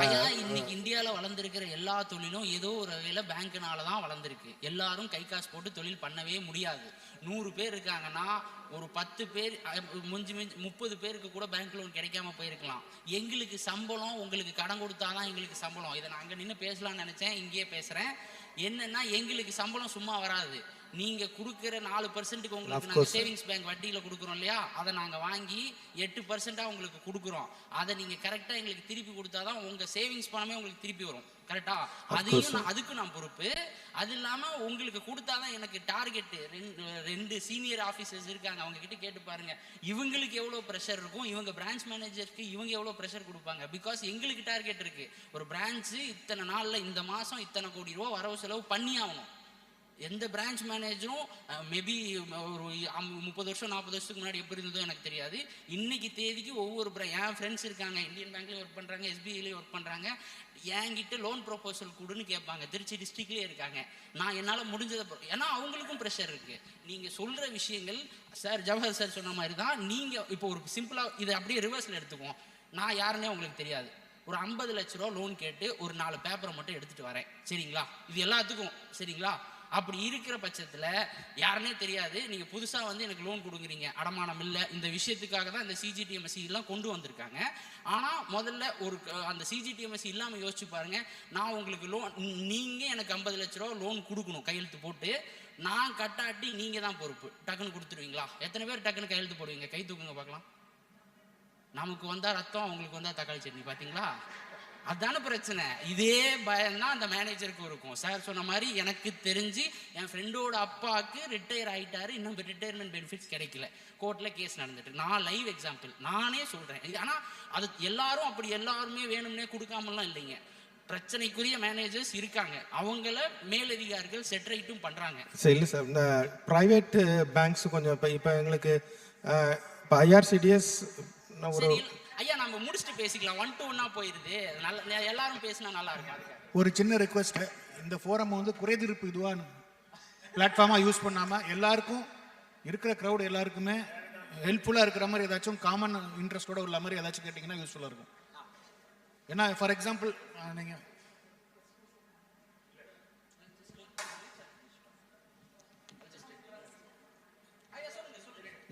ஐயா இன்னைக்கு இந்தியாவில் வளர்ந்துருக்கிற எல்லா தொழிலும் ஏதோ ஒரு வகையில் பேங்க்னால தான் வளர்ந்துருக்கு. எல்லாரும் கை காசு போட்டு தொழில் பண்ணவே முடியாது. 100 பேர் இருக்காங்கன்னா ஒரு 10 பேர் மிஞ்சி 30 பேருக்கு கூட பேங்க் லோன் கிடைக்காம போயிருக்கலாம். எங்களுக்கு சம்பளம், உங்களுக்கு கடன் கொடுத்தாதான் எங்களுக்கு சம்பளம். இதை நான் அங்கே நின்று பேசலாம்னு நினச்சேன், இங்கேயே பேசுகிறேன். என்னன்னா எங்களுக்கு சம்பளம் சும்மா வராது. நீங்க கொடுக்குற 4% உங்களுக்கு நாங்கள் சேவிங்ஸ் பேங்க் வட்டியில் கொடுக்குறோம் இல்லையா, அதை நாங்கள் வாங்கி 8% உங்களுக்கு கொடுக்குறோம். அதை நீங்கள் கரெக்டாக எங்களுக்கு திருப்பி கொடுத்தாதான் உங்கள் சேவிங்ஸ் பணமே உங்களுக்கு திருப்பி வரும். கரெக்டா? அதுக்கும் நான் பொறுப்பு. அது இல்லாமல் உங்களுக்கு கொடுத்தாதான் எனக்கு டார்கெட்டு. 2 சீனியர் ஆஃபீஸர்ஸ் இருக்காங்க, அவங்க கிட்ட கேட்டு பாருங்க இவங்களுக்கு எவ்வளோ ப்ரெஷர் இருக்கும், இவங்க பிரான்ச் மேனேஜருக்கு இவங்க எவ்வளோ ப்ரெஷர் கொடுப்பாங்க. பிகாஸ் எங்களுக்கு டார்கெட் இருக்கு, ஒரு பிரான்ச்சு இத்தனை நாளில் இந்த மாதம் இத்தனை கோடி ரூபா வரவு செலவு பண்ணி ஆகணும். எந்த பிரான்ச் மேனேஜரும் மேபி ஒரு 30 வருஷம் 40 வருஷத்துக்கு முன்னாடி எப்படி இருந்ததோ எனக்கு தெரியாது. இன்னைக்கு தேதிக்கு ஒவ்வொரு என் ஃப்ரெண்ட்ஸ் இருக்காங்க, இந்தியன் பேங்க்லேயும் ஒர்க் பண்ணுறாங்க, எஸ்பிஐலேயும் ஒர்க் பண்ணுறாங்க. என்கிட்ட லோன் ப்ரொபோசல் கொடுன்னு கேட்பாங்க. திருச்சி டிஸ்ட்ரிக்ட்லேயே இருக்காங்க. நான் என்னால் முடிஞ்சதை, ஏன்னா அவங்களுக்கும் ப்ரெஷர் இருக்குது. நீங்கள் சொல்கிற விஷயங்கள் சார் ஜவஹர் சார் சொன்ன மாதிரி தான். நீங்கள் இப்போ ஒரு சிம்பிளாக இதை அப்படியே ரிவர்ஸில் எடுத்துக்குவோம். நான் யாருன்னே உங்களுக்கு தெரியாது, ஒரு 50 லட்ச ரூபா லோன் கேட்டு ஒரு 4 பேப்பரை மட்டும் எடுத்துகிட்டு வரேன் சரிங்களா, இது எல்லாத்துக்கும் சரிங்களா. அப்படி இருக்கிற பட்சத்தில் யாருன்னே தெரியாது, நீங்கள் புதுசாக வந்து எனக்கு லோன் கொடுக்குறீங்க, அடமானம் இல்லை. இந்த விஷயத்துக்காக தான் இந்த சிஜிடிஎம்எஸ்சி எல்லாம் கொண்டு வந்திருக்காங்க. ஆனால் முதல்ல ஒரு அந்த சிஜிடிஎம்எஸ்சி இல்லாமல் யோசிச்சு பாருங்கள். நான் உங்களுக்கு லோன், நீங்கள் எனக்கு 50 லட்ச ரூபா லோன் கொடுக்கணும் கையெழுத்து போட்டு, நான் கட்டாட்டி நீங்கள் தான் பொறுப்பு. டக்குன்னு கொடுத்துருவீங்களா? எத்தனை பேர் டக்குன்னு கையெழுத்து போடுவீங்க? கை தூக்குங்க பார்க்கலாம். நமக்கு வந்தால் ரத்தம், அவங்களுக்கு வந்தால் தக்காளி சட்னி. பார்த்தீங்களா? அதான பிரச்சனை. இதே பயம்தான் அந்த மேனேஜருக்கு இருக்கும். சார் சொன்ன மாதிரி எனக்கு தெரிஞ்சு என் ஃப்ரெண்டோட அப்பாவுக்கு ரிட்டையர் ஆகிட்டாரு, இன்னும் ரிட்டையர்மெண்ட் பெனிஃபிட்ஸ் கிடைக்கல, கோர்ட்டில் கேஸ் நடந்துட்டு. நான் லைவ் எக்ஸாம்பிள் நானே சொல்கிறேன். ஆனால் அது எல்லாரும் அப்படி எல்லாருமே வேணும்னே கொடுக்காமலாம் இல்லைங்க. பிரச்சனைக்குரிய மேனேஜர்ஸ் இருக்காங்க, அவங்கள மேலதிகாரிகள் செட்ரைட்டும் பண்ணுறாங்க. சரி இல்லை சார், இந்த ப்ரைவேட் பேங்க்ஸ் கொஞ்சம் இப்போ எங்களுக்கு இப்போ ஐஆர்சிடிஎஸ் ஒரு ஐயா நம்ம முடிச்சுட்டு பேசிக்கலாம், 1 to 1 போயிருது. நல்ல எல்லாரும் பேசினா நல்லா இருக்கும். ஒரு சின்ன ரெக்வெஸ்ட், இந்த ஃபோரம் வந்து குறைதீர்ப்பு இதுவாக பிளாட்ஃபார்மாக யூஸ் பண்ணாமல் எல்லாருக்கும் இருக்கிற க்ரௌட் எல்லாருக்குமே ஹெல்ப்ஃபுல்லாக இருக்கிற மாதிரி ஏதாச்சும் காமன் இன்ட்ரெஸ்டோட உள்ள மாதிரி ஏதாச்சும் கேட்டிங்கன்னா யூஸ்ஃபுல்லாக இருக்கும். ஏன்னா ஃபார் எக்ஸாம்பிள் நீங்கள்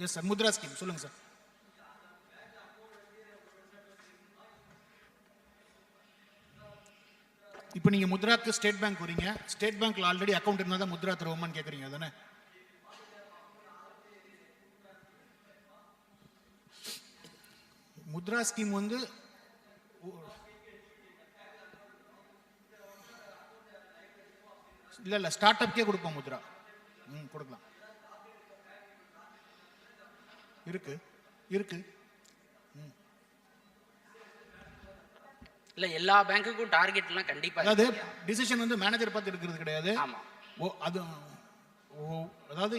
எஸ் சார் முத்ரா ஸ்கீம் சொல்லுங்கள் சார். இப்போ நீங்கள் முத்ராக்கு ஸ்டேட் பேங்க் வரீங்க, ஸ்டேட் பேங்க்ல ஆல்ரெடி அக்கௌண்ட் இருந்தால் தான் முத்ரா தருவோமான்னு கேட்குறீங்க தானே? முத்ரா ஸ்கீம் வந்து இல்லை ஸ்டார்ட் அப்கே கொடுப்போம் முத்ரா. கொடுக்கலாம். இருக்கு இல்லை எல்லா பேங்க்குக்கும் டார்கெட்லாம் கண்டிப்பாக, அதாவது டிசிஷன் வந்து மேனேஜர் பார்த்து எடுக்கிறது கிடையாது. அது அதாவது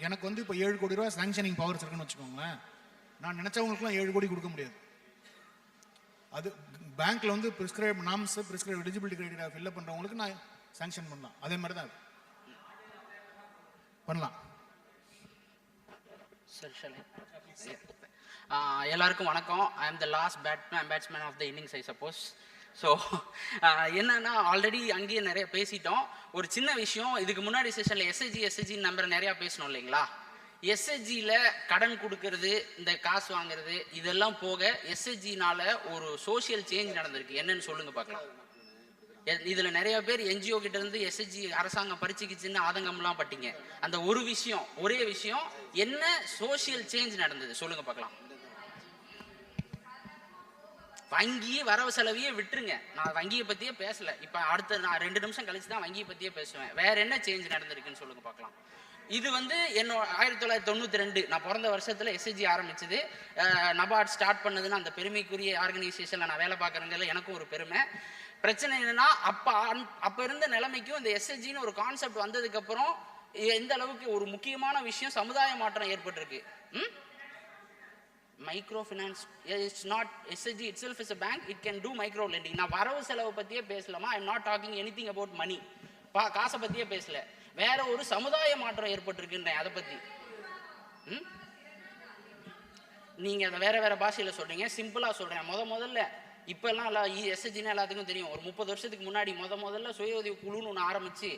எனக்கு வந்து இப்போ 7 கோடி ரூபா சாங்ஷனிங் பவர்ஸ் இருக்குன்னு வச்சுக்கோங்களேன். நான் நினைச்சவங்களுக்குலாம் 7 கோடி கொடுக்க முடியாது. அது பேங்க்ல வந்து prescribe norms, prescribe eligibility criteria fill பண்ணுறவங்களுக்கு நான் சாங்ஷன் பண்ணலாம். அதே மாதிரி தான் பண்ணலாம். எல்லாருக்கும் வணக்கம். I am the last batsman of the innings I suppose. So என்னன்னா ஆல்ரெடி அங்கேயே நிறைய பேசிட்டோம். ஒரு சின்ன விஷயம், இதுக்கு முன்னாடி செஷனில் எஸ்ஹெச்ஜி நம்பர் நிறையா பேசணும் இல்லைங்களா. எஸ்ஹெச்ஜியில் கடன் கொடுக்கறது, இந்த காசு வாங்குறது, இதெல்லாம் போக எஸ்ஹெச்ஜினால ஒரு சோஷியல் சேஞ்ச் நடந்திருக்கு. என்னன்னு சொல்லுங்க பார்க்கலாம். இதில் நிறைய பேர் என்ஜிஓ கிட்ட இருந்து எஸ்ஹெச்ஜி அரசாங்கம் பறிச்சுக்கிச்சுன்னு ஆதங்கம்லாம் பட்டீங்க. அந்த ஒரு விஷயம், ஒரே விஷயம், என்ன சோஷியல் சேஞ்ச் நடந்தது சொல்லுங்க பார்க்கலாம். வங்கி வரவு செலவையே விட்டுருங்க, நான் வங்கியை பற்றியே பேசலை. இப்போ அடுத்த நான் 2 நிமிஷம் கழிச்சு தான் வங்கியை பற்றியே பேசுவேன். வேற என்ன சேஞ்ச் நடந்திருக்குன்னு சொல்லுங்க பார்க்கலாம். இது வந்து என்னோட 1992 நான் பிறந்த வருஷத்தில் எஸ்ஹெச்ஜி ஆரம்பிச்சது. நபார்ட் ஸ்டார்ட் பண்ணதுன்னு அந்த பெருமைக்குரிய ஆர்கனைசேஷனில் நான் வேலை பார்க்குறேங்கிறதுல எனக்கும் ஒரு பெருமை. பிரச்சனை என்னன்னா அப்போ இருந்த நிலைமைக்கும் இந்த எஸ்ஹெச்ஜின்னு ஒரு கான்செப்ட் வந்ததுக்கப்புறம் எந்த அளவுக்கு ஒரு முக்கியமான விஷயம், சமுதாய மாற்றம் ஏற்பட்டிருக்கு. Micro finance it's not SHG itself is a bank, it can do micro lending. நான் வரவு செலவு பற்றியே பேசலாமா, I am not talking anything about money, காசை பற்றியே பேசல, வேற ஒரு சமுதாய மாற்றம் ஏற்பட்டிருக்குன்றேன். அதை பற்றி நீங்கள் அதை வேறு பாஷையில் சொல்கிறீங்க, சிம்பிளாக சொல்கிறேன். முதல்ல இப்போல்லாம் எஸ்ஹெச்னா எல்லாத்துக்கும் தெரியும். ஒரு 30 வருஷத்துக்கு முன்னாடி முதல்ல சுய உதவி குழுன்னு ஒன்று ஆரம்பித்து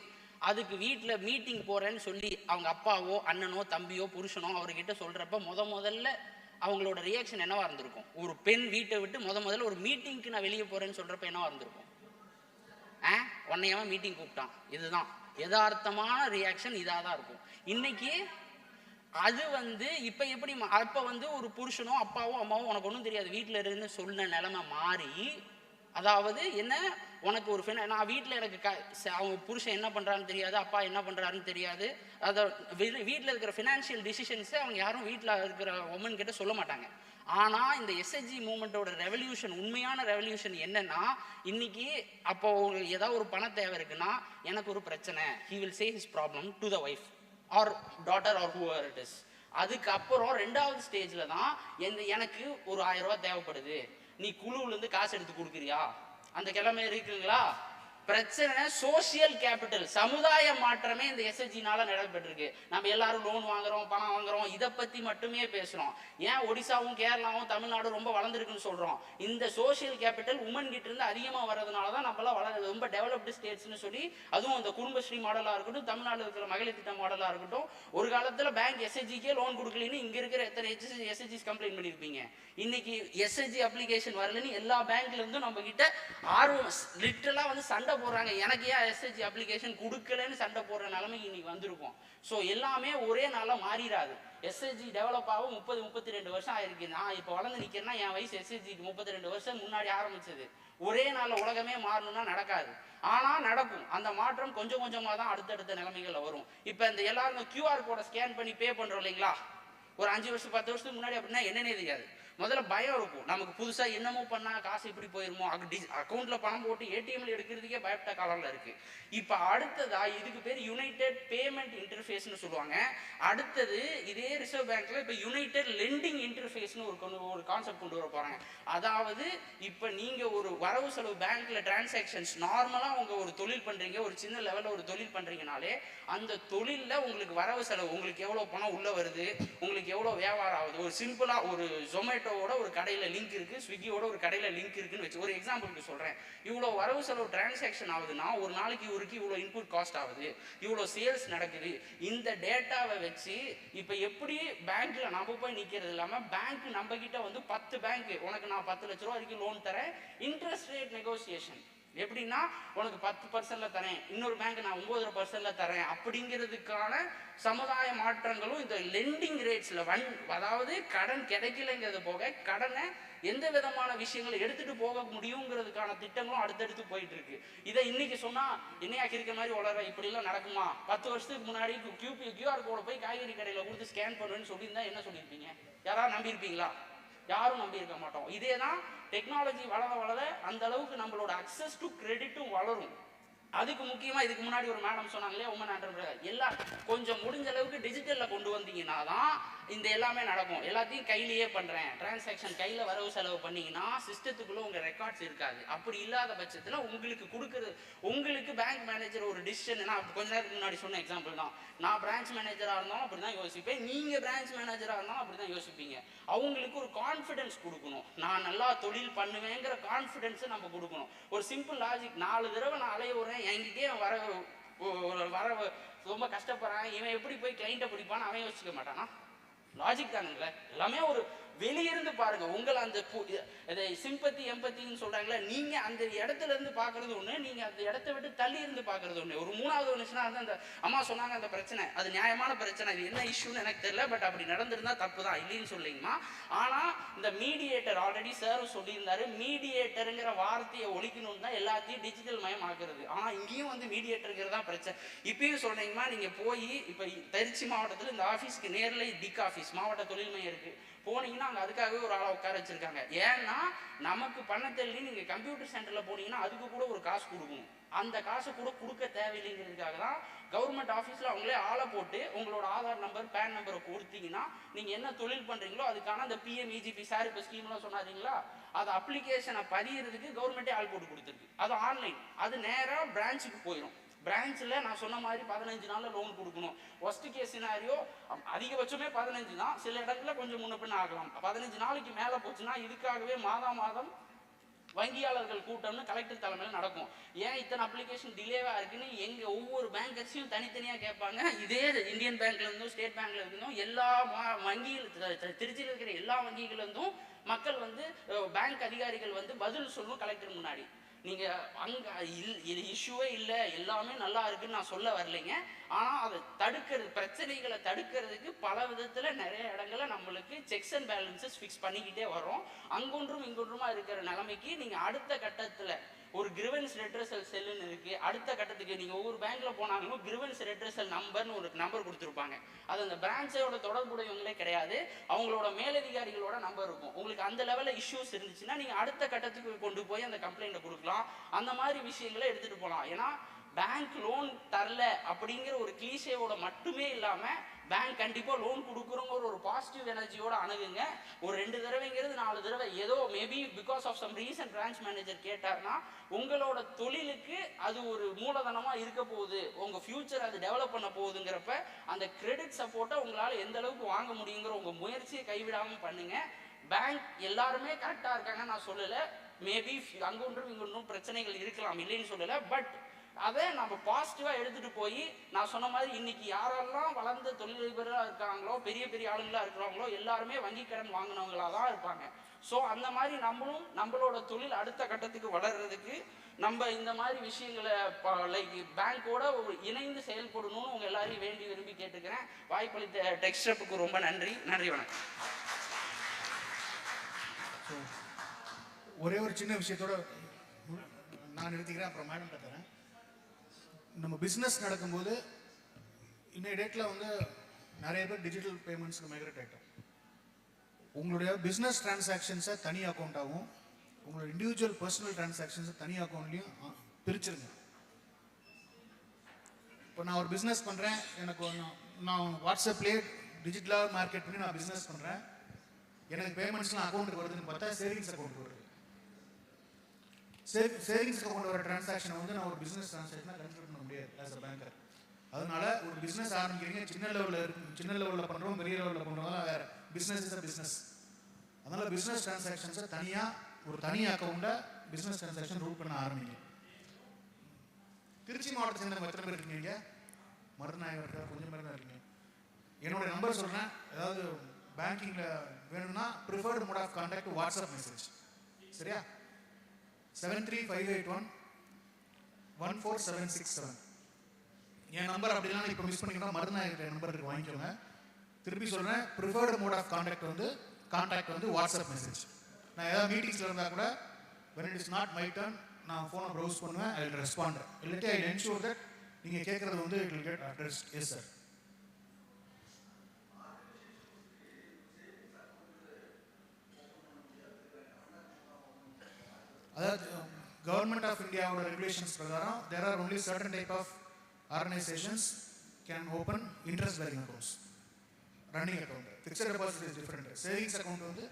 அதுக்கு வீட்டில் மீட்டிங் போகிறேன்னு சொல்லி அவங்க அப்பாவோ அண்ணனோ தம்பியோ புருஷனோ அவர்கிட்ட சொல்கிறப்ப முதல்ல அவங்களோட ரியாக்ஷன் என்னவா இருந்திருக்கும்? ஒரு பெண் வீட்டை விட்டு முதல்ல ஒரு மீட்டிங்க்கு நான் வெளியே போகிறேன்னு சொல்கிறப்ப என்னவா இருந்திருக்கும்? உன்னையவன் மீட்டிங் கூப்பிட்டான். இதுதான் யதார்த்தமான ரியாக்ஷன், இதாக தான் இருக்கும். இன்னைக்கு அது இப்போ எப்படி அப்போ ஒரு புருஷனோ அப்பாவோ அம்மாவோ உனக்கு ஒன்றும் தெரியாது வீட்டில் இருந்து சொன்ன நிலைமை மாறி, அதாவது என்ன, உனக்கு ஒரு நான் வீட்டில் எனக்கு அவங்க புருஷன் என்ன பண்ணுறான்னு தெரியாது, அப்பா என்ன பண்ணுறாருன்னு தெரியாது. அதை வீட்டில் இருக்கிற ஃபினான்ஷியல் டிசிஷன்ஸை அவங்க யாரும் வீட்டில் இருக்கிற உமன் கிட்ட சொல்ல மாட்டாங்க. ஆனால் இந்த எஸ்ஹெச்ஜி மூமெண்ட்டோட ரெவல்யூஷன், உண்மையான ரெவல்யூஷன் என்னன்னா, இன்னைக்கு அப்போ ஏதாவது ஒரு பண தேவை இருக்குன்னா, எனக்கு ஒரு பிரச்சனை, he will say his problem to the wife or daughter or whoever it is. அதுக்கப்புறம் 2வது ஸ்டேஜில் தான் எனக்கு ஒரு 1000 ரூபா தேவைப்படுது, நீ குழுவிலேருந்து காசு எடுத்து கொடுக்குறியா? அந்த கிழமை இருக்குங்களா? பிரச்சனை சோசியல் கேபிட்டல், சமுதாய மாற்றமே இந்த எஸ்ஹெச்ஜினால நடைபெற்றிருக்கு. நம்ம எல்லாரும் லோன் வாங்குறோம், பணம் வாங்குறோம், இதை பற்றி மட்டுமே பேசுகிறோம். ஏன் ஒடிசாவும் கேரளாவும் தமிழ்நாடும் ரொம்ப வளர்ந்துருக்குன்னு சொல்கிறோம்? இந்த சோசியல் கேபிட்டல் உமன் கிட்ட இருந்து அதிகமாக வர்றதுனால தான் நம்மளாம் ரொம்ப டெவலப்டு ஸ்டேட்ஸ்னு சொல்லி, அதுவும் அந்த குடும்பஸ்ரீ மாடலாக இருக்கட்டும், தமிழ்நாடு இருக்கிற மகளிர் திட்ட மாடலாக இருக்கட்டும், ஒரு காலத்தில் பேங்க் எஸ்ஹெச்ஜிக்கே லோன் கொடுக்கலன்னு இங்கே இருக்கிற எத்தனை எஸ்ஹெச்ஜிஸ் கம்ப்ளைண்ட் பண்ணியிருப்பீங்க. இன்னைக்கு எஸ்ஹெச்ஜி அப்ளிகேஷன் வரலன்னு எல்லா பேங்க்ல இருந்தும் நம்ம கிட்ட ஆர்வம் லிட்டரலாக சண்டை போடுறாங்க, எனக்கு ஏன் எஸ்ஹெச்ஜி அப்ளிகேஷன் கொடுக்கலன்னு சண்டை போடுற நிலைமைக்கு இன்னைக்கு வந்திருக்கும். ஸோ எல்லாமே ஒரே நாளில் மாறிடாது. எஸ்ஹெச்ஜி டெவலப் ஆகும் 30-32 வருஷம் ஆயிருக்கு. நான் இப்போ வளர்ந்து நிற்கிறேன்னா என் வயசு எஸ்ஹெச்ஜிக்கு 32 வருஷம் முன்னாடி ஆரம்பிச்சது. ஒரே நாளில் உலகமே மாறணும்னா நடக்காது. ஆனால் நடக்கும். அந்த மாற்றம் கொஞ்சம் கொஞ்சமாக தான் அடுத்தடுத்த நிலைமைகளில் வரும். இப்போ இந்த எல்லாரும் QR கோடை ஸ்கேன் பண்ணி பே பண்ணுறோம் இல்லைங்களா? ஒரு 5 வருஷம் 10 வருஷத்துக்கு முன்னாடி அப்படின்னா என்னன்னே தெரியாது. முதல்ல பயம் இருக்கும், நமக்கு புதுசாக என்னமோ பண்ணால் காசு இப்படி போயிருமோ, அக்கௌண்ட்டில் பணம் போட்டு ஏடிஎம்ல எடுக்கிறதுக்கே பயப்பட்ட காலம்ல இருக்குது. இப்போ அடுத்ததா இதுக்கு பேர் யுனைடெட் பேமெண்ட் இன்டர்ஃபேஸ்னு சொல்லுவாங்க. அடுத்தது இதே ரிசர்வ் பேங்க்கில் இப்போ யுனைடெட் லெண்டிங் இன்டர்ஃபேஸ்னு ஒரு கான்செப்ட் கொண்டு வர போகிறாங்க. அதாவது இப்போ நீங்கள் ஒரு வரவு செலவு பேங்க்கில் டிரான்சாக்ஷன்ஸ் நார்மலாக உங்கள் ஒரு தொழில் பண்ணுறீங்க, ஒரு சின்ன லெவலில் ஒரு தொழில் பண்ணுறீங்கனாலே அந்த தொழிலில் உங்களுக்கு வரவு செலவு, உங்களுக்கு எவ்வளோ பணம் உள்ளே வருது, உங்களுக்கு எவ்வளோ வியாபாரம் ஆகுது, ஒரு சிம்பிளாக ஒரு ஜொமேட்டோவோட ஒரு கடையில் லிங்க் இருக்குது, ஸ்விக்கியோட ஒரு கடையில் லிங்க் இருக்குன்னு வச்சு ஒரு எக்ஸாம்பிளுக்கு சொல்கிறேன். இவ்வளோ வரவு செலவு டிரான்சாக்ஷன் ஆகுதுன்னா ஒரு நாளைக்கு இவருக்கு இவ்வளோ இன்புட் காஸ்ட் ஆகுது, இவ்வளோ சேல்ஸ் நடக்குது. இந்த டேட்டாவை வச்சு இப்போ எப்படி பேங்க்கில் நம்ம போய் நிற்கிறது இல்லாமல் பேங்க் நம்ம கிட்ட 10 பேங்க் உனக்கு நான் 10 லட்ச ரூபா வரைக்கும் லோன் தரேன், இன்ட்ரெஸ்ட் ரேட் நெகோசியேஷன் எப்படின்னா உனக்கு 10% தரேன், இன்னொரு பேங்க் நான் 9% தரேன், அப்படிங்கிறதுக்கான சமுதாய மாற்றங்களும் இந்த லெண்டிங் ரேட்ஸில் அதாவது கடன் கிடைக்கலைங்கிறது போக கடனை எந்த விதமான விஷயங்களை எடுத்துட்டு போக முடியுங்கிறதுக்கான திட்டங்களும் அடுத்தடுத்து போயிட்டு இருக்கு. இதை இன்னைக்கு சொன்னா என்னையா இருக்க மாதிரி வளர இப்படிலாம் நடக்குமா? 10 வருஷத்துக்கு முன்னாடி QR கோடை போய் காய்கறி கடையில் கொடுத்து ஸ்கேன் பண்ணுவேன்னு சொல்லியிருந்தா என்ன சொல்லியிருப்பீங்க? யாராவது நம்பியிருப்பீங்களா? யாரும் நம்பி இருக்க மாட்டோம். இதே தான் டெக்னாலஜி வளர வளர அந்த அளவுக்கு நம்மளோட அக்சஸ் டு கிரெடிட்டும் வளரும். அதுக்கு முக்கியமாக இதுக்கு முன்னாடி ஒரு மேடம் சொன்னாங்களே உமன் ஆண்டர்பிரனர், எல்லாம் கொஞ்சம் முடிஞ்ச அளவுக்கு டிஜிட்டலில் கொண்டு வந்தீங்கன்னா தான் இந்த எல்லாமே நடக்கும். எல்லாத்தையும் கையிலேயே பண்ணுறேன், டிரான்சாக்ஷன் கையில் வரவு செலவு பண்ணிங்கன்னா சிஸ்டத்துக்குள்ளே உங்கள் ரெக்கார்ட்ஸ் இருக்காது. அப்படி இல்லாத பட்சத்தில் உங்களுக்கு கொடுக்குறது, உங்களுக்கு பேங்க் மேனேஜர் ஒரு டிசிஷன், நான் கொஞ்ச நேரத்துக்கு முன்னாடி சொன்ன எக்ஸாம்பிள் தான். நான் பிரான்ச் மேனேஜராக இருந்தாலும் அப்படி தான் யோசிப்பேன், நீங்கள் பிரான்ச் மேனேஜராக இருந்தாலும் அப்படி தான் யோசிப்பீங்க. அவங்களுக்கு ஒரு கான்ஃபிடென்ஸ் கொடுக்கணும், நான் நல்லா தொழில் பண்ணுவேங்கிற கான்ஃபிடென்ஸை நம்ம கொடுக்கணும். ஒரு சிம்பிள் லாஜிக், 4 தடவை நான் அலைய விடுறேன், என்கிட்டயே வர ரொம்ப கஷ்டப்படுறான், இவன் எப்படி போய் கிளைண்ட்டை பிடிப்பான்னு அவன் யோசிக்க மாட்டானா? லாஜிக் தானுங்களே. எல்லாமே ஒரு வெளியிருந்து பாருங்க. உங்களை அந்த சிம்பத்தி எம்பத்தின்னு சொல்றாங்களே, நீங்க அந்த இடத்துல இருந்து பாக்குறது ஒண்ணு, நீங்க அந்த இடத்த விட்டு தள்ளி இருந்து பாக்குறது ஒண்ணு. ஒரு 3வது ஒண்ணுச்சுன்னா அந்த அம்மா சொன்னாங்க அந்த பிரச்சனை, அது நியாயமான பிரச்சனை, இது என்ன இஷ்யூன்னு எனக்கு தெரியல, பட் அப்படி நடந்திருந்தா தப்பு தான், இல்லைன்னு சொல்லிங்கம்மா. ஆனா இந்த மீடியேட்டர், ஆல்ரெடி சார் சொல்லியிருந்தாரு, மீடியேட்டருங்கிற வார்த்தையை ஒழிக்கணும்னு தான் எல்லாத்தையும் டிஜிட்டல் மயம் ஆக்குறது. ஆனா இங்கேயும் மீடியேட்டருங்கிறது தான் பிரச்சனை. இப்பயும் சொல்றீங்கம்மா, நீங்க போய் இப்ப திருச்சி மாவட்டத்தில் இந்த ஆஃபீஸ்க்கு நேரில் டிக் ஆஃபீஸ் மாவட்ட தொழில் மையம் இருக்கு, போனீங்கன்னா அங்கே அதுக்காகவே ஒரு ஆளை உட்கார வச்சிருக்காங்க. ஏன்னா நமக்கு பண்ண தெரியல, நீங்கள் கம்ப்யூட்டர் சென்டரில் போனீங்கன்னா அதுக்கு கூட ஒரு காசு கொடுக்கணும். அந்த காசை கூட கொடுக்க தேவையில்லைங்கிறதுக்காக தான் கவர்மெண்ட் ஆஃபீஸில் அவங்களே ஆளை போட்டு உங்களோட ஆதார் நம்பர் பேன் நம்பரை கொடுத்தீங்கன்னா நீங்கள் என்ன தொழில் பண்ணுறீங்களோ அதுக்கான அந்த PMEGP சார் இப்போ ஸ்கீம்லாம் சொன்னாதீங்களா, அது அப்ளிகேஷனை பதிகிறதுக்கு கவர்மெண்ட்டே ஆள் போட்டு கொடுத்துருக்கு. அது ஆன்லைன், அது நேராக பிரான்ச்சுக்கு போயிடும். பிரான்ச்சில் நான் சொன்ன மாதிரி 15 நாளில் லோன் கொடுக்கணும். ஒஸ்ட் கேஸ் சினாரியோ அதிகபட்சமே 15 தான், சில இடங்களில் கொஞ்சம் முன்ன பின்ன ஆகலாம். 15 நாளைக்கு மேலே போச்சுன்னா இதுக்காகவே மாதம் வங்கியாளர்கள் கூட்டம்னு கலெக்டர் தலைமையில் நடக்கும். ஏன் இத்தனை அப்ளிகேஷன் டிலேவாக இருக்குன்னு எங்கள் ஒவ்வொரு பேங்கர்ஸையும் தனித்தனியாக கேட்பாங்க. இதே இந்தியன் பேங்க்ல இருந்தும் ஸ்டேட் பேங்க்ல இருந்தும் எல்லா வங்கிகள் திருச்சியில் இருக்கிற எல்லா வங்கிகள் இருந்தும் மக்கள் வந்து பேங்க் அதிகாரிகள் வந்து பதில் சொல்லணும் கலெக்டர் முன்னாடி. நீங்கள் அங்கே இது இஷ்யூவே இல்லை, எல்லாமே நல்லா இருக்குன்னு நான் சொல்ல வரலைங்க. ஆனால் அதை தடுக்கிறது, பிரச்சனைகளை தடுக்கிறதுக்கு பல விதத்தில் நிறைய இடங்களில் நம்மளுக்கு செக்ஸ் அண்ட் பேலன்சஸ் ஃபிக்ஸ் பண்ணிக்கிட்டே வரோம். அங்கொன்றும் இங்கொன்றுமா இருக்கிற நிலைமைக்கு நீங்கள் அடுத்த கட்டத்தில் ஒரு கிரிவன்ஸ் ரெட்ரஸல் செல்லுன்னு இருக்குது. அடுத்த கட்டத்துக்கு நீங்கள் ஒவ்வொரு பேங்க்கில் போனாலும் கிரிவன்ஸ் ரெட்ரஸல் நம்பர்னு ஒரு நம்பர் கொடுத்துருப்பாங்க. அது அந்த பிரான்ச்சோட தொடர்புடையவங்களே கிடையாது, அவங்களோட மேலதிகாரிகளோட நம்பர் இருக்கும். உங்களுக்கு அந்த லெவலில் இஷ்யூஸ் இருந்துச்சுன்னா நீங்கள் அடுத்த கட்டத்துக்கு கொண்டு போய் அந்த கம்ப்ளைண்ட்டை கொடுக்கலாம். அந்த மாதிரி விஷயங்களை எடுத்துகிட்டு போகலாம். ஏன்னா பேங்க் லோன் தரல அப்படிங்கிற ஒரு கிளீஷேவோட மட்டுமே இல்லாமல் பேங்க் கண்டிப்பாக லோன் கொடுக்குறோங்கிற ஒரு பாசிட்டிவ் எனர்ஜியோட அணுகுங்க. ஒரு 2 தடவைங்கிறது 4 தடவை ஏதோ maybe because of some reason branch manager கேட்டார்னா உங்களோட தொழிலுக்கு அது ஒரு மூலதனமாக இருக்க போகுது, உங்கள் ஃபியூச்சர் அது டெவலப் பண்ண போகுதுங்கிறப்ப அந்த கிரெடிட் சப்போர்ட்டை உங்களால் எந்த அளவுக்கு வாங்க முடியுங்கிற உங்கள் முயற்சியை கைவிடாமல் பண்ணுங்க. பேங்க் எல்லாருமே கரெக்டாக இருக்காங்கன்னு நான் சொல்லலை, மேபி அங்கொன்றும் இங்கொன்றும் பிரச்சனைகள் இருக்கலாம், இல்லைன்னு சொல்லலை. பட் அதை நம்ம பாசிட்டிவாக எடுத்துகிட்டு போய் நான் சொன்ன மாதிரி இன்னைக்கு யாரெல்லாம் வளர்ந்த தொழிலதிபராக இருக்காங்களோ, பெரிய பெரிய ஆளுங்களாக இருக்கிறாங்களோ எல்லாருமே வங்கி கடன் வாங்கினவங்களாக தான் இருப்பாங்க. ஸோ அந்த மாதிரி நம்மளும் நம்மளோட தொழில் அடுத்த கட்டத்துக்கு வளர்கிறதுக்கு நம்ம இந்த மாதிரி விஷயங்களை லைக் பேங்க்கோட ஒரு இணைந்து செயல்படணும்னு உங்கள் எல்லாரையும் வேண்டி விரும்பி கேட்டுக்கிறேன். வாய்ப்பளித்த டெக்ஸ்டப்புக்கு ரொம்ப நன்றி. நன்றி, வணக்கம். ஒரே ஒரு சின்ன விஷயத்தோட நான் நிறுத்திக்கிறேன், அப்புறம் மேடம் தரேன். நம்ம பிஸ்னஸ் நடக்கும்போது இன்னைய டேட்டில் வந்து நிறைய பேர் டிஜிட்டல் பேமெண்ட்ஸ்க்கு மைக்ரேட் ஆகிட்டோம். உங்களுடைய பிஸ்னஸ் டிரான்சாக்ஷன்ஸை தனி அக்கௌண்ட்டாகவும் உங்களோட இண்டிவிஜுவல் பர்சனல் டிரான்சாக்ஷன்ஸை தனி அக்கௌண்ட்லையும் பிரிச்சிருங்க. இப்போ நான் ஒரு பிஸ்னஸ் பண்ணுறேன், எனக்கு நான் வாட்ஸ்அப்லேயே டிஜிட்டலாக மார்க்கெட் பண்ணி நான் பிஸ்னஸ் பண்ணுறேன், எனக்கு பேமெண்ட்ஸ்லாம் அக்கௌண்ட்டுக்கு வருதுன்னு பார்த்தா சேவிங்ஸ் அக்கௌண்ட் வருது. சேவிங்ஸ் அக்கௌண்ட் வர டிரான்சாக்ஷனை வந்து நான் ஒரு பிஸ்னஸ் டிரான்சாக்ஷனாக கன்சிடர் பண்ண முடியாது ஆஸ் அ பேங்கர். அதனால ஒரு பிஸ்னஸ் ஆரம்பிக்கிறீங்க, சின்ன லெவலில் பண்ணுறோம், பெரிய லெவலில் பண்ணுறோம், வேறு பிஸ்னஸ் இஸ் அ பிஸ்னஸ். அதனால் பிஸ்னஸ் டிரான்சாக்ஷன்ஸை தனியாக ஒரு தனி அக்கௌண்ட்டை பிஸ்னஸ் டிரான்சாக்ஷன் ரூட் பண்ண ஆரம்பிங்க. திருச்சி மாவட்டத்தை சேர்ந்தவங்க எத்தனை பேர் இருக்கீங்க? மருதநாயகம் இருக்கா? கொஞ்சம் பேர் தான் இருக்கீங்க. என்னோட நம்பர் சொல்கிறேன், ஏதாவது பேங்கிங்கில் வேணும்னா preferred mode of contact WhatsApp message, சரியா? 7358114767 என் நம்பர். அப்படிலாம் இப்போ மிஸ் பண்ணிங்கன்னா மருதநாயகர் நம்பர் இருக்கு, வாங்கிக்கோங்க. திருப்பி சொல்கிறேன், ப்ரிஃபர்டு மோட் ஆஃப் கான்டாக்ட் வந்து வாட்ஸ்அப் மெசேஜ். நான் ஏதாவது மீட்டிங்ஸில் இருந்தால் கூட when it is not my turn நான் ஃபோனை ப்ரௌஸ் பண்ணுவேன், ஐ வில் ரெஸ்பாண்ட். இல்லாட்டி ஐ வில் என்ஷூர் தட் நீங்கள் கேட்குறது வந்து it will get addressed. Yes sir. அதாவது கவர்மெண்ட் ஆஃப் இந்தியாவோட ரெகுலேஷன்ஸ் பிரகாரம் there are only certain type of organizations can open interest bearing accounts. Running account, fixed deposit is different. Savings account வந்து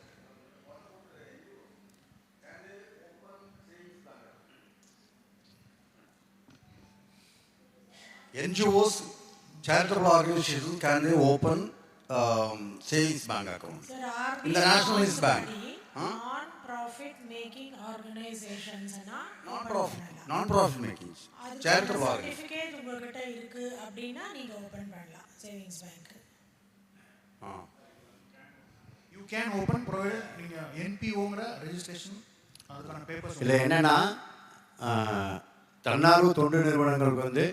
NGOs, charitable organizations, can they open savings bank accounts in the nationalized bank? Non-profit making organizations non-profit making charitable organizations. certificate உங்ககிட்ட இருக்கு அப்படினா நீங்க open பண்ணலாம் savings bank. you can open provided நீங்க NPOங்கற registration அதுக்கான papers இல்ல. என்னன்னா தன்னார்வ தொண்டு நிறுவனங்களுக்கு வந்து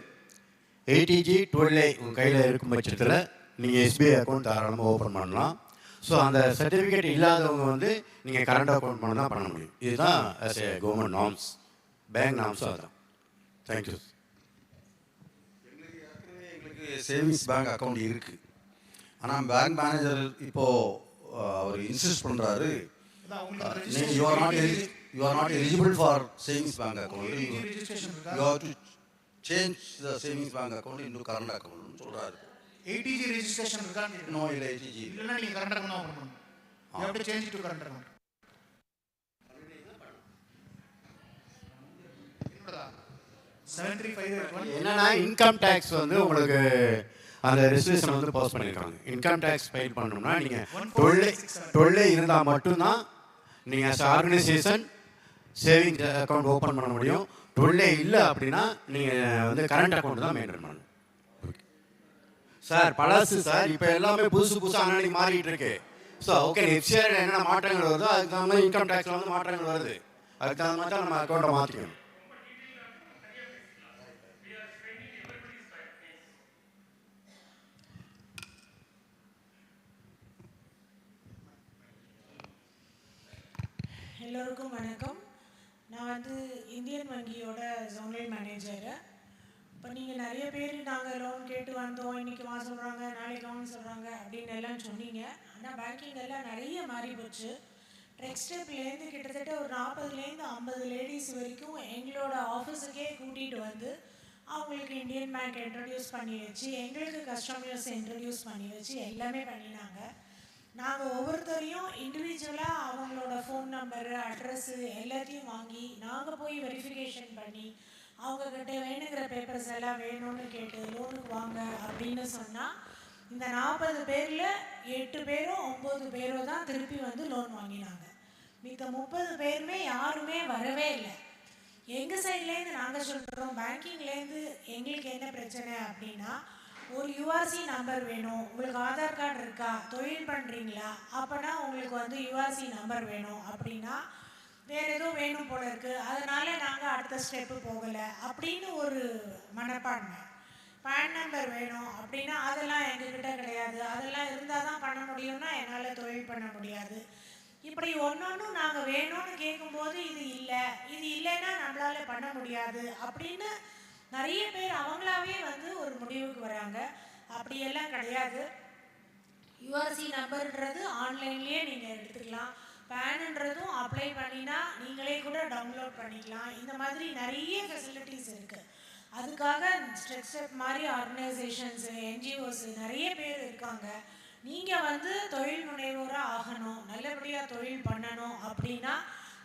ATG 12A உங்கள் கையில் இருக்கும் பட்சத்தில் நீங்கள் SBI அக்கௌண்ட் தாராளமாக ஓப்பன் பண்ணலாம். ஸோ அந்த சர்டிஃபிகேட் இல்லாதவங்க வந்து நீங்கள் கரண்ட் அக்கௌண்ட் பண்ண தான் பண்ண முடியும். இதுதான் as a government norms, bank நார்ம்ஸும் அதுதான். தேங்க்யூ. எங்களுக்கு சேவிங்ஸ் பேங்க் அக்கௌண்ட் இருக்குது. ஆனால் பேங்க் மேனேஜர் இப்போது அவர் இன்சிஸ்ட் பண்ணுறாரு, நீங்கள் you are not eligible for savings bank account, you have to change the savings bank account into current account னு சொல்றாரு. ATG registration இருக்கான்னு நோ இல்ல. ATG இல்லனா நீங்க current account ஓபன் பண்ணணும். you have to change it to current account. என்னடா என்னன்னா income tax வந்து உங்களுக்கு அந்த ரெஜிஸ்ட்ரேஷன் வந்து பாஸ் பண்ணியிருக்காங்க. இன்கம் டேக்ஸ் ஃபைல் பண்ணணும்னா நீங்கள் தொழிலே இருந்தால் மட்டும்தான் நீங்கள் as organisation saving account open பண்ண முடியும். தொழிலே இல்லை அப்படின்னா நீங்கள் வந்து கரண்ட் அக்கௌண்ட் தான் மெயின்டைன் பண்ணணும். சார் பழசு சார், இப்போ எல்லாமே புதுசாக அன்னைக்கு மாறிட்டு இருக்கு. ஸோ ஓகே, எஃப்சிஆர் என்னென்ன மாற்றங்கள் வருதோ அதுக்கு தகுந்த மாதிரி இன்கம் டேக்ஸில் வந்து மாற்றங்கள் வருது. அதுக்கு தகுந்த மாதிரி தான் நம்ம அக்கௌண்ட்டை மாற்றிக்கணும். எல்லோருக்கும் வணக்கம். நான் வந்து இந்தியன் வங்கியோட ஜோனல் மேனேஜரு. இப்போ நீங்கள் நிறைய பேர் நாங்கள் லோன் கேட்டு வந்தோம், இன்றைக்கி வா சொல்கிறாங்க, நாளைக்கு வாங்க சொல்கிறாங்க அப்படின்னு எல்லாம் சொன்னீங்க. ஆனால் பேங்கிங் எல்லாம் நிறைய மாறி போச்சு. டெக்ஸ்டைப்லேருந்து கிட்டத்தட்ட ஒரு 40லேருந்து 50 லேடிஸ் வரைக்கும் எங்களோட ஆஃபீஸுக்கே கூட்டிகிட்டு வந்து அவங்களுக்கு இந்தியன் பேங்க் இன்ட்ரடியூஸ் பண்ணி வச்சு, எங்களுக்கு கஸ்டமர்ஸ் இன்ட்ரடியூஸ் பண்ணி வச்சு எல்லாமே பண்ணினாங்க. நாங்கள் ஒவ்வொருத்தரையும் இண்டிவிஜுவலாக அவங்களோட ஃபோன் நம்பரு, அட்ரஸ்ஸு எல்லாத்தையும் வாங்கி நாங்கள் போய் வெரிஃபிகேஷன் பண்ணி அவங்கக்கிட்ட வேணுங்கிற பேப்பர்ஸ் எல்லாம் வேணும்னு கேட்டு லோனுக்கு வாங்க அப்படின்னு சொன்னால் இந்த 40 பேரில் 8 பேரோ 9 பேரோ தான் திருப்பி வந்து லோன் வாங்கினாங்க. மித்த 30 பேருமே யாருமே வரவே இல்லை. எங்கள் சைட்லேருந்து நாங்கள் சொல்கிறோம், பேங்கிங்லேருந்து எங்களுக்கு என்ன பிரச்சனை அப்படின்னா, ஒரு யூஆர்சி நம்பர் வேணும், உங்களுக்கு ஆதார் கார்டு இருக்கா, தொழில் பண்ணுறீங்களா, அப்போனா உங்களுக்கு வந்து யூஆர்சி நம்பர் வேணும் அப்படின்னா வேறு ஏதோ வேணும் போல இருக்குது, அதனால் நாங்கள் அடுத்த ஸ்டெப்பு போகலை அப்படின்னு ஒரு மனப்பான்மை. பேன் நம்பர் வேணும் அப்படின்னா அதெல்லாம் எங்ககிட்ட கிடையாது, அதெல்லாம் இருந்தால் தான் பண்ண முடியும்னா என்னால் தொழில் பண்ண முடியாது. இப்படி ஒன்றொன்றும் நாங்கள் வேணும்னு கேட்கும்போது இது இல்லைன்னா நம்மளால் பண்ண முடியாது அப்படின்னு நிறைய பேர் அவங்களாவே வந்து ஒரு முடிவுக்கு வராங்க. அப்படியெல்லாம் கிடையாது. யூஆர்சி நம்பர்ன்றது ஆன்லைன்லேயே நீங்கள் எடுத்துக்கலாம். பேனுன்றதும் அப்ளை பண்ணினா நீங்களே கூட டவுன்லோட் பண்ணிக்கலாம். இந்த மாதிரி நிறைய ஃபெசிலிட்டிஸ் இருக்குது. அதுக்காக ஸ்ட்ரெக்ஸ்டெப் மாதிரி ஆர்கனைசேஷன்ஸு, என்ஜிஓஸு நிறைய பேர் இருக்காங்க. நீங்கள் வந்து தொழில் முனைவோராக ஆகணும், நல்லபடியாக தொழில் பண்ணணும் அப்படின்னா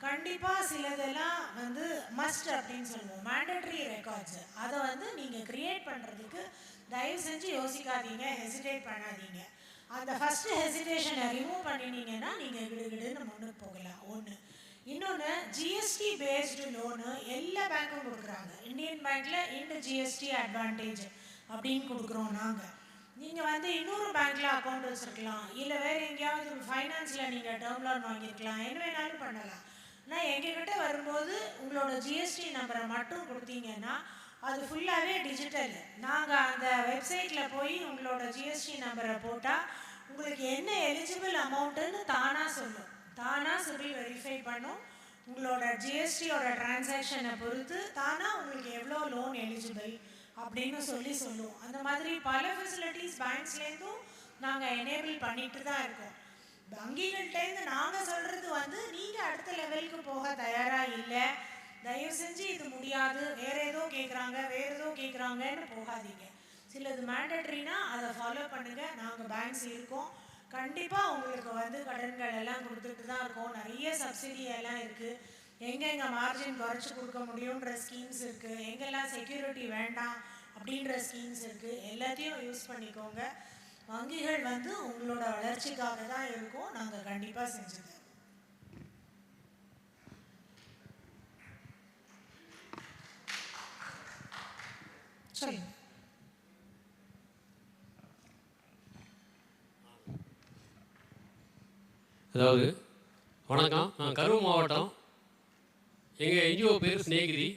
கண்டிப்பாக சிலதெல்லாம் வந்து மஸ்ட் அப்படின்னு சொல்லுவோம், மேண்டட்ரி ரெக்கார்ட்ஸு. அதை வந்து நீங்கள் க்ரியேட் பண்ணுறதுக்கு தயவு செஞ்சு யோசிக்காதீங்க, ஹெசிடேட் பண்ணாதீங்க. அந்த ஃபஸ்ட்டு ஹெசிடேஷனை ரிமூவ் பண்ணினீங்கன்னா நீங்கள் கிடுகிடுன்னு முன்னுக்கு போகலாம். ஒன்று. இன்னொன்று, ஜிஎஸ்டி பேஸ்டு லோனு எல்லா பேங்க்கும் கொடுக்குறாங்க. இந்தியன் பேங்க்கில் இந்த ஜிஎஸ்டி அட்வான்டேஜ் அப்படின்னு கொடுக்குறோம் நாங்கள். நீங்கள் வந்து இன்னொரு பேங்க்கில் அக்கௌண்ட் வச்சுருக்கலாம், இல்லை வேறு எங்கேயாவது ஃபைனான்ஸில் நீங்கள் டேர்ம் லோன் வாங்கியிருக்கலாம், என்ன வேணாலும் பண்ணலாம். ஆனால் எங்ககிட்ட வரும்போது உங்களோட ஜிஎஸ்டி நம்பரை மட்டும் கொடுத்தீங்கன்னா அது ஃபுல்லாகவே டிஜிட்டல். நாங்கள் அந்த வெப்சைட்டில் போய் உங்களோட ஜிஎஸ்டி நம்பரை போட்டால் உங்களுக்கு என்ன எலிஜிபிள் அமௌண்ட்டுன்னு தானாக சொல்லும், தானாக சிபில் வெரிஃபை பண்ணும். உங்களோட ஜிஎஸ்டியோட டிரான்சாக்ஷனை பொறுத்து தானாக உங்களுக்கு எவ்வளோ லோன் எலிஜிபிள் அப்படின்னு சொல்லும். அந்த மாதிரி பல ஃபெசிலிட்டிஸ் பேங்க்ஸ்லேருந்தும் நாங்கள் எனேபிள் பண்ணிட்டு தான் இருக்கோம். வங்கிகள்கிட்டேருந்து நாங்கள் சொல்கிறது வந்து நீங்கள் அடுத்த லெவலுக்கு போக தயாராக இல்லை, தயவு செஞ்சு இது முடியாது, வேறு ஏதோ கேட்குறாங்கன்னு போகாதீங்க. சிலது மேண்டட்ரினா அதை ஃபாலோ பண்ணுங்கள். நாங்கள் பேங்க்ஸ் இருக்கோம், கண்டிப்பாக உங்களுக்கு வந்து கடன்கள் எல்லாம் கொடுத்துட்டு தான் இருக்கோம். நிறைய சப்சிடி எல்லாம் இருக்குது. எங்கெங்கே மார்ஜின் குறைச்சி கொடுக்க முடியுன்ற ஸ்கீம்ஸ் இருக்குது, எங்கெல்லாம் செக்யூரிட்டி வேண்டாம் அப்படின்ற ஸ்கீம்ஸ் இருக்குது. எல்லாத்தையும் யூஸ் பண்ணிக்கோங்க. வங்கிகள் வந்து உங்களோட வளர்ச்சிக்காக தான் இருக்கும், நாங்கள் கண்டிப்பாக செஞ்சது. சரி, அதாவது வணக்கம், நான் கரூர் மாவட்டம். எங்கள் என்ஜிஓ பேர் ஸ்நேகிதி.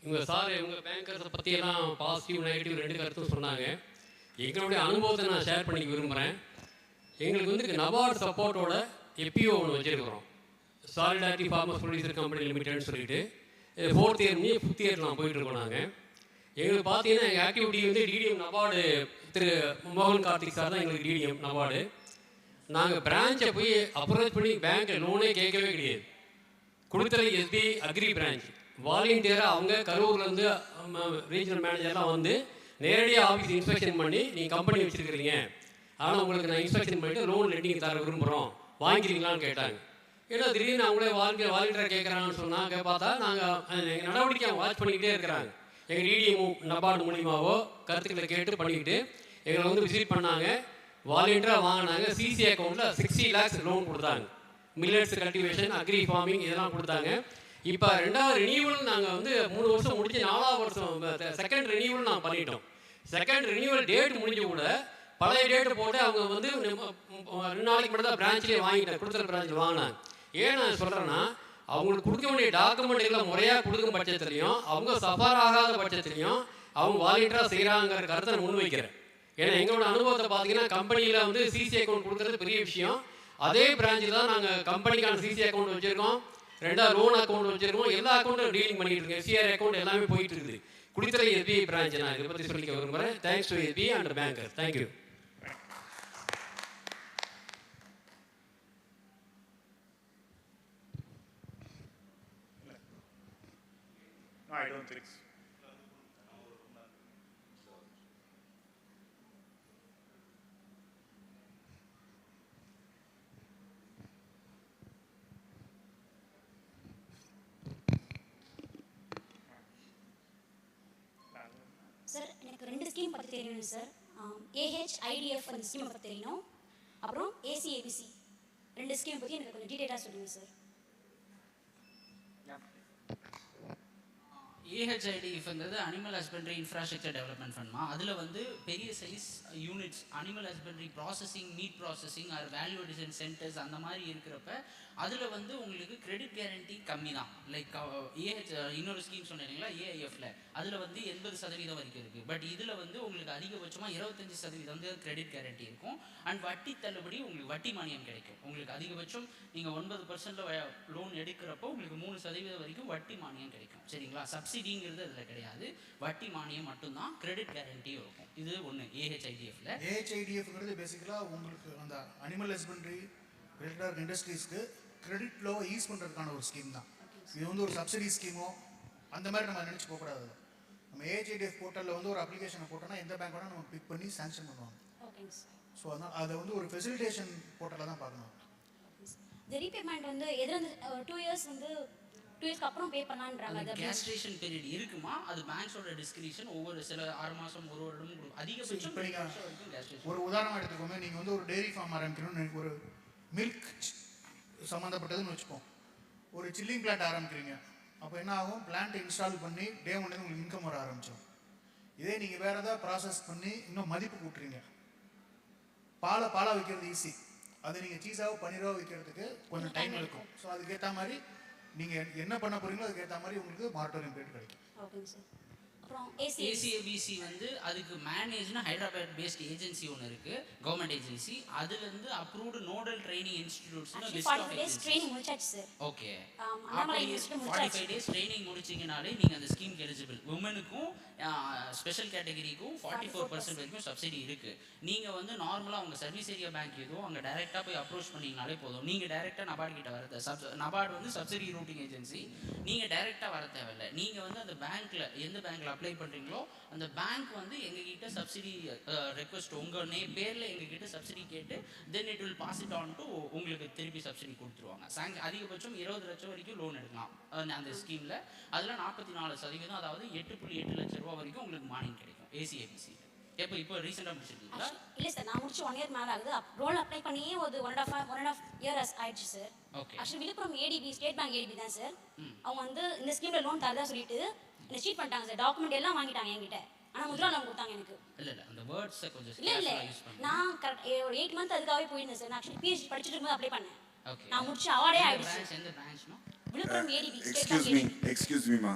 இவங்க சார் இவங்க பேங்கர்ஸை பற்றியெல்லாம் பாசிட்டிவ் நெகட்டிவ் 2 கருத்தும் சொன்னாங்க. எங்களுடைய அனுபவத்தை நான் ஷேர் பண்ணிக்க விரும்புகிறேன். எங்களுக்கு வந்து நபார்டு சப்போர்ட்டோட எப்பிஓ ஒன்று வச்சுருக்கிறோம், சாலிடாரிட்டி ஃபார்மர்ஸ் ப்ரொடியூசர் கம்பெனி லிமிடெட்னு சொல்லிட்டு 4th இயர் 5th இயர் நான் போயிட்டுருக்கோம். நாங்கள் எங்களுக்கு பார்த்தீங்கன்னா எங்கள் ஆக்டிவிட்டி வந்து டிடிஎம் நபார்டு திரு மோகன் கார்த்திக் சார் தான் எங்களுக்கு டிடிஎம் நபார்டு. நாங்கள் பிரான்ச்சை போய் அப்ரோச் பண்ணி பேங்க்கில் லோனே கேட்கவே கிடையாது. கொடுத்தது எஸ்பிஐ அக்ரி பிரான்ச் வாலண்டியராக அவங்க கரூர்லேருந்து ரீஜனல் மேனேஜர்லாம் வந்து நேரடியாக ஆஃபீஸ் இன்ஸ்பெக்ஷன் பண்ணி நீங்கள் கம்பெனி வச்சுருக்கிறீங்க, ஆனால் உங்களுக்கு நான் இன்ஸ்பெக்ஷன் பண்ணிவிட்டு லோன் லெண்டிங் தர விரும்புகிறோம், வாங்கிக்கிறீங்களான்னு கேட்டாங்க. ஏன்னா திடீர்னு அவங்களே வாலண்டியராக கேட்குறாங்கன்னு சொன்னாங்க. பார்த்தா நாங்கள் எங்கள் நடவடிக்கை வாட்ச் பண்ணிக்கிட்டே இருக்கிறாங்க. எங்கள் டிடிஎம் நபார்டு மூலியமாவோ கருத்துக்களை கேட்டு பண்ணிக்கிட்டு எங்களை வந்து விசிட் பண்ணாங்க. வாலண்டியராக வாங்கினாங்க. சிசி அக்கௌண்ட்டில் 60 lakhs லோன் கொடுத்தாங்க. மில்லட்ஸ் கல்டிவேஷன், அக்ரி ஃபார்மிங் இதெல்லாம் கொடுத்தாங்க. இப்போ 2வது ரினியூவல் நாங்கள் வந்து 3 வருஷம் முடிச்சு 4வது வருஷம் செகண்ட் ரினியூவல் நாங்கள் பண்ணிட்டோம். செகண்ட் ரினியூவல் டேட் முடிஞ்சு கூட பழைய டேட்டு போட்டு அவங்க வந்து 2 நாளைக்கு மட்டும் தான் பிரான்ச்லேயே வாங்கிட்டேன், கொடுத்துற பிரான்ச்சில் வாங்கினாங்க. ஏன் நான் சொல்கிறேன்னா, அவங்களுக்கு கொடுக்க வேண்டிய டாக்குமெண்ட்டுகளை முறையாக கொடுக்கும் பட்சத்துலையும் அவங்க சஃபர் ஆகாத பட்சத்துலையும் அவங்க வாலண்டியராக செய்கிறாங்கிற கருத்தை நான் முன்வைக்கிறேன். ஏன்னா எங்களோட அனுபவத்தை பார்த்தீங்கன்னா, கம்பெனியில் வந்து சிசி அக்கௌண்ட் கொடுக்குறது பெரிய விஷயம். அதே பிரான்ச்சில் தான் நாங்கள் கம்பெனிக்கான சிசி அக்கௌண்ட் வச்சுருக்கோம், 2வது லோன் அக்கௌண்ட் வச்சுருக்கோம், எல்லா அக்கௌண்ட்டும் டீலிங் பண்ணிட்டு இருக்கேன். எஃப்சிஆர் அக்கௌண்ட் எல்லாமே போயிட்டு இருக்குது. குடித்துறை எஸ்பிஐ பிரான்ச் நான் இதை பற்றி சொல்லிக்க விரும்புகிறேன். Thanks to SBI and banker. Thank you. No, I don't think so. Sir எனக்கு 2 ஸ்கீம் பற்றி தெரியணும் சார். AHIDF அந்த ஸ்கீமை பற்றி தெரியணும். அப்புறம் ACABC 2 ஸ்கீம் பற்றி எனக்கு கொஞ்சம் டீட்டெயிலாக சொல்லுங்கள் sir. AHIDF animal husbandry infrastructure development ஃபண்ட்மா. அதில் வந்து பெரிய size units animal husbandry processing, meat processing or value addition centres அந்த மாதிரி இருக்கிறப்ப அதில் வந்து உங்களுக்கு கிரெடிட் கேரண்டி கம்மி தான். லைக் இன்னொரு ஸ்கீம் சொன்னீங்களா AIFல, அதில் வந்து 80% வரைக்கும் இருக்குது. பட் இதில் வந்து உங்களுக்கு அதிகபட்சமாக 25% வந்து கிரெடிட் கேரண்டி இருக்கும். அண்ட் வட்டி தள்ளுபடி, உங்களுக்கு வட்டி மானியம் கிடைக்கும். உங்களுக்கு அதிகபட்சம் நீங்கள் 9% லோன் எடுக்கிறப்போ உங்களுக்கு 3% வரைக்கும் வட்டி மானியம் கிடைக்கும். சரிங்களா? சப்சிடிங்கிறது அதில் கிடையாது, வட்டி மானியம் மட்டும்தான், கிரெடிட் கேரண்டியும் இருக்கும். இது ஒன்று AHIDFல. AHIDFங்கிறது பேசிக்கலாக உங்களுக்கு அந்த அனிமல் ஹஸ்பண்டரி ரிலேட்டட் இண்டஸ்ட்ரீஸ்க்கு கிரெடிட் ஃப்ளோவை யூஸ் பண்ணுறதுக்கான ஒரு ஸ்கீம் தான். இது வந்து ஒரு சப்சிடி ஸ்கீமோ அந்த மாதிரி நம்ம நினச்சி போகக்கூடாது. நம்ம AHIDF போர்ட்டலில் வந்து ஒரு அப்ளிகேஷனை போட்டோம்னா எந்த பேங்க் வேணால் நம்ம பிக் பண்ணி சாங்ஷன் பண்ணுவாங்க. ஸோ அதனால் அதை வந்து ஒரு ஃபெசிலிட்டேஷன் போர்ட்டலில் தான் பார்க்கணும். இந்த ரீபேமெண்ட் வந்து எது 2 இயர்ஸ் வந்து 2 இயர்ஸ்க்கு அப்புறம் பே பண்ணலான்றாங்க. அது கேஸ்ட்ரேஷன் பீரியட் இருக்குமா, அது பேங்க்ஸோட டிஸ்கிரிப்ஷன். ஒவ்வொரு சில 6 மாதம் 1 வருடம் அதிகபட்சம் இப்போ நீங்கள் ஒரு உதாரணம் எடுத்துக்கோங்க. நீங்கள் வந்து ஒரு டெய்ரி ஃபார்ம் ஆரம்பிக்கணும்னு ஒரு மில்க் சம்மந்தப்பட்டதுன்னு வச்சுப்போம். ஒரு சில்லிங் பிளான்ட் ஆரம்பிக்கிறீங்க. அப்போ என்ன ஆகும், பிளான்ட் இன்ஸ்டால் பண்ணி டே 1 உங்களுக்கு இன்கம் வர ஆரம்பிச்சோம். இதே நீங்கள் வேறு ஏதாவது ப்ராசஸ் பண்ணி இன்னும் மதிப்பு கூட்டுறீங்க. பாலாக வைக்கிறது ஈஸி, அது நீங்கள் சீஸாக பன்னீராக வைக்கிறதுக்கு கொஞ்சம் டைம் எடுக்கும். ஸோ அதுக்கேற்ற மாதிரி நீங்கள் என்ன பண்ண போகிறீங்களோ அதுக்கேற்ற மாதிரி உங்களுக்கு மார்ட்டோரியம் ரேட் கிடைக்கும். ஓகேங்க சார். அப்புறம் ACABC வந்து அதுக்கு மேனேஜ்னா ஹைதராபாத் பேஸ்ட் ஏஜென்சி ஒன்று இருக்குது, கவர்மெண்ட் ஏஜென்சி. அதுலேருந்து அப்ரூவ்டு நோடல் ட்ரைனிங் இன்ஸ்டிடியூட்ஸ்னு லிஸ்ட் ஆஃப் ஏஜென்சி. ட்ரைனிங் முடிச்சாச்சு சார். ஓகே, 45 டேஸ் ட்ரைனிங் முடிச்சிங்கனாலே நீங்கள் அந்த ஸ்கீமுக்கு எலிஜிபிள். உமனுக்கும் ஸ்பெஷல் கேட்டகரிக்கும் 44% வரைக்கும் சப்சிடி இருக்குது. நீங்கள் வந்து நார்மலாக உங்கள் சர்வீஸ் ஏரியா பேங்க் ஏதோ அங்கே டைரெக்டாக போய் அப்ரோச் பண்ணிங்கனாலே போதும். நீங்கள் டைரெக்டாக நபார்டு கிட்ட வரது, நபார்டு வந்து சப்சிடி ரூட்டிங் ஏஜென்சி, நீங்கள் டைரெக்டாக வர தேவையில்லை. நீங்கள் வந்து அந்த பேங்க்கில் எந்த பேங்க்கில் அப்ளை பண்ணுறீங்களோ அந்த பேங்க் வந்து எங்ககிட்ட சப்சிடி ரெக்வஸ்ட் உங்கள் பேரில் எங்ககிட்ட சப்சிடி கேட்டு then it will pass it on to உங்களுக்கு திருப்பி சப்சிடி கொடுத்துருவாங்க. அதிகபட்சம் 20 லட்சம் வரைக்கும் லோன் எடுக்கலாம் அந்த ஸ்கீமில். அதில் 44%, அதாவது 8.8 லட்சம் ரூபா வரைக்கும் உங்களுக்கு மானியம் கிடைக்கும் ACABC. இப்போ ரீசெண்டாக முடிச்சிருக்கீங்களா? இல்லை சார், நான் முடிச்சு 1 இயர் மேலே ஆகுது. லோன் அப்ளை பண்ணியே ஒரு 1.5 இயர் ஆயிடுச்சு sir. Actually Villupuram ADB, state bank ADB தான் சார். அவங்க வந்து இந்த ஸ்கீமில் லோன் தரதா சொல்லிட்டு என்ன சீட் பண்ணிட்டாங்க சார். டாக்குமெண்ட் எல்லாம் வாங்கிட்டாங்க என்கிட்ட. ஆனால் முதல்ல அவங்க கொடுத்தாங்க எனக்கு. இல்லை அந்த வேர்ட்ஸை கொஞ்சம் இல்லை நான் கரெக்ட் ஒரு 8 மந்த் அதுக்காகவே போயிருந்தேன் சார். நான் ஆக்சுவலி PhD படிச்சுட்டு இருக்கும்போது அப்ளை பண்ணேன். நான் முடிச்சு அவார்டே ஆயிடுச்சு. எந்த பிரான்ச்னா? Villupuram ADB. Excuse me ma,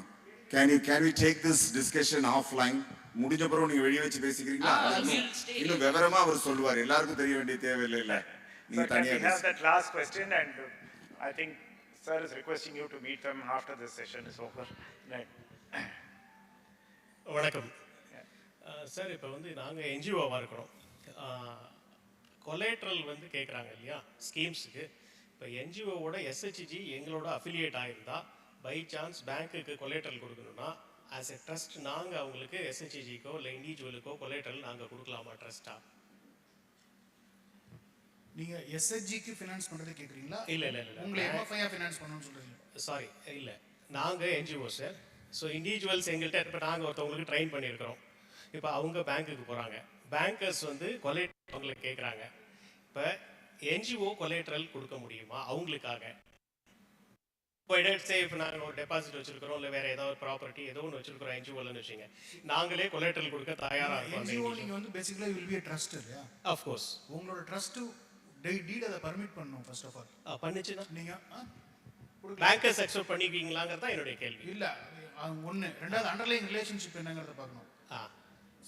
can we take this discussion offline? முடிஞ்ச பிறகு நீங்க வெளிய வச்சு பேசிக்கிறீங்களா? இன்னும் விவரமா அவர் சொல்லுவார், எல்லாருக்கும் தெரிய வேண்டிய தேவையில்லை. இல்லை நீங்க தனியா we have that last question and I think sir is requesting you to meet them after this session is over. வணக்கம் சார். இப்போ வந்து நாங்கள் என்ஜிஓவாக இருக்கிறோம். கொலேட்ரல் வந்து கேட்குறாங்க இல்லையா ஸ்கீம்ஸுக்கு. இப்போ என்ஜிஓவோட SHG எங்களோட அஃபிலியேட் ஆகிருந்தா பை சான்ஸ் பேங்க்குக்கு கொலேட்ரல் கொடுக்கணும்னா ஆஸ் எ ட்ரஸ்ட் நாங்கள் அவங்களுக்கு SHGக்கோ இல்லை இண்டிவிஜுவலுக்கோ கொலேட்ரல் நாங்கள் கொடுக்கலாமா ட்ரஸ்ட்டாக? நீங்கள் SHGக்கு ஃபினான்ஸ் பண்ணுறது கேட்குறீங்களா? இல்லை உங்களை MFI ஃபினான்ஸ் பண்ணணும்னு சொல்கிறீங்க? சாரி, இல்லை நாங்கள் என்ஜிஓ சார். ஸோ இண்டிவிஜுவல்ஸ் எங்கள்கிட்ட இப்போ நாங்கள் ஒருத்தவங்களுக்கு ட்ரெயின் பண்ணியிருக்கிறோம். இப்போ அவங்க பேங்க்குக்கு போகிறாங்க, பேங்கர்ஸ் வந்து கொலேட்ரல் அவங்களுக்கு கேட்குறாங்க. இப்போ என்ஜிஓ கொலேட்ரல் கொடுக்க முடியுமா அவங்களுக்காக? இப்போ இப்போ நாங்கள் ஒரு டெபாசிட் வச்சிருக்கிறோம், இல்லை வேறு ஏதாவது ப்ராப்பர்ட்டி ஏதோ ஒன்று வச்சிருக்கிறோம் என்ஜிஓலன்னு வச்சுங்க, நாங்களே கொலேட்ரல் கொடுக்க தயாராக இருக்கோம். என்ஜிஓ நீங்கள் வந்து பேசிக்கலாக வில் பி a ட்ரஸ்ட் இல்லையா? ஆஃப்கோர்ஸ் உங்களோட ட்ரஸ்ட்டு டீட் அதை பர்மிட் பண்ணணும் ஃபர்ஸ்ட் ஆஃப் ஆல். பண்ணிச்சுன்னா நீங்கள் பேங்கர்ஸ் அக்செப்ட் பண்ணிக்குவீங்களாங்கிறது தான் என்னுடைய கேள்வி. இல்லை ஒன்று, ரெண்டாவது அண்டர்லைங் ரிலேஷன்ஷிப் என்னங்கிறத பார்க்கணும்.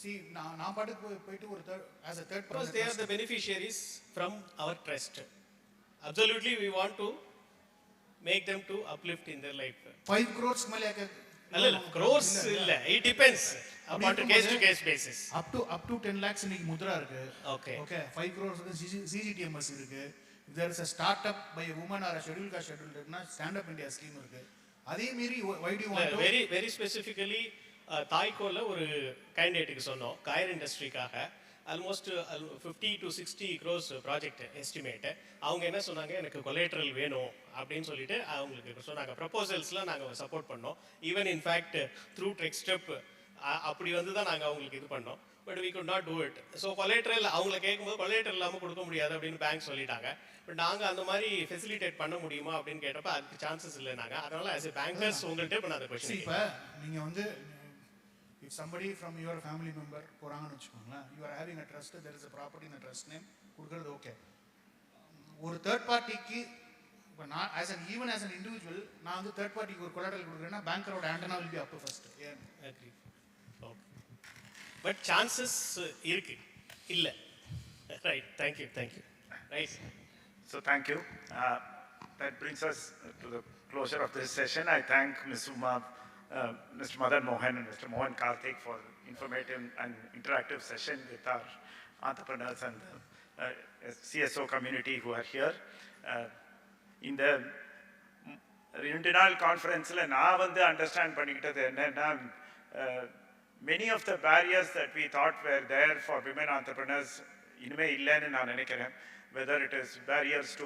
See, நான் பாட்டுக்கு போயிட்டு ஒரு as a third because they are the beneficiaries from our trust. Absolutely, we want to make them to uplift in their life. 5 crores மேல இல்ல crores இல்ல, it depends upon case to case basis. up to 10 lakhs இன்னைக்கு முத்ரா இருக்கு. Okay 5 crores CGTMS இருக்கு. if there is a startup by a woman or a scheduled caste scheduled இருக்குனா stand up India scheme இருக்கு. அதே மீறி why do you want to very specifically தாய்கோல ஒரு கேண்டிடேட்டுக்கு சொன்னோம், கயர் இண்டஸ்ட்ரிக்காக almost 50 to 60 crores project estimate. அவங்க என்ன சொன்னாங்க, எனக்கு கொலேட்ரல் வேணும் அப்படின்னு சொல்லிட்டு அவங்களுக்கு சொன்னாங்க. ப்ரப்போசல்ஸ்லாம் நாங்கள் சப்போர்ட் பண்ணோம். Even in fact through TREC STEP அப்படி வந்து தான் நாங்கள் அவங்களுக்கு இது பண்ணோம். But we could not do it. So collateral அவங்கள கேட்கும்போது கொலேட்ரல் இல்லாமல் கொடுக்க முடியாது அப்படின்னு பேங்க் சொல்லிட்டாங்க. பட் நாங்கள் அந்த மாதிரி ஃபெசிலிட்டேட் பண்ண முடியுமா அப்படின்னு கேட்டப்போ அதுக்கு சான்சஸ் இல்லை. நாங்கள் அதனால ஆஸ் எ பேங்கர்ஸ் உங்கள்கிட்ட இப்போ நான் அதை கொஸ்டின். இப்போ நீங்கள் வந்து if somebody from your family member போறாங்கன்னு வச்சுக்கோங்களேன், you are having a trust, there is a property in the trust name, கொடுக்கிறது ஓகே. ஒரு தேர்ட் பார்ட்டிக்கு இப்போ நான் even as an individual நான் வந்து தேர்ட் பார்ட்டிக்கு ஒரு கொலாட்டரல் கொடுக்குறேன்னா பேங்கரோட antenna will be up first. agree okay but chances இருக்கு இல்ல. right thank you right. So thank you. That brings us to the closure of this session. I thank Ms. Uma, Mr. Madan Mohan and Mr. Mohan Karthik for informative and interactive session with our entrepreneurs and CSO community who are here. In the ரெண்டு நாள் கான்ஃபரன்ஸில் நான் வந்து understand பண்ணிக்கிட்டது என்னன்னா, many of the barriers that we thought were there for women entrepreneurs இனிமே இல்லைன்னு நான் நினைக்கிறேன். Whether it is barriers to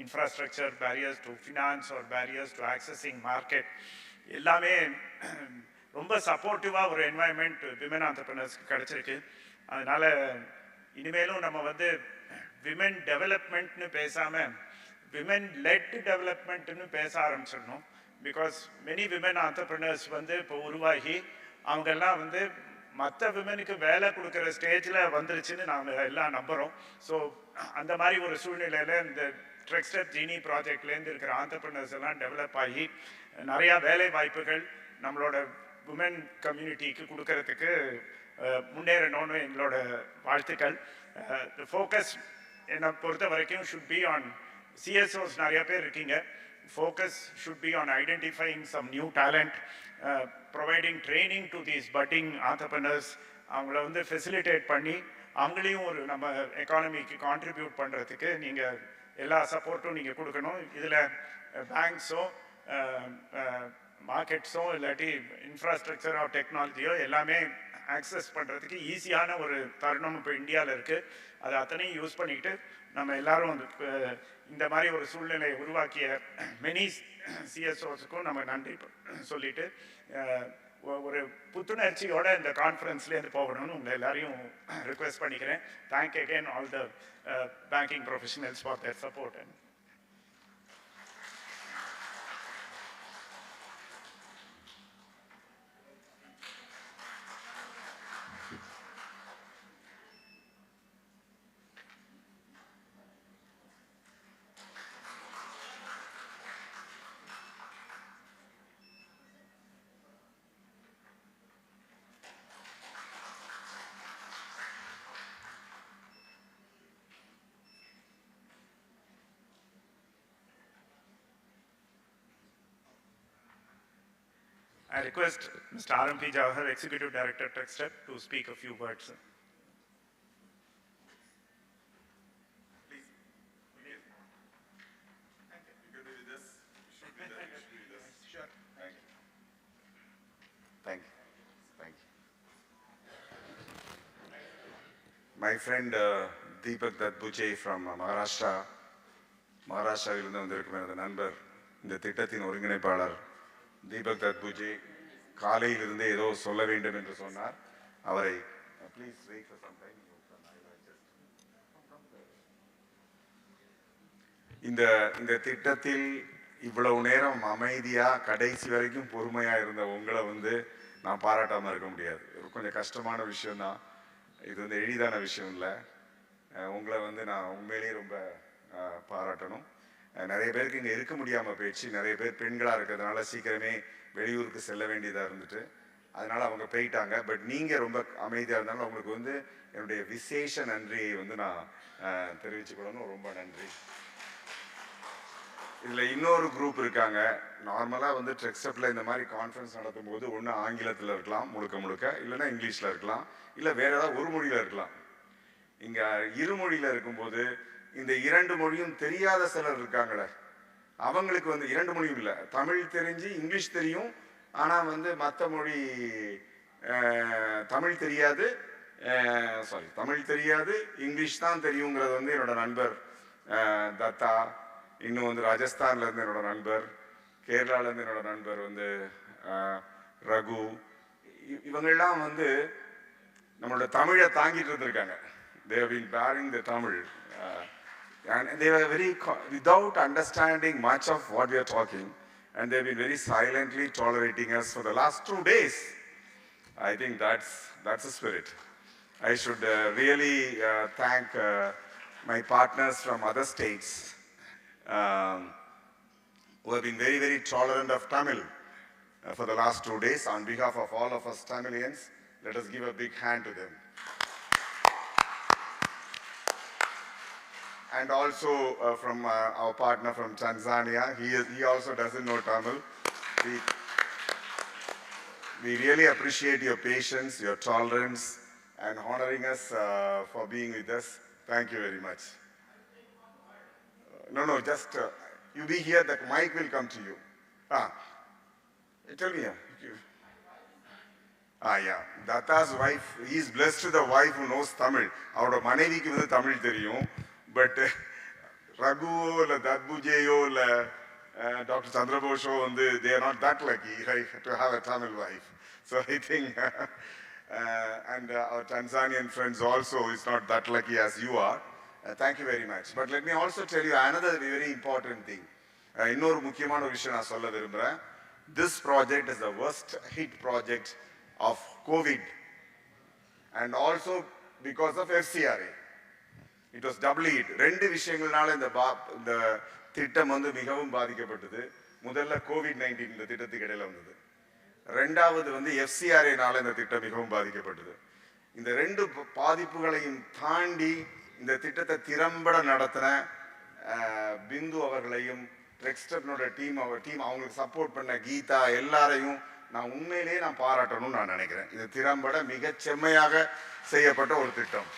infrastructure, barriers to finance or barriers to accessing market, எல்லாமே ரொம்ப சப்போர்ட்டிவாக ஒரு என்வாயன்மெண்ட் விமன் ஆண்டர்பிரினர்ஸ்க்கு கிடச்சிருக்கு. அதனால் இனிமேலும் நம்ம வந்து விமன் டெவலப்மெண்ட்னு பேசாமல் விமன் லெட் டெவலப்மெண்ட்னு பேச ஆரம்பிச்சிடணும். பிகாஸ் மெனி விமன் ஆண்டர்பிரினர்ஸ் வந்து இப்போ உருவாகி அவங்கெல்லாம் வந்து மற்ற விமனுக்கு வேலை கொடுக்குற ஸ்டேஜில் வந்துருச்சுன்னு நாங்கள் எல்லாம் நம்புகிறோம். ஸோ அந்த மாதிரி ஒரு சூழ்நிலையில் இந்த ட்ரெக் ஸ்டெப் ஜீனி ப்ராஜெக்ட்லேருந்து இருக்கிற ஆண்டர்பிரினர்ஸ் எல்லாம் டெவலப் ஆகி நிறையா வேலை வாய்ப்புகள் நம்மளோட உமன் கம்யூனிட்டிக்கு கொடுக்கறதுக்கு முன்னேறணும்னு எங்களோட வாழ்த்துக்கள். ஃபோக்கஸ் என்னை பொறுத்த வரைக்கும் ஷுட் பி ஆன் சிஎஸ்ஓஸ் நிறைய பேர் இருக்கீங்க. Focus should be on identifying some new talent, providing training to these budding entrepreneurs, அவங்கள வந்து ஃபெசிலிட்டேட் பண்ணி அவங்களையும் ஒரு நம்ம எக்கானமிக்கு கான்ட்ரிபியூட் பண்ணுறதுக்கு நீங்கள் எல்லா சப்போர்ட்டும் நீங்கள் கொடுக்கணும். இதில் பேங்க்ஸோ மார்க்கெட்ஸோ இல்லாட்டி இன்ஃப்ராஸ்ட்ரக்சரோ டெக்னாலஜியோ எல்லாமே ஆக்சஸ் பண்ணுறதுக்கு ஈஸியான ஒரு தருணம் இப்போ இந்தியாவில் இருக்குது. அதை அத்தனையும் யூஸ் பண்ணிக்கிட்டு நம்ம எல்லாரும் வந்து இந்த மாதிரி ஒரு சூழ்நிலையை உருவாக்கிய மெனி சிஎஸ்ஓஸுக்கும் நம்ம நன்றி சொல்லிட்டு ஒரு புத்துணர்ச்சியோட இந்த கான்ஃபரன்ஸ்லேருந்து போகணும்னு உங்களை எல்லாரையும் ரிக்வெஸ்ட் பண்ணிக்கிறேன். Thank again all the banking professionals for their support. And I request Mr. R.M.P. Jawahar, Executive Director, TechStep, to speak a few words. Please. Thank you. You can do this. You should do that. You should do this. Sure. Thank you. Thank you. Thank you. My friend Deepak Dadbuje from Maharashtra, மகாராஷ்டிராவிலிருந்து வந்திருக்கும் எனது நண்பர், இந்த திட்டத்தின் ஒருங்கிணைப்பாளர் தீபக் தத்புஜி, காலையிலிருந்தே ஏதோ சொல்ல வேண்டும் என்று சொன்னார். அவரை please wait for some time. இந்த திட்டத்தில் இவ்வளவு நேரம் அமைதியா கடைசி வரைக்கும் பொறுமையா இருந்த உங்களை வந்து நான் பாராட்டாம இருக்க முடியாது. கொஞ்சம் கஷ்டமான விஷயம் தான் இது, வந்து எளிதான விஷயம் இல்லை. உங்களை வந்து நான் உண்மையிலேயே ரொம்ப பாராட்டணும். நிறைய பேருக்கு இங்கே இருக்க முடியாமல் போயிடுச்சு. நிறைய பேர் பெண்களாக இருக்கிறதுனால சீக்கிரமே வெளியூருக்கு செல்ல வேண்டியதாக இருந்துட்டு அதனால அவங்க போயிட்டாங்க. பட் நீங்கள் ரொம்ப அமைதியாக இருந்தாலும் உங்களுக்கு வந்து என்னுடைய விசேஷ நன்றியை வந்து நான் தெரிவிச்சுக்கொள்ளணும். ரொம்ப நன்றி. இதில் இன்னொரு குரூப் இருக்காங்க. நார்மலாக வந்து ட்ரெக்ஸ்டப்பில் இந்த மாதிரி கான்ஃபரன்ஸ் நடத்தும் போது ஒன்று ஆங்கிலத்தில் இருக்கலாம் முழுக்க, இல்லைன்னா இங்கிலீஷில் இருக்கலாம், இல்லை வேற ஏதாவது ஒரு மொழியில் இருக்கலாம். இங்கே இருமொழியில் இருக்கும்போது இந்த 2 மொழியும் தெரியாத சிலர் இருக்காங்களே, அவங்களுக்கு வந்து 2 மொழியும் இல்லை, தமிழ் தெரிஞ்சு இங்கிலீஷ் தெரியும், ஆனால் வந்து மற்ற மொழி தமிழ் தெரியாது, தமிழ் தெரியாது இங்கிலீஷ் தான் தெரியுங்கிறது வந்து என்னோட நண்பர் தத்தா, இன்னும் வந்து ராஜஸ்தான்லேருந்து என்னோட நண்பர், கேரளாலேருந்து என்னோட நண்பர் வந்து ரகு, இவங்கெல்லாம் வந்து நம்மளோட தமிழை தாங்கிட்டு இருந்திருக்காங்க. They have been bearing the Tamil and they were very without understanding much of what we are talking, and they have been very silently tolerating us for the last 2 days. I think that's the spirit. I should really thank my partners from other states who have been very, very tolerant of Tamil for the last 2 days. On behalf of all of us Tamilians, let us give a big hand to them. And also from our partner from Tanzania, he also doesn't know Tamil. We really appreciate your patience, your tolerance, and honoring us for being with us. Thank you very much. No, just you be here, the mic will come to you. Tell me. Yeah. Datta's wife, he is blessed with a wife who knows Tamil. Our manevikku vandu Tamil theriyum. But Raghuo or Dadbujeyo or Dr. Chandrabosho, they are not that lucky to have a Tamil wife. So I think, and our Tanzanian friends also is not that lucky as you are. Thank you very much. But let me also tell you another very important thing. இன்னொரு முக்கியமான விஷயம் நான் சொல்ல விரும்புகிறேன். This project is the worst hit project of COVID and also because of FCRA. It was doubly hit. 2 விஷயங்கள்னால இந்த திட்டம் வந்து மிகவும் பாதிக்கப்பட்டது. முதல்ல COVID-19 இந்த திட்டத்துக்கு இடையில வந்தது. ரெண்டாவது வந்து FCRA-னால இந்த திட்டம் மிகவும் பாதிக்கப்பட்டது. இந்த 2 பாதிப்புகளையும் தாண்டி இந்த திட்டத்தை திறம்பட நடத்தின பிந்து அவர்களையும் ட்ரெக்ஸ்டப்னோட டீம் அவங்களுக்கு சப்போர்ட் பண்ண கீதா எல்லாரையும் நான் உண்மையிலேயே நான் பாராட்டணும்னு நான் நினைக்கிறேன். இது திறம்பட மிகச் செம்மையாக செய்யப்பட்ட ஒரு திட்டம்.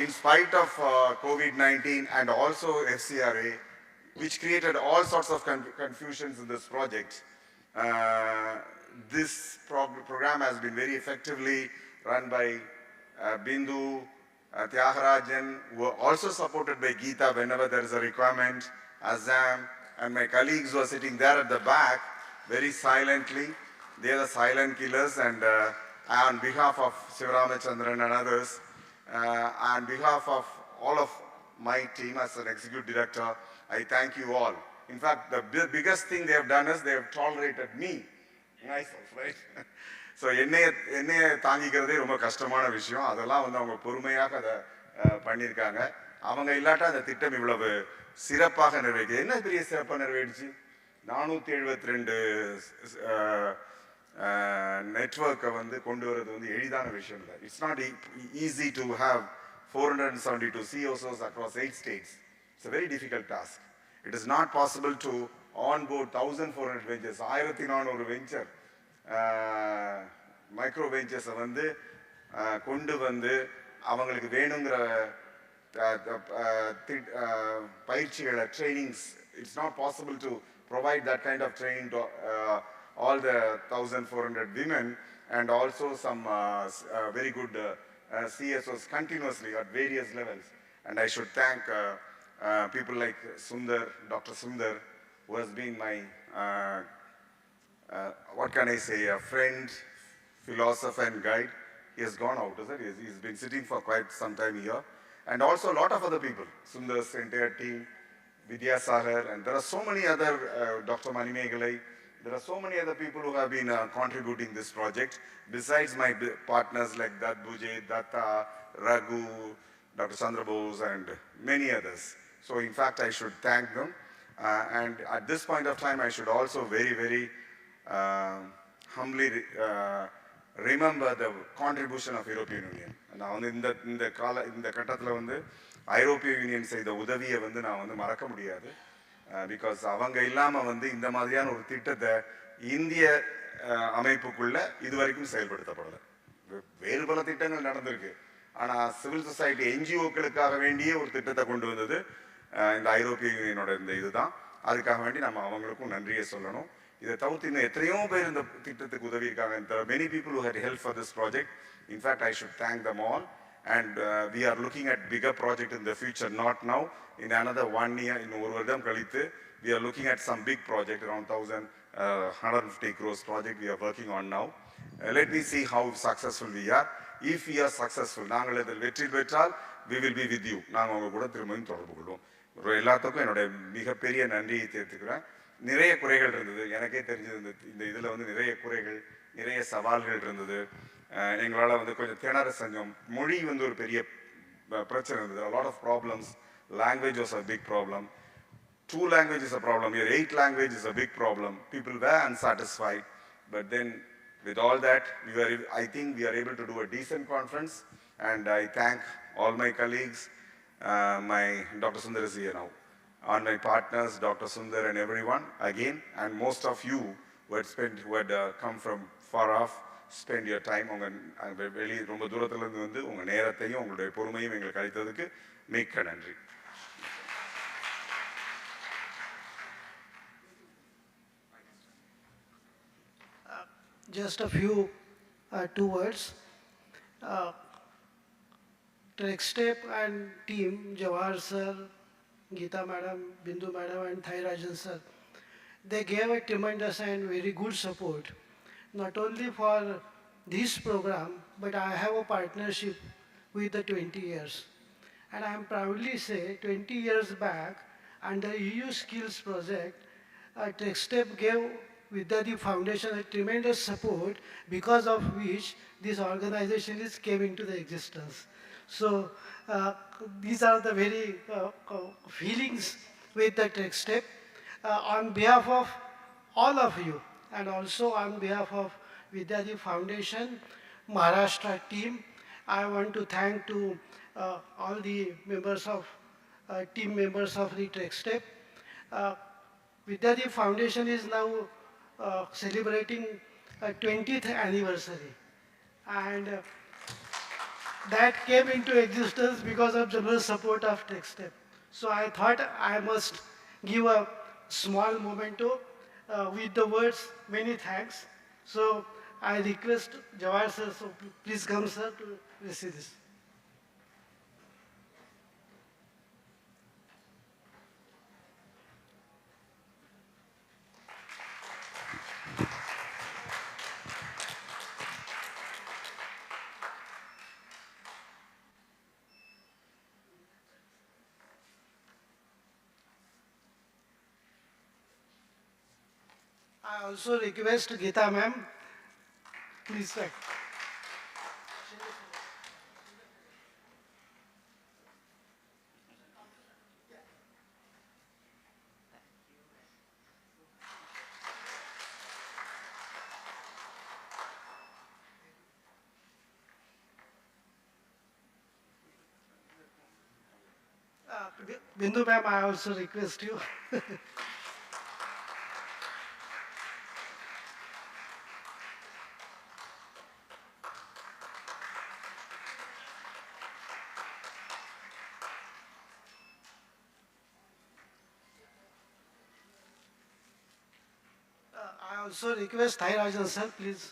In spite of COVID-19 and also FCRA, which created all sorts of confusions in this project, this program has been very effectively run by Bindu, Tyagarajan, who are also supported by Geeta whenever there is a requirement, Azam, and my colleagues who are sitting there at the back, very silently. They are the silent killers, and on behalf of Sivaramachandran and others, on behalf of all of my team as an executive director, I thank you all. In fact, the biggest thing they have done is they have tolerated me, myself, right? So என்னைய தாங்கிக்கிறதே ரொம்ப கஷ்டமான விஷயம். அதெல்லாம் வந்து அவங்க பொறுமையாக அதை பண்ணியிருக்காங்க. அவங்க இல்லாட்டா அந்த திட்டம் இவ்வளவு சிறப்பாக நிறைவேற்று. என்ன பெரிய சிறப்பாக நிறைவேறிச்சு? 472 நெட்வொர்க்கை வந்து கொண்டு வரது வந்து எளிதான விஷயம் இல்லை. It's not easy to have 472 COSOs across 8 states. It's a very difficult task. It is not possible to onboard 1400 ventures, 1400 venture micro வெஞ்சர்ஸை வந்து கொண்டு வந்து அவங்களுக்கு வேணுங்கிற பயிற்சிகளை trainings. It's not possible to provide that kind of training to all the 1400 women and also some very good CSOs continuously at various levels. And I should thank people like Sundar, Dr. Sundar, who has been my what can I say, a friend, philosopher and guide. He has gone out, isn't he? He's been sitting for quite some time here. And also a lot of other people, Sundar's entire team, Vidya Sahar, and there are so many other, Dr. Mani Megalai, there are so many other people who have been contributing this project, besides my partners like Dat Buje, Datta, Raghu, Dr. Chandra Bose, and many others. So in fact, I should thank them. And at this point of time, I should also very, very humbly remember the contribution of European Union. நான் வந்து இந்த கட்டத்தில் வந்து ஐரோப்பிய union செய்த உதவியை வந்து நான் வந்து மறக்க முடியாது. பிகாஸ் அவங்க இல்லாமல் வந்து இந்த மாதிரியான ஒரு திட்டத்தை இந்திய அமைப்புக்குள்ள இதுவரைக்கும் செயல்படுத்தப்படலை. வேறு பல திட்டங்கள் நடந்திருக்கு. ஆனால் சிவில் சொசைட்டி என்ஜிஓக்களுக்காக வேண்டிய ஒரு திட்டத்தை கொண்டு வந்தது இந்த ஐரோப்பிய யூனியனோட இந்த இதுதான். அதுக்காக வேண்டி நம்ம அவங்களுக்கும் நன்றியை சொல்லணும். இதை தவிர்த்து இன்னும் எத்தனையோ பேர் இந்த திட்டத்துக்கு உதவி இருக்காங்க. There are many people who had helped for this project. In fact, I should thank them all. And we are looking at bigger project in the future, not now. In another 1 year, in ஒரு வருடம் கழித்து, we are looking at some big project, around 150 crores project we are working on now. Let me see how successful we are. If we are successful, நாங்கள் இதில் வெற்றி பெற்றால், we will be with you. நாங்கள் உங்க கூட திரும்பவும் தொடர்பு கொள்வோம். எல்லாத்துக்கும் என்னுடைய மிகப்பெரிய நன்றியை தெரிவித்துக்கிறேன். நிறைய குறைகள் இருந்தது, எனக்கே தெரிஞ்சது. இந்த இதில் வந்து நிறைய குறைகள், நிறைய சவால்கள் இருந்தது. எங்களால் வந்து கொஞ்சம் திணற செஞ்சோம். மொழி வந்து ஒரு பெரிய பிரச்சனை இருந்தது. A lot of problems. Language was a big problem. 2 languages is a problem. Here 8 language is a big problem. People were unsatisfied. But then with all that, I think we are able to do a decent conference. And I thank all my colleagues, my Dr. Sundar is here now, and my partners, Dr. Sundar and everyone, again, and most of you who had come from far off, spend your time. வெளியே ரொம்ப தூரத்துலேருந்து வந்து உங்கள் நேரத்தையும் உங்களுடைய பொறுமையும் எங்களுக்கு அளித்ததுக்கு மிக்க நன்றி. Just a few 2 words. Trichy and team, Jawahar sir, Geeta madam, Bindu madam and Thai Rajan sir, they gave a tremendous and very good support, not only for this program, but I have a partnership with the 20 years. And I am proudly say 20 years back, under EU Skills project, Trichy gave Vidyadip Foundation a tremendous support, because of which this organization came into the existence. So these are the very feelings with the Trichy. On behalf of all of you, and also on behalf of Vidyadip Foundation, Maharashtra team, I want to thank to all the members of team members of the Trichy. Vidyadip Foundation is now celebrating 20th anniversary, and that came into existence because of generous support of Trichy. So I thought I must give a small memento with the words many thanks. So I request Jawahar sir, so please come sir to receive this. I also request Geeta ma'am, please sir. Bindu ma'am, I also request you. I also request Thai Rajan sir, please.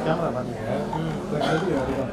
Camera பாருங்க